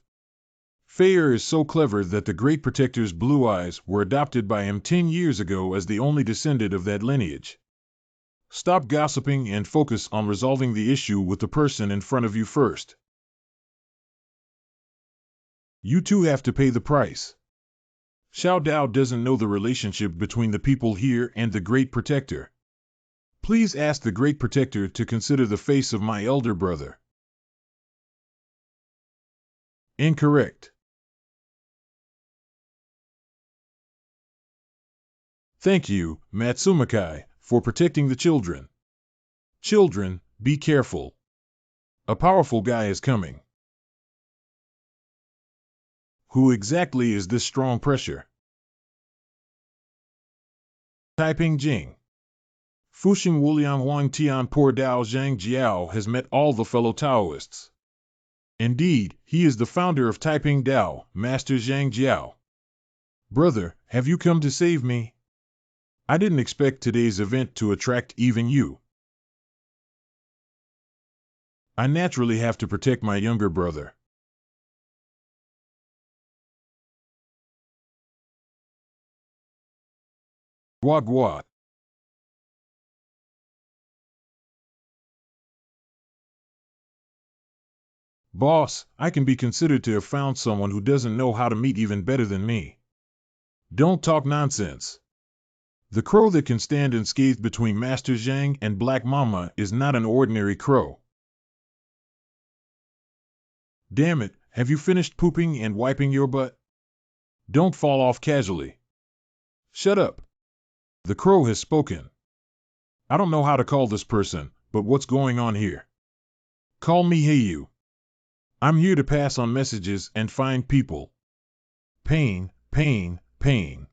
Fair is so clever that the Great Protector's blue eyes were adopted by him 10 years ago as the only descendant of that lineage. Stop gossiping and focus on resolving the issue with the person in front of you first. You two have to pay the price. Xiao Dao doesn't know the relationship between the people here and the Great Protector. Please ask the Great Protector to consider the face of my elder brother. Incorrect. Thank you, Matsumakai, for protecting the children. Children, be careful. A powerful guy is coming. Who exactly is this strong pressure? Taiping Jing. Fuxing Wuliang Huang Tian Por Dao Zhang Jiao has met all the fellow Taoists. Indeed, he is the founder of Taiping Dao, Master Zhang Jiao. Brother, have you come to save me? I didn't expect today's event to attract even you. I naturally have to protect my younger brother. Gua gua. Boss, I can be considered to have found someone who doesn't know how to meet even better than me. Don't talk nonsense. The crow that can stand unscathed between Master Zhang and Black Mama is not an ordinary crow. Damn it, have you finished pooping and wiping your butt? Don't fall off casually. Shut up. The crow has spoken. I don't know how to call this person, but what's going on here? Call me Heiyu. I'm here to pass on messages and find people. Pain, pain, pain.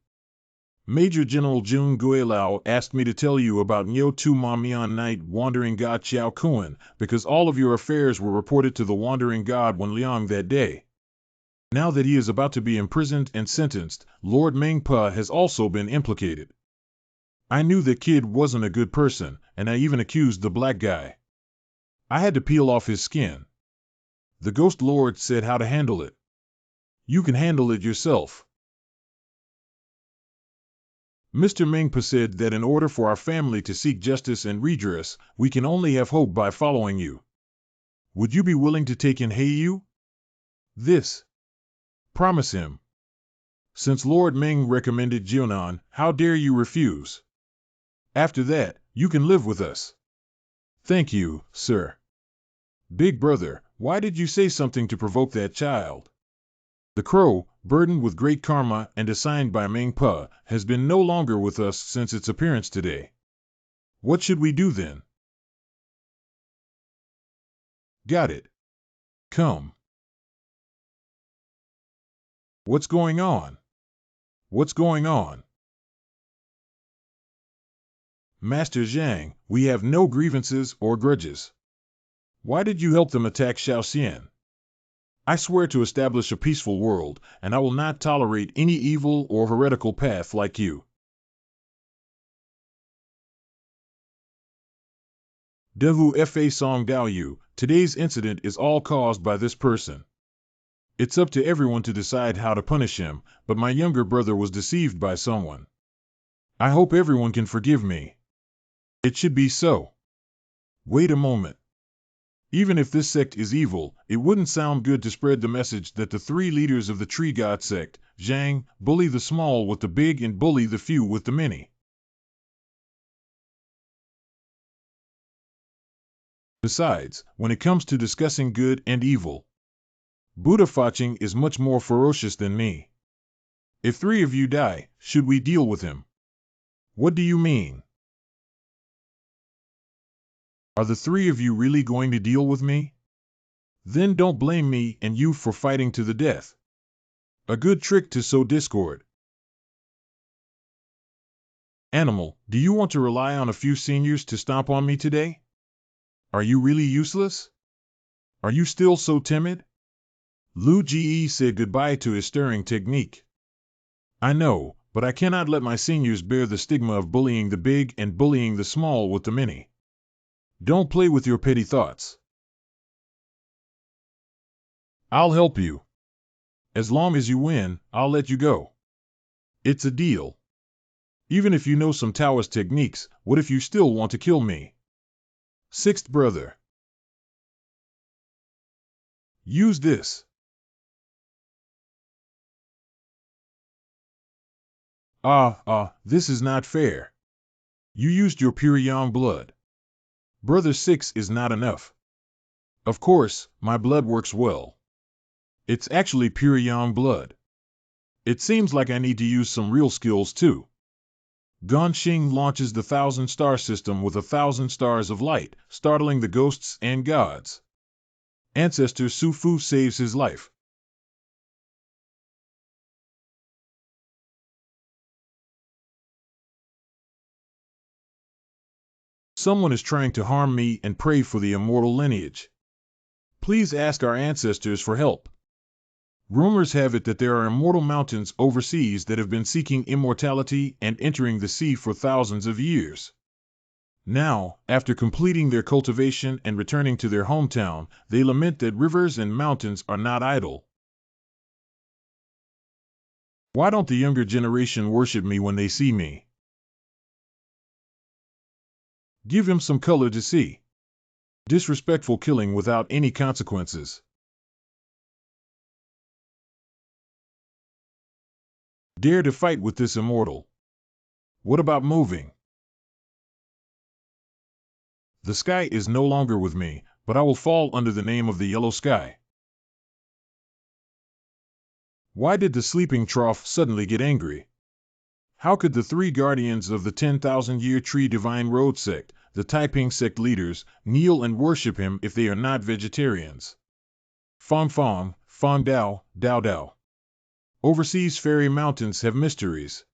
Major General Jun Guilao asked me to tell you about Nyo Tu Mamian Knight Wandering God Xiao Kuan, because all of your affairs were reported to the Wandering God Wen Liang that day. Now that he is about to be imprisoned and sentenced, Lord Mengpa has also been implicated. I knew that kid wasn't a good person, and I even accused the black guy. I had to peel off his skin. The Ghost Lord said how to handle it. You can handle it yourself. Mr. Mengpa said that in order for our family to seek justice and redress, we can only have hope by following you. Would you be willing to take in Heiyu? This. Promise him. Since Lord Meng recommended Jionan, how dare you refuse? After that, you can live with us. Thank you, sir. Big brother, why did you say something to provoke that child? The crow, burdened with great karma and assigned by Mengpa, has been no longer with us since its appearance today. What should we do then? Got it. Come. What's going on? What's going on? Master Zhang, we have no grievances or grudges. Why did you help them attack Shaoxian? I swear to establish a peaceful world, and I will not tolerate any evil or heretical path like you. Devu Fa Song Dao Yu, today's incident is all caused by this person. It's up to everyone to decide how to punish him, but my younger brother was deceived by someone. I hope everyone can forgive me. It should be so. Wait a moment. Even if this sect is evil, it wouldn't sound good to spread the message that the three leaders of the Tree God sect, Zhang, bully the small with the big and bully the few with the many. Besides, when it comes to discussing good and evil, Buddha Faching is much more ferocious than me. If three of you die, should we deal with him? What do you mean? Are the three of you really going to deal with me? Then don't blame me and you for fighting to the death. A good trick to sow discord. Animal, do you want to rely on a few seniors to stomp on me today? Are you really useless? Are you still so timid? Lu Ji said goodbye to his stirring technique. I know, but I cannot let my seniors bear the stigma of bullying the big and bullying the small with the many. Don't play with your petty thoughts. I'll help you. As long as you win, I'll let you go. It's a deal. Even if you know some Taoist techniques, what if you still want to kill me? Sixth brother. Use this. This is not fair. You used your pure yang blood. Brother 6 is not enough. Of course, my blood works well. It's actually pure yang blood. It seems like I need to use some real skills too. Gongxing launches the 1,000-star system with 1,000 stars of light, startling the ghosts and gods. Ancestor Su Fu saves his life. Someone is trying to harm me and pray for the immortal lineage. Please ask our ancestors for help. Rumors have it that there are immortal mountains overseas that have been seeking immortality and entering the sea for thousands of years. Now, after completing their cultivation and returning to their hometown, they lament that rivers and mountains are not idle. Why don't the younger generation worship me when they see me? Give him some color to see. Disrespectful killing without any consequences. Dare to fight with this immortal. What about moving? The sky is no longer with me, but I will fall under the name of the yellow sky. Why did the sleeping trough suddenly get angry? How could the three guardians of the 10,000-year tree divine road sect, the Taiping sect leaders, kneel and worship him if they are not vegetarians? Fong Fong, Fong Dao, Dao Dao. Overseas fairy mountains have mysteries.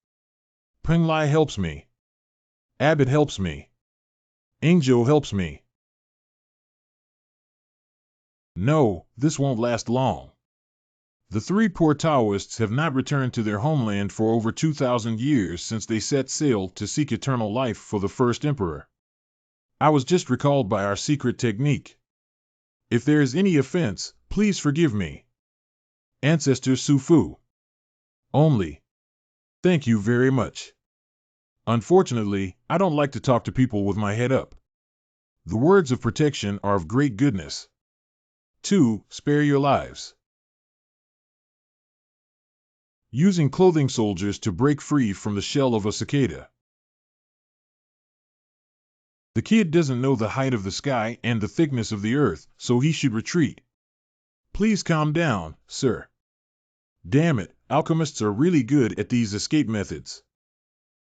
Peng Lai helps me. Abbott helps me. Angel helps me. No, this won't last long. The three poor Taoists have not returned to their homeland for over 2,000 years since they set sail to seek eternal life for the first emperor. I was just recalled by our secret technique. If there is any offense, please forgive me. Ancestor Su Fu. Only. Thank you very much. Unfortunately, I don't like to talk to people with my head up. The words of protection are of great goodness. 2. Spare your lives. Using clothing soldiers to break free from the shell of a cicada. The kid doesn't know the height of the sky and the thickness of the earth, so he should retreat. Please calm down, sir. Damn it, alchemists are really good at these escape methods.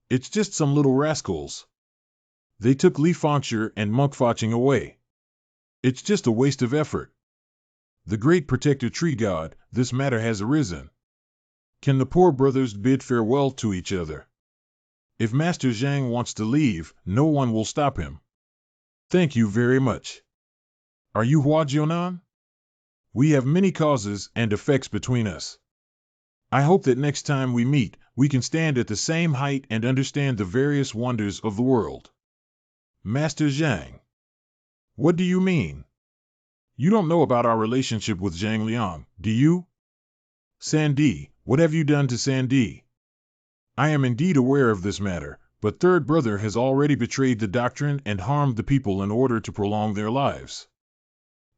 It's just some little rascals. They took Li Fangshi and Monk Faching away. It's just a waste of effort. The great protector tree god, this matter has arisen. Can the poor brothers bid farewell to each other? If Master Zhang wants to leave, no one will stop him. Thank you very much. Are you Hua Jianan? We have many causes and effects between us. I hope that next time we meet, we can stand at the same height and understand the various wonders of the world. Master Zhang. What do you mean? You don't know about our relationship with Zhang Liang, do you? Sandy, what have you done to Sandy? I am indeed aware of this matter, but third brother has already betrayed the doctrine and harmed the people in order to prolong their lives.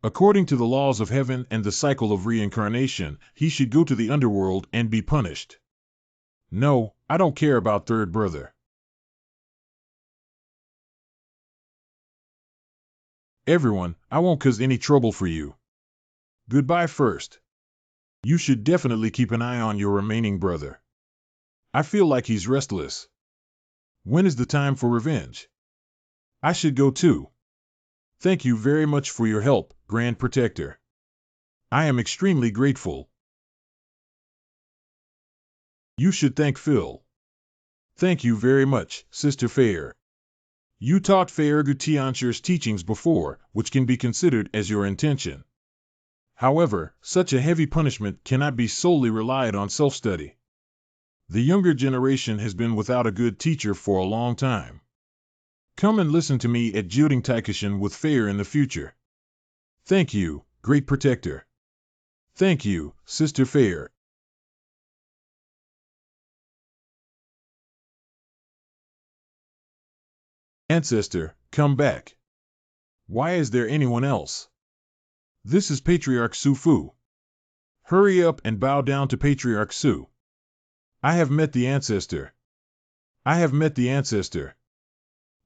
According to the laws of heaven and the cycle of reincarnation, he should go to the underworld and be punished. No, I don't care about third brother. Everyone, I won't cause any trouble for you. Goodbye first. You should definitely keep an eye on your remaining brother. I feel like he's restless. When is the time for revenge? I should go too. Thank you very much for your help, Grand Protector. I am extremely grateful. You should thank Phil. Thank you very much, Sister Fair. You taught Fair Gutiancher's teachings before, which can be considered as your intention. However, such a heavy punishment cannot be solely relied on self-study. The younger generation has been without a good teacher for a long time. Come and listen to me at Jyoding Taikishin with Fair in the future. Thank you, Great Protector. Thank you, Sister Fair. Ancestor, come back. Why is there anyone else? This is Patriarch Su Fu. Hurry up and bow down to Patriarch Su. I have met the Ancestor. I have met the Ancestor.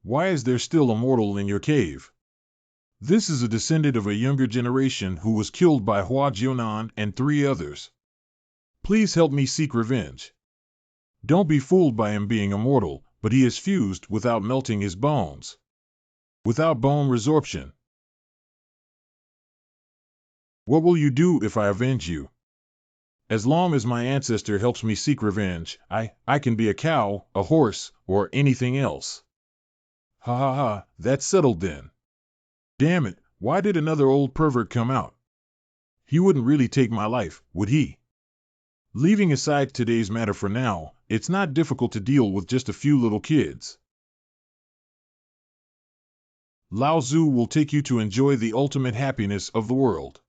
Why is there still a mortal in your cave? This is a descendant of a younger generation who was killed by Hua Jianan and 3 others. Please help me seek revenge. Don't be fooled by him being immortal, but he is fused without melting his bones. Without bone resorption. What will you do if I avenge you? As long as my ancestor helps me seek revenge, I can be a cow, a horse, or anything else. Ha ha ha, that's settled then. Damn it, why did another old pervert come out? He wouldn't really take my life, would he? Leaving aside today's matter for now, it's not difficult to deal with just a few little kids. Lao Tzu will take you to enjoy the ultimate happiness of the world.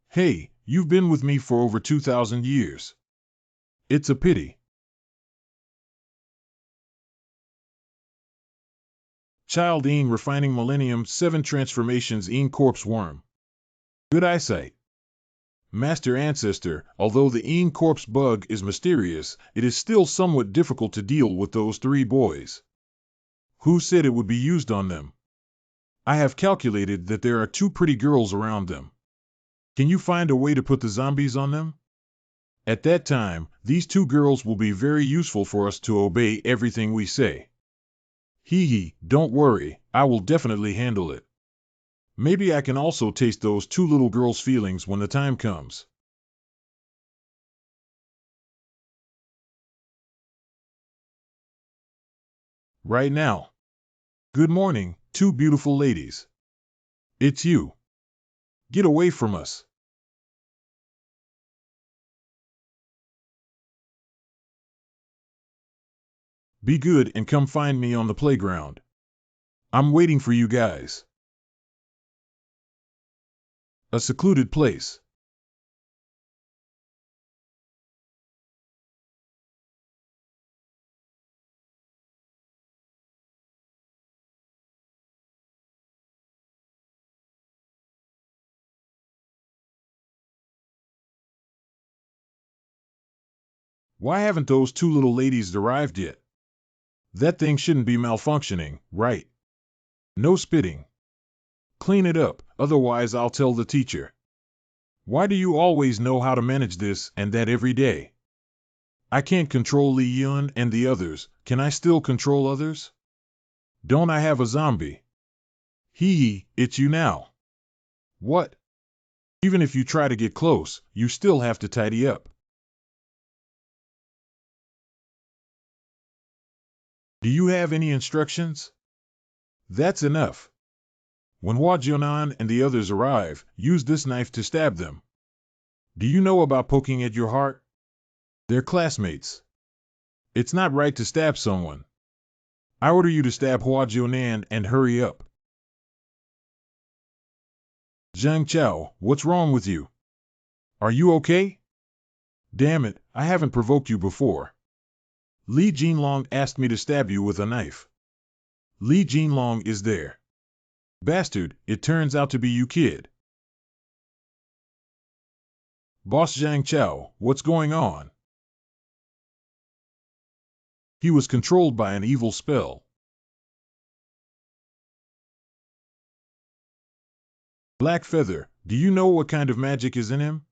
Hey, you've been with me for over 2,000 years. It's a pity. Child Een refining Millennium 7 transformations Een corpse worm. Good eyesight. Master Ancestor, although the Een corpse bug is mysterious, it is still somewhat difficult to deal with those 3 boys. Who said it would be used on them? I have calculated that there are 2 pretty girls around them. Can you find a way to put the zombies on them? At that time, these 2 girls will be very useful for us to obey everything we say. Hee hee, don't worry, I will definitely handle it. Maybe I can also taste those 2 little girls' feelings when the time comes. Right now. Good morning, 2 beautiful ladies. It's you. Get away from us. Be good and come find me on the playground. I'm waiting for you guys. A secluded place. Why haven't those 2 little ladies arrived yet? That thing shouldn't be malfunctioning, right? No spitting. Clean it up, otherwise I'll tell the teacher. Why do you always know how to manage this and that every day? I can't control Li Yun and the others, can I still control others? Don't I have a zombie? Hee hee, it's you now. What? Even if you try to get close, you still have to tidy up. Do you have any instructions? That's enough. When Hua Jianan and the others arrive, use this knife to stab them. Do you know about poking at your heart? They're classmates. It's not right to stab someone. I order you to stab Hua Jianan and hurry up. Zhang Chao, what's wrong with you? Are you okay? Damn it, I haven't provoked you before. Li Jinlong asked me to stab you with a knife. Li Jinlong is there. Bastard, it turns out to be you, kid. Boss Zhang Chao, what's going on? He was controlled by an evil spell. Black Feather, do you know what kind of magic is in him?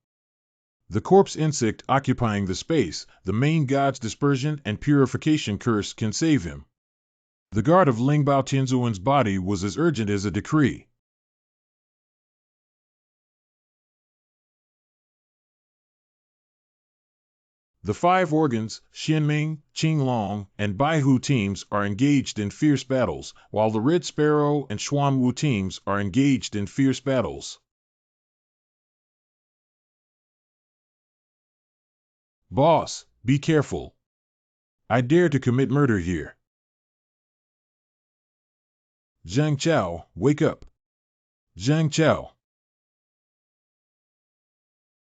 The corpse insect occupying the space, the main god's dispersion and purification curse can save him. The guard of Lingbao Tianzuan's body was as urgent as a decree. The 5 organs, Xianming, Qinglong, and Baihu teams are engaged in fierce battles, while the Red Sparrow and Xuanwu teams are engaged in fierce battles. Boss, be careful. I dare to commit murder here. Zhang Chao, wake up. Zhang Chao.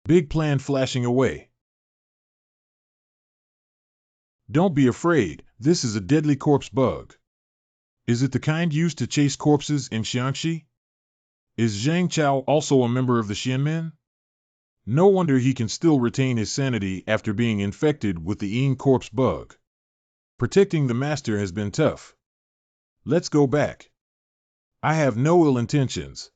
Big plan flashing away. Don't be afraid, this is a deadly corpse bug. Is it the kind used to chase corpses in Xiangxi? Is Zhang Chao also a member of the Xianmen? No wonder he can still retain his sanity after being infected with the Een corpse bug. Protecting the master has been tough. Let's go back. I have no ill intentions.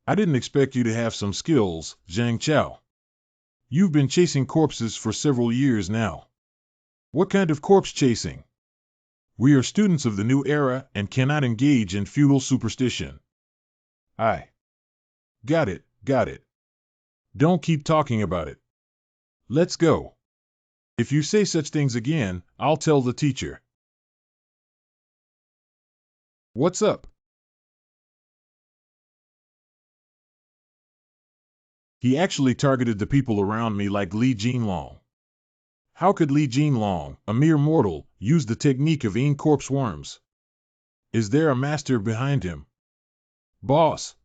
I didn't expect you to have some skills, Zhang Chao. You've been chasing corpses for several years now. What kind of corpse chasing? We are students of the new era and cannot engage in feudal superstition. I. Got it, got it. Don't keep talking about it. Let's go. If you say such things again, I'll tell the teacher. What's up? He actually targeted the people around me like Li Jinlong. How could Li Jinlong, a mere mortal, use the technique of eating corpse worms? Is there a master behind him? Boss,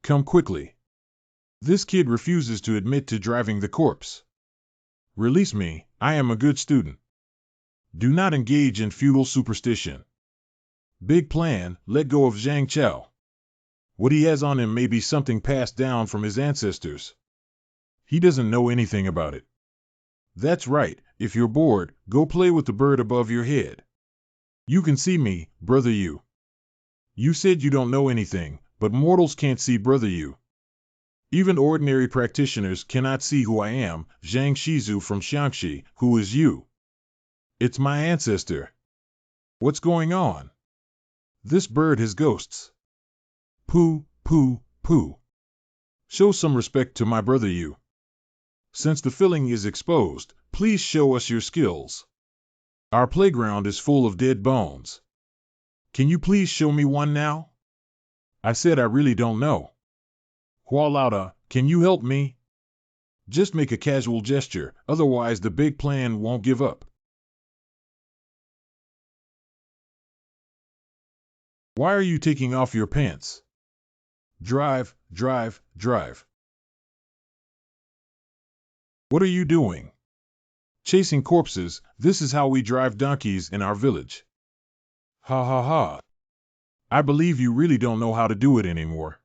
come quickly. This kid refuses to admit to driving the corpse. Release me, I am a good student. Do not engage in feudal superstition. Big plan, let go of Zhang Chao. What he has on him may be something passed down from his ancestors. He doesn't know anything about it. That's right, if you're bored, go play with the bird above your head. You can see me, brother you. You said you don't know anything, but mortals can't see brother you. Even ordinary practitioners cannot see who I am, Zhang Shizu from Xiangxi, who is you. It's my ancestor. What's going on? This bird has ghosts. Pooh. Show some respect to my brother you. Since the filling is exposed, please show us your skills. Our playground is full of dead bones. Can you please show me one now? I said I really don't know. Hua Lauda, can you help me? Just make a casual gesture, otherwise the big plan won't give up. Why are you taking off your pants? Drive. What are you doing? Chasing corpses, this is how we drive donkeys in our village. Ha. I believe you really don't know how to do it anymore.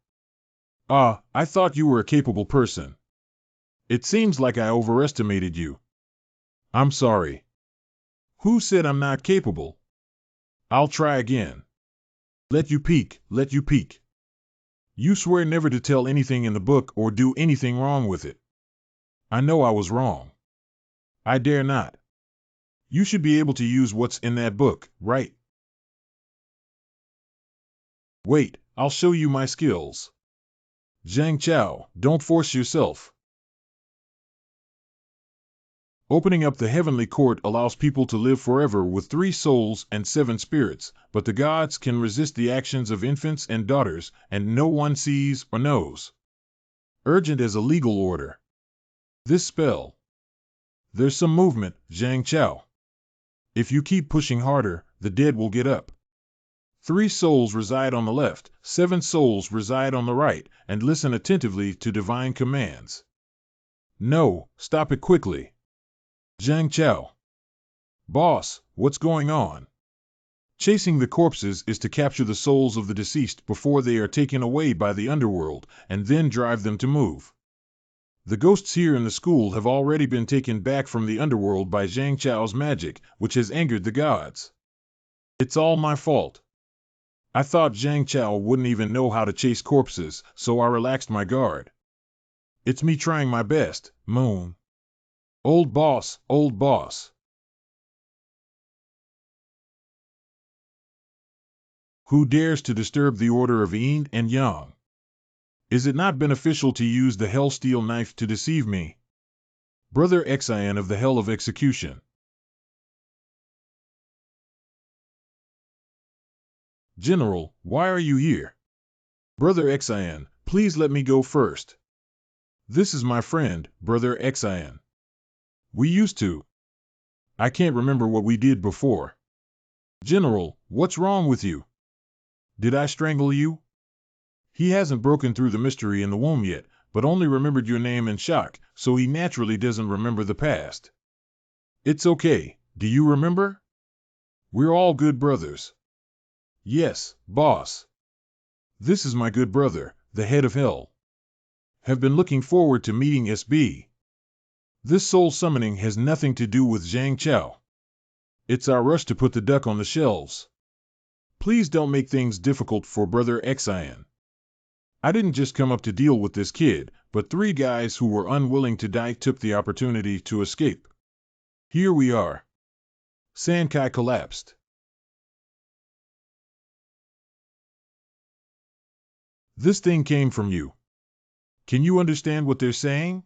I thought you were a capable person. It seems like I overestimated you. I'm sorry. Who said I'm not capable? I'll try again. Let you peek. You swear never to tell anything in the book or do anything wrong with it. I know I was wrong. I dare not. You should be able to use what's in that book, right? Wait, I'll show you my skills. Zhang Chao, don't force yourself. Opening up the heavenly court allows people to live forever with 3 souls and 7 spirits, but the gods can resist the actions of infants and daughters, and no one sees or knows. Urgent as a legal order. This spell. There's some movement, Zhang Chao. If you keep pushing harder, the dead will get up. 3 souls reside on the left, 7 souls reside on the right, and listen attentively to divine commands. No, stop it quickly. Zhang Chao. Boss, what's going on? Chasing the corpses is to capture the souls of the deceased before they are taken away by the underworld, and then drive them to move. The ghosts here in the school have already been taken back from the underworld by Zhang Chao's magic, which has angered the gods. It's all my fault. I thought Zhang Chao wouldn't even know how to chase corpses, so I relaxed my guard. It's me trying my best, Moon. Old boss. Who dares to disturb the order of yin and yang? Is it not beneficial to use the hell steel knife to deceive me? Brother Xian of the Hell of Execution. General, why are you here? Brother Xian, please let me go first. This is my friend, Brother Xian. We used to. I can't remember what we did before. General, what's wrong with you? Did I strangle you? He hasn't broken through the mystery in the womb yet, but only remembered your name in shock, so he naturally doesn't remember the past. It's okay, do you remember? We're all good brothers. Yes, boss. This is my good brother, the head of hell. Have been looking forward to meeting SB. This soul summoning has nothing to do with Zhang Chao. It's our rush to put the duck on the shelves. Please don't make things difficult for Brother Xian. I didn't just come up to deal with this kid, but 3 guys who were unwilling to die took the opportunity to escape. Here we are. Sankai collapsed. This thing came from you. Can you understand what they're saying?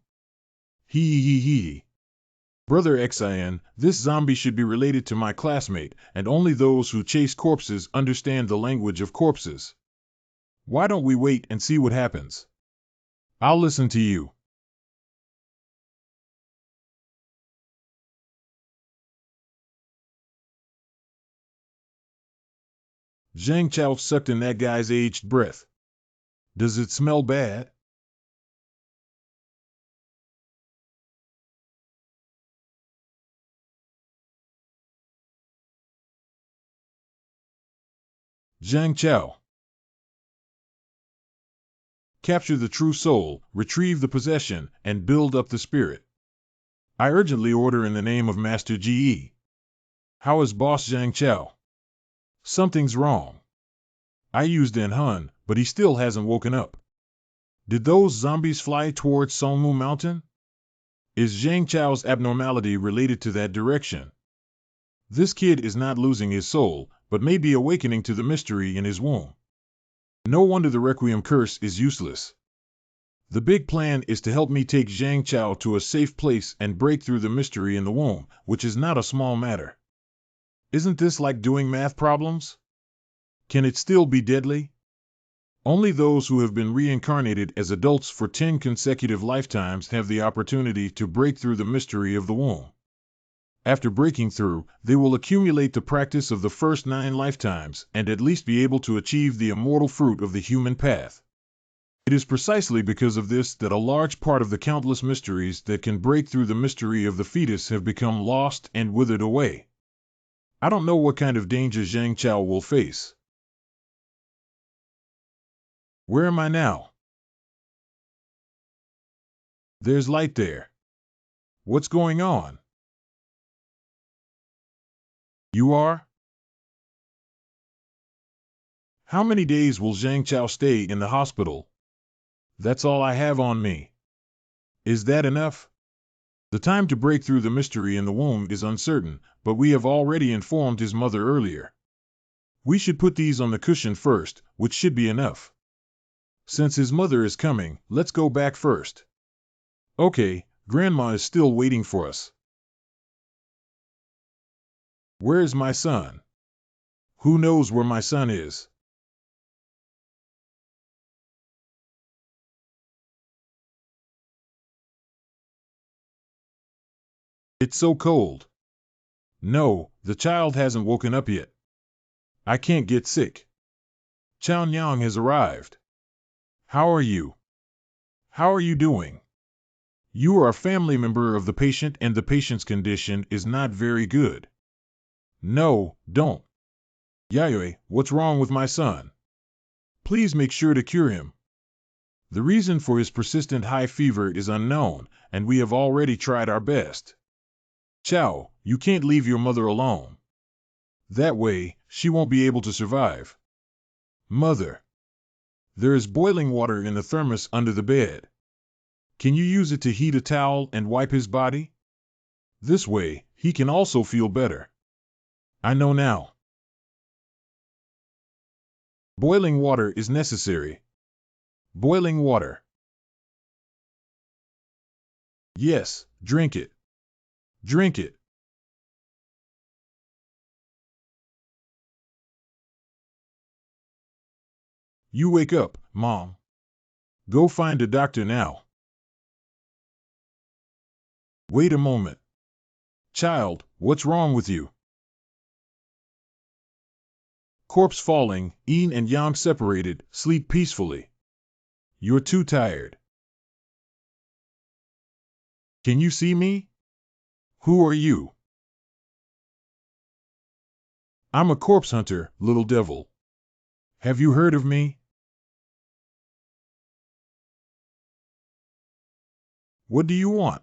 Hee. Brother Xin, this zombie should be related to my classmate, and only those who chase corpses understand the language of corpses. Why don't we wait and see what happens? I'll listen to you. Zhang Chao sucked in that guy's aged breath. Does it smell bad? Zhang Chao. Capture the true soul, retrieve the possession, and build up the spirit. I urgently order in the name of Master Ge. How is Boss Zhang Chao? Something's wrong. I used Den Hun, but he still hasn't woken up. Did those zombies fly towards Songmu Mountain? Is Zhang Chao's abnormality related to that direction? This kid is not losing his soul, but may be awakening to the mystery in his womb. No wonder the Requiem curse is useless. The big plan is to help me take Zhang Chao to a safe place and break through the mystery in the womb, which is not a small matter. Isn't this like doing math problems? Can it still be deadly? Only those who have been reincarnated as adults for 10 consecutive lifetimes have the opportunity to break through the mystery of the womb. After breaking through, they will accumulate the practice of the first 9 lifetimes and at least be able to achieve the immortal fruit of the human path. It is precisely because of this that a large part of the countless mysteries that can break through the mystery of the fetus have become lost and withered away. I don't know what kind of danger Zhang Chao will face. Where am I now? There's light there. What's going on? You are? How many days will Zhang Chao stay in the hospital? That's all I have on me. Is that enough? The time to break through the mystery in the womb is uncertain, but we have already informed his mother earlier. We should put these on the cushion first, which should be enough. Since his mother is coming, let's go back first. Okay, Grandma is still waiting for us. Where's my son? Who knows where my son is? It's so cold. No, the child hasn't woken up yet. I can't get sick. Chao Nyang has arrived. How are you? How are you doing? You are a family member of the patient and the patient's condition is not very good. No, don't. Yayoi, what's wrong with my son? Please make sure to cure him. The reason for his persistent high fever is unknown, and we have already tried our best. Chao, you can't leave your mother alone. That way, she won't be able to survive. Mother. There is boiling water in the thermos under the bed. Can you use it to heat a towel and wipe his body? This way, he can also feel better. I know now. Boiling water is necessary. Boiling water. Yes, drink it. Drink it. You wake up, Mom. Go find a doctor now. Wait a moment. Child, what's wrong with you? Corpse falling, yin and yang separated, sleep peacefully. You're too tired. Can you see me? Who are you? I'm a corpse hunter, little devil. Have you heard of me? What do you want?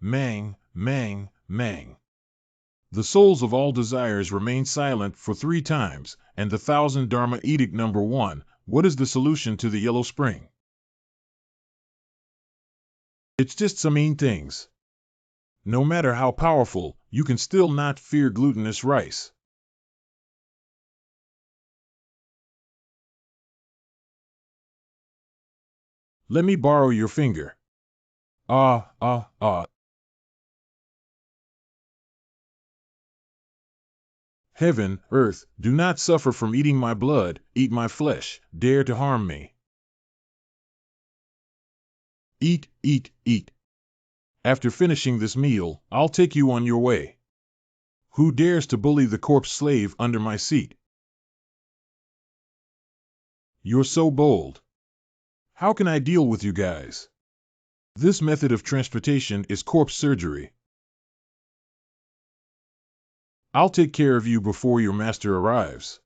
mang, mang, mang. The souls of all desires remain silent for 3 times, and the 1000 Dharma Edict number 1. What is the solution to the yellow spring? It's just some mean things. No matter how powerful, you can still not fear glutinous rice. Let me borrow your finger. Ah, ah, ah. Heaven, earth, do not suffer from eating my blood, eat my flesh, dare to harm me. Eat, eat, eat. After finishing this meal, I'll take you on your way. Who dares to bully the corpse slave under my seat? You're so bold. How can I deal with you guys? This method of transportation is corpse surgery. I'll take care of you before your master arrives.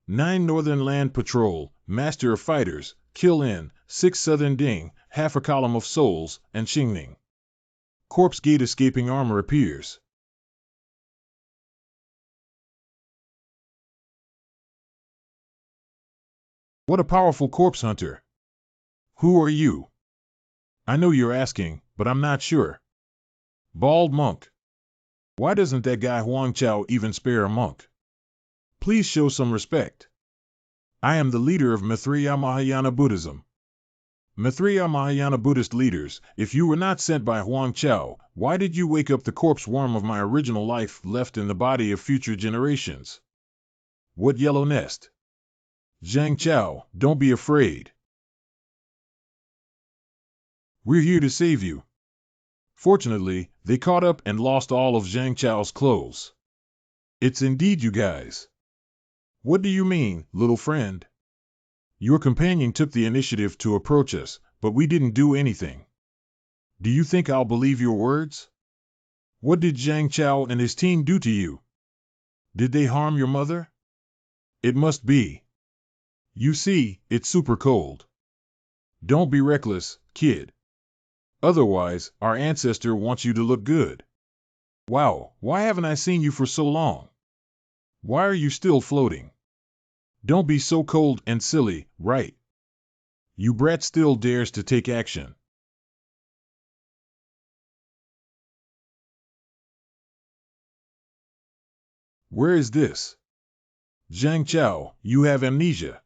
9 Northern Land Patrol, Master of Fighters, Kill in, 6 Southern Ding, half a column of souls, and Xingning. Corpse gate escaping armor appears. What a powerful corpse hunter. Who are you? I know you're asking, but I'm not sure. Bald monk. Why doesn't that guy Huang Chao even spare a monk? Please show some respect. I am the leader of Maitreya Mahayana Buddhism. Maitreya Mahayana Buddhist leaders, if you were not sent by Huang Chao, why did you wake up the corpse worm of my original life left in the body of future generations? What yellow nest? Zhang Chao, don't be afraid. We're here to save you. Fortunately, they caught up and lost all of Zhang Chao's clothes. It's indeed you guys. What do you mean, little friend? Your companion took the initiative to approach us, but we didn't do anything. Do you think I'll believe your words? What did Zhang Chao and his team do to you? Did they harm your mother? It must be. You see, it's super cold. Don't be reckless, kid. Otherwise, our ancestor wants you to look good. Wow, why haven't I seen you for so long? Why are you still floating? Don't be so cold and silly, right? You brat still dares to take action. Where is this? Zhang Chao, you have amnesia.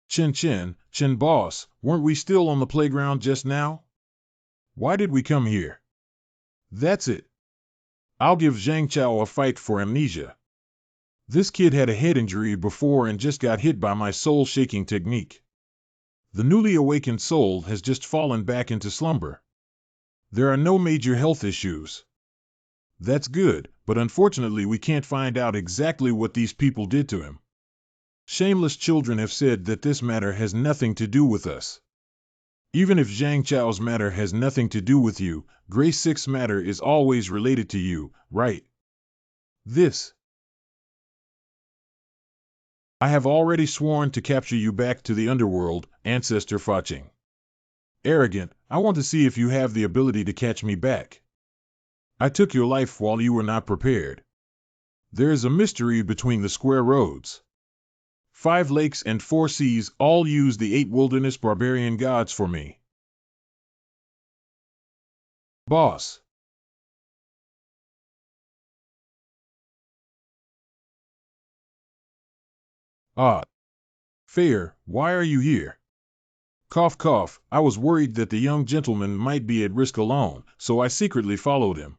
Chen boss, weren't we still on the playground just now? Why did we come here? That's it. I'll give Zhang Chao a fight for amnesia. This kid had a head injury before and just got hit by my soul-shaking technique. The newly awakened soul has just fallen back into slumber. There are no major health issues. That's good, but unfortunately we can't find out exactly what these people did to him. Shameless children have said that this matter has nothing to do with us. Even if Zhang Chao's matter has nothing to do with you, Grace 6 matter is always related to you, right? I have already sworn to capture you back to the underworld, Ancestor Faching. Arrogant, I want to see if you have the ability to catch me back. I took your life while you were not prepared. There is a mystery between the square roads. 5 lakes and 4 seas all use the 8 wilderness barbarian gods for me. Boss. Ah. Fair, why are you here? Cough cough, I was worried that the young gentleman might be at risk alone, so I secretly followed him.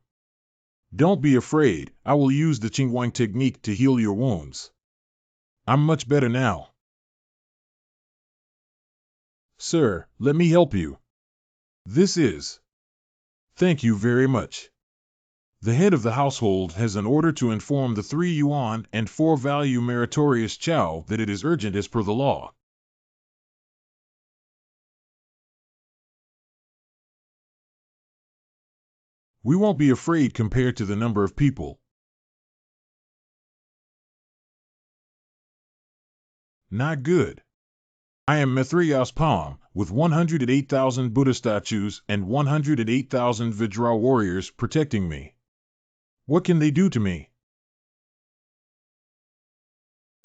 Don't be afraid, I will use the Qingguang technique to heal your wounds. I'm much better now. Sir, let me help you. This is. Thank you very much. The head of the household has an order to inform the 3 yuan and 4 value meritorious chow that it is urgent as per the law. We won't be afraid compared to the number of people. Not good. I am Mithrios Palm, with 108,000 Buddha statues and 108,000 Vajra warriors protecting me. What can they do to me?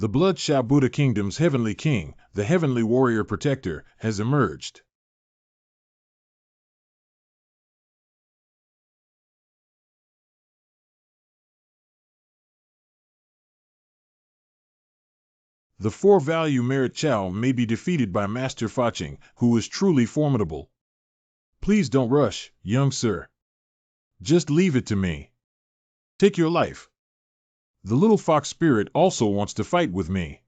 The Blood-Sha Buddha Kingdom's heavenly king, the heavenly warrior protector, has emerged. The 4-value Merit Chow may be defeated by Master Faching, who is truly formidable. Please don't rush, young sir. Just leave it to me. Take your life. The little fox spirit also wants to fight with me.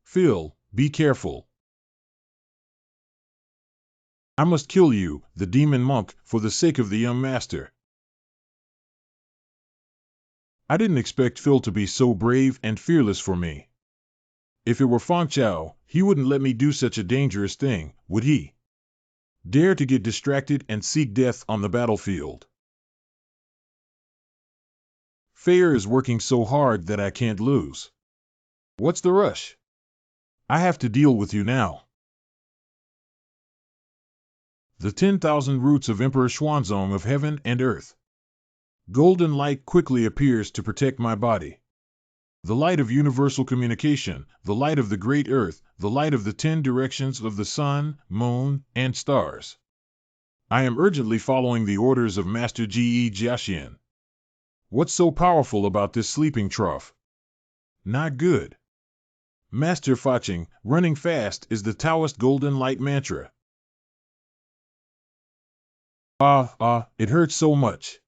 Phil, be careful. I must kill you, the demon monk, for the sake of the young master. I didn't expect Phil to be so brave and fearless for me. If it were Fang Chao, he wouldn't let me do such a dangerous thing, would he? Dare to get distracted and seek death on the battlefield. Fair is working so hard that I can't lose. What's the rush? I have to deal with you now. The 10,000 roots of Emperor Xuanzong of heaven and earth. Golden light quickly appears to protect my body. The light of universal communication, the light of the great earth, the light of the 10 directions of the sun, moon, and stars. I am urgently following the orders of Master Ge Jiaxian. What's so powerful about this sleeping trough? Not good. Master Faching, running fast is the Taoist golden light mantra. It hurts so much.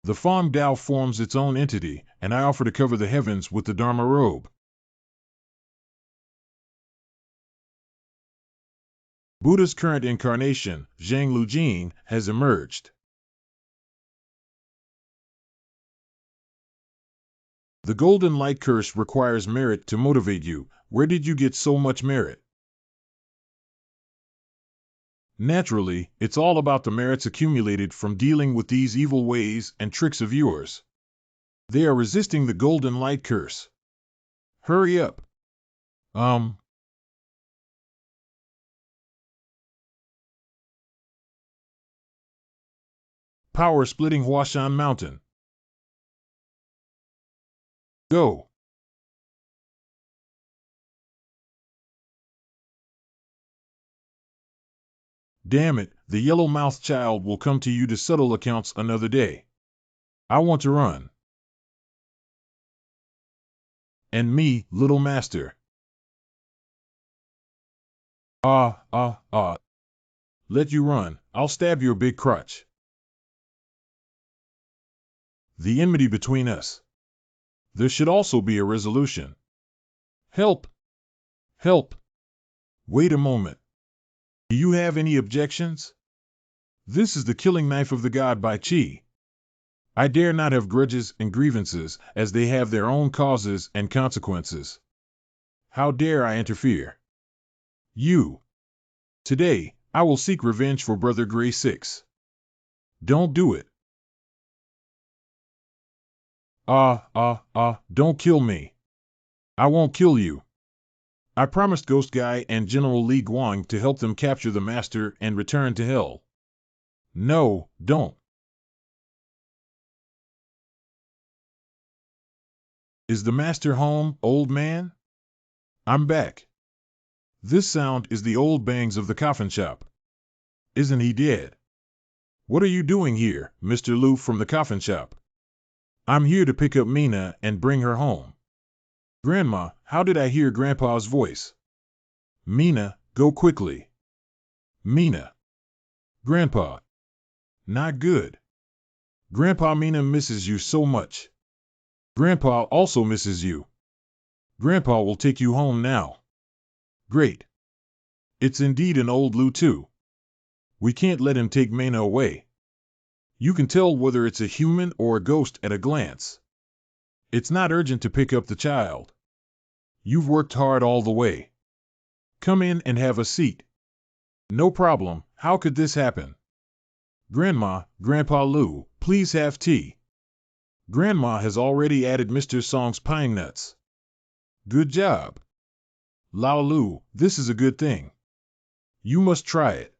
The Fang Dao forms its own entity, and I offer to cover the heavens with the Dharma robe. Buddha's current incarnation, Zhang Lujin, has emerged. The golden light curse requires merit to motivate you. Where did you get so much merit? Naturally, it's all about the merits accumulated from dealing with these evil ways and tricks of yours. They are resisting the golden light curse. Hurry up. Power splitting Huashan Mountain. Go. Damn it, the yellow-mouthed child will come to you to settle accounts another day. I want to run. And me, little master. Let you run, I'll stab your big crotch. The enmity between us. There should also be a resolution. Help! Help! Wait a moment. Do you have any objections? This is the killing knife of the god by Qi. I dare not have grudges and grievances, as they have their own causes and consequences. How dare I interfere? You. Today, I will seek revenge for Brother Gray 6. Don't do it. Don't kill me. I won't kill you. I promised Ghost Guy and General Li Guang to help them capture the Master and return to Hell. No, don't. Is the Master home, old man? I'm back. This sound is the old bangs of the coffin shop. Isn't he dead? What are you doing here, Mr. Liu from the coffin shop? I'm here to pick up Mina and bring her home. Grandma, how did I hear Grandpa's voice? Mina, go quickly. Mina. Grandpa. Not good. Grandpa, Mina misses you so much. Grandpa also misses you. Grandpa will take you home now. Great. It's indeed an old Liu too. We can't let him take Mina away. You can tell whether it's a human or a ghost at a glance. It's not urgent to pick up the child. You've worked hard all the way. Come in and have a seat. No problem, how could this happen? Grandma, Grandpa Liu, please have tea. Grandma has already added Mr. Song's pine nuts. Good job. Lao Lu, this is a good thing. You must try it.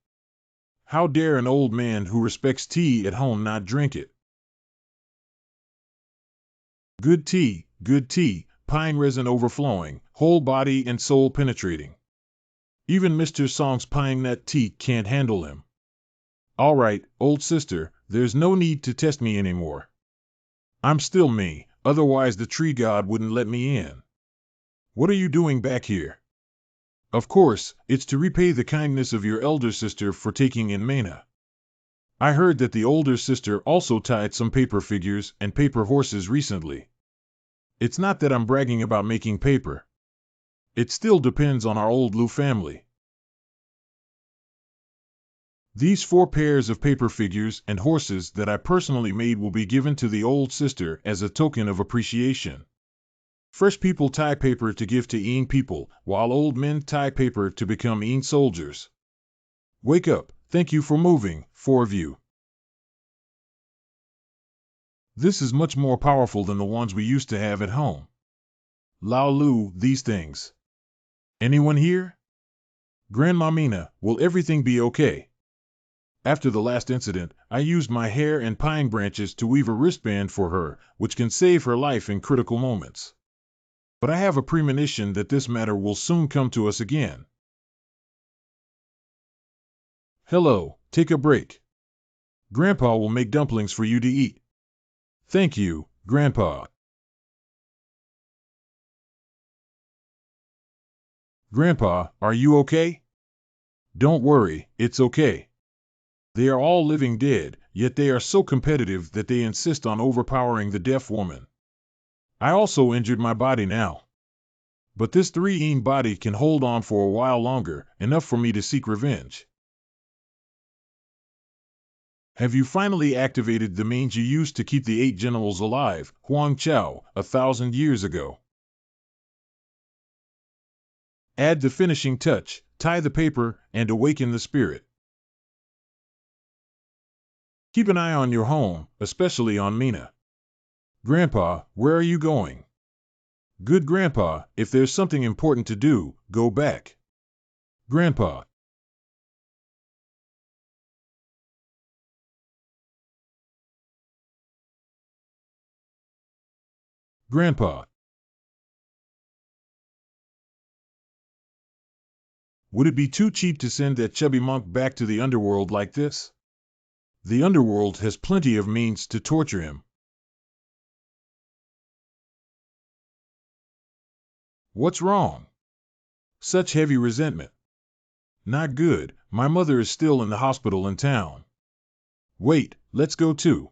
How dare an old man who respects tea at home not drink it? Good tea, pine resin overflowing, whole body and soul penetrating. Even Mr. Song's pine nut tea can't handle him. All right, old sister, there's no need to test me anymore. I'm still me, otherwise the tree god wouldn't let me in. What are you doing back here? Of course, it's to repay the kindness of your elder sister for taking in Mana. I heard that the older sister also tied some paper figures and paper horses recently. It's not that I'm bragging about making paper. It still depends on our old Lu family. These 4 pairs of paper figures and horses that I personally made will be given to the old sister as a token of appreciation. Fresh people tie paper to give to young people, while old men tie paper to become young soldiers. Wake up, thank you for moving, 4 of you. This is much more powerful than the ones we used to have at home. Lao Lu, these things. Anyone here? Grandma Mina, will everything be okay? After the last incident, I used my hair and pine branches to weave a wristband for her, which can save her life in critical moments. But I have a premonition that this matter will soon come to us again. Hello, take a break. Grandpa will make dumplings for you to eat. Thank you, Grandpa. Grandpa, are you okay? Don't worry, it's okay. They are all living dead, yet they are so competitive that they insist on overpowering the deaf woman. I also injured my body now. But this 3-een body can hold on for a while longer, enough for me to seek revenge. Have you finally activated the means you used to keep the 8 generals alive, Huang Chao, 1,000 years ago? Add the finishing touch, tie the paper, and awaken the spirit. Keep an eye on your home, especially on Mina. Grandpa, where are you going? Good Grandpa, if there's something important to do, go back. Grandpa. Grandpa. Would it be too cheap to send that chubby monk back to the underworld like this? The underworld has plenty of means to torture him. What's wrong? Such heavy resentment. Not good, my mother is still in the hospital in town. Wait, let's go too.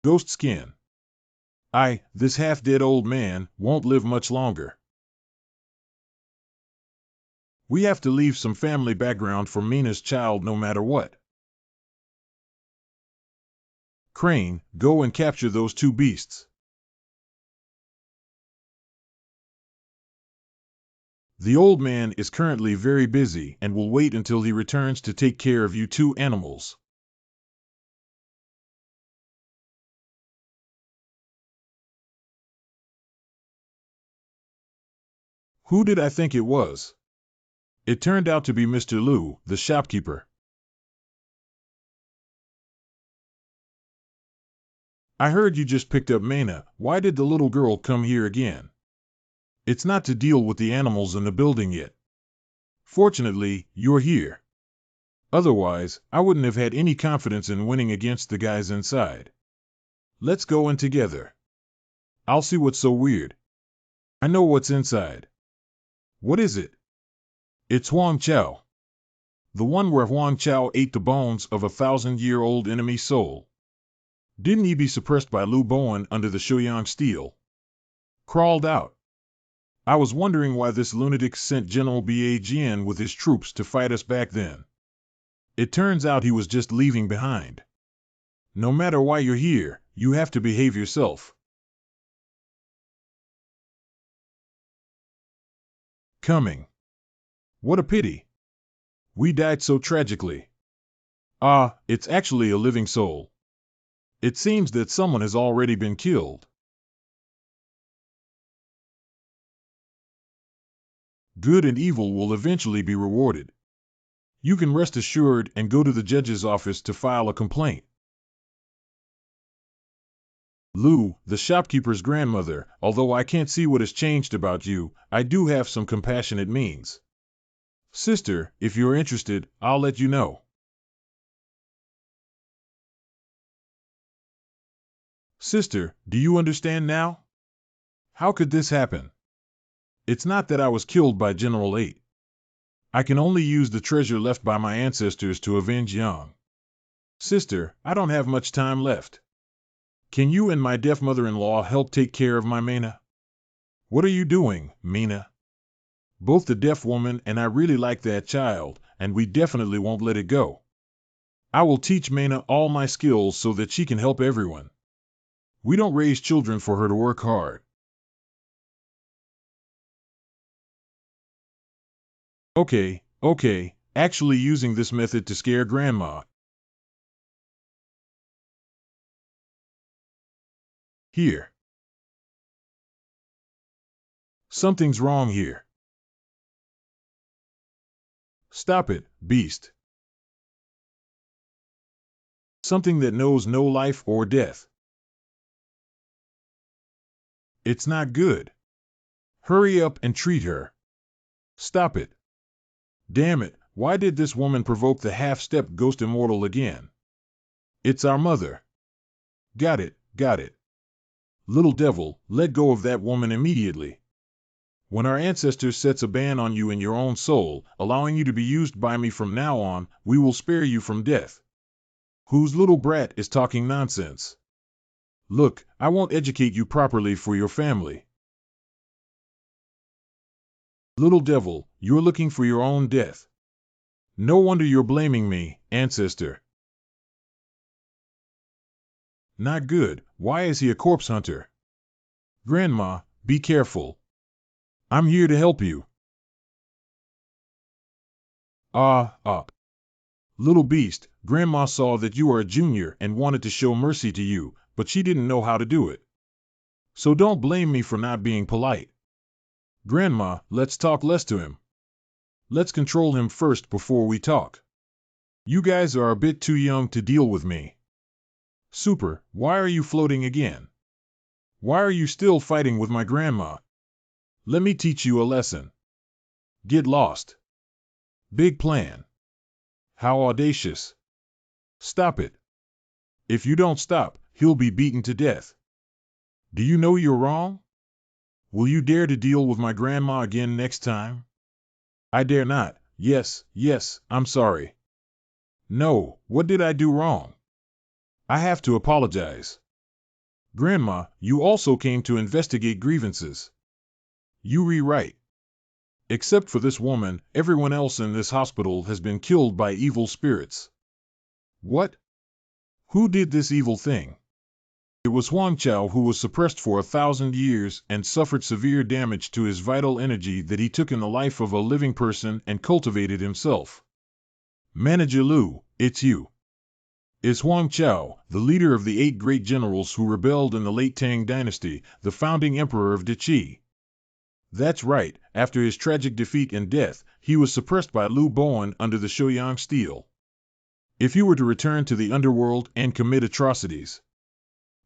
Ghost skin. This half-dead old man, won't live much longer. We have to leave some family background for Mina's child no matter what. Crane, go and capture those 2 beasts. The old man is currently very busy and will wait until he returns to take care of you 2 animals. Who did I think it was? It turned out to be Mr. Lu, the shopkeeper. I heard you just picked up Mana. Why did the little girl come here again? It's not to deal with the animals in the building yet. Fortunately, you're here. Otherwise, I wouldn't have had any confidence in winning against the guys inside. Let's go in together. I'll see what's so weird. I know what's inside. What is it? It's Huang Chao. The one where Huang Chao ate the bones of a 1,000-year-old enemy soul. Didn't he be suppressed by Lu Bowen under the Shouyang steel? Crawled out. I was wondering why this lunatic sent General Ba with his troops to fight us back then. It turns out he was just leaving behind. No matter why you're here, you have to behave yourself. Coming. What a pity. We died so tragically. Ah, it's actually a living soul. It seems that someone has already been killed. Good and evil will eventually be rewarded. You can rest assured and go to the judge's office to file a complaint. Lou, the shopkeeper's grandmother, although I can't see what has changed about you, I do have some compassionate means. Sister, if you're interested, I'll let you know. Sister, do you understand now? How could this happen? It's not that I was killed by General 8. I can only use the treasure left by my ancestors to avenge Yang. Sister, I don't have much time left. Can you and my deaf mother-in-law help take care of my Mina? What are you doing, Mina? Both the deaf woman and I really like that child, and we definitely won't let it go. I will teach Mina all my skills so that she can help everyone. We don't raise children for her to work hard. Okay, actually using this method to scare Grandma. Here. Something's wrong here. Stop it, beast. Something that knows no life or death. It's not good. Hurry up and treat her. Stop it. Damn it, why did this woman provoke the half-step ghost immortal again? It's our mother. Got it. Little devil, let go of that woman immediately. When our ancestor sets a ban on you in your own soul, allowing you to be used by me from now on, we will spare you from death. Whose little brat is talking nonsense? Look, I won't educate you properly for your family. Little devil, you're looking for your own death. No wonder you're blaming me, ancestor. Not good. Why is he a corpse hunter? Grandma, be careful. I'm here to help you. Little beast, Grandma saw that you are a junior and wanted to show mercy to you, but she didn't know how to do it. So don't blame me for not being polite. Grandma, let's talk less to him. Let's control him first before we talk. You guys are a bit too young to deal with me. Super, why are you floating again? Why are you still fighting with my grandma? Let me teach you a lesson. Get lost. Big plan. How audacious. Stop it. If you don't stop, he'll be beaten to death. Do you know you're wrong? Will you dare to deal with my grandma again next time? I dare not. Yes, I'm sorry. No, what did I do wrong? I have to apologize. Grandma, you also came to investigate grievances. You rewrite. Except for this woman, everyone else in this hospital has been killed by evil spirits. What? Who did this evil thing? It was Huang Chao, who was suppressed for 1,000 years and suffered severe damage to his vital energy that he took in the life of a living person and cultivated himself. Manager Lu, it's you. Is Huang Chao, the leader of the 8 great generals who rebelled in the late Tang dynasty, the founding emperor of Deqi? That's right, after his tragic defeat and death, he was suppressed by Lu Bowen under the Shouyang steel. If you were to return to the underworld and commit atrocities.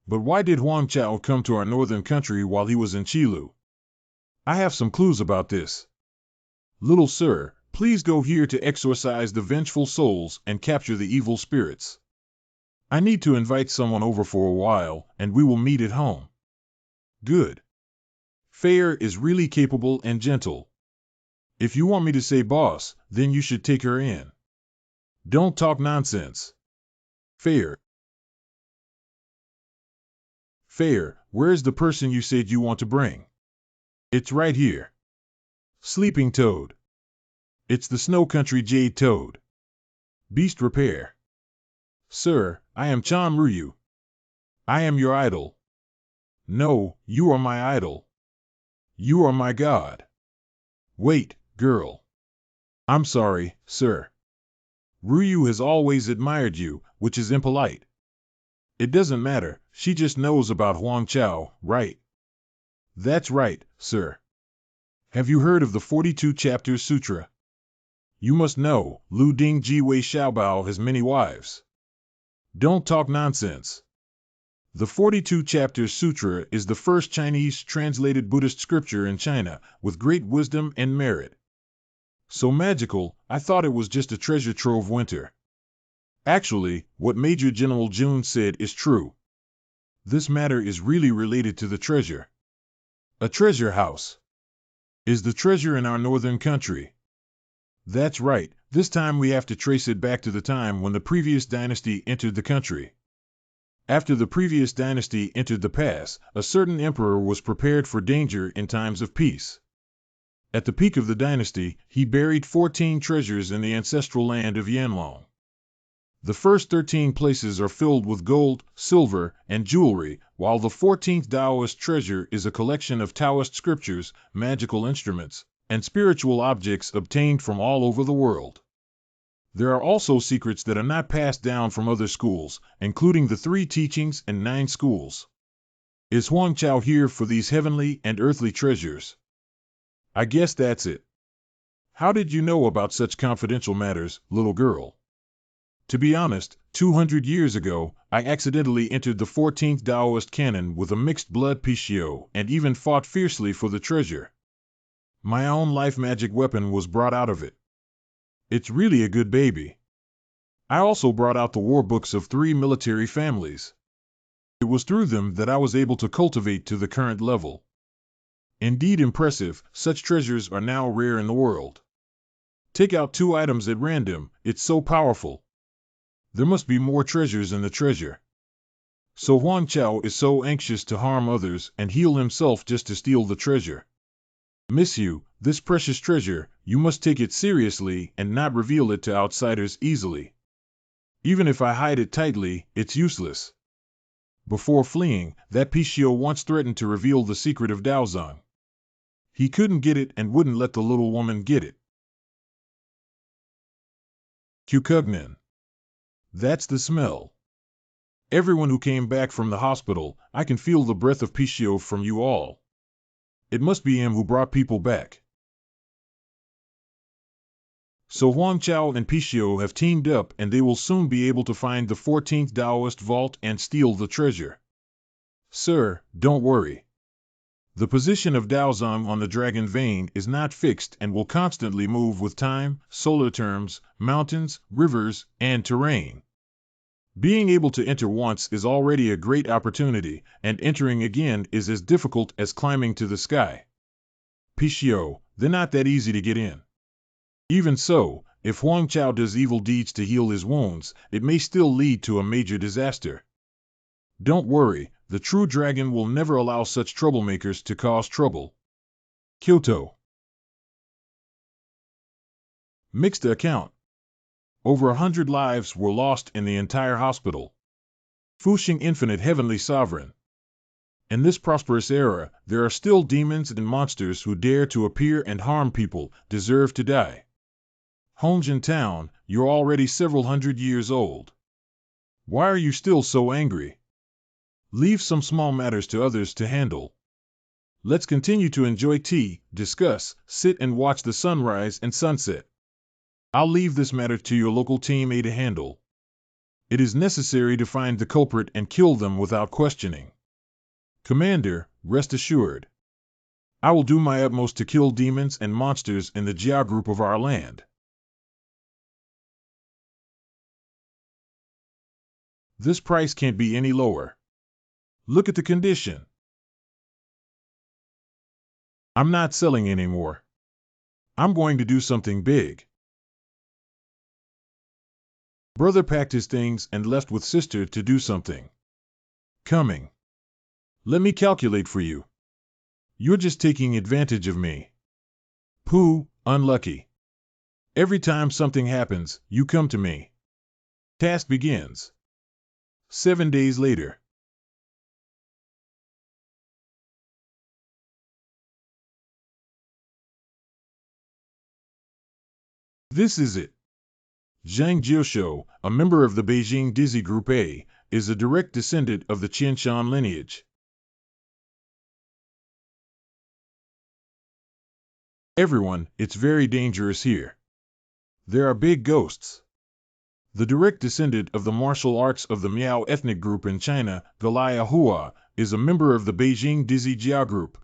But why did Huang Chao come to our northern country while he was in Qilu? I have some clues about this. Little sir, please go here to exorcise the vengeful souls and capture the evil spirits. I need to invite someone over for a while, and we will meet at home. Good. Fair is really capable and gentle. If you want me to say boss, then you should take her in. Don't talk nonsense. Fair, where's the person you said you want to bring? It's right here. Sleeping Toad. It's the Snow Country Jade Toad. Beast Repair. Sir, I am Chan Ryu. I am your idol. No, you are my idol. You are my god. Wait, girl. I'm sorry, sir. Ryu has always admired you, which is impolite. It doesn't matter, she just knows about Huang Chao, right? That's right, sir. Have you heard of the 42 Chapters Sutra? You must know, Lu Ding Ji Wei Xiaobao has many wives. Don't talk nonsense. The 42 Chapters Sutra is the first Chinese translated Buddhist scripture in China, with great wisdom and merit. So magical, I thought it was just a treasure trove winter. Actually, what Major General Jun said is true. This matter is really related to the treasure. A treasure house. Is the treasure in our northern country? That's right, this time we have to trace it back to the time when the previous dynasty entered the country. After the previous dynasty entered the pass, a certain emperor was prepared for danger in times of peace. At the peak of the dynasty, he buried 14 treasures in the ancestral land of Yanlong. The first 13 places are filled with gold, silver, and jewelry, while the 14th Taoist treasure is a collection of Taoist scriptures, magical instruments, and spiritual objects obtained from all over the world. There are also secrets that are not passed down from other schools, including the 3 teachings and 9 schools. Is Huang Chao here for these heavenly and earthly treasures? I guess that's it. How did you know about such confidential matters, little girl? To be honest, 200 years ago, I accidentally entered the 14th Taoist canon with a mixed blood Pishio and even fought fiercely for the treasure. My own life magic weapon was brought out of it. It's really a good baby. I also brought out the war books of 3 military families. It was through them that I was able to cultivate to the current level. Indeed impressive, such treasures are now rare in the world. Take out 2 items at random, it's so powerful. There must be more treasures in the treasure. So Huang Chao is so anxious to harm others and heal himself just to steal the treasure. Miss you, this precious treasure, you must take it seriously and not reveal it to outsiders easily. Even if I hide it tightly, it's useless. Before fleeing, that Pishio once threatened to reveal the secret of Daozang. He couldn't get it and wouldn't let the little woman get it. Kukugnan. That's the smell. Everyone who came back from the hospital, I can feel the breath of Pishio from you all. It must be him who brought people back. So Huang Chao and Pishio have teamed up and they will soon be able to find the 14th Taoist vault and steal the treasure. Sir, don't worry. The position of Daozang on the dragon vein is not fixed and will constantly move with time, solar terms, mountains, rivers, and terrain. Being able to enter once is already a great opportunity, and entering again is as difficult as climbing to the sky. Pishio, they're not that easy to get in. Even so, if Huang Chao does evil deeds to heal his wounds, it may still lead to a major disaster. Don't worry, the true dragon will never allow such troublemakers to cause trouble. Kyoto. Mixed account. Over 100 lives were lost in the entire hospital. Fuxing Infinite Heavenly Sovereign. In this prosperous era, there are still demons and monsters who dare to appear and harm people, deserve to die. Hongjin Town, you're already several hundred years old. Why are you still so angry? Leave some small matters to others to handle. Let's continue to enjoy tea, discuss, sit and watch the sunrise and sunset. I'll leave this matter to your local team A to handle. It is necessary to find the culprit and kill them without questioning. Commander, rest assured. I will do my utmost to kill demons and monsters in the Jia group of our land. This price can't be any lower. Look at the condition. I'm not selling anymore. I'm going to do something big. Brother packed his things and left with sister to do something. Coming. Let me calculate for you. You're just taking advantage of me. Pooh, unlucky. Every time something happens, you come to me. Task begins. 7 days later. This is it. Zhang Jiushou, a member of the Beijing Dizzy Group A, is a direct descendant of the Qianshan lineage. Everyone, it's very dangerous here. There are big ghosts. The direct descendant of the martial arts of the Miao ethnic group in China, Hua, is a member of the Beijing Dizzy Jiao group.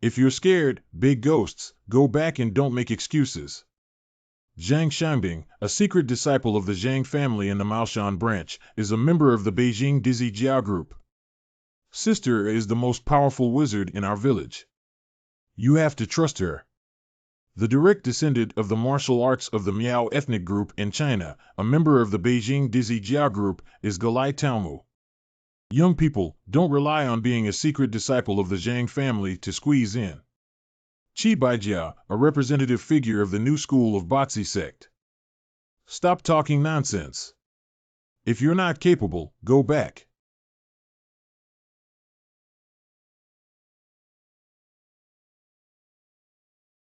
If you're scared, big ghosts, go back and don't make excuses. Zhang Xiangbing, a secret disciple of the Zhang family in the Maoshan branch, is a member of the Beijing Dizzy Jiao group. Sister is the most powerful wizard in our village. You have to trust her. The direct descendant of the martial arts of the Miao ethnic group in China, a member of the Beijing Dizzy Jiao group, is Galai Taomu. Young people, don't rely on being a secret disciple of the Zhang family to squeeze in. Qi Baijia, a representative figure of the new school of Batzi sect. Stop talking nonsense. If you're not capable, go back.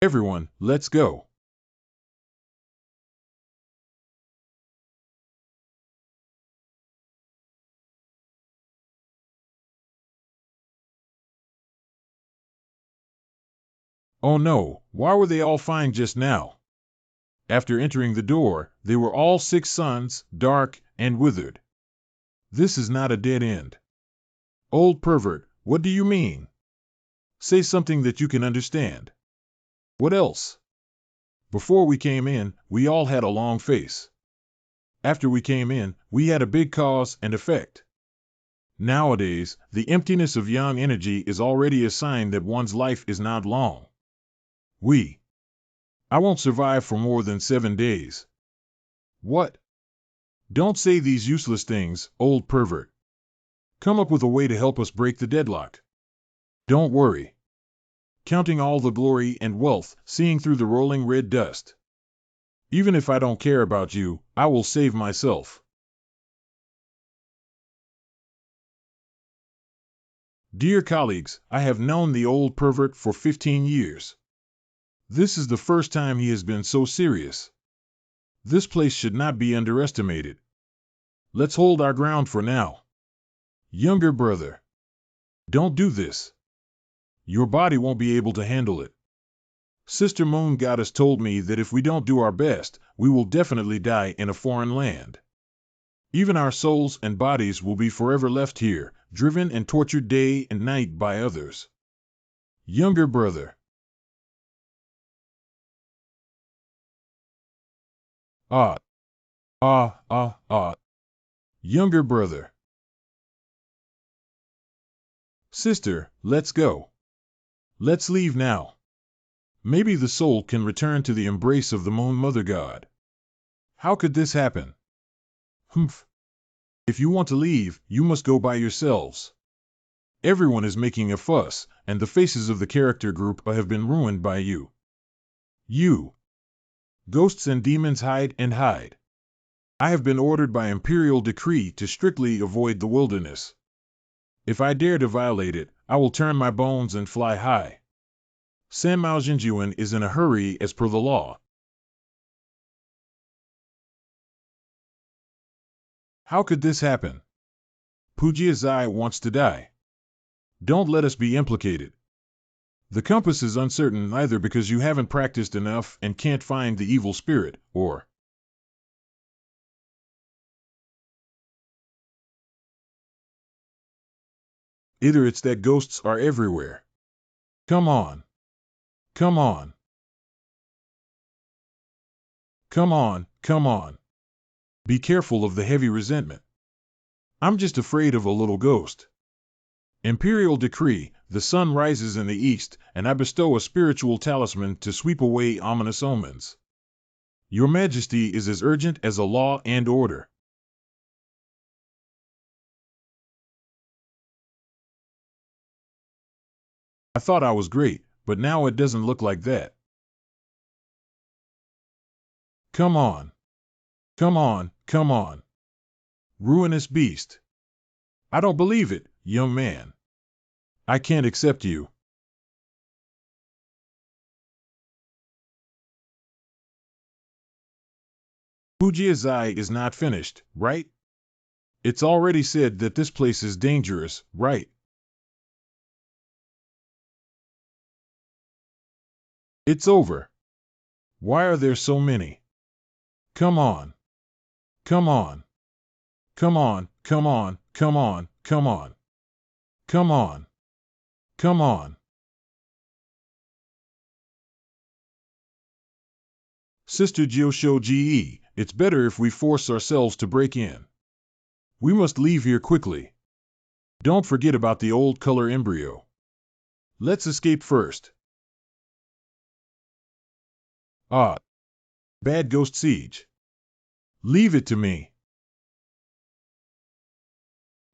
Everyone, let's go. Oh no, why were they all fine just now? After entering the door, they were all 6 suns, dark, and withered. This is not a dead end. Old pervert, what do you mean? Say something that you can understand. What else? Before we came in, we all had a long face. After we came in, we had a big cause and effect. Nowadays, the emptiness of yang energy is already a sign that one's life is not long. I won't survive for more than 7 days. What? Don't say these useless things, old pervert. Come up with a way to help us break the deadlock. Don't worry. Counting all the glory and wealth, seeing through the rolling red dust. Even if I don't care about you, I will save myself. Dear colleagues, I have known the old pervert for 15 years. This is the first time he has been so serious. This place should not be underestimated. Let's hold our ground for now. Younger brother. Don't do this. Your body won't be able to handle it. Sister Moon Goddess told me that if we don't do our best, we will definitely die in a foreign land. Even our souls and bodies will be forever left here, driven and tortured day and night by others. Younger brother. Younger brother. Sister, let's go. Let's leave now. Maybe the soul can return to the embrace of the Moon Mother God. How could this happen? Humph. If you want to leave, you must go by yourselves. Everyone is making a fuss, and the faces of the character group have been ruined by you. You. Ghosts and demons hide and hide. I have been ordered by imperial decree to strictly avoid the wilderness. If I dare to violate it, I will turn my bones and fly high. San Mao Jinjuan is in a hurry as per the law. How could this happen? Pujia Zai wants to die. Don't let us be implicated. The compass is uncertain either because you haven't practiced enough and can't find the evil spirit, or either it's that ghosts are everywhere. Come on. Come on. Come on, come on. Be careful of the heavy resentment. I'm just afraid of a little ghost. Imperial decree, the sun rises in the east, and I bestow a spiritual talisman to sweep away ominous omens. Your Majesty is as urgent as a law and order. I thought I was great, but now it doesn't look like that. Come on. Come on, come on. Ruinous beast. I don't believe it, young man. I can't accept you. Fujiazai is not finished, right? It's already said that this place is dangerous, right? It's over. Why are there so many? Come on. Come on. Come on, come on, come on, come on. Come on. Come on. Sister Gyosho GE, it's better if we force ourselves to break in. We must leave here quickly. Don't forget about the old color embryo. Let's escape first. Ah. Bad ghost siege. Leave it to me.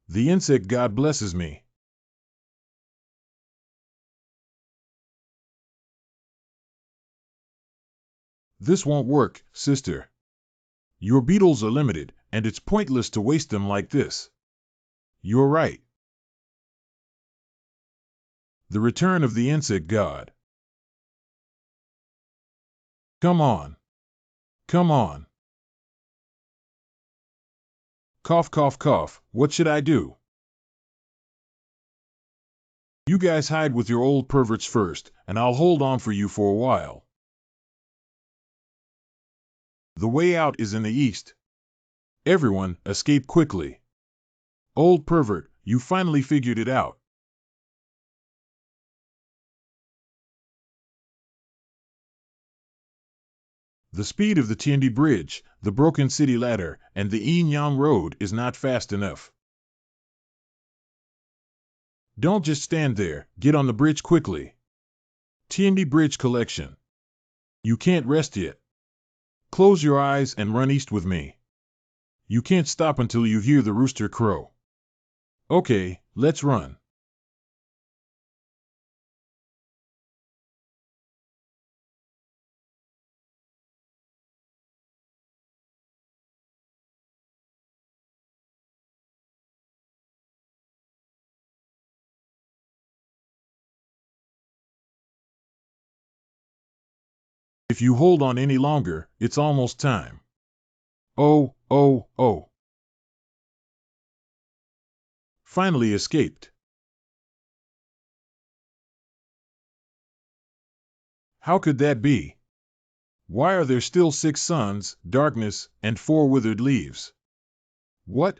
The insect god blesses me. This won't work, sister. Your beetles are limited, and it's pointless to waste them like this. You're right. The return of the insect god. Come on. Come on. Cough, cough, cough. What should I do? You guys hide with your old perverts first, and I'll hold on for you for a while. The way out is in the east. Everyone, escape quickly. Old pervert, you finally figured it out. The speed of the Tiandi Bridge, the Broken City Ladder, and the Yin-Yang Road is not fast enough. Don't just stand there, get on the bridge quickly. Tiandi Bridge Collection. You can't rest yet. Close your eyes and run east with me. You can't stop until you hear the rooster crow. Okay, let's run. If you hold on any longer, it's almost time. Oh, oh, oh. Finally escaped. How could that be? Why are there still 6 suns, darkness, and 4 withered leaves? What?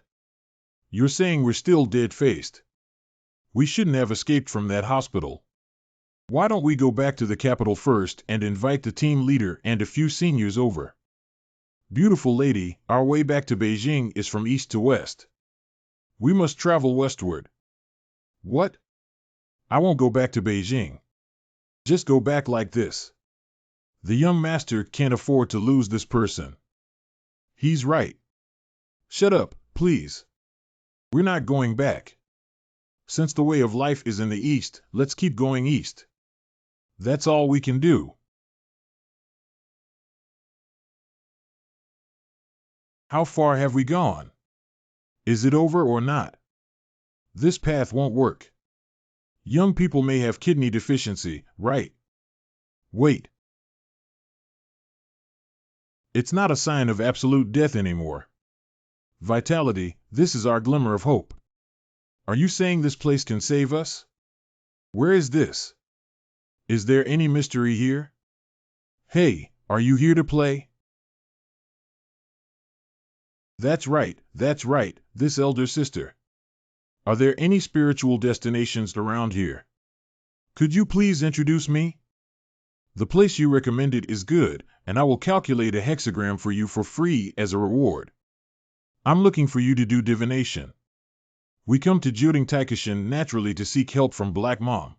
You're saying we're still dead-faced. We shouldn't have escaped from that hospital. Why don't we go back to the capital first and invite the team leader and a few seniors over? Beautiful lady, our way back to Beijing is from east to west. We must travel westward. What? I won't go back to Beijing. Just go back like this. The young master can't afford to lose this person. He's right. Shut up, please. We're not going back. Since the way of life is in the east, let's keep going east. That's all we can do. How far have we gone? Is it over or not? This path won't work. Young people may have kidney deficiency, right? Wait. It's not a sign of absolute death anymore. Vitality, this is our glimmer of hope. Are you saying this place can save us? Where is this? Is there any mystery here? Hey, are you here to play? That's right, this elder sister. Are there any spiritual destinations around here? Could you please introduce me? The place you recommended is good, and I will calculate a hexagram for you for free as a reward. I'm looking for you to do divination. We come to Juding Taikishin naturally to seek help from Black Mom.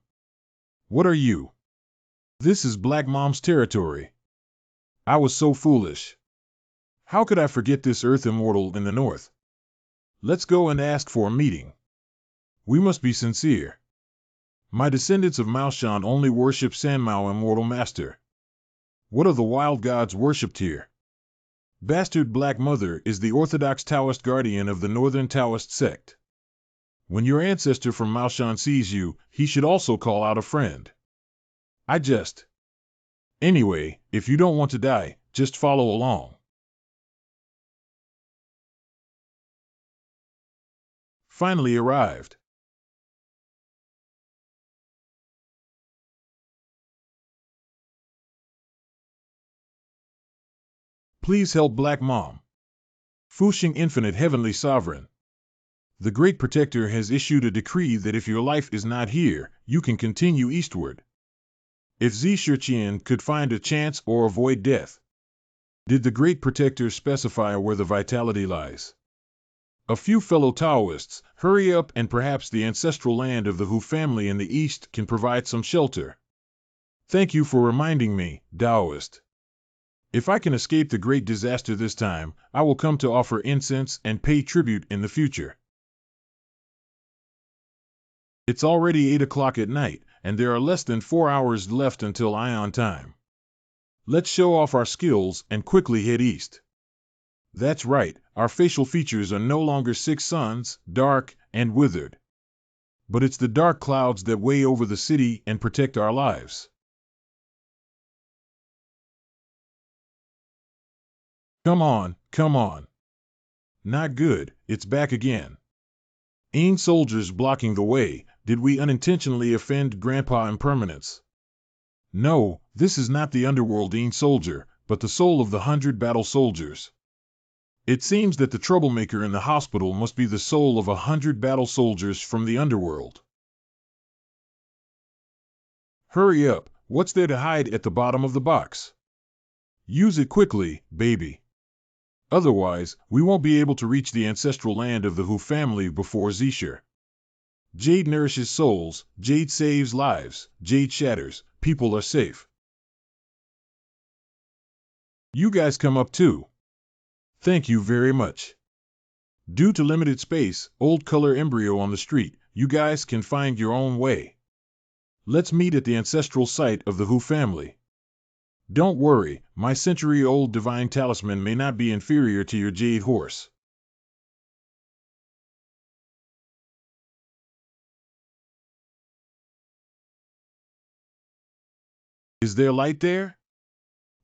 What are you? This is Black Mom's territory. I was so foolish. How could I forget this Earth Immortal in the north? Let's go and ask for a meeting. We must be sincere. My descendants of Maoshan only worship Sanmao Immortal Master. What are the wild gods worshipped here? Bastard Black Mother is the Orthodox Taoist guardian of the Northern Taoist sect. When your ancestor from Maoshan sees you, he should also call out a friend. Anyway, if you don't want to die, just follow along. finally arrived. Please help Black Mom. Fuxing Infinite Heavenly Sovereign. The Great Protector has issued a decree that if your life is not here, you can continue eastward. If Zishiqian could find a chance or avoid death. Did the Great Protector specify where the vitality lies? A few fellow Taoists, hurry up, and perhaps the ancestral land of the Hu family in the east can provide some shelter. Thank you for reminding me, Taoist. If I can escape the great disaster this time, I will come to offer incense and pay tribute in the future. It's already 8 o'clock at night, and there are less than 4 hours left until Ion time. Let's show off our skills and quickly head east. That's right, our facial features are no longer 6 suns, dark and withered. But it's the dark clouds that weigh over the city and protect our lives. Come on, come on. Not good, it's back again. Ain't soldiers blocking the way, did we unintentionally offend Grandpa Impermanence? No, this is not the underworld ain't soldier, but the soul of the 100 battle soldiers. It seems that the troublemaker in the hospital must be the soul of 100 battle soldiers from the underworld. Hurry up, what's there to hide at the bottom of the box? Use it quickly, baby. Otherwise, we won't be able to reach the ancestral land of the Hu family before Zishir. Jade nourishes souls, Jade saves lives, Jade shatters, people are safe. You guys come up too. Thank you very much. Due to limited space, old color embryo on the street, you guys can find your own way. Let's meet at the ancestral site of the Hu family. Don't worry, my century-old divine talisman may not be inferior to your jade horse. Is there light there?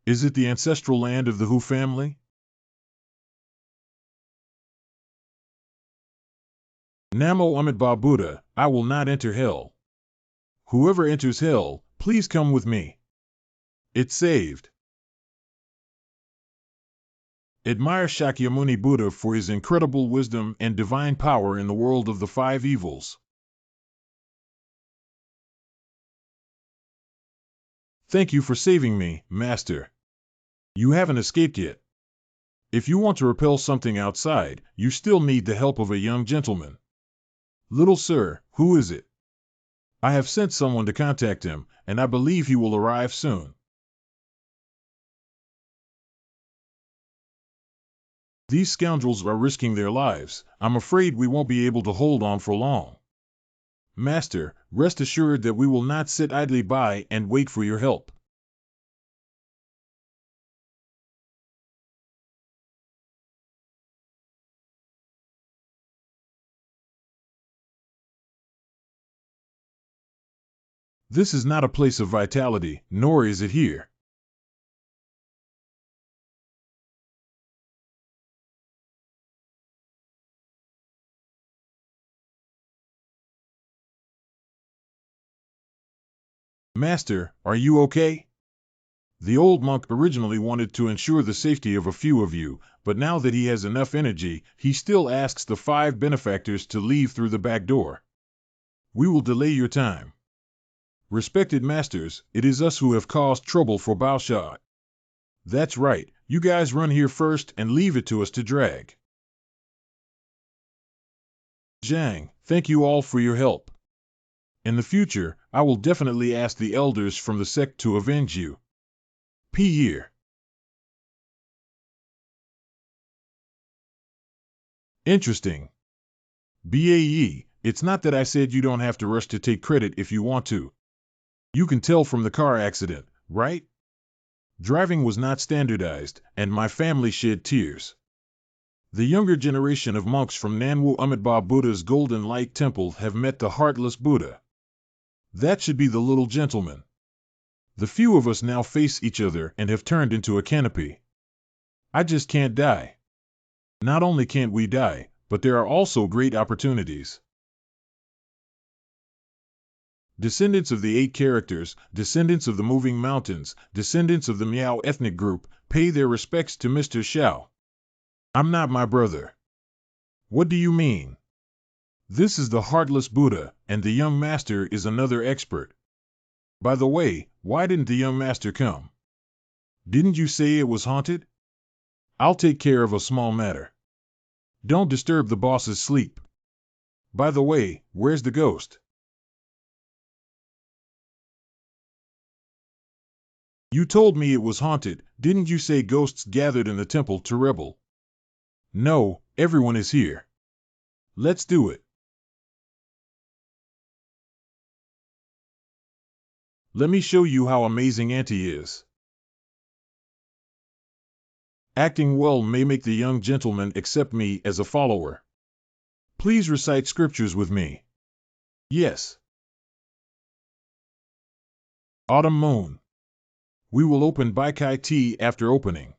Is it the ancestral land of the Hu family? Namo Amitabha Buddha, I will not enter hell. Whoever enters hell, please come with me. It's saved. Admire Shakyamuni Buddha for his incredible wisdom and divine power in the world of the 5 evils. Thank you for saving me, Master. You haven't escaped yet. If you want to repel something outside, you still need the help of a young gentleman. Little sir, who is it? I have sent someone to contact him, and I believe he will arrive soon. These scoundrels are risking their lives. I'm afraid we won't be able to hold on for long. Master, rest assured that we will not sit idly by and wait for your help. This is not a place of vitality, nor is it here. Master, are you okay? The old monk originally wanted to ensure the safety of a few of you, but now that he has enough energy, he still asks the 5 benefactors to leave through the back door. We will delay your time. Respected masters, it is us who have caused trouble for Baosha. That's right, you guys run here first and leave it to us to drag. Zhang, thank you all for your help. In the future, I will definitely ask the elders from the sect to avenge you. P-year. Interesting. BAE, it's not that I said you don't have to rush to take credit if you want to. You can tell from the car accident, right? Driving was not standardized, and my family shed tears. The younger generation of monks from Manhua Amitabha Buddha's Golden Light Temple have met the heartless Buddha. That should be the little gentleman. The few of us now face each other and have turned into a canopy. I just can't die. Not only can't we die, but there are also great opportunities. Descendants of the 8 characters, descendants of the moving mountains, descendants of the Miao ethnic group, pay their respects to Mr. Xiao. I'm not my brother. What do you mean? This is the heartless Buddha, and the young master is another expert. By the way, why didn't the young master come? Didn't you say it was haunted? I'll take care of a small matter. Don't disturb the boss's sleep. By the way, where's the ghost? You told me it was haunted. Didn't you say ghosts gathered in the temple to revel? No, everyone is here. Let's do it. Let me show you how amazing Auntie is. Acting well may make the young gentleman accept me as a follower. Please recite scriptures with me. Yes. Autumn moon. We will open Baikai tea after opening.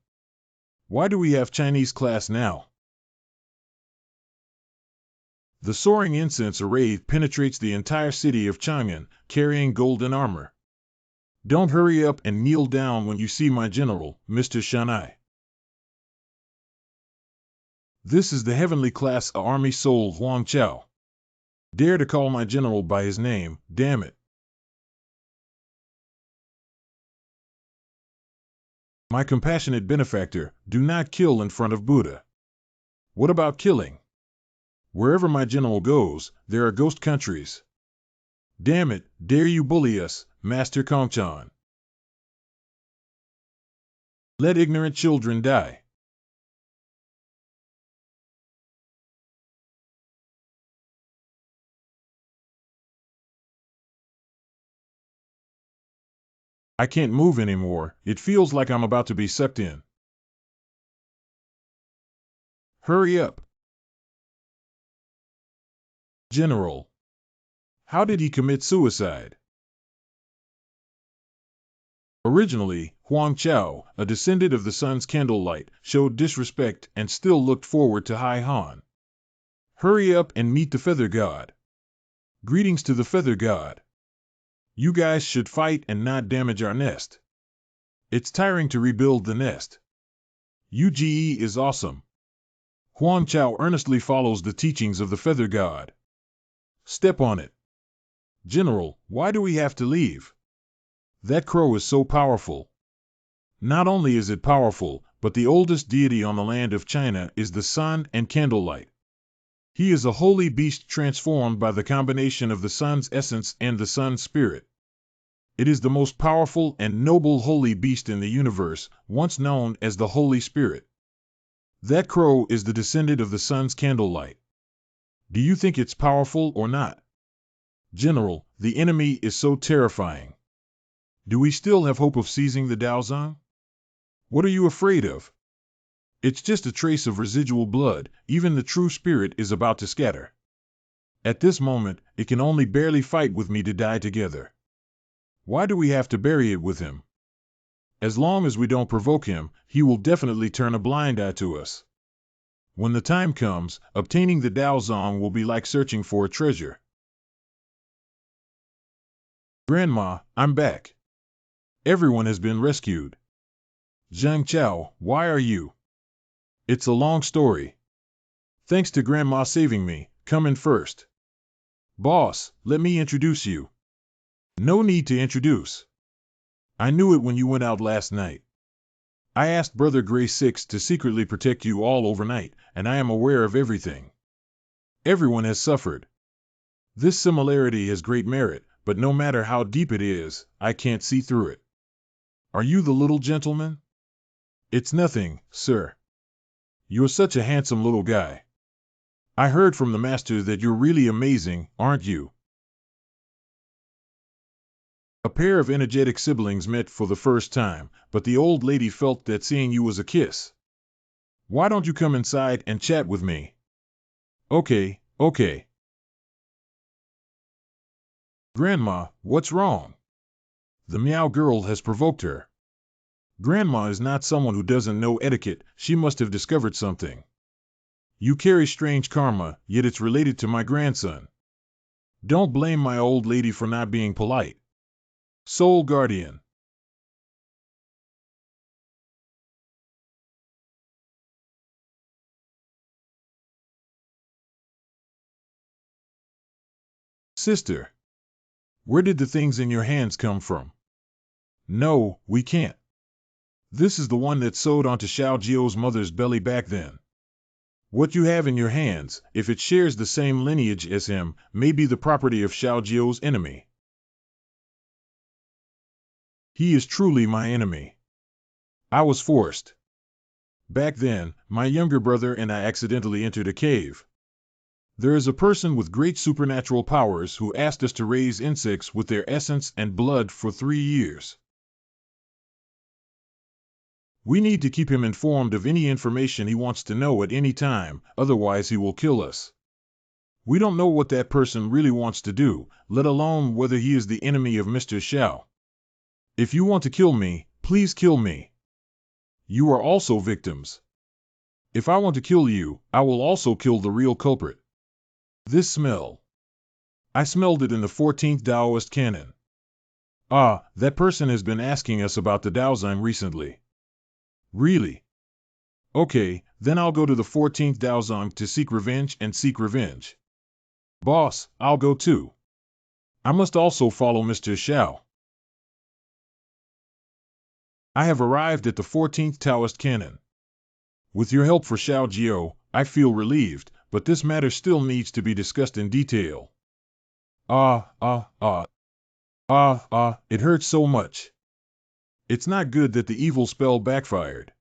Why do we have Chinese class now? The soaring incense array penetrates the entire city of Chang'an, carrying golden armor. Don't hurry up and kneel down when you see my general, Mr. Shanai. This is the heavenly class army soul Huang Chao. Dare to call my general by his name, damn it. My compassionate benefactor, do not kill in front of Buddha. What about killing? Wherever my general goes, there are ghost countries. Damn it, dare you bully us, Master Kongchan. Let ignorant children die. I can't move anymore, it feels like I'm about to be sucked in. Hurry up. General. How did he commit suicide? Originally, Huang Chao, a descendant of the sun's candlelight, showed disrespect and still looked forward to Hai Han. Hurry up and meet the Feather God. Greetings to the Feather God. You guys should fight and not damage our nest. It's tiring to rebuild the nest. UGE is awesome. Huang Chao earnestly follows the teachings of the Feather God. Step on it. General, why do we have to leave? That crow is so powerful. Not only is it powerful, but the oldest deity on the land of China is the sun and candlelight. He is a holy beast transformed by the combination of the sun's essence and the sun's spirit. It is the most powerful and noble holy beast in the universe, once known as the Holy Spirit. That crow is the descendant of the sun's candlelight. Do you think it's powerful or not? General, the enemy is so terrifying. Do we still have hope of seizing the Daozang? What are you afraid of? It's just a trace of residual blood, even the true spirit is about to scatter. At this moment, it can only barely fight with me to die together. Why do we have to bury it with him? As long as we don't provoke him, he will definitely turn a blind eye to us. When the time comes, obtaining the Daozang will be like searching for a treasure. Grandma, I'm back. Everyone has been rescued. Zhang Chao, why are you? It's a long story. Thanks to Grandma saving me, come in first. Boss, let me introduce you. No need to introduce. I knew it when you went out last night. I asked Brother Gray 6 to secretly protect you all overnight, and I am aware of everything. Everyone has suffered. This similarity has great merit, but no matter how deep it is, I can't see through it. Are you the little gentleman? It's nothing, sir. You're such a handsome little guy. I heard from the master that you're really amazing, aren't you? A pair of energetic siblings met for the first time, but the old lady felt that seeing you was a kiss. Why don't you come inside and chat with me? Okay. Grandma, what's wrong? The meow girl has provoked her. Grandma is not someone who doesn't know etiquette, she must have discovered something. You carry strange karma, yet it's related to my grandson. Don't blame my old lady for not being polite. Soul Guardian. Sister, where did the things in your hands come from? No, we can't. This is the one that sewed onto Xiao Jiao's mother's belly back then. What you have in your hands, if it shares the same lineage as him, may be the property of Xiao Jiao's enemy. He is truly my enemy. I was forced. Back then, my younger brother and I accidentally entered a cave. There is a person with great supernatural powers who asked us to raise insects with their essence and blood for 3 years. We need to keep him informed of any information he wants to know at any time, otherwise he will kill us. We don't know what that person really wants to do, let alone whether he is the enemy of Mr. Xiao. If you want to kill me, please kill me. You are also victims. If I want to kill you, I will also kill the real culprit. This smell. I smelled it in the 14th Taoist canon. Ah, that person has been asking us about the Daozang recently. Really? Okay, then I'll go to the 14th Daozang to seek revenge and seek revenge. Boss, I'll go too. I must also follow Mr. Xiao. I have arrived at the 14th Taoist canon. With your help for Xiao Jiao, I feel relieved, but this matter still needs to be discussed in detail. It hurts so much. It's not good that the evil spell backfired.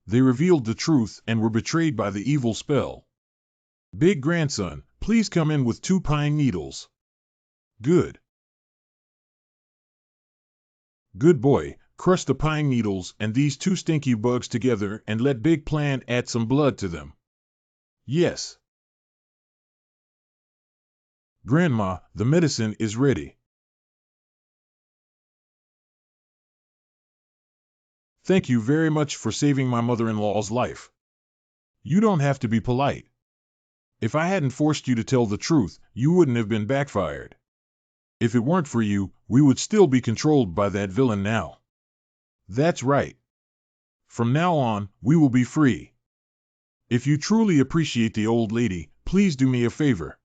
They revealed the truth and were betrayed by the evil spell. Big grandson, please come in with 2 pine needles. Good. Good boy, crush the pine needles and these 2 stinky bugs together and let Big Plan add some blood to them. Yes. Grandma, the medicine is ready. Thank you very much for saving my mother-in-law's life. You don't have to be polite. If I hadn't forced you to tell the truth, you wouldn't have been backfired. If it weren't for you, we would still be controlled by that villain now. That's right. From now on, we will be free. If you truly appreciate the old lady, please do me a favor.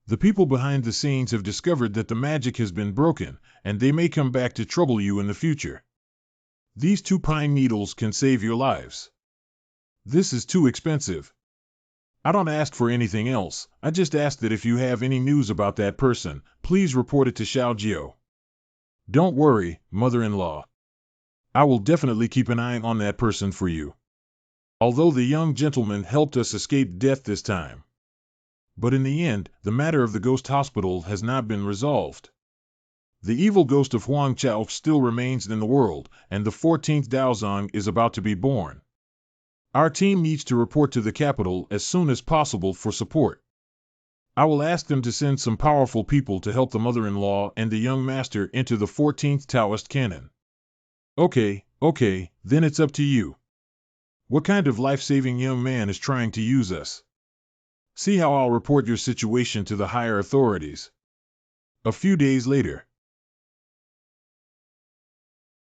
The people behind the scenes have discovered that the magic has been broken, and they may come back to trouble you in the future. These 2 pine needles can save your lives. This is too expensive. I don't ask for anything else, I just ask that if you have any news about that person, please report it to Xiao Jiao. Don't worry, mother-in-law. I will definitely keep an eye on that person for you. Although the young gentleman helped us escape death this time. But in the end, the matter of the ghost hospital has not been resolved. The evil ghost of Huang Chao still remains in the world, and the 14th Daozang is about to be born. Our team needs to report to the capital as soon as possible for support. I will ask them to send some powerful people to help the mother-in-law and the young master into the 14th Taoist canon. Okay, then it's up to you. What kind of life-saving young man is trying to use us? See how I'll report your situation to the higher authorities. A few days later.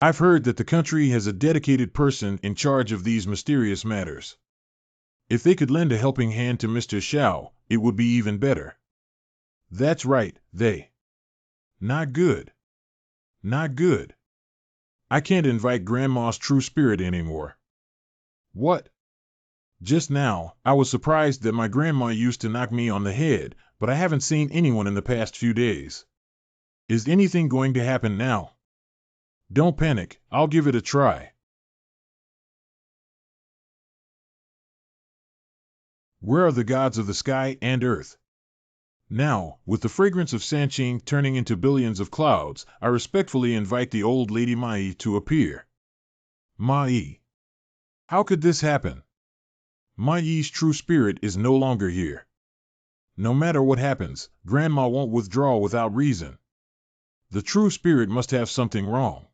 I've heard that the country has a dedicated person in charge of these mysterious matters. If they could lend a helping hand to Mr. Xiao, it would be even better. That's right, they. Not good. Not good. I can't invite Grandma's true spirit anymore. What? Just now, I was surprised that my grandma used to knock me on the head, but I haven't seen anyone in the past few days. Is anything going to happen now? Don't panic, I'll give it a try. Where are the gods of the sky and earth? Now, with the fragrance of Sanqing turning into billions of clouds, I respectfully invite the old lady Mai to appear. Mai. How could this happen? Mai's true spirit is no longer here. No matter what happens, Grandma won't withdraw without reason. The true spirit must have something wrong.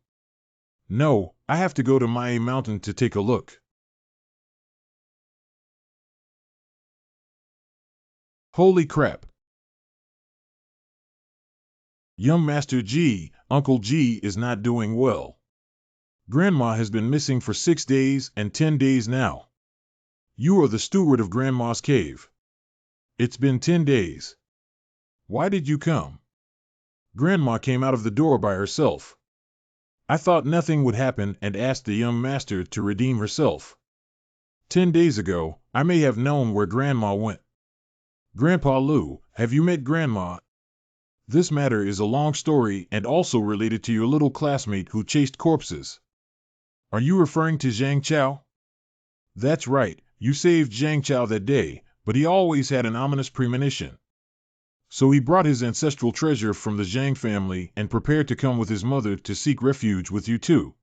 No, I have to go to Mai Mountain to take a look. Holy crap. Young Master G, Uncle G is not doing well. Grandma has been missing for 6 days and 10 days now. You are the steward of Grandma's cave. It's been 10 days. Why did you come? Grandma came out of the door by herself. I thought nothing would happen and asked the young master to redeem herself. 10 days ago, I may have known where Grandma went. Grandpa Lou, have you met Grandma? This matter is a long story and also related to your little classmate who chased corpses. Are you referring to Zhang Chao? That's right, you saved Zhang Chao that day, but he always had an ominous premonition. So he brought his ancestral treasure from the Zhang family and prepared to come with his mother to seek refuge with you too.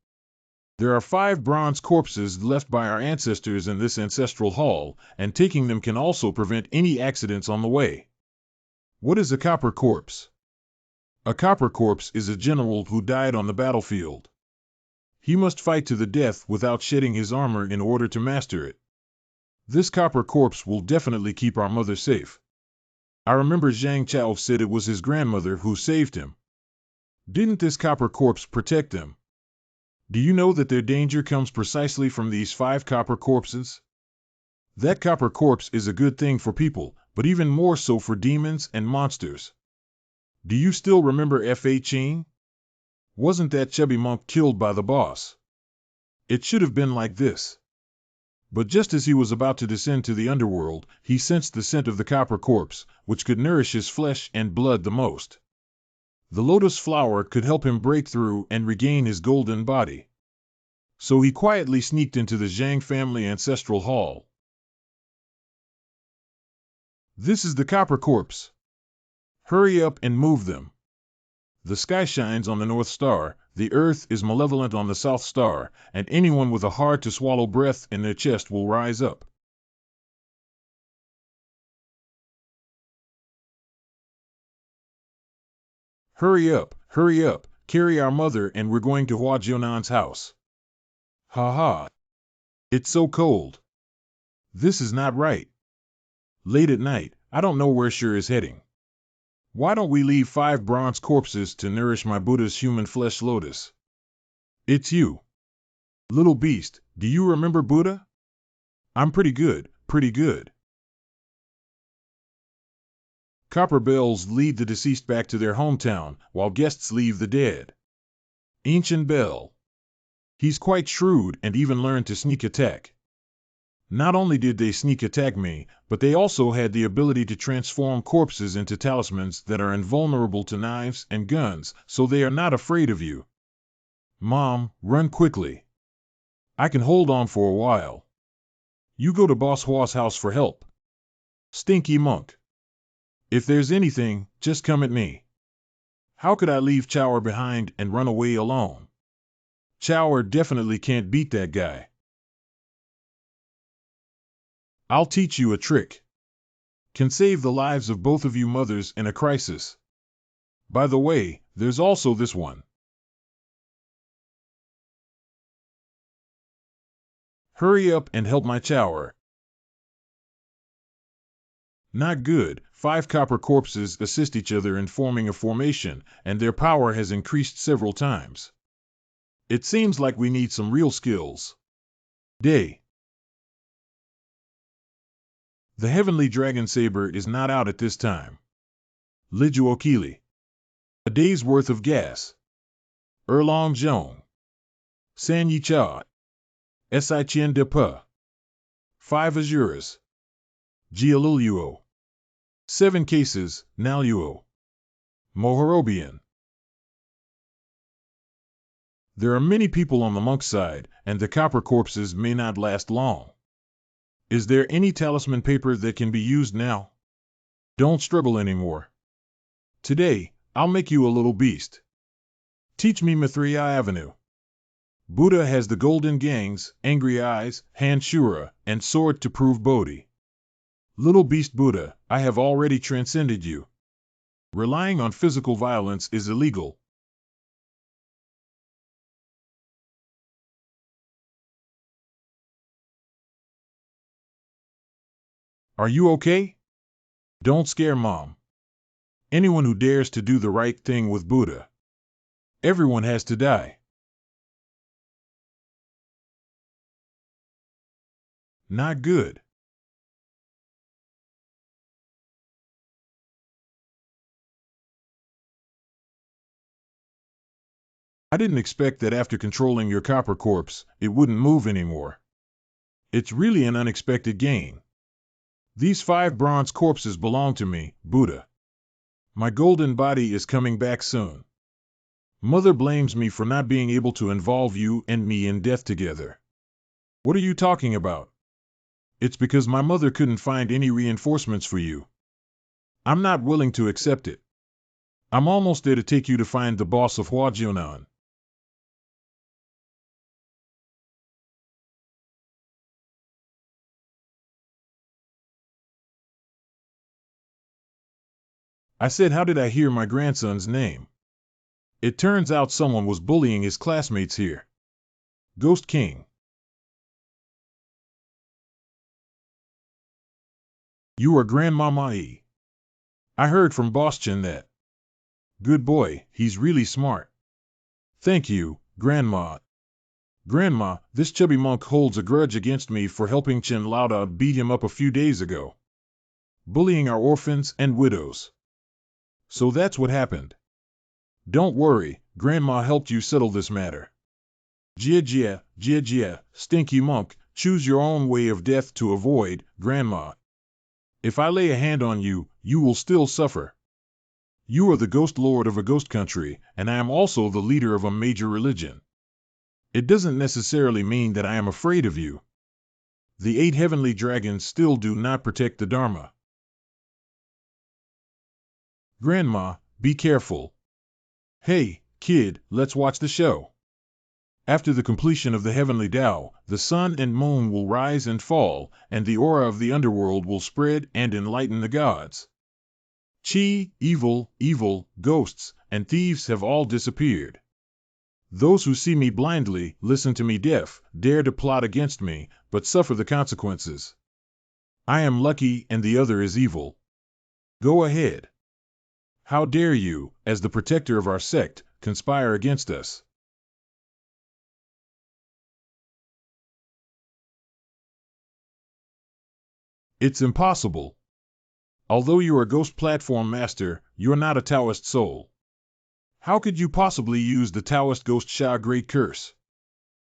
There are 5 bronze corpses left by our ancestors in this ancestral hall, and taking them can also prevent any accidents on the way. What is a copper corpse? A copper corpse is a general who died on the battlefield. He must fight to the death without shedding his armor in order to master it. This copper corpse will definitely keep our mother safe. I remember Zhang Chao said it was his grandmother who saved him. Didn't this copper corpse protect them? Do you know that their danger comes precisely from these 5 copper corpses? That copper corpse is a good thing for people, but even more so for demons and monsters. Do you still remember F.A. Ching? Wasn't that chubby monk killed by the boss? It should have been like this. But just as he was about to descend to the underworld, he sensed the scent of the copper corpse, which could nourish his flesh and blood the most. The lotus flower could help him break through and regain his golden body. So he quietly sneaked into the Zhang family ancestral hall. This is the copper corpse. Hurry up and move them. The sky shines on the North Star, the earth is malevolent on the South Star, and anyone with a hard-to-swallow breath in their chest will rise up. Hurry up, carry our mother and we're going to Hua Jionan's house. Ha ha. It's so cold. This is not right. Late at night, I don't know where Shur is heading. Why don't we leave 5 bronze corpses to nourish my Buddha's human flesh lotus? It's you. Little beast, do you remember Buddha? I'm pretty good, pretty good. Copper bells lead the deceased back to their hometown, while guests leave the dead. Ancient Bell. He's quite shrewd and even learned to sneak attack. Not only did they sneak attack me, but they also had the ability to transform corpses into talismans that are invulnerable to knives and guns, so they are not afraid of you. Mom, run quickly. I can hold on for a while. You go to Boss Hua's house for help. Stinky monk. If there's anything, just come at me. How could I leave Chower behind and run away alone? Chower definitely can't beat that guy. I'll teach you a trick. Can save the lives of both of you mothers in a crisis. By the way, there's also this one. Hurry up and help my Chower. Not good. 5 copper corpses assist each other in forming a formation, and their power has increased several times. It seems like we need some real skills. Day. The heavenly dragon saber is not out at this time. Lijuokili. A day's worth of gas. Erlong Zhong. San Yi Cha. Si Chien de Pa. 5 Azuras. Jialuluo. 7 cases, Naluo. Mohorobian. There are many people on the monk's side, and the copper corpses may not last long. Is there any talisman paper that can be used now? Don't struggle anymore. Today, I'll make you a little beast. Teach me Mithria Avenue. Buddha has the golden gangs, angry eyes, hand Shura, and sword to prove Bodhi. Little beast Buddha, I have already transcended you. Relying on physical violence is illegal. Are you okay? Don't scare Mom. Anyone who dares to do the right thing with Buddha. Everyone has to die. Not good. I didn't expect that after controlling your copper corpse, it wouldn't move anymore. It's really an unexpected gain. These 5 bronze corpses belong to me, Buddha. My golden body is coming back soon. Mother blames me for not being able to involve you and me in death together. What are you talking about? It's because my mother couldn't find any reinforcements for you. I'm not willing to accept it. I'm almost there to take you to find the boss of Huajionan. I said, how did I hear my grandson's name? It turns out someone was bullying his classmates here. Ghost King. You are Grandmama E. I heard from Boston that. Good boy, he's really smart. Thank you, Grandma. Grandma, this chubby monk holds a grudge against me for helping Chen Lauda beat him up a few days ago. Bullying our orphans and widows. So that's what happened. Don't worry, Grandma helped you settle this matter. Jia, stinky monk, choose your own way of death to avoid, Grandma. If I lay a hand on you, you will still suffer. You are the ghost lord of a ghost country, and I am also the leader of a major religion. It doesn't necessarily mean that I am afraid of you. The 8 heavenly dragons still do not protect the Dharma. Grandma, be careful. Hey, kid, let's watch the show. After the completion of the heavenly Tao, the sun and moon will rise and fall, and the aura of the underworld will spread and enlighten the gods. Chi, evil, ghosts, and thieves have all disappeared. Those who see me blindly, listen to me deaf, dare to plot against me, but suffer the consequences. I am lucky and the other is evil. Go ahead. How dare you, as the protector of our sect, conspire against us? It's impossible. Although you are Ghost Platform Master, you're not a Taoist soul. How could you possibly use the Taoist Ghost Sha Great Curse?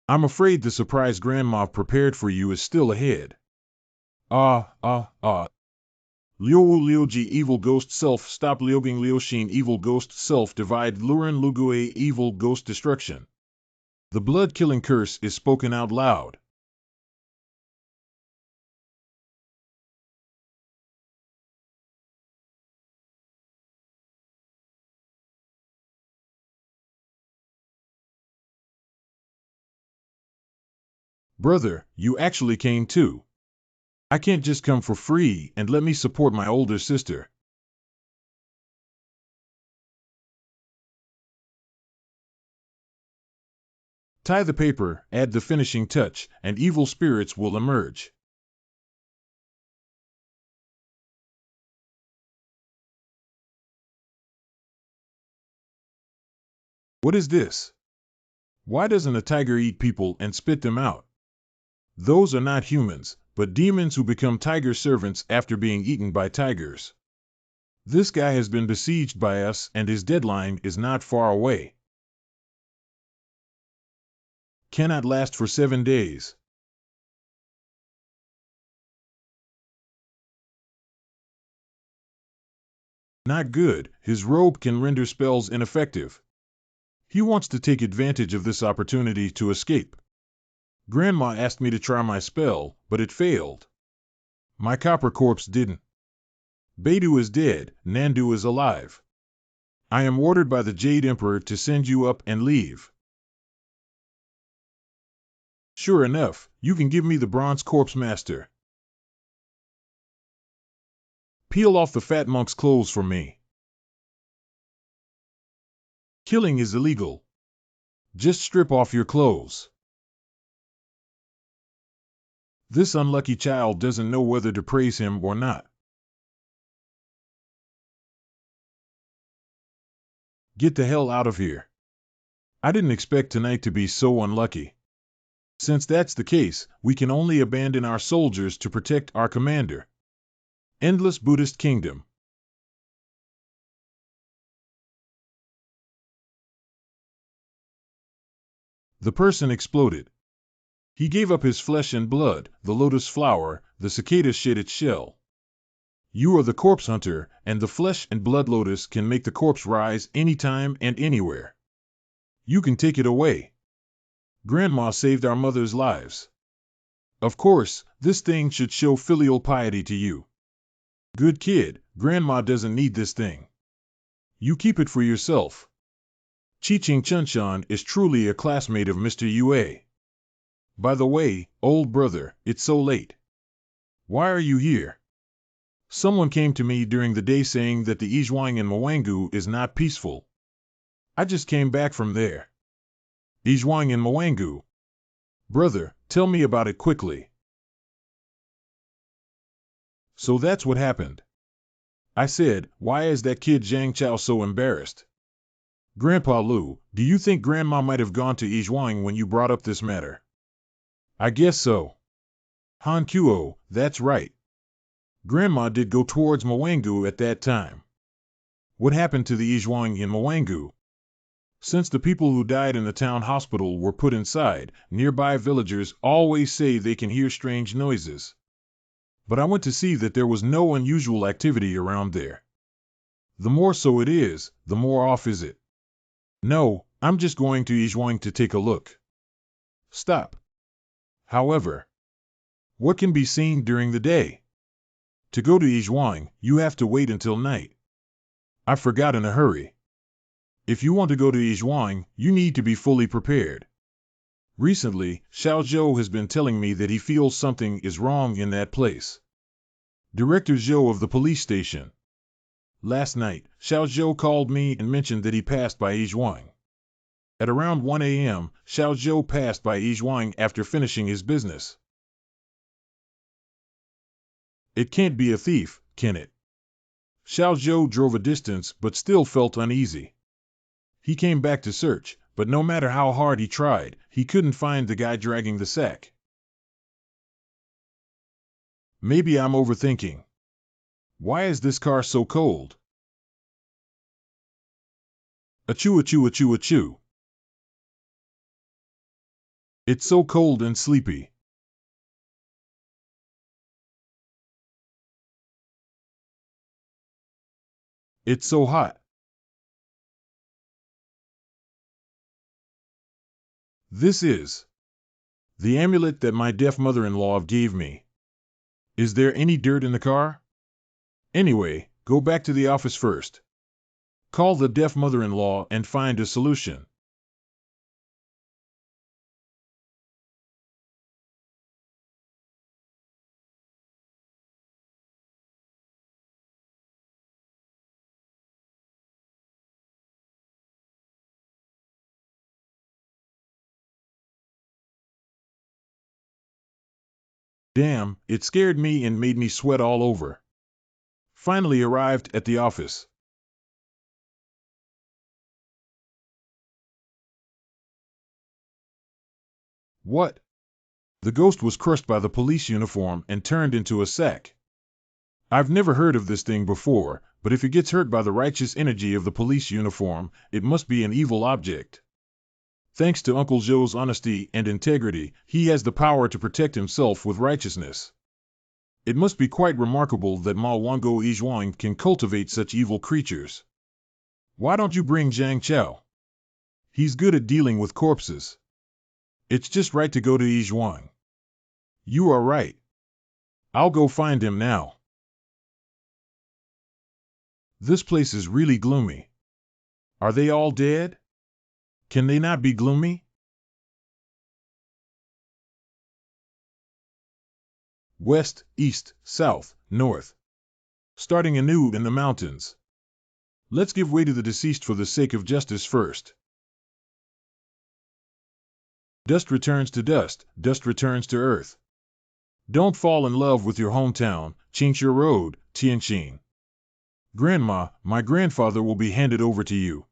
I'm afraid the surprise Grandma prepared for you is still ahead. Liuji evil ghost self stop Lioging Lioshin evil ghost self divide Luren Lugue evil ghost destruction. The blood-killing curse is spoken out loud. Brother, you actually came too. I can't just come for free and let me support my older sister. Tie the paper, add the finishing touch, and evil spirits will emerge. What is this? Why doesn't a tiger eat people and spit them out? Those are not humans, but demons who become tiger servants after being eaten by tigers. This guy has been besieged by us and his deadline is not far away. Cannot last for 7 days. Not good, his robe can render spells ineffective. He wants to take advantage of this opportunity to escape. Grandma asked me to try my spell, but it failed. My copper corpse didn't. Beidou is dead, Nandu is alive. I am ordered by the Jade Emperor to send you up and leave. Sure enough, you can give me the Bronze Corpse Master. Peel off the fat monk's clothes for me. Killing is illegal. Just strip off your clothes. This unlucky child doesn't know whether to praise him or not. Get the hell out of here. I didn't expect tonight to be so unlucky. Since that's the case, we can only abandon our soldiers to protect our commander. Endless Buddhist Kingdom. The person exploded. He gave up his flesh and blood, the lotus flower, the cicada shed its shell. You are the corpse hunter, and the flesh and blood lotus can make the corpse rise anytime and anywhere. You can take it away. Grandma saved our mother's lives. Of course, this thing should show filial piety to you. Good kid, Grandma doesn't need this thing. You keep it for yourself. Chi-Ching Chun-Chan is truly a classmate of Mr. Yue. By the way, old brother, it's so late. Why are you here? Someone came to me during the day saying that the Yizhuang in Mwangu is not peaceful. I just came back from there. Yizhuang in Mwangu. Brother, tell me about it quickly. So that's what happened. I said, why is that kid Zhang Chao so embarrassed? Grandpa Lu, do you think Grandma might have gone to Yizhuang when you brought up this matter? I guess so. Han Kuo, that's right. Grandma did go towards Mwangu at that time. What happened to the Yizhuang in Mwangu? Since the people who died in the town hospital were put inside, nearby villagers always say they can hear strange noises. But I went to see that there was no unusual activity around there. The more so it is, the more off is it. No, I'm just going to Yizhuang to take a look. Stop. However, what can be seen during the day? To go to Yizhuang, you have to wait until night. I forgot in a hurry. If you want to go to Yizhuang, you need to be fully prepared. Recently, Xiao Zhou has been telling me that he feels something is wrong in that place. Director Zhou of the police station. Last night, Xiao Zhou called me and mentioned that he passed by Yizhuang. At around 1 a.m., Xiao Zhou passed by Yizhuang after finishing his business. It can't be a thief, can it? Xiao Zhou drove a distance but still felt uneasy. He came back to search, but no matter how hard he tried, he couldn't find the guy dragging the sack. Maybe I'm overthinking. Why is this car so cold? Achoo achoo achoo achoo. It's so cold and sleepy. It's so hot. This is the amulet that my deaf mother-in-law gave me. Is there any dirt in the car? Anyway, go back to the office first. Call the deaf mother-in-law and find a solution. Damn, it scared me and made me sweat all over. Finally arrived at the office. What? The ghost was crushed by the police uniform and turned into a sack. I've never heard of this thing before, but if it gets hurt by the righteous energy of the police uniform, it must be an evil object. Thanks to Uncle Joe's honesty and integrity, he has the power to protect himself with righteousness. It must be quite remarkable that Ma Wango Yizhuang can cultivate such evil creatures. Why don't you bring Zhang Chao? He's good at dealing with corpses. It's just right to go to Yizhuang. You are right. I'll go find him now. This place is really gloomy. Are they all dead? Can they not be gloomy? West, east, south, north. Starting anew in the mountains. Let's give way to the deceased for the sake of justice first. Dust returns to dust, dust returns to earth. Don't fall in love with your hometown, change your road, Tianqing. Grandma, my grandfather will be handed over to you.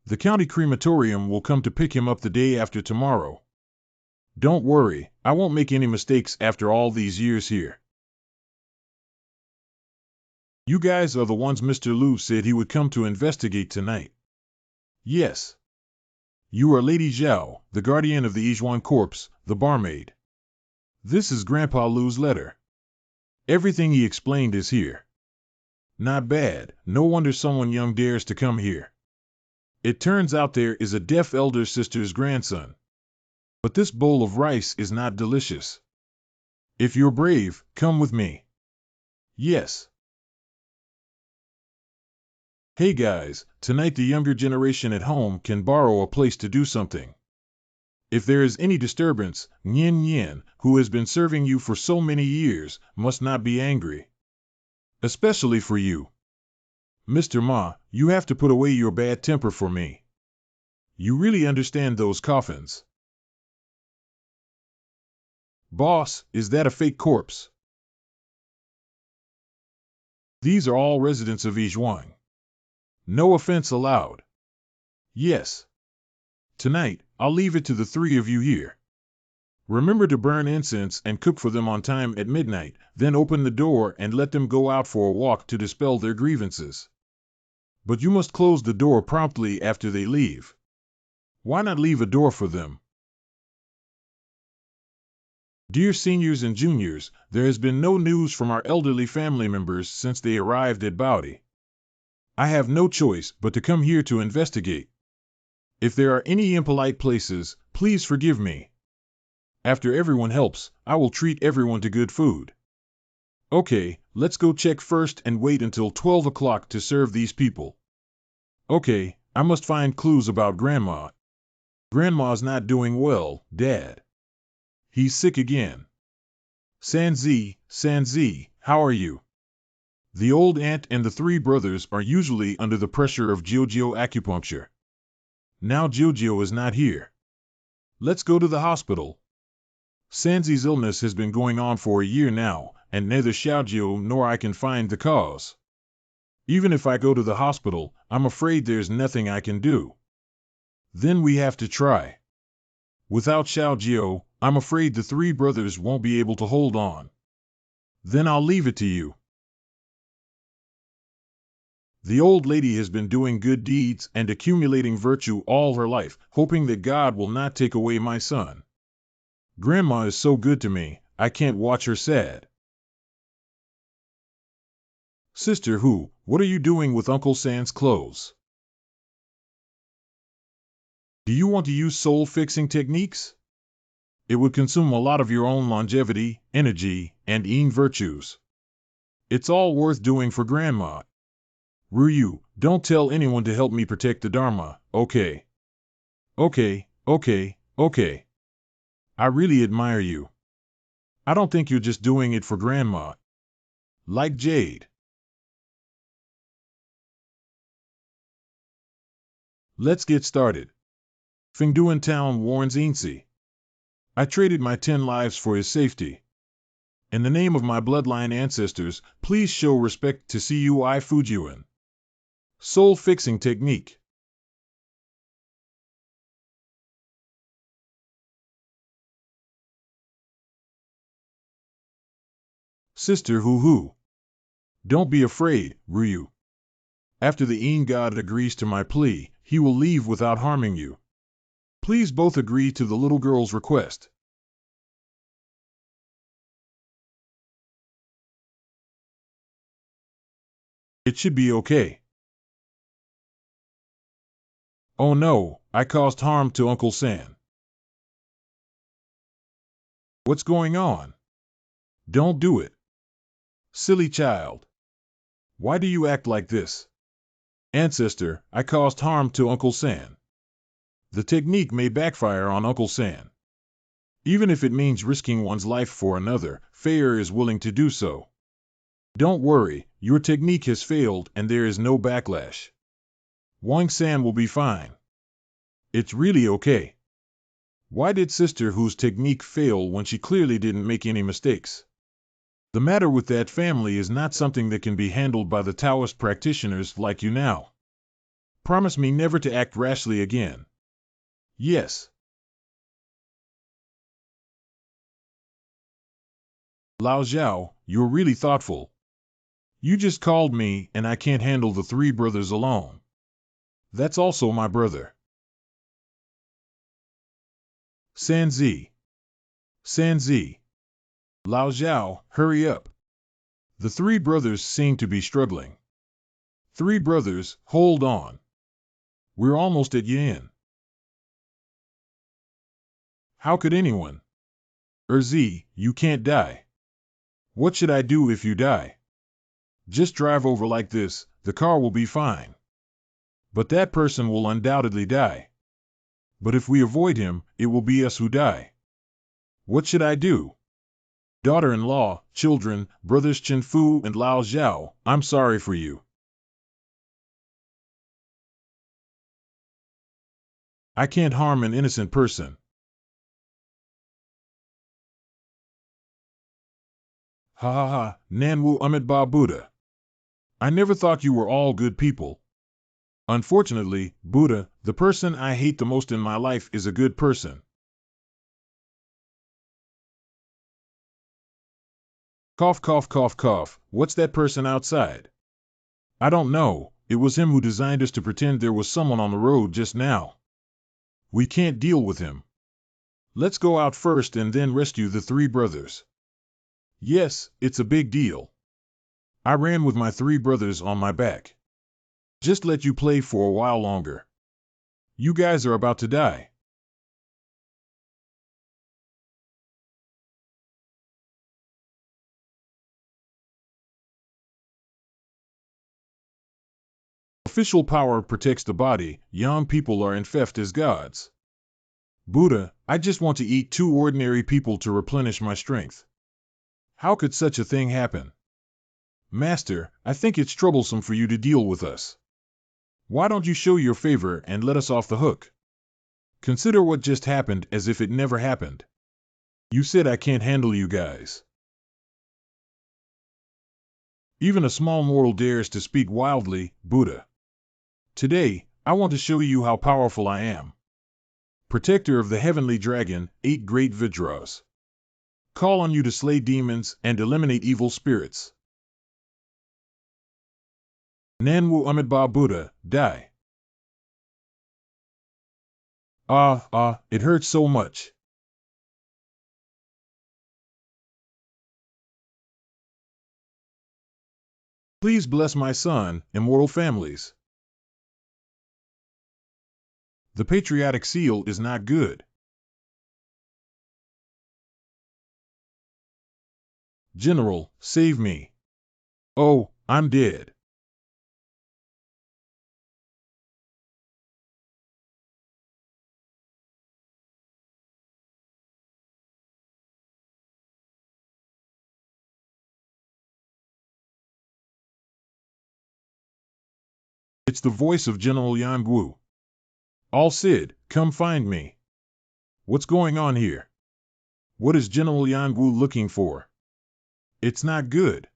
The county crematorium will come to pick him up the day after tomorrow. Don't worry, I won't make any mistakes after all these years here. You guys are the ones Mr. Liu said he would come to investigate tonight. Yes. You are Lady Zhao, the guardian of the Yijuan corpse, the barmaid. This is Grandpa Liu's letter. Everything he explained is here. Not bad, no wonder someone young dares to come here. It turns out there is a deaf elder sister's grandson. But this bowl of rice is not delicious. If you're brave, come with me. Yes. Hey guys, tonight the younger generation at home can borrow a place to do something. If there is any disturbance, Nian Nian, who has been serving you for so many years, must not be angry. Especially for you. Mr. Ma, you have to put away your bad temper for me. You really understand those coffins. Boss, is that a fake corpse? These are all residents of Yijuan. No offense allowed. Yes. Tonight, I'll leave it to the three of you here. Remember to burn incense and cook for them on time at midnight, then open the door and let them go out for a walk to dispel their grievances. But you must close the door promptly after they leave. Why not leave a door for them? Dear seniors and juniors, there has been no news from our elderly family members since they arrived at Baudi. I have no choice but to come here to investigate. If there are any impolite places, please forgive me. After everyone helps, I will treat everyone to good food. Okay, let's go check first and wait until 12 o'clock to serve these people. Okay, I must find clues about Grandma. Grandma's not doing well, Dad. He's sick again. Sanzi, how are you? The old aunt and the three brothers are usually under the pressure of Jiujio acupuncture. Now Jiujio is not here. Let's go to the hospital. Sanzi's illness has been going on for a year now, and neither Xiaojio nor I can find the cause. Even if I go to the hospital, I'm afraid there's nothing I can do. Then we have to try. Without Xiaojio, I'm afraid the three brothers won't be able to hold on. Then I'll leave it to you. The old lady has been doing good deeds and accumulating virtue all her life, hoping that God will not take away my son. Grandma is so good to me, I can't watch her sad. Sister Hu, what are you doing with Uncle San's clothes? Do you want to use soul-fixing techniques? It would consume a lot of your own longevity, energy, and yin virtues. It's all worth doing for Grandma. Ryu, don't tell anyone to help me protect the Dharma, okay? Okay. I really admire you. I don't think you're just doing it for Grandma. Like Jade. Let's get started. Fengduan Town warns Insi. I traded my 10 lives for his safety. In the name of my bloodline ancestors, please show respect to Cui Fujian. Soul-fixing technique. Sister Hu. Don't be afraid, Ryu. After the Yin God agrees to my plea, he will leave without harming you. Please both agree to the little girl's request. It should be okay. Oh no, I caused harm to Uncle San. What's going on? Don't do it. Silly child. Why do you act like this? Ancestor, I caused harm to Uncle San. The technique may backfire on Uncle San. Even if it means risking one's life for another, Feier is willing to do so. Don't worry, your technique has failed and there is no backlash. Wang San will be fine. It's really okay. Why did Sister Hu's technique fail when she clearly didn't make any mistakes? The matter with that family is not something that can be handled by the Taoist practitioners like you now. Promise me never to act rashly again. Yes. Lao Zhao, you're really thoughtful. You just called me, and I can't handle the three brothers alone. That's also my brother. Sanzi. Sanzi. Lao Zhao, hurry up. The three brothers seem to be struggling. Three brothers, hold on. We're almost at Yin. How could anyone? Erzi, you can't die. What should I do if you die? Just drive over like this, the car will be fine. But that person will undoubtedly die. But if we avoid him, it will be us who die. What should I do? Daughter-in-law, children, brothers Chen Fu and Lao Zhao, I'm sorry for you. I can't harm an innocent person. Ha ha ha, Nanwu Amitabha Buddha. I never thought you were all good people. Unfortunately, Buddha, the person I hate the most in my life is a good person. Cough, cough, cough, cough. What's that person outside? I don't know. It was him who designed us to pretend there was someone on the road just now. We can't deal with him. Let's go out first and then rescue the three brothers. Yes, it's a big deal. I ran with my three brothers on my back. Just let you play for a while longer. You guys are about to die. Official power protects the body, young people are infected as gods. Buddha, I just want to eat two ordinary people to replenish my strength. How could such a thing happen? Master, I think it's troublesome for you to deal with us. Why don't you show your favor and let us off the hook? Consider what just happened as if it never happened. You said I can't handle you guys. Even a small mortal dares to speak wildly, Buddha. Today, I want to show you how powerful I am. Protector of the heavenly dragon, 8 great Vajras. Call on you to slay demons and eliminate evil spirits. Nanwu Amitabha Buddha, die. It hurts so much. Please bless my son, immortal families. The patriotic seal is not good. General, save me. Oh, I'm dead. It's the voice of General Yang Wu. All Cid, come find me. What's going on here? What is General Yang Wu looking for? It's not good.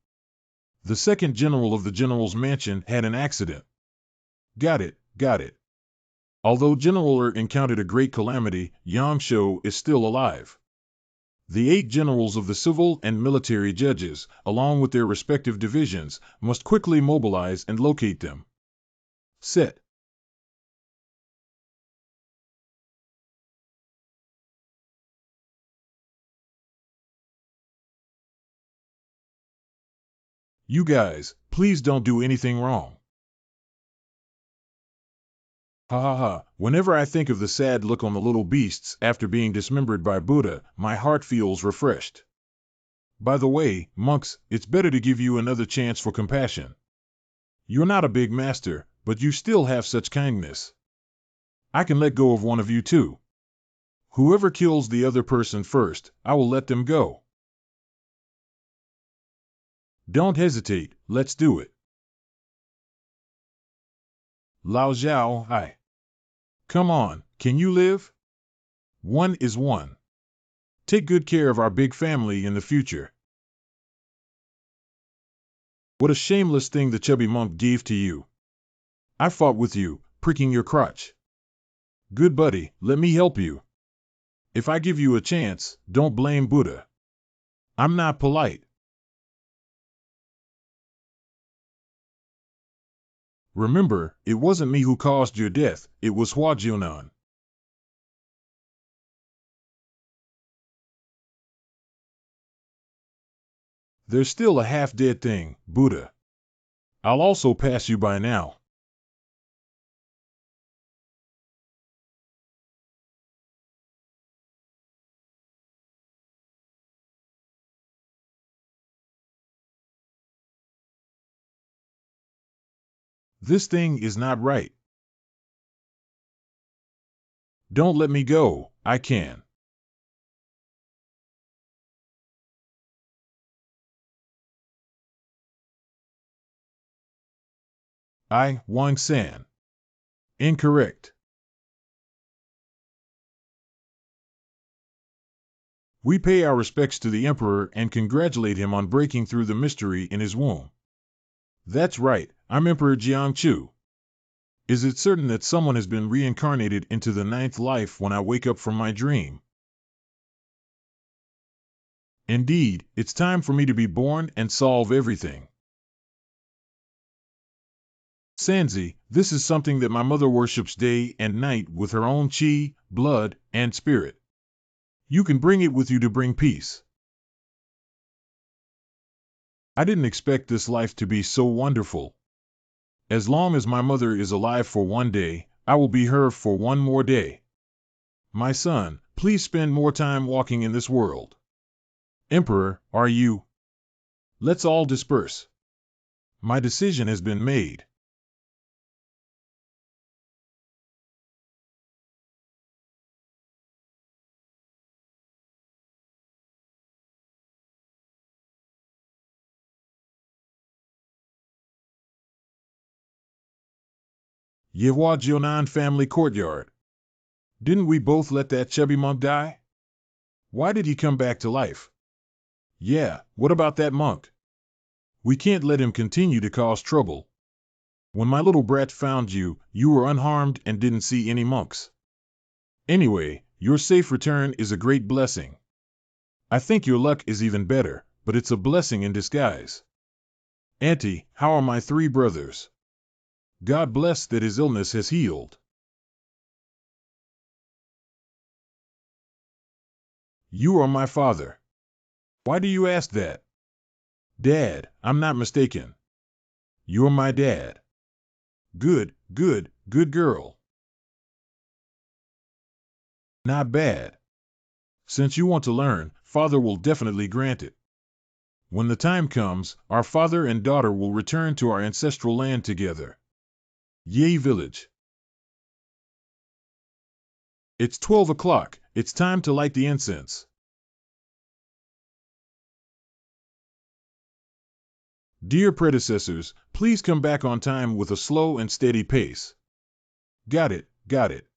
The second general of the general's mansion had an accident. Got it, got it. Although General encountered a great calamity, Yang Shou is still alive. The 8 generals of the civil and military judges, along with their respective divisions, must quickly mobilize and locate them. Set. You guys, please don't do anything wrong. Ha ha ha, whenever I think of the sad look on the little beasts after being dismembered by Buddha, my heart feels refreshed. By the way, monks, it's better to give you another chance for compassion. You're not a big master, but you still have such kindness. I can let go of one of you too. Whoever kills the other person first, I will let them go. Don't hesitate, let's do it. Lao Zhao, hi. Come on, can you live? One is one. Take good care of our big family in the future. What a shameless thing the chubby monk gave to you. I fought with you, pricking your crotch. Good buddy, let me help you. If I give you a chance, don't blame Buddha. I'm not polite. Remember, it wasn't me who caused your death, it was Huajionan. There's still a half-dead thing, Buddha. I'll also pass you by now. This thing is not right. Don't let me go, I can. Wang San. Incorrect. We pay our respects to the Emperor and congratulate him on breaking through the mystery in his womb. That's right, I'm Emperor Jiangchu. Is it certain that someone has been reincarnated into the ninth life when I wake up from my dream? Indeed, it's time for me to be born and solve everything. Sanzi, this is something that my mother worships day and night with her own chi, blood, and spirit. You can bring it with you to bring peace. I didn't expect this life to be so wonderful. As long as my mother is alive for one day, I will be her for one more day. My son, please spend more time walking in this world. Emperor, are you? Let's all disperse. My decision has been made. Yehua Jionan family courtyard. Didn't we both let that chubby monk die? Why did he come back to life? Yeah, what about that monk? We can't let him continue to cause trouble. When my little brat found you, you were unharmed and didn't see any monks. Anyway, your safe return is a great blessing. I think your luck is even better, but it's a blessing in disguise. Auntie, how are my three brothers? God bless that his illness has healed. You are my father. Why do you ask that? Dad, I'm not mistaken. You're my dad. Good, good, good girl. Not bad. Since you want to learn, Father will definitely grant it. When the time comes, our father and daughter will return to our ancestral land together. Yay Village. It's 12 o'clock. It's time to light the incense. Dear predecessors, please come back on time with a slow and steady pace. Got it, got it.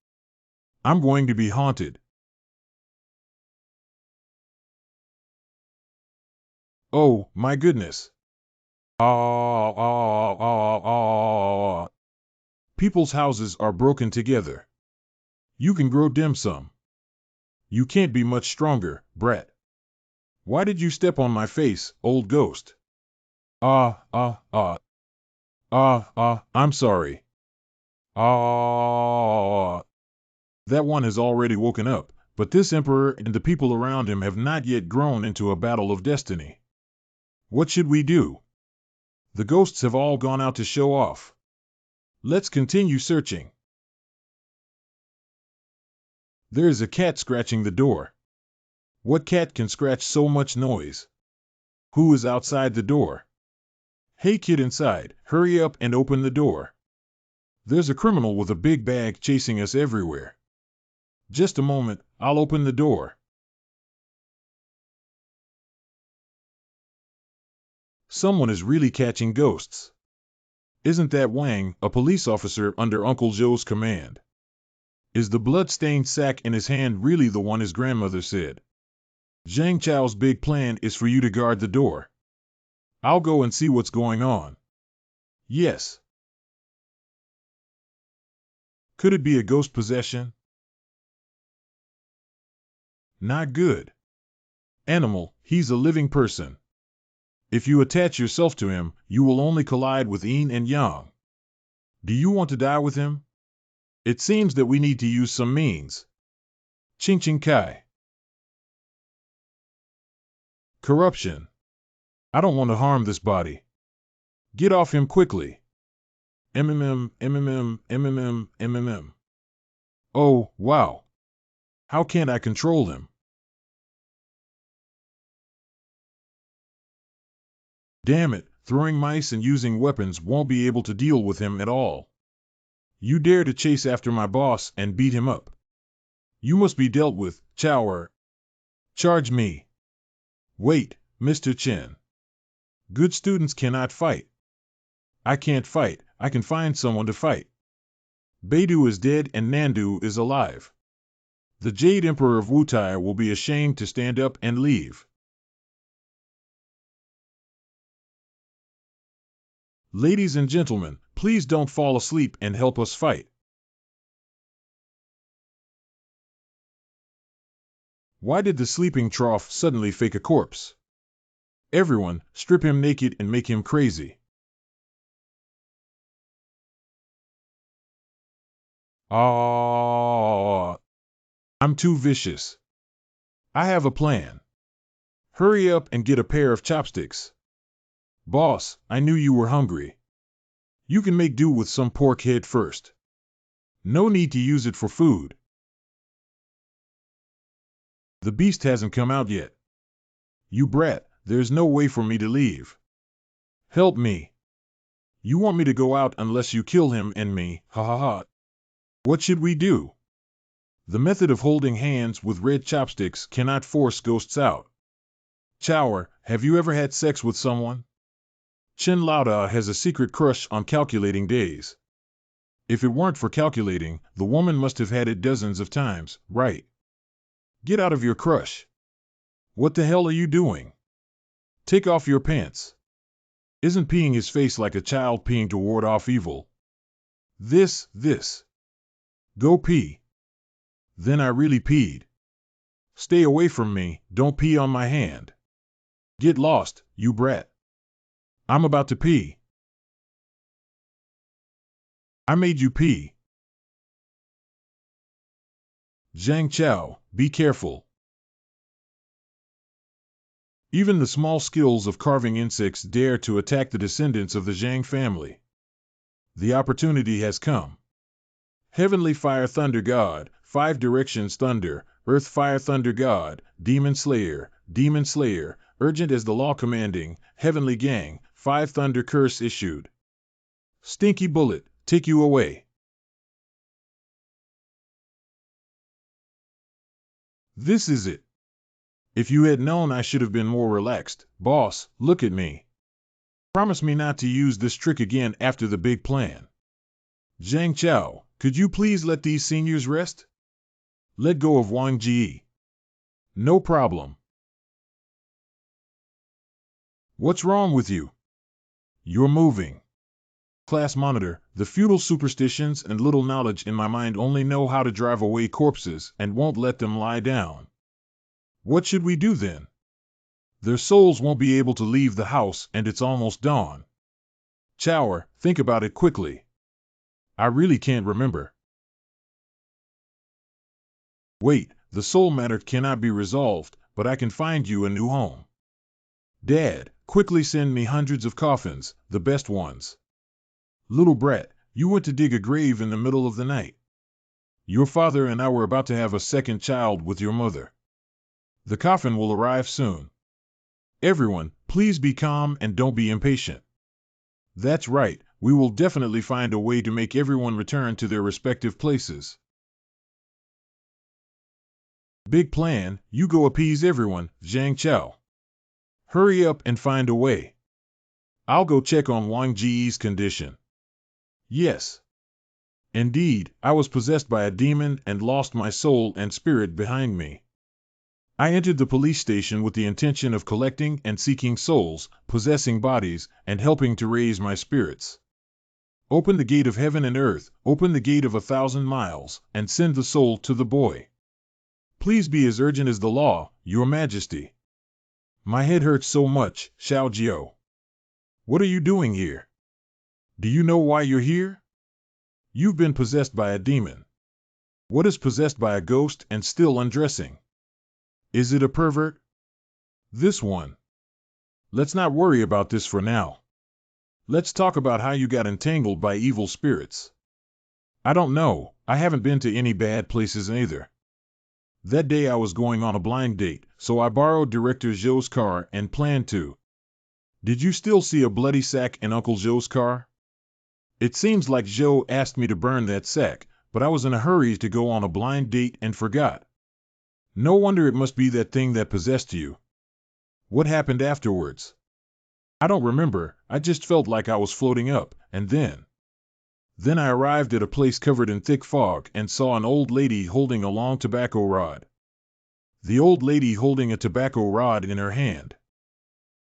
I'm going to be haunted. Oh, my goodness. Ah, ah, ah, ah. People's houses are broken together. You can grow dim sum. You can't be much stronger, brat. Why did you step on my face, old ghost? Ah, ah, ah. Ah, ah, I'm sorry. Ah. That one has already woken up, but this emperor and the people around him have not yet grown into a battle of destiny. What should we do? The ghosts have all gone out to show off. Let's continue searching. There is a cat scratching the door. What cat can scratch so much noise? Who is outside the door? Hey kid inside, hurry up and open the door. There's a criminal with a big bag chasing us everywhere. Just a moment, I'll open the door. Someone is really catching ghosts. Isn't that Wang, a police officer under Uncle Joe's command? Is the blood-stained sack in his hand really the one his grandmother said? Zhang Chao's big plan is for you to guard the door. I'll go and see what's going on. Yes. Could it be a ghost possession? Not good. Animal, he's a living person. If you attach yourself to him, you will only collide with yin and yang. Do you want to die with him? It seems that we need to use some means. Ching Ching Kai. Corruption. I don't want to harm this body. Get off him quickly. MMM. Oh, wow. How can't I control him? Damn it, throwing mice and using weapons won't be able to deal with him at all. You dare to chase after my boss and beat him up. You must be dealt with, Chower. Charge me. Wait, Mr. Chen. Good students cannot fight. I can't fight, I can find someone to fight. Beidou is dead and Nandu is alive. The Jade Emperor of Wutai will be ashamed to stand up and leave. Ladies and gentlemen, please don't fall asleep and help us fight. Why did the sleeping trough suddenly fake a corpse? Everyone, strip him naked and make him crazy. I'm too vicious. I have a plan. Hurry up and get a pair of chopsticks. Boss, I knew you were hungry. You can make do with some pork head first. No need to use it for food. The beast hasn't come out yet. You brat, there's no way for me to leave. Help me. You want me to go out unless you kill him and me, ha ha ha. What should we do? The method of holding hands with red chopsticks cannot force ghosts out. Chower, have you ever had sex with someone? Chen Lauda has a secret crush on calculating days. If it weren't for calculating, the woman must have had it dozens of times, right? Get out of your crush. What the hell are you doing? Take off your pants. Isn't peeing his face like a child peeing to ward off evil? This. Go pee. Then I really peed. Stay away from me, don't pee on my hand. Get lost, you brat. I'm about to pee. I made you pee. Zhang Chao, be careful. Even the small skills of carving insects dare to attack the descendants of the Zhang family. The opportunity has come. Heavenly Fire Thunder God, 5 Directions Thunder, Earth Fire Thunder God, Demon Slayer, urgent as the law commanding, Heavenly Gang, 5 Thunder Curse issued. Stinky Bullet, take you away. This is it. If you had known I should have been more relaxed, boss, look at me. Promise me not to use this trick again after the big plan. Zhang Chao, could you please let these seniors rest? Let go of Wang Ji. No problem. What's wrong with you? You're moving. Class monitor, the feudal superstitions and little knowledge in my mind only know how to drive away corpses and won't let them lie down. What should we do then? Their souls won't be able to leave the house and it's almost dawn. Chower, think about it quickly. I really can't remember. Wait, the soul matter cannot be resolved, but I can find you a new home. Dad, quickly send me hundreds of coffins, the best ones. Little brat, you went to dig a grave in the middle of the night. Your father and I were about to have a second child with your mother. The coffin will arrive soon. Everyone, please be calm and don't be impatient. That's right, we will definitely find a way to make everyone return to their respective places. Big plan, you go appease everyone, Zhang Chao. Hurry up and find a way. I'll go check on Wang Ji's condition. Yes. Indeed, I was possessed by a demon and lost my soul and spirit behind me. I entered the police station with the intention of collecting and seeking souls, possessing bodies, and helping to raise my spirits. Open the gate of heaven and earth, open the gate of 1,000 miles, and send the soul to the boy. Please be as urgent as the law, your majesty. My head hurts so much, Xiao Jiao. What are you doing here? Do you know why you're here? You've been possessed by a demon. What is possessed by a ghost and still undressing? Is it a pervert? This one. Let's not worry about this for now. Let's talk about how you got entangled by evil spirits. I don't know, I haven't been to any bad places either. That day I was going on a blind date, so I borrowed Director Zhou's car and planned to. Did you still see a bloody sack in Uncle Zhou's car? It seems like Zhou asked me to burn that sack, but I was in a hurry to go on a blind date and forgot. No wonder it must be that thing that possessed you. What happened afterwards? I don't remember, I just felt like I was floating up, and then I arrived at a place covered in thick fog and saw an old lady holding a long tobacco rod. The old lady holding a tobacco rod in her hand.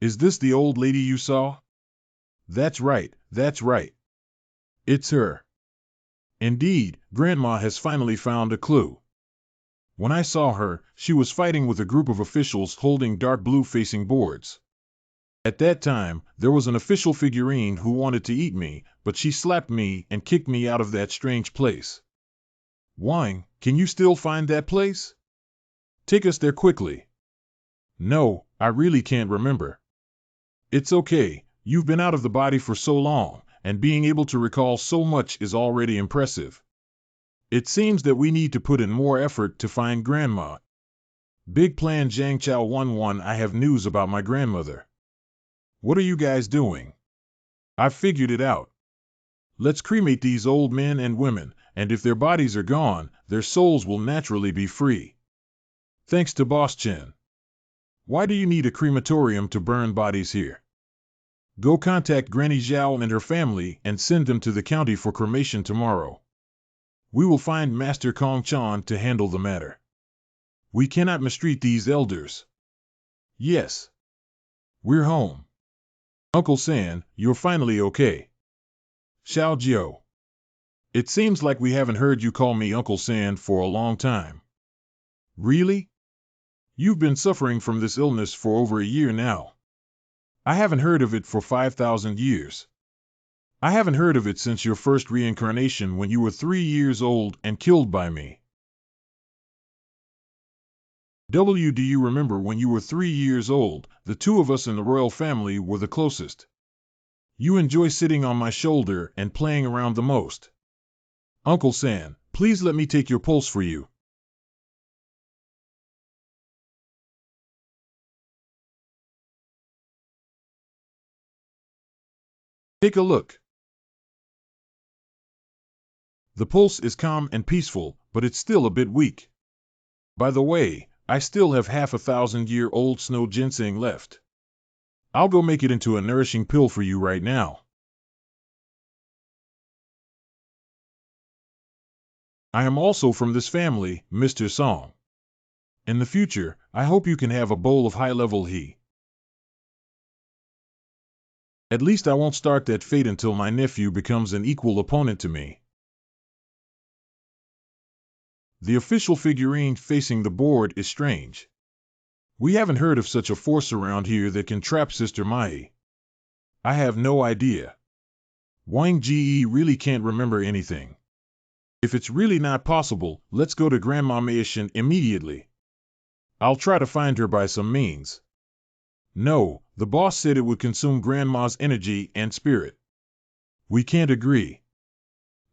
Is this the old lady you saw? That's right, that's right. It's her. Indeed, Grandma has finally found a clue. When I saw her, she was fighting with a group of officials holding dark blue facing boards. At that time, there was an official figurine who wanted to eat me, but she slapped me and kicked me out of that strange place. Wang, can you still find that place? Take us there quickly. No, I really can't remember. It's okay, you've been out of the body for so long, and being able to recall so much is already impressive. It seems that we need to put in more effort to find Grandma. Big Plan Zhang Chao 11, I have news about my grandmother. What are you guys doing? I've figured it out. Let's cremate these old men and women, and if their bodies are gone, their souls will naturally be free. Thanks to Boss Chen. Why do you need a crematorium to burn bodies here? Go contact Granny Zhao and her family and send them to the county for cremation tomorrow. We will find Master Kong Chan to handle the matter. We cannot mistreat these elders. Yes. We're home. Uncle San, you're finally okay. Xiao Jiao. It seems like we haven't heard you call me Uncle San for a long time. Really? You've been suffering from this illness for over a year now. I haven't heard of it for 5,000 years. I haven't heard of it since your first reincarnation when you were 3 years old and killed by me. Do you remember when you were 3 years old, the two of us in the royal family were the closest. You enjoy sitting on my shoulder and playing around the most. Uncle San, please let me take your pulse for you. Take a look. The pulse is calm and peaceful, but it's still a bit weak. By the way, I still have half 1,000-year-old snow ginseng left. I'll go make it into a nourishing pill for you right now. I am also from this family, Mr. Song. In the future, I hope you can have a bowl of high-level he. At least I won't start that fate until my nephew becomes an equal opponent to me. The official figurine facing the board is strange. We haven't heard of such a force around here that can trap Sister Mai. I have no idea. Wang Ji really can't remember anything. If it's really not possible, let's go to Grandma Maishan immediately. I'll try to find her by some means. No, the boss said it would consume Grandma's energy and spirit. We can't agree.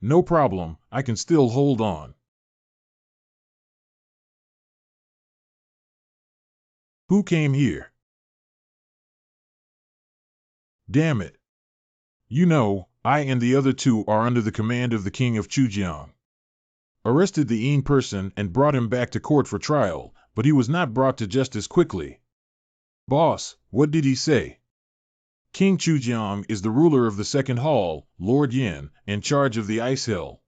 No problem, I can still hold on. Who came here? Damn it. You know, I and the other two are under the command of the King of Chujiang. Arrested the Yin person and brought him back to court for trial, but he was not brought to justice quickly. Boss, what did he say? King Chujiang is the ruler of the second hall, Lord Yin, in charge of the Ice Hill.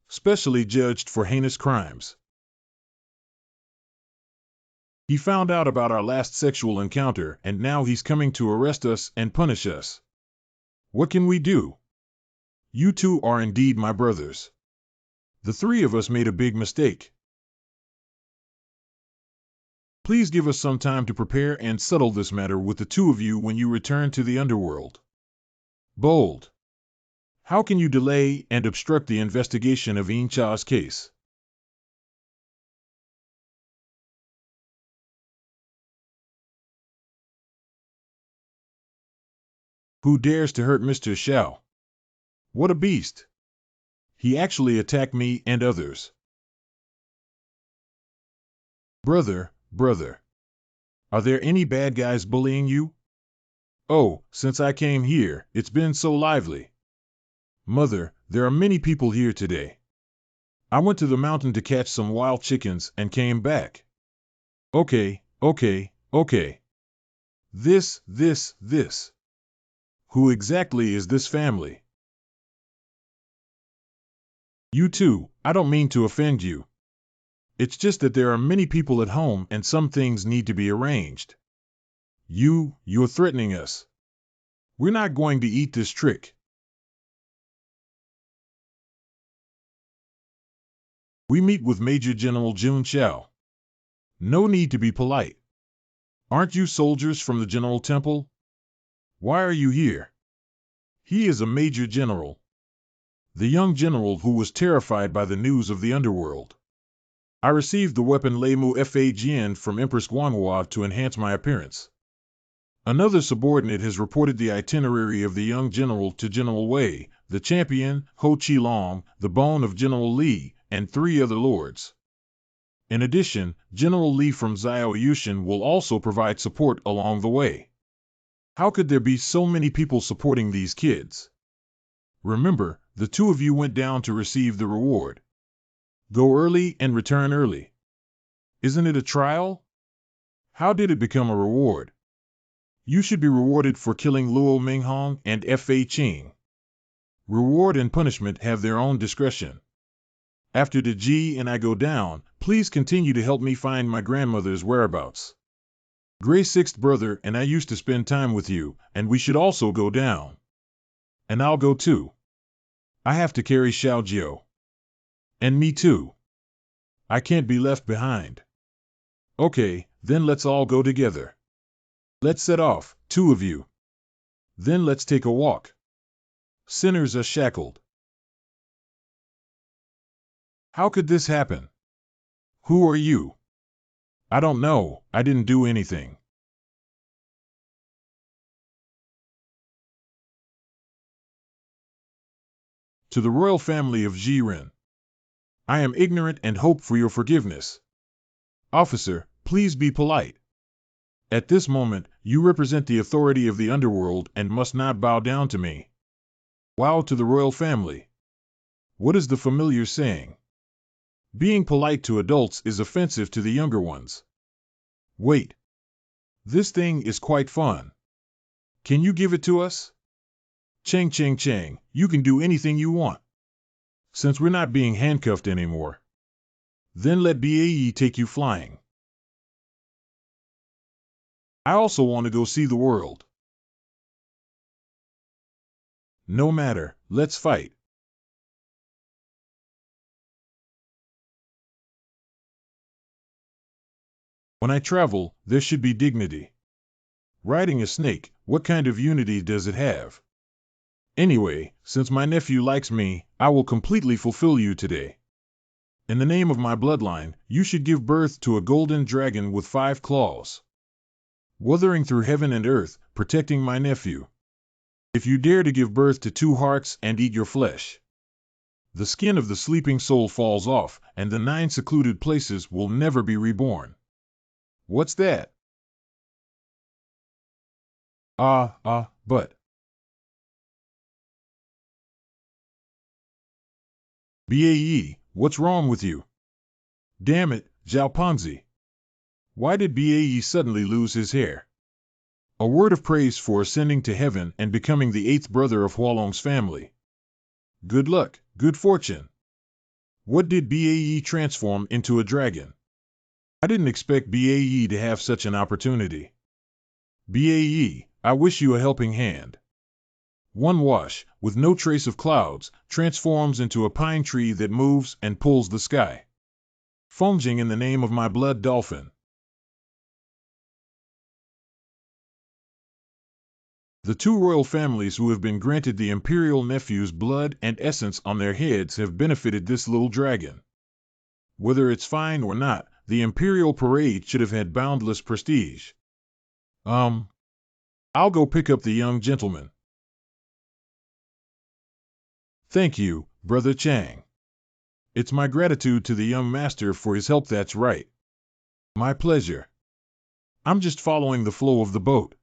Specially judged for heinous crimes. He found out about our last sexual encounter and now he's coming to arrest us and punish us. What can we do? You two are indeed my brothers. The three of us made a big mistake. Please give us some time to prepare and settle this matter with the two of you when you return to the underworld. Bold. How can you delay and obstruct the investigation of Incha's case? Who dares to hurt Mr. Xiao? What a beast! He actually attacked me and others. Brother, are there any bad guys bullying you? Oh, since I came here, it's been so lively. Mother, there are many people here today. I went to the mountain to catch some wild chickens and came back. Okay. This. Who exactly is this family? You two, I don't mean to offend you. It's just that there are many people at home and some things need to be arranged. You're threatening us. We're not going to eat this trick. We meet with Major General Jun Xiao. No need to be polite. Aren't you soldiers from the General Temple? Why are you here? He is a Major General. The young general who was terrified by the news of the underworld. I received the weapon Leimu Fa from Empress Manhua to enhance my appearance. Another subordinate has reported the itinerary of the young general to General Wei, the champion, Ho Qilong, the bone of General Li, and 3 other lords. In addition, General Li from Xiao Yushin will also provide support along the way. How could there be so many people supporting these kids? Remember, the 2 of you went down to receive the reward. Go early and return early. Isn't it a trial? How did it become a reward? You should be rewarded for killing Luo Minghong and Fa Qing. Reward and punishment have their own discretion. After the Ji and I go down, please continue to help me find my grandmother's whereabouts. Gray 6th brother and I used to spend time with you, and we should also go down. And I'll go too. I have to carry Xiaojiu. And me too. I can't be left behind. Okay, then let's all go together. Let's set off, 2 of you. Then let's take a walk. Sinners are shackled. How could this happen? Who are you? I don't know, I didn't do anything. To the royal family of Jiren. I am ignorant and hope for your forgiveness. Officer, please be polite. At this moment, you represent the authority of the underworld and must not bow down to me. Wow to the royal family. What is the familiar saying? Being polite to adults is offensive to the younger ones. Wait. This thing is quite fun. Can you give it to us? Chang, you can do anything you want. Since we're not being handcuffed anymore, then let BAE take you flying. I also want to go see the world. No matter, let's fight. When I travel, there should be dignity. Riding a snake, what kind of unity does it have? Anyway, since my nephew likes me, I will completely fulfill you today. In the name of my bloodline, you should give birth to a golden dragon with 5 claws. Wuthering through heaven and earth, protecting my nephew. If you dare to give birth to 2 hearts and eat your flesh, the skin of the sleeping soul falls off, and the 9 secluded places will never be reborn. What's that? But. BAE, what's wrong with you? Damn it, Zhao Panzi. Why did BAE suddenly lose his hair? A word of praise for ascending to heaven and becoming the 8th brother of Hualong's family. Good luck, good fortune. What did BAE transform into a dragon? I didn't expect BAE to have such an opportunity. BAE, I wish you a helping hand. One wash, with no trace of clouds, transforms into a pine tree that moves and pulls the sky. Funging in the name of my blood dolphin. The two royal families who have been granted the imperial nephew's blood and essence on their heads have benefited this little dragon. Whether it's fine or not, the imperial parade should have had boundless prestige. I'll go pick up the young gentleman. Thank you, Brother Chang. It's my gratitude to the young master for his help, that's right. My pleasure. I'm just following the flow of the boat.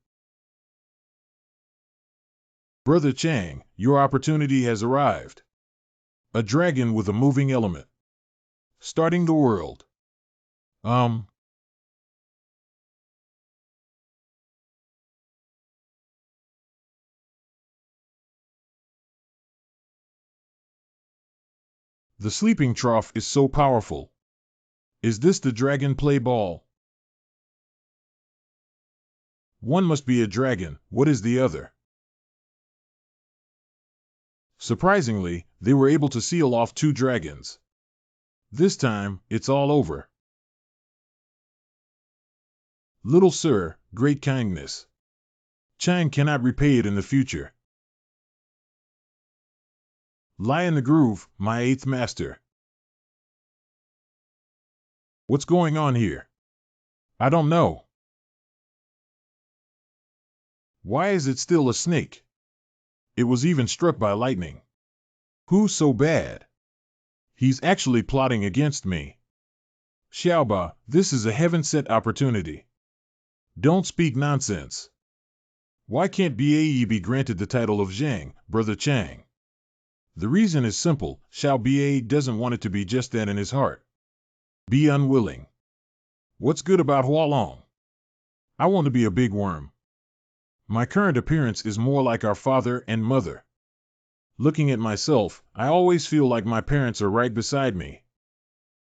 Brother Chang, your opportunity has arrived. A dragon with a moving element. Starting the world. The sleeping trough is so powerful. Is this the dragon play ball? One must be a dragon, what is the other? Surprisingly, they were able to seal off two dragons. This time, it's all over. Little sir, great kindness. Chang cannot repay it in the future. Lie in the groove, my eighth master. What's going on here? I don't know. Why is it still a snake? It was even struck by lightning. Who's so bad? He's actually plotting against me. Xiaoba, this is a heaven-sent opportunity. Don't speak nonsense. Why can't Bae be granted the title of Zhang, Brother Chang? The reason is simple, Xiao Bae doesn't want it to be just that in his heart. Be unwilling. What's good about Hualong? I want to be a big worm. My current appearance is more like our father and mother. Looking at myself, I always feel like my parents are right beside me.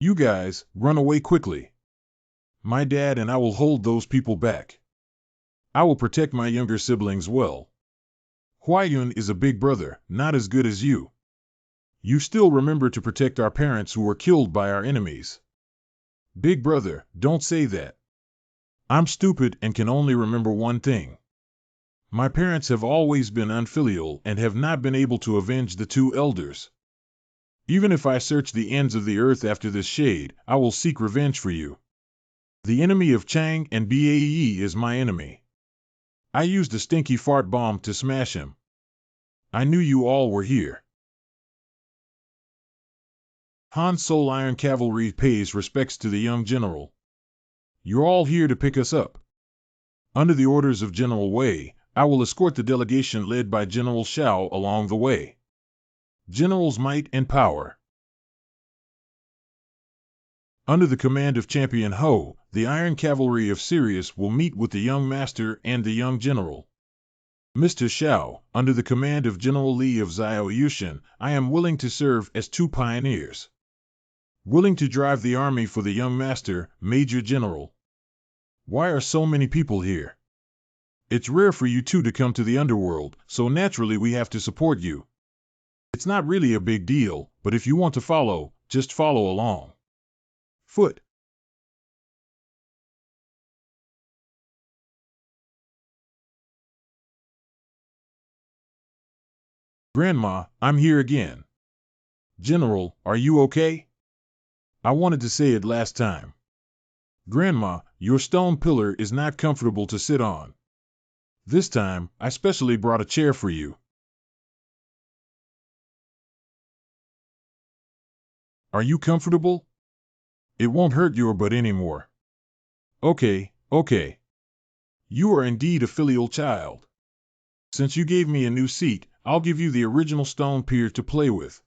You guys, run away quickly. My dad and I will hold those people back. I will protect my younger siblings well. Huayun is a big brother, not as good as you. You still remember to protect our parents who were killed by our enemies. Big brother, don't say that. I'm stupid and can only remember one thing. My parents have always been unfilial and have not been able to avenge the two elders. Even if I search the ends of the earth after this shade, I will seek revenge for you. The enemy of Chang and Bae is my enemy. I used a stinky fart bomb to smash him. I knew you all were here. Han Soul Iron Cavalry pays respects to the young general. You're all here to pick us up. Under the orders of General Wei, I will escort the delegation led by General Xiao along the way. General's might and power. Under the command of Champion Ho, the Iron Cavalry of Sirius will meet with the young master and the young general. Mr. Xiao, under the command of General Li of Xiao Yushin, I am willing to serve as two pioneers. Willing to drive the army for the young master, Major General. Why are so many people here? It's rare for you two to come to the underworld, so naturally we have to support you. It's not really a big deal, but if you want to follow, just follow along. Foot. Grandma, I'm here again. General, are you okay? I wanted to say it last time. Grandma, your stone pillar is not comfortable to sit on. This time, I specially brought a chair for you. Are you comfortable? It won't hurt your butt anymore. Okay, okay. You are indeed a filial child. Since you gave me a new seat, I'll give you the original stone pier to play with.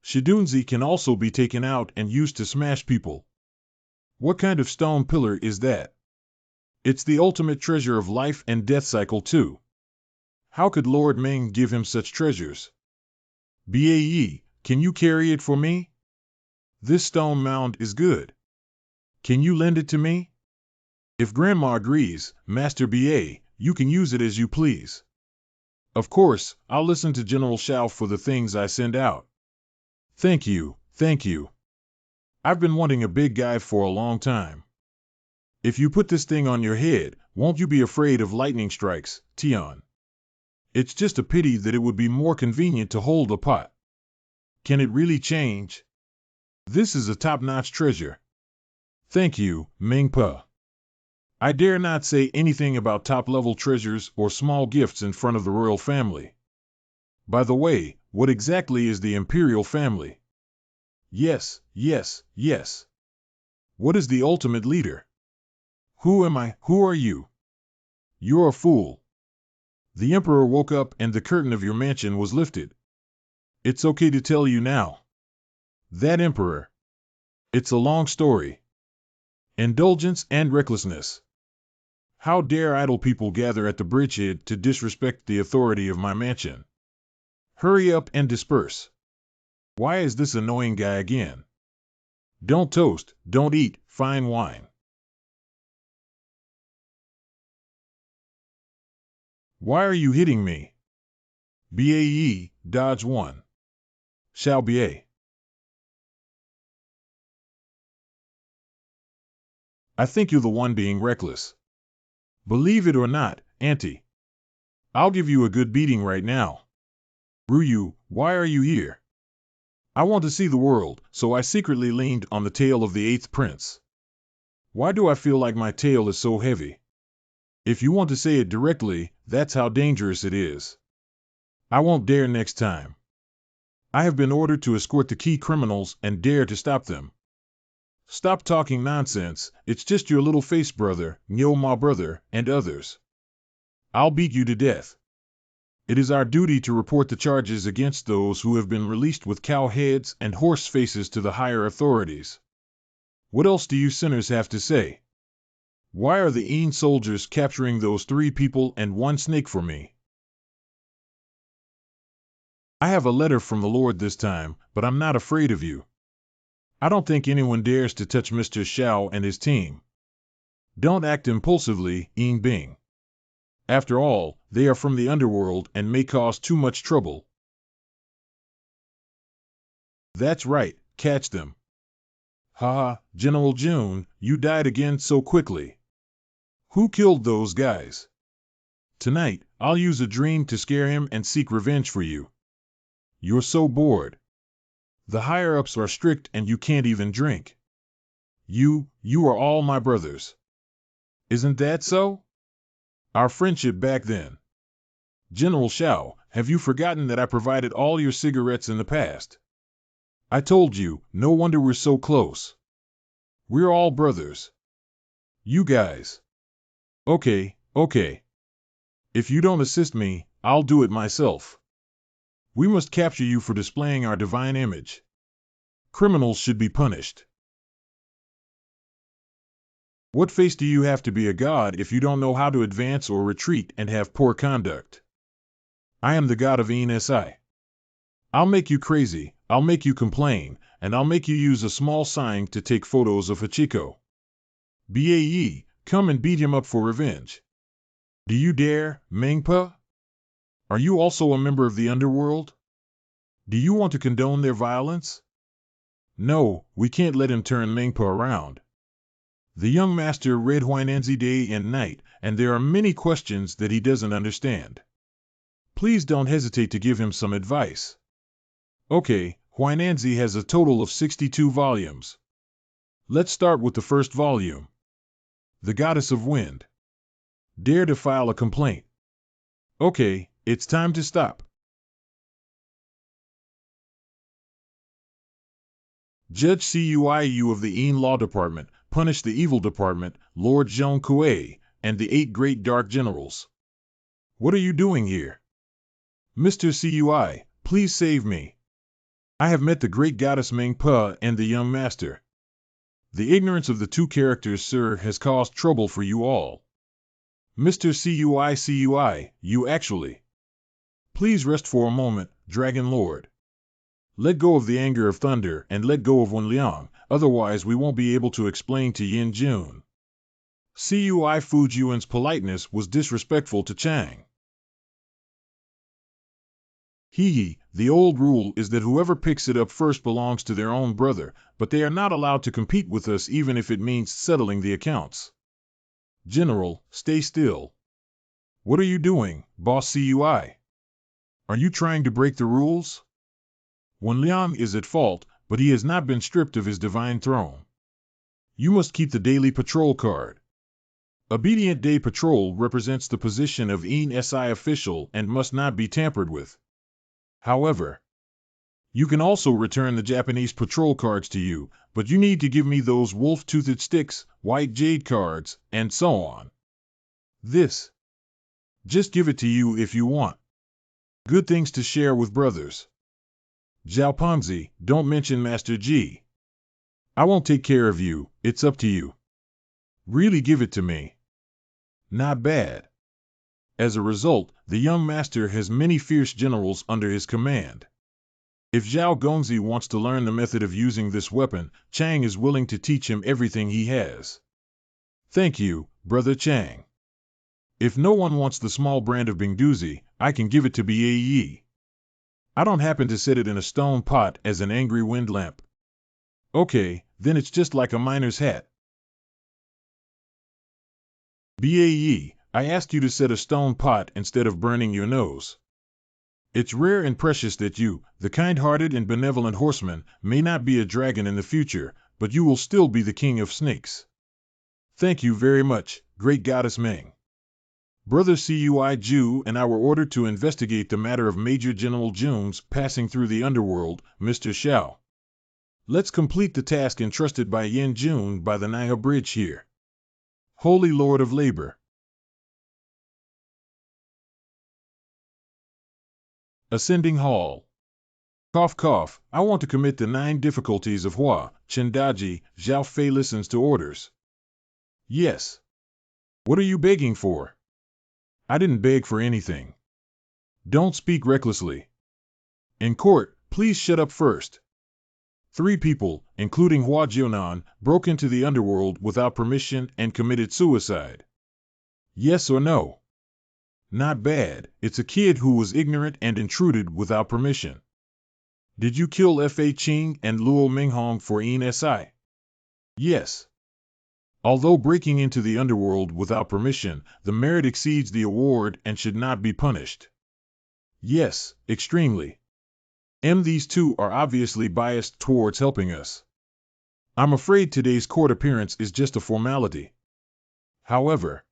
Shidunzi can also be taken out and used to smash people. What kind of stone pillar is that? It's the ultimate treasure of life and death cycle too. How could Lord Ming give him such treasures? Bae, can you carry it for me? This stone mound is good. Can you lend it to me? If Grandma agrees, Master Ba, you can use it as you please. Of course, I'll listen to General Shao for the things I send out. Thank you, thank you. I've been wanting a big guy for a long time. If you put this thing on your head, won't you be afraid of lightning strikes, Tion? It's just a pity that it would be more convenient to hold a pot. Can it really change? This is a top-notch treasure. Thank you, Mingpa. I dare not say anything about top-level treasures or small gifts in front of the royal family. By the way, what exactly is the imperial family? Yes, yes, yes. What is the ultimate leader? Who am I? Who are you? You're a fool. The emperor woke up and the curtain of your mansion was lifted. It's okay to tell you now. That emperor. It's a long story. Indulgence and recklessness. How dare idle people gather at the bridgehead to disrespect the authority of my mansion? Hurry up and disperse. Why is this annoying guy again? Don't toast, don't eat, fine wine. Why are you hitting me? BAE, dodge 1. Shall BA. I think you're the one being reckless. Believe it or not, Auntie. I'll give you a good beating right now. Ryu, why are you here? I want to see the world, so I secretly leaned on the tail of the 8th prince. Why do I feel like my tail is so heavy? If you want to say it directly, that's how dangerous it is. I won't dare next time. I have been ordered to escort the key criminals and dare to stop them. Stop talking nonsense, it's just your little face brother, Nyo Ma brother, and others. I'll beat you to death. It is our duty to report the charges against those who have been released with cow heads and horse faces to the higher authorities. What else do you sinners have to say? Why are the Een soldiers capturing those 3 people and 1 snake for me? I have a letter from the Lord this time, but I'm not afraid of you. I don't think anyone dares to touch Mr. Shao and his team. Don't act impulsively, Een Bing. After all, they are from the underworld and may cause too much trouble. That's right, catch them. Haha, General June, you died again so quickly. Who killed those guys? Tonight, I'll use a dream to scare him and seek revenge for you. You're so bored. The higher-ups are strict and you can't even drink. You are all my brothers. Isn't that so? Our friendship back then. General Shao, have you forgotten that I provided all your cigarettes in the past? I told you, no wonder we're so close. We're all brothers. You guys. Okay. If you don't assist me, I'll do it myself. We must capture you for displaying our divine image. Criminals should be punished. What face do you have to be a god if you don't know how to advance or retreat and have poor conduct? I am the god of ENSI. I'll make you crazy, I'll make you complain, and I'll make you use a small sign to take photos of Hachiko. BAE, come and beat him up for revenge. Do you dare, Mengpa? Are you also a member of the underworld? Do you want to condone their violence? No, we can't let him turn Mengpa around. The young master read Huinanzi day and night, and there are many questions that he doesn't understand. Please don't hesitate to give him some advice. Okay, Huinanzi has a total of 62 volumes. Let's start with the first volume. The Goddess of Wind. Dare to file a complaint. Okay, it's time to stop. Judge Cuiu of the Een Law Department, punish the Evil Department, Lord Zhong Kuei, and the 8 great dark generals. What are you doing here? Mr. Cui, please save me. I have met the great goddess Mengpa and the young master. The ignorance of the 2 characters, sir, has caused trouble for you all. Mr. Cui, you actually. Please rest for a moment, Dragon Lord. Let go of the anger of thunder and let go of Wenliang, otherwise we won't be able to explain to Yin Jun. Cui Fujian's politeness was disrespectful to Chang. The old rule is that whoever picks it up first belongs to their own brother, but they are not allowed to compete with us even if it means settling the accounts. General, stay still. What are you doing, boss CUI? Are you trying to break the rules? When Leon is at fault, but he has not been stripped of his divine throne. You must keep the daily patrol card. Obedient Day Patrol represents the position of an SI official and must not be tampered with. However, you can also return the Japanese patrol cards to you, but you need to give me those wolf-toothed sticks, white jade cards, and so on. This. Just give it to you if you want. Good things to share with brothers. Zhao Ponzi, don't mention Master G. I won't take care of you, it's up to you. Really give it to me. Not bad. As a result, the young master has many fierce generals under his command. If Zhao Gongzi wants to learn the method of using this weapon, Chang is willing to teach him everything he has. Thank you, Brother Chang. If no one wants the small brand of Bingduzi, I can give it to Bae. I don't happen to set it in a stone pot as an angry wind lamp. Okay, then it's just like a miner's hat. Bae, I asked you to set a stone pot instead of burning your nose. It's rare and precious that you, the kind-hearted and benevolent horseman, may not be a dragon in the future, but you will still be the king of snakes. Thank you very much, great goddess Meng. Brother Cui Ju and I were ordered to investigate the matter of Major General Jun's passing through the underworld, Mr. Xiao. Let's complete the task entrusted by Yin Jun by the Naya Bridge here. Holy Lord of Labor. Ascending Hall. Cough cough, I want to commit the 9 difficulties of Hua, Chendaji, Zhao Fei listens to orders. Yes. What are you begging for? I didn't beg for anything. Don't speak recklessly. In court, please shut up first. 3 people, including Hua Jionan, broke into the underworld without permission and committed suicide. Yes or no? Not bad, it's a kid who was ignorant and intruded without permission. Did you kill F.A. Qing and Luo Minghong for ENSI? Yes. Although breaking into the underworld without permission, the merit exceeds the award and should not be punished. Yes, extremely. These 2 are obviously biased towards helping us. I'm afraid today's court appearance is just a formality. However,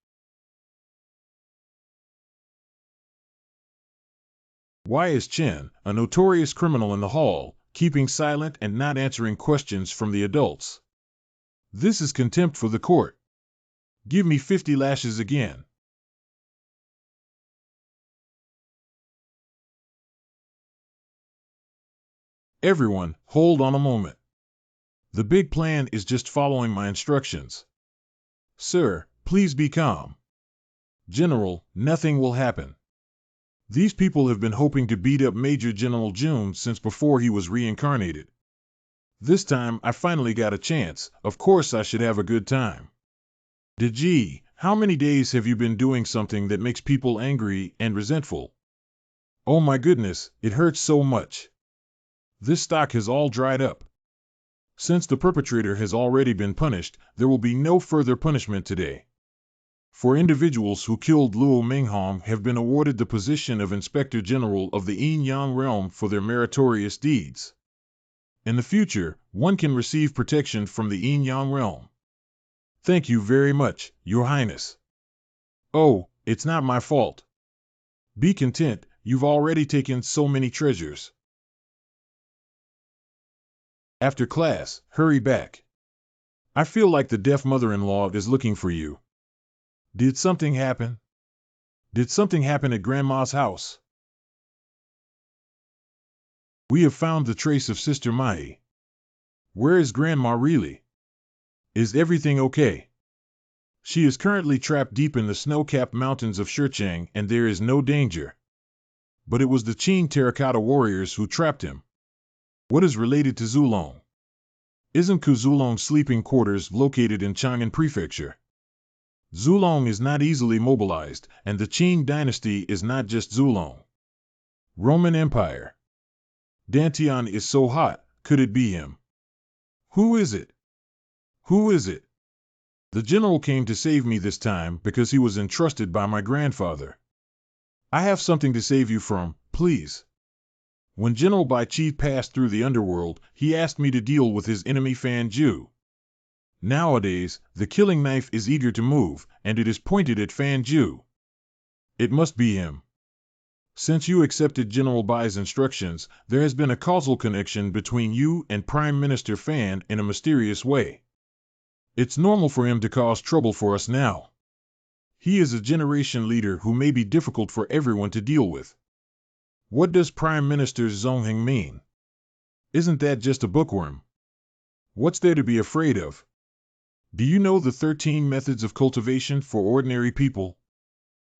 why is Chen, a notorious criminal in the hall, keeping silent and not answering questions from the adults? This is contempt for the court. Give me 50 lashes again. Everyone, hold on a moment. The big plan is just following my instructions. Sir, please be calm. General, nothing will happen. These people have been hoping to beat up Major General Jun since before he was reincarnated. This time I finally got a chance, of course I should have a good time. Deji, how many days have you been doing something that makes people angry and resentful? Oh my goodness, it hurts so much. This stock has all dried up. Since the perpetrator has already been punished, there will be no further punishment today. For individuals who killed Luo Minghong have been awarded the position of Inspector General of the Yin Yang realm for their meritorious deeds. In the future, one can receive protection from the Yin Yang realm. Thank you very much, Your Highness. Oh, it's not my fault. Be content, you've already taken so many treasures. After class, hurry back. I feel like the deaf mother-in-law is looking for you. Did something happen? Did something happen at Grandma's house? We have found the trace of Sister Mai. Where is Grandma really? Is everything okay? She is currently trapped deep in the snow-capped mountains of Shichang and there is no danger. But it was the Qing terracotta warriors who trapped him. What is related to Zulong? Isn't Zulong's sleeping quarters located in Chang'an Prefecture? Zulong is not easily mobilized, and the Qing dynasty is not just Zulong. Roman Empire. Dantian is so hot, could it be him? Who is it? Who is it? The general came to save me this time because he was entrusted by my grandfather. I have something to save you from, please. When General Bai Chi passed through the underworld, he asked me to deal with his enemy Fan Ju. Nowadays, the killing knife is eager to move, and it is pointed at Fan Ju. It must be him. Since you accepted General Bai's instructions, there has been a causal connection between you and Prime Minister Fan in a mysterious way. It's normal for him to cause trouble for us now. He is a generation leader who may be difficult for everyone to deal with. What does Prime Minister Zongheng mean? Isn't that just a bookworm? What's there to be afraid of? Do you know the 13 methods of cultivation for ordinary people?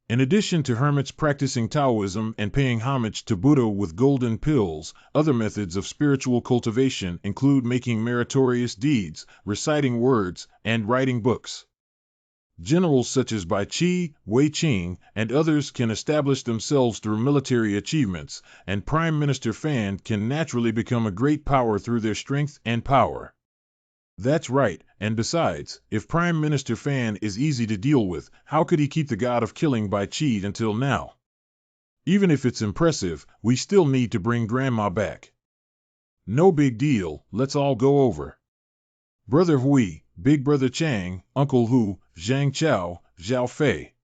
In addition to hermits practicing Taoism and paying homage to Buddha with golden pills, other methods of spiritual cultivation include making meritorious deeds, reciting words, and writing books. Generals such as Bai Qi, Wei Qing, and others can establish themselves through military achievements, and Prime Minister Fan can naturally become a great power through their strength and power. That's right, and besides, if Prime Minister Fan is easy to deal with, how could he keep the god of killing Bai Qi until now? Even if it's impressive, we still need to bring Grandma back. No big deal, let's all go over. Brother Hui, Big Brother Chang, Uncle Hu, Zhang Chao, Zhao Fei.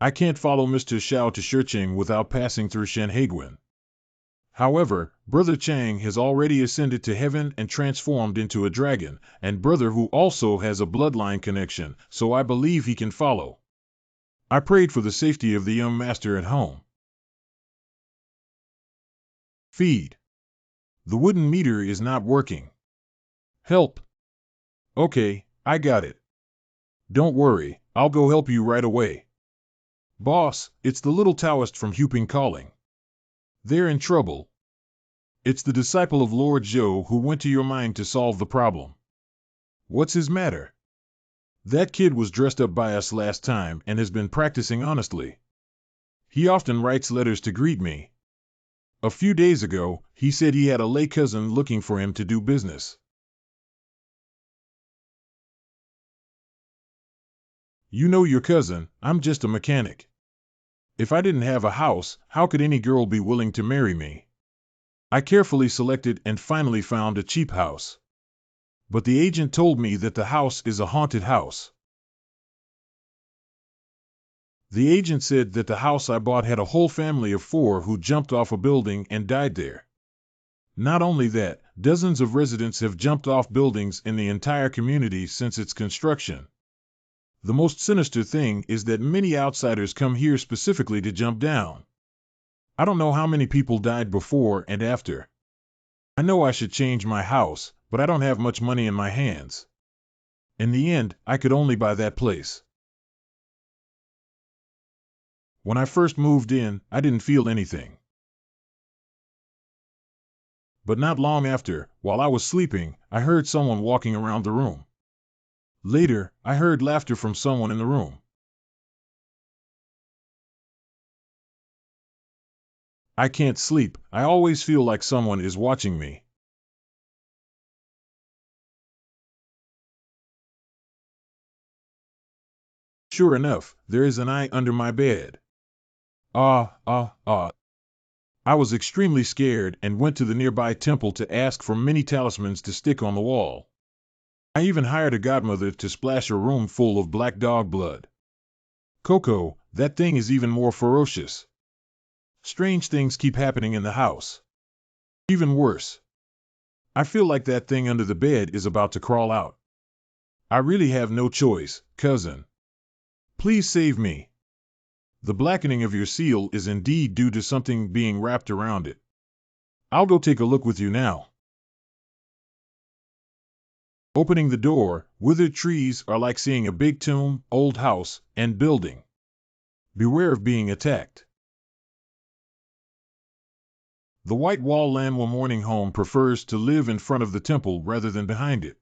I can't follow Mr. Xiao to Shicheng without passing through Shen Heiguan. However, Brother Chang has already ascended to heaven and transformed into a dragon, and Brother Hu also has a bloodline connection, so I believe he can follow. I prayed for the safety of the young master at home. Feed. The wooden meter is not working. Help. Okay, I got it. Don't worry, I'll go help you right away. Boss, it's the little Taoist from Huping calling. They're in trouble. It's the disciple of Lord Zhou who went to your mine to solve the problem. What's his matter? That kid was dressed up by us last time and has been practicing honestly. He often writes letters to greet me. A few days ago, he said he had a lay cousin looking for him to do business. You know your cousin, I'm just a mechanic. If I didn't have a house, how could any girl be willing to marry me? I carefully selected and finally found a cheap house. But the agent told me that the house is a haunted house. The agent said that the house I bought had a whole family of 4 who jumped off a building and died there. Not only that, dozens of residents have jumped off buildings in the entire community since its construction. The most sinister thing is that many outsiders come here specifically to jump down. I don't know how many people died before and after. I know I should change my house, but I don't have much money in my hands. In the end, I could only buy that place. When I first moved in, I didn't feel anything. But not long after, while I was sleeping, I heard someone walking around the room. Later, I heard laughter from someone in the room. I can't sleep, I always feel like someone is watching me. Sure enough, there is an eye under my bed. I was extremely scared and went to the nearby temple to ask for many talismans to stick on the wall. I even hired a godmother to splash a room full of black dog blood. Coco, that thing is even more ferocious. Strange things keep happening in the house. Even worse. I feel like that thing under the bed is about to crawl out. I really have no choice, cousin. Please save me. The blackening of your seal is indeed due to something being wrapped around it. I'll go take a look with you now. Opening the door, withered trees are like seeing a big tomb, old house, and building. Beware of being attacked. The white wall Lanwa mourning home prefers to live in front of the temple rather than behind it.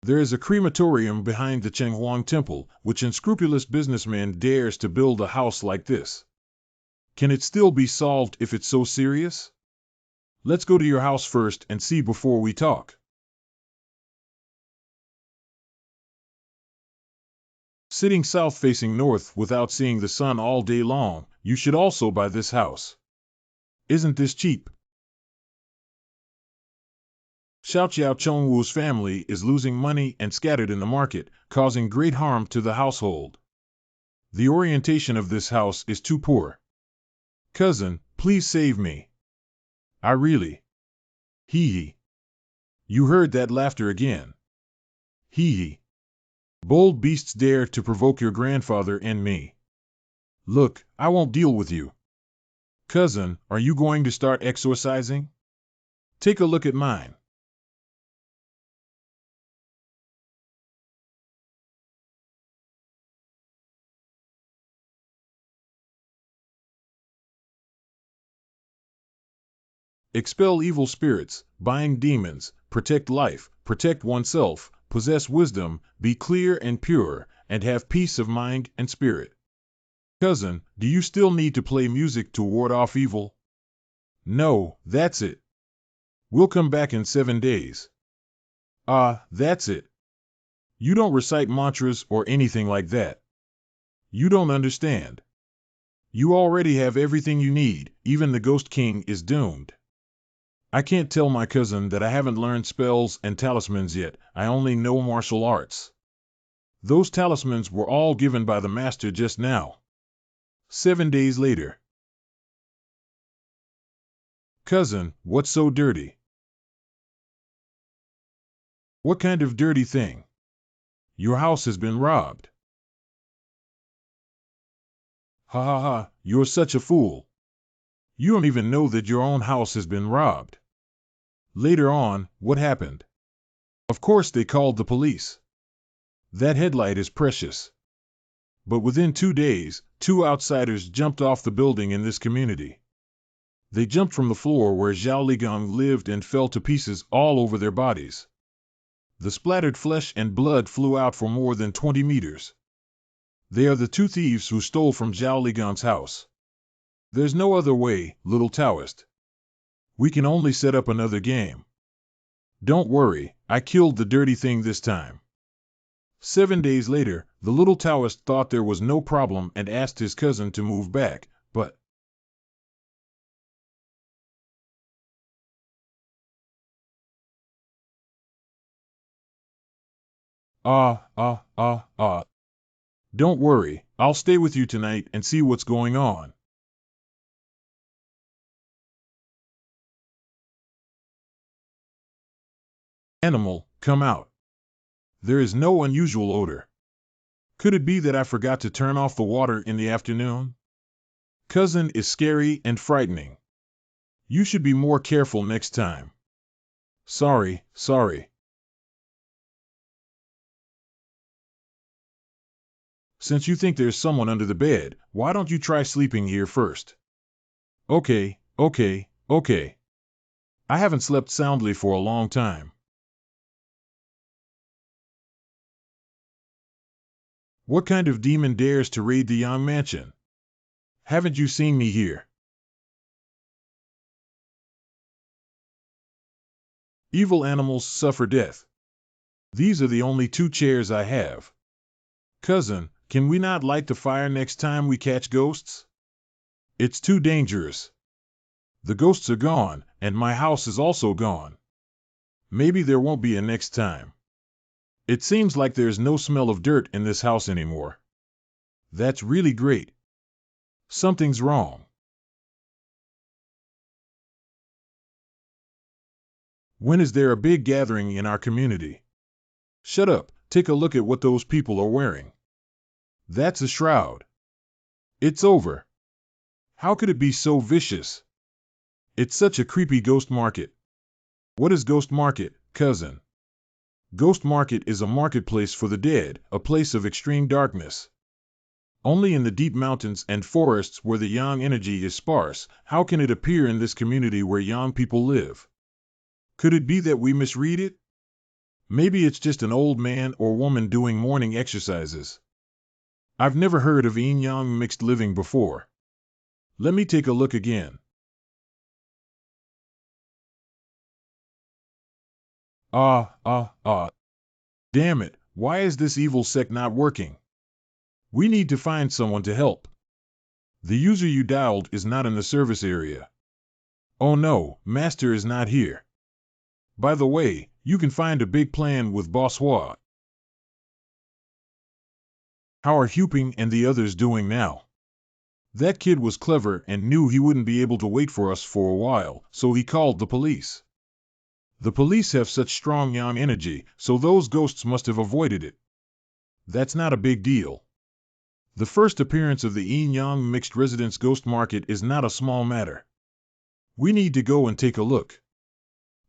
There is a crematorium behind the Chenghuang temple, which unscrupulous businessman dares to build a house like this. Can it still be solved if it's so serious? Let's go to your house first and see before we talk. Sitting south facing north without seeing the sun all day long, you should also buy this house. Isn't this cheap? Xiao Xiao Chongwu's family is losing money and scattered in the market, causing great harm to the household. The orientation of this house is too poor. Cousin, please save me. I really. Hee hee. You heard that laughter again. Hee hee. Bold beasts dare to provoke your grandfather and me. Look, I won't deal with you. Cousin, are you going to start exorcising? Take a look at mine. Expel evil spirits, bind demons, protect life, protect oneself, possess wisdom, be clear and pure, and have peace of mind and spirit. Cousin, do you still need to play music to ward off evil? No, that's it. We'll come back in 7 days. That's it. You don't recite mantras or anything like that. You don't understand. You already have everything you need, even the Ghost King is doomed. I can't tell my cousin that I haven't learned spells and talismans yet, I only know martial arts. Those talismans were all given by the master just now. 7 days later. Cousin, what's so dirty? What kind of dirty thing? Your house has been robbed. Ha ha ha, you're such a fool. You don't even know that your own house has been robbed. Later on, what happened? Of course they called the police. That headlight is precious. But within 2 days, 2 outsiders jumped off the building in this community. They jumped from the floor where Zhao Ligang lived and fell to pieces all over their bodies. The splattered flesh and blood flew out for more than 20 meters. They are the 2 thieves who stole from Zhao Ligang's house. There's no other way, little Taoist. We can only set up another game. Don't worry, I killed the dirty thing this time. 7 days later, the little Taoist thought there was no problem and asked his cousin to move back, but don't worry, I'll stay with you tonight and see what's going on. Animal, come out. There is no unusual odor. Could it be that I forgot to turn off the water in the afternoon? Cousin is scary and frightening. You should be more careful next time. Sorry. Since you think there's someone under the bed, why don't you try sleeping here first? Okay. I haven't slept soundly for a long time. What kind of demon dares to raid the Yang mansion? Haven't you seen me here? Evil animals suffer death. These are the only 2 chairs I have. Cousin, can we not light the fire next time we catch ghosts? It's too dangerous. The ghosts are gone, and my house is also gone. Maybe there won't be a next time. It seems like there's no smell of dirt in this house anymore. That's really great. Something's wrong. When is there a big gathering in our community? Shut up, take a look at what those people are wearing. That's a shroud. It's over. How could it be so vicious? It's such a creepy ghost market. What is ghost market, cousin? Ghost market is a marketplace for the dead, a place of extreme darkness. Only in the deep mountains and forests where the yang energy is sparse, how can it appear in this community where yang people live? Could it be that we misread it? Maybe it's just an old man or woman doing morning exercises. I've never heard of yin-yang mixed living before. Let me take a look again. Damn it, why is this evil sect not working? We need to find someone to help. The user you dialed is not in the service area. Oh no, Master is not here. By the way, you can find a big plan with Boss Hua. How are Huping and the others doing now? That kid was clever and knew he wouldn't be able to wait for us for a while, so he called the police. The police have such strong yang energy, so those ghosts must have avoided it. That's not a big deal. The first appearance of the yin-yang mixed residence ghost market is not a small matter. We need to go and take a look.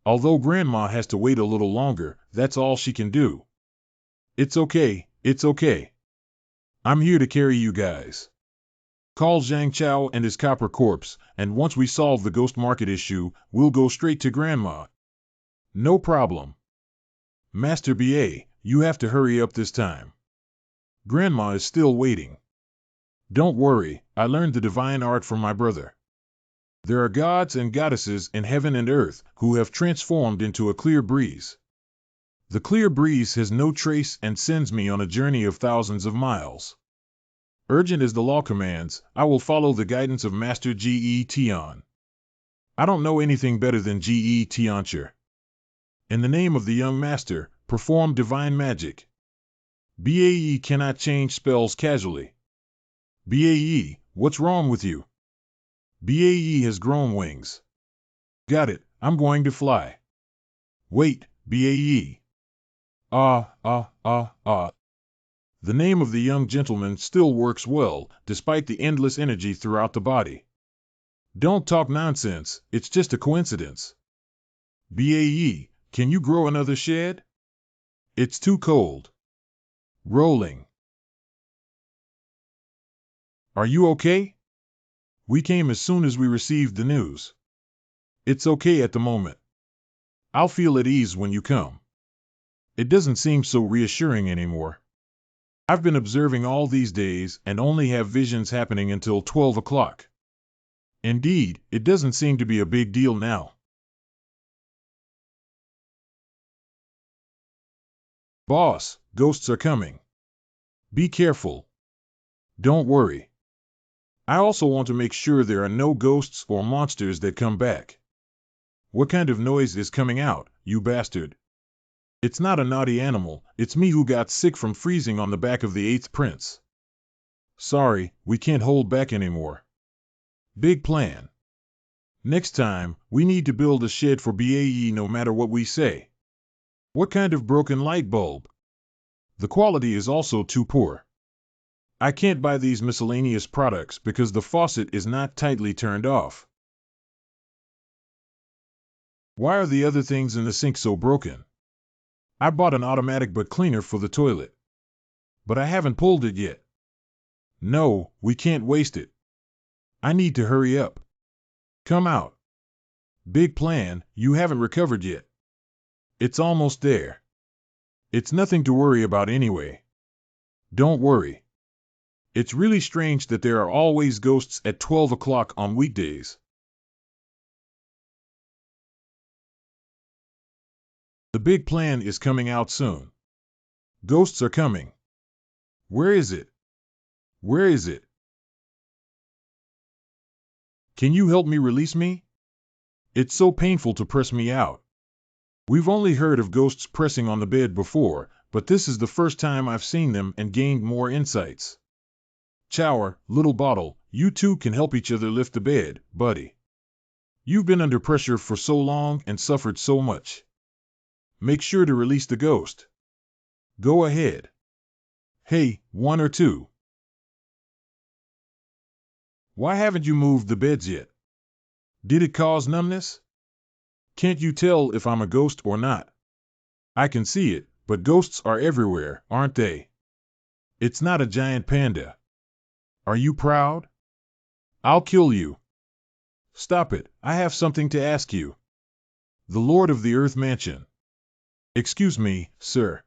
Although Grandma has to wait a little longer, that's all she can do. It's okay, it's okay. I'm here to carry you guys. Call Zhang Chao and his copper corpse, and once we solve the ghost market issue, we'll go straight to Grandma. No problem. Master BA, you have to hurry up this time. Grandma is still waiting. Don't worry, I learned the divine art from my brother. There are gods and goddesses in heaven and earth who have transformed into a clear breeze. The clear breeze has no trace and sends me on a journey of thousands of miles. Urgent as the law commands, I will follow the guidance of Master Ge Tian. I don't know anything better than Ge Tiancher. In the name of the young master, perform divine magic. BAE cannot change spells casually. BAE, what's wrong with you? BAE has grown wings. Got it, I'm going to fly. Wait, BAE. The name of the young gentleman still works well, despite the endless energy throughout the body. Don't talk nonsense, it's just a coincidence. BAE, can you grow another shed? It's too cold. Rolling. Are you okay? We came as soon as we received the news. It's okay at the moment. I'll feel at ease when you come. It doesn't seem so reassuring anymore. I've been observing all these days and only have visions happening until 12 o'clock. Indeed, it doesn't seem to be a big deal now. Boss, ghosts are coming. Be careful. Don't worry. I also want to make sure there are no ghosts or monsters that come back. What kind of noise is coming out, you bastard? It's not a naughty animal, it's me who got sick from freezing on the back of the 8th prince. Sorry, we can't hold back anymore. Big plan. Next time, we need to build a shed for BAE no matter what we say. What kind of broken light bulb? The quality is also too poor. I can't buy these miscellaneous products because the faucet is not tightly turned off. Why are the other things in the sink so broken? I bought an automatic butt cleaner for the toilet. But I haven't pulled it yet. No, we can't waste it. I need to hurry up. Come out. Big plan, you haven't recovered yet. It's almost there. It's nothing to worry about anyway. Don't worry. It's really strange that there are always ghosts at 12 o'clock on weekdays. The big plan is coming out soon. Ghosts are coming. Where is it? Where is it? Can you help me release me? It's so painful to press me out. We've only heard of ghosts pressing on the bed before, but this is the first time I've seen them and gained more insights. Chower, little bottle, you two can help each other lift the bed, buddy. You've been under pressure for so long and suffered so much. Make sure to release the ghost. Go ahead. Hey, 1 or 2. Why haven't you moved the beds yet? Did it cause numbness? Can't you tell if I'm a ghost or not? I can see it, but ghosts are everywhere, aren't they? It's not a giant panda. Are you proud? I'll kill you. Stop it, I have something to ask you. The Lord of the Earth Mansion. Excuse me, sir.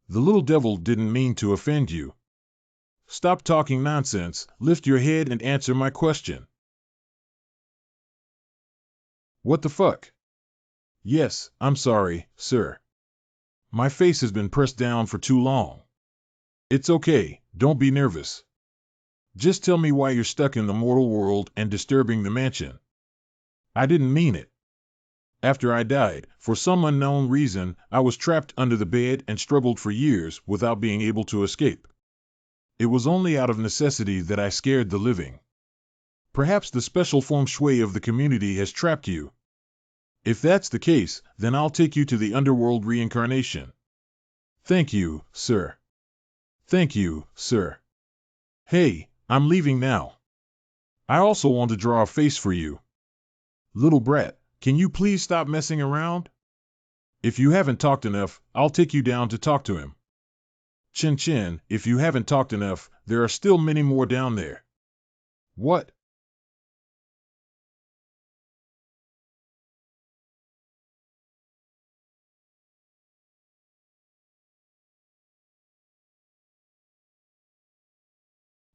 The little devil didn't mean to offend you. Stop talking nonsense, lift your head and answer my question. What the fuck? Yes, I'm sorry, sir. My face has been pressed down for too long. It's okay, don't be nervous. Just tell me why you're stuck in the mortal world and disturbing the mansion. I didn't mean it. After I died, for some unknown reason, I was trapped under the bed and struggled for years without being able to escape. It was only out of necessity that I scared the living. Perhaps the special feng shui of the community has trapped you. If that's the case, then I'll take you to the underworld reincarnation. Thank you, sir. Thank you, sir. Hey, I'm leaving now. I also want to draw a face for you. Little brat, can you please stop messing around? If you haven't talked enough, I'll take you down to talk to him. Chin Chin, if you haven't talked enough, there are still many more down there. What?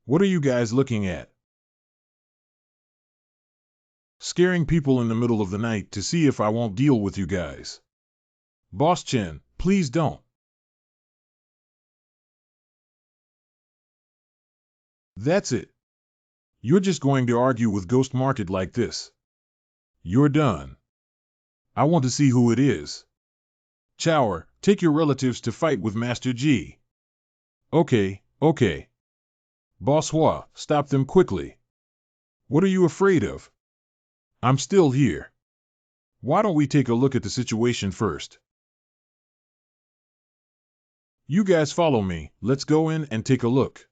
What are you guys looking at? Scaring people in the middle of the night to see if I won't deal with you guys. Boss Chin, please don't. That's it. You're just going to argue with Ghost Market like this. You're done. I want to see who it is. Chower, take your relatives to fight with Master G. Okay, okay. Boss Hua, stop them quickly. What are you afraid of? I'm still here. Why don't we take a look at the situation first? You guys follow me, let's go in and take a look.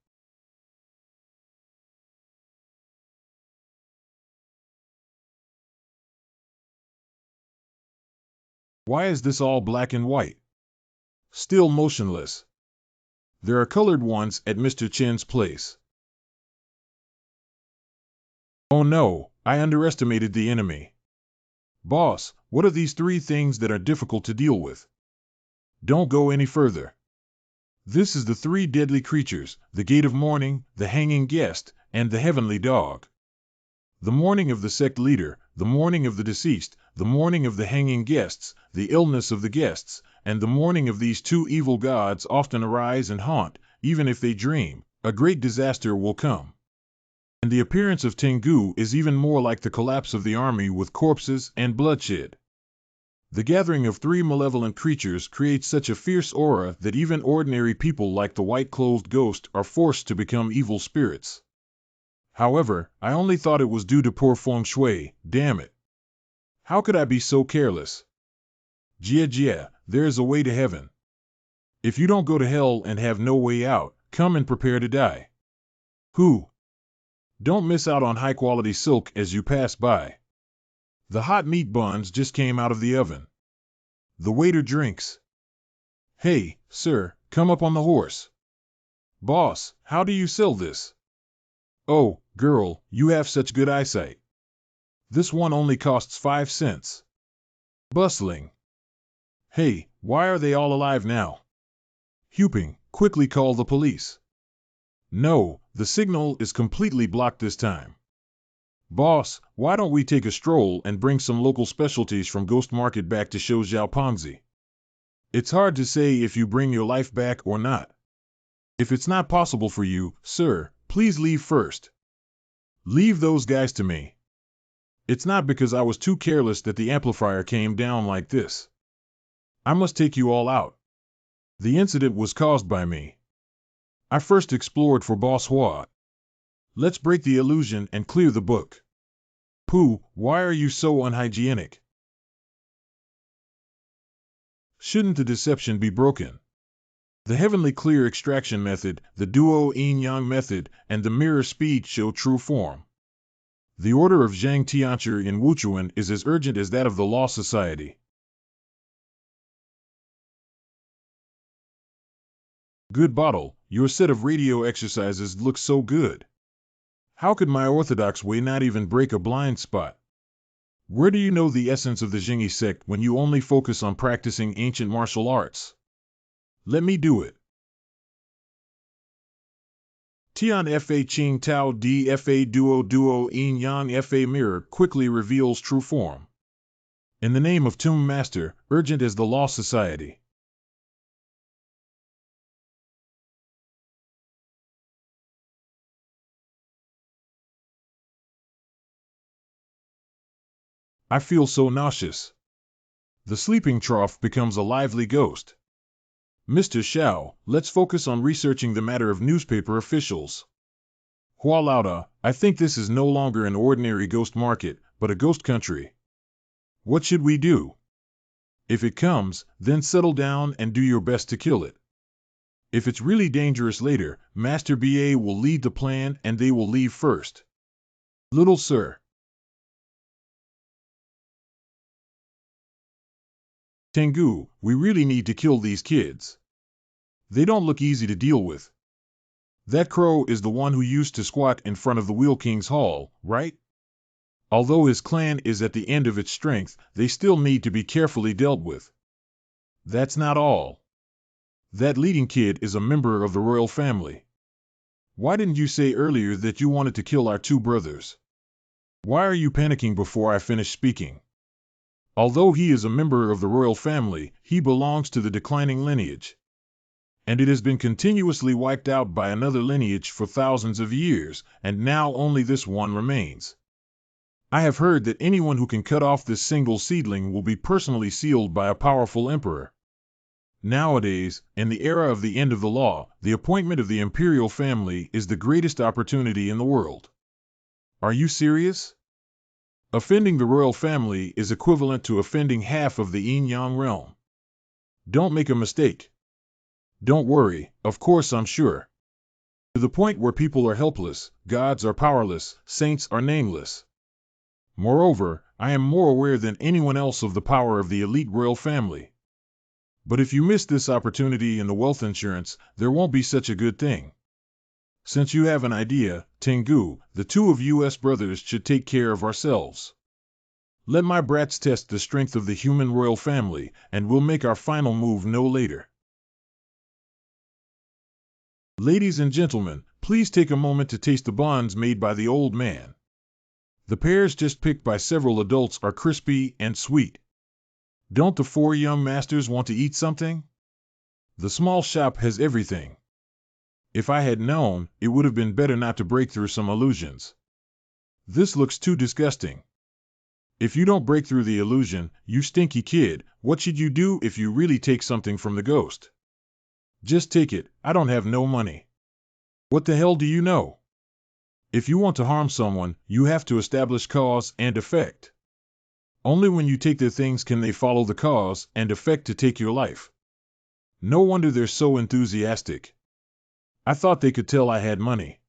Why is this all black and white? Still motionless. There are colored ones at Mr. Chen's place. Oh no, I underestimated the enemy. Boss, what are these three things that are difficult to deal with? Don't go any further. This is the three deadly creatures, the Gate of Mourning, the Hanging Guest, and the Heavenly Dog. The mourning of the sect leader, the mourning of the deceased, the mourning of the hanging guests, the illness of the guests, and the mourning of these two evil gods often arise and haunt, even if they dream, a great disaster will come. And the appearance of Tengu is even more like the collapse of the army with corpses and bloodshed. The gathering of three malevolent creatures creates such a fierce aura that even ordinary people like the white-clothed ghost are forced to become evil spirits. However, I only thought it was due to poor feng shui, damn it. How could I be so careless? Jia, there is a way to heaven. If you don't go to hell and have no way out, come and prepare to die. Who? Don't miss out on high-quality silk as you pass by. The hot meat buns just came out of the oven. The waiter drinks. Hey, sir, come up on the horse. Boss, how do you sell this? Oh, girl, you have such good eyesight. This one only costs 5 cents. Bustling. Hey, why are they all alive now? Huping, quickly call the police. No, the signal is completely blocked this time. Boss, why don't we take a stroll and bring some local specialties from Ghost Market back to show Xiaopangzi? It's hard to say if you bring your life back or not. If it's not possible for you, sir, please leave first. Leave those guys to me. It's not because I was too careless that the amplifier came down like this. I must take you all out. The incident was caused by me. I first explored for Boss Hua. Let's break the illusion and clear the book. Pooh, why are you so unhygienic? Shouldn't the deception be broken? The heavenly clear extraction method, the duo yin-yang method, and the mirror speed show true form. The order of Zhang Tianchi in Wuchuan is as urgent as that of the Law Society. Good bottle, your set of radio exercises looks so good. How could my orthodox way not even break a blind spot? Where do you know the essence of the Jingyi sect when you only focus on practicing ancient martial arts? Let me do it. Tian Fa Qing Tao D Fa Duo Duo Yin Yang Fa Mirror quickly reveals true form. In the name of Tomb Master, urgent as the Law Society. I feel so nauseous. The sleeping trough becomes a lively ghost. Mr. Xiao, let's focus on researching the matter of newspaper officials. Hua Lauda, I think this is no longer an ordinary ghost market, but a ghost country. What should we do? If it comes, then settle down and do your best to kill it. If it's really dangerous later, Master BA will lead the plan and they will leave first. Little sir. Tengu, we really need to kill these kids. They don't look easy to deal with. That crow is the one who used to squat in front of the Wheel King's hall, right? Although his clan is at the end of its strength, they still need to be carefully dealt with. That's not all. That leading kid is a member of the royal family. Why didn't you say earlier that you wanted to kill our two brothers? Why are you panicking before I finish speaking? Although he is a member of the royal family, he belongs to the declining lineage. And it has been continuously wiped out by another lineage for thousands of years, and now only this one remains. I have heard that anyone who can cut off this single seedling will be personally sealed by a powerful emperor. Nowadays, in the era of the end of the law, the appointment of the imperial family is the greatest opportunity in the world. Are you serious? Offending the royal family is equivalent to offending half of the yin-yang realm. Don't make a mistake. Don't worry, of course I'm sure. To the point where people are helpless, gods are powerless, saints are nameless. Moreover, I am more aware than anyone else of the power of the elite royal family. But if you miss this opportunity in the wealth insurance, there won't be such a good thing. Since you have an idea, Tengu, the two of us brothers should take care of ourselves. Let my brats test the strength of the human royal family, and we'll make our final move no later. Ladies and gentlemen, please take a moment to taste the buns made by the old man. The pears just picked by several adults are crispy and sweet. Don't the four young masters want to eat something? The small shop has everything. If I had known, it would have been better not to break through some illusions. This looks too disgusting. If you don't break through the illusion, you stinky kid, what should you do if you really take something from the ghost? Just take it, I don't have no money. What the hell do you know? If you want to harm someone, you have to establish cause and effect. Only when you take their things can they follow the cause and effect to take your life. No wonder they're so enthusiastic. I thought they could tell I had money.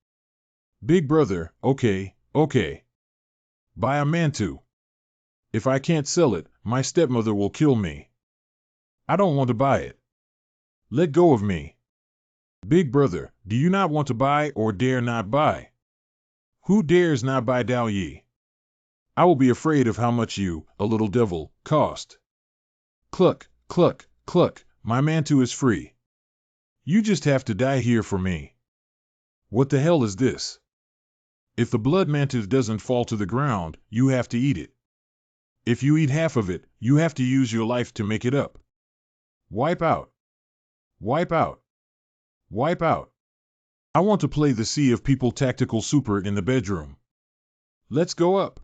Big brother, okay. Buy a mantu. If I can't sell it, my stepmother will kill me. I don't want to buy it. Let go of me. Big brother, do you not want to buy or dare not buy? Who dares not buy Dao Yi? I will be afraid of how much you, a little devil, cost. Cluck, cluck, cluck, my mantu is free. You just have to die here for me. What the hell is this? If the blood mantu doesn't fall to the ground, you have to eat it. If you eat half of it, you have to use your life to make it up. Wipe out. Wipe out. Wipe out. I want to play the Sea of People tactical super in the bedroom. Let's go up.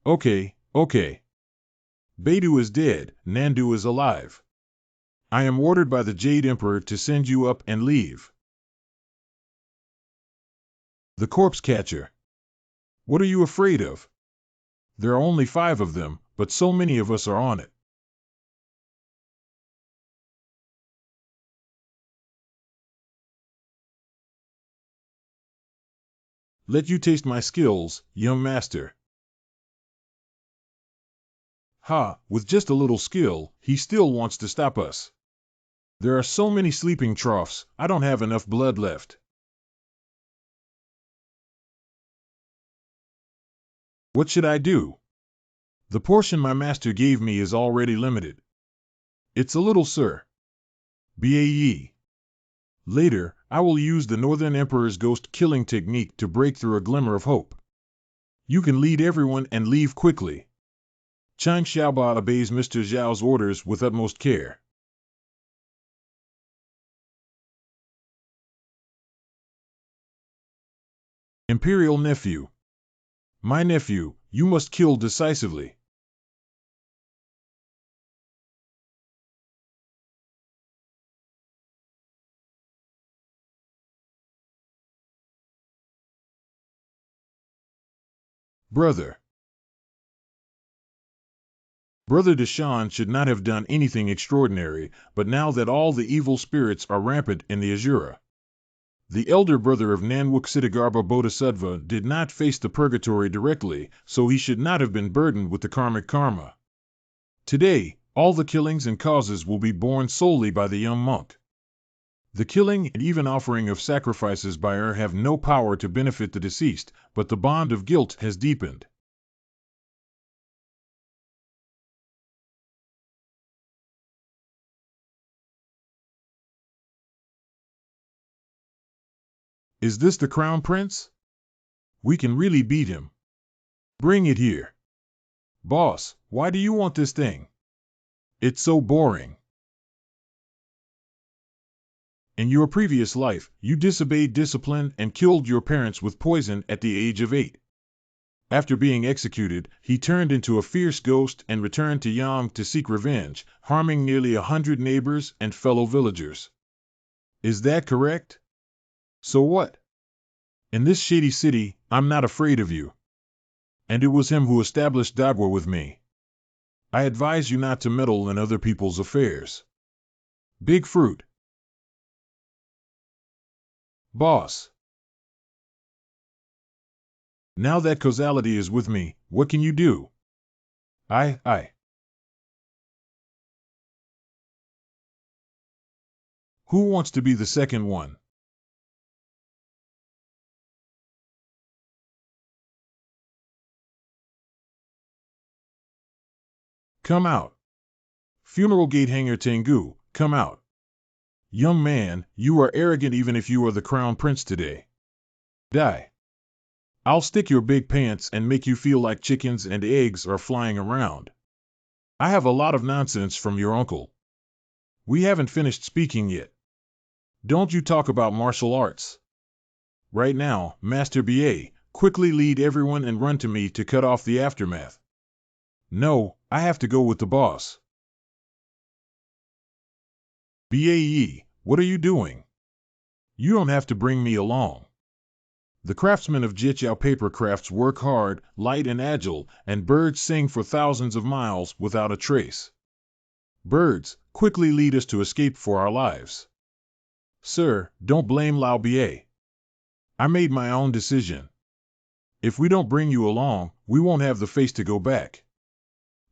Okay. Beidou is dead, Nandu is alive. I am ordered by the Jade Emperor to send you up and leave. The corpse catcher. What are you afraid of? There are only 5 of them, but so many of us are on it. Let you taste my skills, young master. Ha, with just a little skill, he still wants to stop us. There are so many sleeping troughs, I don't have enough blood left. What should I do? The portion my master gave me is already limited. It's a little, sir. Bae. Later, I will use the Northern Emperor's ghost killing technique to break through a glimmer of hope. You can lead everyone and leave quickly. Chang Xiaoba obeys Mr. Zhao's orders with utmost care. Imperial nephew. My nephew, you must kill decisively. Brother. Brother Deshawn should not have done anything extraordinary, but now that all the evil spirits are rampant in the Azura. The elder brother of Nanwuk Siddhagarbha Bodhisattva did not face the purgatory directly, so he should not have been burdened with the karmic karma. Today, all the killings and causes will be borne solely by the young monk. The killing and even offering of sacrifices by her have no power to benefit the deceased, but the bond of guilt has deepened. Is this the Crown Prince? We can really beat him. Bring it here. Boss, why do you want this thing? It's so boring. In your previous life, you disobeyed discipline and killed your parents with poison at the age of 8. After being executed, he turned into a fierce ghost and returned to Yang to seek revenge, harming nearly 100 neighbors and fellow villagers. Is that correct? So what? In this shady city, I'm not afraid of you. And it was him who established Dagwa with me. I advise you not to meddle in other people's affairs. Big fruit. Boss. Now that causality is with me, what can you do? I. Who wants to be the second one? Come out. Funeral gate hanger Tengu, come out. Young man, you are arrogant even if you are the crown prince today. Die. I'll stick your big pants and make you feel like chickens and eggs are flying around. I have a lot of nonsense from your uncle. We haven't finished speaking yet. Don't you talk about martial arts. Right now, Master BA, quickly lead everyone and run to me to cut off the aftermath. No, I have to go with the boss. BAE, what are you doing? You don't have to bring me along. The craftsmen of Jichao paper crafts work hard, light and agile, and birds sing for thousands of miles without a trace. Birds, quickly lead us to escape for our lives. Sir, don't blame Lao BA. I made my own decision. If we don't bring you along, we won't have the face to go back.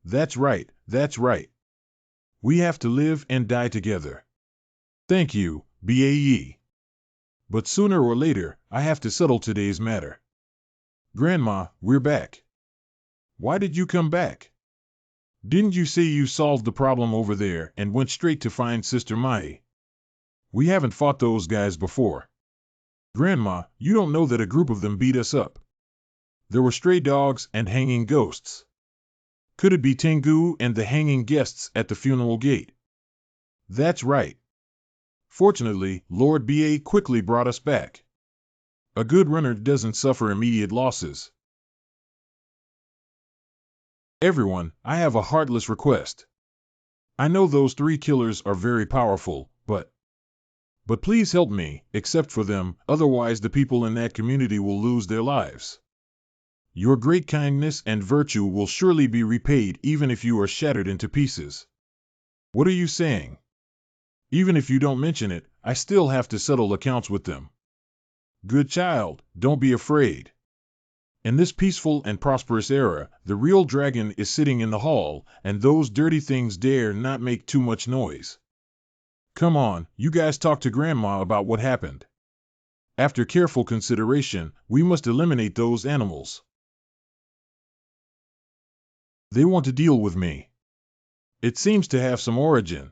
That's right, that's right. We have to live and die together. Thank you, BAE. But sooner or later, I have to settle today's matter. Grandma, we're back. Why did you come back? Didn't you say you solved the problem over there and went straight to find Sister Mai? We haven't fought those guys before. Grandma, you don't know that a group of them beat us up. There were stray dogs and hanging ghosts. Could it be Tengu and the hanging guests at the funeral gate? That's right. Fortunately, Lord BA quickly brought us back. A good runner doesn't suffer immediate losses. Everyone, I have a heartless request. I know those 3 killers are very powerful, but please help me, except for them, otherwise the people in that community will lose their lives. Your great kindness and virtue will surely be repaid even if you are shattered into pieces. What are you saying? Even if you don't mention it, I still have to settle accounts with them. Good child, don't be afraid. In this peaceful and prosperous era, the real dragon is sitting in the hall, and those dirty things dare not make too much noise. Come on, you guys talk to Grandma about what happened. After careful consideration, we must eliminate those animals. They want to deal with me. It seems to have some origin.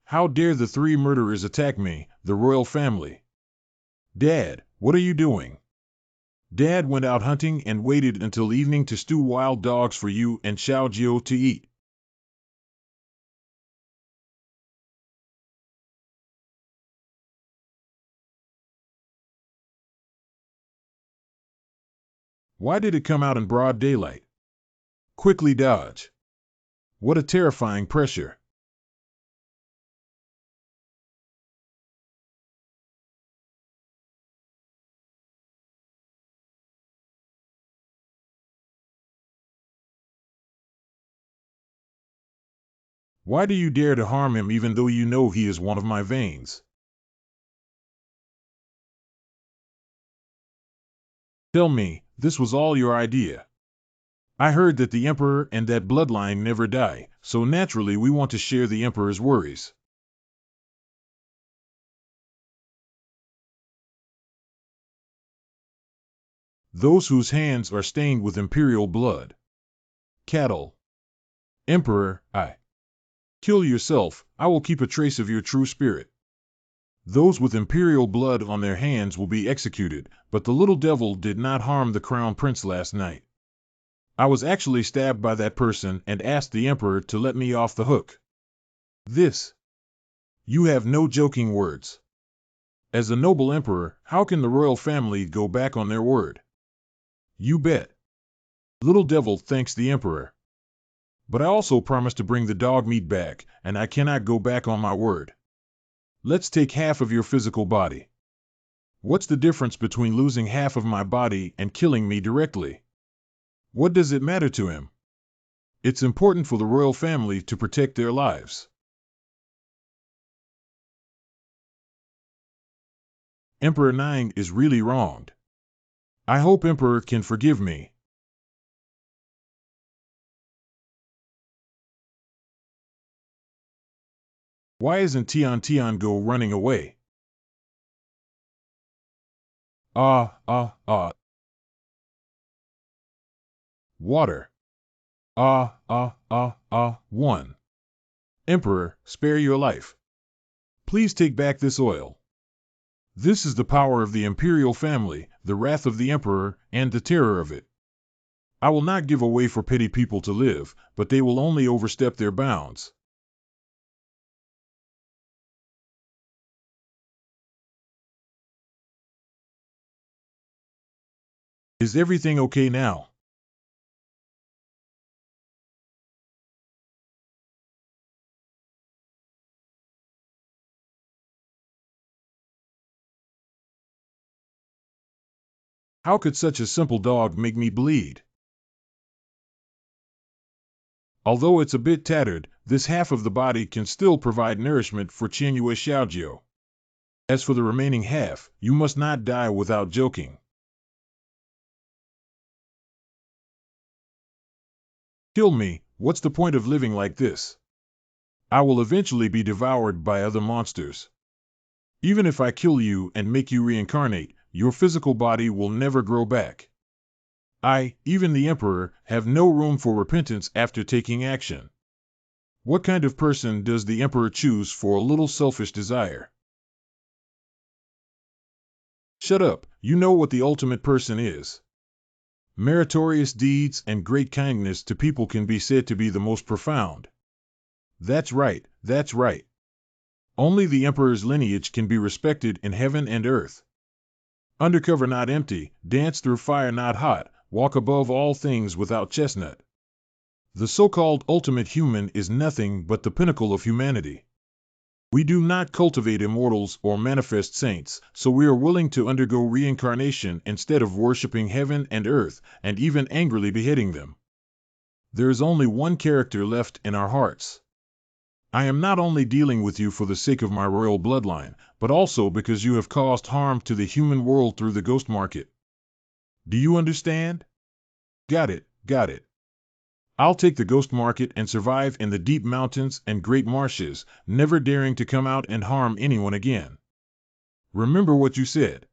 How dare the 3 murderers attack me, the royal family? Dad, what are you doing? Dad went out hunting and waited until evening to stew wild dogs for you and Xiaojiu to eat. Why did it come out in broad daylight? Quickly dodge. What a terrifying pressure. Why do you dare to harm him even though you know he is one of my veins? Tell me, this was all your idea. I heard that the Emperor and that bloodline never die, so naturally we want to share the Emperor's worries. Those whose hands are stained with imperial blood. Cattle. Emperor, kill yourself, I will keep a trace of your true spirit. Those with imperial blood on their hands will be executed, but the little devil did not harm the crown prince last night. I was actually stabbed by that person and asked the Emperor to let me off the hook. This. You have no joking words. As a noble emperor, how can the royal family go back on their word? You bet. Little devil thanks the Emperor. But I also promised to bring the dog meat back, and I cannot go back on my word. Let's take half of your physical body. What's the difference between losing half of my body and killing me directly? What does it matter to him? It's important for the royal family to protect their lives. Emperor Nine is really wronged. I hope Emperor can forgive me. Why isn't Tian Tiango running away? Water. One. Emperor, spare your life. Please take back this oil. This is the power of the imperial family, the wrath of the Emperor, and the terror of it. I will not give away for petty people to live, but they will only overstep their bounds. Is everything okay now? How could such a simple dog make me bleed? Although it's a bit tattered, this half of the body can still provide nourishment for Qianyue Xiaojiu. As for the remaining half, you must not die without joking. Kill me, what's the point of living like this? I will eventually be devoured by other monsters. Even if I kill you and make you reincarnate, your physical body will never grow back. Even the Emperor, have no room for repentance after taking action. What kind of person does the Emperor choose for a little selfish desire? Shut up, you know what the ultimate person is. Meritorious deeds and great kindness to people can be said to be the most profound. That's right, that's right. Only the Emperor's lineage can be respected in heaven and earth. Undercover not empty, dance through fire not hot, walk above all things without chestnut. The so-called ultimate human is nothing but the pinnacle of humanity. We do not cultivate immortals or manifest saints, so we are willing to undergo reincarnation instead of worshipping heaven and earth, and even angrily beheading them. There is only one character left in our hearts. I am not only dealing with you for the sake of my royal bloodline, but also because you have caused harm to the human world through the ghost market. Do you understand? Got it, got it. I'll take the ghost market and survive in the deep mountains and great marshes, never daring to come out and harm anyone again. Remember what you said.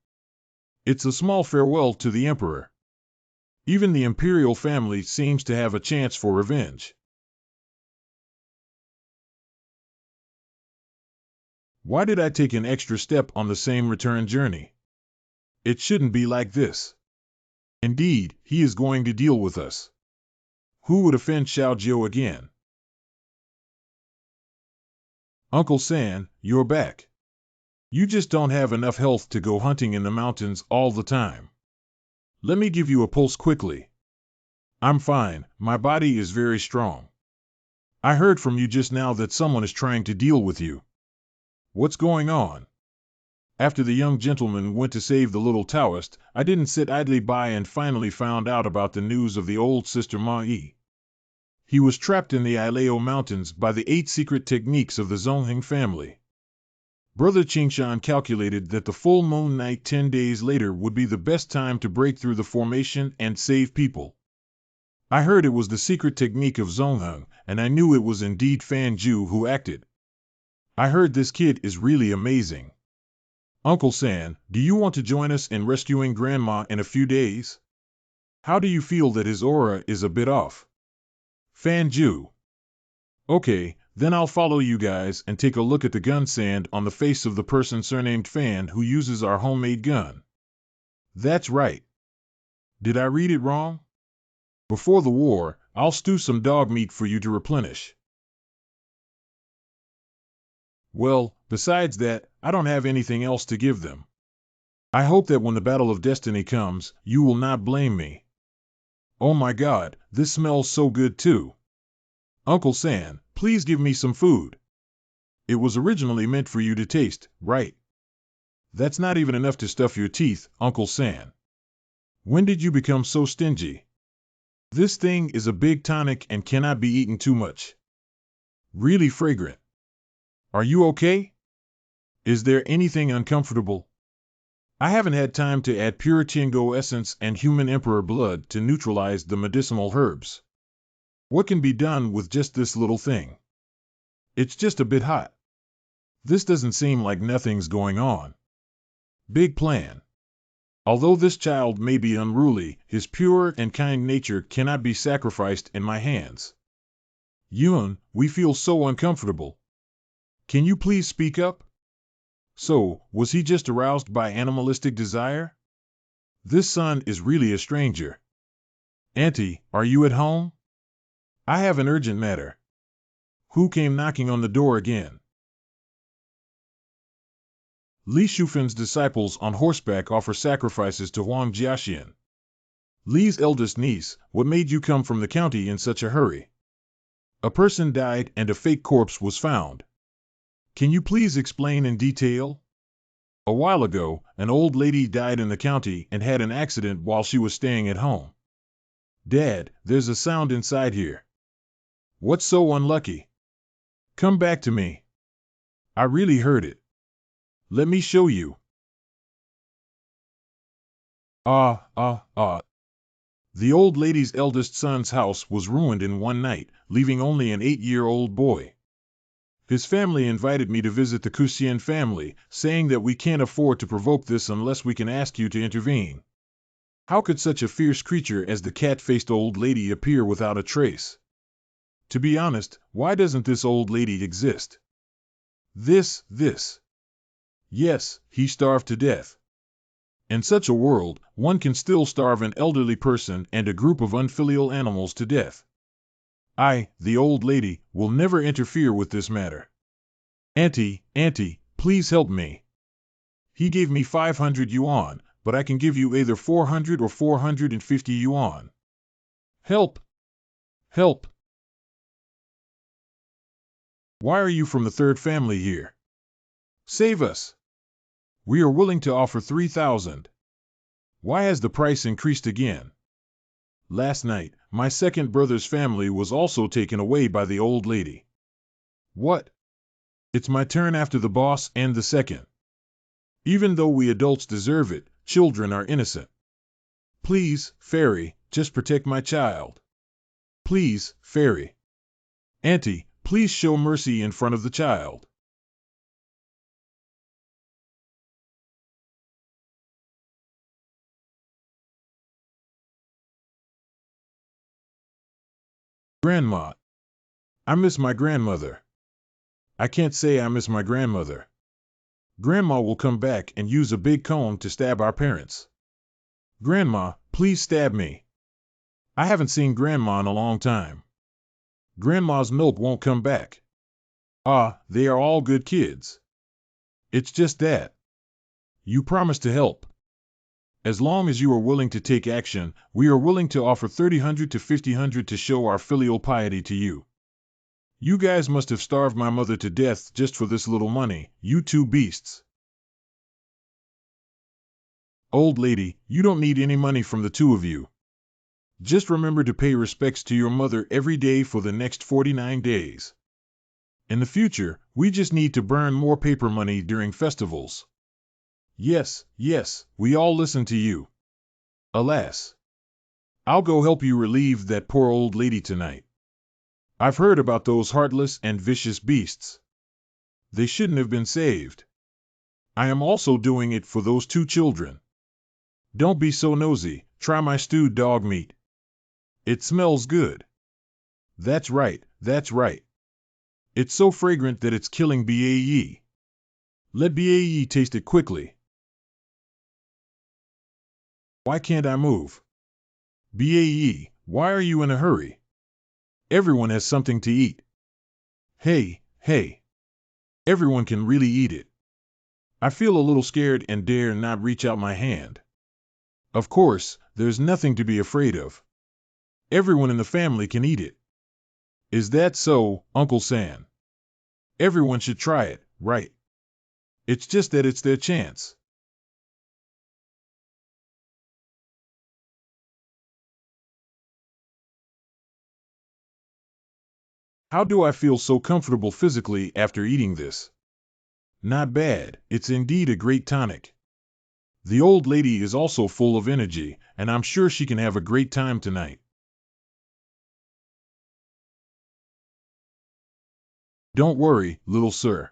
It's a small farewell to the Emperor. Even the imperial family seems to have a chance for revenge. Why did I take an extra step on the same return journey? It shouldn't be like this. Indeed, he is going to deal with us. Who would offend Xiao Jiao again? Uncle San, you're back. You just don't have enough health to go hunting in the mountains all the time. Let me give you a pulse quickly. I'm fine, my body is very strong. I heard from you just now that someone is trying to deal with you. What's going on? After the young gentleman went to save the little Taoist, I didn't sit idly by and finally found out about the news of the old sister Ma-Yi. He was trapped in the Ileo Mountains by the 8 secret techniques of the Zongheng family. Brother Qingshan calculated that the full moon night 10 days later would be the best time to break through the formation and save people. I heard it was the secret technique of Zongheng, and I knew it was indeed Fan Zhu who acted. I heard this kid is really amazing. Uncle San, do you want to join us in rescuing Grandma in a few days? How do you feel that his aura is a bit off? Fan Zhu. Okay, then I'll follow you guys and take a look at the gun sand on the face of the person surnamed Fan who uses our homemade gun. That's right. Did I read it wrong? Before the war, I'll stew some dog meat for you to replenish. Well, besides that, I don't have anything else to give them. I hope that when the battle of destiny comes, you will not blame me. Oh my God, this smells so good too. Uncle San, please give me some food. It was originally meant for you to taste, right? That's not even enough to stuff your teeth, Uncle San. When did you become so stingy? This thing is a big tonic and cannot be eaten too much. Really fragrant. Are you okay? Is there anything uncomfortable? I haven't had time to add pure Tiango essence and human emperor blood to neutralize the medicinal herbs. What can be done with just this little thing? It's just a bit hot. This doesn't seem like nothing's going on. Big plan. Although this child may be unruly, his pure and kind nature cannot be sacrificed in my hands. Yun, we feel so uncomfortable. Can you please speak up? So, was he just aroused by animalistic desire? This son is really a stranger. Auntie, are you at home? I have an urgent matter. Who came knocking on the door again? Li Shufan's disciples on horseback offer sacrifices to Huang Jiaxian. Li's eldest niece, what made you come from the county in such a hurry? A person died and a fake corpse was found. Can you please explain in detail? A while ago, an old lady died in the county and had an accident while she was staying at home. Dad, there's a sound inside here. What's so unlucky? Come back to me. I really heard it. Let me show you. The old lady's eldest son's house was ruined in one night, leaving only an 8-year-old boy. His family invited me to visit the Kuxian family, saying that we can't afford to provoke this unless we can ask you to intervene. How could such a fierce creature as the cat-faced old lady appear without a trace? To be honest, why doesn't this old lady exist? This. Yes, he starved to death. In such a world, one can still starve an elderly person and a group of unfilial animals to death. I, the old lady, will never interfere with this matter. Auntie, please help me. He gave me 500 yuan, but I can give you either 400 or 450 yuan. Help! Help! Why are you from the third family here? Save us! We are willing to offer 3,000. Why has the price increased again? Last night, my second brother's family was also taken away by the old lady. What? It's my turn after the boss and the second. Even though we adults deserve it, children are innocent. Please, fairy, just protect my child. Please, fairy. Auntie, please show mercy in front of the child. Grandma. I miss my grandmother. I can't say I miss my grandmother. Grandma will come back and use a big comb to stab our parents. Grandma, please stab me. I haven't seen Grandma in a long time. Grandma's milk won't come back. Ah, they are all good kids. It's just that. You promised to help. As long as you are willing to take action, we are willing to offer 30 to 50 to show our filial piety to you. You guys must have starved my mother to death just for this little money, you two beasts. Old lady, you don't need any money from the two of you. Just remember to pay respects to your mother every day for the next 49 days. In the future, we just need to burn more paper money during festivals. Yes, yes, we all listen to you. Alas. I'll go help you relieve that poor old lady tonight. I've heard about those heartless and vicious beasts. They shouldn't have been saved. I am also doing it for those two children. Don't be so nosy, try my stewed dog meat. It smells good. That's right, that's right. It's so fragrant that it's killing Bae. Let Bae taste it quickly. Why can't I move? Bae, why are you in a hurry? Everyone has something to eat. Hey, hey. Everyone can really eat it. I feel a little scared and dare not reach out my hand. Of course, there's nothing to be afraid of. Everyone in the family can eat it. Is that so, Uncle Sam? Everyone should try it, right? It's just that it's their chance. How do I feel so comfortable physically after eating this? Not bad, it's indeed a great tonic. The old lady is also full of energy, and I'm sure she can have a great time tonight. Don't worry, little sir.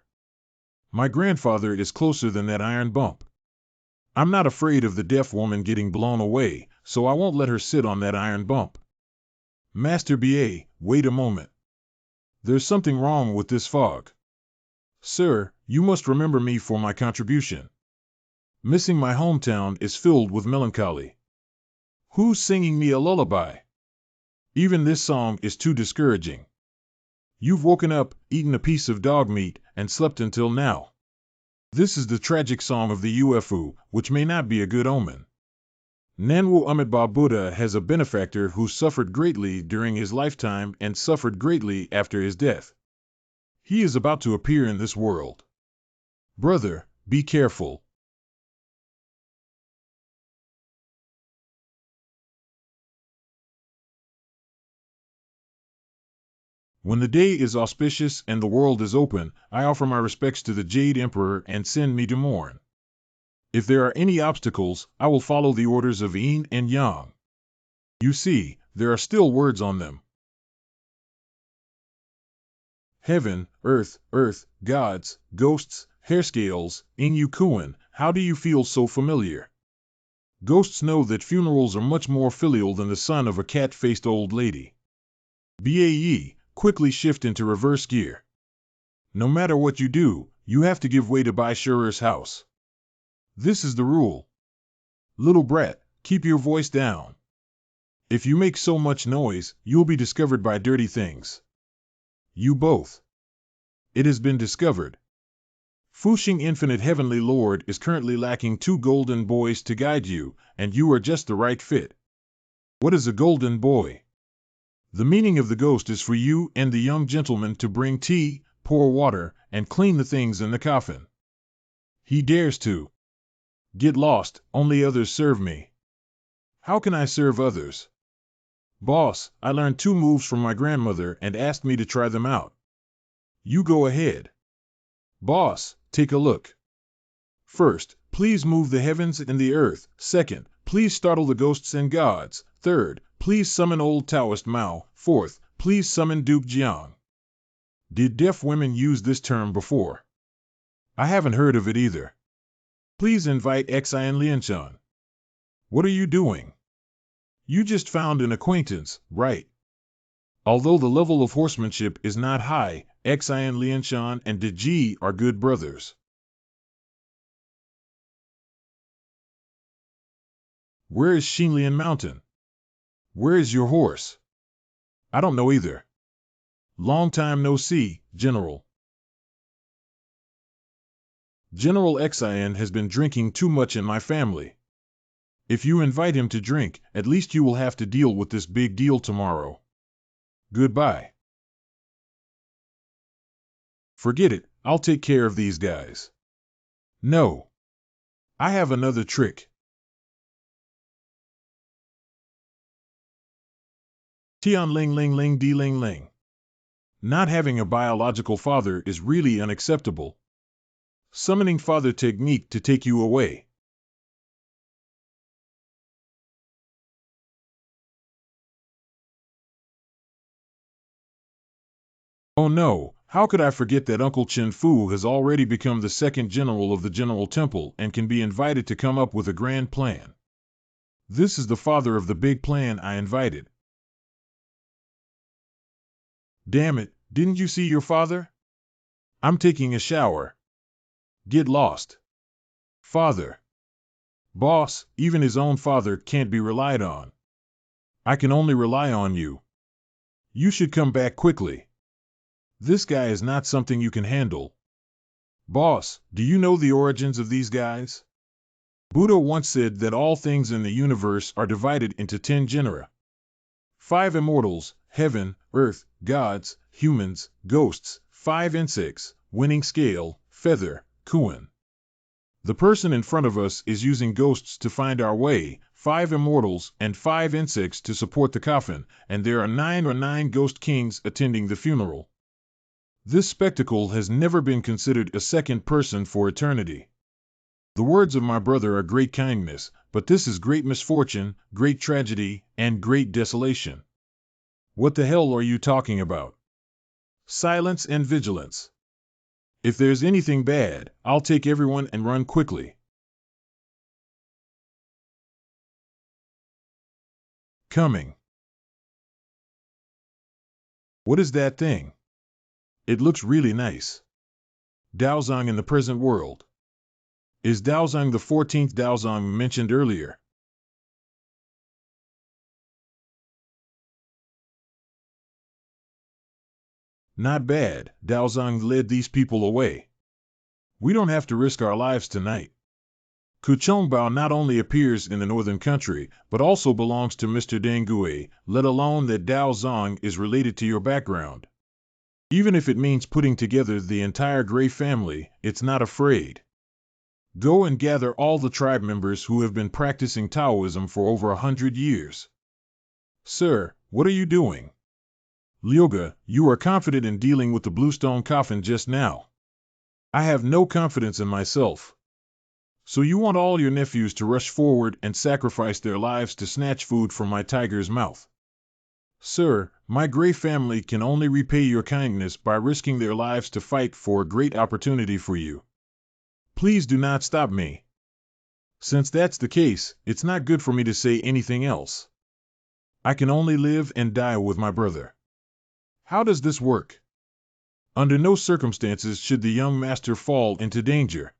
My grandfather is closer than that iron bump. I'm not afraid of the deaf woman getting blown away, so I won't let her sit on that iron bump. Master Ba, wait a moment. There's something wrong with this fog. Sir, you must remember me for my contribution. Missing my hometown is filled with melancholy. Who's singing me a lullaby? Even this song is too discouraging. You've woken up, eaten a piece of dog meat, and slept until now. This is the tragic song of the UFO, which may not be a good omen. Nanwu Amitabha Buddha has a benefactor who suffered greatly during his lifetime and suffered greatly after his death. He is about to appear in this world. Brother, be careful. When the day is auspicious and the world is open, I offer my respects to the Jade Emperor and send me to mourn. If there are any obstacles, I will follow the orders of Yin and Yang. You see, there are still words on them. Heaven, earth, gods, ghosts, hairscales, Inyukuin, how do you feel so familiar? Ghosts know that funerals are much more filial than the son of a cat-faced old lady. Bae, quickly shift into reverse gear. No matter what you do, you have to give way to Bai Shurer's house. This is the rule. Little brat, keep your voice down. If you make so much noise, you'll be discovered by dirty things. You both. It has been discovered. Fuxing Infinite Heavenly Lord is currently lacking 2 golden boys to guide you, and you are just the right fit. What is a golden boy? The meaning of the ghost is for you and the young gentleman to bring tea, pour water, and clean the things in the coffin. He dares to. Get lost, only others serve me. How can I serve others? Boss, I learned 2 moves from my grandmother and asked me to try them out. You go ahead. Boss, take a look. First, please move the heavens and the earth. Second, please startle the ghosts and gods. Third, please summon old Taoist Mao. Fourth, please summon Duke Jiang. Did deaf women use this term before? I haven't heard of it either. Please invite Xian Lianshan. What are you doing? You just found an acquaintance, right? Although the level of horsemanship is not high, Xian Lianshan and Deji are good brothers. Where is Xinlian Mountain? Where is your horse? I don't know either. Long time no see, General. General Xian has been drinking too much in my family. If you invite him to drink, at least you will have to deal with this big deal tomorrow. Goodbye. Forget it, I'll take care of these guys. No. I have another trick. Tian ling ling ling di ling ling. Not having a biological father is really unacceptable. Summoning father technique to take you away. Oh no, how could I forget that Uncle Chen Fu has already become the second general of the General Temple and can be invited to come up with a grand plan. This is the father of the big plan I invited. Damn it, didn't you see your father? I'm taking a shower. Get lost. Father. Boss, even his own father can't be relied on. I can only rely on you. You should come back quickly. This guy is not something you can handle. Boss, do you know the origins of these guys? Buddha once said that all things in the universe are divided into 10 genera. 5 immortals, heaven, earth, gods, humans, ghosts, 5 insects, winning scale, feather, kuan. The person in front of us is using ghosts to find our way, 5 immortals and 5 insects to support the coffin, and there are 9 ghost kings attending the funeral. This spectacle has never been considered a second person for eternity. The words of my brother are great kindness, but this is great misfortune, great tragedy, and great desolation. What the hell are you talking about? Silence and vigilance. If there's anything bad, I'll take everyone and run quickly. Coming. What is that thing? It looks really nice. Daozang in the present world. Is Daozang the 14th Daozang mentioned earlier? Not bad, Daozang led these people away. We don't have to risk our lives tonight. Kuchongbao not only appears in the northern country, but also belongs to Mr. Dengue, let alone that Daozang is related to your background. Even if it means putting together the entire Gray family, it's not afraid. Go and gather all the tribe members who have been practicing Taoism for over 100 years. Sir, what are you doing? Lyoga, you are confident in dealing with the bluestone coffin just now. I have no confidence in myself. So you want all your nephews to rush forward and sacrifice their lives to snatch food from my tiger's mouth. Sir, my Gray family can only repay your kindness by risking their lives to fight for a great opportunity for you. Please do not stop me. Since that's the case, it's not good for me to say anything else. I can only live and die with my brother. How does this work? Under no circumstances should the young master fall into danger.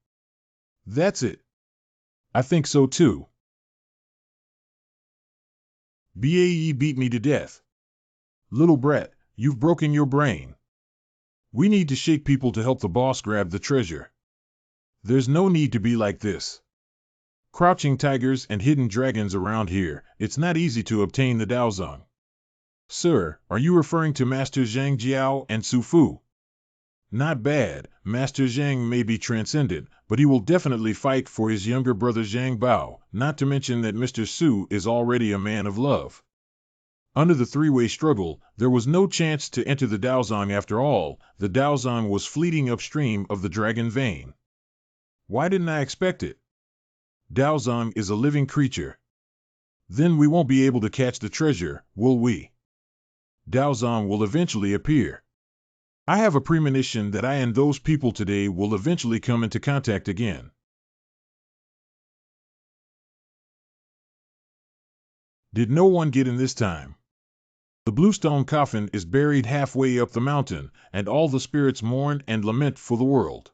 That's it. I think so too. Bae beat me to death. Little brat, you've broken your brain. We need to shake people to help the boss grab the treasure. There's no need to be like this. Crouching tigers and hidden dragons around here, it's not easy to obtain the Daozang. Sir, are you referring to Master Zhang Jiao and Su Fu? Not bad, Master Zhang may be transcendent, but he will definitely fight for his younger brother Zhang Bao, not to mention that Mr. Su is already a man of love. Under the three-way struggle, there was no chance to enter the Daozang after all, the Daozang was fleeting upstream of the dragon vein. Why didn't I expect it? Daozang is a living creature. Then we won't be able to catch the treasure, will we? Daozang will eventually appear. I have a premonition that I and those people today will eventually come into contact again. Did no one get in this time? The bluestone coffin is buried halfway up the mountain, and all the spirits mourn and lament for the world.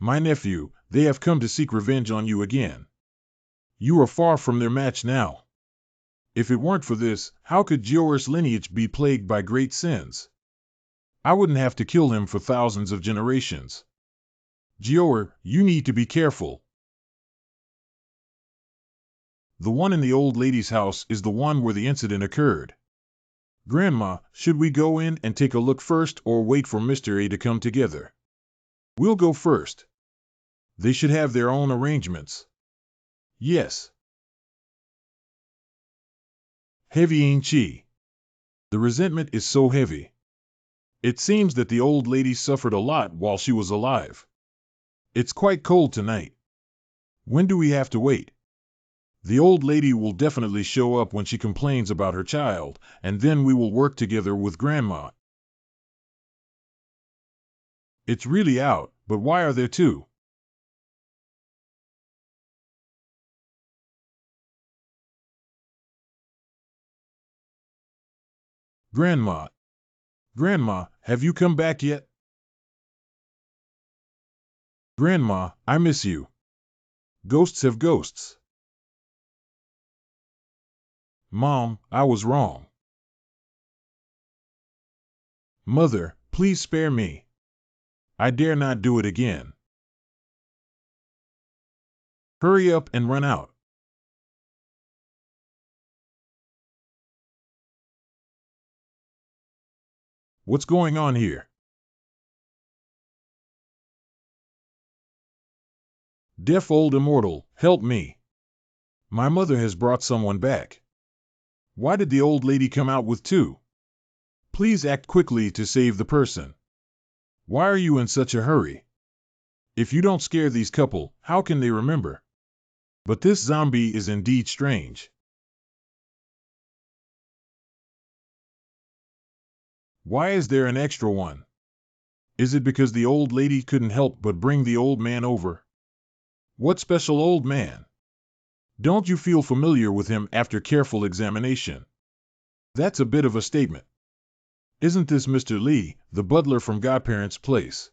My nephew, they have come to seek revenge on you again. You are far from their match now. If it weren't for this, how could Gior's lineage be plagued by great sins? I wouldn't have to kill him for thousands of generations. Gior, you need to be careful. The one in the old lady's house is the one where the incident occurred. Grandma, should we go in and take a look first or wait for Mr. A to come together? We'll go first. They should have their own arrangements. Yes. Heavy ain't she? The resentment is so heavy. It seems that the old lady suffered a lot while she was alive. It's quite cold tonight. When do we have to wait? The old lady will definitely show up when she complains about her child, and then we will work together with Grandma. It's really out, but why are there two? Grandma. Grandma, have you come back yet? Grandma, I miss you. Ghosts have ghosts. Mom, I was wrong. Mother, please spare me. I dare not do it again. Hurry up and run out. What's going on here? Deaf old immortal, help me. My mother has brought someone back. Why did the old lady come out with two? Please act quickly to save the person. Why are you in such a hurry? If you don't scare these couple, how can they remember? But this zombie is indeed strange. Why is there an extra one? Is it because the old lady couldn't help but bring the old man over? What special old man? Don't you feel familiar with him after careful examination? That's a bit of a statement. Isn't this Mr. Lee, the butler from Godparents' place?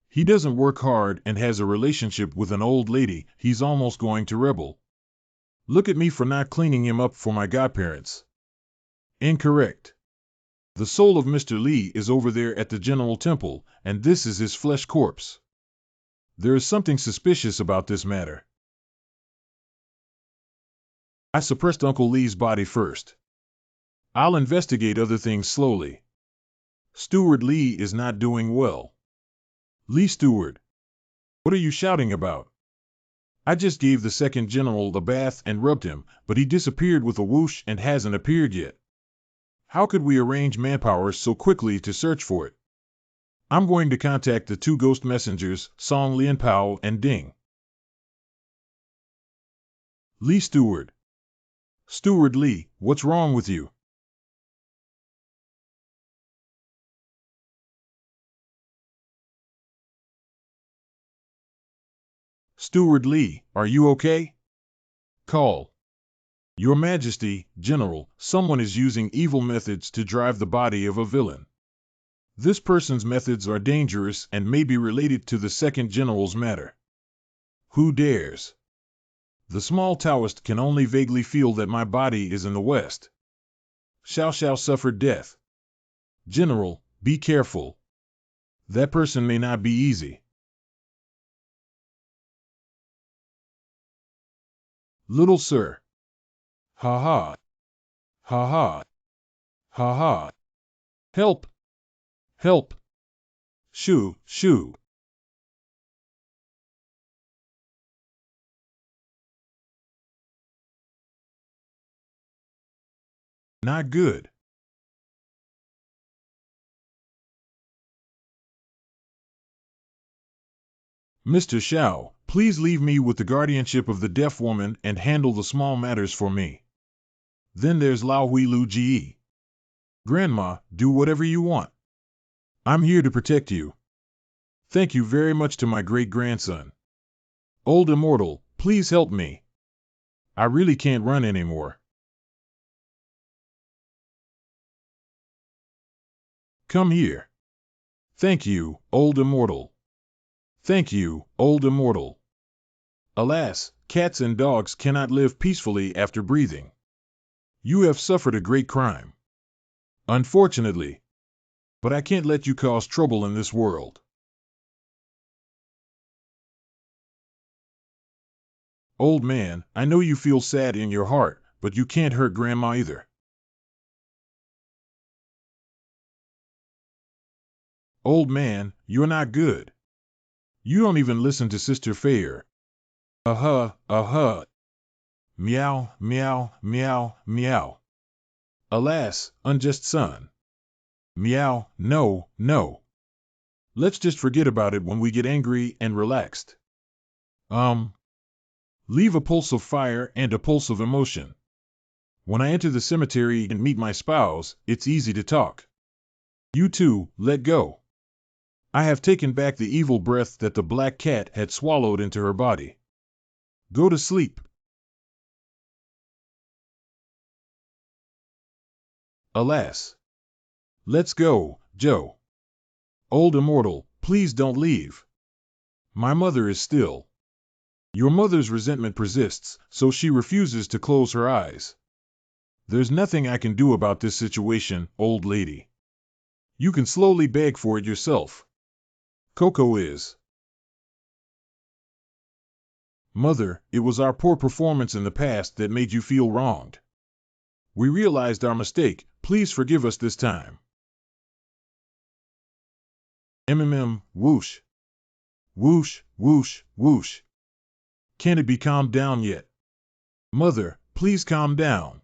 He doesn't work hard and has a relationship with an old lady. He's almost going to rebel. Look at me for not cleaning him up for my godparents. Incorrect. The soul of Mr. Lee is over there at the General Temple, and this is his flesh corpse. There is something suspicious about this matter. I suppressed Uncle Lee's body first. I'll investigate other things slowly. Steward Lee is not doing well. Lee Steward. What are you shouting about? I just gave the second general the bath and rubbed him, but he disappeared with a whoosh and hasn't appeared yet. How could we arrange manpower so quickly to search for it? I'm going to contact the two ghost messengers, Song Lien Pao and Ding. Lee Steward. Steward Lee, what's wrong with you? Steward Lee, are you okay? Call. Your Majesty, General, someone is using evil methods to drive the body of a villain. This person's methods are dangerous and may be related to the second general's matter. Who dares? The small Taoist can only vaguely feel that my body is in the west. Shall suffer death. General, be careful. That person may not be easy. Little sir. Ha ha. Ha ha. Ha ha. Help. Help. Shoo, shoo. Not good. Mr. Xiao, please leave me with the guardianship of the deaf woman and handle the small matters for me. Then there's Lao Hui Lu Ji. Grandma, do whatever you want. I'm here to protect you. Thank you very much to my great-grandson. Old Immortal, please help me. I really can't run anymore. Come here. Thank you, Old Immortal. Thank you, Old Immortal. Alas, cats and dogs cannot live peacefully after breathing. You have suffered a great crime. Unfortunately. But I can't let you cause trouble in this world. Old man, I know you feel sad in your heart, but you can't hurt Grandma either. Old man, you're not good. You don't even listen to Sister Fair. Uh-huh. Meow, meow, meow, meow. Alas, unjust son. Meow, no. Let's just forget about it when we get angry and relaxed. Leave a pulse of fire and a pulse of emotion. When I enter the cemetery and meet my spouse, it's easy to talk. You too, let go. I have taken back the evil breath that the black cat had swallowed into her body. Go to sleep. Alas. Let's go, Joe. Old immortal, please don't leave. My mother is still. Your mother's resentment persists, so she refuses to close her eyes. There's nothing I can do about this situation, old lady. You can slowly beg for it yourself. Coco is. Mother, it was our poor performance in the past that made you feel wronged. We realized our mistake, please forgive us this time. Whoosh. Whoosh, whoosh, whoosh. Can it be calmed down yet? Mother, please calm down.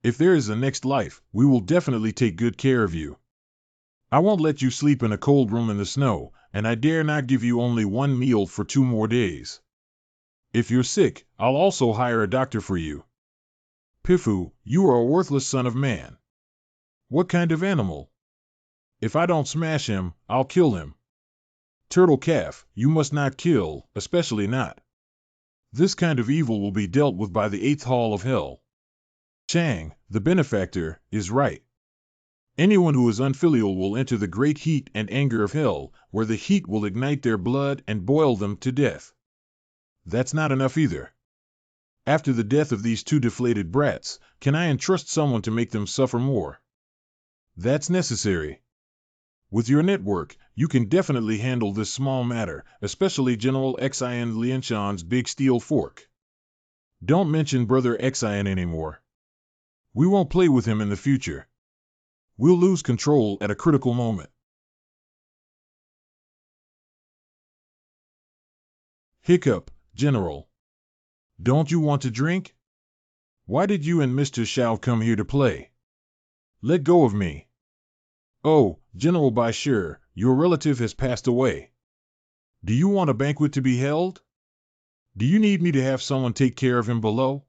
If there is a next life, we will definitely take good care of you. I won't let you sleep in a cold room in the snow, and I dare not give you only one meal for 2 more days. If you're sick, I'll also hire a doctor for you. Pifu, you are a worthless son of man. What kind of animal? If I don't smash him, I'll kill him. Turtle calf, you must not kill, especially not. This kind of evil will be dealt with by the 8th hall of hell. Chang, the benefactor, is right. Anyone who is unfilial will enter the great heat and anger of hell, where the heat will ignite their blood and boil them to death. That's not enough either. After the death of these 2 deflated brats, can I entrust someone to make them suffer more? That's necessary. With your network, you can definitely handle this small matter, especially General Xin Lianshan's big steel fork. Don't mention Brother Xin anymore. We won't play with him in the future. We'll lose control at a critical moment. Hiccup, General. Don't you want to drink? Why did you and Mr. Xiao come here to play? Let go of me. Oh, General Bashir, your relative has passed away. Do you want a banquet to be held? Do you need me to have someone take care of him below?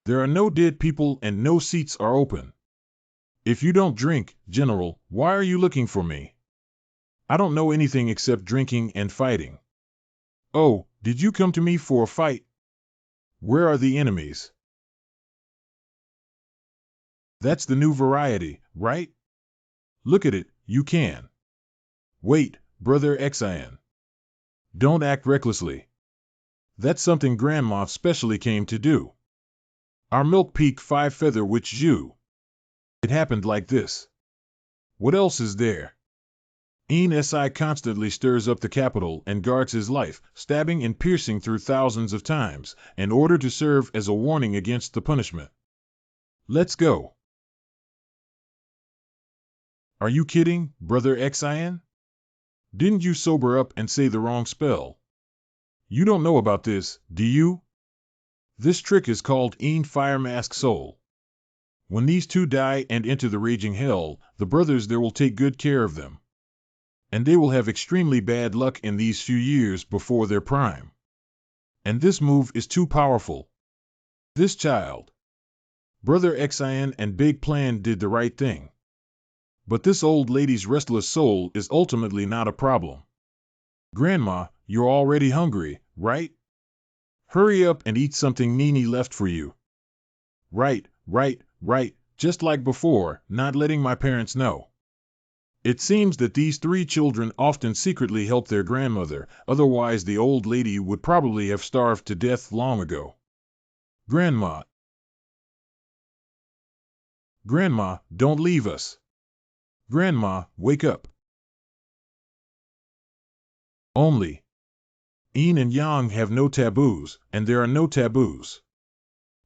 There are no dead people and no seats are open. If you don't drink, General, why are you looking for me? I don't know anything except drinking and fighting. Oh, did you come to me for a fight? Where are the enemies? That's the new variety, right? Look at it, you can. Wait, Brother Xin. Don't act recklessly. That's something Grandma specially came to do. Our milk peak 5 feather witch Zhu. It happened like this. What else is there? Si constantly stirs up the capital and guards his life, stabbing and piercing through thousands of times, in order to serve as a warning against the punishment. Let's go. Are you kidding, Brother Xin? Didn't you sober up and say the wrong spell? You don't know about this, do you? This trick is called Fire Mask Soul. When these 2 die and enter the raging hell, the brothers there will take good care of them. And they will have extremely bad luck in these few years before their prime. And this move is too powerful. This child. Brother Xin and Big Plan did the right thing. But this old lady's restless soul is ultimately not a problem. Grandma, you're already hungry, right? Hurry up and eat something Nini left for you. Right, just like before, not letting my parents know. It seems that these three children often secretly help their grandmother, otherwise the old lady would probably have starved to death long ago. Grandma. Grandma, don't leave us. Grandma, wake up. Only. Yin and Yang have no taboos, and there are no taboos.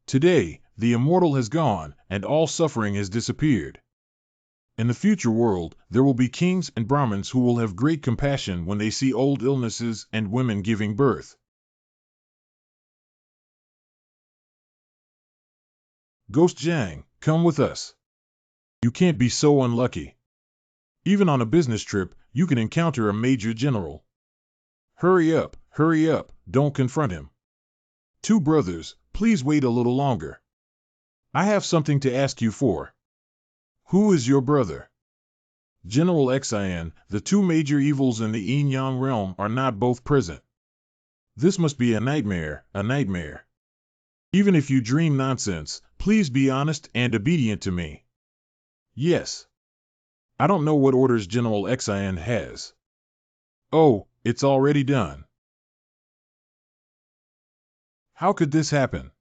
Today, the immortal has gone, and all suffering has disappeared. In the future world, there will be kings and Brahmins who will have great compassion when they see old illnesses and women giving birth. Ghost Jiang, come with us. You can't be so unlucky. Even on a business trip, you can encounter a major general. Hurry up, don't confront him. Two brothers, please wait a little longer. I have something to ask you for. Who is your brother? General Xin, the two major evils in the yin-yang realm are not both present. This must be a nightmare, a nightmare. Even if you dream nonsense, please be honest and obedient to me. Yes. I don't know what orders General Xin has. Oh, it's already done. How could this happen?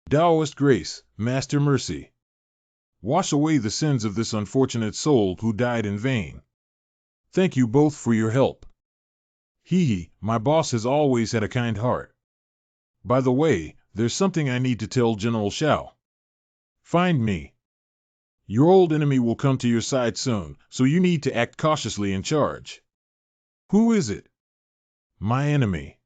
Taoist grace, Master mercy. Wash away the sins of this unfortunate soul who died in vain. Thank you both for your help. My boss has always had a kind heart. By the way, there's something I need to tell General Xiao. Find me. Your old enemy will come to your side soon, so you need to act cautiously in charge. Who is it? My enemy.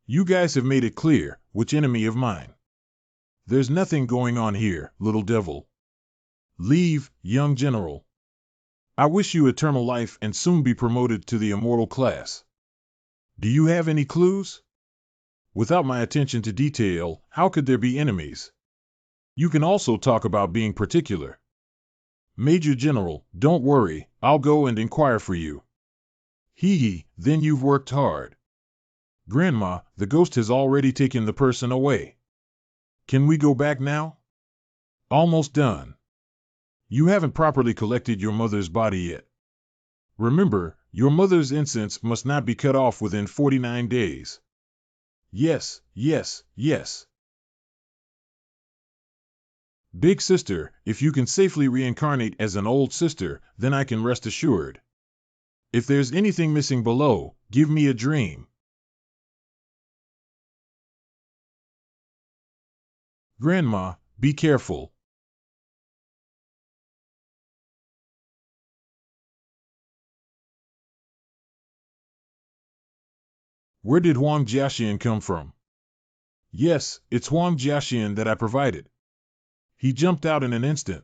You guys have made it clear, which enemy of mine. There's nothing going on here, little devil. Leave, young general. I wish you eternal life and soon be promoted to the immortal class. Do you have any clues? Without my attention to detail, how could there be enemies? You can also talk about being particular. Major General, don't worry, I'll go and inquire for you. Then you've worked hard. Grandma, the ghost has already taken the person away. Can we go back now? Almost done. You haven't properly collected your mother's body yet. Remember, your mother's incense must not be cut off within 49 days. Yes. Big sister, if you can safely reincarnate as an old sister, then I can rest assured. If there's anything missing below, give me a dream. Grandma, be careful. Where did Huang Jiaxian come from? Yes, it's Huang Jiaxian that I provided. He jumped out in an instant.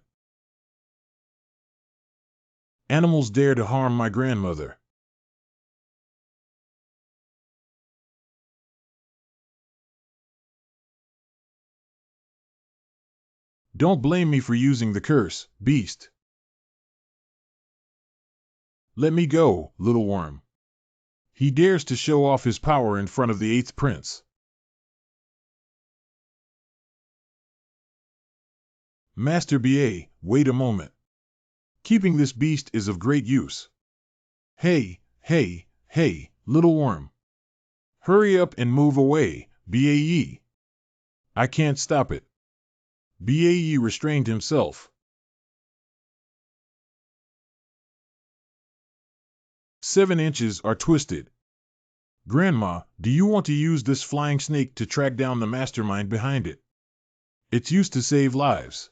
Animals dare to harm my grandmother. Don't blame me for using the curse, beast. Let me go, little worm. He dares to show off his power in front of the 8th prince. Master Ba, wait a moment. Keeping this beast is of great use. Hey, little worm. Hurry up and move away, Bae. I can't stop it. Bae restrained himself. 7 inches are twisted. Grandma, do you want to use this flying snake to track down the mastermind behind it? It's used to save lives.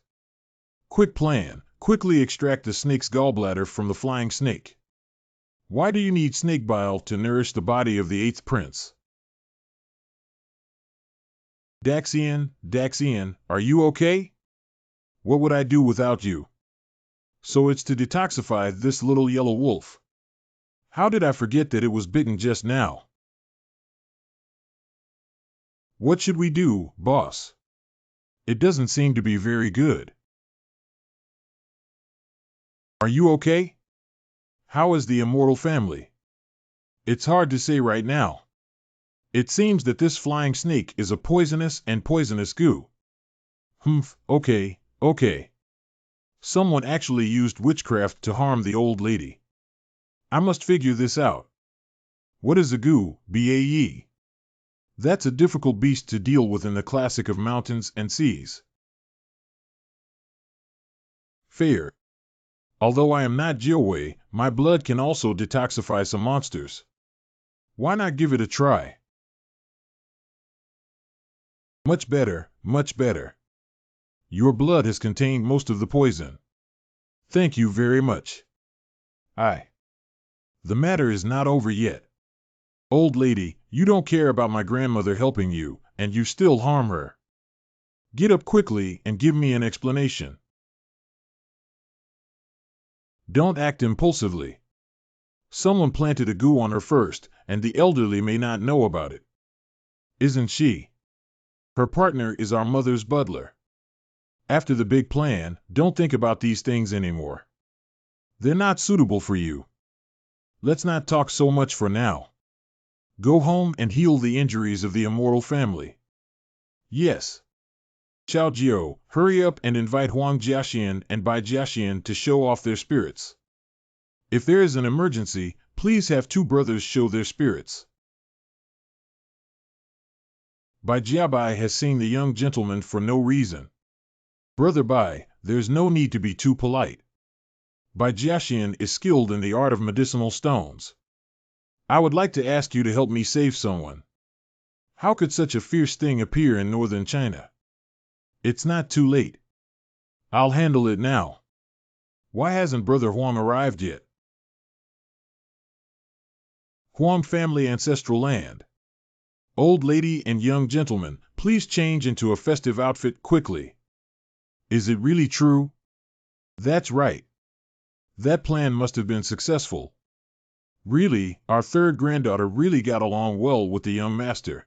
Quick plan, quickly extract the snake's gallbladder from the flying snake. Why do you need snake bile to nourish the body of the 8th prince? Daxian, are you okay? What would I do without you? So it's to detoxify this little yellow wolf. How did I forget that it was bitten just now? What should we do, boss? It doesn't seem to be very good. Are you okay? How is the immortal family? It's hard to say right now. It seems that this flying snake is a poisonous goo. Okay, Okay. Someone actually used witchcraft to harm the old lady. I must figure this out. What is a ghoul, Bae? That's a difficult beast to deal with in the classic of mountains and seas. Fair. Although I am not Jiawei, my blood can also detoxify some monsters. Why not give it a try? Much better, much better. Your blood has contained most of the poison. Thank you very much. The matter is not over yet. Old lady, you don't care about my grandmother helping you, and you still harm her. Get up quickly and give me an explanation. Don't act impulsively. Someone planted a goo on her first, and the elderly may not know about it. Isn't she? Her partner is our mother's butler. After the big plan, don't think about these things anymore. They're not suitable for you. Let's not talk so much for now. Go home and heal the injuries of the immortal family. Yes. Xiao Jiao, hurry up and invite Huang Jiaxian and Bai Jiaxian to show off their spirits. If there is an emergency, please have two brothers show their spirits. Bai Jiabai has seen the young gentleman for no reason. Brother Bai, there's no need to be too polite. Bai Jiaxian is skilled in the art of medicinal stones. I would like to ask you to help me save someone. How could such a fierce thing appear in northern China? It's not too late. I'll handle it now. Why hasn't Brother Huang arrived yet? Huang family ancestral land. Old lady and young gentleman, please change into a festive outfit quickly. Is it really true? That's right. That plan must have been successful. Really, our third granddaughter really got along well with the young master.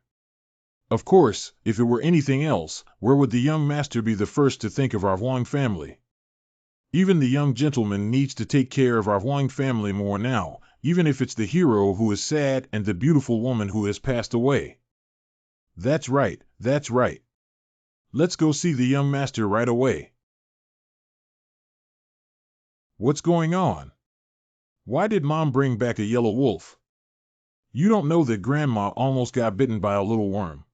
Of course, if it were anything else, where would the young master be the first to think of our Huang family? Even the young gentleman needs to take care of our Huang family more now, even if it's the hero who is sad and the beautiful woman who has passed away. That's right, that's right. Let's go see the young master right away. What's going on? Why did Mom bring back a yellow wolf? You don't know that Grandma almost got bitten by a little worm.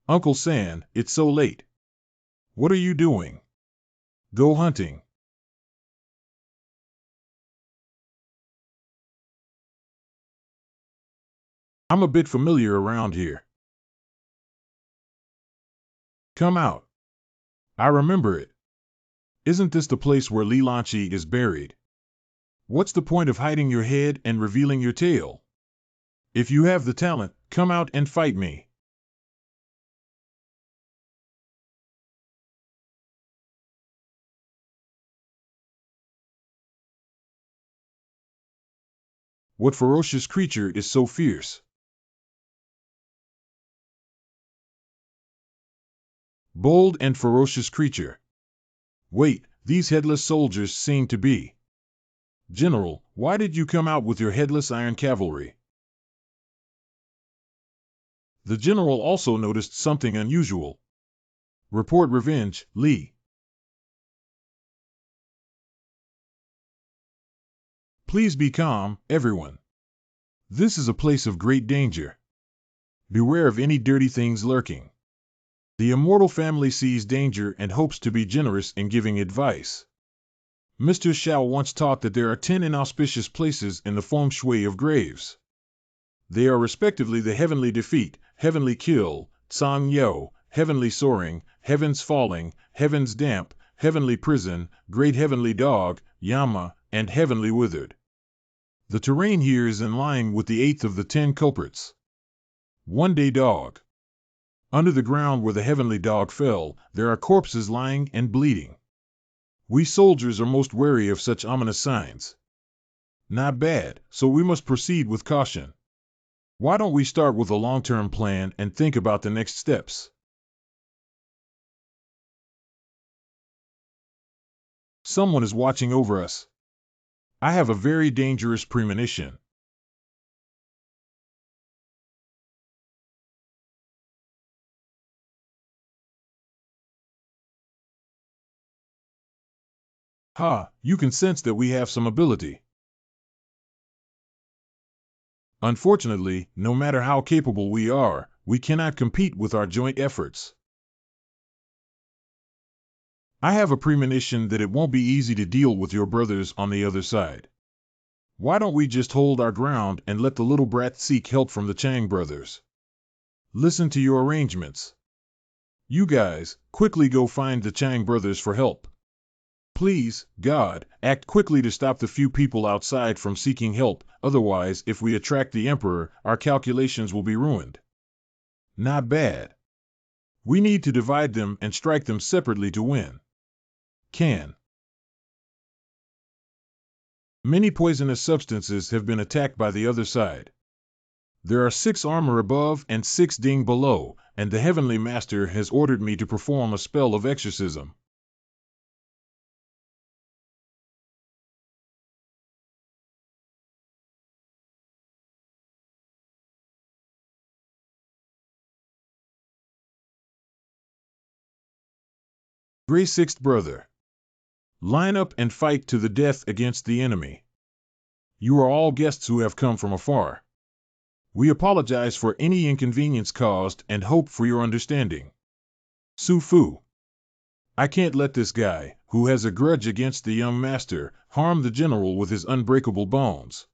Uncle San, it's so late. What are you doing? Go hunting. I'm a bit familiar around here. Come out. I remember it. Isn't this the place where Li Lanqi is buried? What's the point of hiding your head and revealing your tail? If you have the talent, come out and fight me. What ferocious creature is so fierce? Bold and ferocious creature. Wait, these headless soldiers seem to be. General, why did you come out with your headless iron cavalry? The general also noticed something unusual. Report revenge, Li. Please be calm, everyone. This is a place of great danger. Beware of any dirty things lurking. The immortal family sees danger and hopes to be generous in giving advice. Mr. Xiao once taught that there are 10 inauspicious places in the feng shui of graves. They are respectively the heavenly defeat, heavenly kill, Tsang Yo, heavenly soaring, heavens falling, heavens damp, heavenly prison, great heavenly dog, Yama, and heavenly withered. The terrain here is in line with the 8th of the 10 culprits. One-day dog. Under the ground where the heavenly dog fell, there are corpses lying and bleeding. We soldiers are most wary of such ominous signs. Not bad, so we must proceed with caution. Why don't we start with a long-term plan and think about the next steps? Someone is watching over us. I have a very dangerous premonition. Ha, you can sense that we have some ability. Unfortunately, no matter how capable we are, we cannot compete with our joint efforts. I have a premonition that it won't be easy to deal with your brothers on the other side. Why don't we just hold our ground and let the little brat seek help from the Chang brothers? Listen to your arrangements. You guys, quickly go find the Chang brothers for help. Please, God, act quickly to stop the few people outside from seeking help, otherwise, if we attract the Emperor, our calculations will be ruined. Not bad. We need to divide them and strike them separately to win. Can. Many poisonous substances have been attacked by the other side. There are 6 armor above and 6 ding below, and the Heavenly Master has ordered me to perform a spell of exorcism. Gray Sixth Brother. Line up and fight to the death against the enemy. You are all guests who have come from afar. We apologize for any inconvenience caused and hope for your understanding. Su Fu. I can't let this guy, who has a grudge against the young master, harm the general with his unbreakable bones.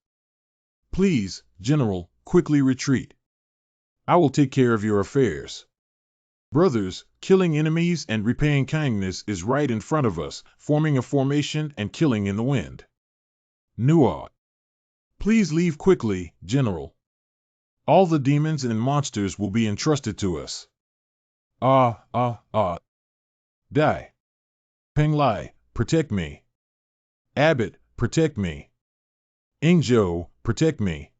Please, General, quickly retreat. I will take care of your affairs. Brothers, killing enemies and repaying kindness is right in front of us, forming a formation and killing in the wind. Nua. Please leave quickly, General. All the demons and monsters will be entrusted to us. Die. Peng Lai, protect me. Abbott, protect me. Ingzhou, protect me.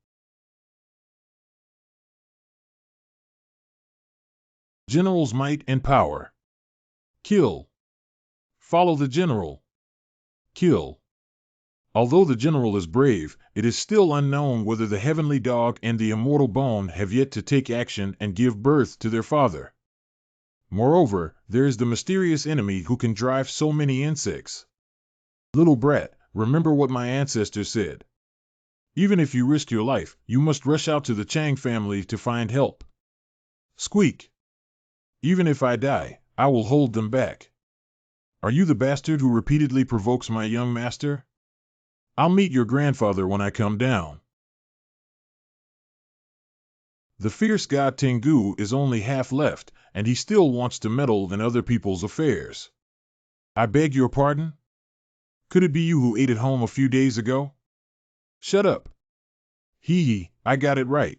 General's might and power. Kill. Follow the general. Kill. Although the general is brave, it is still unknown whether the heavenly dog and the immortal bone have yet to take action and give birth to their father. Moreover, there is the mysterious enemy who can drive so many insects. Little brat, remember what my ancestors said. Even if you risk your life, you must rush out to the Chang family to find help. Squeak. Even if I die, I will hold them back. Are you the bastard who repeatedly provokes my young master? I'll meet your grandfather when I come down. The fierce god Tengu is only half left, and he still wants to meddle in other people's affairs. I beg your pardon? Could it be you who ate at home a few days ago? Shut up. Hee, I got it right.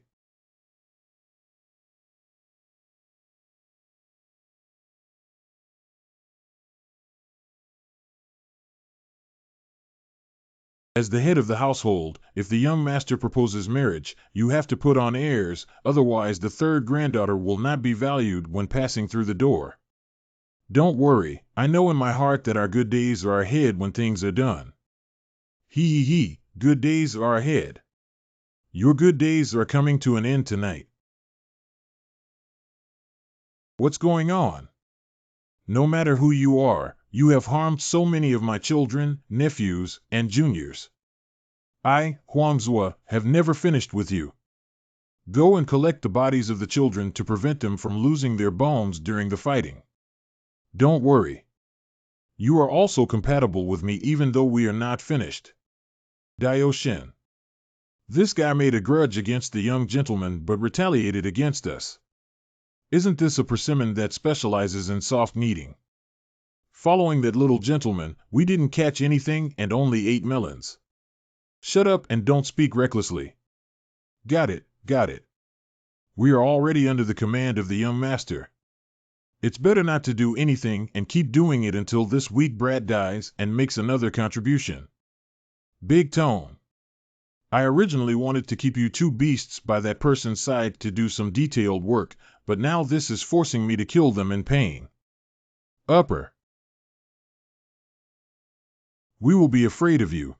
As the head of the household, if the young master proposes marriage, you have to put on airs, otherwise the third granddaughter will not be valued when passing through the door. Don't worry, I know in my heart that our good days are ahead when things are done. Hee, good days are ahead. Your good days are coming to an end tonight. What's going on? No matter who you are, you have harmed so many of my children, nephews, and juniors. I, Huangzhou, have never finished with you. Go and collect the bodies of the children to prevent them from losing their bones during the fighting. Don't worry. You are also compatible with me even though we are not finished. Dio Shin. This guy made a grudge against the young gentleman but retaliated against us. Isn't this a persimmon that specializes in soft kneading? Following that little gentleman, we didn't catch anything and only ate melons. Shut up and don't speak recklessly. Got it. We are already under the command of the young master. It's better not to do anything and keep doing it until this weak brat dies and makes another contribution. Big tone. I originally wanted to keep you 2 beasts by that person's side to do some detailed work, but now this is forcing me to kill them in pain. Upper. We will be afraid of you.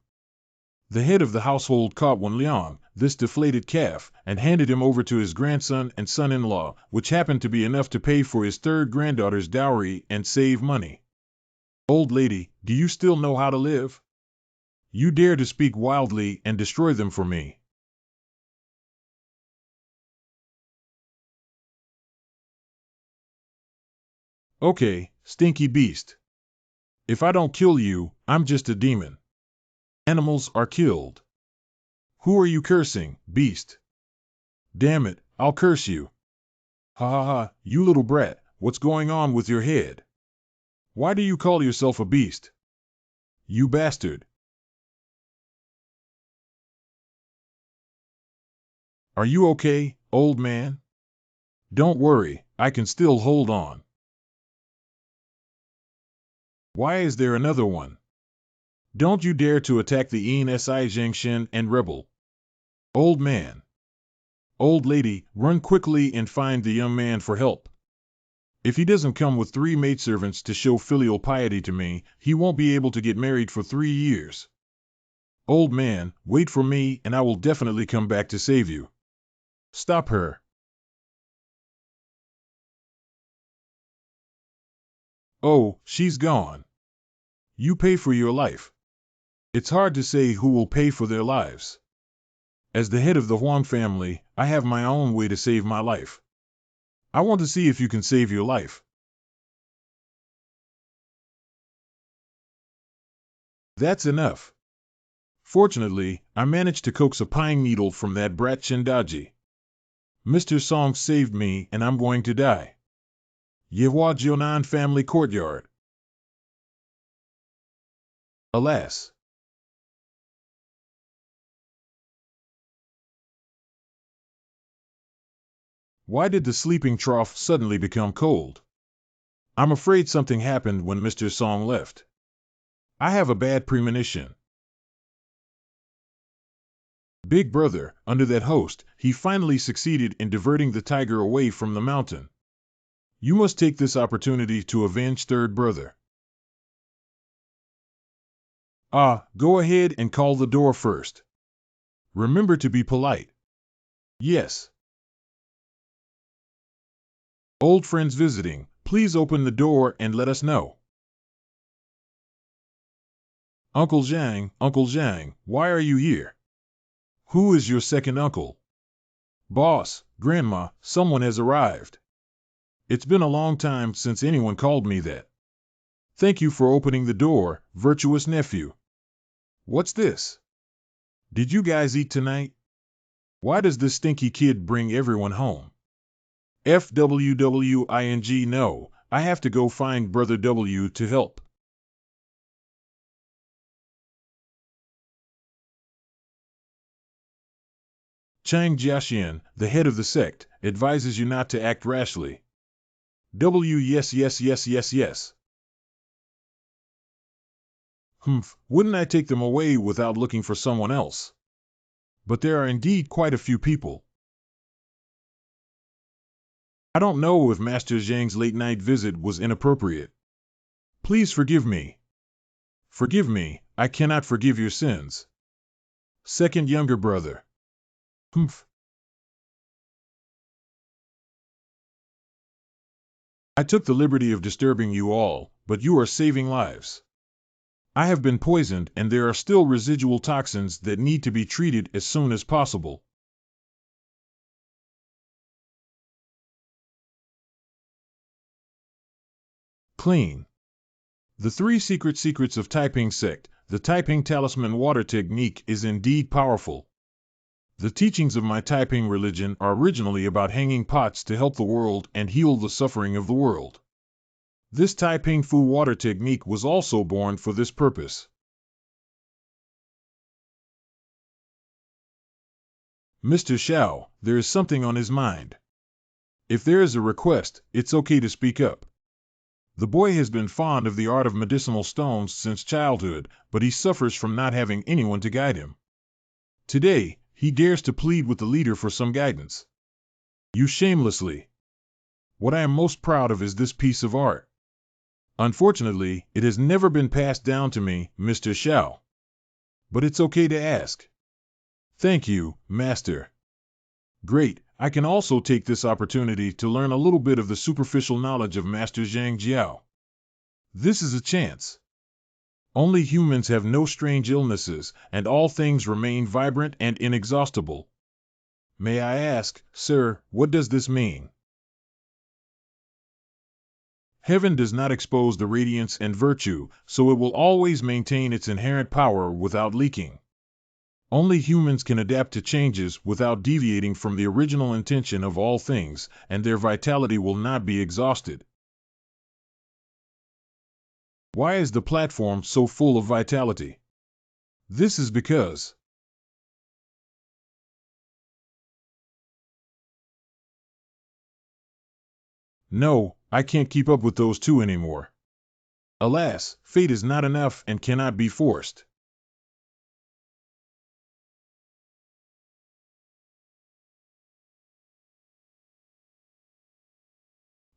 The head of the household caught Wenliang, this deflated calf, and handed him over to his grandson and son-in-law, which happened to be enough to pay for his third granddaughter's dowry and save money. Old lady, do you still know how to live? You dare to speak wildly and destroy them for me. Okay, stinky beast. If I don't kill you, I'm just a demon. Animals are killed. Who are you cursing, beast? Damn it, I'll curse you. Ha ha ha, you little brat, what's going on with your head? Why do you call yourself a beast? You bastard. Are you okay, old man? Don't worry, I can still hold on. Why is there another one? Don't you dare to attack the ENSI Jingshin and rebel. Old man. Old lady, run quickly and find the young man for help. If he doesn't come with 3 maidservants to show filial piety to me, he won't be able to get married for 3 years. Old man, wait for me and I will definitely come back to save you. Stop her. Oh, she's gone. You pay for your life. It's hard to say who will pay for their lives. As the head of the Huang family, I have my own way to save my life. I want to see if you can save your life. That's enough. Fortunately, I managed to coax a pine needle from that brat Shindaji. Mr. Song saved me and I'm going to die. Yehua Jionan family courtyard. Alas. Why did the sleeping trough suddenly become cold? I'm afraid something happened when Mr. Song left. I have a bad premonition. Big brother, under that host, he finally succeeded in diverting the tiger away from the mountain. You must take this opportunity to avenge third brother. Go ahead and call the door first. Remember to be polite. Yes. Old friends visiting, please open the door and let us know. Uncle Zhang, why are you here? Who is your second uncle? Boss, Grandma, someone has arrived. It's been a long time since anyone called me that. Thank you for opening the door, virtuous nephew. What's this? Did you guys eat tonight? Why does this stinky kid bring everyone home? FWWING no, I have to go find Brother W to help. Chang Jiaxian, the head of the sect, advises you not to act rashly. Yes. Wouldn't I take them away without looking for someone else? But there are indeed quite a few people. I don't know if Master Zhang's late-night visit was inappropriate. Please forgive me. Forgive me, I cannot forgive your sins. Second younger brother. I took the liberty of disturbing you all, but you are saving lives. I have been poisoned and there are still residual toxins that need to be treated as soon as possible. Clean. The 3 secrets of Taiping sect, the Taiping talisman water technique is indeed powerful. The teachings of my Taiping religion are originally about hanging pots to help the world and heal the suffering of the world. This Taiping Fu water technique was also born for this purpose. Mr. Xiao, there is something on his mind. If there is a request, it's okay to speak up. The boy has been fond of the art of medicinal stones since childhood, but he suffers from not having anyone to guide him. Today, he dares to plead with the leader for some guidance. You shamelessly. What I am most proud of is this piece of art. Unfortunately, it has never been passed down to me, Mr. Xiao. But it's okay to ask. Thank you, Master. Great, I can also take this opportunity to learn a little bit of the superficial knowledge of Master Zhang Jiao. This is a chance. Only humans have no strange illnesses, and all things remain vibrant and inexhaustible. May I ask, sir, what does this mean? Heaven does not expose the radiance and virtue, so it will always maintain its inherent power without leaking. Only humans can adapt to changes without deviating from the original intention of all things, and their vitality will not be exhausted. Why is the platform so full of vitality? This is because no, I can't keep up with those two anymore. Alas, fate is not enough and cannot be forced.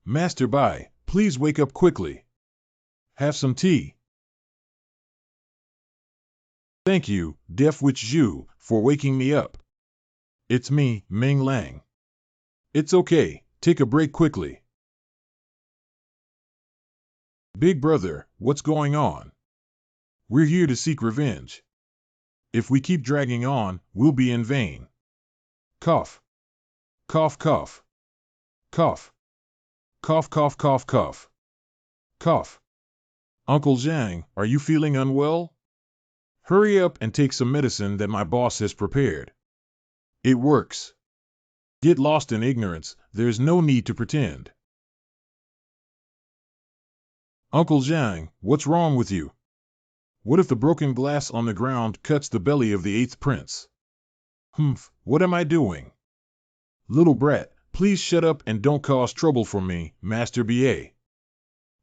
Master Bai, please wake up quickly. Have some tea. Thank you, Deaf Witch Zhu, for waking me up. It's me, Ming Lang. It's okay, take a break quickly. Big brother, what's going on? We're here to seek revenge. If we keep dragging on, we'll be in vain. Cough. Cough, cough. Cough. Cough, cough, cough, cough. Cough. Uncle Zhang, are you feeling unwell? Hurry up and take some medicine that my boss has prepared. It works. Get lost in ignorance, there's no need to pretend. Uncle Zhang, what's wrong with you? What if the broken glass on the ground cuts the belly of the eighth prince? Humph, what am I doing? Little brat, please shut up and don't cause trouble for me, Master B.A.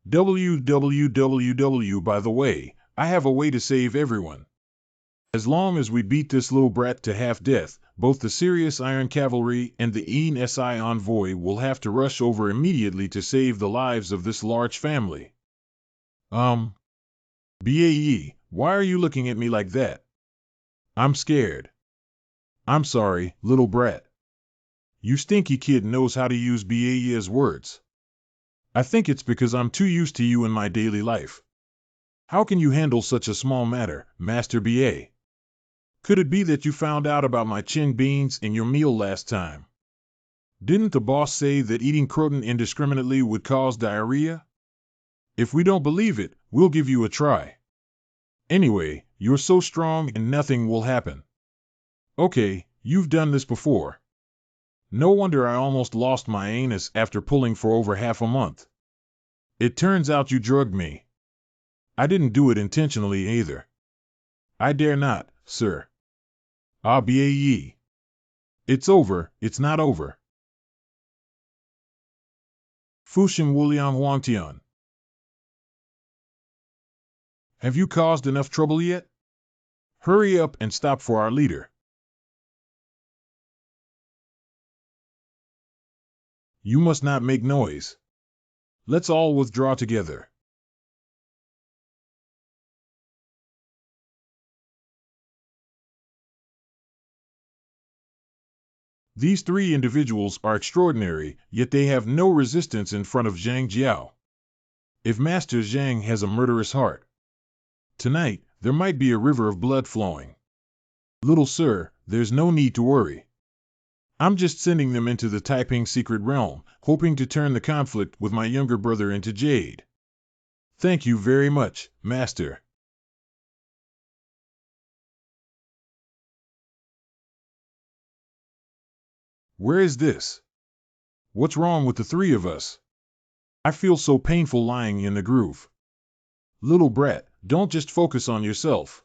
WWWW, by the way, I have a way to save everyone. As long as we beat this little brat to half-death, both the Sirius Iron Cavalry and the ENSI Envoy will have to rush over immediately to save the lives of this large family. BAE, why are you looking at me like that? I'm scared. I'm sorry, little brat. You stinky kid knows how to use BAE as words. I think it's because I'm too used to you in my daily life. How can you handle such a small matter, Master BA? Could it be that you found out about my chin beans in your meal last time? Didn't the boss say that eating croton indiscriminately would cause diarrhea? If we don't believe it, we'll give you a try. Anyway, you're so strong and nothing will happen. Okay, you've done this before. No wonder I almost lost my anus after pulling for over half a month. It turns out you drugged me. I didn't do it intentionally either. I dare not, sir. BAE. It's over, it's not over. Fusheng Wuliang Wangtian. Have you caused enough trouble yet? Hurry up and stop for our leader. You must not make noise. Let's all withdraw together. These three individuals are extraordinary, yet they have no resistance in front of Zhang Jiao. If Master Zhang has a murderous heart, tonight there might be a river of blood flowing. Little sir, there's no need to worry. I'm just sending them into the Taiping secret realm, hoping to turn the conflict with my younger brother into jade. Thank you very much, Master. Where is this? What's wrong with the three of us? I feel so painful lying in the groove. Little brat, don't just focus on yourself.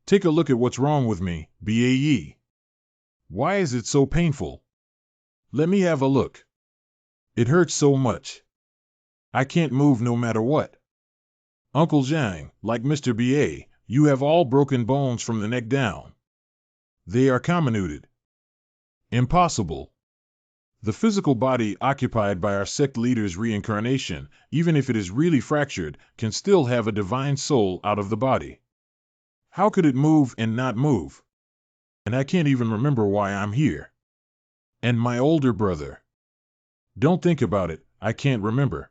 Take a look at what's wrong with me, BAE. Why is it so painful? Let me have a look. It hurts so much. I can't move no matter what. Uncle Zhang, like Mr. BA, you have all broken bones from the neck down. They are comminuted. Impossible. The physical body occupied by our sect leader's reincarnation, even if it is really fractured, can still have a divine soul out of the body. How could it move and not move? And I can't even remember why I'm here. And my older brother. Don't think about it, I can't remember.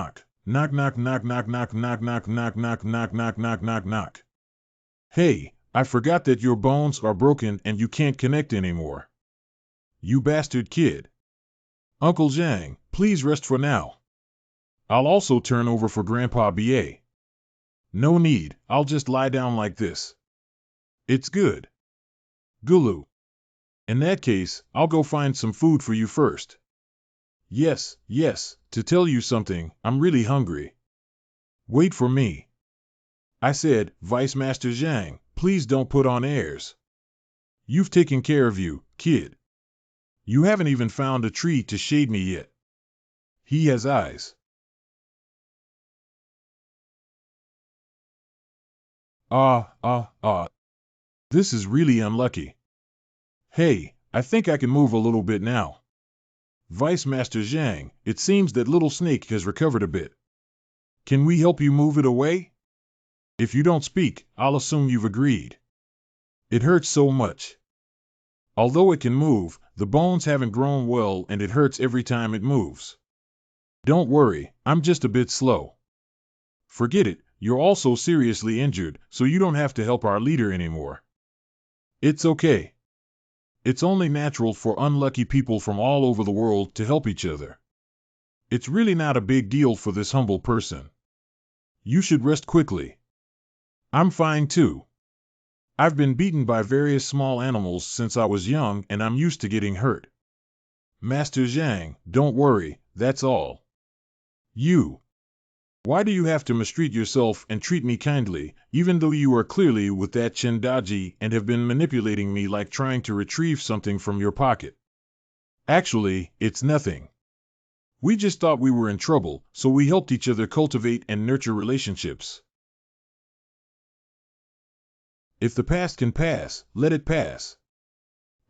knock. Knock knock knock knock knock knock knock knock knock knock knock knock knock knock. Hey, I forgot that your bones are broken and you can't connect anymore. You bastard kid. Uncle Zhang, please rest for now. I'll also turn over for Grandpa BA. No need, I'll just lie down like this. It's good. Gulu. In that case, I'll go find some food for you first. Yes, to tell you something, I'm really hungry. Wait for me. I said, Vice Master Zhang, please don't put on airs. You've taken care of you, kid. You haven't even found a tree to shade me yet. He has eyes. This is really unlucky. Hey, I think I can move a little bit now. Vice Master Zhang, it seems that Little Snake has recovered a bit. Can we help you move it away? If you don't speak, I'll assume you've agreed. It hurts so much. Although it can move, the bones haven't grown well and it hurts every time it moves. Don't worry, I'm just a bit slow. Forget it, you're also seriously injured, so you don't have to help our leader anymore. It's okay. It's only natural for unlucky people from all over the world to help each other. It's really not a big deal for this humble person. You should rest quickly. I'm fine too. I've been beaten by various small animals since I was young and I'm used to getting hurt. Master Zhang, don't worry, that's all. You. Why do you have to mistreat yourself and treat me kindly, even though you are clearly with that Chindaji and have been manipulating me like trying to retrieve something from your pocket? Actually, it's nothing. We just thought we were in trouble, so we helped each other cultivate and nurture relationships. If the past can pass, let it pass.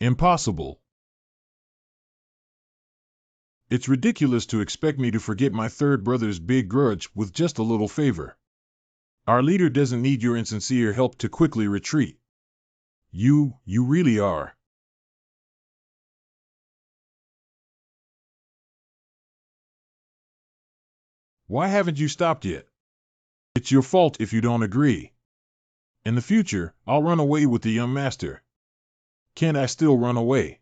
Impossible. It's ridiculous to expect me to forget my third brother's big grudge with just a little favor. Our leader doesn't need your insincere help to quickly retreat. You really are. Why haven't you stopped yet? It's your fault if you don't agree. In the future, I'll run away with the young master. Can't I still run away?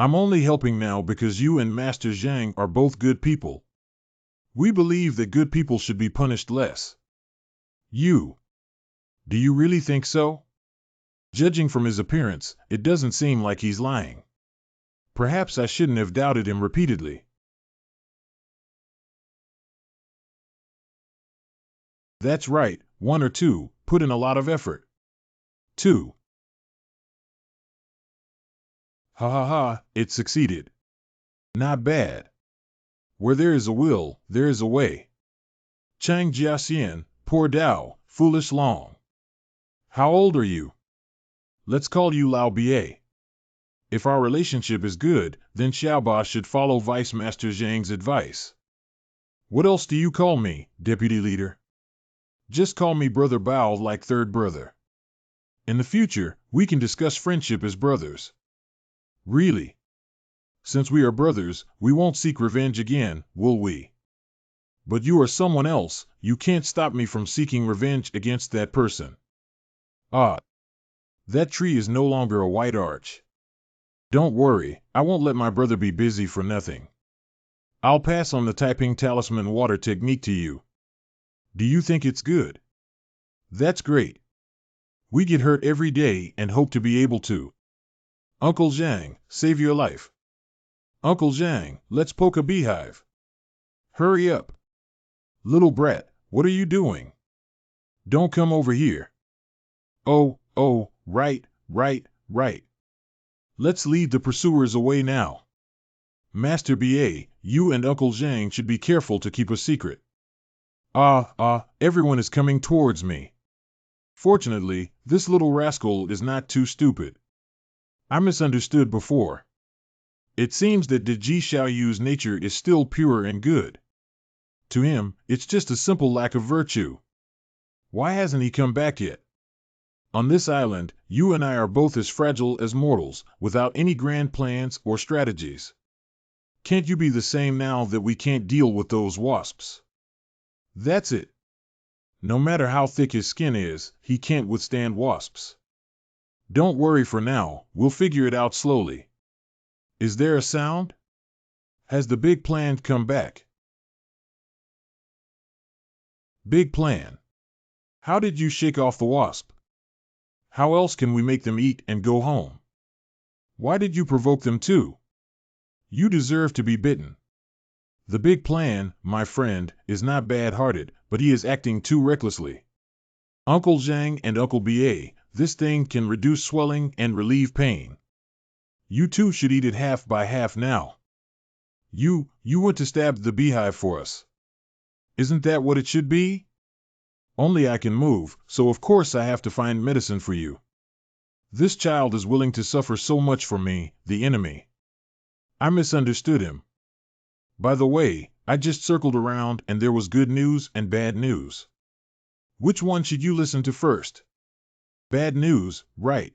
I'm only helping now because you and Master Zhang are both good people. We believe that good people should be punished less. You. Do you really think so? Judging from his appearance, it doesn't seem like he's lying. Perhaps I shouldn't have doubted him repeatedly. That's right, 1 or 2, put in a lot of effort. 2. It succeeded. Not bad. Where there is a will, there is a way. Chang Jiaxian, poor Dao, foolish Long. How old are you? Let's call you Lao Ba. If our relationship is good, then Xiaoba should follow Vice Master Zhang's advice. What else do you call me, Deputy Leader? Just call me Brother Bao like third brother. In the future, we can discuss friendship as brothers. Really? Since we are brothers, we won't seek revenge again, will we? But you are someone else, you can't stop me from seeking revenge against that person. Ah, that tree is no longer a white arch. Don't worry, I won't let my brother be busy for nothing. I'll pass on the Taiping Talisman water technique to you. Do you think it's good? That's great. We get hurt every day and hope to be able to. Uncle Zhang, save your life. Uncle Zhang, let's poke a beehive. Hurry up. Little brat, what are you doing? Don't come over here. Oh, right. Let's lead the pursuers away now. Master BA, you and Uncle Zhang should be careful to keep a secret. Everyone is coming towards me. Fortunately, this little rascal is not too stupid. I misunderstood before. It seems that the Ji Xiaoyu's nature is still pure and good. To him, it's just a simple lack of virtue. Why hasn't he come back yet? On this island, you and I are both as fragile as mortals, without any grand plans or strategies. Can't you be the same now that we can't deal with those wasps? That's it. No matter how thick his skin is, he can't withstand wasps. Don't worry for now, we'll figure it out slowly. Is there a sound? Has the big plan come back? Big plan. How did you shake off the wasp? How else can we make them eat and go home? Why did you provoke them too? You deserve to be bitten. The big plan, my friend, is not bad-hearted, but he is acting too recklessly. Uncle Zhang and Uncle BA, this thing can reduce swelling and relieve pain. You two should eat it half by half now. You went to stab the beehive for us. Isn't that what it should be? Only I can move, so of course I have to find medicine for you. This child is willing to suffer so much for me, the enemy. I misunderstood him. By the way, I just circled around and there was good news and bad news. Which one should you listen to first? Bad news, right.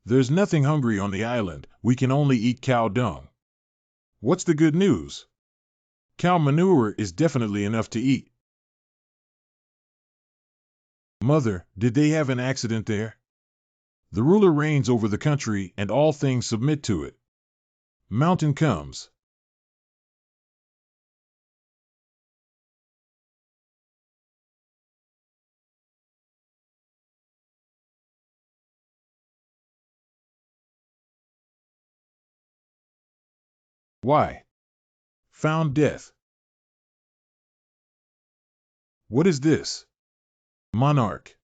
There's nothing hungry on the island, we can only eat cow dung. What's the good news? Cow manure is definitely enough to eat. Mother, did they have an accident there? The ruler reigns over the country and all things submit to it. Mountain comes. Why? Found death. What is this? Monarch.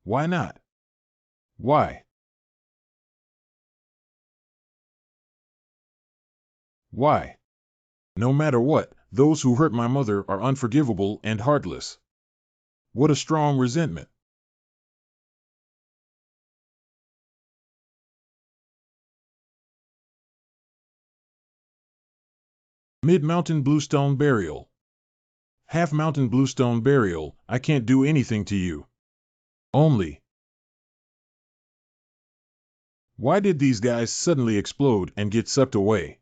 Why not? Why? Why? No matter what, those who hurt my mother are unforgivable and heartless. What a strong resentment. Mid-mountain bluestone burial. Half-mountain bluestone burial, I can't do anything to you. Only. Why did these guys suddenly explode and get sucked away?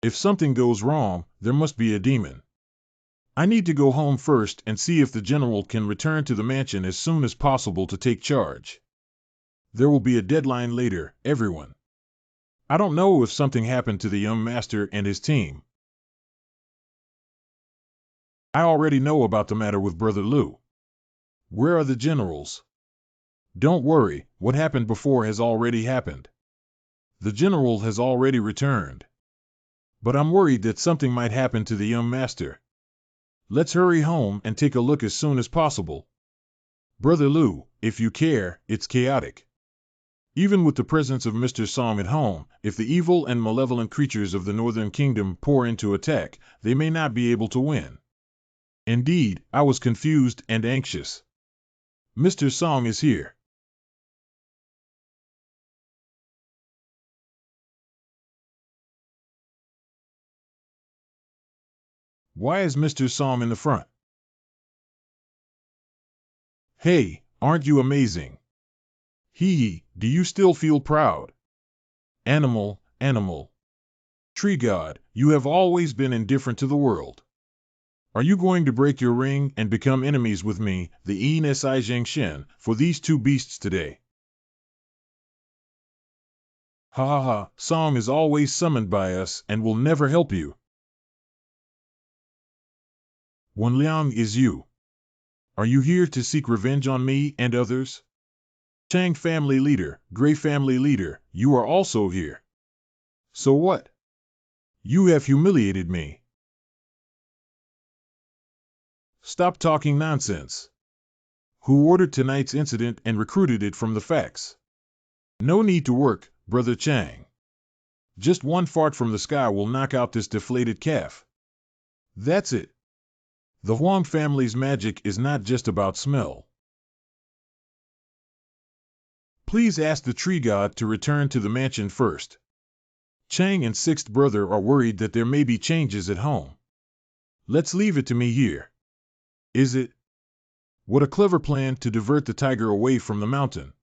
If something goes wrong, there must be a demon. I need to go home first and see if the general can return to the mansion as soon as possible to take charge. There will be a deadline later, everyone. I don't know if something happened to the young master and his team. I already know about the matter with Brother Liu. Where are the generals? Don't worry, what happened before has already happened. The general has already returned. But I'm worried that something might happen to the young master. Let's hurry home and take a look as soon as possible. Brother Liu, if you care, it's chaotic. Even with the presence of Mr. Song at home, if the evil and malevolent creatures of the Northern Kingdom pour into attack, they may not be able to win. Indeed, I was confused and anxious. Mr. Song is here. Why is Mr. Song in the front? Hey, aren't you amazing? Hee, do you still feel proud? Animal, animal. Tree god, you have always been indifferent to the world. Are you going to break your ring and become enemies with me, the Ensi Zhengshen, for these two beasts today? Ha ha ha, Song is always summoned by us and will never help you. Wen Liang is you. Are you here to seek revenge on me and others? Chang family leader, Gray family leader, you are also here. So what? You have humiliated me. Stop talking nonsense. Who ordered tonight's incident and recruited it from the facts? No need to work, Brother Chang. Just one fart from the sky will knock out this deflated calf. That's it. The Huang family's magic is not just about smell. Please ask the tree god to return to the mansion first. Chang and sixth brother are worried that there may be changes at home. Let's leave it to me here. Is it? What a clever plan to divert the tiger away from the mountain.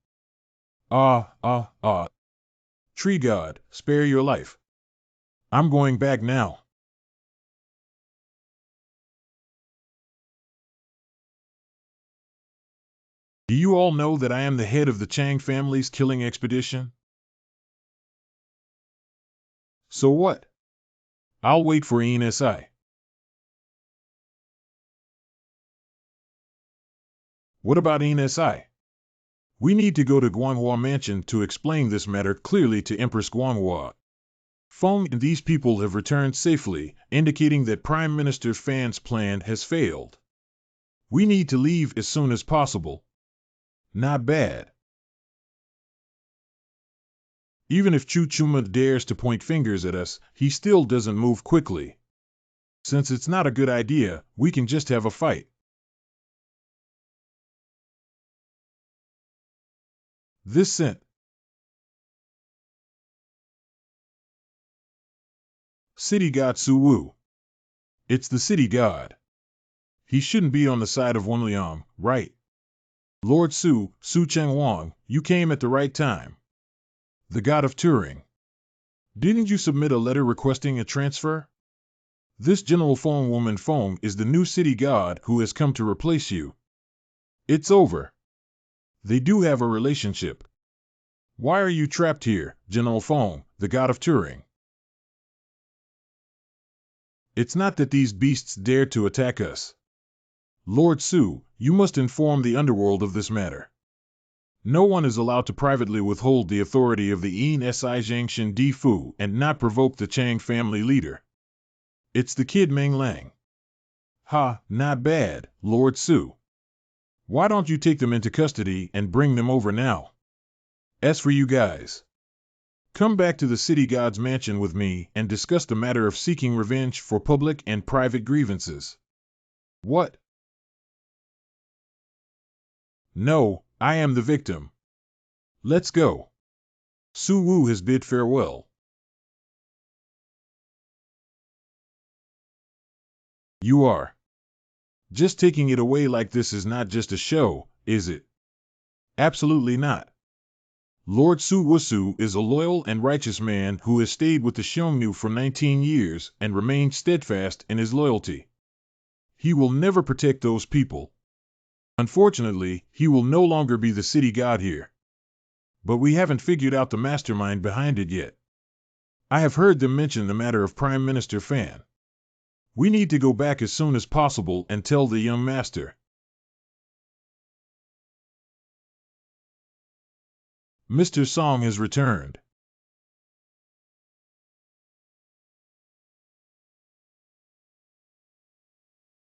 Tree god, spare your life. I'm going back now. Do you all know that I am the head of the Chang family's killing expedition? So what? I'll wait for ENSI. What about ENSI? We need to go to Guanghua Mansion to explain this matter clearly to Empress Guanghua. Feng and these people have returned safely, indicating that Prime Minister Fan's plan has failed. We need to leave as soon as possible. Not bad. Even if Chu Chuma dares to point fingers at us, he still doesn't move quickly. Since it's not a good idea, we can just have a fight. This sent. City God Su Wu. It's the city god. He shouldn't be on the side of Wen Liang, right? Lord Su Cheng Wang, you came at the right time. The god of Turing. Didn't you submit a letter requesting a transfer? This General Feng woman Feng is the new city god who has come to replace you. It's over. They do have a relationship. Why are you trapped here, General Feng, the god of Turing? It's not that these beasts dare to attack us. Lord Su, you must inform the underworld of this matter. No one is allowed to privately withhold the authority of the Ensi Zhengshan Di Fu and not provoke the Chang family leader. It's the kid Meng Lang. Ha, not bad, Lord Su. Why don't you take them into custody and bring them over now? As for you guys, come back to the city god's mansion with me and discuss the matter of seeking revenge for public and private grievances. What? No, I am the victim. Let's go. Su Wu has bid farewell. You are. Just taking it away like this is not just a show, is it? Absolutely not. Lord Su Wusu is a loyal and righteous man who has stayed with the Xiongnu for 19 years and remained steadfast in his loyalty. He will never protect those people. Unfortunately, he will no longer be the city god here. But we haven't figured out the mastermind behind it yet. I have heard them mention the matter of Prime Minister Fan. We need to go back as soon as possible and tell the young master. Mr. Song has returned.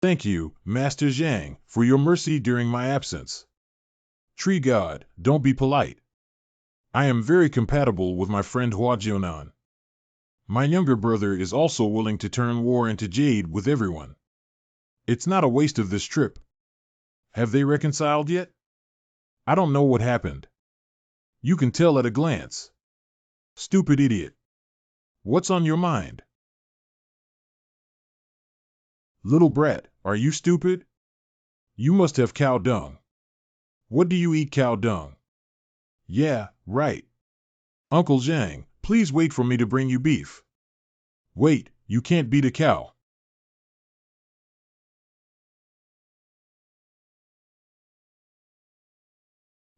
Thank you, Master Zhang, for your mercy during my absence. Tree God, don't be polite. I am very compatible with my friend Hua Jianan. My younger brother is also willing to turn war into jade with everyone. It's not a waste of this trip. Have they reconciled yet? I don't know what happened. You can tell at a glance. Stupid idiot. What's on your mind? Little brat, are you stupid? You must have cow dung. What do you eat, cow dung? Yeah, right. Uncle Zhang, please wait for me to bring you beef. Wait, you can't beat a cow.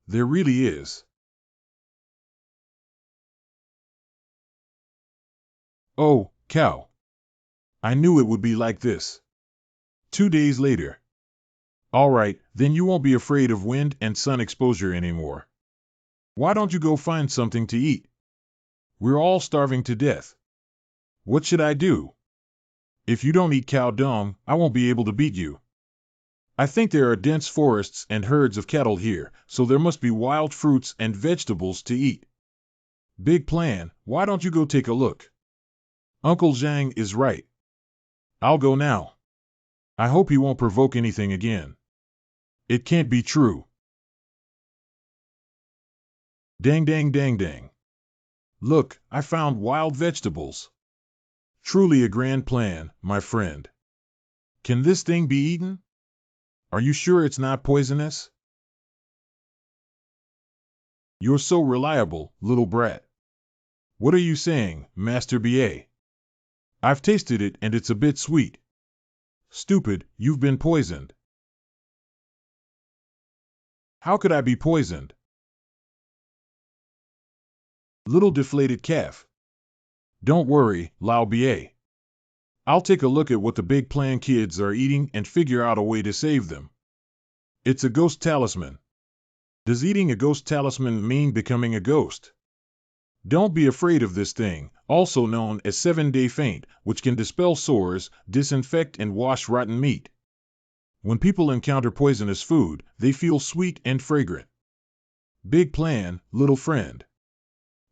There really is. Oh, cow. I knew it would be like this. 2 days later. All right, then you won't be afraid of wind and sun exposure anymore. Why don't you go find something to eat? We're all starving to death. What should I do? If you don't eat cow dung, I won't be able to beat you. I think there are dense forests and herds of cattle here, so there must be wild fruits and vegetables to eat. Big plan, why don't you go take a look? Uncle Zhang is right. I'll go now. I hope he won't provoke anything again. It can't be true. Dang dang dang dang. Look, I found wild vegetables. Truly a grand plan, my friend. Can this thing be eaten? Are you sure it's not poisonous? You're so reliable, little brat. What are you saying, Master BA? I've tasted it and it's a bit sweet. Stupid, you've been poisoned. How could I be poisoned? Little deflated calf. Don't worry, Lao BA. I'll take a look at what the big plan kids are eating and figure out a way to save them. It's a ghost talisman. Does eating a ghost talisman mean becoming a ghost? Don't be afraid of this thing, also known as 7-day faint, which can dispel sores, disinfect and wash rotten meat. When people encounter poisonous food, they feel sweet and fragrant. Big plan, little friend.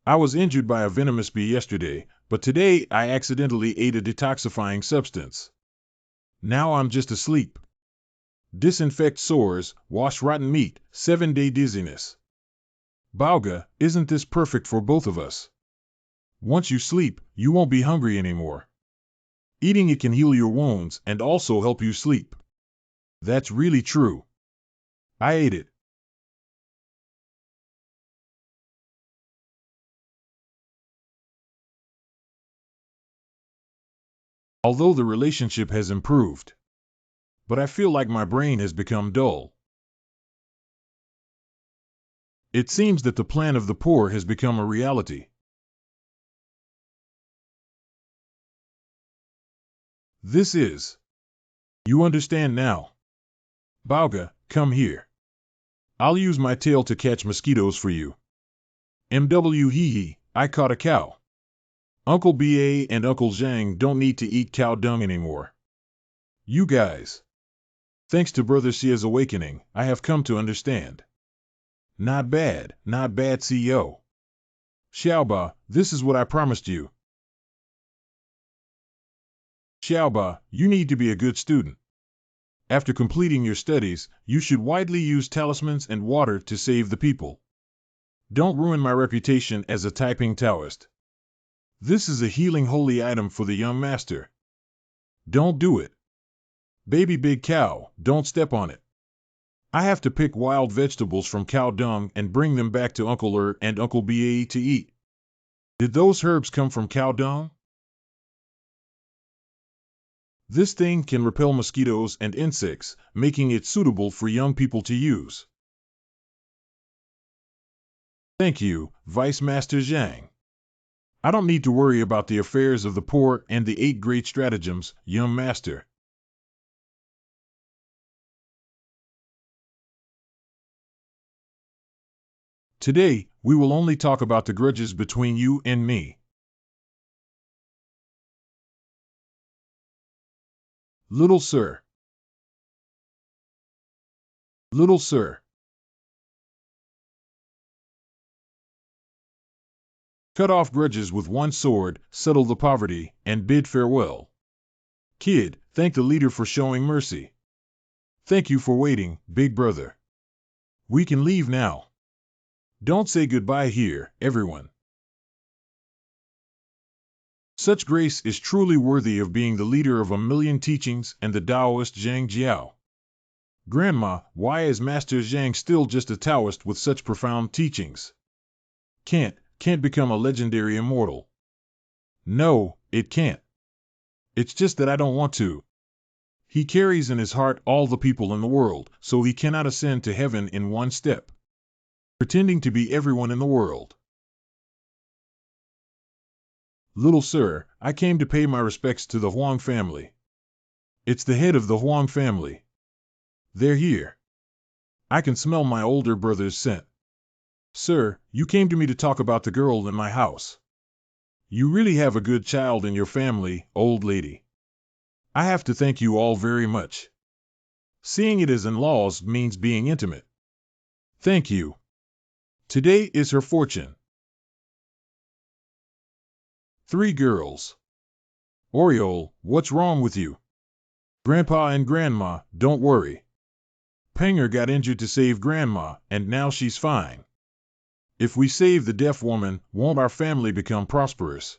I was injured by a venomous bee yesterday, but today I accidentally ate a detoxifying substance. Now I'm just asleep. Disinfect sores, wash rotten meat, 7-day dizziness. Bauga, isn't this perfect for both of us? Once you sleep, you won't be hungry anymore. Eating it can heal your wounds and also help you sleep. That's really true. I ate it. Although the relationship has improved. But I feel like my brain has become dull. It seems that the plan of the poor has become a reality. This is. You understand now. Bauga, come here. I'll use my tail to catch mosquitoes for you. MW hee hee, I caught a cow. Uncle BA and Uncle Zhang don't need to eat cow dung anymore. You guys. Thanks to Brother Xia's awakening, I have come to understand. Not bad, CEO. Xiaoba, this is what I promised you. Xiaoba, you need to be a good student. After completing your studies, you should widely use talismans and water to save the people. Don't ruin my reputation as a typing Taoist. This is a healing holy item for the young master. Don't do it. Baby big cow, don't step on it. I have to pick wild vegetables from cow dung and bring them back to Uncle and Uncle BA to eat. Did those herbs come from cow dung? This thing can repel mosquitoes and insects, making it suitable for young people to use. Thank you, Vice Master Zhang. I don't need to worry about the affairs of the poor and the 8 great stratagems, young master. Today, we will only talk about the grudges between you and me. Little sir. Little sir. Cut off grudges with one sword, settle the poverty, and bid farewell. Kid, thank the leader for showing mercy. Thank you for waiting, big brother. We can leave now. Don't say goodbye here, everyone. Such grace is truly worthy of being the leader of 1,000,000 teachings and the Taoist Zhang Jiao. Grandma, why is Master Zhang still just a Taoist with such profound teachings? Can't become a legendary immortal. No, it can't. It's just that I don't want to. He carries in his heart all the people in the world, so he cannot ascend to heaven in one step. Pretending to be everyone in the world. Little sir, I came to pay my respects to the Huang family. It's the head of the Huang family. They're here. I can smell my older brother's scent. Sir, you came to me to talk about the girl in my house. You really have a good child in your family, old lady. I have to thank you all very much. Seeing it as in-laws means being intimate. Thank you. Today is her fortune. 3 girls. Oriole, what's wrong with you? Grandpa and Grandma, don't worry. Penger got injured to save Grandma, and now she's fine. If we save the deaf woman, won't our family become prosperous?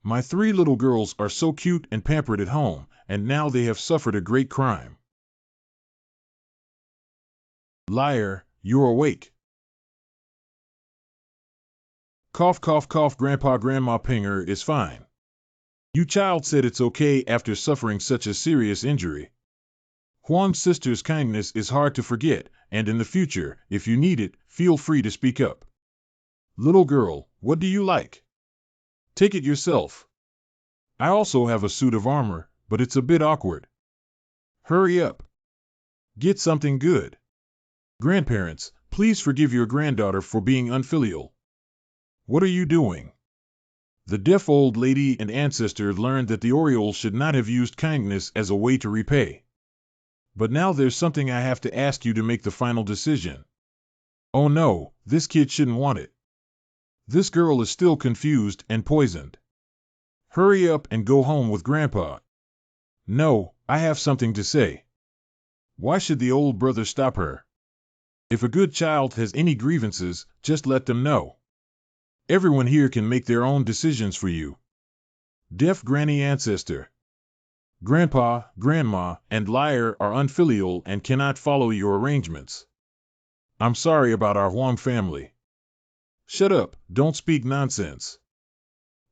My 3 little girls are so cute and pampered at home, and now they have suffered a great crime. Liar, you're awake. Cough, cough, cough. Grandpa, Grandma, Penger is fine. You child said it's okay after suffering such a serious injury. Huang's sister's kindness is hard to forget, and in the future, if you need it, feel free to speak up. Little girl, what do you like? Take it yourself. I also have a suit of armor, but it's a bit awkward. Hurry up. Get something good. Grandparents, please forgive your granddaughter for being unfilial. What are you doing? The deaf old lady and ancestor learned that the Oriole should not have used kindness as a way to repay. But now there's something I have to ask you to make the final decision. Oh no, this kid shouldn't want it. This girl is still confused and poisoned. Hurry up and go home with Grandpa. No, I have something to say. Why should the old brother stop her? If a good child has any grievances, just let them know. Everyone here can make their own decisions for you. Deaf granny ancestor. Grandpa, Grandma, and Liar are unfilial and cannot follow your arrangements. I'm sorry about our Huang family. Shut up, don't speak nonsense.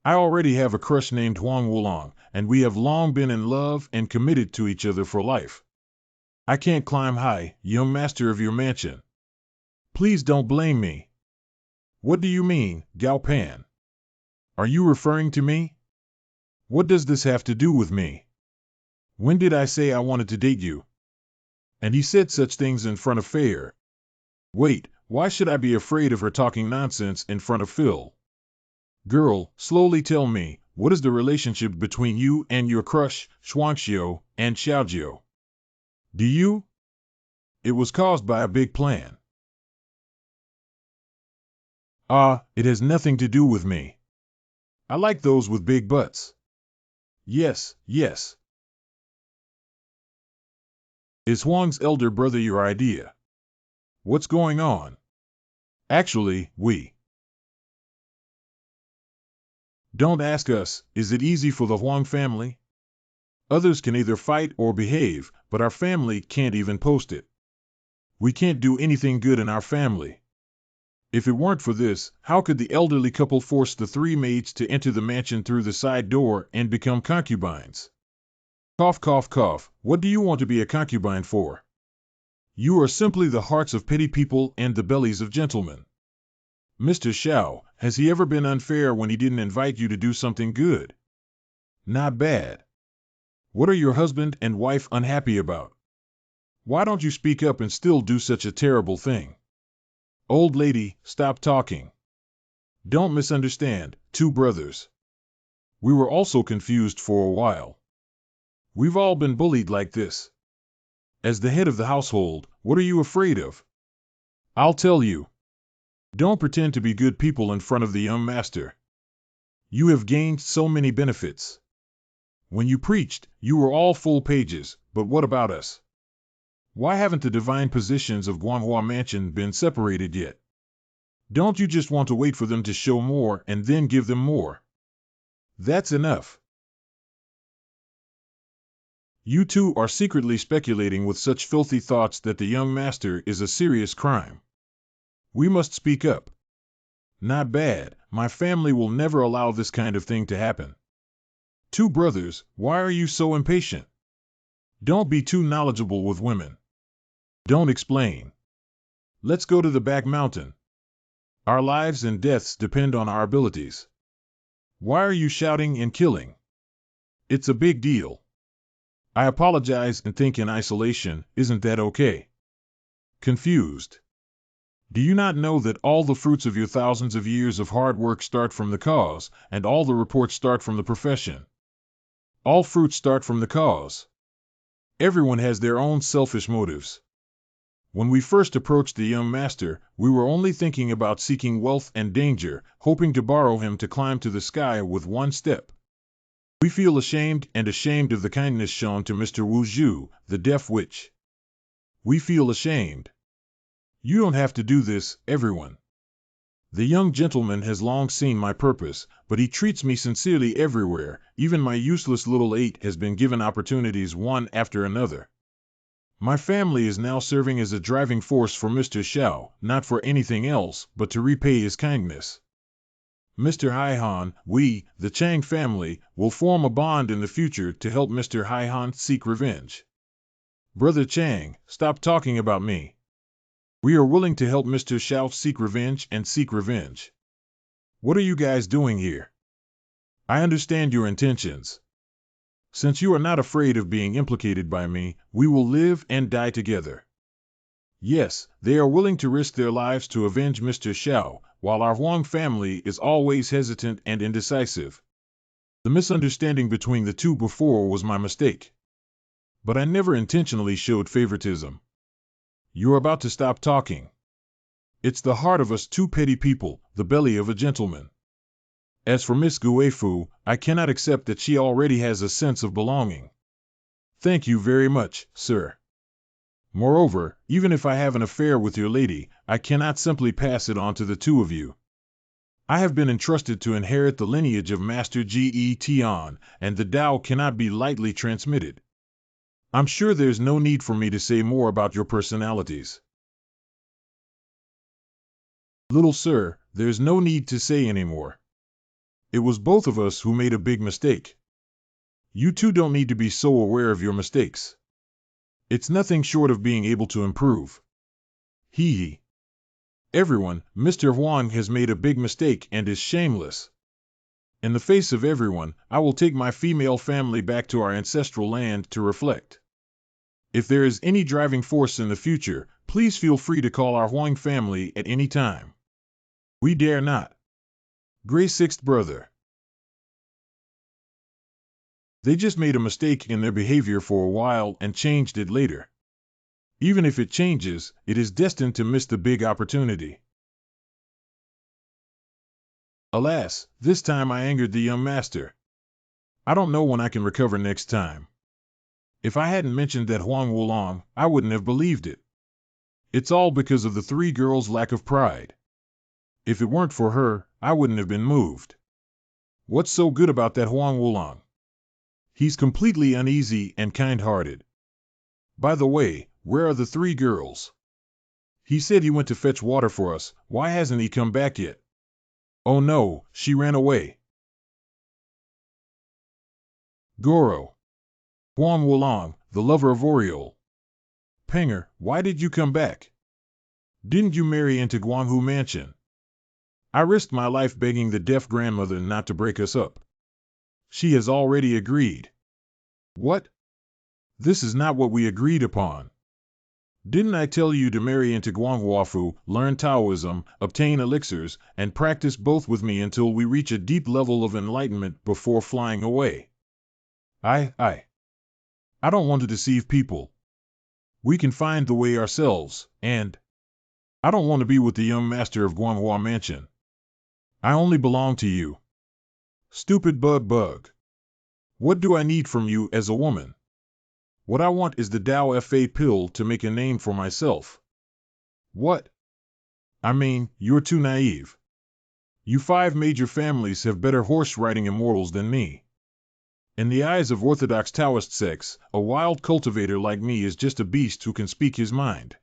I already have a crush named Huang Wulong, and we have long been in love and committed to each other for life. I can't climb high, young master of your mansion. Please don't blame me. What do you mean, Gao Pan? Are you referring to me? What does this have to do with me? When did I say I wanted to date you? And he said such things in front of Fair. Wait, why should I be afraid of her talking nonsense in front of Phil? Girl, slowly tell me, what is the relationship between you and your crush, Shuangxiu and Xiaojiu? Do you? It was caused by a big plan. It has nothing to do with me. I like those with big butts. Yes, yes. Is Huang's elder brother your idea? What's going on? Actually, we. Don't ask us, is it easy for the Huang family? Others can either fight or behave, but our family can't even post it. We can't do anything good in our family. If it weren't for this, how could the elderly couple force the 3 maids to enter the mansion through the side door and become concubines? Cough, cough, cough. What do you want to be a concubine for? You are simply the hearts of petty people and the bellies of gentlemen. Mr. Xiao, has he ever been unfair when he didn't invite you to do something good? Not bad. What are your husband and wife unhappy about? Why don't you speak up and still do such a terrible thing? Old lady, stop talking. Don't misunderstand, 2 brothers. We were also confused for a while. We've all been bullied like this. As the head of the household, what are you afraid of? I'll tell you. Don't pretend to be good people in front of the young master. You have gained so many benefits. When you preached, you were all full pages, but what about us? Why haven't the divine positions of Guanghua Mansion been separated yet? Don't you just want to wait for them to show more and then give them more? That's enough. You two are secretly speculating with such filthy thoughts that the young master is a serious crime. We must speak up. Not bad, my family will never allow this kind of thing to happen. Two brothers, why are you so impatient? Don't be too knowledgeable with women. Don't explain. Let's go to the back mountain. Our lives and deaths depend on our abilities. Why are you shouting and killing? It's a big deal. I apologize and think in isolation, isn't that okay? Confused. Do you not know that all the fruits of your thousands of years of hard work start from the cause, and all the reports start from the profession? All fruits start from the cause. Everyone has their own selfish motives. When we first approached the young master, we were only thinking about seeking wealth and danger, hoping to borrow him to climb to the sky with one step. We feel ashamed of the kindness shown to Mr. Wu Zhu, the deaf witch. We feel ashamed. You don't have to do this, everyone. The young gentleman has long seen my purpose, but he treats me sincerely everywhere. Even my useless little 8 has been given opportunities one after another. My family is now serving as a driving force for Mr. Xiao, not for anything else, but to repay his kindness. Mr. Haihan, we, the Chang family, will form a bond in the future to help Mr. Haihan seek revenge. Brother Chang, stop talking about me. We are willing to help Mr. Xiao seek revenge. What are you guys doing here? I understand your intentions. Since you are not afraid of being implicated by me, we will live and die together. Yes, they are willing to risk their lives to avenge Mr. Xiao, while our Huang family is always hesitant and indecisive. The misunderstanding between the two before was my mistake. But I never intentionally showed favoritism. You're about to stop talking. It's the heart of us two petty people, the belly of a gentleman. As for Miss Guifu, I cannot accept that she already has a sense of belonging. Thank you very much, sir. Moreover, even if I have an affair with your lady, I cannot simply pass it on to the two of you. I have been entrusted to inherit the lineage of Master Ge Tian, and the Tao cannot be lightly transmitted. I'm sure there's no need for me to say more about your personalities. Little sir, there's no need to say anymore. It was both of us who made a big mistake. You two don't need to be so aware of your mistakes. It's nothing short of being able to improve. Hee. Everyone, Mr. Huang has made a big mistake and is shameless. In the face of everyone, I will take my female family back to our ancestral land to reflect. If there is any driving force in the future, please feel free to call our Huang family at any time. We dare not. Gray Sixth Brother. They just made a mistake in their behavior for a while and changed it later. Even if it changes, it is destined to miss the big opportunity. Alas, this time I angered the young master. I don't know when I can recover next time. If I hadn't mentioned that Huang Wulong, I wouldn't have believed it. It's all because of the three girls' lack of pride. If it weren't for her, I wouldn't have been moved. What's so good about that Huang Wulong? He's completely uneasy and kind-hearted. By the way, where are the three girls? He said he went to fetch water for us. Why hasn't he come back yet? Oh no, she ran away. Goro. Huang Wulong, the lover of Oriole. Penger, why did you come back? Didn't you marry into Guanghu Mansion? I risked my life begging the deaf grandmother not to break us up. She has already agreed. What? This is not what we agreed upon. Didn't I tell you to marry into Guanghuafu, learn Taoism, obtain elixirs, and practice both with me until we reach a deep level of enlightenment before flying away? I don't want to deceive people. We can find the way ourselves, and I don't want to be with the young master of Guanghua Mansion. I only belong to you. Stupid bug. What do I need from you as a woman? What I want is the Tao Fa pill to make a name for myself. What? I mean, you're too naive. You 5 major families have better horse-riding immortals than me. In the eyes of Orthodox Taoist sects, a wild cultivator like me is just a beast who can speak his mind.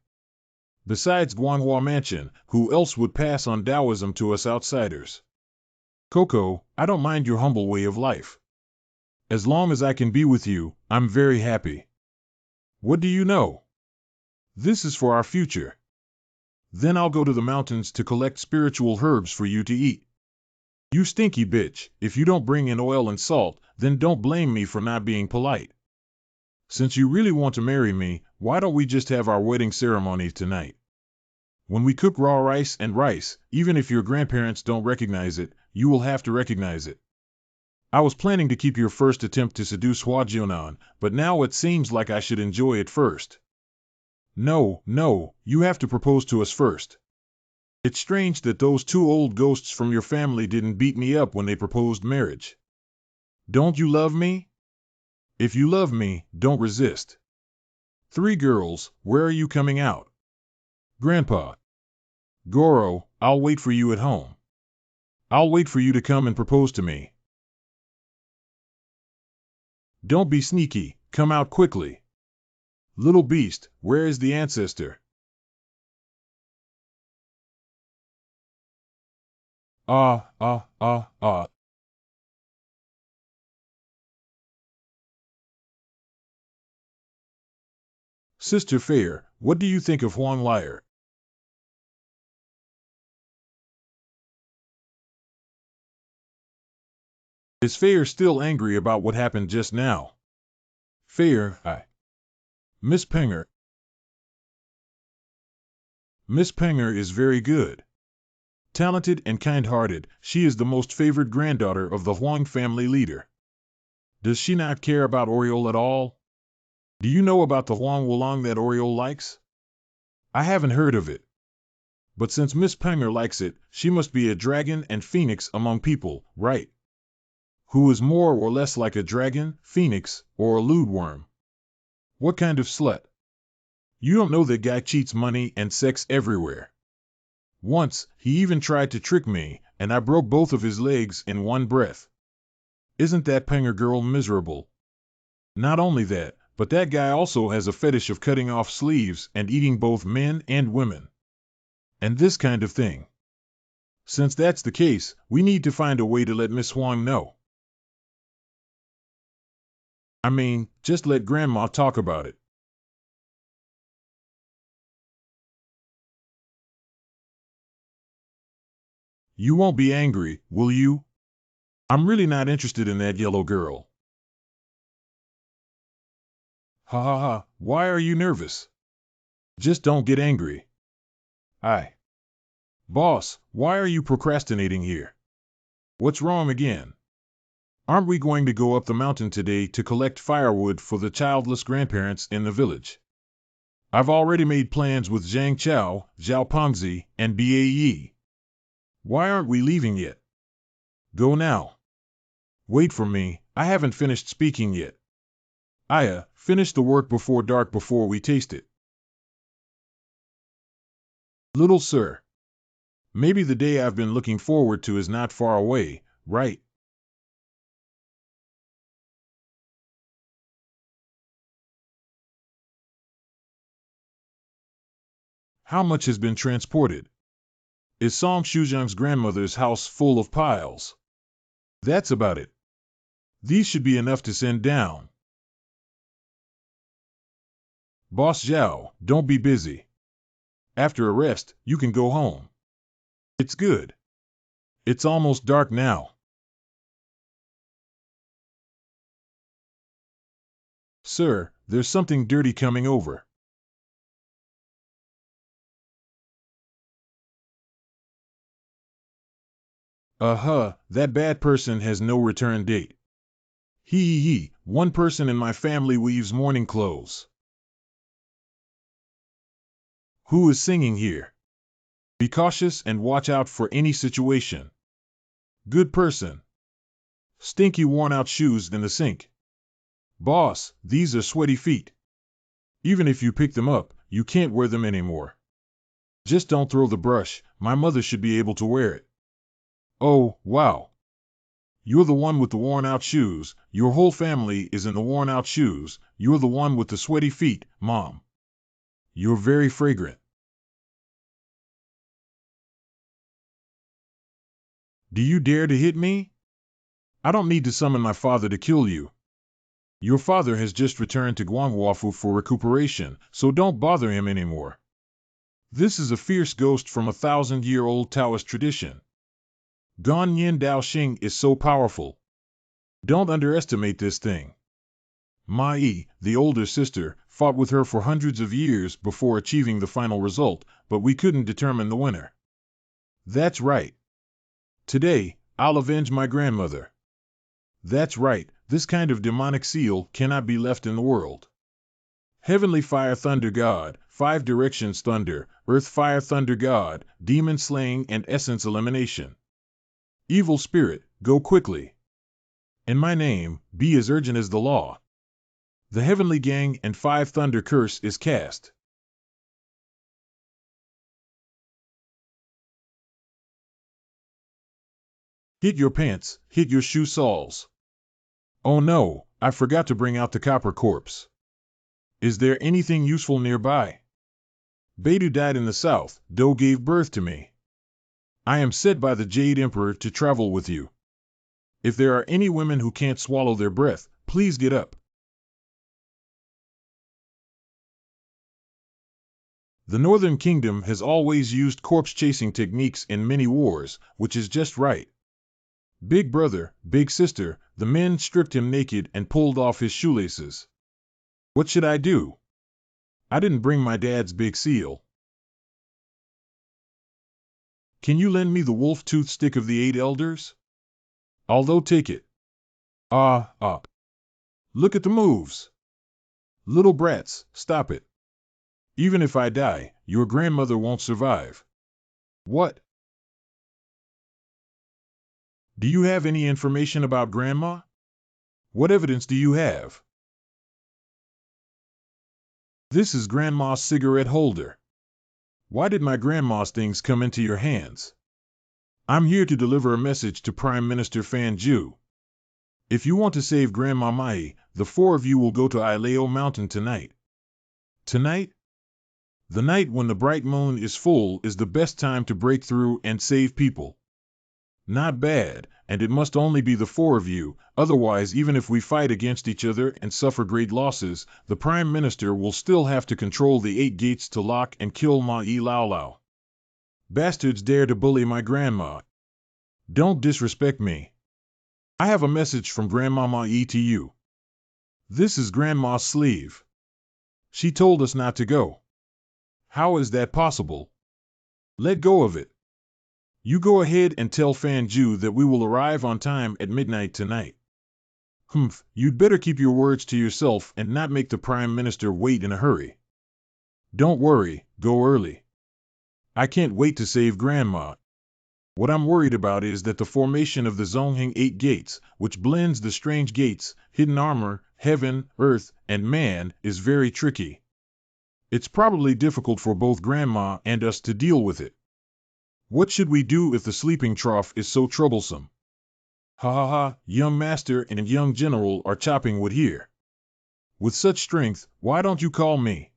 Besides Manhua Mansion, who else would pass on Taoism to us outsiders? Coco, I don't mind your humble way of life. As long as I can be with you, I'm very happy. What do you know? This is for our future. Then I'll go to the mountains to collect spiritual herbs for you to eat. You stinky bitch, if you don't bring in oil and salt, then don't blame me for not being polite. Since you really want to marry me, why don't we just have our wedding ceremony tonight? When we cook raw rice and rice, even if your grandparents don't recognize it, you will have to recognize it. I was planning to keep your first attempt to seduce Hua Jionan, but now it seems like I should enjoy it first. No, you have to propose to us first. It's strange that those 2 old ghosts from your family didn't beat me up when they proposed marriage. Don't you love me? If you love me, don't resist. 3 girls, where are you coming out? Grandpa. Goro, I'll wait for you at home. I'll wait for you to come and propose to me. Don't be sneaky, come out quickly. Little beast, where is the ancestor? Ah. Sister Fair, what do you think of Huang Liar? Is Fair still angry about what happened just now? Fair, Miss Penger. Miss Penger is very good. Talented and kind-hearted, she is the most favored granddaughter of the Huang family leader. Does she not care about Oriole at all? Do you know about the Huang Wulong that Oriole likes? I haven't heard of it. But since Miss Penger likes it, she must be a dragon and phoenix among people, right? Who is more or less like a dragon, phoenix, or a lewd worm? What kind of slut? You don't know that guy cheats money and sex everywhere. Once, he even tried to trick me, and I broke both of his legs in one breath. Isn't that Penger girl miserable? Not only that, but that guy also has a fetish of cutting off sleeves and eating both men and women. And this kind of thing. Since that's the case, we need to find a way to let Miss Huang know. I mean, just let Grandma talk about it. You won't be angry, will you? I'm really not interested in that yellow girl. Ha, why are you nervous? Just don't get angry. Boss, why are you procrastinating here? What's wrong again? Aren't we going to go up the mountain today to collect firewood for the childless grandparents in the village? I've already made plans with Zhang Chao, Zhao Pengzi, and Bae. Why aren't we leaving yet? Go now. Wait for me, I haven't finished speaking yet. Finish the work before dark before we taste it. Little sir. Maybe the day I've been looking forward to is not far away, right? How much has been transported? Is Song Shuzhang's grandmother's house full of piles? That's about it. These should be enough to send down. Boss Zhao, don't be busy. After a rest, you can go home. It's good. It's almost dark now. Sir, there's something dirty coming over. That bad person has no return date. One person in my family weaves mourning clothes. Who is singing here? Be cautious and watch out for any situation. Good person. Stinky worn-out shoes in the sink. Boss, these are sweaty feet. Even if you pick them up, you can't wear them anymore. Just don't throw the brush, my mother should be able to wear it. Oh, wow. You're the one with the worn-out shoes. Your whole family is in the worn-out shoes. You're the one with the sweaty feet, Mom. You're very fragrant. Do you dare to hit me? I don't need to summon my father to kill you. Your father has just returned to Guangwafu for recuperation, so don't bother him anymore. This is a fierce ghost from a 1,000-year-old Taoist tradition. Gan Yin Dao Xing is so powerful. Don't underestimate this thing. Ma Yi, the older sister, fought with her for hundreds of years before achieving the final result, but we couldn't determine the winner. That's right. Today, I'll avenge my grandmother. That's right, this kind of demonic seal cannot be left in the world. Heavenly Fire Thunder God, 5 directions thunder, Earth Fire Thunder God, demon slaying and essence elimination. Evil spirit, go quickly. In my name, be as urgent as the law. The Heavenly Gang and 5 Thunder Curse is cast. Hit your pants, hit your shoe soles. Oh no, I forgot to bring out the copper corpse. Is there anything useful nearby? Beidou died in the south, Do gave birth to me. I am sent by the Jade Emperor to travel with you. If there are any women who can't swallow their breath, please get up. The Northern Kingdom has always used corpse-chasing techniques in many wars, which is just right. Big brother, big sister, the men stripped him naked and pulled off his shoelaces. What should I do? I didn't bring my dad's big seal. Can you lend me the wolf-tooth stick of the 8 elders? Although take it. Look at the moves. Little brats, stop it. Even if I die, your grandmother won't survive. What? Do you have any information about Grandma? What evidence do you have? This is Grandma's cigarette holder. Why did my grandma's things come into your hands? I'm here to deliver a message to Prime Minister Fan Zhu. If you want to save Grandma Mai, the 4 of you will go to Ileo Mountain tonight. Tonight? The night when the bright moon is full is the best time to break through and save people. Not bad, and it must only be the 4 of you, otherwise even if we fight against each other and suffer great losses, the Prime Minister will still have to control the 8 gates to lock and kill Ma Yi Lao Lao. Bastards dare to bully my grandma. Don't disrespect me. I have a message from Grandma Ma Yi to you. This is Grandma's sleeve. She told us not to go. How is that possible? Let go of it. You go ahead and tell Fan Zhu that we will arrive on time at midnight tonight. You'd better keep your words to yourself and not make the Prime Minister wait in a hurry. Don't worry, go early. I can't wait to save Grandma. What I'm worried about is that the formation of the Zongheng 8 gates, which blends the strange gates, hidden armor, heaven, earth, and man, is very tricky. It's probably difficult for both Grandma and us to deal with it. What should we do if the sleeping trough is so troublesome? Young master and young general are chopping wood here. With such strength, why don't you call me?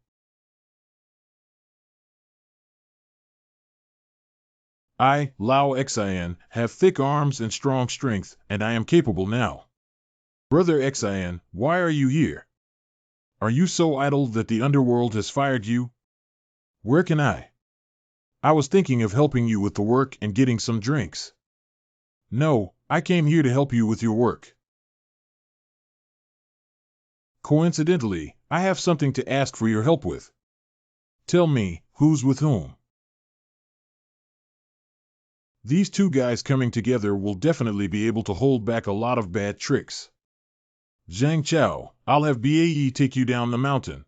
I, Lao Xian, have thick arms and strong strength, and I am capable now. Brother Xian, why are you here? Are you so idle that the underworld has fired you? Where can I was thinking of helping you with the work and getting some drinks. No, I came here to help you with your work. Coincidentally, I have something to ask for your help with. Tell me, who's with whom? These 2 guys coming together will definitely be able to hold back a lot of bad tricks. Zhang Chao, I'll have Bae take you down the mountain.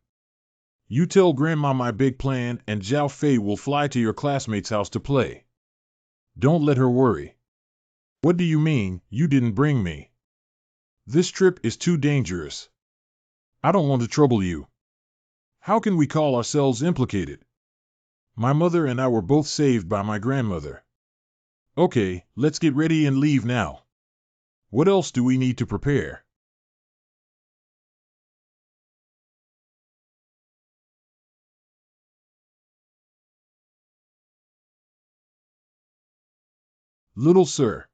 You tell Grandma my big plan and Zhao Fei will fly to your classmate's house to play. Don't let her worry. What do you mean, you didn't bring me? This trip is too dangerous. I don't want to trouble you. How can we call ourselves implicated? My mother and I were both saved by my grandmother. Okay, let's get ready and leave now. What else do we need to prepare? Little sir.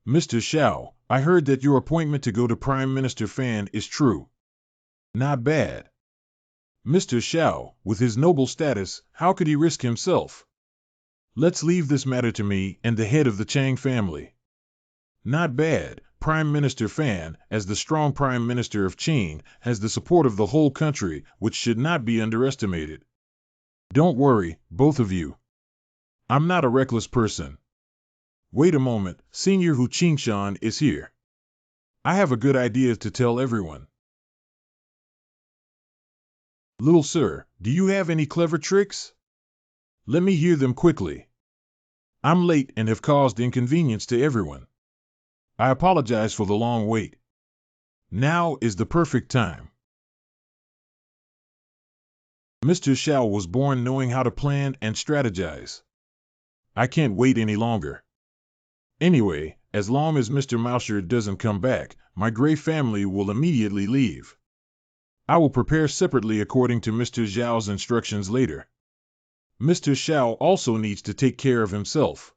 Mr. Xiao, I heard that your appointment to go to Prime Minister Fan is true. Not bad. Mr. Xiao, with his noble status, how could he risk himself? Let's leave this matter to me and the head of the Chang family. Not bad. Prime Minister Fan, as the strong Prime Minister of Qing, has the support of the whole country, which should not be underestimated. Don't worry, both of you. I'm not a reckless person. Wait a moment, Senior Hu Qingshan is here. I have a good idea to tell everyone. Little sir, do you have any clever tricks? Let me hear them quickly. I'm late and have caused inconvenience to everyone. I apologize for the long wait. Now is the perfect time. Mr. Xiao was born knowing how to plan and strategize. I can't wait any longer. Anyway, as long as Mr. Mousher doesn't come back, my gray family will immediately leave. I will prepare separately according to Mr. Zhao's instructions later. Mr. Xiao also needs to take care of himself.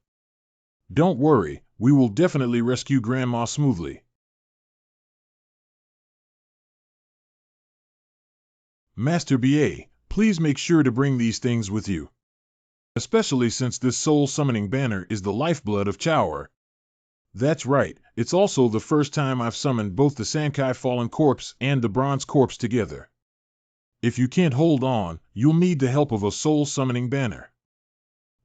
Don't worry, we will definitely rescue Grandma smoothly. Master BA, please make sure to bring these things with you. Especially since this soul-summoning banner is the lifeblood of Chaoer. That's right, it's also the first time I've summoned both the Sankai Fallen Corpse and the Bronze Corpse together. If you can't hold on, you'll need the help of a soul-summoning banner.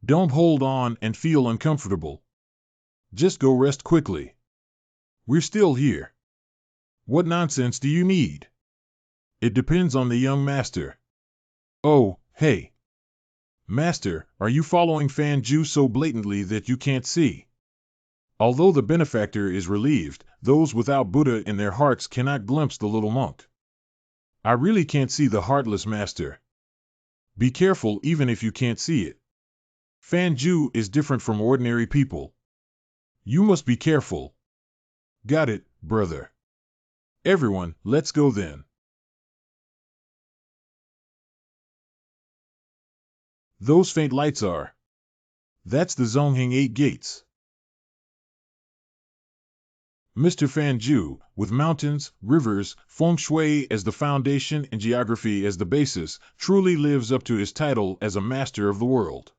Don't hold on and feel uncomfortable. Just go rest quickly. We're still here. What nonsense do you need? It depends on the young master. Oh, hey. Master, are you following Fan Ju so blatantly that you can't see? Although the benefactor is relieved, those without Buddha in their hearts cannot glimpse the little monk. I really can't see the heartless master. Be careful even if you can't see it. Fan Ju is different from ordinary people. You must be careful. Got it, brother. Everyone, let's go then. Those faint lights are. That's the Zongheng 8 gates. Mr. Fan Ju, with mountains, rivers, feng shui as the foundation and geography as the basis, truly lives up to his title as a master of the world.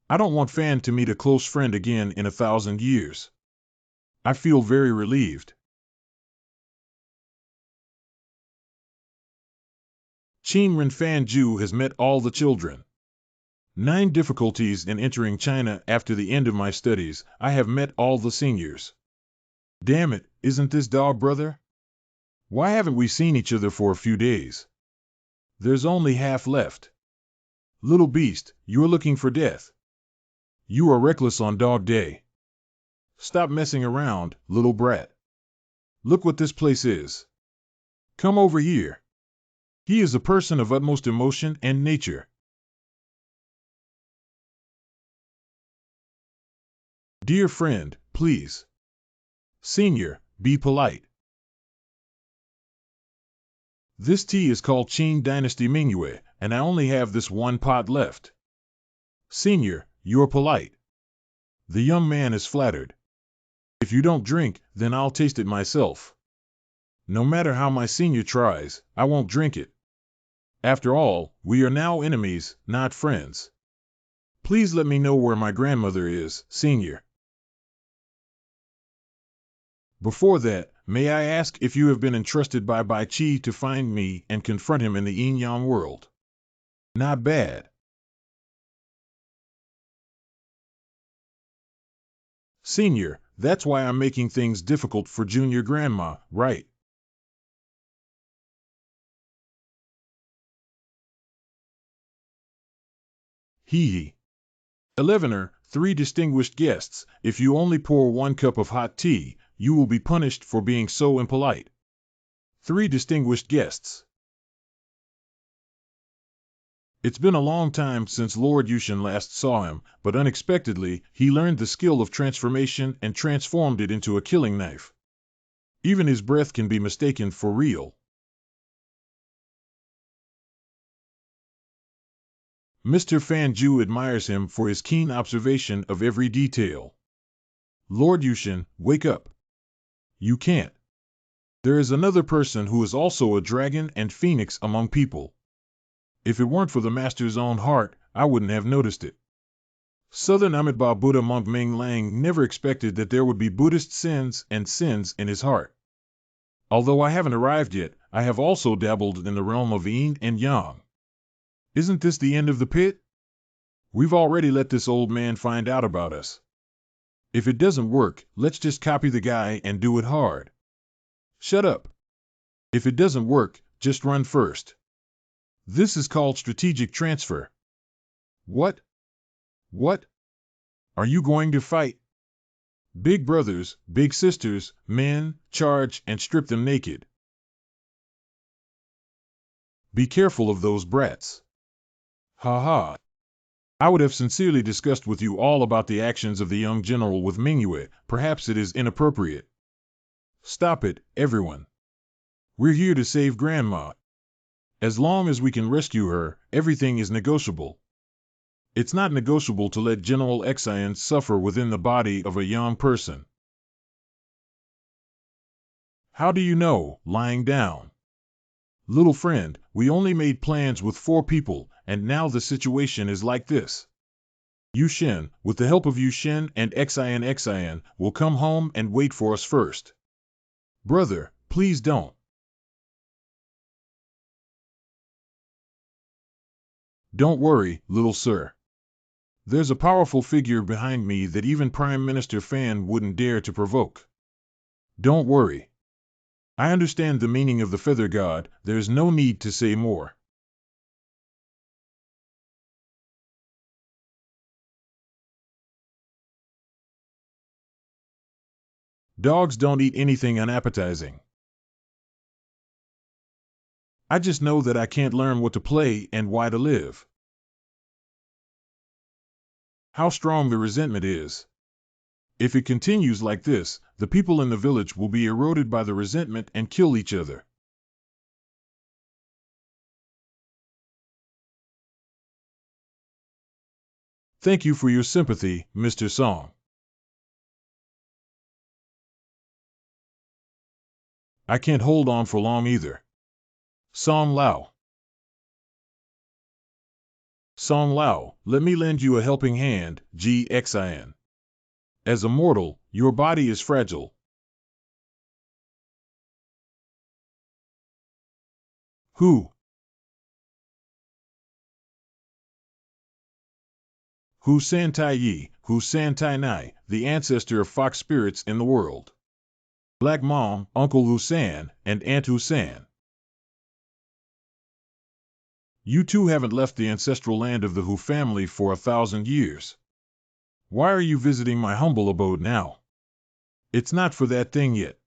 I don't want Fan to meet a close friend again in 1,000 years. I feel very relieved. Qinren Fan Ju has met all the children. 9 difficulties in entering China after the end of my studies, I have met all the seniors. Damn it, isn't this dog brother? Why haven't we seen each other for a few days? There's only half left. Little beast, you're looking for death. You are reckless on dog day. Stop messing around, little brat. Look what this place is. Come over here. He is a person of utmost emotion and nature. Dear friend, please. Senior, be polite. This tea is called Qing Dynasty Mingyue, and I only have this one pot left. Senior, you're polite. The young man is flattered. If you don't drink, then I'll taste it myself. No matter how my senior tries, I won't drink it. After all, we are now enemies, not friends. Please let me know where my grandmother is, senior. Before that, may I ask if you have been entrusted by Bai Qi to find me and confront him in the yin-yang world? Not bad. Senior, that's why I'm making things difficult for Junior Grandma, right? Hee hee. 11er, 3 distinguished guests, if you only pour 1 cup of hot tea, you will be punished for being so impolite. 3 distinguished guests. It's been a long time since Lord Yushin last saw him, but unexpectedly, he learned the skill of transformation and transformed it into a killing knife. Even his breath can be mistaken for real. Mr. Fanju admires him for his keen observation of every detail. Lord Yushin, wake up. You can't. There is another person who is also a dragon and phoenix among people. If it weren't for the master's own heart, I wouldn't have noticed it. Southern Amitabha Buddha monk Ming Lang never expected that there would be Buddhist sins and sins in his heart. Although I haven't arrived yet, I have also dabbled in the realm of yin and yang. Isn't this the end of the pit? We've already let this old man find out about us. If it doesn't work, let's just copy the guy and do it hard. Shut up. If it doesn't work, just run first. This is called strategic transfer. What? What? Are you going to fight? Big brothers, big sisters, men, charge and strip them naked. Be careful of those brats. Ha ha. I would have sincerely discussed with you all about the actions of the young general with Manhua. Perhaps it is inappropriate. Stop it, everyone. We're here to save Grandma. As long as we can rescue her, everything is negotiable. It's not negotiable to let General Xian suffer within the body of a young person. How do you know, lying down? Little friend, we only made plans with 4 people, and now the situation is like this. Yushin, with the help of Yushin and Xian, will come home and wait for us first. Brother, please don't. Don't worry, little sir. There's a powerful figure behind me that even Prime Minister Fan wouldn't dare to provoke. Don't worry. I understand the meaning of the feather god, there's no need to say more. Dogs don't eat anything unappetizing. I just know that I can't learn what to play and why to live. How strong the resentment is. If it continues like this, the people in the village will be eroded by the resentment and kill each other. Thank you for your sympathy, Mr. Song. I can't hold on for long either. Song Lao. Song Lao, let me lend you a helping hand, Xian. As a mortal, your body is fragile. Who? Hu San Tai Yi, Hu San Tai Nai, the ancestor of fox spirits in the world. Black Mom, Uncle Husan, and Aunt Husan. You two haven't left the ancestral land of the Hu family for 1,000 years. Why are you visiting my humble abode now? It's not for that thing yet.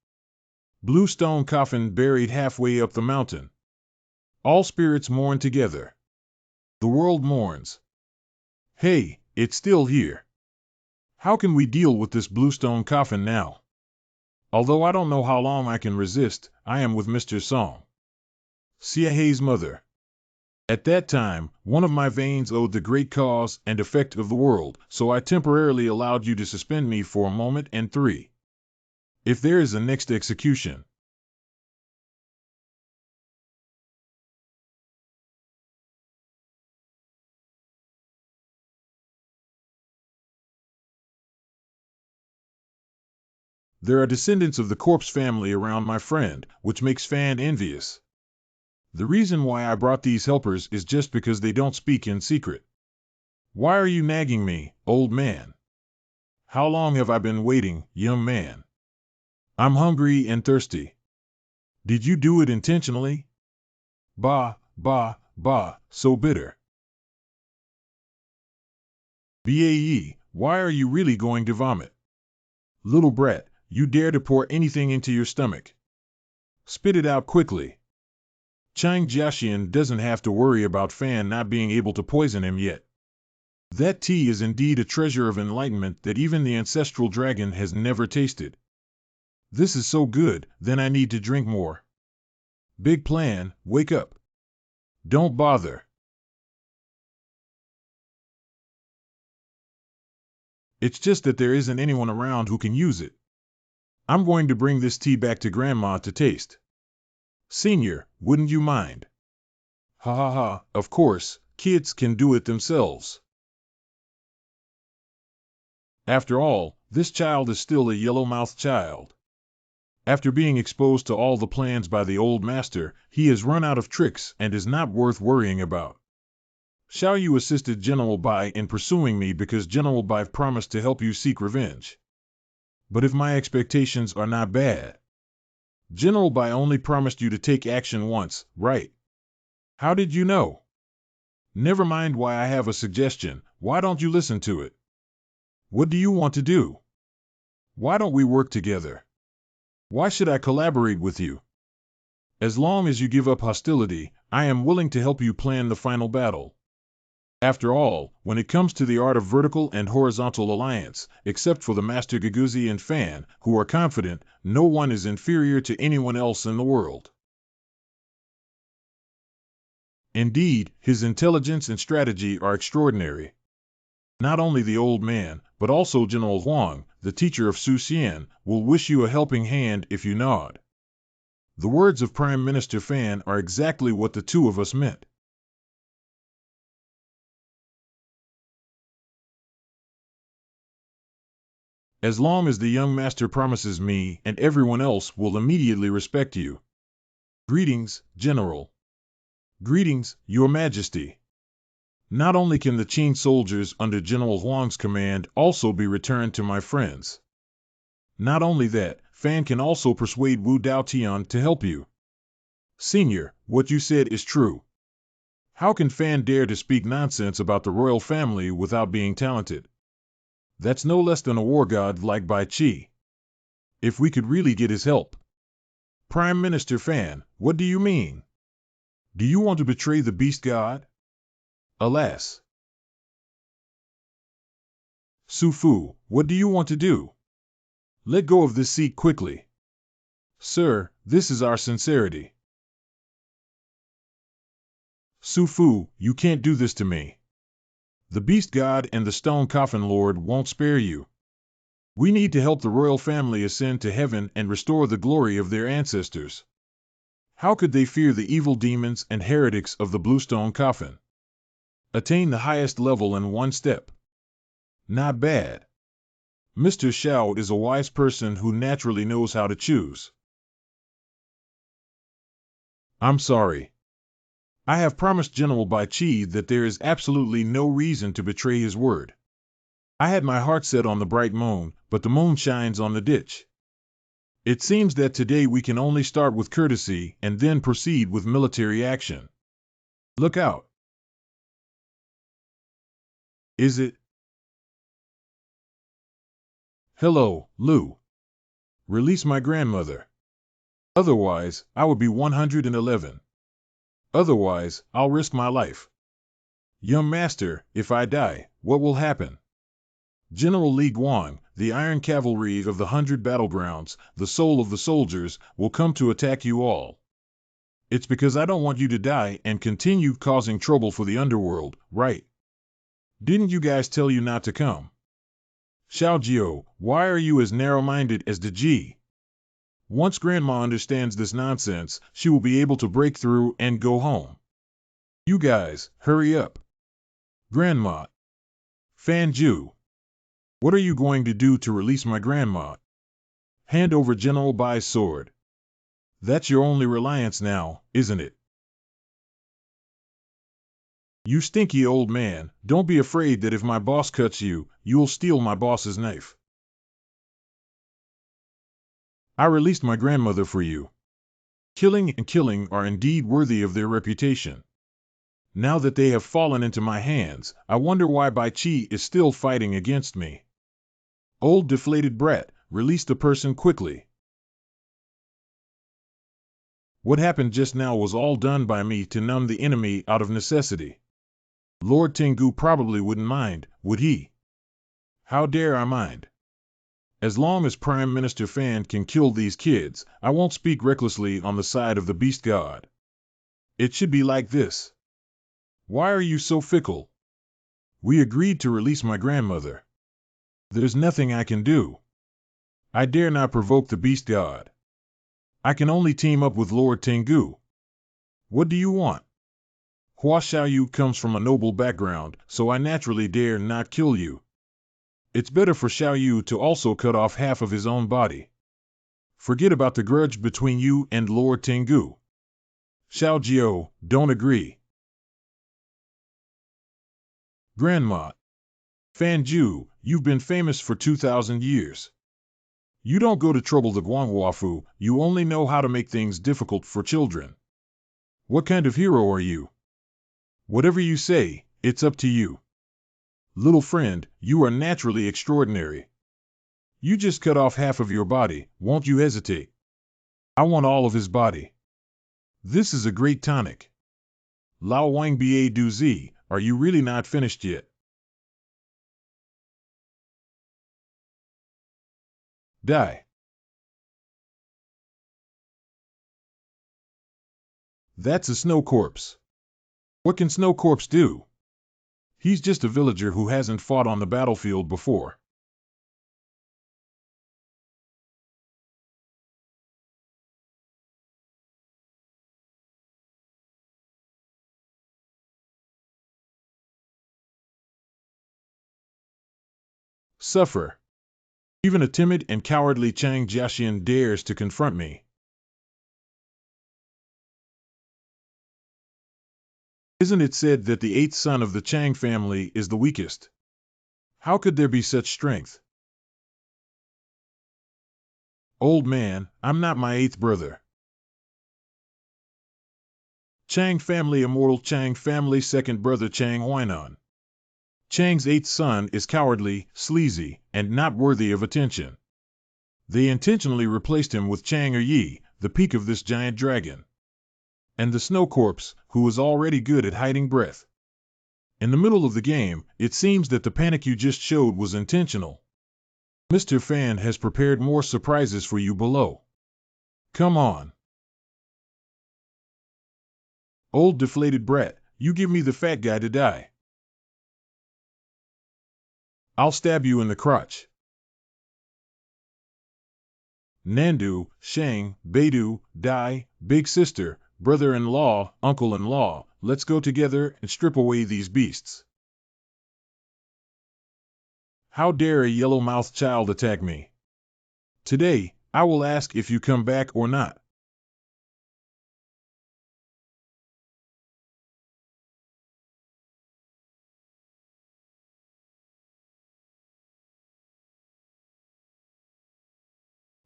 Blue stone coffin buried halfway up the mountain. All spirits mourn together. The world mourns. Hey, it's still here. How can we deal with this bluestone coffin now? Although I don't know how long I can resist, I am with Mr. Song. Siahe's mother. At that time, one of my veins owed the great cause and effect of the world, so I temporarily allowed you to suspend me for a moment and 3. If there is a next execution. There are descendants of the corpse family around my friend, which makes Fan envious. The reason why I brought these helpers is just because they don't speak in secret. Why are you nagging me, old man? How long have I been waiting, young man? I'm hungry and thirsty. Did you do it intentionally? Bah, bah, bah, so bitter. Bae, why are you really going to vomit? Little brat, you dare to pour anything into your stomach. Spit it out quickly. Chang Jiaxian doesn't have to worry about Fan not being able to poison him yet. That tea is indeed a treasure of enlightenment that even the ancestral dragon has never tasted. This is so good, then I need to drink more. Big plan, wake up. Don't bother. It's just that there isn't anyone around who can use it. I'm going to bring this tea back to Grandma to taste. Senior, wouldn't you mind? Ha ha ha, of course, kids can do it themselves. After all, this child is still a yellow-mouthed child. After being exposed to all the plans by the old master, he has run out of tricks and is not worth worrying about. Xiao Yu assisted General Bai in pursuing me because General Bai promised to help you seek revenge. But if my expectations are not bad, General Bai only promised you to take action once, right? How did you know? Never mind why I have a suggestion, why don't you listen to it? What do you want to do? Why don't we work together? Why should I collaborate with you? As long as you give up hostility, I am willing to help you plan the final battle. After all, when it comes to the art of vertical and horizontal alliance, except for the Master Guguzi and Fan, who are confident, no one is inferior to anyone else in the world. Indeed, his intelligence and strategy are extraordinary. Not only the old man, but also General Huang, the teacher of Su Xian, will wish you a helping hand if you nod. The words of Prime Minister Fan are exactly what the two of us meant. As long as the young master promises me and everyone else will immediately respect you. Greetings, General. Greetings, Your Majesty. Not only can the Qin soldiers under General Huang's command also be returned to my friends. Not only that, Fan can also persuade Wu Daotian to help you. Senior, what you said is true. How can Fan dare to speak nonsense about the royal family without being talented? That's no less than a war god like Bai Qi. If we could really get his help. Prime Minister Fan, what do you mean? Do you want to betray the beast god? Alas. Su Fu, what do you want to do? Let go of this seat quickly. Sir, this is our sincerity. Su Fu, you can't do this to me. The beast god and the stone coffin lord won't spare you. We need to help the royal family ascend to heaven and restore the glory of their ancestors. How could they fear the evil demons and heretics of the bluestone coffin? Attain the highest level in one step. Not bad. Mr. Xiao is a wise person who naturally knows how to choose. I'm sorry. I have promised General Bai Qi that there is absolutely no reason to betray his word. I had my heart set on the bright moon, but the moon shines on the ditch. It seems that today we can only start with courtesy and then proceed with military action. Look out. Is it? Hello, Lu. Release my grandmother. Otherwise, I would be 111. Otherwise, I'll risk my life. Young master, if I die, what will happen? General Li Guang, the Iron Cavalry of the 100 battlegrounds, the soul of the soldiers, will come to attack you all. It's because I don't want you to die and continue causing trouble for the underworld, right? Didn't you guys tell you not to come? Xiao Jiao, why are you as narrow-minded as the Ji? Once Grandma understands this nonsense, she will be able to break through and go home. You guys, hurry up. Grandma. Fan Ju. What are you going to do to release my grandma? Hand over General Bai's sword. That's your only reliance now, isn't it? You stinky old man, don't be afraid that if my boss cuts you, you'll steal my boss's knife. I released my grandmother for you. Killing and killing are indeed worthy of their reputation. Now that they have fallen into my hands, I wonder why Bai Qi is still fighting against me. Old deflated brat, release the person quickly. What happened just now was all done by me to numb the enemy out of necessity. Lord Tengu probably wouldn't mind, would he? How dare I mind? As long as Prime Minister Fan can kill these kids, I won't speak recklessly on the side of the beast god. It should be like this. Why are you so fickle? We agreed to release my grandmother. There's nothing I can do. I dare not provoke the beast god. I can only team up with Lord Tengu. What do you want? Hua Xiaoyu comes from a noble background, so I naturally dare not kill you. It's better for Xiaoyu to also cut off half of his own body. Forget about the grudge between you and Lord Tengu. Xiao Jiao, don't agree. Grandma. Fanju, you've been famous for 2,000 years. You don't go to trouble the Guangwafu, you only know how to make things difficult for children. What kind of hero are you? Whatever you say, it's up to you. Little friend, you are naturally extraordinary. You just cut off half of your body, won't you hesitate? I want all of his body. This is a great tonic. Lao Wang Ba Du Zi, are you really not finished yet? Die. That's a snow corpse. What can Snow Corpse do? He's just a villager who hasn't fought on the battlefield before. Suffer. Even a timid and cowardly Chang Jiaxian dares to confront me. Isn't it said that the eighth son of the Chang family is the weakest? How could there be such strength? Old man, I'm not my eighth brother. Chang family immortal Chang family second brother Chang Huainan. Chang's eighth son is cowardly, sleazy, and not worthy of attention. They intentionally replaced him with Chang Yi, the peak of this giant dragon. And the Snow Corpse, who was already good at hiding breath. In the middle of the game, it seems that the panic you just showed was intentional. Mr. Fan has prepared more surprises for you below. Come on. Old deflated brat, you give me the fat guy to die. I'll stab you in the crotch. Nandu, Shang, Beidou, Dai, big sister, brother-in-law, uncle-in-law, let's go together and strip away these beasts. How dare a yellow-mouthed child attack me? Today, I will ask if you come back or not.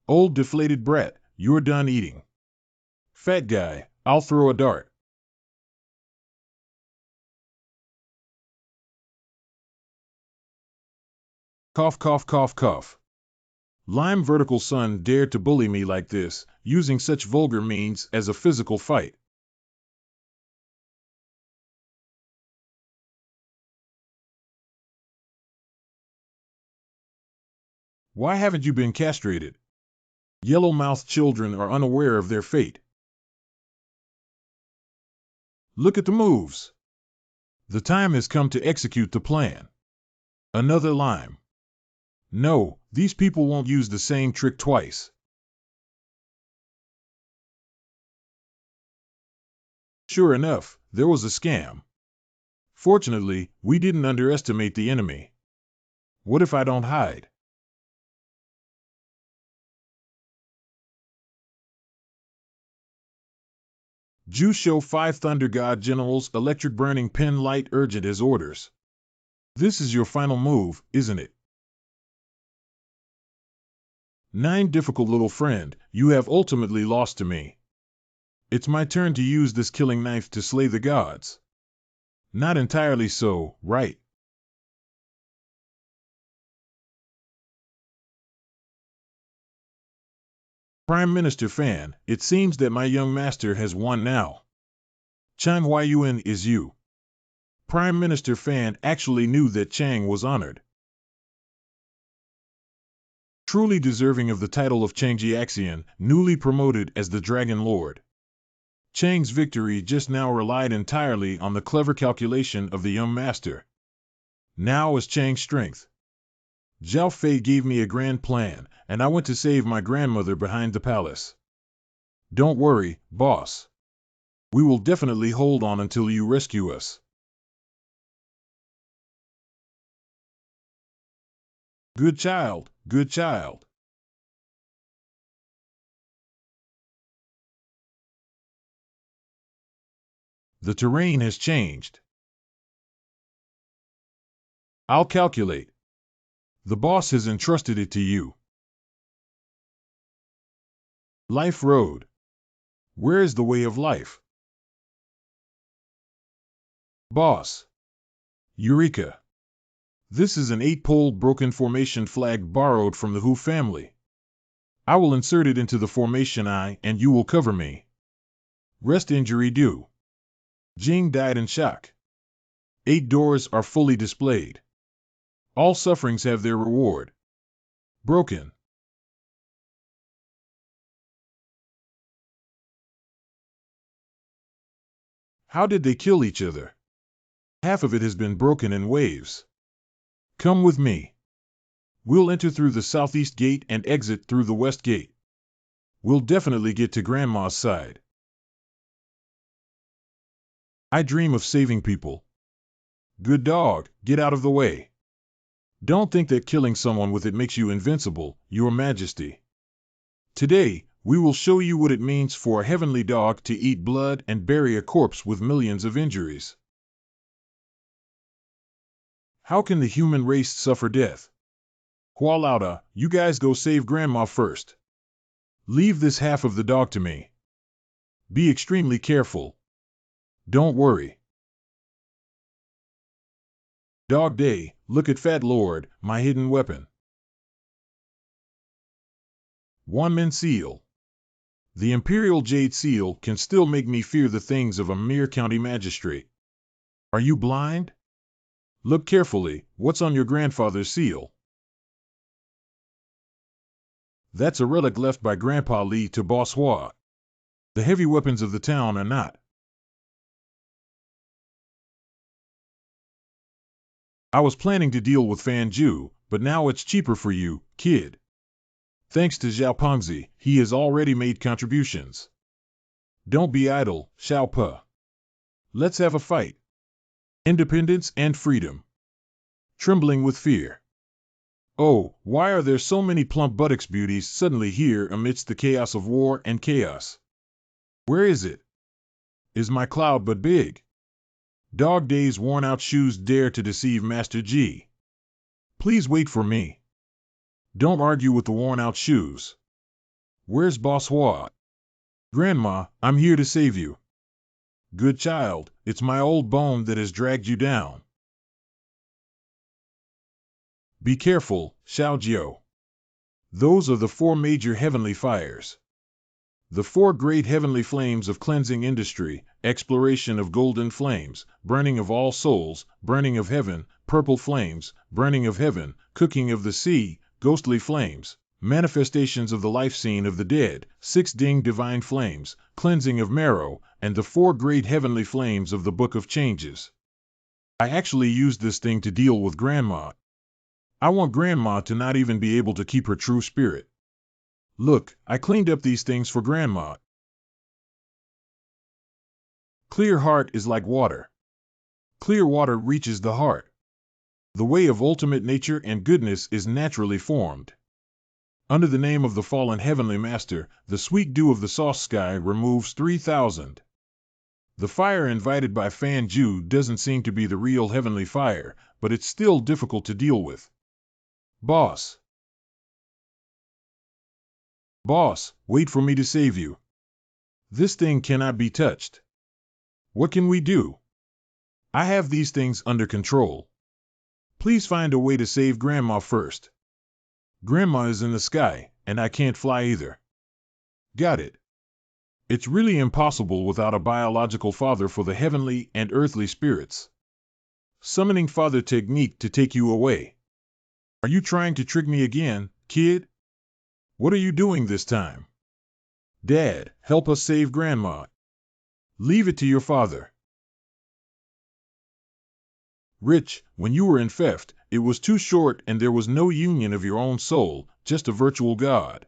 Old deflated brat, you're done eating. Fat guy, I'll throw a dart. Cough, cough, cough, cough. Lime vertical son dared to bully me like this, using such vulgar means as a physical fight. Why haven't you been castrated? Yellow-mouthed children are unaware of their fate. Look at the moves. The time has come to execute the plan. Another lime. No, these people won't use the same trick twice. Sure enough, there was a scam. Fortunately, we didn't underestimate the enemy. What if I don't hide? Ju show 5 Thunder God Generals electric burning pin light urgent as orders. This is your final move, isn't it? 9 difficult little friend, you have ultimately lost to me. It's my turn to use this killing knife to slay the gods. Not entirely so, right? Prime Minister Fan, it seems that my young master has won now. Chang Yuan is you. Prime Minister Fan actually knew that Chang was honored. Truly deserving of the title of Changjiaxian, newly promoted as the Dragon Lord. Chang's victory just now relied entirely on the clever calculation of the young master. Now is Chang's strength. Zhao Fei gave me a grand plan, and I went to save my grandmother behind the palace. Don't worry, boss. We will definitely hold on until you rescue us. Good child, good child. The terrain has changed. I'll calculate. The boss has entrusted it to you. Life Road. Where is the way of life? Boss. Eureka. This is an 8-pole broken formation flag borrowed from the Hu family. I will insert it into the formation eye and you will cover me. Rest injury due. Jing died in shock. 8 doors are fully displayed. All sufferings have their reward. Broken. How did they kill each other? Half of it has been broken in waves. Come with me. We'll enter through the southeast gate and exit through the west gate. We'll definitely get to Grandma's side. I dream of saving people. Good dog, get out of the way. Don't think that killing someone with it makes you invincible, Your Majesty. Today, we will show you what it means for a heavenly dog to eat blood and bury a corpse with millions of injuries. How can the human race suffer death? Hualauda, you guys go save Grandma first. Leave this half of the dog to me. Be extremely careful. Don't worry. Dog Day, look at Fat Lord, my hidden weapon. Wanmin Seal. The Imperial Jade Seal can still make me fear the things of a mere county magistrate. Are you blind? Look carefully, what's on your grandfather's seal? That's a relic left by Grandpa Li to Boss Hua. The heavy weapons of the town are not. I was planning to deal with Fan Ju, but now it's cheaper for you, kid. Thanks to Zhao Pengzi, he has already made contributions. Don't be idle, Xiao Pe. Let's have a fight. Independence and freedom. Trembling with fear. Oh, why are there so many plump buttocks beauties suddenly here amidst the chaos of war and chaos? Where is it? Is my cloud but big? Dog Day's worn-out shoes dare to deceive Master G. Please wait for me. Don't argue with the worn-out shoes. Where's Boss Hua? Grandma, I'm here to save you. Good child, it's my old bone that has dragged you down. Be careful, Xiao Jiao. Those are the 4 major heavenly fires. The 4 great heavenly flames of cleansing industry, exploration of golden flames, burning of all souls, burning of heaven, purple flames, burning of heaven, cooking of the sea, ghostly flames, manifestations of the life scene of the dead, 6 ding divine flames, cleansing of marrow, and the 4 great heavenly flames of the Book of Changes. I actually used this thing to deal with Grandma. I want Grandma to not even be able to keep her true spirit. Look, I cleaned up these things for Grandma. Clear heart is like water. Clear water reaches the heart. The way of ultimate nature and goodness is naturally formed. Under the name of the fallen heavenly master, the sweet dew of the soft sky removes 3,000. The fire invited by Fan Ju doesn't seem to be the real heavenly fire, but it's still difficult to deal with. Boss. Boss, wait for me to save you. This thing cannot be touched. What can we do? I have these things under control. Please find a way to save Grandma first. Grandma is in the sky, and I can't fly either. Got it. It's really impossible without a biological father for the heavenly and earthly spirits. Summoning father technique to take you away. Are you trying to trick me again, kid? What are you doing this time? Dad, help us save Grandma. Leave it to your father. Rich, when you were in theft, it was too short and there was no union of your own soul, just a virtual god.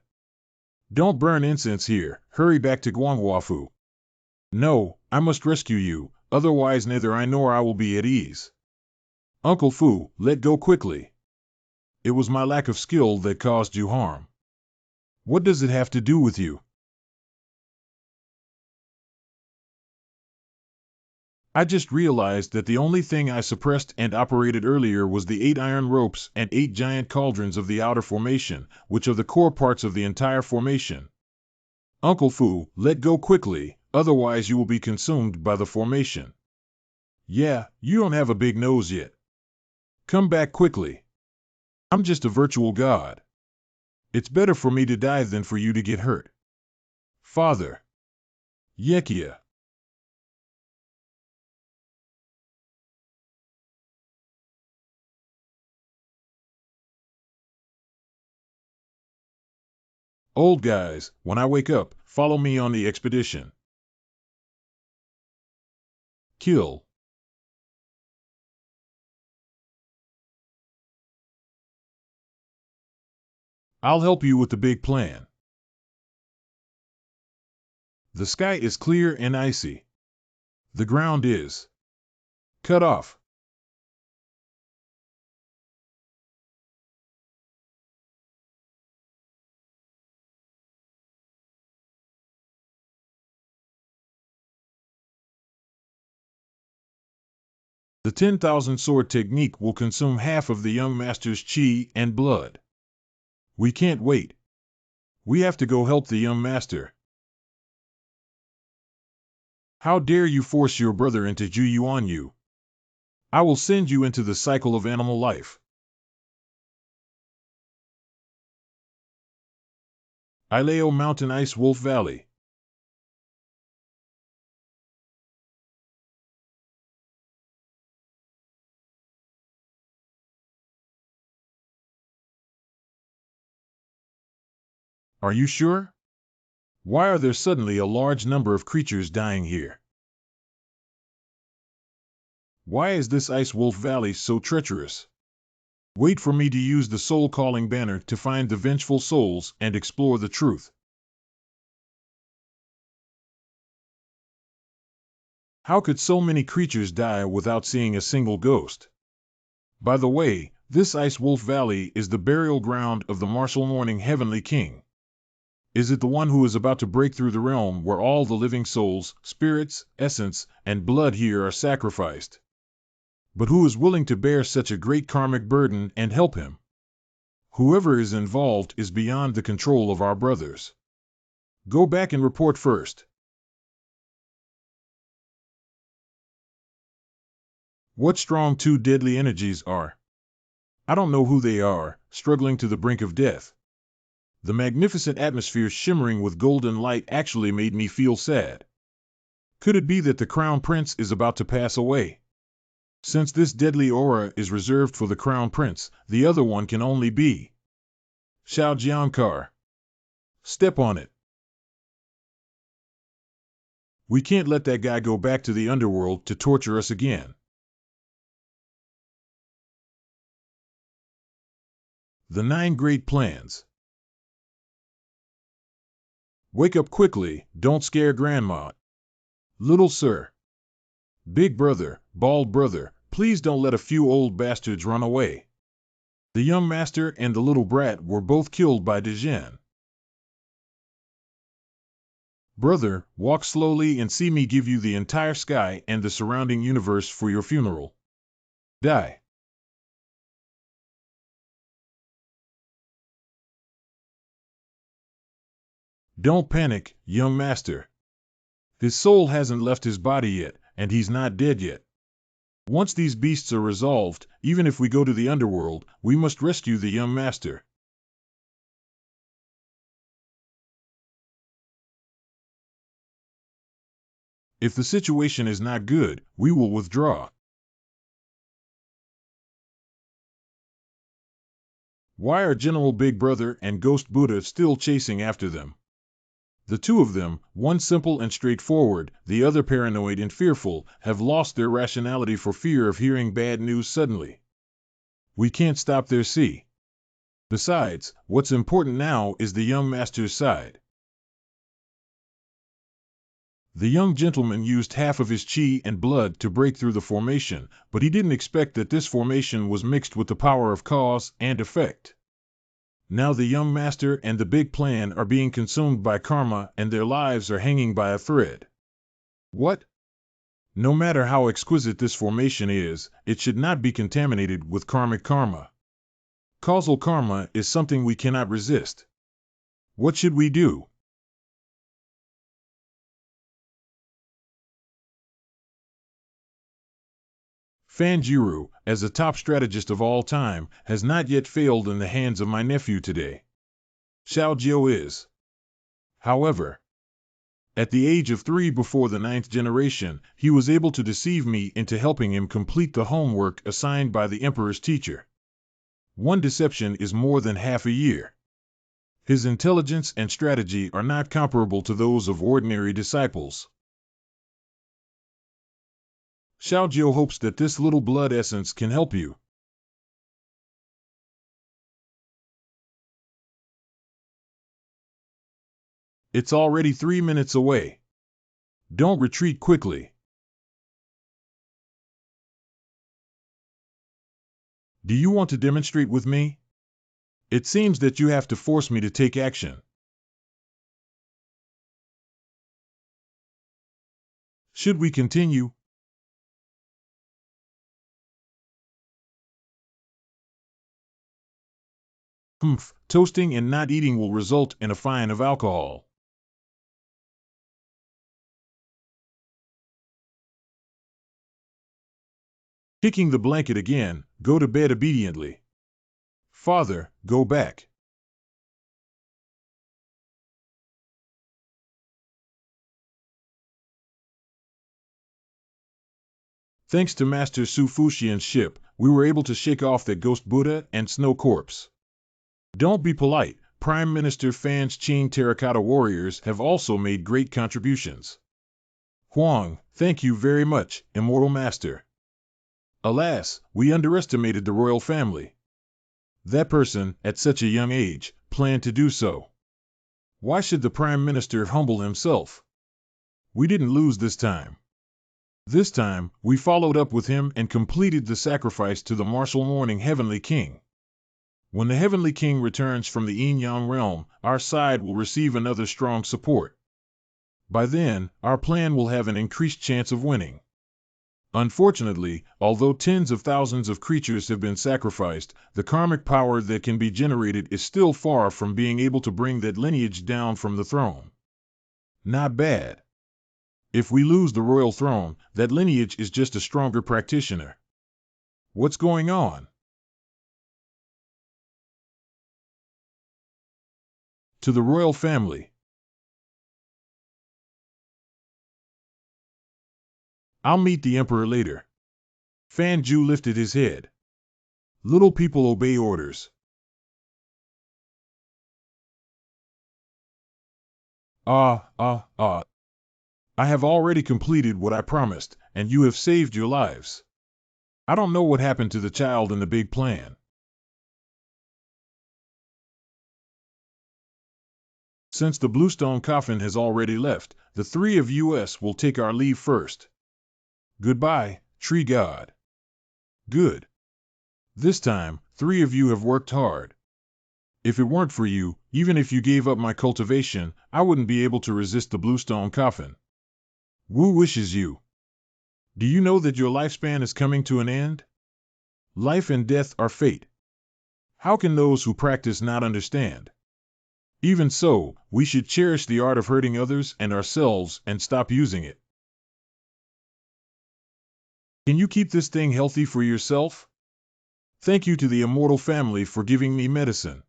Don't burn incense here, hurry back to Guangwafu. No, I must rescue you, otherwise neither I nor I will be at ease. Uncle Fu, let go quickly. It was my lack of skill that caused you harm. What does it have to do with you? I just realized that the only thing I suppressed and operated earlier was the 8 iron ropes and 8 giant cauldrons of the outer formation, which are the core parts of the entire formation. Uncle Fu, let go quickly, otherwise you will be consumed by the formation. Yeah, you don't have a big nose yet. Come back quickly. I'm just a virtual god. It's better for me to die than for you to get hurt. Father. Yekia. Old guys, when I wake up, follow me on the expedition. Kill. I'll help you with the big plan. The sky is clear and icy. The ground is cut off. The 10,000 sword technique will consume half of the young master's chi and blood. We can't wait. We have to go help the young master. How dare you force your brother into Juyuanyu? I will send you into the cycle of animal life. Ileo Mountain Ice Wolf Valley. Are you sure? Why are there suddenly a large number of creatures dying here? Why is this Ice Wolf Valley so treacherous? Wait for me to use the soul calling banner to find the vengeful souls and explore the truth. How could so many creatures die without seeing a single ghost? By the way, this Ice Wolf Valley is the burial ground of the martial morning Heavenly King. Is it the one who is about to break through the realm where all the living souls, spirits, essence, and blood here are sacrificed? But who is willing to bear such a great karmic burden and help him? Whoever is involved is beyond the control of our brothers. Go back and report first. What strong two deadly energies are? I don't know who they are, struggling to the brink of death. The magnificent atmosphere shimmering with golden light actually made me feel sad. Could it be that the Crown Prince is about to pass away? Since this deadly aura is reserved for the Crown Prince, the other one can only be Xiao Jiankar. Step on it. We can't let that guy go back to the underworld to torture us again. The 9 Great Plans. Wake up quickly, don't scare Grandma. Little sir. Big brother, bald brother, please don't let a few old bastards run away. The young master and the little brat were both killed by Dejin. Brother, walk slowly and see me give you the entire sky and the surrounding universe for your funeral. Die. Don't panic, young master. His soul hasn't left his body yet, and he's not dead yet. Once these beasts are resolved, even if we go to the underworld, we must rescue the young master. If the situation is not good, we will withdraw. Why are General Big Brother and Ghost Buddha still chasing after them? The two of them, one simple and straightforward, the other paranoid and fearful, have lost their rationality for fear of hearing bad news suddenly. We can't stop their see. Besides, what's important now is the young master's side. The young gentleman used half of his chi and blood to break through the formation, but he didn't expect that this formation was mixed with the power of cause and effect. Now the young master and the big plan are being consumed by karma and their lives are hanging by a thread. What? No matter how exquisite this formation is, it should not be contaminated with karmic karma. Causal karma is something we cannot resist. What should we do? Fanjiru, as a top strategist of all time, has not yet failed in the hands of my nephew today. Xiaojiu is. However, at the age of 3 before the 9th generation, he was able to deceive me into helping him complete the homework assigned by the Emperor's teacher. One deception is more than half a year. His intelligence and strategy are not comparable to those of ordinary disciples. Xiaojiu hopes that this little blood essence can help you. It's already 3 minutes away. Don't retreat quickly. Do you want to demonstrate with me? It seems that you have to force me to take action. Should we continue? Toasting and not eating will result in a fine of alcohol. Kicking the blanket again, go to bed obediently. Father, go back. Thanks to Master Su Fuxian's ship, we were able to shake off that Ghost Buddha and Snow Corpse. Don't be polite. Prime Minister Fan's Qing Terracotta Warriors have also made great contributions. Huang, thank you very much, Immortal Master. Alas, we underestimated the royal family. That person, at such a young age, planned to do so. Why should the Prime Minister humble himself? We didn't lose this time. This time, we followed up with him and completed the sacrifice to the martial morning Heavenly King. When the Heavenly King returns from the Yin-Yang realm, our side will receive another strong support. By then, our plan will have an increased chance of winning. Unfortunately, although tens of thousands of creatures have been sacrificed, the karmic power that can be generated is still far from being able to bring that lineage down from the throne. Not bad. If we lose the royal throne, that lineage is just a stronger practitioner. What's going on? To the royal family. I'll meet the Emperor later. Fan Ju lifted his head. Little people obey orders. I have already completed what I promised, and you have saved your lives. I don't know what happened to the child in the big plan. Since the bluestone coffin has already left, the 3 of us will take our leave first. Goodbye, Tree God. Good. This time, 3 of you have worked hard. If it weren't for you, even if you gave up my cultivation, I wouldn't be able to resist the bluestone coffin. Wu wishes you. Do you know that your lifespan is coming to an end? Life and death are fate. How can those who practice not understand? Even so, we should cherish the art of hurting others and ourselves and stop using it. Can you keep this thing healthy for yourself? Thank you to the immortal family for giving me medicine.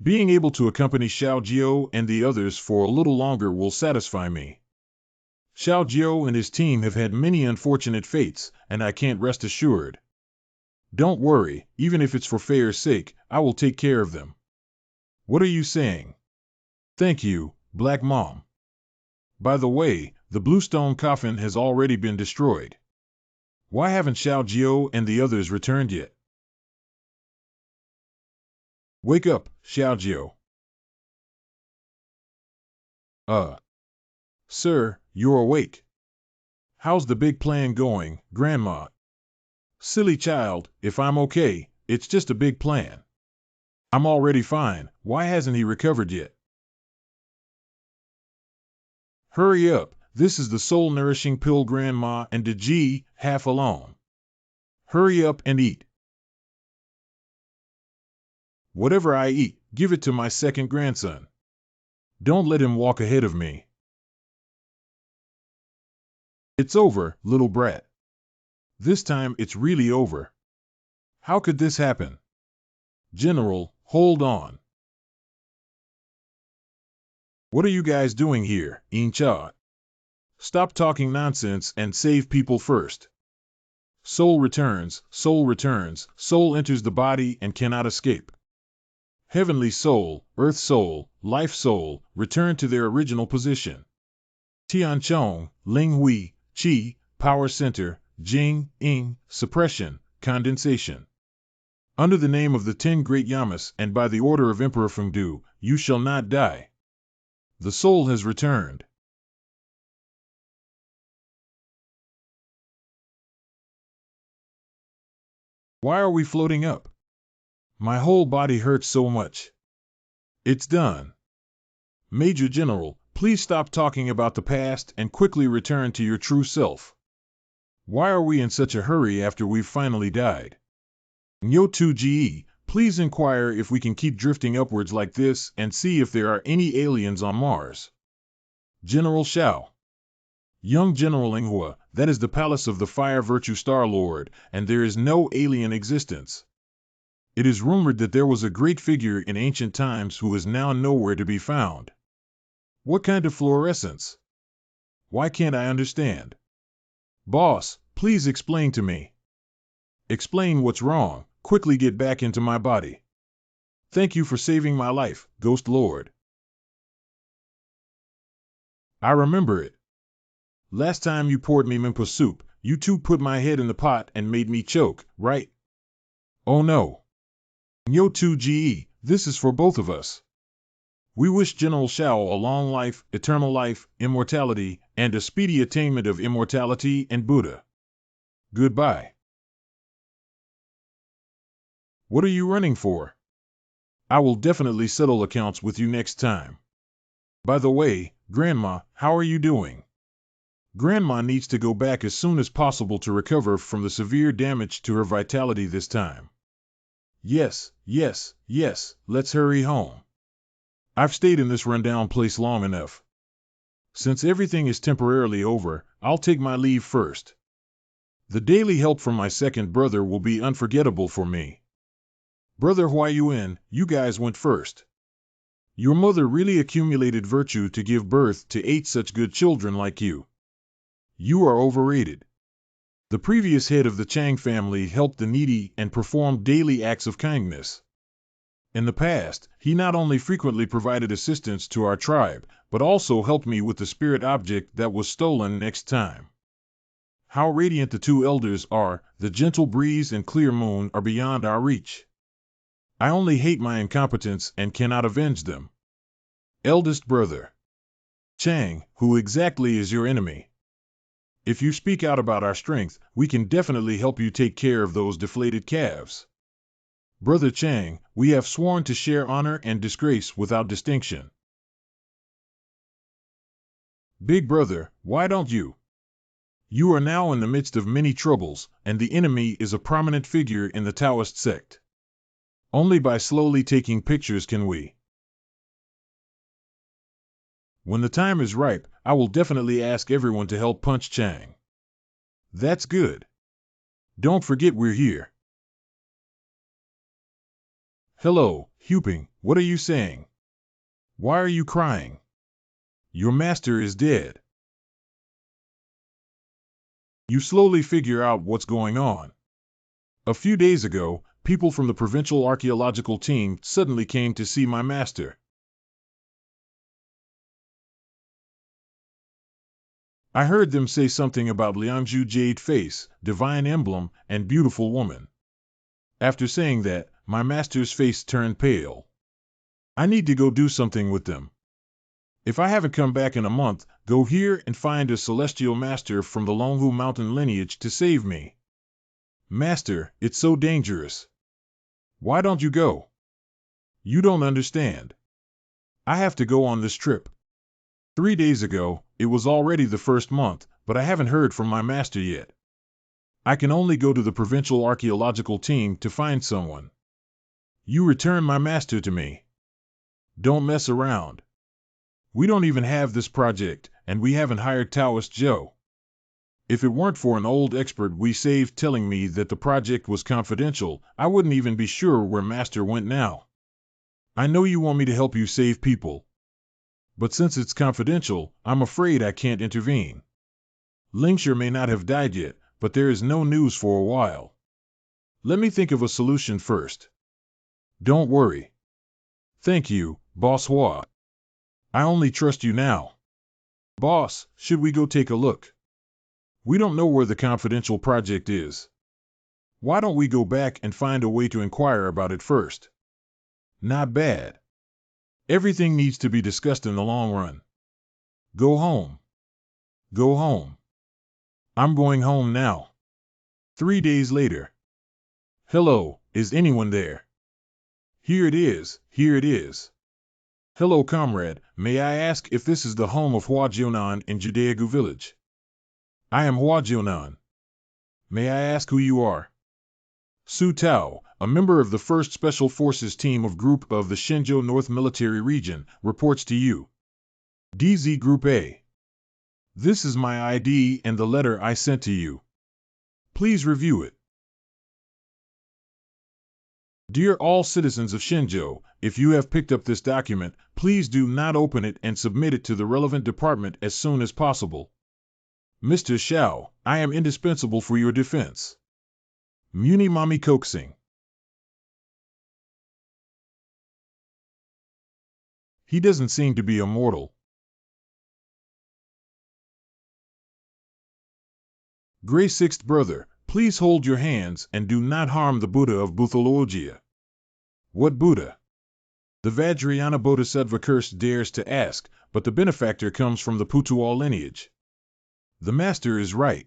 Being able to accompany Xiaojiu and the others for a little longer will satisfy me. Xiao Jiao and his team have had many unfortunate fates, and I can't rest assured. Don't worry, even if it's for Feyre's sake, I will take care of them. What are you saying? Thank you, Black Mom. By the way, the bluestone coffin has already been destroyed. Why haven't Xiao Jiao and the others returned yet? Wake up, Xiao Jiao. Sir, you're awake. How's the big plan going, Grandma? Silly child, if I'm okay, it's just a big plan. I'm already fine, why hasn't he recovered yet? Hurry up, this is the soul-nourishing pill Grandma and the G half alone. Hurry up and eat. Whatever I eat, give it to my second grandson. Don't let him walk ahead of me. It's over, little brat. This time it's really over. How could this happen? General, hold on. What are you guys doing here, Incha? Stop talking nonsense and save people first. Soul returns, soul returns, soul enters the body and cannot escape. Heavenly soul, earth soul, life soul, return to their original position. Tianchong, Ling Hui, Qi, power center, Jing, Ying, suppression, condensation. Under the name of the 10 great Yamas and by the order of Emperor Fengdu, you shall not die. The soul has returned. Why are we floating up? My whole body hurts so much. It's done. Major General, please stop talking about the past and quickly return to your true self. Why are we in such a hurry after we've finally died? Nyo2GE, please inquire if we can keep drifting upwards like this and see if there are any aliens on Mars. General Shao. Young General Manhua, that is the palace of the Fire Virtue Star Lord, and there is no alien existence. It is rumored that there was a great figure in ancient times who is now nowhere to be found. What kind of fluorescence? Why can't I understand? Boss, please explain to me. Explain what's wrong, quickly get back into my body. Thank you for saving my life, Ghost Lord. I remember it. Last time you poured me Mimpa soup, you two put my head in the pot and made me choke, right? Oh no. Nyo2GE, this is for both of us. We wish General Shao a long life, eternal life, immortality, and a speedy attainment of immortality and Buddha. Goodbye. What are you running for? I will definitely settle accounts with you next time. By the way, Grandma, how are you doing? Grandma needs to go back as soon as possible to recover from the severe damage to her vitality this time. Yes, let's hurry home. I've stayed in this rundown place long enough. Since everything is temporarily over, I'll take my leave first. The daily help from my second brother will be unforgettable for me. Brother Huayuan, you guys went first. Your mother really accumulated virtue to give birth to 8 such good children like you. You are overrated. The previous head of the Chang family helped the needy and performed daily acts of kindness. In the past, he not only frequently provided assistance to our tribe, but also helped me with the spirit object that was stolen next time. How radiant the 2 elders are, the gentle breeze and clear moon are beyond our reach. I only hate my incompetence and cannot avenge them. Eldest brother. Chang, who exactly is your enemy? If you speak out about our strength, we can definitely help you take care of those deflated calves. Brother Chang, we have sworn to share honor and disgrace without distinction. Big brother, why don't you? You are now in the midst of many troubles, and the enemy is a prominent figure in the Taoist sect. Only by slowly taking pictures can we. When the time is ripe, I will definitely ask everyone to help punch Chang. That's good. Don't forget we're here. Hello, Huping, what are you saying? Why are you crying? Your master is dead. You slowly figure out what's going on. A few days ago, people from the provincial archaeological team suddenly came to see my master. I heard them say something about Liangzhu jade face, divine emblem, and beautiful woman. After saying that, my master's face turned pale. I need to go do something with them. If I haven't come back in a month, go here and find a celestial master from the Longhu mountain lineage to save me. Master, it's so dangerous. Why don't you go? You don't understand. I have to go on this trip. 3 days ago, it was already the first month, but I haven't heard from my master yet. I can only go to the provincial archaeological team to find someone. You return my master to me. Don't mess around. We don't even have this project, and we haven't hired Taoist Joe. If it weren't for an old expert we saved telling me that the project was confidential, I wouldn't even be sure where master went now. I know you want me to help you save people. But since it's confidential, I'm afraid I can't intervene. Lingshire may not have died yet, but there is no news for a while. Let me think of a solution first. Don't worry. Thank you, Boss Hua. I only trust you now. Boss, should we go take a look? We don't know where the confidential project is. Why don't we go back and find a way to inquire about it first? Not bad. Everything needs to be discussed in the long run. Go home. Go home. I'm going home now. 3 days later. Hello, is anyone there? Here it is, here it is. Hello, comrade, may I ask if this is the home of Hua Jionan in Judaegu village? I am Hua Jionan. May I ask who you are? Su Tao, a member of the 1st Special Forces Team of Group of the Shenzhou North Military Region, reports to you. DZ Group A. This is my ID and the letter I sent to you. Please review it. Dear all citizens of Shenzhou, if you have picked up this document, please do not open it and submit it to the relevant department as soon as possible. Mr. Xiao, I am indispensable for your defense. Muni Mami coaxing. He doesn't seem to be a mortal. Gray Sixth Brother, please hold your hands and do not harm the Buddha of Buthologia. What Buddha? The Vajrayana Bodhisattva curse dares to ask, but the benefactor comes from the Putual lineage. The master is right.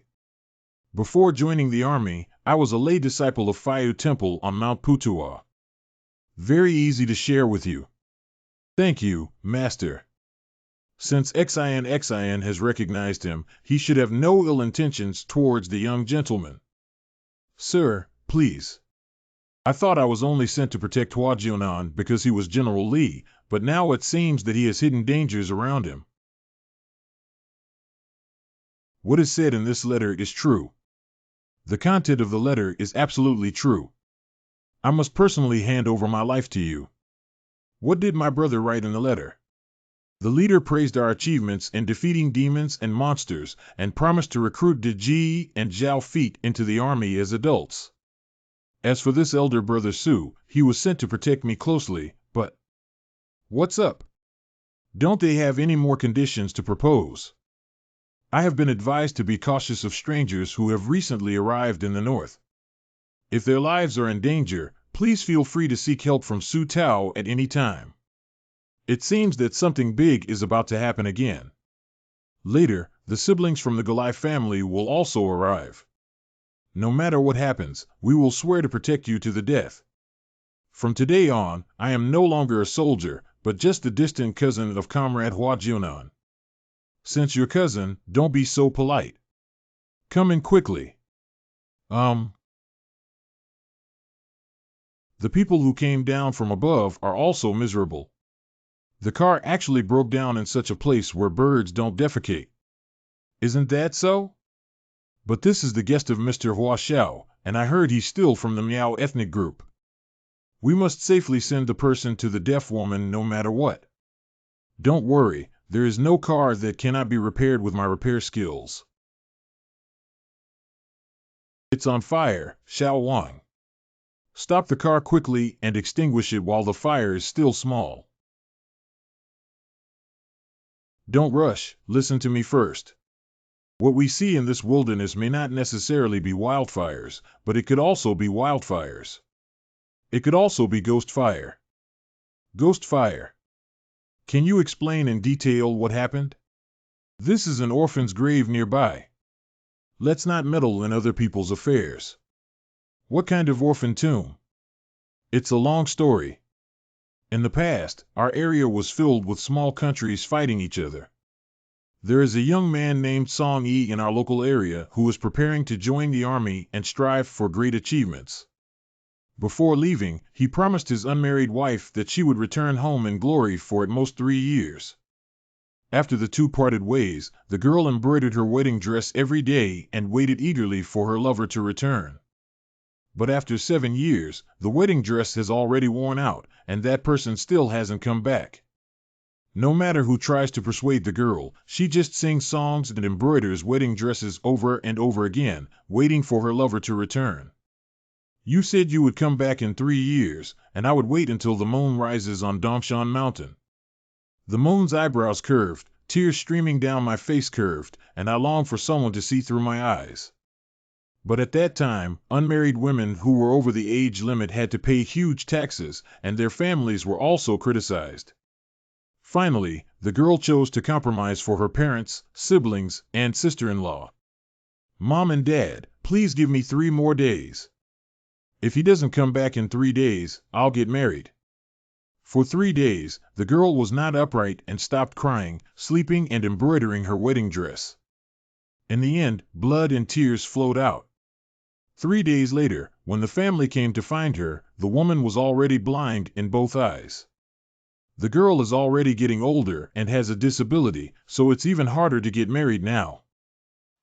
Before joining the army, I was a lay disciple of Fayu Temple on Mount Putua. Very easy to share with you. Thank you, master. Since Xin has recognized him, he should have no ill intentions towards the young gentleman. Sir, please. I thought I was only sent to protect Hua Jionan because he was General Li, but now it seems that he has hidden dangers around him. What is said in this letter is true. The content of the letter is absolutely true. I must personally hand over my life to you. What did my brother write in the letter? The leader praised our achievements in defeating demons and monsters and promised to recruit De Ji and Zhao Feet into the army as adults. As for this elder brother Su, he was sent to protect me closely, but... What's up? Don't they have any more conditions to propose? I have been advised to be cautious of strangers who have recently arrived in the north. If their lives are in danger, please feel free to seek help from Su Tao at any time. It seems that something big is about to happen again. Later, the siblings from the Golai family will also arrive. No matter what happens, we will swear to protect you to the death. From today on, I am no longer a soldier, but just a distant cousin of Comrade Hua Jionan. Since your cousin, don't be so polite. Come in quickly. The people who came down from above are also miserable. The car actually broke down in such a place where birds don't defecate. Isn't that so? But this is the guest of Mr. Hua Xiao, and I heard he's still from the Miao ethnic group. We must safely send the person to the deaf woman no matter what. Don't worry, there is no car that cannot be repaired with my repair skills. It's on fire, Xiao Wang. Stop the car quickly and extinguish it while the fire is still small. Don't rush, listen to me first. What we see in this wilderness may not necessarily be wildfires, but it could also be wildfires. It could also be ghost fire. Ghost fire. Can you explain in detail what happened? This is an orphan's grave nearby. Let's not meddle in other people's affairs. What kind of orphan tomb? It's a long story. In the past, our area was filled with small countries fighting each other. There is a young man named Song Yi in our local area who is preparing to join the army and strive for great achievements. Before leaving, he promised his unmarried wife that she would return home in glory for at most 3 years. After the two parted ways, the girl embroidered her wedding dress every day and waited eagerly for her lover to return. But after 7 years, the wedding dress has already worn out, and that person still hasn't come back. No matter who tries to persuade the girl, she just sings songs and embroiders wedding dresses over and over again, waiting for her lover to return. You said you would come back in 3 years, and I would wait until the moon rises on Dongshan Mountain. The moon's eyebrows curved, tears streaming down my face curved, and I longed for someone to see through my eyes. But at that time, unmarried women who were over the age limit had to pay huge taxes, and their families were also criticized. Finally, the girl chose to compromise for her parents, siblings, and sister-in-law. Mom and Dad, please give me 3 more days. If he doesn't come back in 3 days, I'll get married. For 3 days, the girl was not upright and stopped crying, sleeping, and embroidering her wedding dress. In the end, blood and tears flowed out. 3 days later, when the family came to find her, the woman was already blind in both eyes. The girl is already getting older and has a disability, so it's even harder to get married now.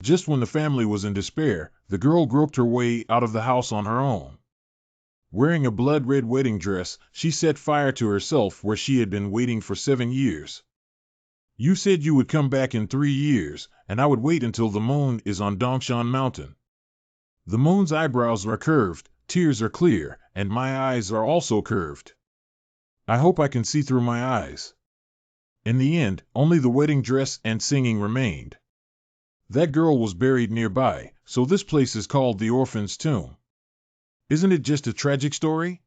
Just when the family was in despair, the girl groped her way out of the house on her own. Wearing a blood-red wedding dress, she set fire to herself where she had been waiting for 7 years. You said you would come back in 3 years, and I would wait until the moon is on Dongshan Mountain. The moon's eyebrows are curved, tears are clear, and my eyes are also curved. I hope I can see through my eyes. In the end, only the wedding dress and singing remained. That girl was buried nearby, so this place is called the orphan's tomb. Isn't it just a tragic story?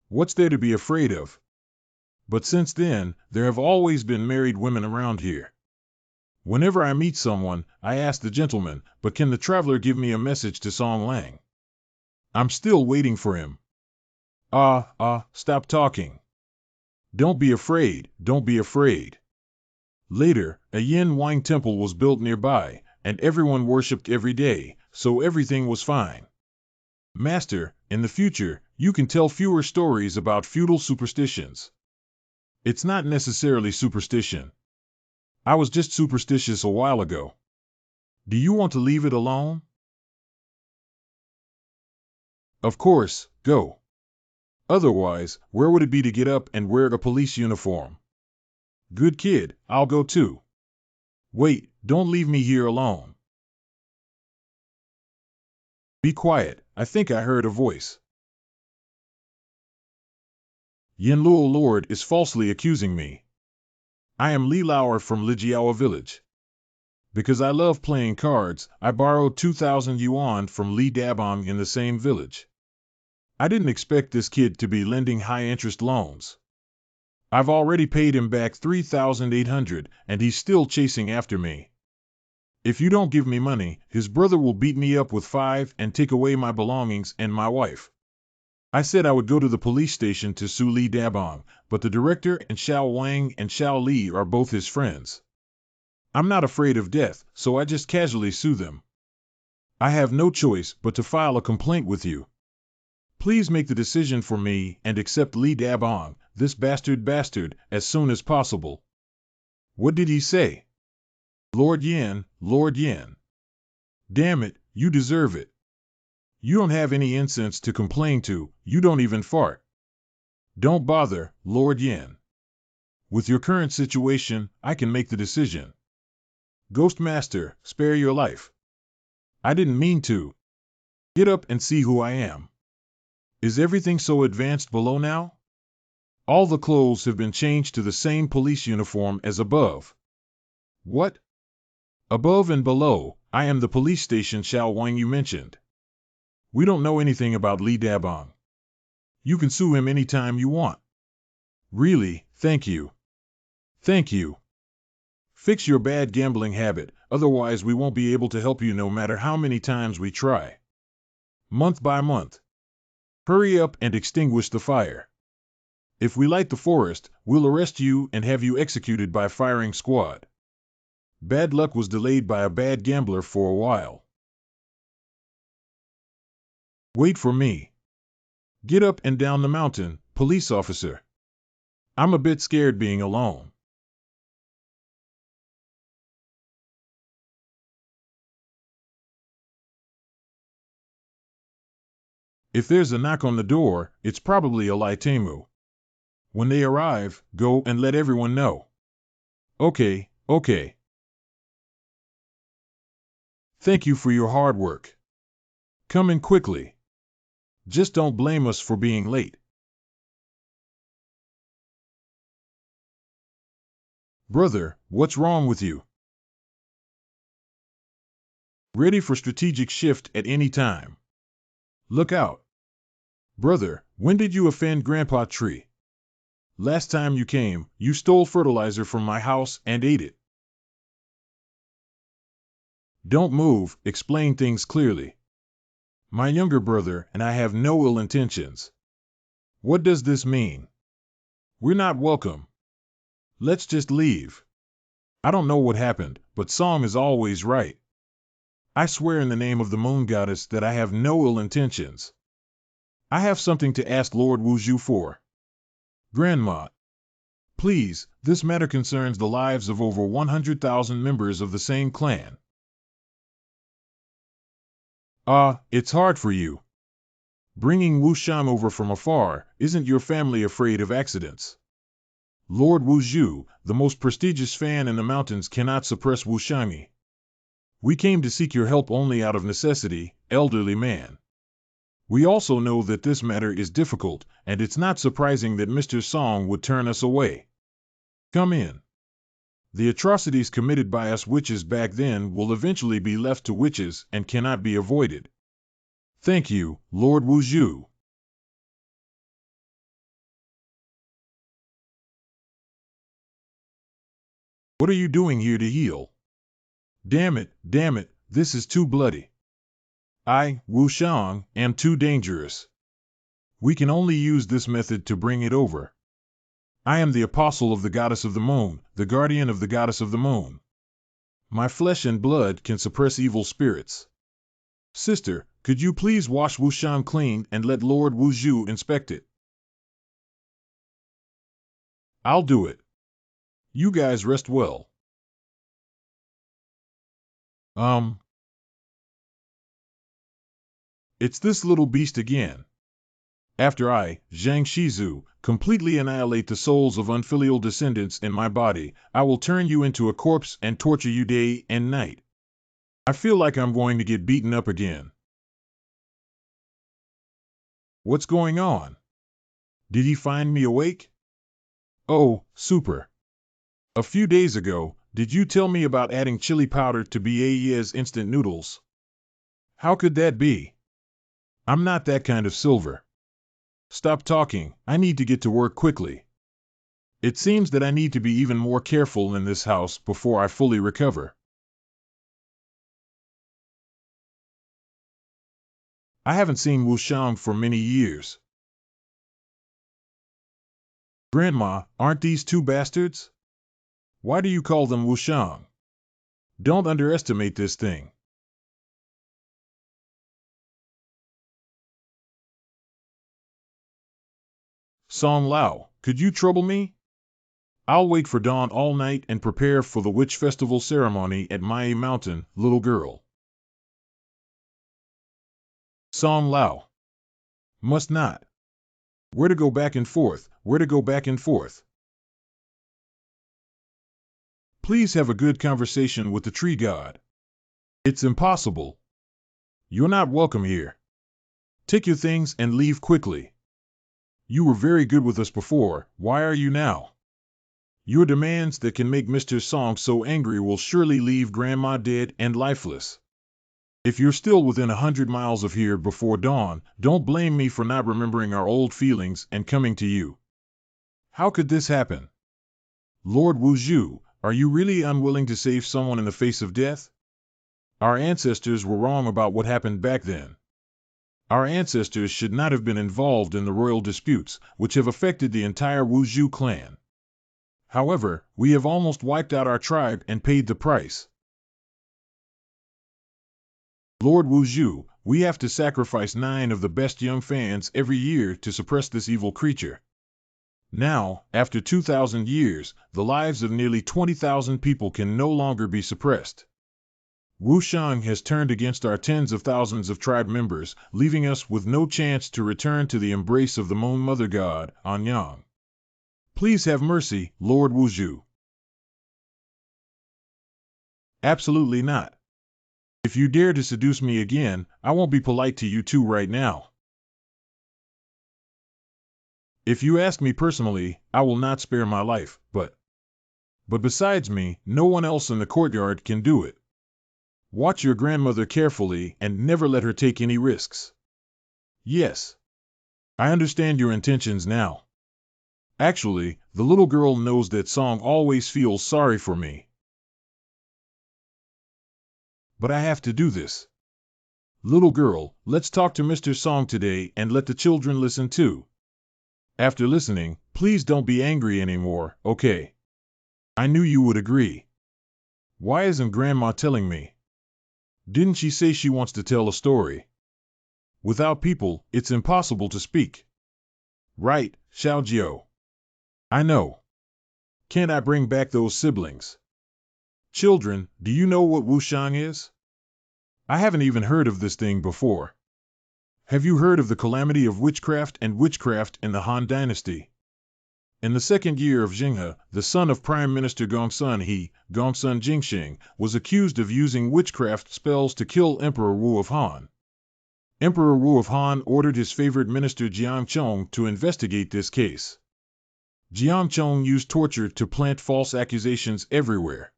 What's there to be afraid of? But since then, there have always been married women around here. Whenever I meet someone, I ask the gentleman, but can the traveler give me a message to Song Lang? I'm still waiting for him. Stop talking. Don't be afraid, don't be afraid. Later, a Yin Wang temple was built nearby, and everyone worshipped every day, so everything was fine. Master, in the future, you can tell fewer stories about feudal superstitions. It's not necessarily superstition. I was just superstitious a while ago. Do you want to leave it alone? Of course, go. Otherwise, where would it be to get up and wear a police uniform? Good kid, I'll go too. Wait, don't leave me here alone. Be quiet, I think I heard a voice. Yin Luo Lord is falsely accusing me. I am Li Lauer from Lijiawa village. Because I love playing cards, I borrowed 2,000 yuan from Li Dabong in the same village. I didn't expect this kid to be lending high-interest loans. I've already paid him back 3,800, and he's still chasing after me. If you don't give me money, his brother will beat me up with 5 and take away my belongings and my wife. I said I would go to the police station to sue Li Dabong, but the director and Xiao Wang and Xiao Li are both his friends. I'm not afraid of death, so I just casually sue them. I have no choice but to file a complaint with you. Please make the decision for me and accept Li Dabong, this bastard, as soon as possible. What did he say? Lord Yin, Lord Yin. Damn it, you deserve it. You don't have any incense to complain to, you don't even fart. Don't bother, Lord Yin. With your current situation, I can make the decision. Ghost Master, spare your life. I didn't mean to. Get up and see who I am. Is everything so advanced below now? All the clothes have been changed to the same police uniform as above. What? Above and below, I am the police station Xiao Wang you mentioned. We don't know anything about Li Dabong. You can sue him anytime you want. Really, thank you. Thank you. Fix your bad gambling habit, otherwise we won't be able to help you no matter how many times we try. Month by month. Hurry up and extinguish the fire. If we light the forest, we'll arrest you and have you executed by firing squad. Bad luck was delayed by a bad gambler for a while. Wait for me. Get up and down the mountain, police officer. I'm a bit scared being alone. If there's a knock on the door, it's probably a Laitemu. When they arrive, go and let everyone know. Okay, okay. Thank you for your hard work. Come in quickly. Just don't blame us for being late. Brother, what's wrong with you? Ready for strategic shift at any time. Look out. Brother, when did you offend Grandpa Tree? Last time you came, you stole fertilizer from my house and ate it. Don't move, explain things clearly. My younger brother and I have no ill intentions. What does this mean? We're not welcome. Let's just leave. I don't know what happened, but Song is always right. I swear in the name of the moon goddess that I have no ill intentions. I have something to ask Lord Wuzhu for. Grandma. Please, this matter concerns the lives of over 100,000 members of the same clan. It's hard for you. Bringing Wushang over from afar, isn't your family afraid of accidents? Lord Wuzhu, the most prestigious fan in the mountains, cannot suppress Wushangi. We came to seek your help only out of necessity, elderly man. We also know that this matter is difficult, and it's not surprising that Mr. Song would turn us away. Come in. The atrocities committed by us witches back then will eventually be left to witches and cannot be avoided. Thank you, Lord Wuzhu. What are you doing here to heal? Damn it, this is too bloody. I, Wushang, am too dangerous. We can only use this method to bring it over. I am the apostle of the goddess of the moon, the guardian of the goddess of the moon. My flesh and blood can suppress evil spirits. Sister, could you please wash Wushang clean and let Lord Wuzhu inspect it? I'll do it. You guys rest well. It's this little beast again. After I, Zhang Shizu, completely annihilate the souls of unfilial descendants in my body, I will turn you into a corpse and torture you day and night. I feel like I'm going to get beaten up again. What's going on? Did he find me awake? Oh, super. A few days ago, did you tell me about adding chili powder to Baiye's instant noodles? How could that be? I'm not that kind of silver. Stop talking, I need to get to work quickly. It seems that I need to be even more careful in this house before I fully recover. I haven't seen Wushang for many years. Grandma, aren't these two bastards? Why do you call them Wushang? Don't underestimate this thing. Song Lao, could you trouble me? I'll wait for dawn all night and prepare for the witch festival ceremony at Mai Mountain, little girl. Song Lao. Must not. Where to go back and forth, where to go back and forth. Please have a good conversation with the tree god. It's impossible. You're not welcome here. Take your things and leave quickly. You were very good with us before, why are you now? Your demands that can make Mr. Song so angry will surely leave Grandma dead and lifeless. If you're still within 100 miles of here before dawn, don't blame me for not remembering our old feelings and coming to you. How could this happen? Lord Wuzhu, are you really unwilling to save someone in the face of death? Our ancestors were wrong about what happened back then. Our ancestors should not have been involved in the royal disputes, which have affected the entire Wuzhu clan. However, we have almost wiped out our tribe and paid the price. Lord Wuzhu, we have to sacrifice 9 of the best young fans every year to suppress this evil creature. Now, after 2,000 years, the lives of nearly 20,000 people can no longer be suppressed. Wushang has turned against our tens of thousands of tribe members, leaving us with no chance to return to the embrace of the Moon Mother God, Anyang. Please have mercy, Lord Wuzhu. Absolutely not. If you dare to seduce me again, I won't be polite to you two right now. If you ask me personally, I will not spare my life, but besides me, no one else in the courtyard can do it. Watch your grandmother carefully and never let her take any risks. Yes. I understand your intentions now. Actually, the little girl knows that Song always feels sorry for me. But I have to do this. Little girl, let's talk to Mr. Song today and let the children listen too. After listening, please don't be angry anymore, okay? I knew you would agree. Why isn't Grandma telling me? Didn't she say she wants to tell a story? Without people, it's impossible to speak. Right, Xiaojiao. I know. Can't I bring back those siblings? Children, do you know what Wushang is? I haven't even heard of this thing before. Have you heard of the calamity of witchcraft and witchcraft in the Han Dynasty? In the second year of Jinghe, the son of Prime Minister Gongsun Gongsun Jingxing, was accused of using witchcraft spells to kill Emperor Wu of Han. Emperor Wu of Han ordered his favorite minister Jiang Chong to investigate this case. Jiang Chong used torture to plant false accusations everywhere.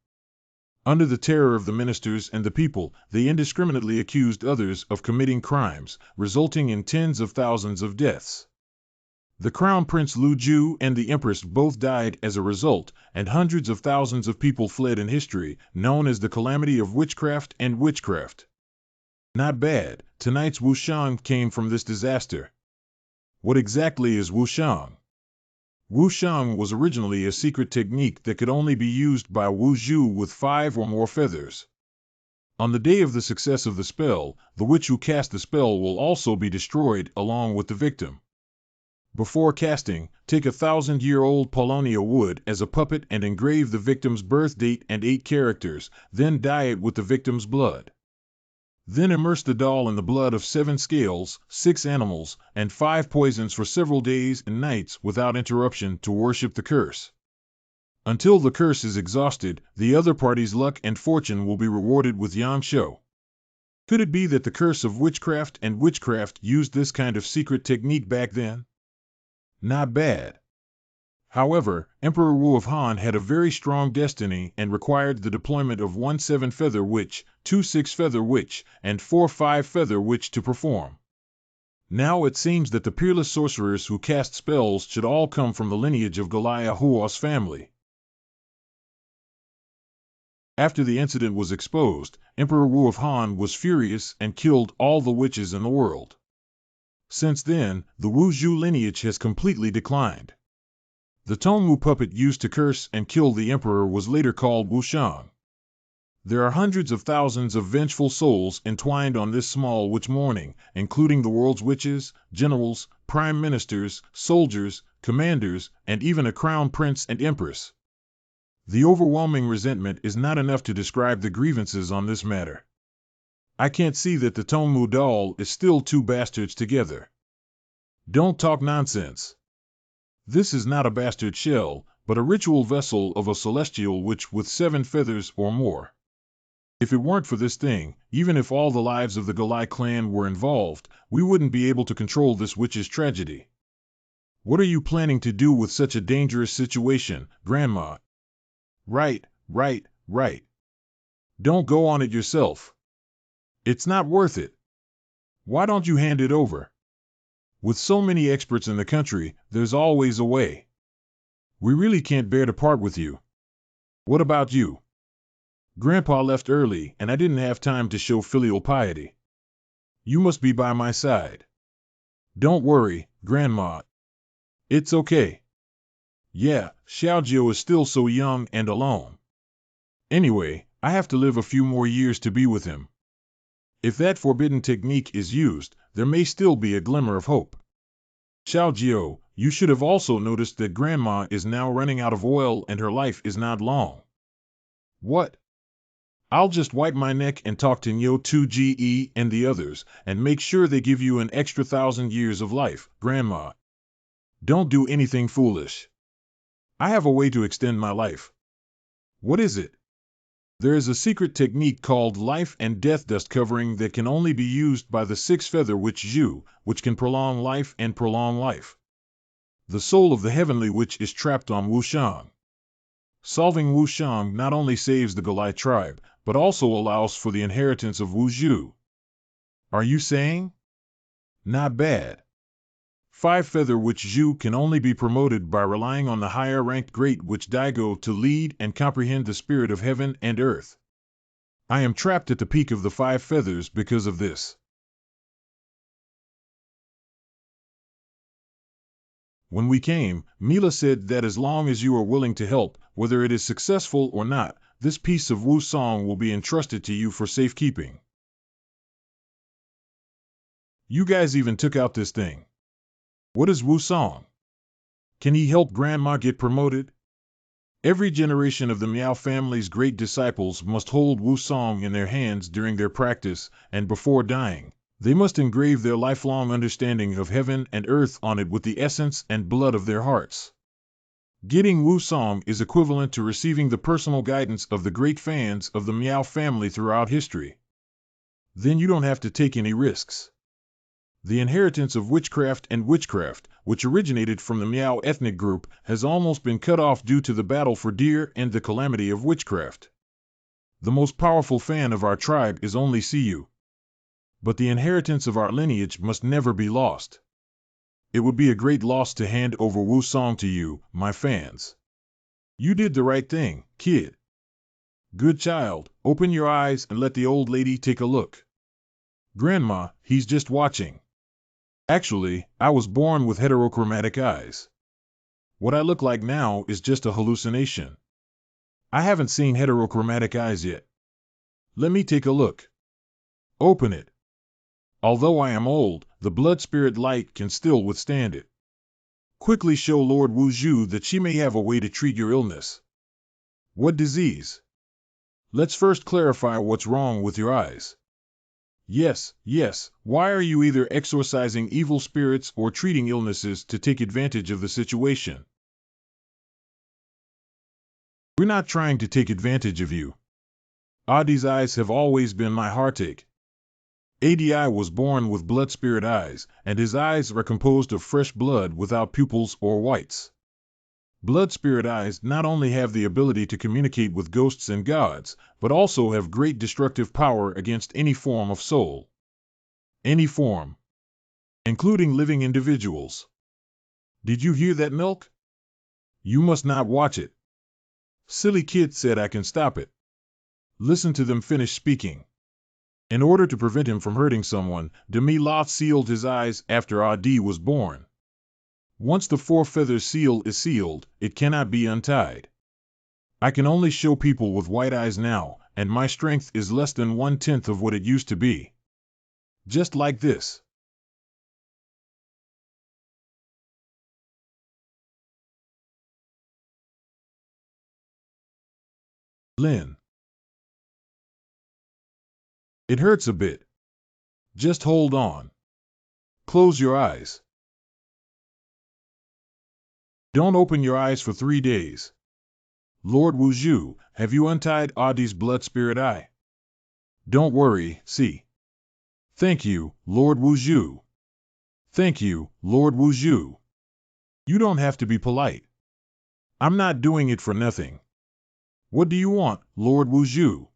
Under the terror of the ministers and the people, they indiscriminately accused others of committing crimes, resulting in tens of thousands of deaths. The Crown Prince Lu Ju and the Empress both died as a result, and hundreds of thousands of people fled in history, known as the calamity of witchcraft and witchcraft. Not bad, tonight's Wushang came from this disaster. What exactly is Wushang? Wushang was originally a secret technique that could only be used by Wuzhu with 5 or more feathers. On the day of the success of the spell, the witch who cast the spell will also be destroyed along with the victim. Before casting, take a 1,000-year-old Paulownia wood as a puppet and engrave the victim's birth date and 8 characters, then dye it with the victim's blood. Then immerse the doll in the blood of 7 scales, 6 animals, and 5 poisons for several days and nights without interruption to worship the curse. Until the curse is exhausted, the other party's luck and fortune will be rewarded with Yangshou. Could it be that the curse of witchcraft and witchcraft used this kind of secret technique back then? Not bad. However, Emperor Wu of Han had a very strong destiny and required the deployment of 1 7-feather witch, 2 6-feather witch, and 4 5-feather witch to perform. Now it seems that the peerless sorcerers who cast spells should all come from the lineage of Golaya Huo's family. After the incident was exposed, Emperor Wu of Han was furious and killed all the witches in the world. Since then, the Wuzhu lineage has completely declined. The Tongmu puppet used to curse and kill the emperor was later called Wushang. There are hundreds of thousands of vengeful souls entwined on this small witch mourning, including the world's witches, generals, prime ministers, soldiers, commanders, and even a crown prince and empress. The overwhelming resentment is not enough to describe the grievances on this matter. I can't see that the Tongmu doll is still 2 bastards together. Don't talk nonsense. This is not a bastard shell, but a ritual vessel of a celestial witch with 7 feathers or more. If it weren't for this thing, even if all the lives of the Golai clan were involved, we wouldn't be able to control this witch's tragedy. What are you planning to do with such a dangerous situation, Grandma? Right. Don't go on it yourself. It's not worth it. Why don't you hand it over? With so many experts in the country, there's always a way. We really can't bear to part with you. What about you? Grandpa left early, and I didn't have time to show filial piety. You must be by my side. Don't worry, Grandma. It's okay. Yeah, Xiaojiu is still so young and alone. Anyway, I have to live a few more years to be with him. If that forbidden technique is used, there may still be a glimmer of hope. Xiaojiu, you should have also noticed that Grandma is now running out of oil and her life is not long. What? I'll just wipe my neck and talk to Nyo 2GE and the others, and make sure they give you an extra 1,000 years of life, Grandma. Don't do anything foolish. I have a way to extend my life. What is it? There is a secret technique called life and death dust covering that can only be used by the six-feather witch Zhu, which can prolong life and prolong life. The soul of the heavenly witch is trapped on Wushang. Solving Wushang not only saves the Golai tribe, but also allows for the inheritance of Wu Zhu. Are you saying? Not bad. Five-feather witch Zhu can only be promoted by relying on the higher-ranked great witch Daigo to lead and comprehend the spirit of heaven and earth. I am trapped at the peak of the five feathers because of this. When we came, Mila said that as long as you are willing to help, whether it is successful or not, this piece of Wu Song will be entrusted to you for safekeeping. You guys even took out this thing. What is Wu Song? Can he help Grandma get promoted? Every generation of the Miao family's great disciples must hold Wu Song in their hands during their practice, and before dying, they must engrave their lifelong understanding of heaven and earth on it with the essence and blood of their hearts. Getting Wu Song is equivalent to receiving the personal guidance of the great fans of the Miao family throughout history. Then you don't have to take any risks. The inheritance of witchcraft and witchcraft, which originated from the Miao ethnic group, has almost been cut off due to the battle for deer and the calamity of witchcraft. The most powerful fan of our tribe is only Siyu. But the inheritance of our lineage must never be lost. It would be a great loss to hand over Wu Song to you, my fans. You did the right thing, kid. Good child, open your eyes and let the old lady take a look. Grandma, he's just watching. Actually, I was born with heterochromatic eyes. What I look like now is just a hallucination. I haven't seen heterochromatic eyes yet. Let me take a look. Open it. Although I am old, the blood spirit light can still withstand it. Quickly show Lord Wu Zhu that she may have a way to treat your illness. What disease? Let's first clarify what's wrong with your eyes. Yes, why are you either exorcising evil spirits or treating illnesses to take advantage of the situation? We're not trying to take advantage of you. Adi's eyes have always been my heartache. Adi was born with blood spirit eyes, and his eyes are composed of fresh blood without pupils or whites. Blood spirit eyes not only have the ability to communicate with ghosts and gods, but also have great destructive power against any form of soul. Any form. Including living individuals. Did you hear that, Milk? You must not watch it. Silly kid said I can stop it. Listen to them finish speaking. In order to prevent him from hurting someone, Demi Loth sealed his eyes after Adi was born. Once the four-feather seal is sealed, it cannot be untied. I can only show people with white eyes now, and my strength is less than 1/10 of what it used to be. Just like this. Lin. It hurts a bit. Just hold on. Close your eyes. Don't open your eyes for 3 days. Lord Wu Zhu, have you untied Adi's blood spirit eye? Don't worry, see. Thank you, Lord Wuzhu. Thank you, Lord Wuzhu. You don't have to be polite. I'm not doing it for nothing. What do you want, Lord Wuzhu?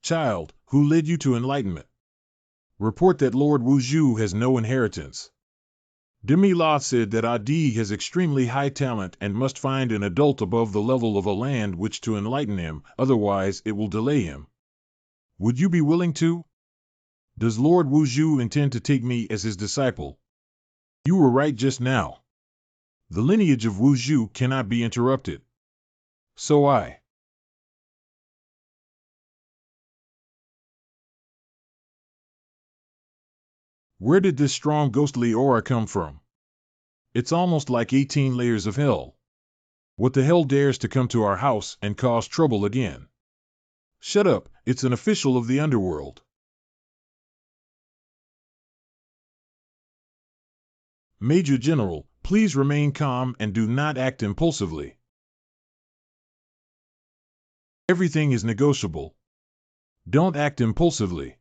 Child, who led you to enlightenment? Report that Lord Wuzhu has no inheritance. Demi-La said that Adi has extremely high talent and must find an adult above the level of a land which to enlighten him, otherwise it will delay him. Would you be willing to? Does Lord Wuzhu intend to take me as his disciple? You were right just now. The lineage of Wuzhu cannot be interrupted. So Where did this strong ghostly aura come from? It's almost like 18 layers of hell. What the hell dares to come to our house and cause trouble again? Shut up, it's an official of the underworld. Major General, please remain calm and do not act impulsively. Everything is negotiable. Don't act impulsively.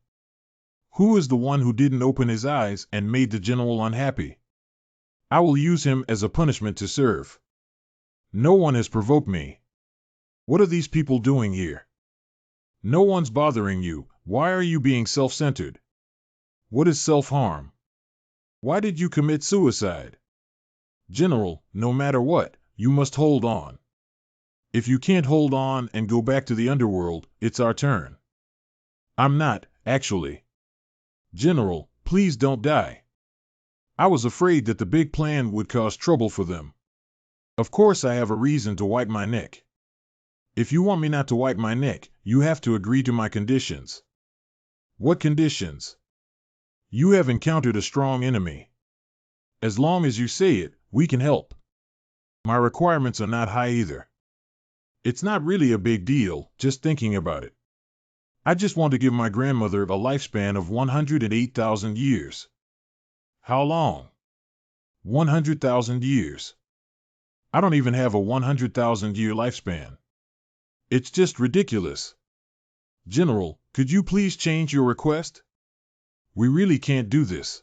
Who is the one who didn't open his eyes and made the general unhappy? I will use him as a punishment to serve. No one has provoked me. What are these people doing here? No one's bothering you. Why are you being self-centered? What is self-harm? Why did you commit suicide? General, no matter what, you must hold on. If you can't hold on and go back to the underworld, it's our turn. I'm not, actually. General, please don't die. I was afraid that the big plan would cause trouble for them. Of course I have a reason to wipe my neck. If you want me not to wipe my neck, you have to agree to my conditions. What conditions? You have encountered a strong enemy. As long as you say it, we can help. My requirements are not high either. It's not really a big deal, just thinking about it. I just want to give my grandmother a lifespan of 108,000 years. How long? 100,000 years. I don't even have a 100,000-year lifespan. It's just ridiculous. General, could you please change your request? We really can't do this.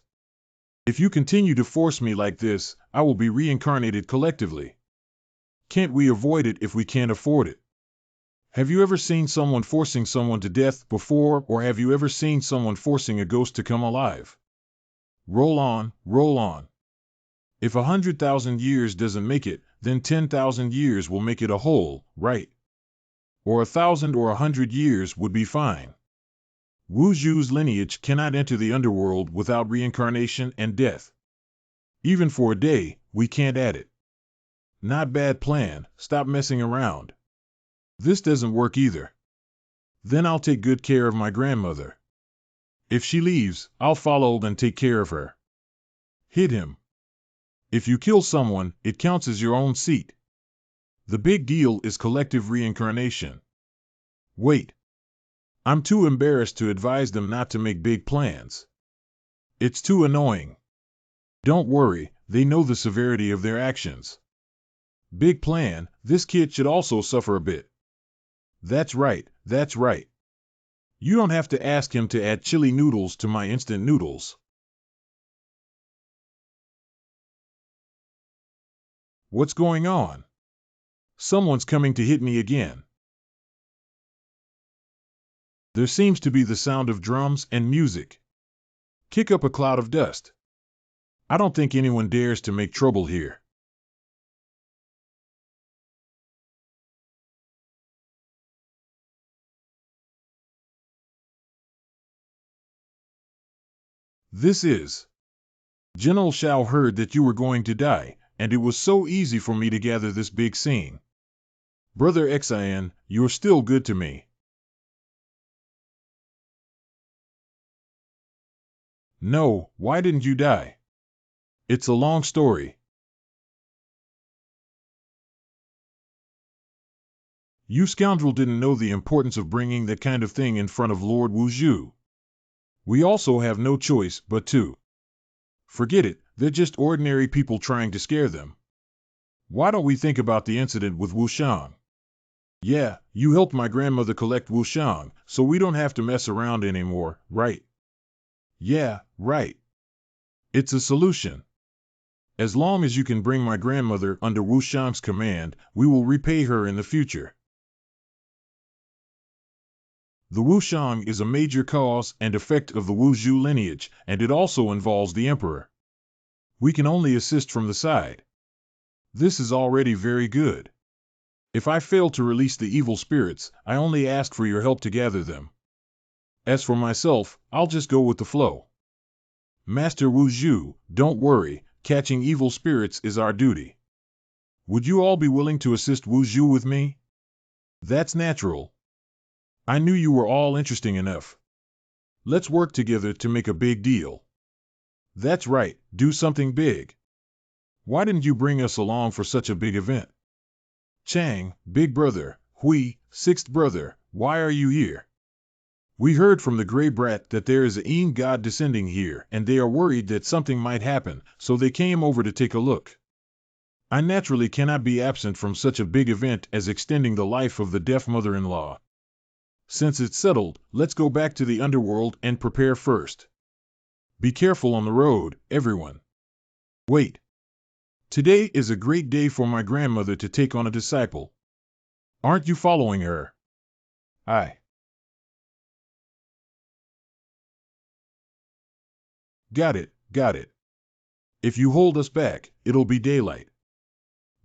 If you continue to force me like this, I will be reincarnated collectively. Can't we avoid it if we can't afford it? Have you ever seen someone forcing someone to death before, or have you ever seen someone forcing a ghost to come alive? Roll on, roll on. If 100,000 years doesn't make it, then 10,000 years will make it a whole, right? Or 1,000 or 100 years would be fine. Wuzhu's lineage cannot enter the underworld without reincarnation and death. Even for a day, we can't add it. Not bad plan, stop messing around. This doesn't work either. Then I'll take good care of my grandmother. If she leaves, I'll follow and take care of her. Hit him. If you kill someone, it counts as your own seat. The big deal is collective reincarnation. Wait. I'm too embarrassed to advise them not to make big plans. It's too annoying. Don't worry, they know the severity of their actions. Big plan, this kid should also suffer a bit. That's right, that's right. You don't have to ask him to add chili noodles to my instant noodles. What's going on? Someone's coming to hit me again. There seems to be the sound of drums and music. Kick up a cloud of dust. I don't think anyone dares to make trouble here. This is. General Shao heard that you were going to die, and it was so easy for me to gather this big scene. Brother Xian, you're still good to me. No, why didn't you die? It's a long story. You scoundrel didn't know the importance of bringing that kind of thing in front of Lord Wuzhu. We also have no choice but to. Forget it, they're just ordinary people trying to scare them. Why don't we think about the incident with Wushang? Yeah, you helped my grandmother collect wushang, so we don't have to mess around anymore, right? Yeah, right. It's a solution. As long as you can bring my grandmother under wushang's command, we will repay her in the future. The wushang is a major cause and effect of the Wuzhou lineage, and it also involves the emperor. We can only assist from the side. This is already very good. If I fail to release the evil spirits, I only ask for your help to gather them. As for myself, I'll just go with the flow. Master Wuzhou, don't worry, catching evil spirits is our duty. Would you all be willing to assist Wuzhou with me? That's natural. I knew you were all interesting enough. Let's work together to make a big deal. That's right, do something big. Why didn't you bring us along for such a big event? Chang, big brother, Hui, sixth brother, why are you here? We heard from the Grey Brat that there is a Yin god descending here, and they are worried that something might happen, so they came over to take a look. I naturally cannot be absent from such a big event as extending the life of the deaf mother-in-law. Since it's settled, let's go back to the underworld and prepare first. Be careful on the road, everyone. Wait. Today is a great day for my grandmother to take on a disciple. Aren't you following her? Aye. Got it, got it. If you hold us back, it'll be daylight.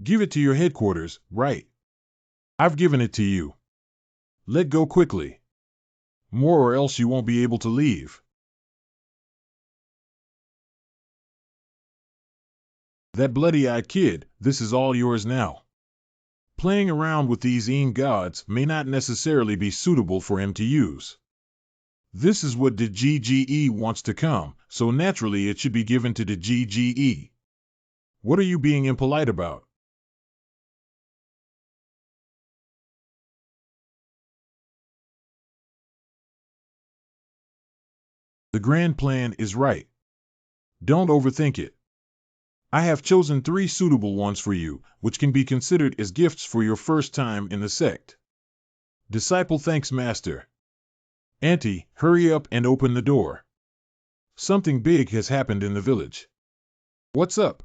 Give it to your headquarters, right? I've given it to you. Let go quickly. More or else you won't be able to leave. That bloody-eyed kid, this is all yours now. Playing around with these Yin gods may not necessarily be suitable for him to use. This is what the GGE wants to come, so naturally it should be given to the GGE. What are you being impolite about? The grand plan is right. Don't overthink it. I have chosen 3 suitable ones for you, which can be considered as gifts for your first time in the sect. Disciple thanks Master. Auntie, hurry up and open the door. Something big has happened in the village. What's up?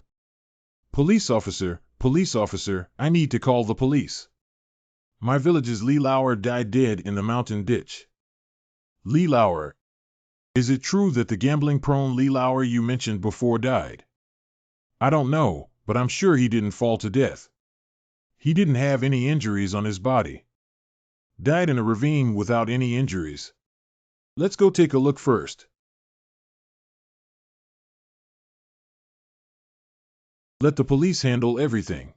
Police officer, I need to call the police. My village's Li Lauer died dead in the mountain ditch. Li Lauer. Is it true that the gambling-prone Li Lauer you mentioned before died? I don't know, but I'm sure he didn't fall to death. He didn't have any injuries on his body. Died in a ravine without any injuries. Let's go take a look first. Let the police handle everything.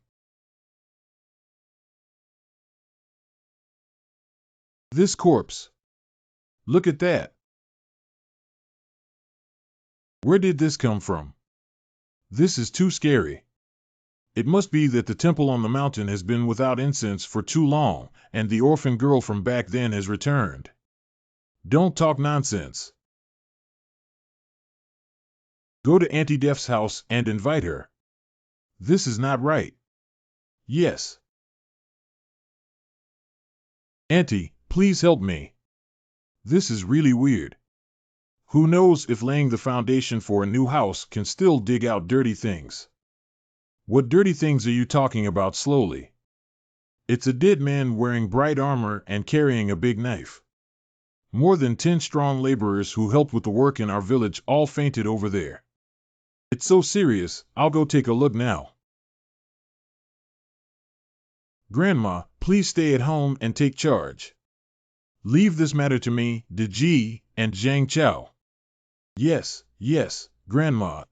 This corpse. Look at that. Where did this come from? This is too scary. It must be that the temple on the mountain has been without incense for too long, and the orphan girl from back then has returned. Don't talk nonsense. Go to Auntie Def's house and invite her. This is not right. Yes. Auntie, please help me. This is really weird. Who knows if laying the foundation for a new house can still dig out dirty things? What dirty things are you talking about slowly? It's a dead man wearing bright armor and carrying a big knife. More than 10 strong laborers who helped with the work in our village all fainted over there. It's so serious, I'll go take a look now. Grandma, please stay at home and take charge. Leave this matter to me, De Ji, and Zhang Chao. Yes, Grandma.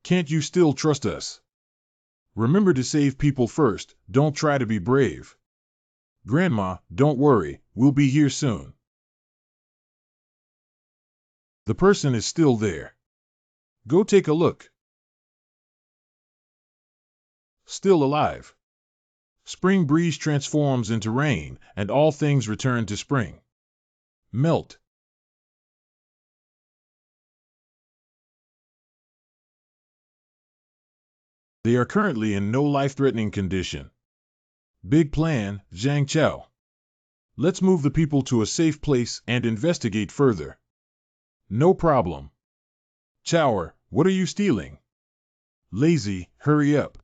Can't you still trust us? Remember to save people first, don't try to be brave. Grandma, don't worry, we'll be here soon. The person is still there. Go take a look. Still alive. Spring breeze transforms into rain, and all things return to spring. Melt. They are currently in no life-threatening condition. Big plan, Zhang Chao. Let's move the people to a safe place and investigate further. No problem. Chower, what are you stealing? Lazy, hurry up.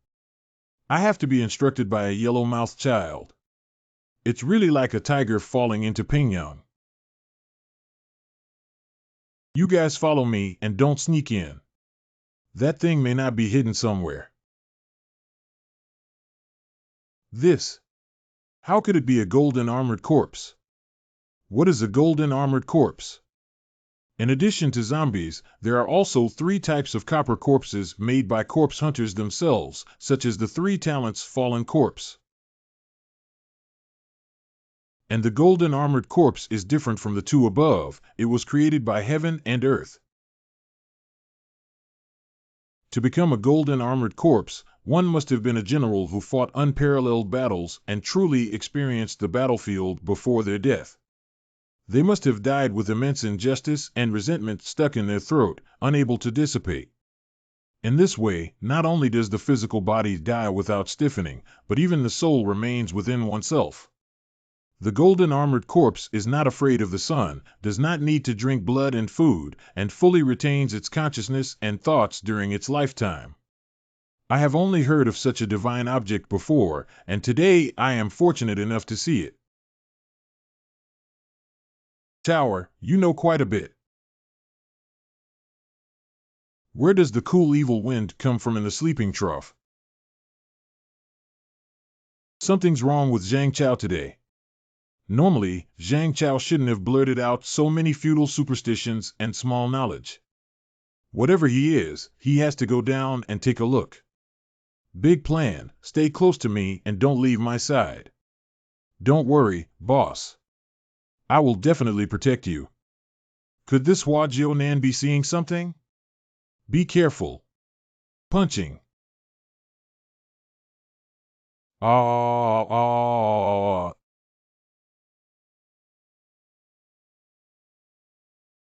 I have to be instructed by a yellow-mouthed child. It's really like a tiger falling into Pingyang. You guys follow me and don't sneak in. That thing may not be hidden somewhere. This. How could it be a golden armored corpse? What is a golden armored corpse? In addition to zombies, there are also 3 types of copper corpses made by corpse hunters themselves, such as the 3 talents fallen corpse. And the golden armored corpse is different from the 2 above. It was created by heaven and earth. To become a golden armored corpse, one must have been a general who fought unparalleled battles and truly experienced the battlefield before their death. They must have died with immense injustice and resentment stuck in their throat, unable to dissipate. In this way, not only does the physical body die without stiffening, but even the soul remains within oneself. The golden armored corpse is not afraid of the sun, does not need to drink blood and food, and fully retains its consciousness and thoughts during its lifetime. I have only heard of such a divine object before, and today I am fortunate enough to see it. Tower, you know quite a bit. Where does the cool evil wind come from in the sleeping trough? Something's wrong with Zhang Chao today. Normally, Zhang Chao shouldn't have blurted out so many feudal superstitions and small knowledge. Whatever he is, he has to go down and take a look. Big plan, stay close to me and don't leave my side. Don't worry, boss. I will definitely protect you. Could this Hua Jiunan be seeing something? Be careful. Punching.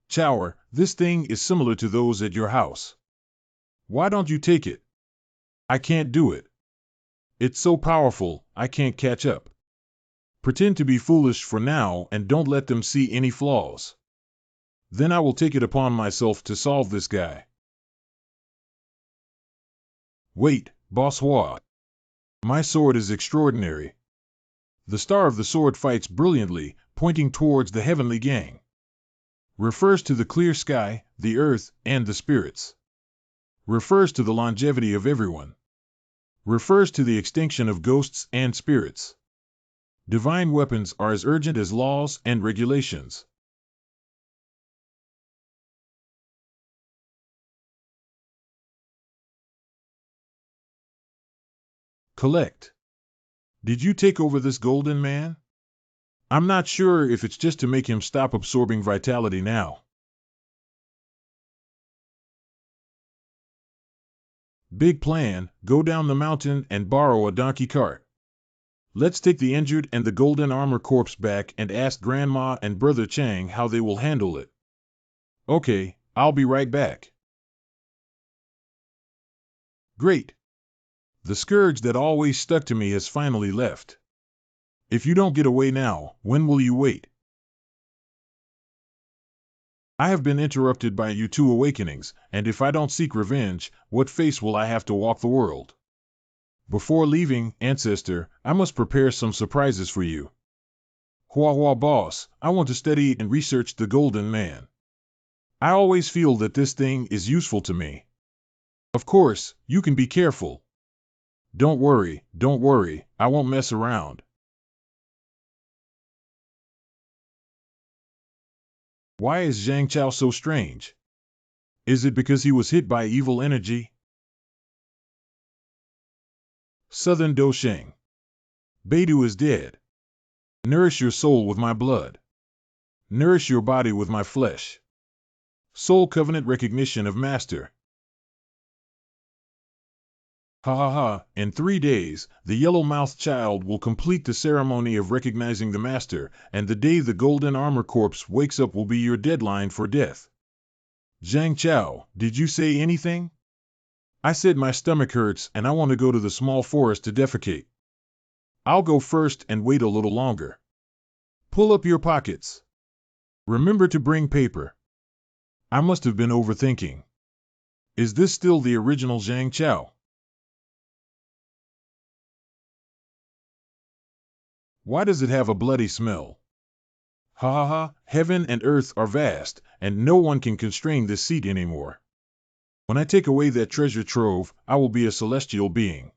Chower, this thing is similar to those at your house. Why don't you take it? I can't do it. It's so powerful, I can't catch up. Pretend to be foolish for now and don't let them see any flaws. Then I will take it upon myself to solve this guy. Wait, Boss Hua. My sword is extraordinary. The star of the sword fights brilliantly, pointing towards the heavenly gang. Refers to the clear sky, the earth, and the spirits. Refers to the longevity of everyone. Refers to the extinction of ghosts and spirits. Divine weapons are as urgent as laws and regulations. Collect. Did you take over this golden man? I'm not sure if it's just to make him stop absorbing vitality now. Big plan, go down the mountain and borrow a donkey cart. Let's take the injured and the golden armor corpse back and ask Grandma and Brother Chang how they will handle it. Okay, I'll be right back. Great. The scourge that always stuck to me has finally left. If you don't get away now, when will you wait? I have been interrupted by you 2 awakenings, and if I don't seek revenge, what face will I have to walk the world? Before leaving, Ancestor, I must prepare some surprises for you. Hua boss, I want to study and research the Golden Man. I always feel that this thing is useful to me. Of course, you can be careful. Don't worry, I won't mess around. Why is Zhang Chao so strange? Is it because he was hit by evil energy? Southern Dosheng. Beidou is dead. Nourish your soul with my blood. Nourish your body with my flesh. Soul covenant recognition of master. Ha ha ha, in 3 days, the yellow-mouthed child will complete the ceremony of recognizing the master, and the day the golden armor corpse wakes up will be your deadline for death. Zhang Chao, did you say anything? I said my stomach hurts and I want to go to the small forest to defecate. I'll go first and wait a little longer. Pull up your pockets. Remember to bring paper. I must have been overthinking. Is this still the original Zhang Chao? Why does it have a bloody smell? Ha ha ha, heaven and earth are vast, and no one can constrain this seat anymore. When I take away that treasure trove, I will be a celestial being.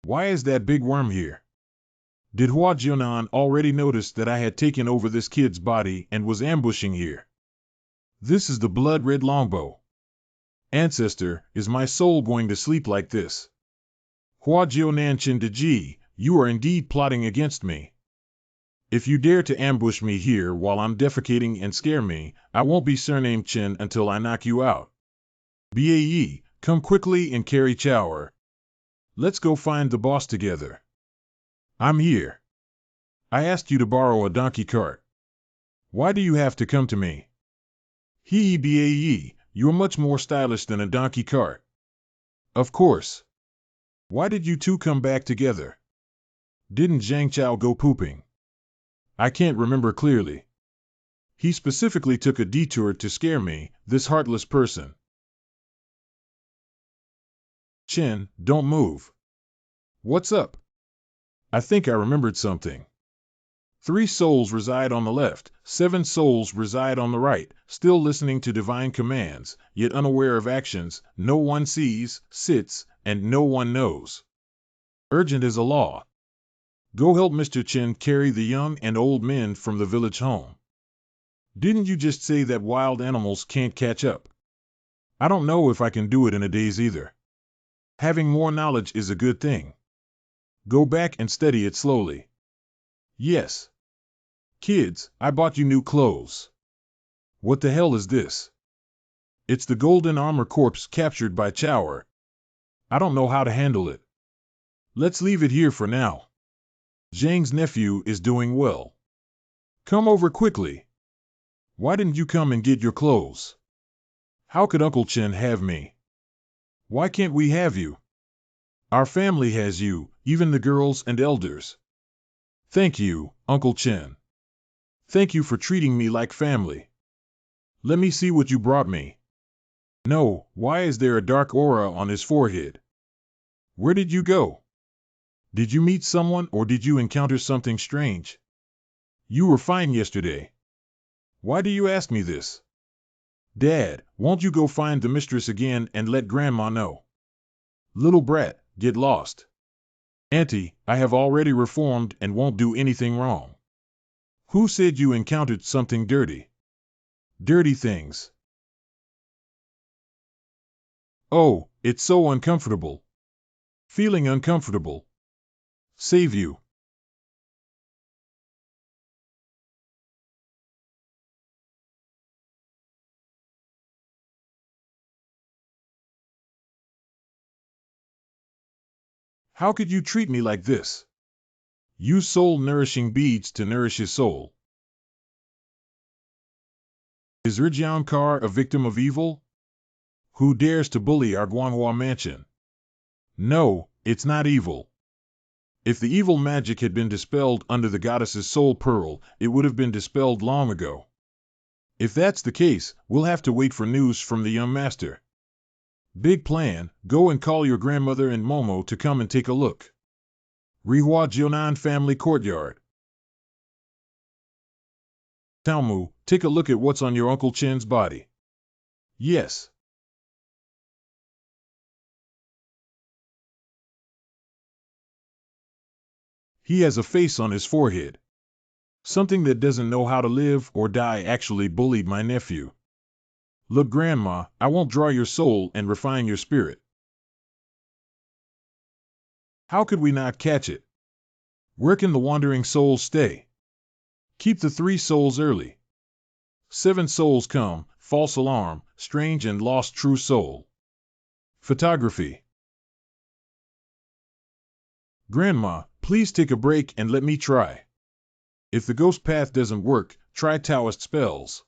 Why is that big worm here? Did Hua Jianan already notice that I had taken over this kid's body and was ambushing here? This is the blood-red longbow. Ancestor, is my soul going to sleep like this? Hua Jianan Chindaji, you are indeed plotting against me. If you dare to ambush me here while I'm defecating and scare me, I won't be surnamed Chen until I knock you out. Bae, come quickly and carry Chower. Let's go find the boss together. I'm here. I asked you to borrow a donkey cart. Why do you have to come to me? Bae, you're much more stylish than a donkey cart. Of course. Why did you two come back together? Didn't Zhang Chao go pooping? I can't remember clearly. He specifically took a detour to scare me, this heartless person. Chen, don't move. What's up? I think I remembered something. 3 souls reside on the left, 7 souls reside on the right, still listening to divine commands, yet unaware of actions, no one sees, sits, and no one knows. Urgent as a law. Go help Mr. Chen carry the young and old men from the village home. Didn't you just say that wild animals can't catch up? I don't know if I can do it in a daze either. Having more knowledge is a good thing. Go back and study it slowly. Yes. Kids, I bought you new clothes. What the hell is this? It's the golden armor corpse captured by Chower. I don't know how to handle it. Let's leave it here for now. Zhang's nephew is doing well. Come over quickly. Why didn't you come and get your clothes? How could Uncle Chen have me? Why can't we have you? Our family has you, even the girls and elders. Thank you, Uncle Chen. Thank you for treating me like family. Let me see what you brought me. No, why is there a dark aura on his forehead? Where did you go? Did you meet someone or did you encounter something strange? You were fine yesterday. Why do you ask me this? Dad, won't you go find the mistress again and let Grandma know? Little brat, get lost. Auntie, I have already reformed and won't do anything wrong. Who said you encountered something dirty? Dirty things. Oh, it's so uncomfortable. Feeling uncomfortable. Save you. How could you treat me like this? Use soul-nourishing beads to nourish his soul. Is Rijian Kar a victim of evil? Who dares to bully our Guanhua mansion? No, it's not evil. If the evil magic had been dispelled under the goddess's soul pearl, it would have been dispelled long ago. If that's the case, we'll have to wait for news from the young master. Big plan, go and call your grandmother and Momo to come and take a look. Rihua Jionan family courtyard. Taomu, take a look at what's on your Uncle Chen's body. Yes. He has a face on his forehead. Something that doesn't know how to live or die actually bullied my nephew. Look, Grandma, I won't draw your soul and refine your spirit. How could we not catch it? Where can the wandering souls stay? Keep the 3 souls early. 7 souls come, false alarm, strange and lost true soul. Photography. Grandma, please take a break and let me try. If the ghost path doesn't work, try Taoist spells.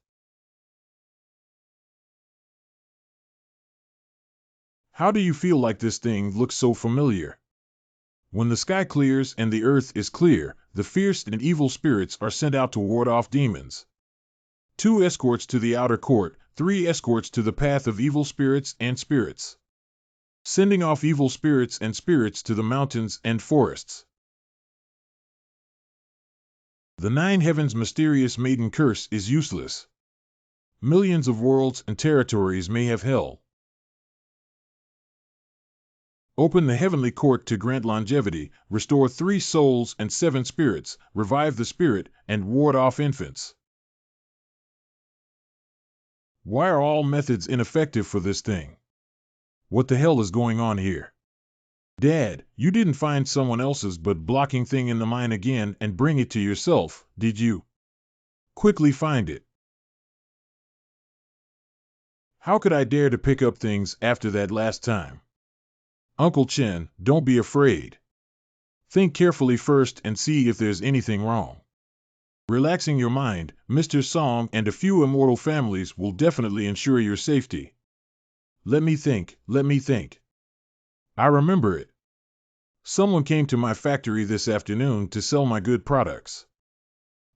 How do you feel like this thing looks so familiar? When the sky clears and the earth is clear, the fierce and evil spirits are sent out to ward off demons. 2 escorts to the outer court, 3 escorts to the path of evil spirits and spirits. Sending off evil spirits and spirits to the mountains and forests. The 9 heavens' mysterious maiden curse is useless. Millions of worlds and territories may have hell. Open the heavenly court to grant longevity, restore 3 souls and 7 spirits, revive the spirit, and ward off infants. Why are all methods ineffective for this thing? What the hell is going on here? Dad, you didn't find someone else's but blocking thing in the mine again and bring it to yourself, did you? Quickly find it. How could I dare to pick up things after that last time? Uncle Chen, don't be afraid. Think carefully first and see if there's anything wrong. Relaxing your mind, Mr. Song and a few immortal families will definitely ensure your safety. Let me think. I remember it. Someone came to my factory this afternoon to sell my good products.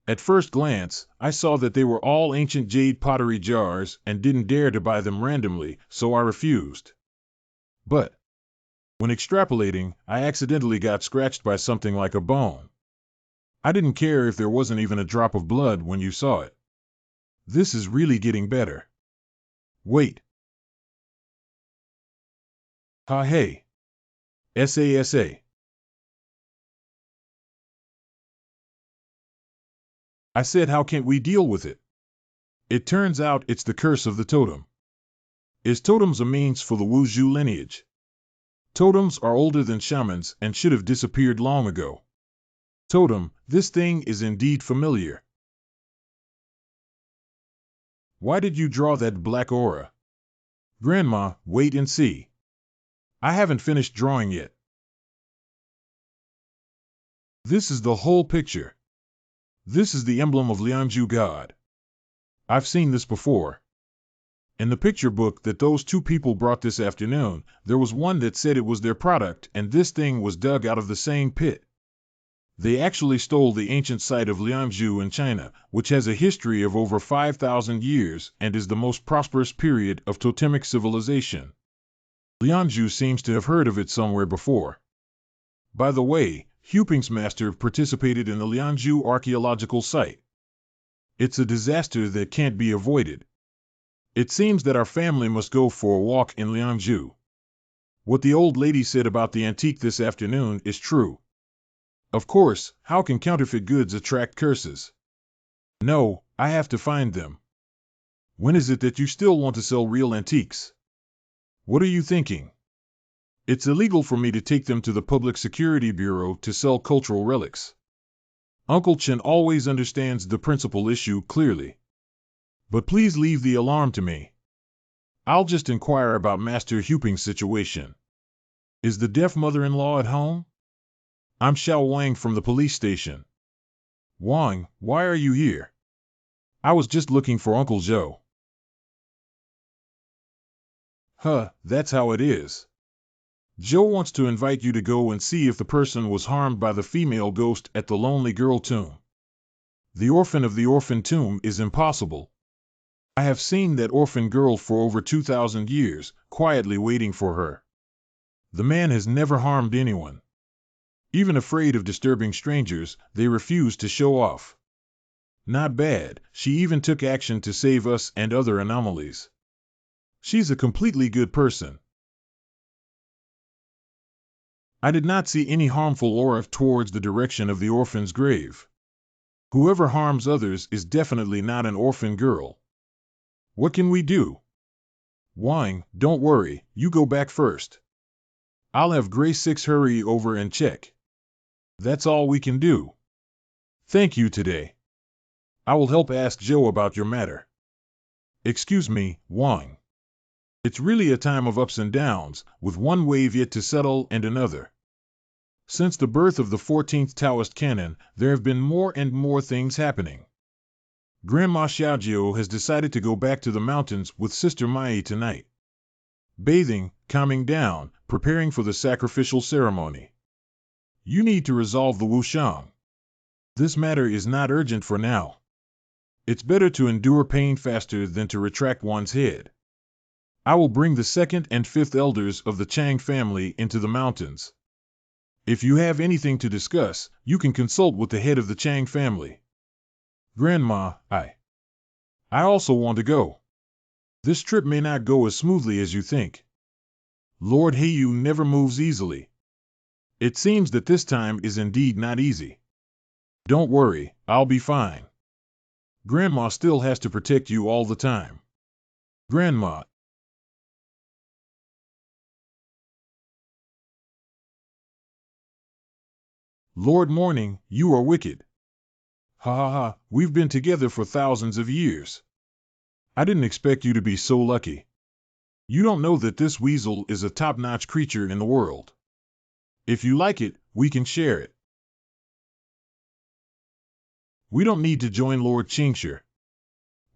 At first glance, I saw that they were all ancient jade pottery jars and didn't dare to buy them randomly, so I refused. But when extrapolating, I accidentally got scratched by something like a bone. I didn't care if there wasn't even a drop of blood when you saw it. This is really getting better. Wait. Ha hey. SASA. I said, how can't we deal with it? It turns out it's the curse of the totem. Is totems a means for the Wuzhu lineage? Totems are older than shamans and should have disappeared long ago. Totem, this thing is indeed familiar. Why did you draw that black aura? Grandma, wait and see. I haven't finished drawing yet. This is the whole picture. This is the emblem of Lianzhu God. I've seen this before. In the picture book that those 2 people brought this afternoon, there was one that said it was their product and this thing was dug out of the same pit. They actually stole the ancient site of Lianzhu in China, which has a history of over 5,000 years and is the most prosperous period of totemic civilization. Lianzhu seems to have heard of it somewhere before. By the way, Huping's master participated in the Lianzhu archaeological site. It's a disaster that can't be avoided. It seems that our family must go for a walk in Lianzhu. What the old lady said about the antique this afternoon is true. Of course, how can counterfeit goods attract curses? No, I have to find them. When is it that you still want to sell real antiques? What are you thinking? It's illegal for me to take them to the Public Security Bureau to sell cultural relics. Uncle Chen always understands the principal issue clearly. But please leave the alarm to me. I'll just inquire about Master Huping's situation. Is the deaf mother-in-law at home? I'm Xiao Wang from the police station. Wang, why are you here? I was just looking for Uncle Zhou. Huh, that's how it is. Zhou wants to invite you to go and see if the person was harmed by the female ghost at the Lonely Girl tomb. The orphan of the orphan tomb is impossible. I have seen that orphan girl for over 2,000 years, quietly waiting for her. The man has never harmed anyone. Even afraid of disturbing strangers, they refuse to show off. Not bad, she even took action to save us and other anomalies. She's a completely good person. I did not see any harmful aura towards the direction of the orphan's grave. Whoever harms others is definitely not an orphan girl. What can we do? Wang, don't worry, you go back first. I'll have Gray 6 hurry over and check. That's all we can do. Thank you today. I will help ask Zhou about your matter. Excuse me, Wang. It's really a time of ups and downs, with one wave yet to settle and another. Since the birth of the 14th Taoist canon, there have been more and more things happening. Grandma Xiaojiu has decided to go back to the mountains with Sister Mai tonight. Bathing, calming down, preparing for the sacrificial ceremony. You need to resolve the wushang. This matter is not urgent for now. It's better to endure pain faster than to retract one's head. I will bring the second and fifth elders of the Chang family into the mountains. If you have anything to discuss, you can consult with the head of the Chang family. Grandma, I also want to go. This trip may not go as smoothly as you think. Lord Heiyu never moves easily. It seems that this time is indeed not easy. Don't worry, I'll be fine. Grandma still has to protect you all the time. Grandma. Lord Morning, you are wicked. Ha ha ha, we've been together for thousands of years. I didn't expect you to be so lucky. You don't know that this weasel is a top-notch creature in the world. If you like it, we can share it. We don't need to join Lord Qingshi.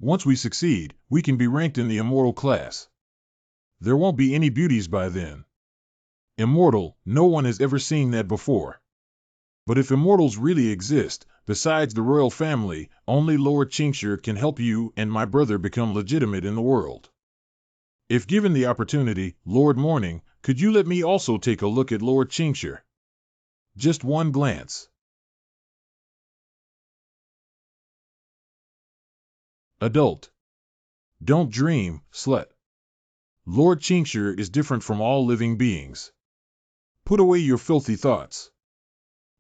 Once we succeed, we can be ranked in the immortal class. There won't be any beauties by then. Immortal, no one has ever seen that before. But if immortals really exist, besides the royal family, only Lord Qingshi can help you and my brother become legitimate in the world. If given the opportunity, Lord Morning, could you let me also take a look at Lord Qingshi? Just one glance. Adult. Don't dream, slut. Lord Qingshi is different from all living beings. Put away your filthy thoughts.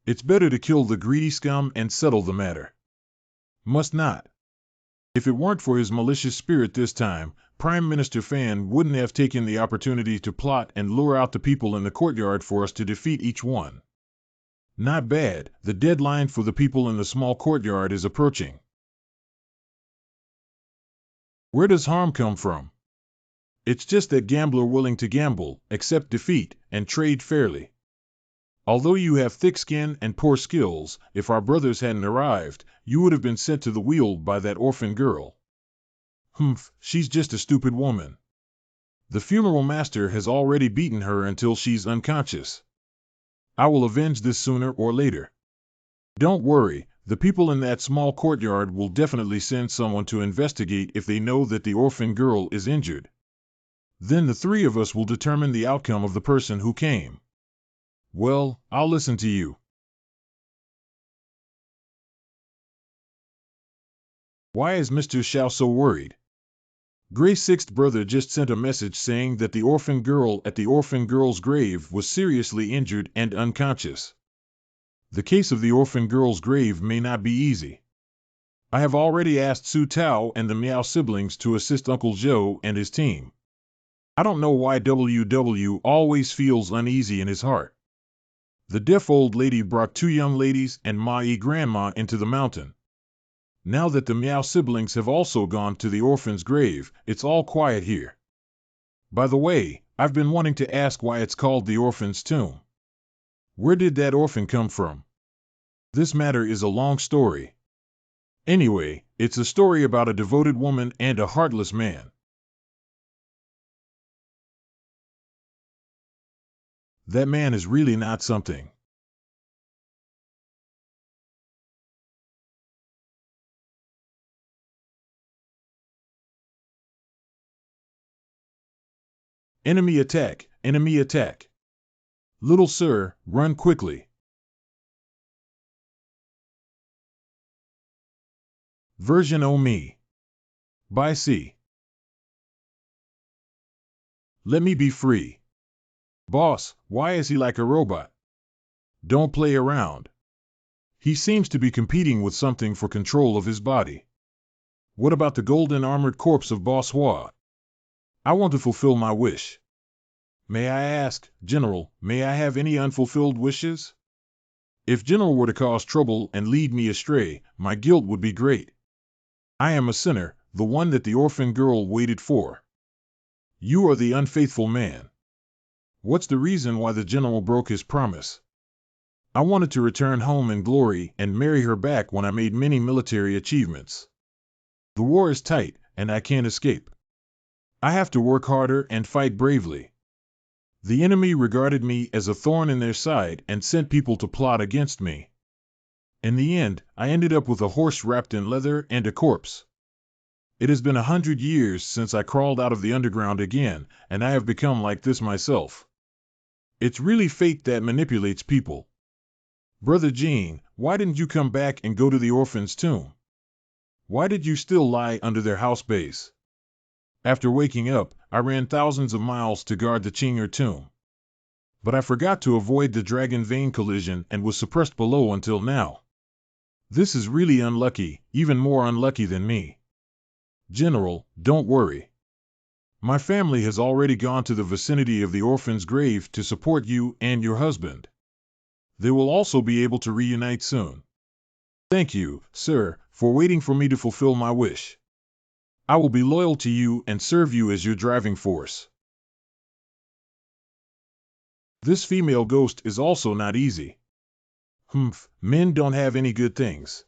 It's better to kill the greedy scum and settle the matter. Must not. If it weren't for his malicious spirit this time, Prime Minister Fan wouldn't have taken the opportunity to plot and lure out the people in the courtyard for us to defeat each one. Not bad, the deadline for the people in the small courtyard is approaching. Where does harm come from? It's just that gambler willing to gamble, accept defeat, and trade fairly. Although you have thick skin and poor skills, if our brothers hadn't arrived, you would have been sent to the wheel by that orphan girl. Humph, she's just a stupid woman. The funeral master has already beaten her until she's unconscious. I will avenge this sooner or later. Don't worry, the people in that small courtyard will definitely send someone to investigate if they know that the orphan girl is injured. Then the three of us will determine the outcome of the person who came. Well, I'll listen to you. Why is Mr. Xiao so worried? Gray's sixth brother just sent a message saying that the orphan girl at the orphan girl's grave was seriously injured and unconscious. The case of the orphan girl's grave may not be easy. I have already asked Su Tao and the Miao siblings to assist Uncle Zhou and his team. I don't know why WW always feels uneasy in his heart. The deaf old lady brought two young ladies and Mai grandma into the mountain. Now that the Miao siblings have also gone to the orphan's grave, it's all quiet here. By the way, I've been wanting to ask why it's called the orphan's tomb. Where did that orphan come from? This matter is a long story. Anyway, it's a story about a devoted woman and a heartless man. That man is really not something. Enemy attack, enemy attack. Little sir, run quickly. Version O me. By C. Let me be free. Boss, why is he like a robot? Don't play around. He seems to be competing with something for control of his body. What about the golden armored corpse of Boss Hua? I want to fulfill my wish. May I ask, General, may I have any unfulfilled wishes? If General were to cause trouble and lead me astray, my guilt would be great. I am a sinner, the one that the orphan girl waited for. You are the unfaithful man. What's the reason why the General broke his promise? I wanted to return home in glory and marry her back when I made many military achievements. The war is tight, and I can't escape. I have to work harder and fight bravely. The enemy regarded me as a thorn in their side and sent people to plot against me. In the end, I ended up with a horse wrapped in leather and a corpse. It has been 100 years since I crawled out of the underground again, and I have become like this myself. It's really fate that manipulates people. Brother Gene, why didn't you come back and go to the orphan's tomb? Why did you still lie under their house base? After waking up, I ran thousands of miles to guard the Chinger tomb. But I forgot to avoid the dragon vein collision and was suppressed below until now. This is really unlucky, even more unlucky than me. General, don't worry. My family has already gone to the vicinity of the orphan's grave to support you and your husband. They will also be able to reunite soon. Thank you, sir, for waiting for me to fulfill my wish. I will be loyal to you and serve you as your driving force. This female ghost is also not easy. Men don't have any good things.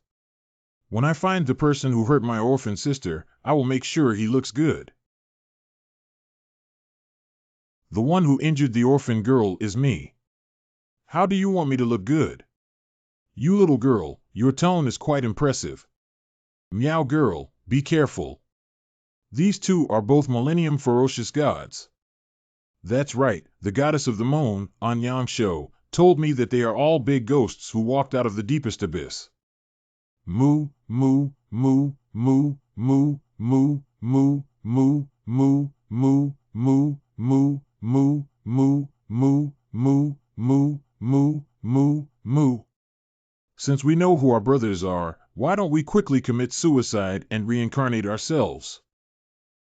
When I find the person who hurt my orphan sister, I will make sure he looks good. The one who injured the orphan girl is me. How do you want me to look good? You little girl, your tone is quite impressive. Meow girl, be careful. These two are both millennium ferocious gods. That's right, the goddess of the moon, on Yang Shou, told me that they are all big ghosts who walked out of the deepest abyss. Moo, moo, moo, moo, moo, moo, moo, moo, moo, moo, moo, moo, moo, moo, moo, moo, moo, moo, moo, moo. Since we know who our brothers are, why don't we quickly commit suicide and reincarnate ourselves?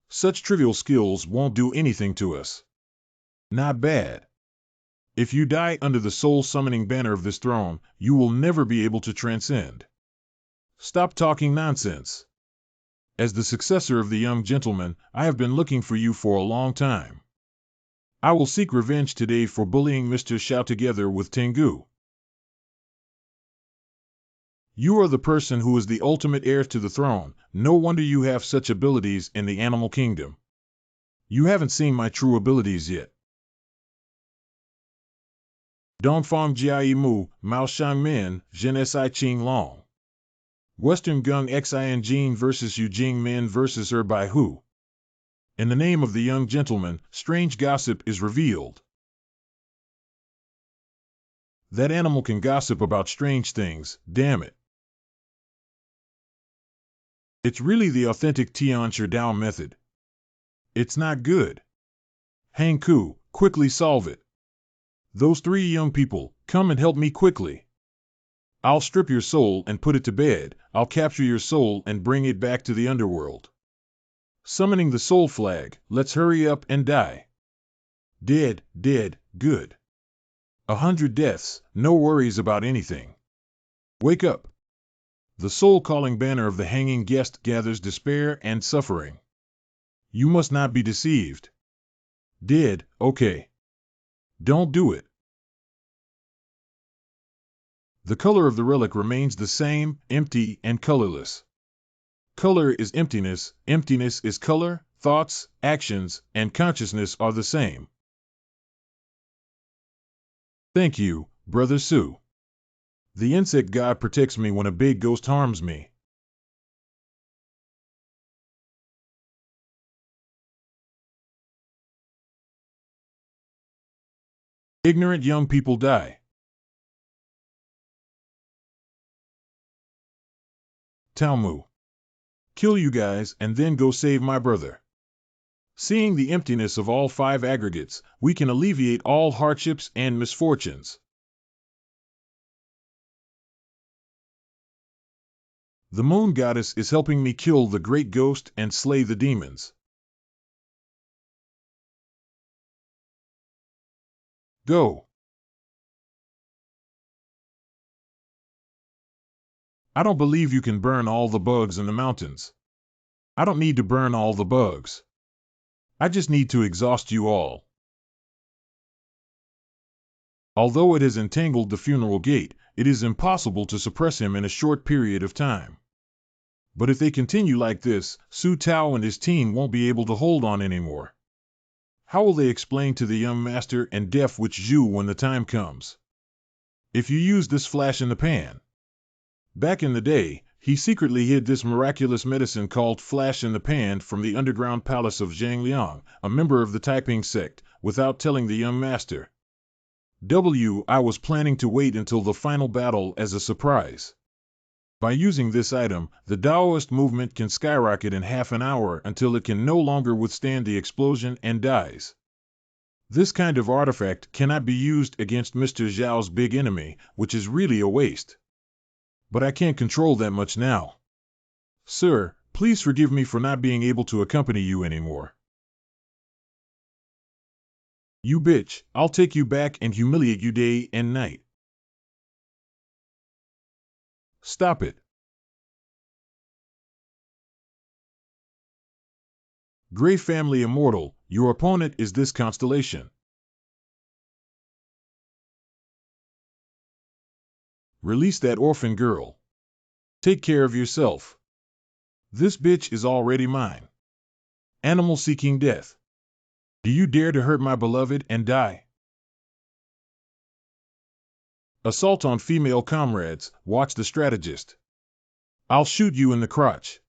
Such trivial skills won't do anything to us. Not bad. If you die under the soul-summoning banner of this throne, you will never be able to transcend. Stop talking nonsense. As the successor of the young gentleman, I have been looking for you for a long time. I will seek revenge today for bullying Mr. Xiao together with Tengu. You are the person who is the ultimate heir to the throne. No wonder you have such abilities in the animal kingdom. You haven't seen my true abilities yet. Dongfang Jiai Mu, Mao Shang Min, Zhen Si Qing Long. Western Gung Xin Jin versus Yu Jing Min versus Bai Hu. In the name of the young gentleman, strange gossip is revealed. That animal can gossip about strange things, damn it. It's really the authentic Tian Dao method. It's not good. Hang Ku, quickly solve it. Those three young people, come and help me quickly. I'll strip your soul and put it to bed. I'll capture your soul and bring it back to the underworld. Summoning the soul flag, let's hurry up and die. Dead, dead, good. 100 deaths, no worries about anything. Wake up. The soul-calling banner of the hanging guest gathers despair and suffering. You must not be deceived. Dead, okay. Don't do it. The color of the relic remains the same, empty and colorless. Color is emptiness, emptiness is color, thoughts, actions, and consciousness are the same. Thank you, Brother Su. The insect god protects me when a big ghost harms me. Ignorant young people die. Talmu. Kill you guys and then go save my brother. Seeing the emptiness of all 5 aggregates, we can alleviate all hardships and misfortunes. The moon goddess is helping me kill the great ghost and slay the demons. Go. I don't believe you can burn all the bugs in the mountains. I don't need to burn all the bugs. I just need to exhaust you all. Although it has entangled the funeral gate, it is impossible to suppress him in a short period of time. But if they continue like this, Su Tao and his team won't be able to hold on anymore. How will they explain to the young master and deaf witch Zhu when the time comes? If you use this flash in the pan. Back in the day, he secretly hid this miraculous medicine called flash in the pan from the underground palace of Zhang Liang, a member of the Taiping sect, without telling the young master. I was planning to wait until the final battle as a surprise. By using this item, the Taoist movement can skyrocket in half an hour until it can no longer withstand the explosion and dies. This kind of artifact cannot be used against Mr. Zhao's big enemy, which is really a waste. But I can't control that much now. Sir, please forgive me for not being able to accompany you anymore. You bitch, I'll take you back and humiliate you day and night. Stop it. Gray Family Immortal, your opponent is this constellation. Release that orphan girl. Take care of yourself. This bitch is already mine. Animal seeking death. Do you dare to hurt my beloved and die? Assault on female comrades, watch the strategist. I'll shoot you in the crotch.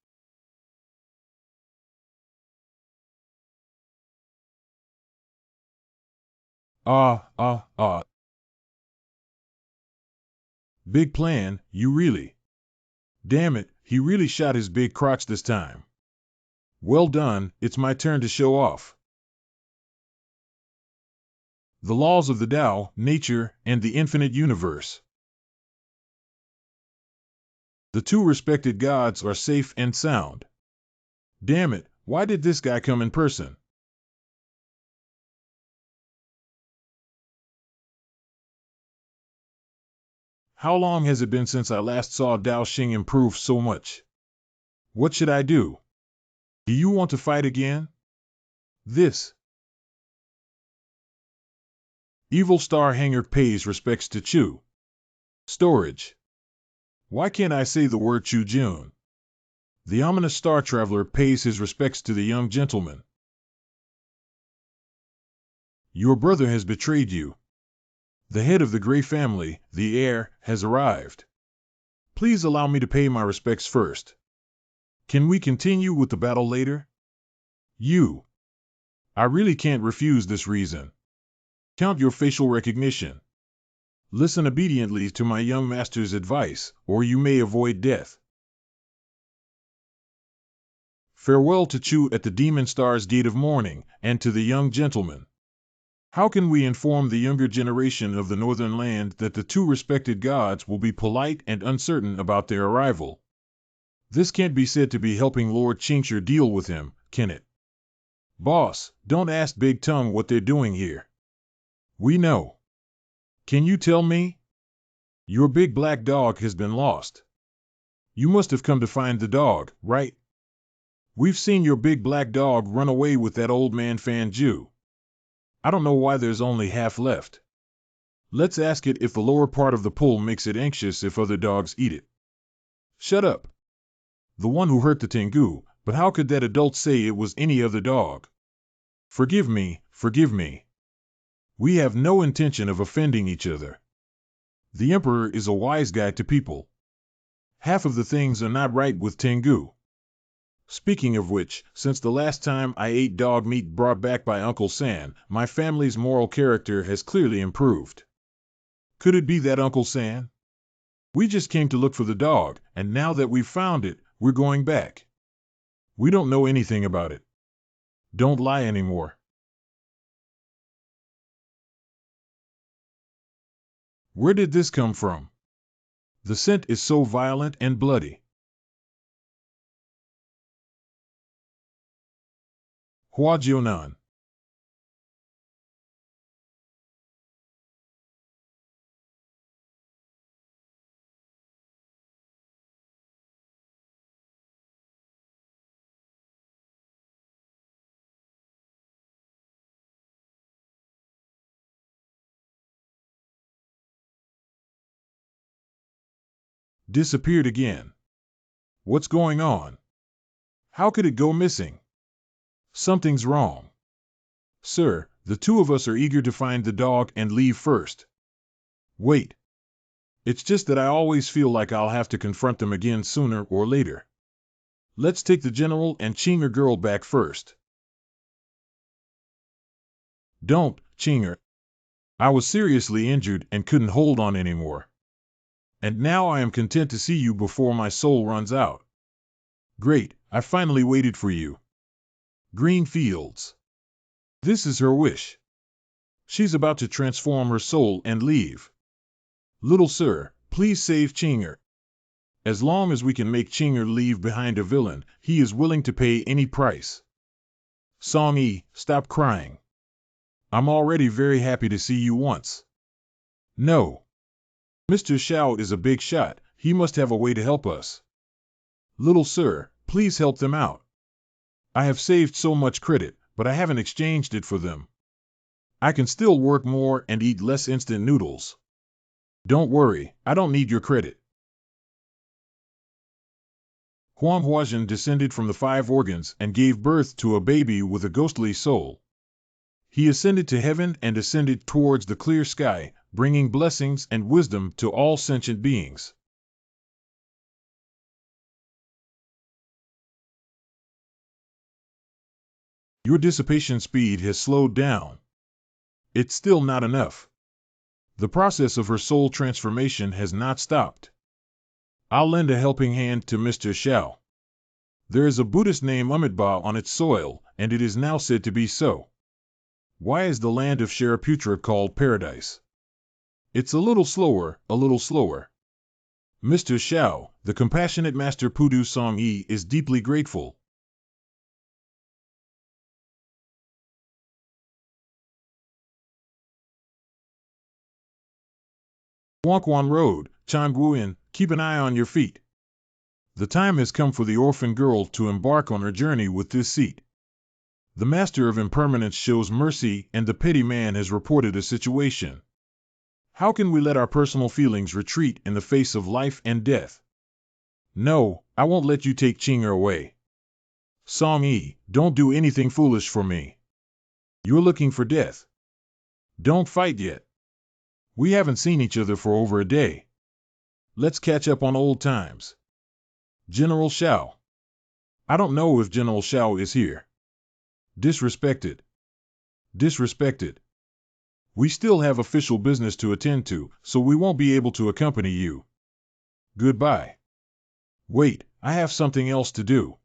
Big plan, you really. Damn it, he really shot his big crotch this time. Well done, it's my turn to show off. The laws of the Tao, nature, and the infinite universe. The two respected gods are safe and sound. Damn it, why did this guy come in person? How long has it been since I last saw Dao Xing improve so much? What should I do? Do you want to fight again? This. Evil Star Hanger pays respects to Chu. Storage. Why can't I say the word Chu Jun? The ominous star traveler pays his respects to the young gentleman. Your brother has betrayed you. The head of the Gray family, the heir, has arrived. Please allow me to pay my respects first. Can we continue with the battle later? You. I really can't refuse this reason. Count your facial recognition. Listen obediently to my young master's advice, or you may avoid death. Farewell to Chu at the Demon Star's Gate of Mourning, and to the young gentleman. How can we inform the younger generation of the Northern Land that the two respected gods will be polite and uncertain about their arrival? This can't be said to be helping Lord Chincher deal with him, can it? Boss, don't ask Big Tongue what they're doing here. We know. Can you tell me? Your big black dog has been lost. You must have come to find the dog, right? We've seen your big black dog run away with that old man Fan Ju. I don't know why there's only half left. Let's ask it if the lower part of the pool makes it anxious if other dogs eat it. Shut up. The one who hurt the Tengu, but how could that adult say it was any other dog? Forgive me, forgive me. We have no intention of offending each other. The Emperor is a wise guy to people. Half of the things are not right with Tengu. Speaking of which, since the last time I ate dog meat brought back by Uncle San, my family's moral character has clearly improved. Could it be that Uncle San? We just came to look for the dog, and now that we've found it, we're going back. We don't know anything about it. Don't lie anymore. Where did this come from? The scent is so violent and bloody. Hua Jiunan. Disappeared again. What's going on? How could it go missing? Something's wrong. Sir, the two of us are eager to find the dog and leave first. Wait. It's just that I always feel like I'll have to confront them again sooner or later. Let's take the general and Chinger girl back first. Don't, Chinger. I was seriously injured and couldn't hold on anymore. And now I am content to see you before my soul runs out. Great, I finally waited for you. Green fields. This is her wish. She's about to transform her soul and leave. Little sir, please save Chinger. As long as we can make Chinger leave behind a villain, he is willing to pay any price. Song-yi, stop crying. I'm already very happy to see you once. No. Mr. Xiao is a big shot, he must have a way to help us. Little sir, please help them out. I have saved so much credit, but I haven't exchanged it for them. I can still work more and eat less instant noodles. Don't worry, I don't need your credit. Huang Huazhen descended from the five organs and gave birth to a baby with a ghostly soul. He ascended to heaven and ascended towards the clear sky, bringing blessings and wisdom to all sentient beings. Your dissipation speed has slowed down. It's still not enough. The process of her soul transformation has not stopped. I'll lend a helping hand to Mr. Xiao. There is a Buddhist named Amitabha on its soil, and it is now said to be so. Why is the land of Shariputra called paradise? It's a little slower, a little slower. Mr. Xiao, the compassionate Master Pudu Song-yi is deeply grateful. Huangquan Road, Changguin, keep an eye on your feet. The time has come for the orphan girl to embark on her journey with this seat. The Master of Impermanence shows mercy and the petty man has reported a situation. How can we let our personal feelings retreat in the face of life and death? No, I won't let you take Chinger away. Song-yi, don't do anything foolish for me. You're looking for death. Don't fight yet. We haven't seen each other for over a day. Let's catch up on old times. General Xiao. I don't know if General Xiao is here. Disrespected. Disrespected. We still have official business to attend to, so we won't be able to accompany you. Goodbye. Wait, I have something else to do.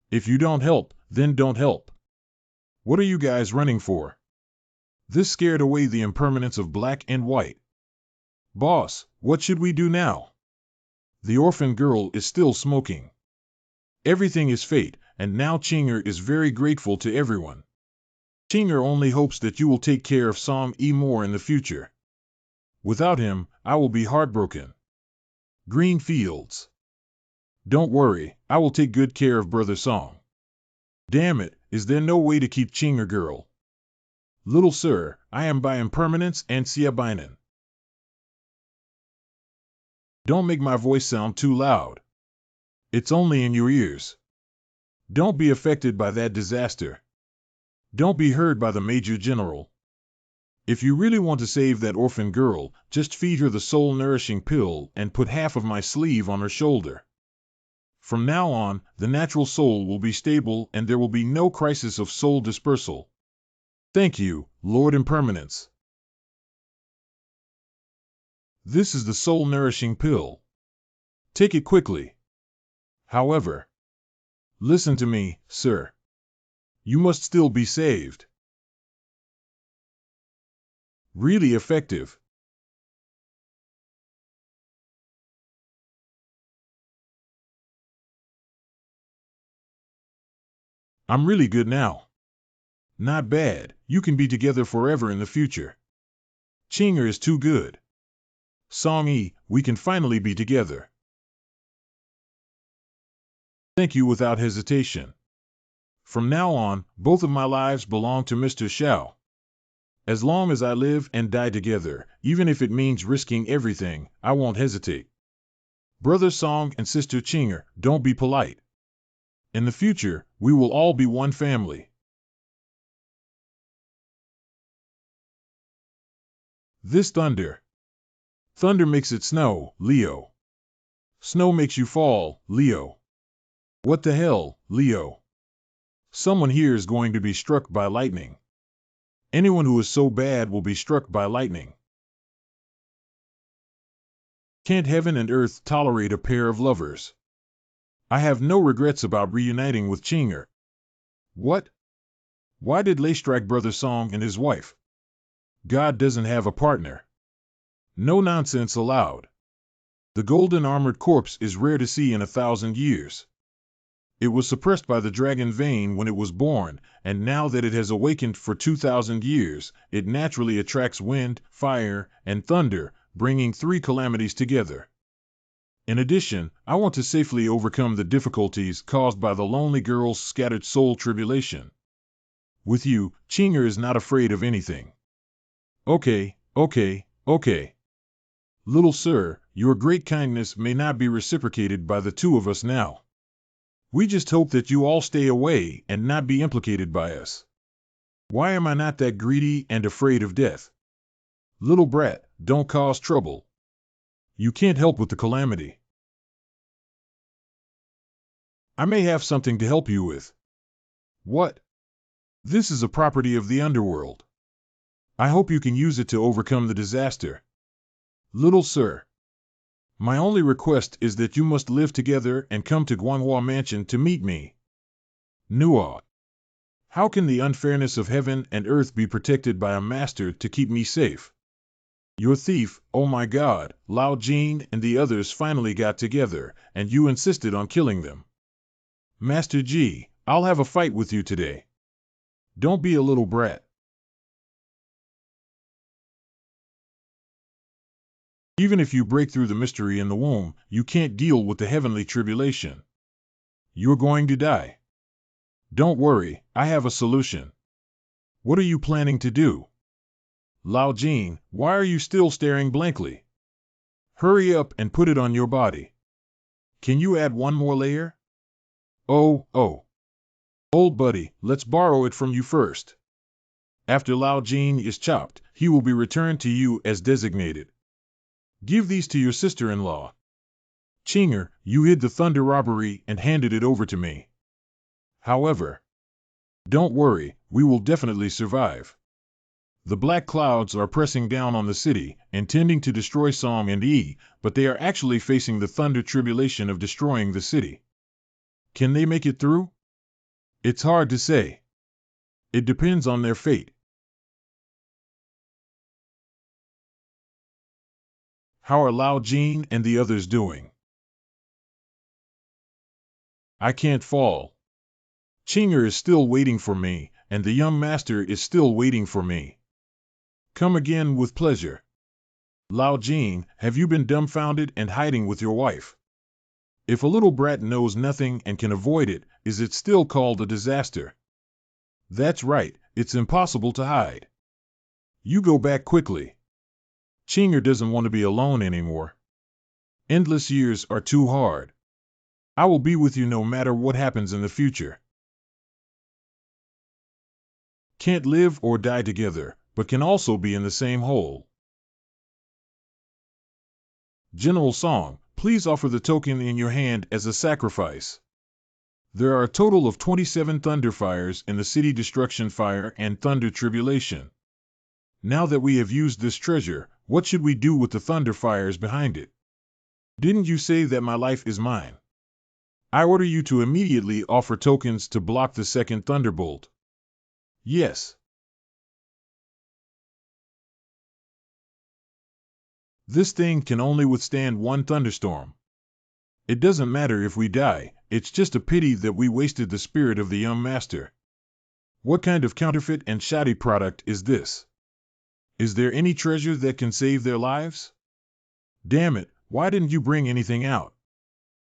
If you don't help, then don't help. What are you guys running for? This scared away the impermanence of black and white. Boss, what should we do now? The orphan girl is still smoking. Everything is fate, and now Chinger is very grateful to everyone. Chinger only hopes that you will take care of Song-yi more in the future. Without him, I will be heartbroken. Green fields. Don't worry, I will take good care of Brother Song. Damn it, is there no way to keep Chinger girl? Little sir, I am by impermanence and Siabinen. Don't make my voice sound too loud. It's only in your ears. Don't be affected by that disaster. Don't be heard by the Major General. If you really want to save that orphan girl, just feed her the soul-nourishing pill and put half of my sleeve on her shoulder. From now on, the natural soul will be stable and there will be no crisis of soul dispersal. Thank you, Lord Impermanence. This is the soul-nourishing pill. Take it quickly. However, listen to me, sir. You must still be saved. Really effective. I'm really good now. Not bad, you can be together forever in the future. Chinger is too good. Song-yi, we can finally be together. Thank you without hesitation. From now on, both of my lives belong to Mr. Xiao. As long as I live and die together, even if it means risking everything, I won't hesitate. Brother Song and Sister Chinger, don't be polite. In the future, we will all be one family. This thunder. Thunder makes it snow, Leo. Snow makes you fall, Leo. What the hell, Leo? Someone here is going to be struck by lightning. Anyone who is so bad will be struck by lightning. Can't heaven and earth tolerate a pair of lovers? I have no regrets about reuniting with Chinger. What? Why did Lei strike Brother Song and his wife? God doesn't have a partner. No nonsense allowed. The golden armored corpse is rare to see in 1,000 years. It was suppressed by the dragon vein when it was born, and now that it has awakened for 2,000 years, it naturally attracts wind, fire, and thunder, bringing 3 calamities together. In addition, I want to safely overcome the difficulties caused by the lonely girl's scattered soul tribulation. With you, Chinger is not afraid of anything. Okay. Little sir, your great kindness may not be reciprocated by the 2 of us now. We just hope that you all stay away and not be implicated by us. Why am I not that greedy and afraid of death? Little brat, don't cause trouble. You can't help with the calamity. I may have something to help you with. What? This is a property of the underworld. I hope you can use it to overcome the disaster. Little sir. My only request is that you must live together and come to Guanhua Mansion to meet me. Nua. How can the unfairness of heaven and earth be protected by a master to keep me safe? Your thief, oh my God, Lao Jin and the others finally got together, and you insisted on killing them. Master G, I'll have a fight with you today. Don't be a little brat. Even if you break through the mystery in the womb, you can't deal with the heavenly tribulation. You're going to die. Don't worry, I have a solution. What are you planning to do? Lao Jin, why are you still staring blankly? Hurry up and put it on your body. Can you add one more layer? Oh. Old buddy, let's borrow it from you first. After Lao Jin is chopped, he will be returned to you as designated. Give these to your sister-in-law. Chinger, you hid the thunder robbery and handed it over to me. However, don't worry, we will definitely survive. The black clouds are pressing down on the city, intending to destroy Song and Yi, but they are actually facing the thunder tribulation of destroying the city. Can they make it through? It's hard to say. It depends on their fate. How are Lao Jin and the others doing? I can't fall. Chinger is still waiting for me, and the young master is still waiting for me. Come again with pleasure. Lao Jin, have you been dumbfounded and hiding with your wife? If a little brat knows nothing and can avoid it, is it still called a disaster? That's right, it's impossible to hide. You go back quickly. Chinger doesn't want to be alone anymore. Endless years are too hard. I will be with you no matter what happens in the future. Can't live or die together, but can also be in the same hole. General Song, please offer the token in your hand as a sacrifice. There are a total of 27 thunder fires in the city destruction fire and thunder tribulation. Now that we have used this treasure, what should we do with the thunder fires behind it? Didn't you say that my life is mine? I order you to immediately offer tokens to block the second thunderbolt. Yes. This thing can only withstand one thunderstorm. It doesn't matter if we die, it's just a pity that we wasted the spirit of the young master. What kind of counterfeit and shoddy product is this? Is there any treasure that can save their lives? Damn it, why didn't you bring anything out?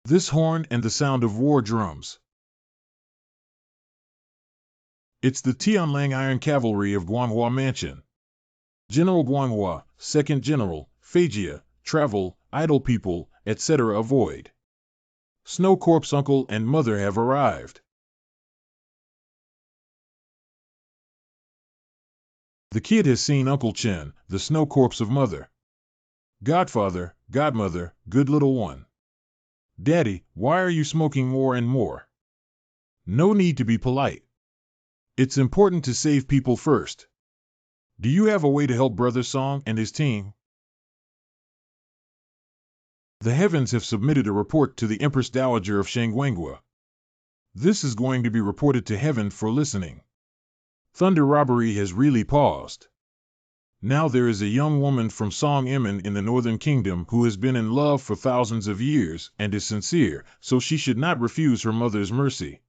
This horn and the sound of war drums. It's the Tianlang Iron Cavalry of Guanhua Mansion. General Guanhua, Second General, Phagia, travel, idle people, etc. avoid. Snow Corp's uncle and mother have arrived. The kid has seen Uncle Chen, the snow corpse of mother. Godfather, godmother, good little one. Daddy, why are you smoking more and more? No need to be polite. It's important to save people first. Do you have a way to help Brother Song and his team? The heavens have submitted a report to the Empress Dowager of Shangwenghua. This is going to be reported to heaven for listening. Thunder robbery has really paused. Now there is a young woman from Song Emin in the Northern Kingdom who has been in love for thousands of years and is sincere, so she should not refuse her mother's mercy.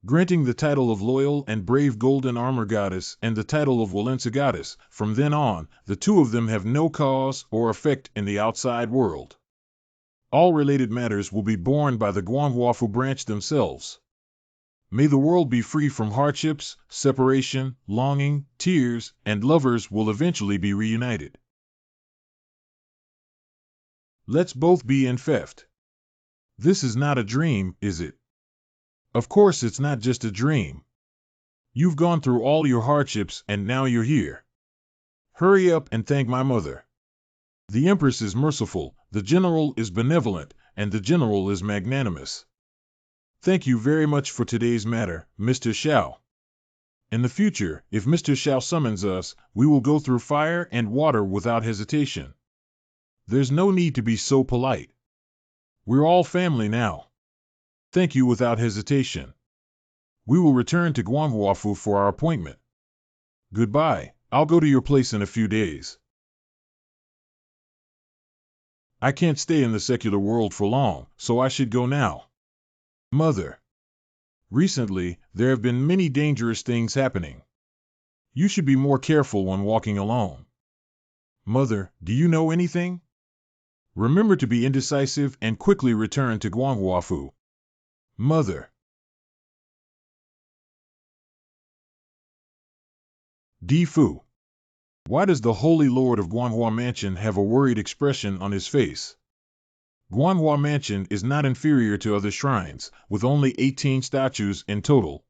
Granting the title of loyal and brave golden armor goddess and the title of Walensa goddess, from then on, the two of them have no cause or effect in the outside world. All related matters will be borne by the Guanghuafu branch themselves. May the world be free from hardships, separation, longing, tears, and lovers will eventually be reunited. Let's both be in theft. This is not a dream, is it? Of course it's not just a dream. You've gone through all your hardships and now you're here. Hurry up and thank my mother. The Empress is merciful, the General is benevolent, and the General is magnanimous. Thank you very much for today's matter, Mr. Xiao. In the future, if Mr. Xiao summons us, we will go through fire and water without hesitation. There's no need to be so polite. We're all family now. Thank you without hesitation. We will return to Guanghuafu for our appointment. Goodbye, I'll go to your place in a few days. I can't stay in the secular world for long, so I should go now. Mother. Recently, there have been many dangerous things happening. You should be more careful when walking alone. Mother, do you know anything? Remember to be indecisive and quickly return to Guanghuafu. Mother. Di Fu. Why does the Holy Lord of Guanghua Mansion have a worried expression on his face? Guanghua Mansion is not inferior to other shrines, with only 18 statues in total.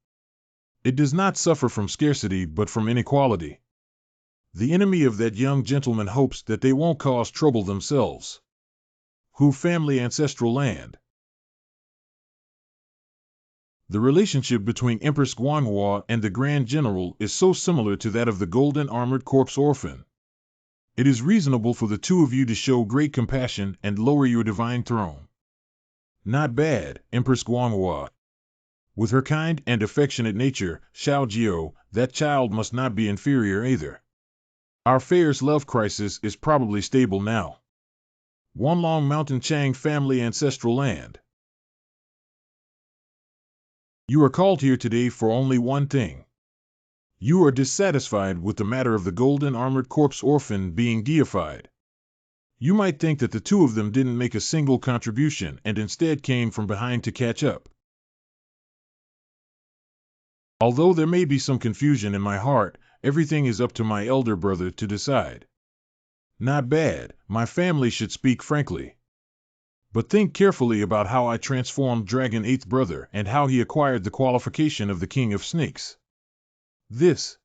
It does not suffer from scarcity but from inequality. The enemy of that young gentleman hopes that they won't cause trouble themselves. Hu family ancestral land. The relationship between Empress Guanghua and the Grand General is so similar to that of the Golden Armored Corpse Orphan. It is reasonable for the two of you to show great compassion and lower your divine throne. Not bad, Empress Guanghua. With her kind and affectionate nature, Xiao Jiao, that child must not be inferior either. Our Fair's love crisis is probably stable now. Wanlong Mountain Chang family ancestral land. You are called here today for only one thing. You are dissatisfied with the matter of the Golden Armored Corpse Orphan being deified. You might think that the two of them didn't make a single contribution and instead came from behind to catch up. Although there may be some confusion in my heart, everything is up to my elder brother to decide. Not bad, my family should speak frankly. But think carefully about how I transformed Dragon 8th brother and how he acquired the qualification of the King of Snakes. This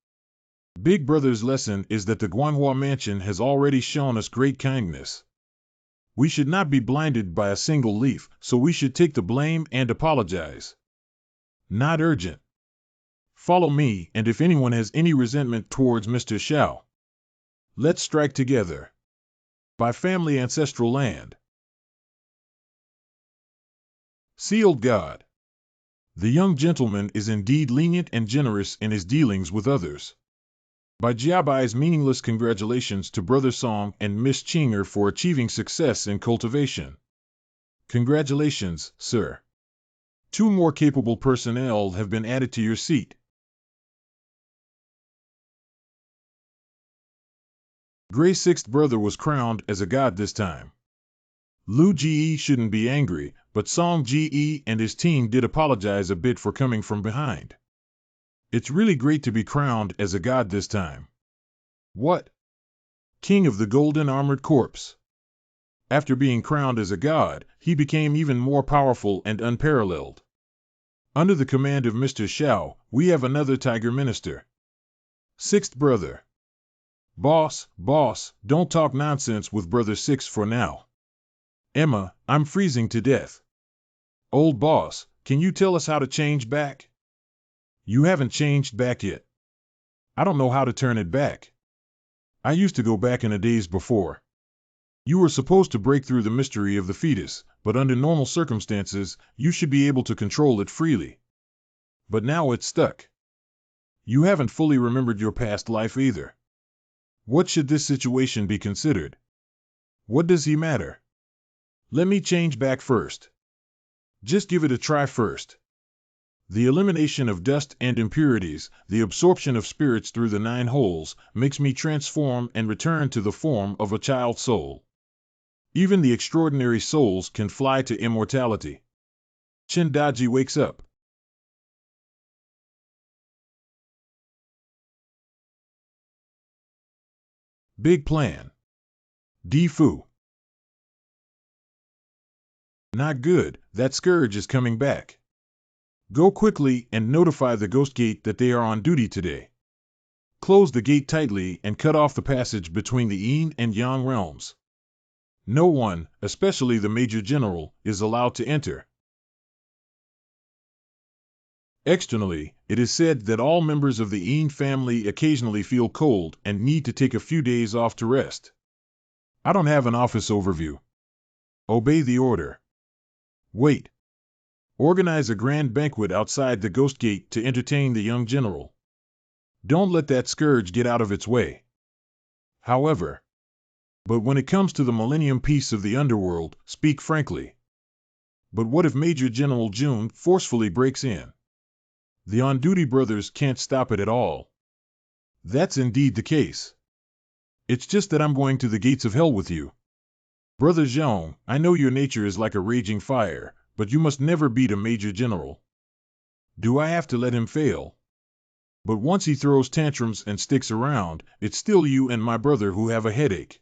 Big Brother's lesson is that the Guanghua Mansion has already shown us great kindness. We should not be blinded by a single leaf, so we should take the blame and apologize. Not urgent. Follow me, and if anyone has any resentment towards Mr. Xiao, let's strike together. By family ancestral land. Sealed God. The young gentleman is indeed lenient and generous in his dealings with others. By Jiabai's meaningless congratulations to Brother Song and Miss Chinger for achieving success in cultivation. Congratulations, sir. 2 more capable personnel have been added to your seat. Gray 6th brother was crowned as a god this time. Lu Ji shouldn't be angry, but Song Ji and his team did apologize a bit for coming from behind. It's really great to be crowned as a god this time. What? King of the Golden Armored Corpse. After being crowned as a god, he became even more powerful and unparalleled. Under the command of Mr. Xiao, we have another tiger minister. Sixth brother. Boss, don't talk nonsense with brother six for now. Emma, I'm freezing to death. Old boss, can you tell us how to change back? You haven't changed back yet. I don't know how to turn it back. I used to go back in the days before. You were supposed to break through the mystery of the fetus, but under normal circumstances, you should be able to control it freely. But now it's stuck. You haven't fully remembered your past life either. What should this situation be considered? What does he matter? Let me change back first. Just give it a try first. The elimination of dust and impurities, the absorption of spirits through the 9 holes, makes me transform and return to the form of a child soul. Even the extraordinary souls can fly to immortality. Chindaji wakes up. Big plan. Di-fu. Not good, that scourge is coming back. Go quickly and notify the ghost gate that they are on duty today. Close the gate tightly and cut off the passage between the Yin and Yang realms. No one, especially the Major General, is allowed to enter. Externally, it is said that all members of the Yin family occasionally feel cold and need to take a few days off to rest. I don't have an office overview. Obey the order. Wait. Organize a grand banquet outside the Ghost Gate to entertain the young general. Don't let that scourge get out of its way. However, but when it comes to the Millennium Peace of the Underworld, speak frankly. But what if Major General June forcefully breaks in? The on-duty brothers can't stop it at all. That's indeed the case. It's just that I'm going to the gates of hell with you. Brother Zhang, I know your nature is like a raging fire, but you must never beat a Major General. Do I have to let him fail? But once he throws tantrums and sticks around, it's still you and my brother who have a headache.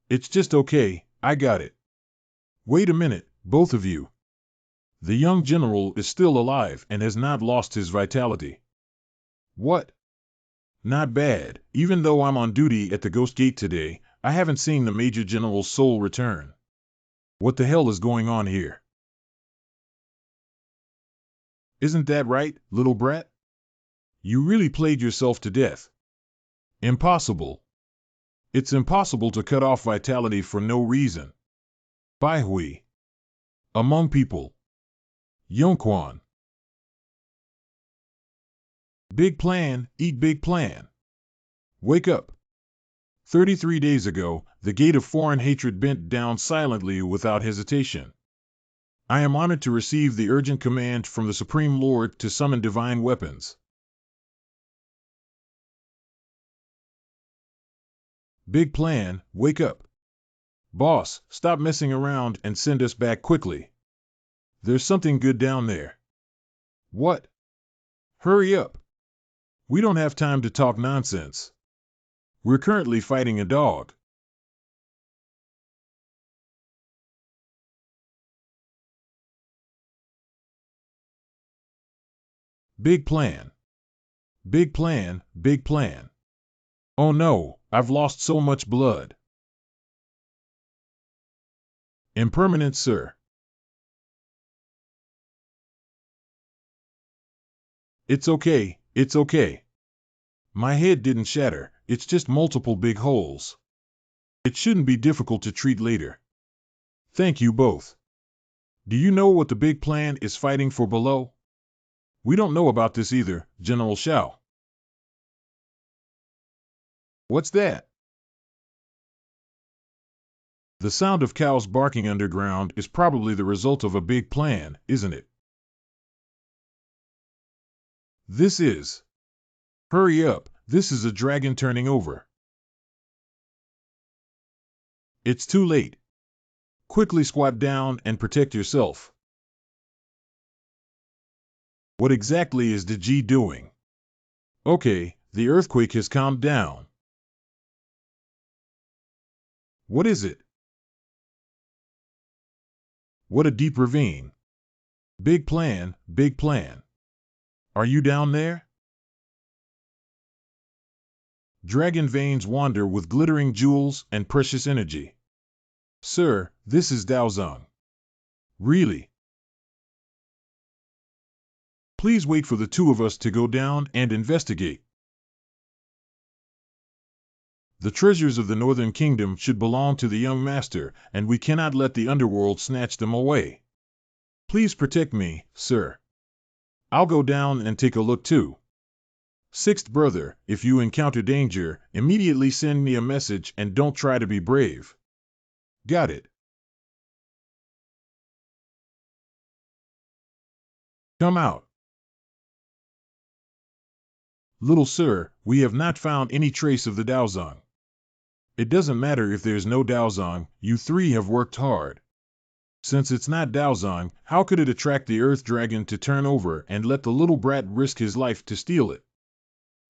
It's just okay, I got it. Wait a minute, both of you. The young general is still alive and has not lost his vitality. What? Not bad. Even though I'm on duty at the Ghost Gate today, I haven't seen the Major General's soul return. What the hell is going on here? Isn't that right, little brat? You really played yourself to death. Impossible. It's impossible to cut off vitality for no reason. Bai Hui. Among people. Yongquan. Big plan, eat big plan. Wake up. 33 days ago, the gate of foreign hatred bent down silently without hesitation. I am honored to receive the urgent command from the Supreme Lord to summon divine weapons. Big plan, wake up. Boss, stop messing around and send us back quickly. There's something good down there. What? Hurry up. We don't have time to talk nonsense. We're currently fighting a dog. Big plan. Big plan, big plan. Oh no, I've lost so much blood. Impermanent, sir. It's okay, it's okay. My head didn't shatter, it's just multiple big holes. It shouldn't be difficult to treat later. Thank you both. Do you know what the big plan is fighting for below? We don't know about this either, General Xiao. What's that? The sound of cows barking underground is probably the result of a big plan, isn't it? This is. Hurry up, this is a dragon turning over. It's too late. Quickly squat down and protect yourself. What exactly is the G doing? Okay, the earthquake has calmed down. What is it? What a deep ravine. Big plan, big plan. Are you down there? Dragon veins wander with glittering jewels and precious energy. Sir, this is Daozong. Really? Please wait for the two of us to go down and investigate. The treasures of the Northern Kingdom should belong to the young master, and we cannot let the underworld snatch them away. Please protect me, sir. I'll go down and take a look too. Sixth brother, if you encounter danger, immediately send me a message and don't try to be brave. Got it. Come out. Little sir, we have not found any trace of the Daozong. It doesn't matter if there's no Daozong, you three have worked hard. Since it's not Daozong, how could it attract the Earth Dragon to turn over and let the little brat risk his life to steal it?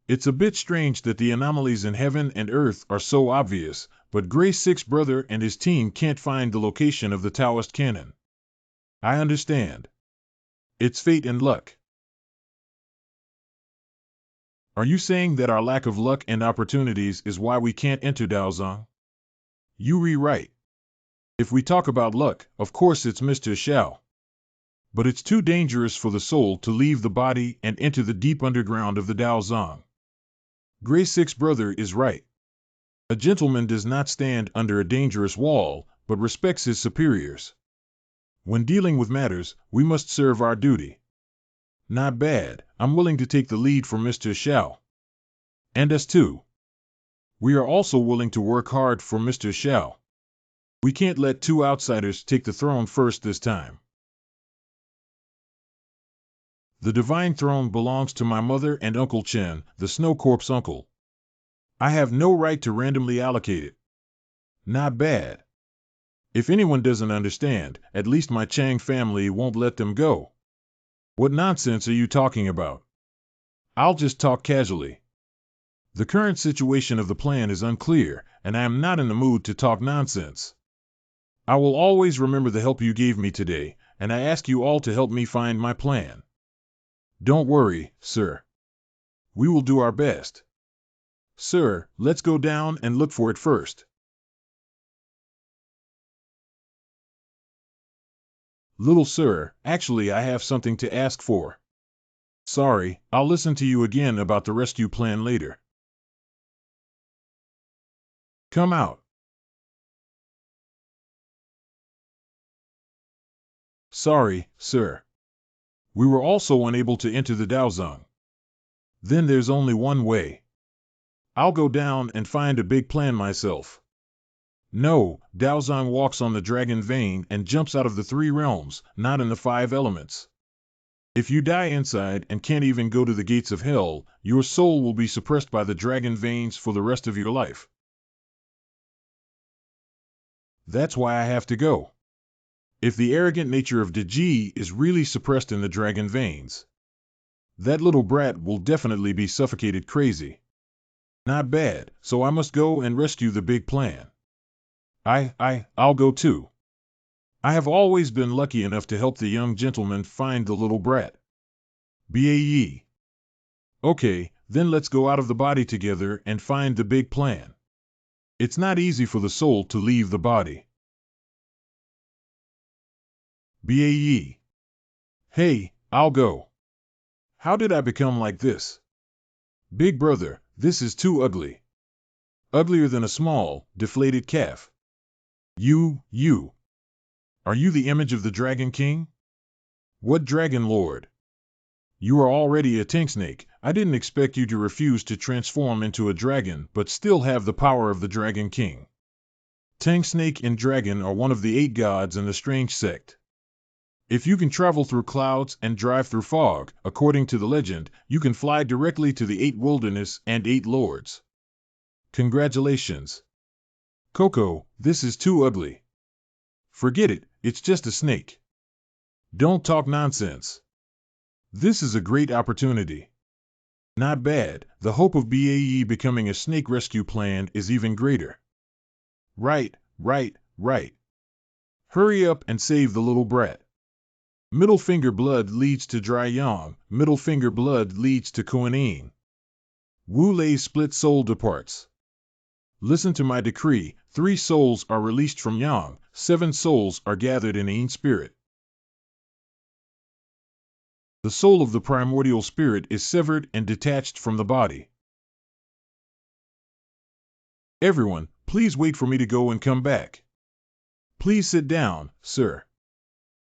It's a bit strange that the anomalies in heaven and earth are so obvious, but Gray's sixth brother and his team can't find the location of the Taoist cannon. I understand. It's fate and luck. Are you saying that our lack of luck and opportunities is why we can't enter Daozong? You rewrite. If we talk about luck, of course it's Mr. Xiao. But it's too dangerous for the soul to leave the body and enter the deep underground of the Daozong. Gray's sixth brother is right. A gentleman does not stand under a dangerous wall, but respects his superiors. When dealing with matters, we must serve our duty. Not bad, I'm willing to take the lead for Mr. Xiao. And us too. We are also willing to work hard for Mr. Xiao. We can't let two outsiders take the throne first this time. The divine throne belongs to my mother and Uncle Chen, the Snow Corp's uncle. I have no right to randomly allocate it. Not bad. If anyone doesn't understand, at least my Chang family won't let them go. What nonsense are you talking about? I'll just talk casually. The current situation of the plan is unclear, and I am not in the mood to talk nonsense. I will always remember the help you gave me today, and I ask you all to help me find my plan. Don't worry, sir. We will do our best. Sir, let's go down and look for it first. Little sir, actually I have something to ask for. Sorry, I'll listen to you again about the rescue plan later. Come out. Sorry, sir. We were also unable to enter the Daozong. Then there's only one way. I'll go down and find a big plan myself. No, Daozong walks on the dragon vein and jumps out of the three realms, not in the five elements. If you die inside and can't even go to the gates of hell, your soul will be suppressed by the dragon veins for the rest of your life. That's why I have to go. If the arrogant nature of Deji is really suppressed in the dragon veins, that little brat will definitely be suffocated crazy. Not bad, so I must go and rescue the big plan. I'll go too. I have always been lucky enough to help the young gentleman find the little brat. Bae. Okay, then let's go out of the body together and find the big plan. It's not easy for the soul to leave the body. Bae. Hey, I'll go. How did I become like this? Big brother, this is too ugly. Uglier than a small, deflated calf. You. Are you the image of the Dragon King? What Dragon Lord? You are already a tank snake. I didn't expect you to refuse to transform into a dragon but still have the power of the Dragon King. Tank snake and dragon are one of the 8 gods in the strange sect. If you can travel through clouds and drive through fog, according to the legend, you can fly directly to the 8 wilderness and 8 lords. Congratulations. Coco, this is too ugly. Forget it, it's just a snake. Don't talk nonsense. This is a great opportunity. Not bad, the hope of BAE becoming a snake rescue plan is even greater. Right. Hurry up and save the little brat. Middle finger blood leads to dry yang, middle finger blood leads to kuanin. Wu Lei's split soul departs. Listen to my decree, 3 souls are released from yang, 7 souls are gathered in Yin spirit. The soul of the primordial spirit is severed and detached from the body. Everyone, please wait for me to go and come back. Please sit down, sir.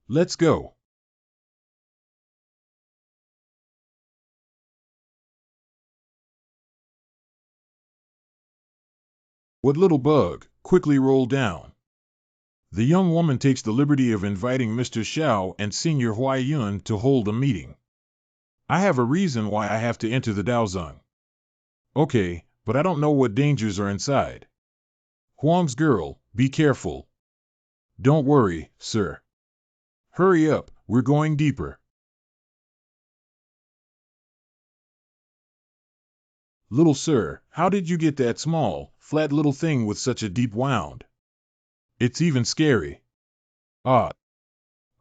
Let's go. What little bug, quickly roll down. The young woman takes the liberty of inviting Mr. Xiao and Senior Huai Yun to hold a meeting. I have a reason why I have to enter the Daozang. Okay, but I don't know what dangers are inside. Huang's girl, be careful. Don't worry, sir. Hurry up, we're going deeper. Little sir, how did you get that small, flat little thing with such a deep wound? It's even scary. Ah.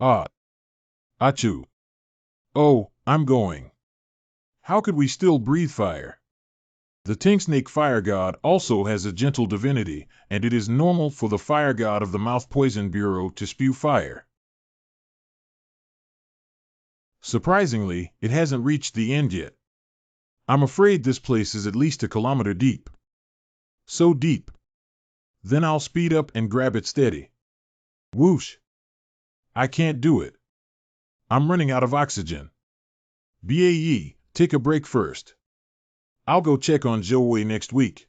Ah. Achoo. Oh, I'm going. How could we still breathe fire? The Tinksnake fire god also has a gentle divinity, and it is normal for the fire god of the Mouth Poison Bureau to spew fire. Surprisingly, it hasn't reached the end yet. I'm afraid this place is at least a kilometer deep. So deep. Then I'll speed up and grab it steady. Whoosh. I can't do it. I'm running out of oxygen. BAE, take a break first. I'll go check on Zhou next week.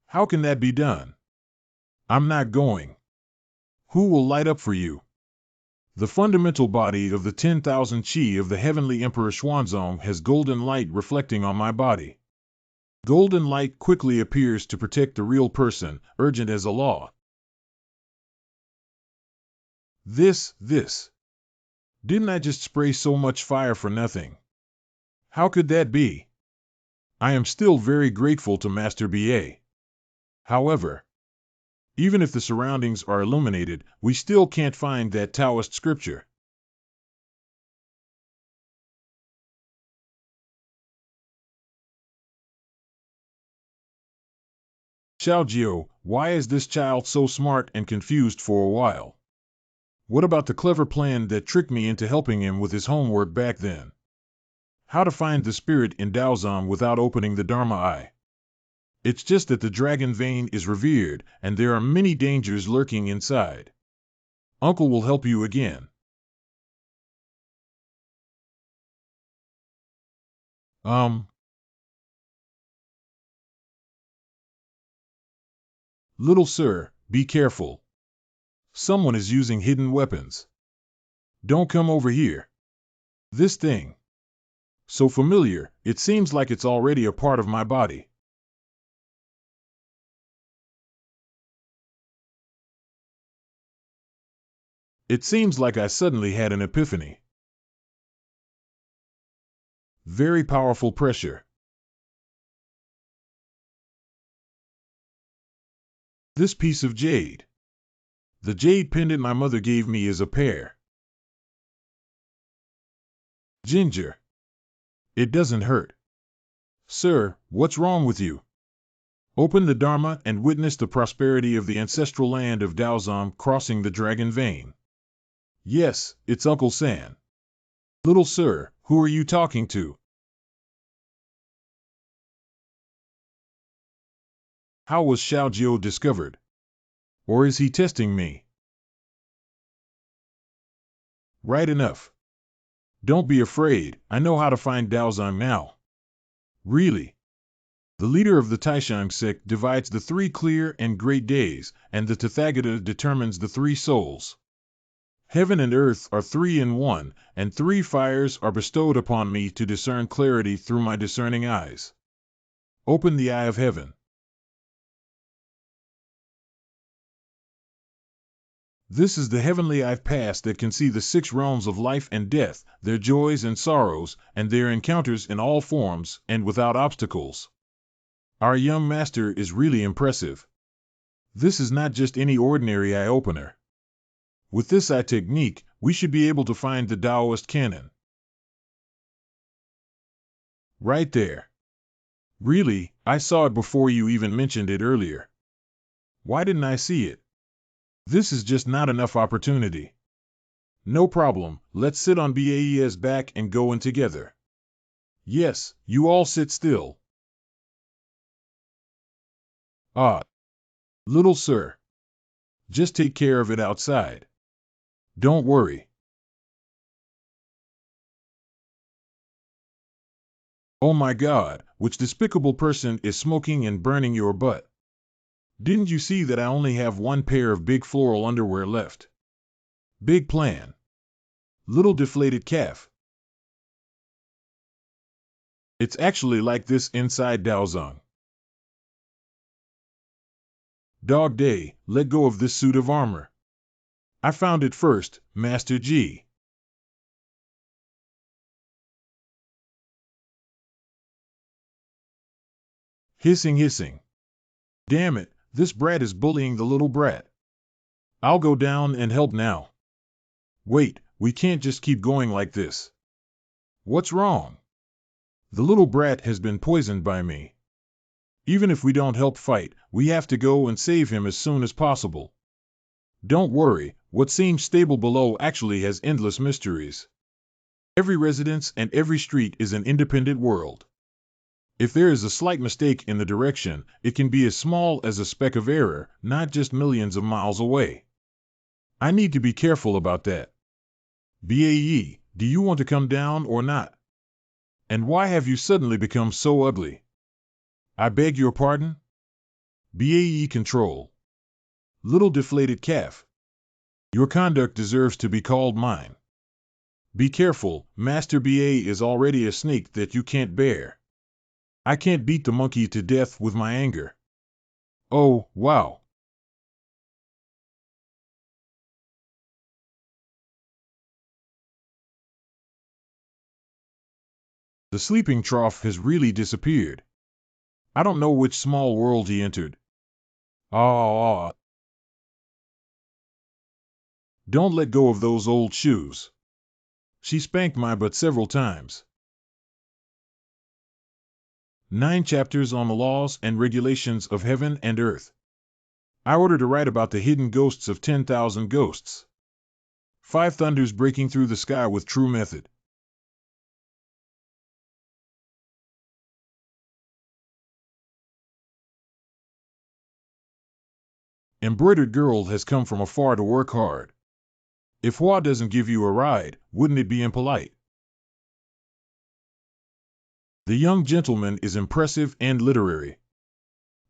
How can that be done? I'm not going. Who will light up for you? The fundamental body of the 10,000 Qi of the Heavenly Emperor Xuanzong has golden light reflecting on my body. Golden light quickly appears to protect the real person, urgent as a law. This. Didn't I just spray so much fire for nothing? How could that be? I am still very grateful to Master BA. However, even if the surroundings are illuminated, we still can't find that Taoist scripture. Xiaojiu, why is this child so smart and confused for a while? What about the clever plan that tricked me into helping him with his homework back then? How to find the spirit in Daozang without opening the Dharma eye? It's just that the dragon vein is revered, and there are many dangers lurking inside. Uncle will help you again. Little sir, be careful. Someone is using hidden weapons. Don't come over here. This thing. So familiar, it seems like it's already a part of my body. It seems like I suddenly had an epiphany. Very powerful pressure. This piece of jade. The jade pendant my mother gave me is a pair. Ginger. It doesn't hurt. Sir, what's wrong with you? Open the Dharma and witness the prosperity of the ancestral land of Daozang crossing the dragon vein. Yes, it's Uncle San. Little sir, who are you talking to? How was Xiaojiu discovered? Or is he testing me? Right enough. Don't be afraid, I know how to find Daozang now. Really? The leader of the Taishang sect divides the 3 clear and great days, and the Tathagata determines the 3 souls. Heaven and earth are 3 in 1, and 3 fires are bestowed upon me to discern clarity through my discerning eyes. Open the eye of heaven. This is the heavenly I've passed that can see the 6 realms of life and death, their joys and sorrows, and their encounters in all forms and without obstacles. Our young master is really impressive. This is not just any ordinary eye-opener. With this eye technique, we should be able to find the Taoist canon. Right there. Really, I saw it before you even mentioned it earlier. Why didn't I see it? This is just not enough opportunity. No problem, let's sit on BAE's back and go in together. Yes, you all sit still. Ah, little sir. Just take care of it outside. Don't worry. Oh my God, which despicable person is smoking and burning your butt? Didn't you see that I only have one pair of big floral underwear left? Big plan. Little deflated calf. It's actually like this inside Daozong. Dog day, let go of this suit of armor. I found it first, Master G. Hissing, hissing. Damn it, this brat is bullying the little brat. I'll go down and help now. Wait, we can't just keep going like this. What's wrong? The little brat has been poisoned by me. Even if we don't help fight, we have to go and save him as soon as possible. Don't worry, what seems stable below actually has endless mysteries. Every residence and every street is an independent world. If there is a slight mistake in the direction, it can be as small as a speck of error, not just millions of miles away. I need to be careful about that. BAE, do you want to come down or not? And why have you suddenly become so ugly? I beg your pardon? BAE control. Little deflated calf. Your conduct deserves to be called mine. Be careful, Master BA is already a snake that you can't bear. I can't beat the monkey to death with my anger. Oh, wow. The sleeping trough has really disappeared. I don't know which small world he entered. Ah. Don't let go of those old shoes. She spanked my butt several times. 9 chapters on the laws and regulations of heaven and earth. I ordered to write about the hidden ghosts of 10,000 ghosts. 5 thunders breaking through the sky with true method. Embroidered girl has come from afar to work hard. If Hua doesn't give you a ride, wouldn't it be impolite? The young gentleman is impressive and literary.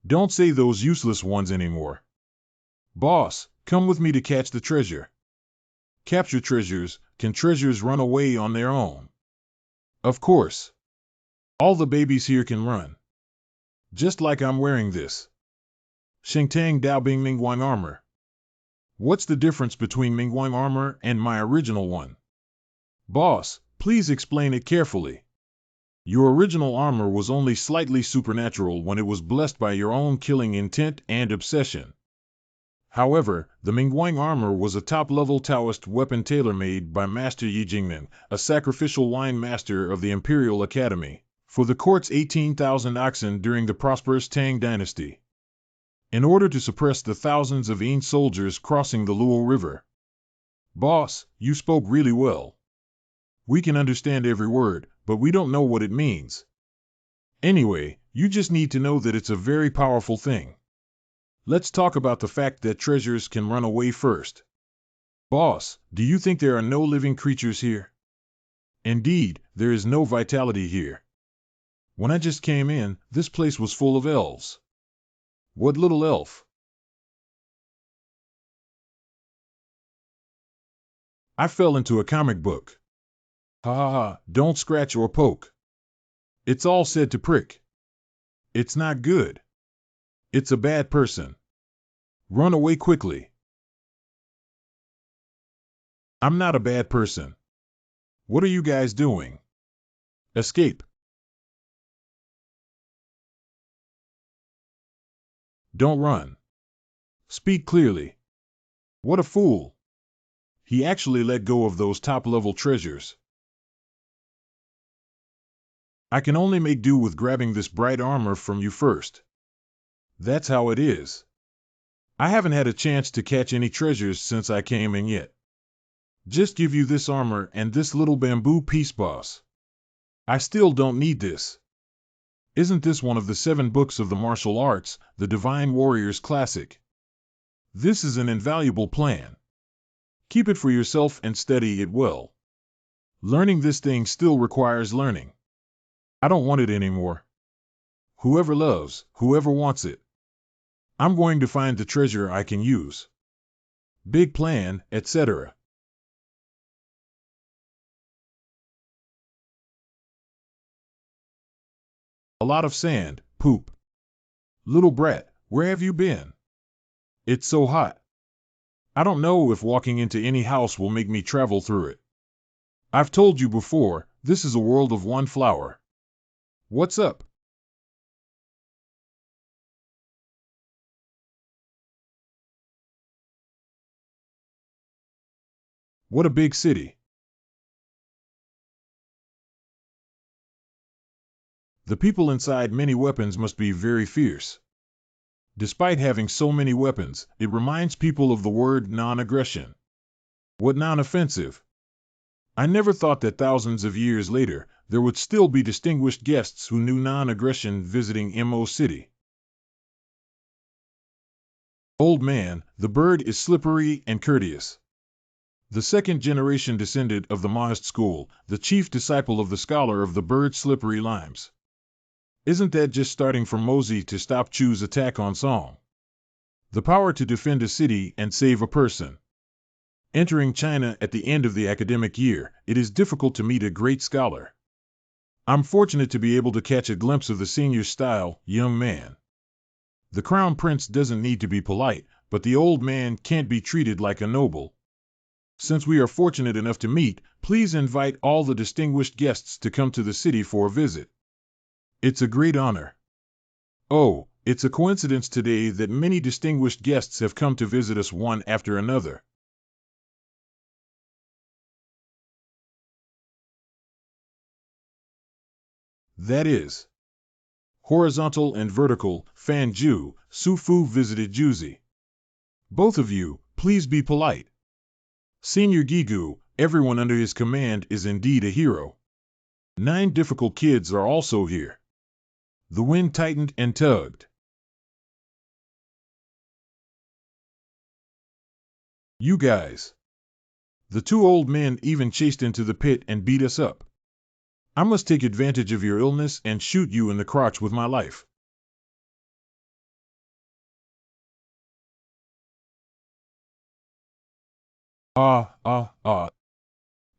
Don't say those useless ones anymore. Boss, come with me to catch the treasure. Capture treasures, can treasures run away on their own? Of course. All the babies here can run. Just like I'm wearing this. Shengtang Dao Bing Mingguang armor. What's the difference between Mingguang armor and my original one? Boss, please explain it carefully. Your original armor was only slightly supernatural when it was blessed by your own killing intent and obsession. However, the Mingguang armor was a top-level Taoist weapon tailor-made by Master Yi Jingmen, a sacrificial wine master of the Imperial Academy, for the court's 18,000 oxen during the prosperous Tang dynasty. In order to suppress the thousands of Yin soldiers crossing the Luo River. Boss, you spoke really well. We can understand every word, but we don't know what it means. Anyway, you just need to know that it's a very powerful thing. Let's talk about the fact that treasures can run away first. Boss, do you think there are no living creatures here? Indeed, there is no vitality here. When I just came in, this place was full of elves. What little elf? I fell into a comic book. Ha ha ha, don't scratch or poke. It's all said to prick. It's not good. It's a bad person. Run away quickly. I'm not a bad person. What are you guys doing? Escape. Don't run. Speak clearly. What a fool. He actually let go of those top-level treasures. I can only make do with grabbing this bright armor from you first. That's how it is. I haven't had a chance to catch any treasures since I came in yet. Just give you this armor and this little bamboo piece, boss. I still don't need this. Isn't this one of the 7 books of the martial arts, the Divine Warrior's Classic? This is an invaluable plan. Keep it for yourself and study it well. Learning this thing still requires learning. I don't want it anymore. Whoever loves, whoever wants it. I'm going to find the treasure I can use. Big plan, etc. A lot of sand, poop. Little brat, where have you been? It's so hot. I don't know if walking into any house will make me travel through it. I've told you before, this is a world of one flower. What's up? What a big city. The people inside many weapons must be very fierce. Despite having so many weapons, it reminds people of the word non-aggression. What non-offensive? I never thought that thousands of years later, there would still be distinguished guests who knew non-aggression visiting Mo City. Old man, the bird is slippery and courteous. The second generation descendant of the Maoist school, the chief disciple of the scholar of the bird slippery limes. Isn't that just starting from Mosey to stop Chu's attack on Song? The power to defend a city and save a person. Entering China at the end of the academic year, it is difficult to meet a great scholar. I'm fortunate to be able to catch a glimpse of the senior-style young man. The crown prince doesn't need to be polite, but the old man can't be treated like a noble. Since we are fortunate enough to meet, please invite all the distinguished guests to come to the city for a visit. It's a great honor. Oh, it's a coincidence today that many distinguished guests have come to visit us one after another. That is, horizontal and vertical, Fan Ju, Su Fu visited Juzi. Both of you, please be polite. Senior Gigu, everyone under his command is indeed a hero. 9 difficult kids are also here. The wind tightened and tugged. You guys. The 2 old men even chased into the pit and beat us up. I must take advantage of your illness and shoot you in the crotch with my life.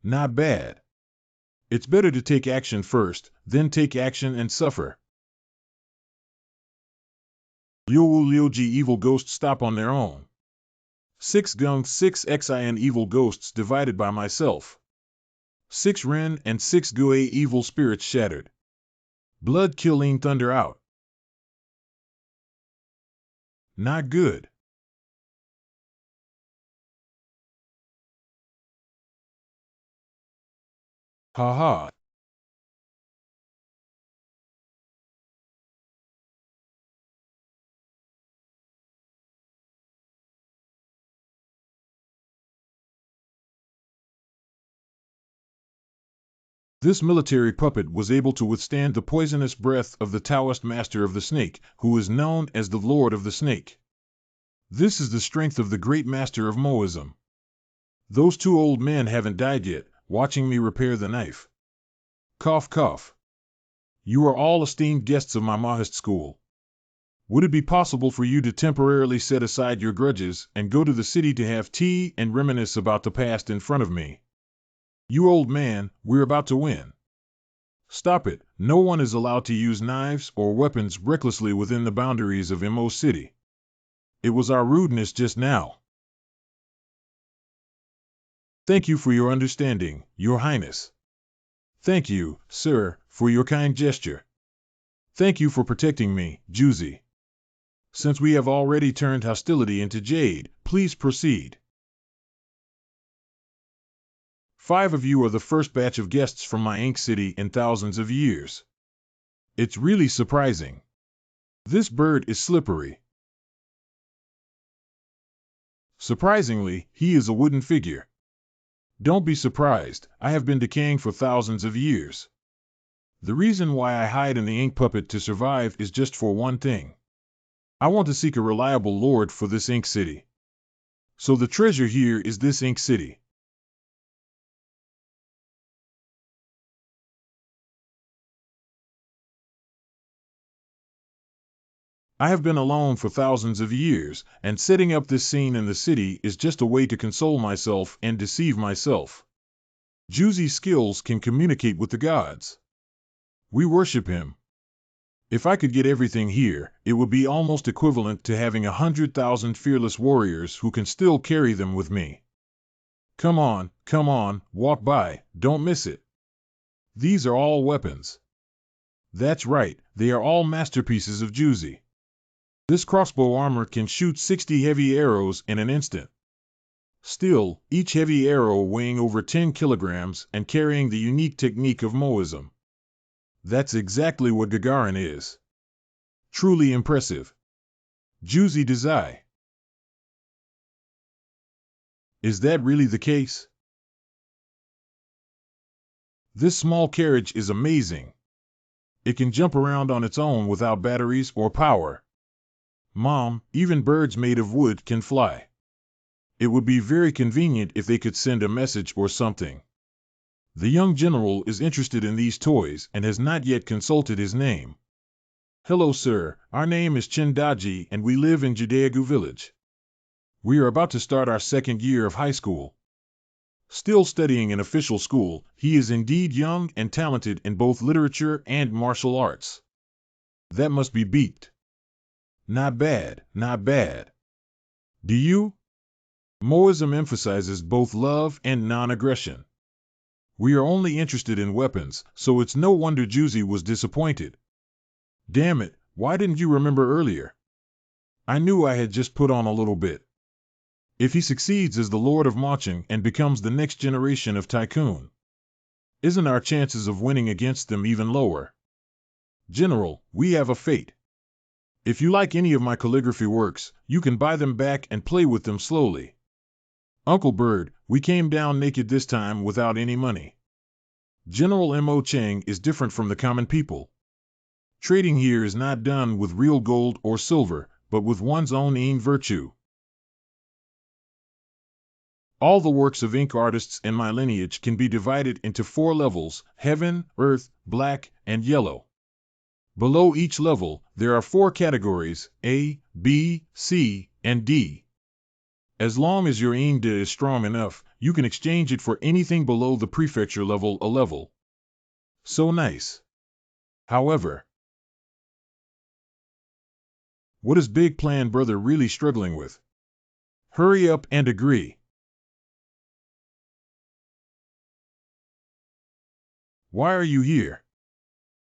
Not bad. It's better to take action first, then take action and suffer. Liu Liuji evil ghosts stop on their own. 6 Gung 6 Xin evil ghosts divided by myself. 6 Ren and 6 Gue evil spirits shattered. Blood killing thunder out. Not good. Ha. This military puppet was able to withstand the poisonous breath of the Taoist master of the snake, who is known as the Lord of the Snake. This is the strength of the great master of Moism. Those 2 old men haven't died yet, watching me repair the knife. Cough cough. You are all esteemed guests of my Maoist school. Would it be possible for you to temporarily set aside your grudges and go to the city to have tea and reminisce about the past in front of me? You old man, we're about to win. Stop it, no one is allowed to use knives or weapons recklessly within the boundaries of Mo City. It was our rudeness just now. Thank you for your understanding, Your Highness. Thank you, sir, for your kind gesture. Thank you for protecting me, Juzi. Since we have already turned hostility into jade, please proceed. 5 of you are the first batch of guests from my ink city in thousands of years. It's really surprising. This bird is slippery. Surprisingly, he is a wooden figure. Don't be surprised, I have been decaying for thousands of years. The reason why I hide in the ink puppet to survive is just for one thing. I want to seek a reliable lord for this ink city. So the treasure here is this ink city. I have been alone for thousands of years, and setting up this scene in the city is just a way to console myself and deceive myself. Juzy's skills can communicate with the gods. We worship him. If I could get everything here, it would be almost equivalent to having 100,000 fearless warriors who can still carry them with me. Come on, walk by, don't miss it. These are all weapons. That's right, they are all masterpieces of Juzy. This crossbow armor can shoot 60 heavy arrows in an instant. Still, each heavy arrow weighing over 10 kilograms and carrying the unique technique of Moism. That's exactly what Gagarin is. Truly impressive. Juzy Desai. Is that really the case? This small carriage is amazing. It can jump around on its own without batteries or power. Mom, even birds made of wood can fly. It would be very convenient if they could send a message or something. The young general is interested in these toys and has not yet consulted his name. Hello, sir. Our name is Chindaji and we live in Judaegu village. We are about to start our second year of high school. Still studying in official school, he is indeed young and talented in both literature and martial arts. That must be beat. Not bad, not bad. Do you? Moism emphasizes both love and non-aggression. We are only interested in weapons, so it's no wonder Juzy was disappointed. Damn it, why didn't you remember earlier? I knew I had just put on a little bit. If he succeeds as the Lord of Marching and becomes the next generation of Tycoon, isn't our chances of winning against them even lower? General, we have a fate. If you like any of my calligraphy works, you can buy them back and play with them slowly. Uncle Bird, we came down naked this time without any money. General M.O. Chang is different from the common people. Trading here is not done with real gold or silver, but with one's own inner virtue. All the works of ink artists in my lineage can be divided into 4 levels: heaven, earth, black, and yellow. Below each level, there are 4 categories: A, B, C, and D. As long as your Inda is strong enough, you can exchange it for anything below the prefecture level a level. So nice. However, what is Big Plan Brother really struggling with? Hurry up and agree. Why are you here?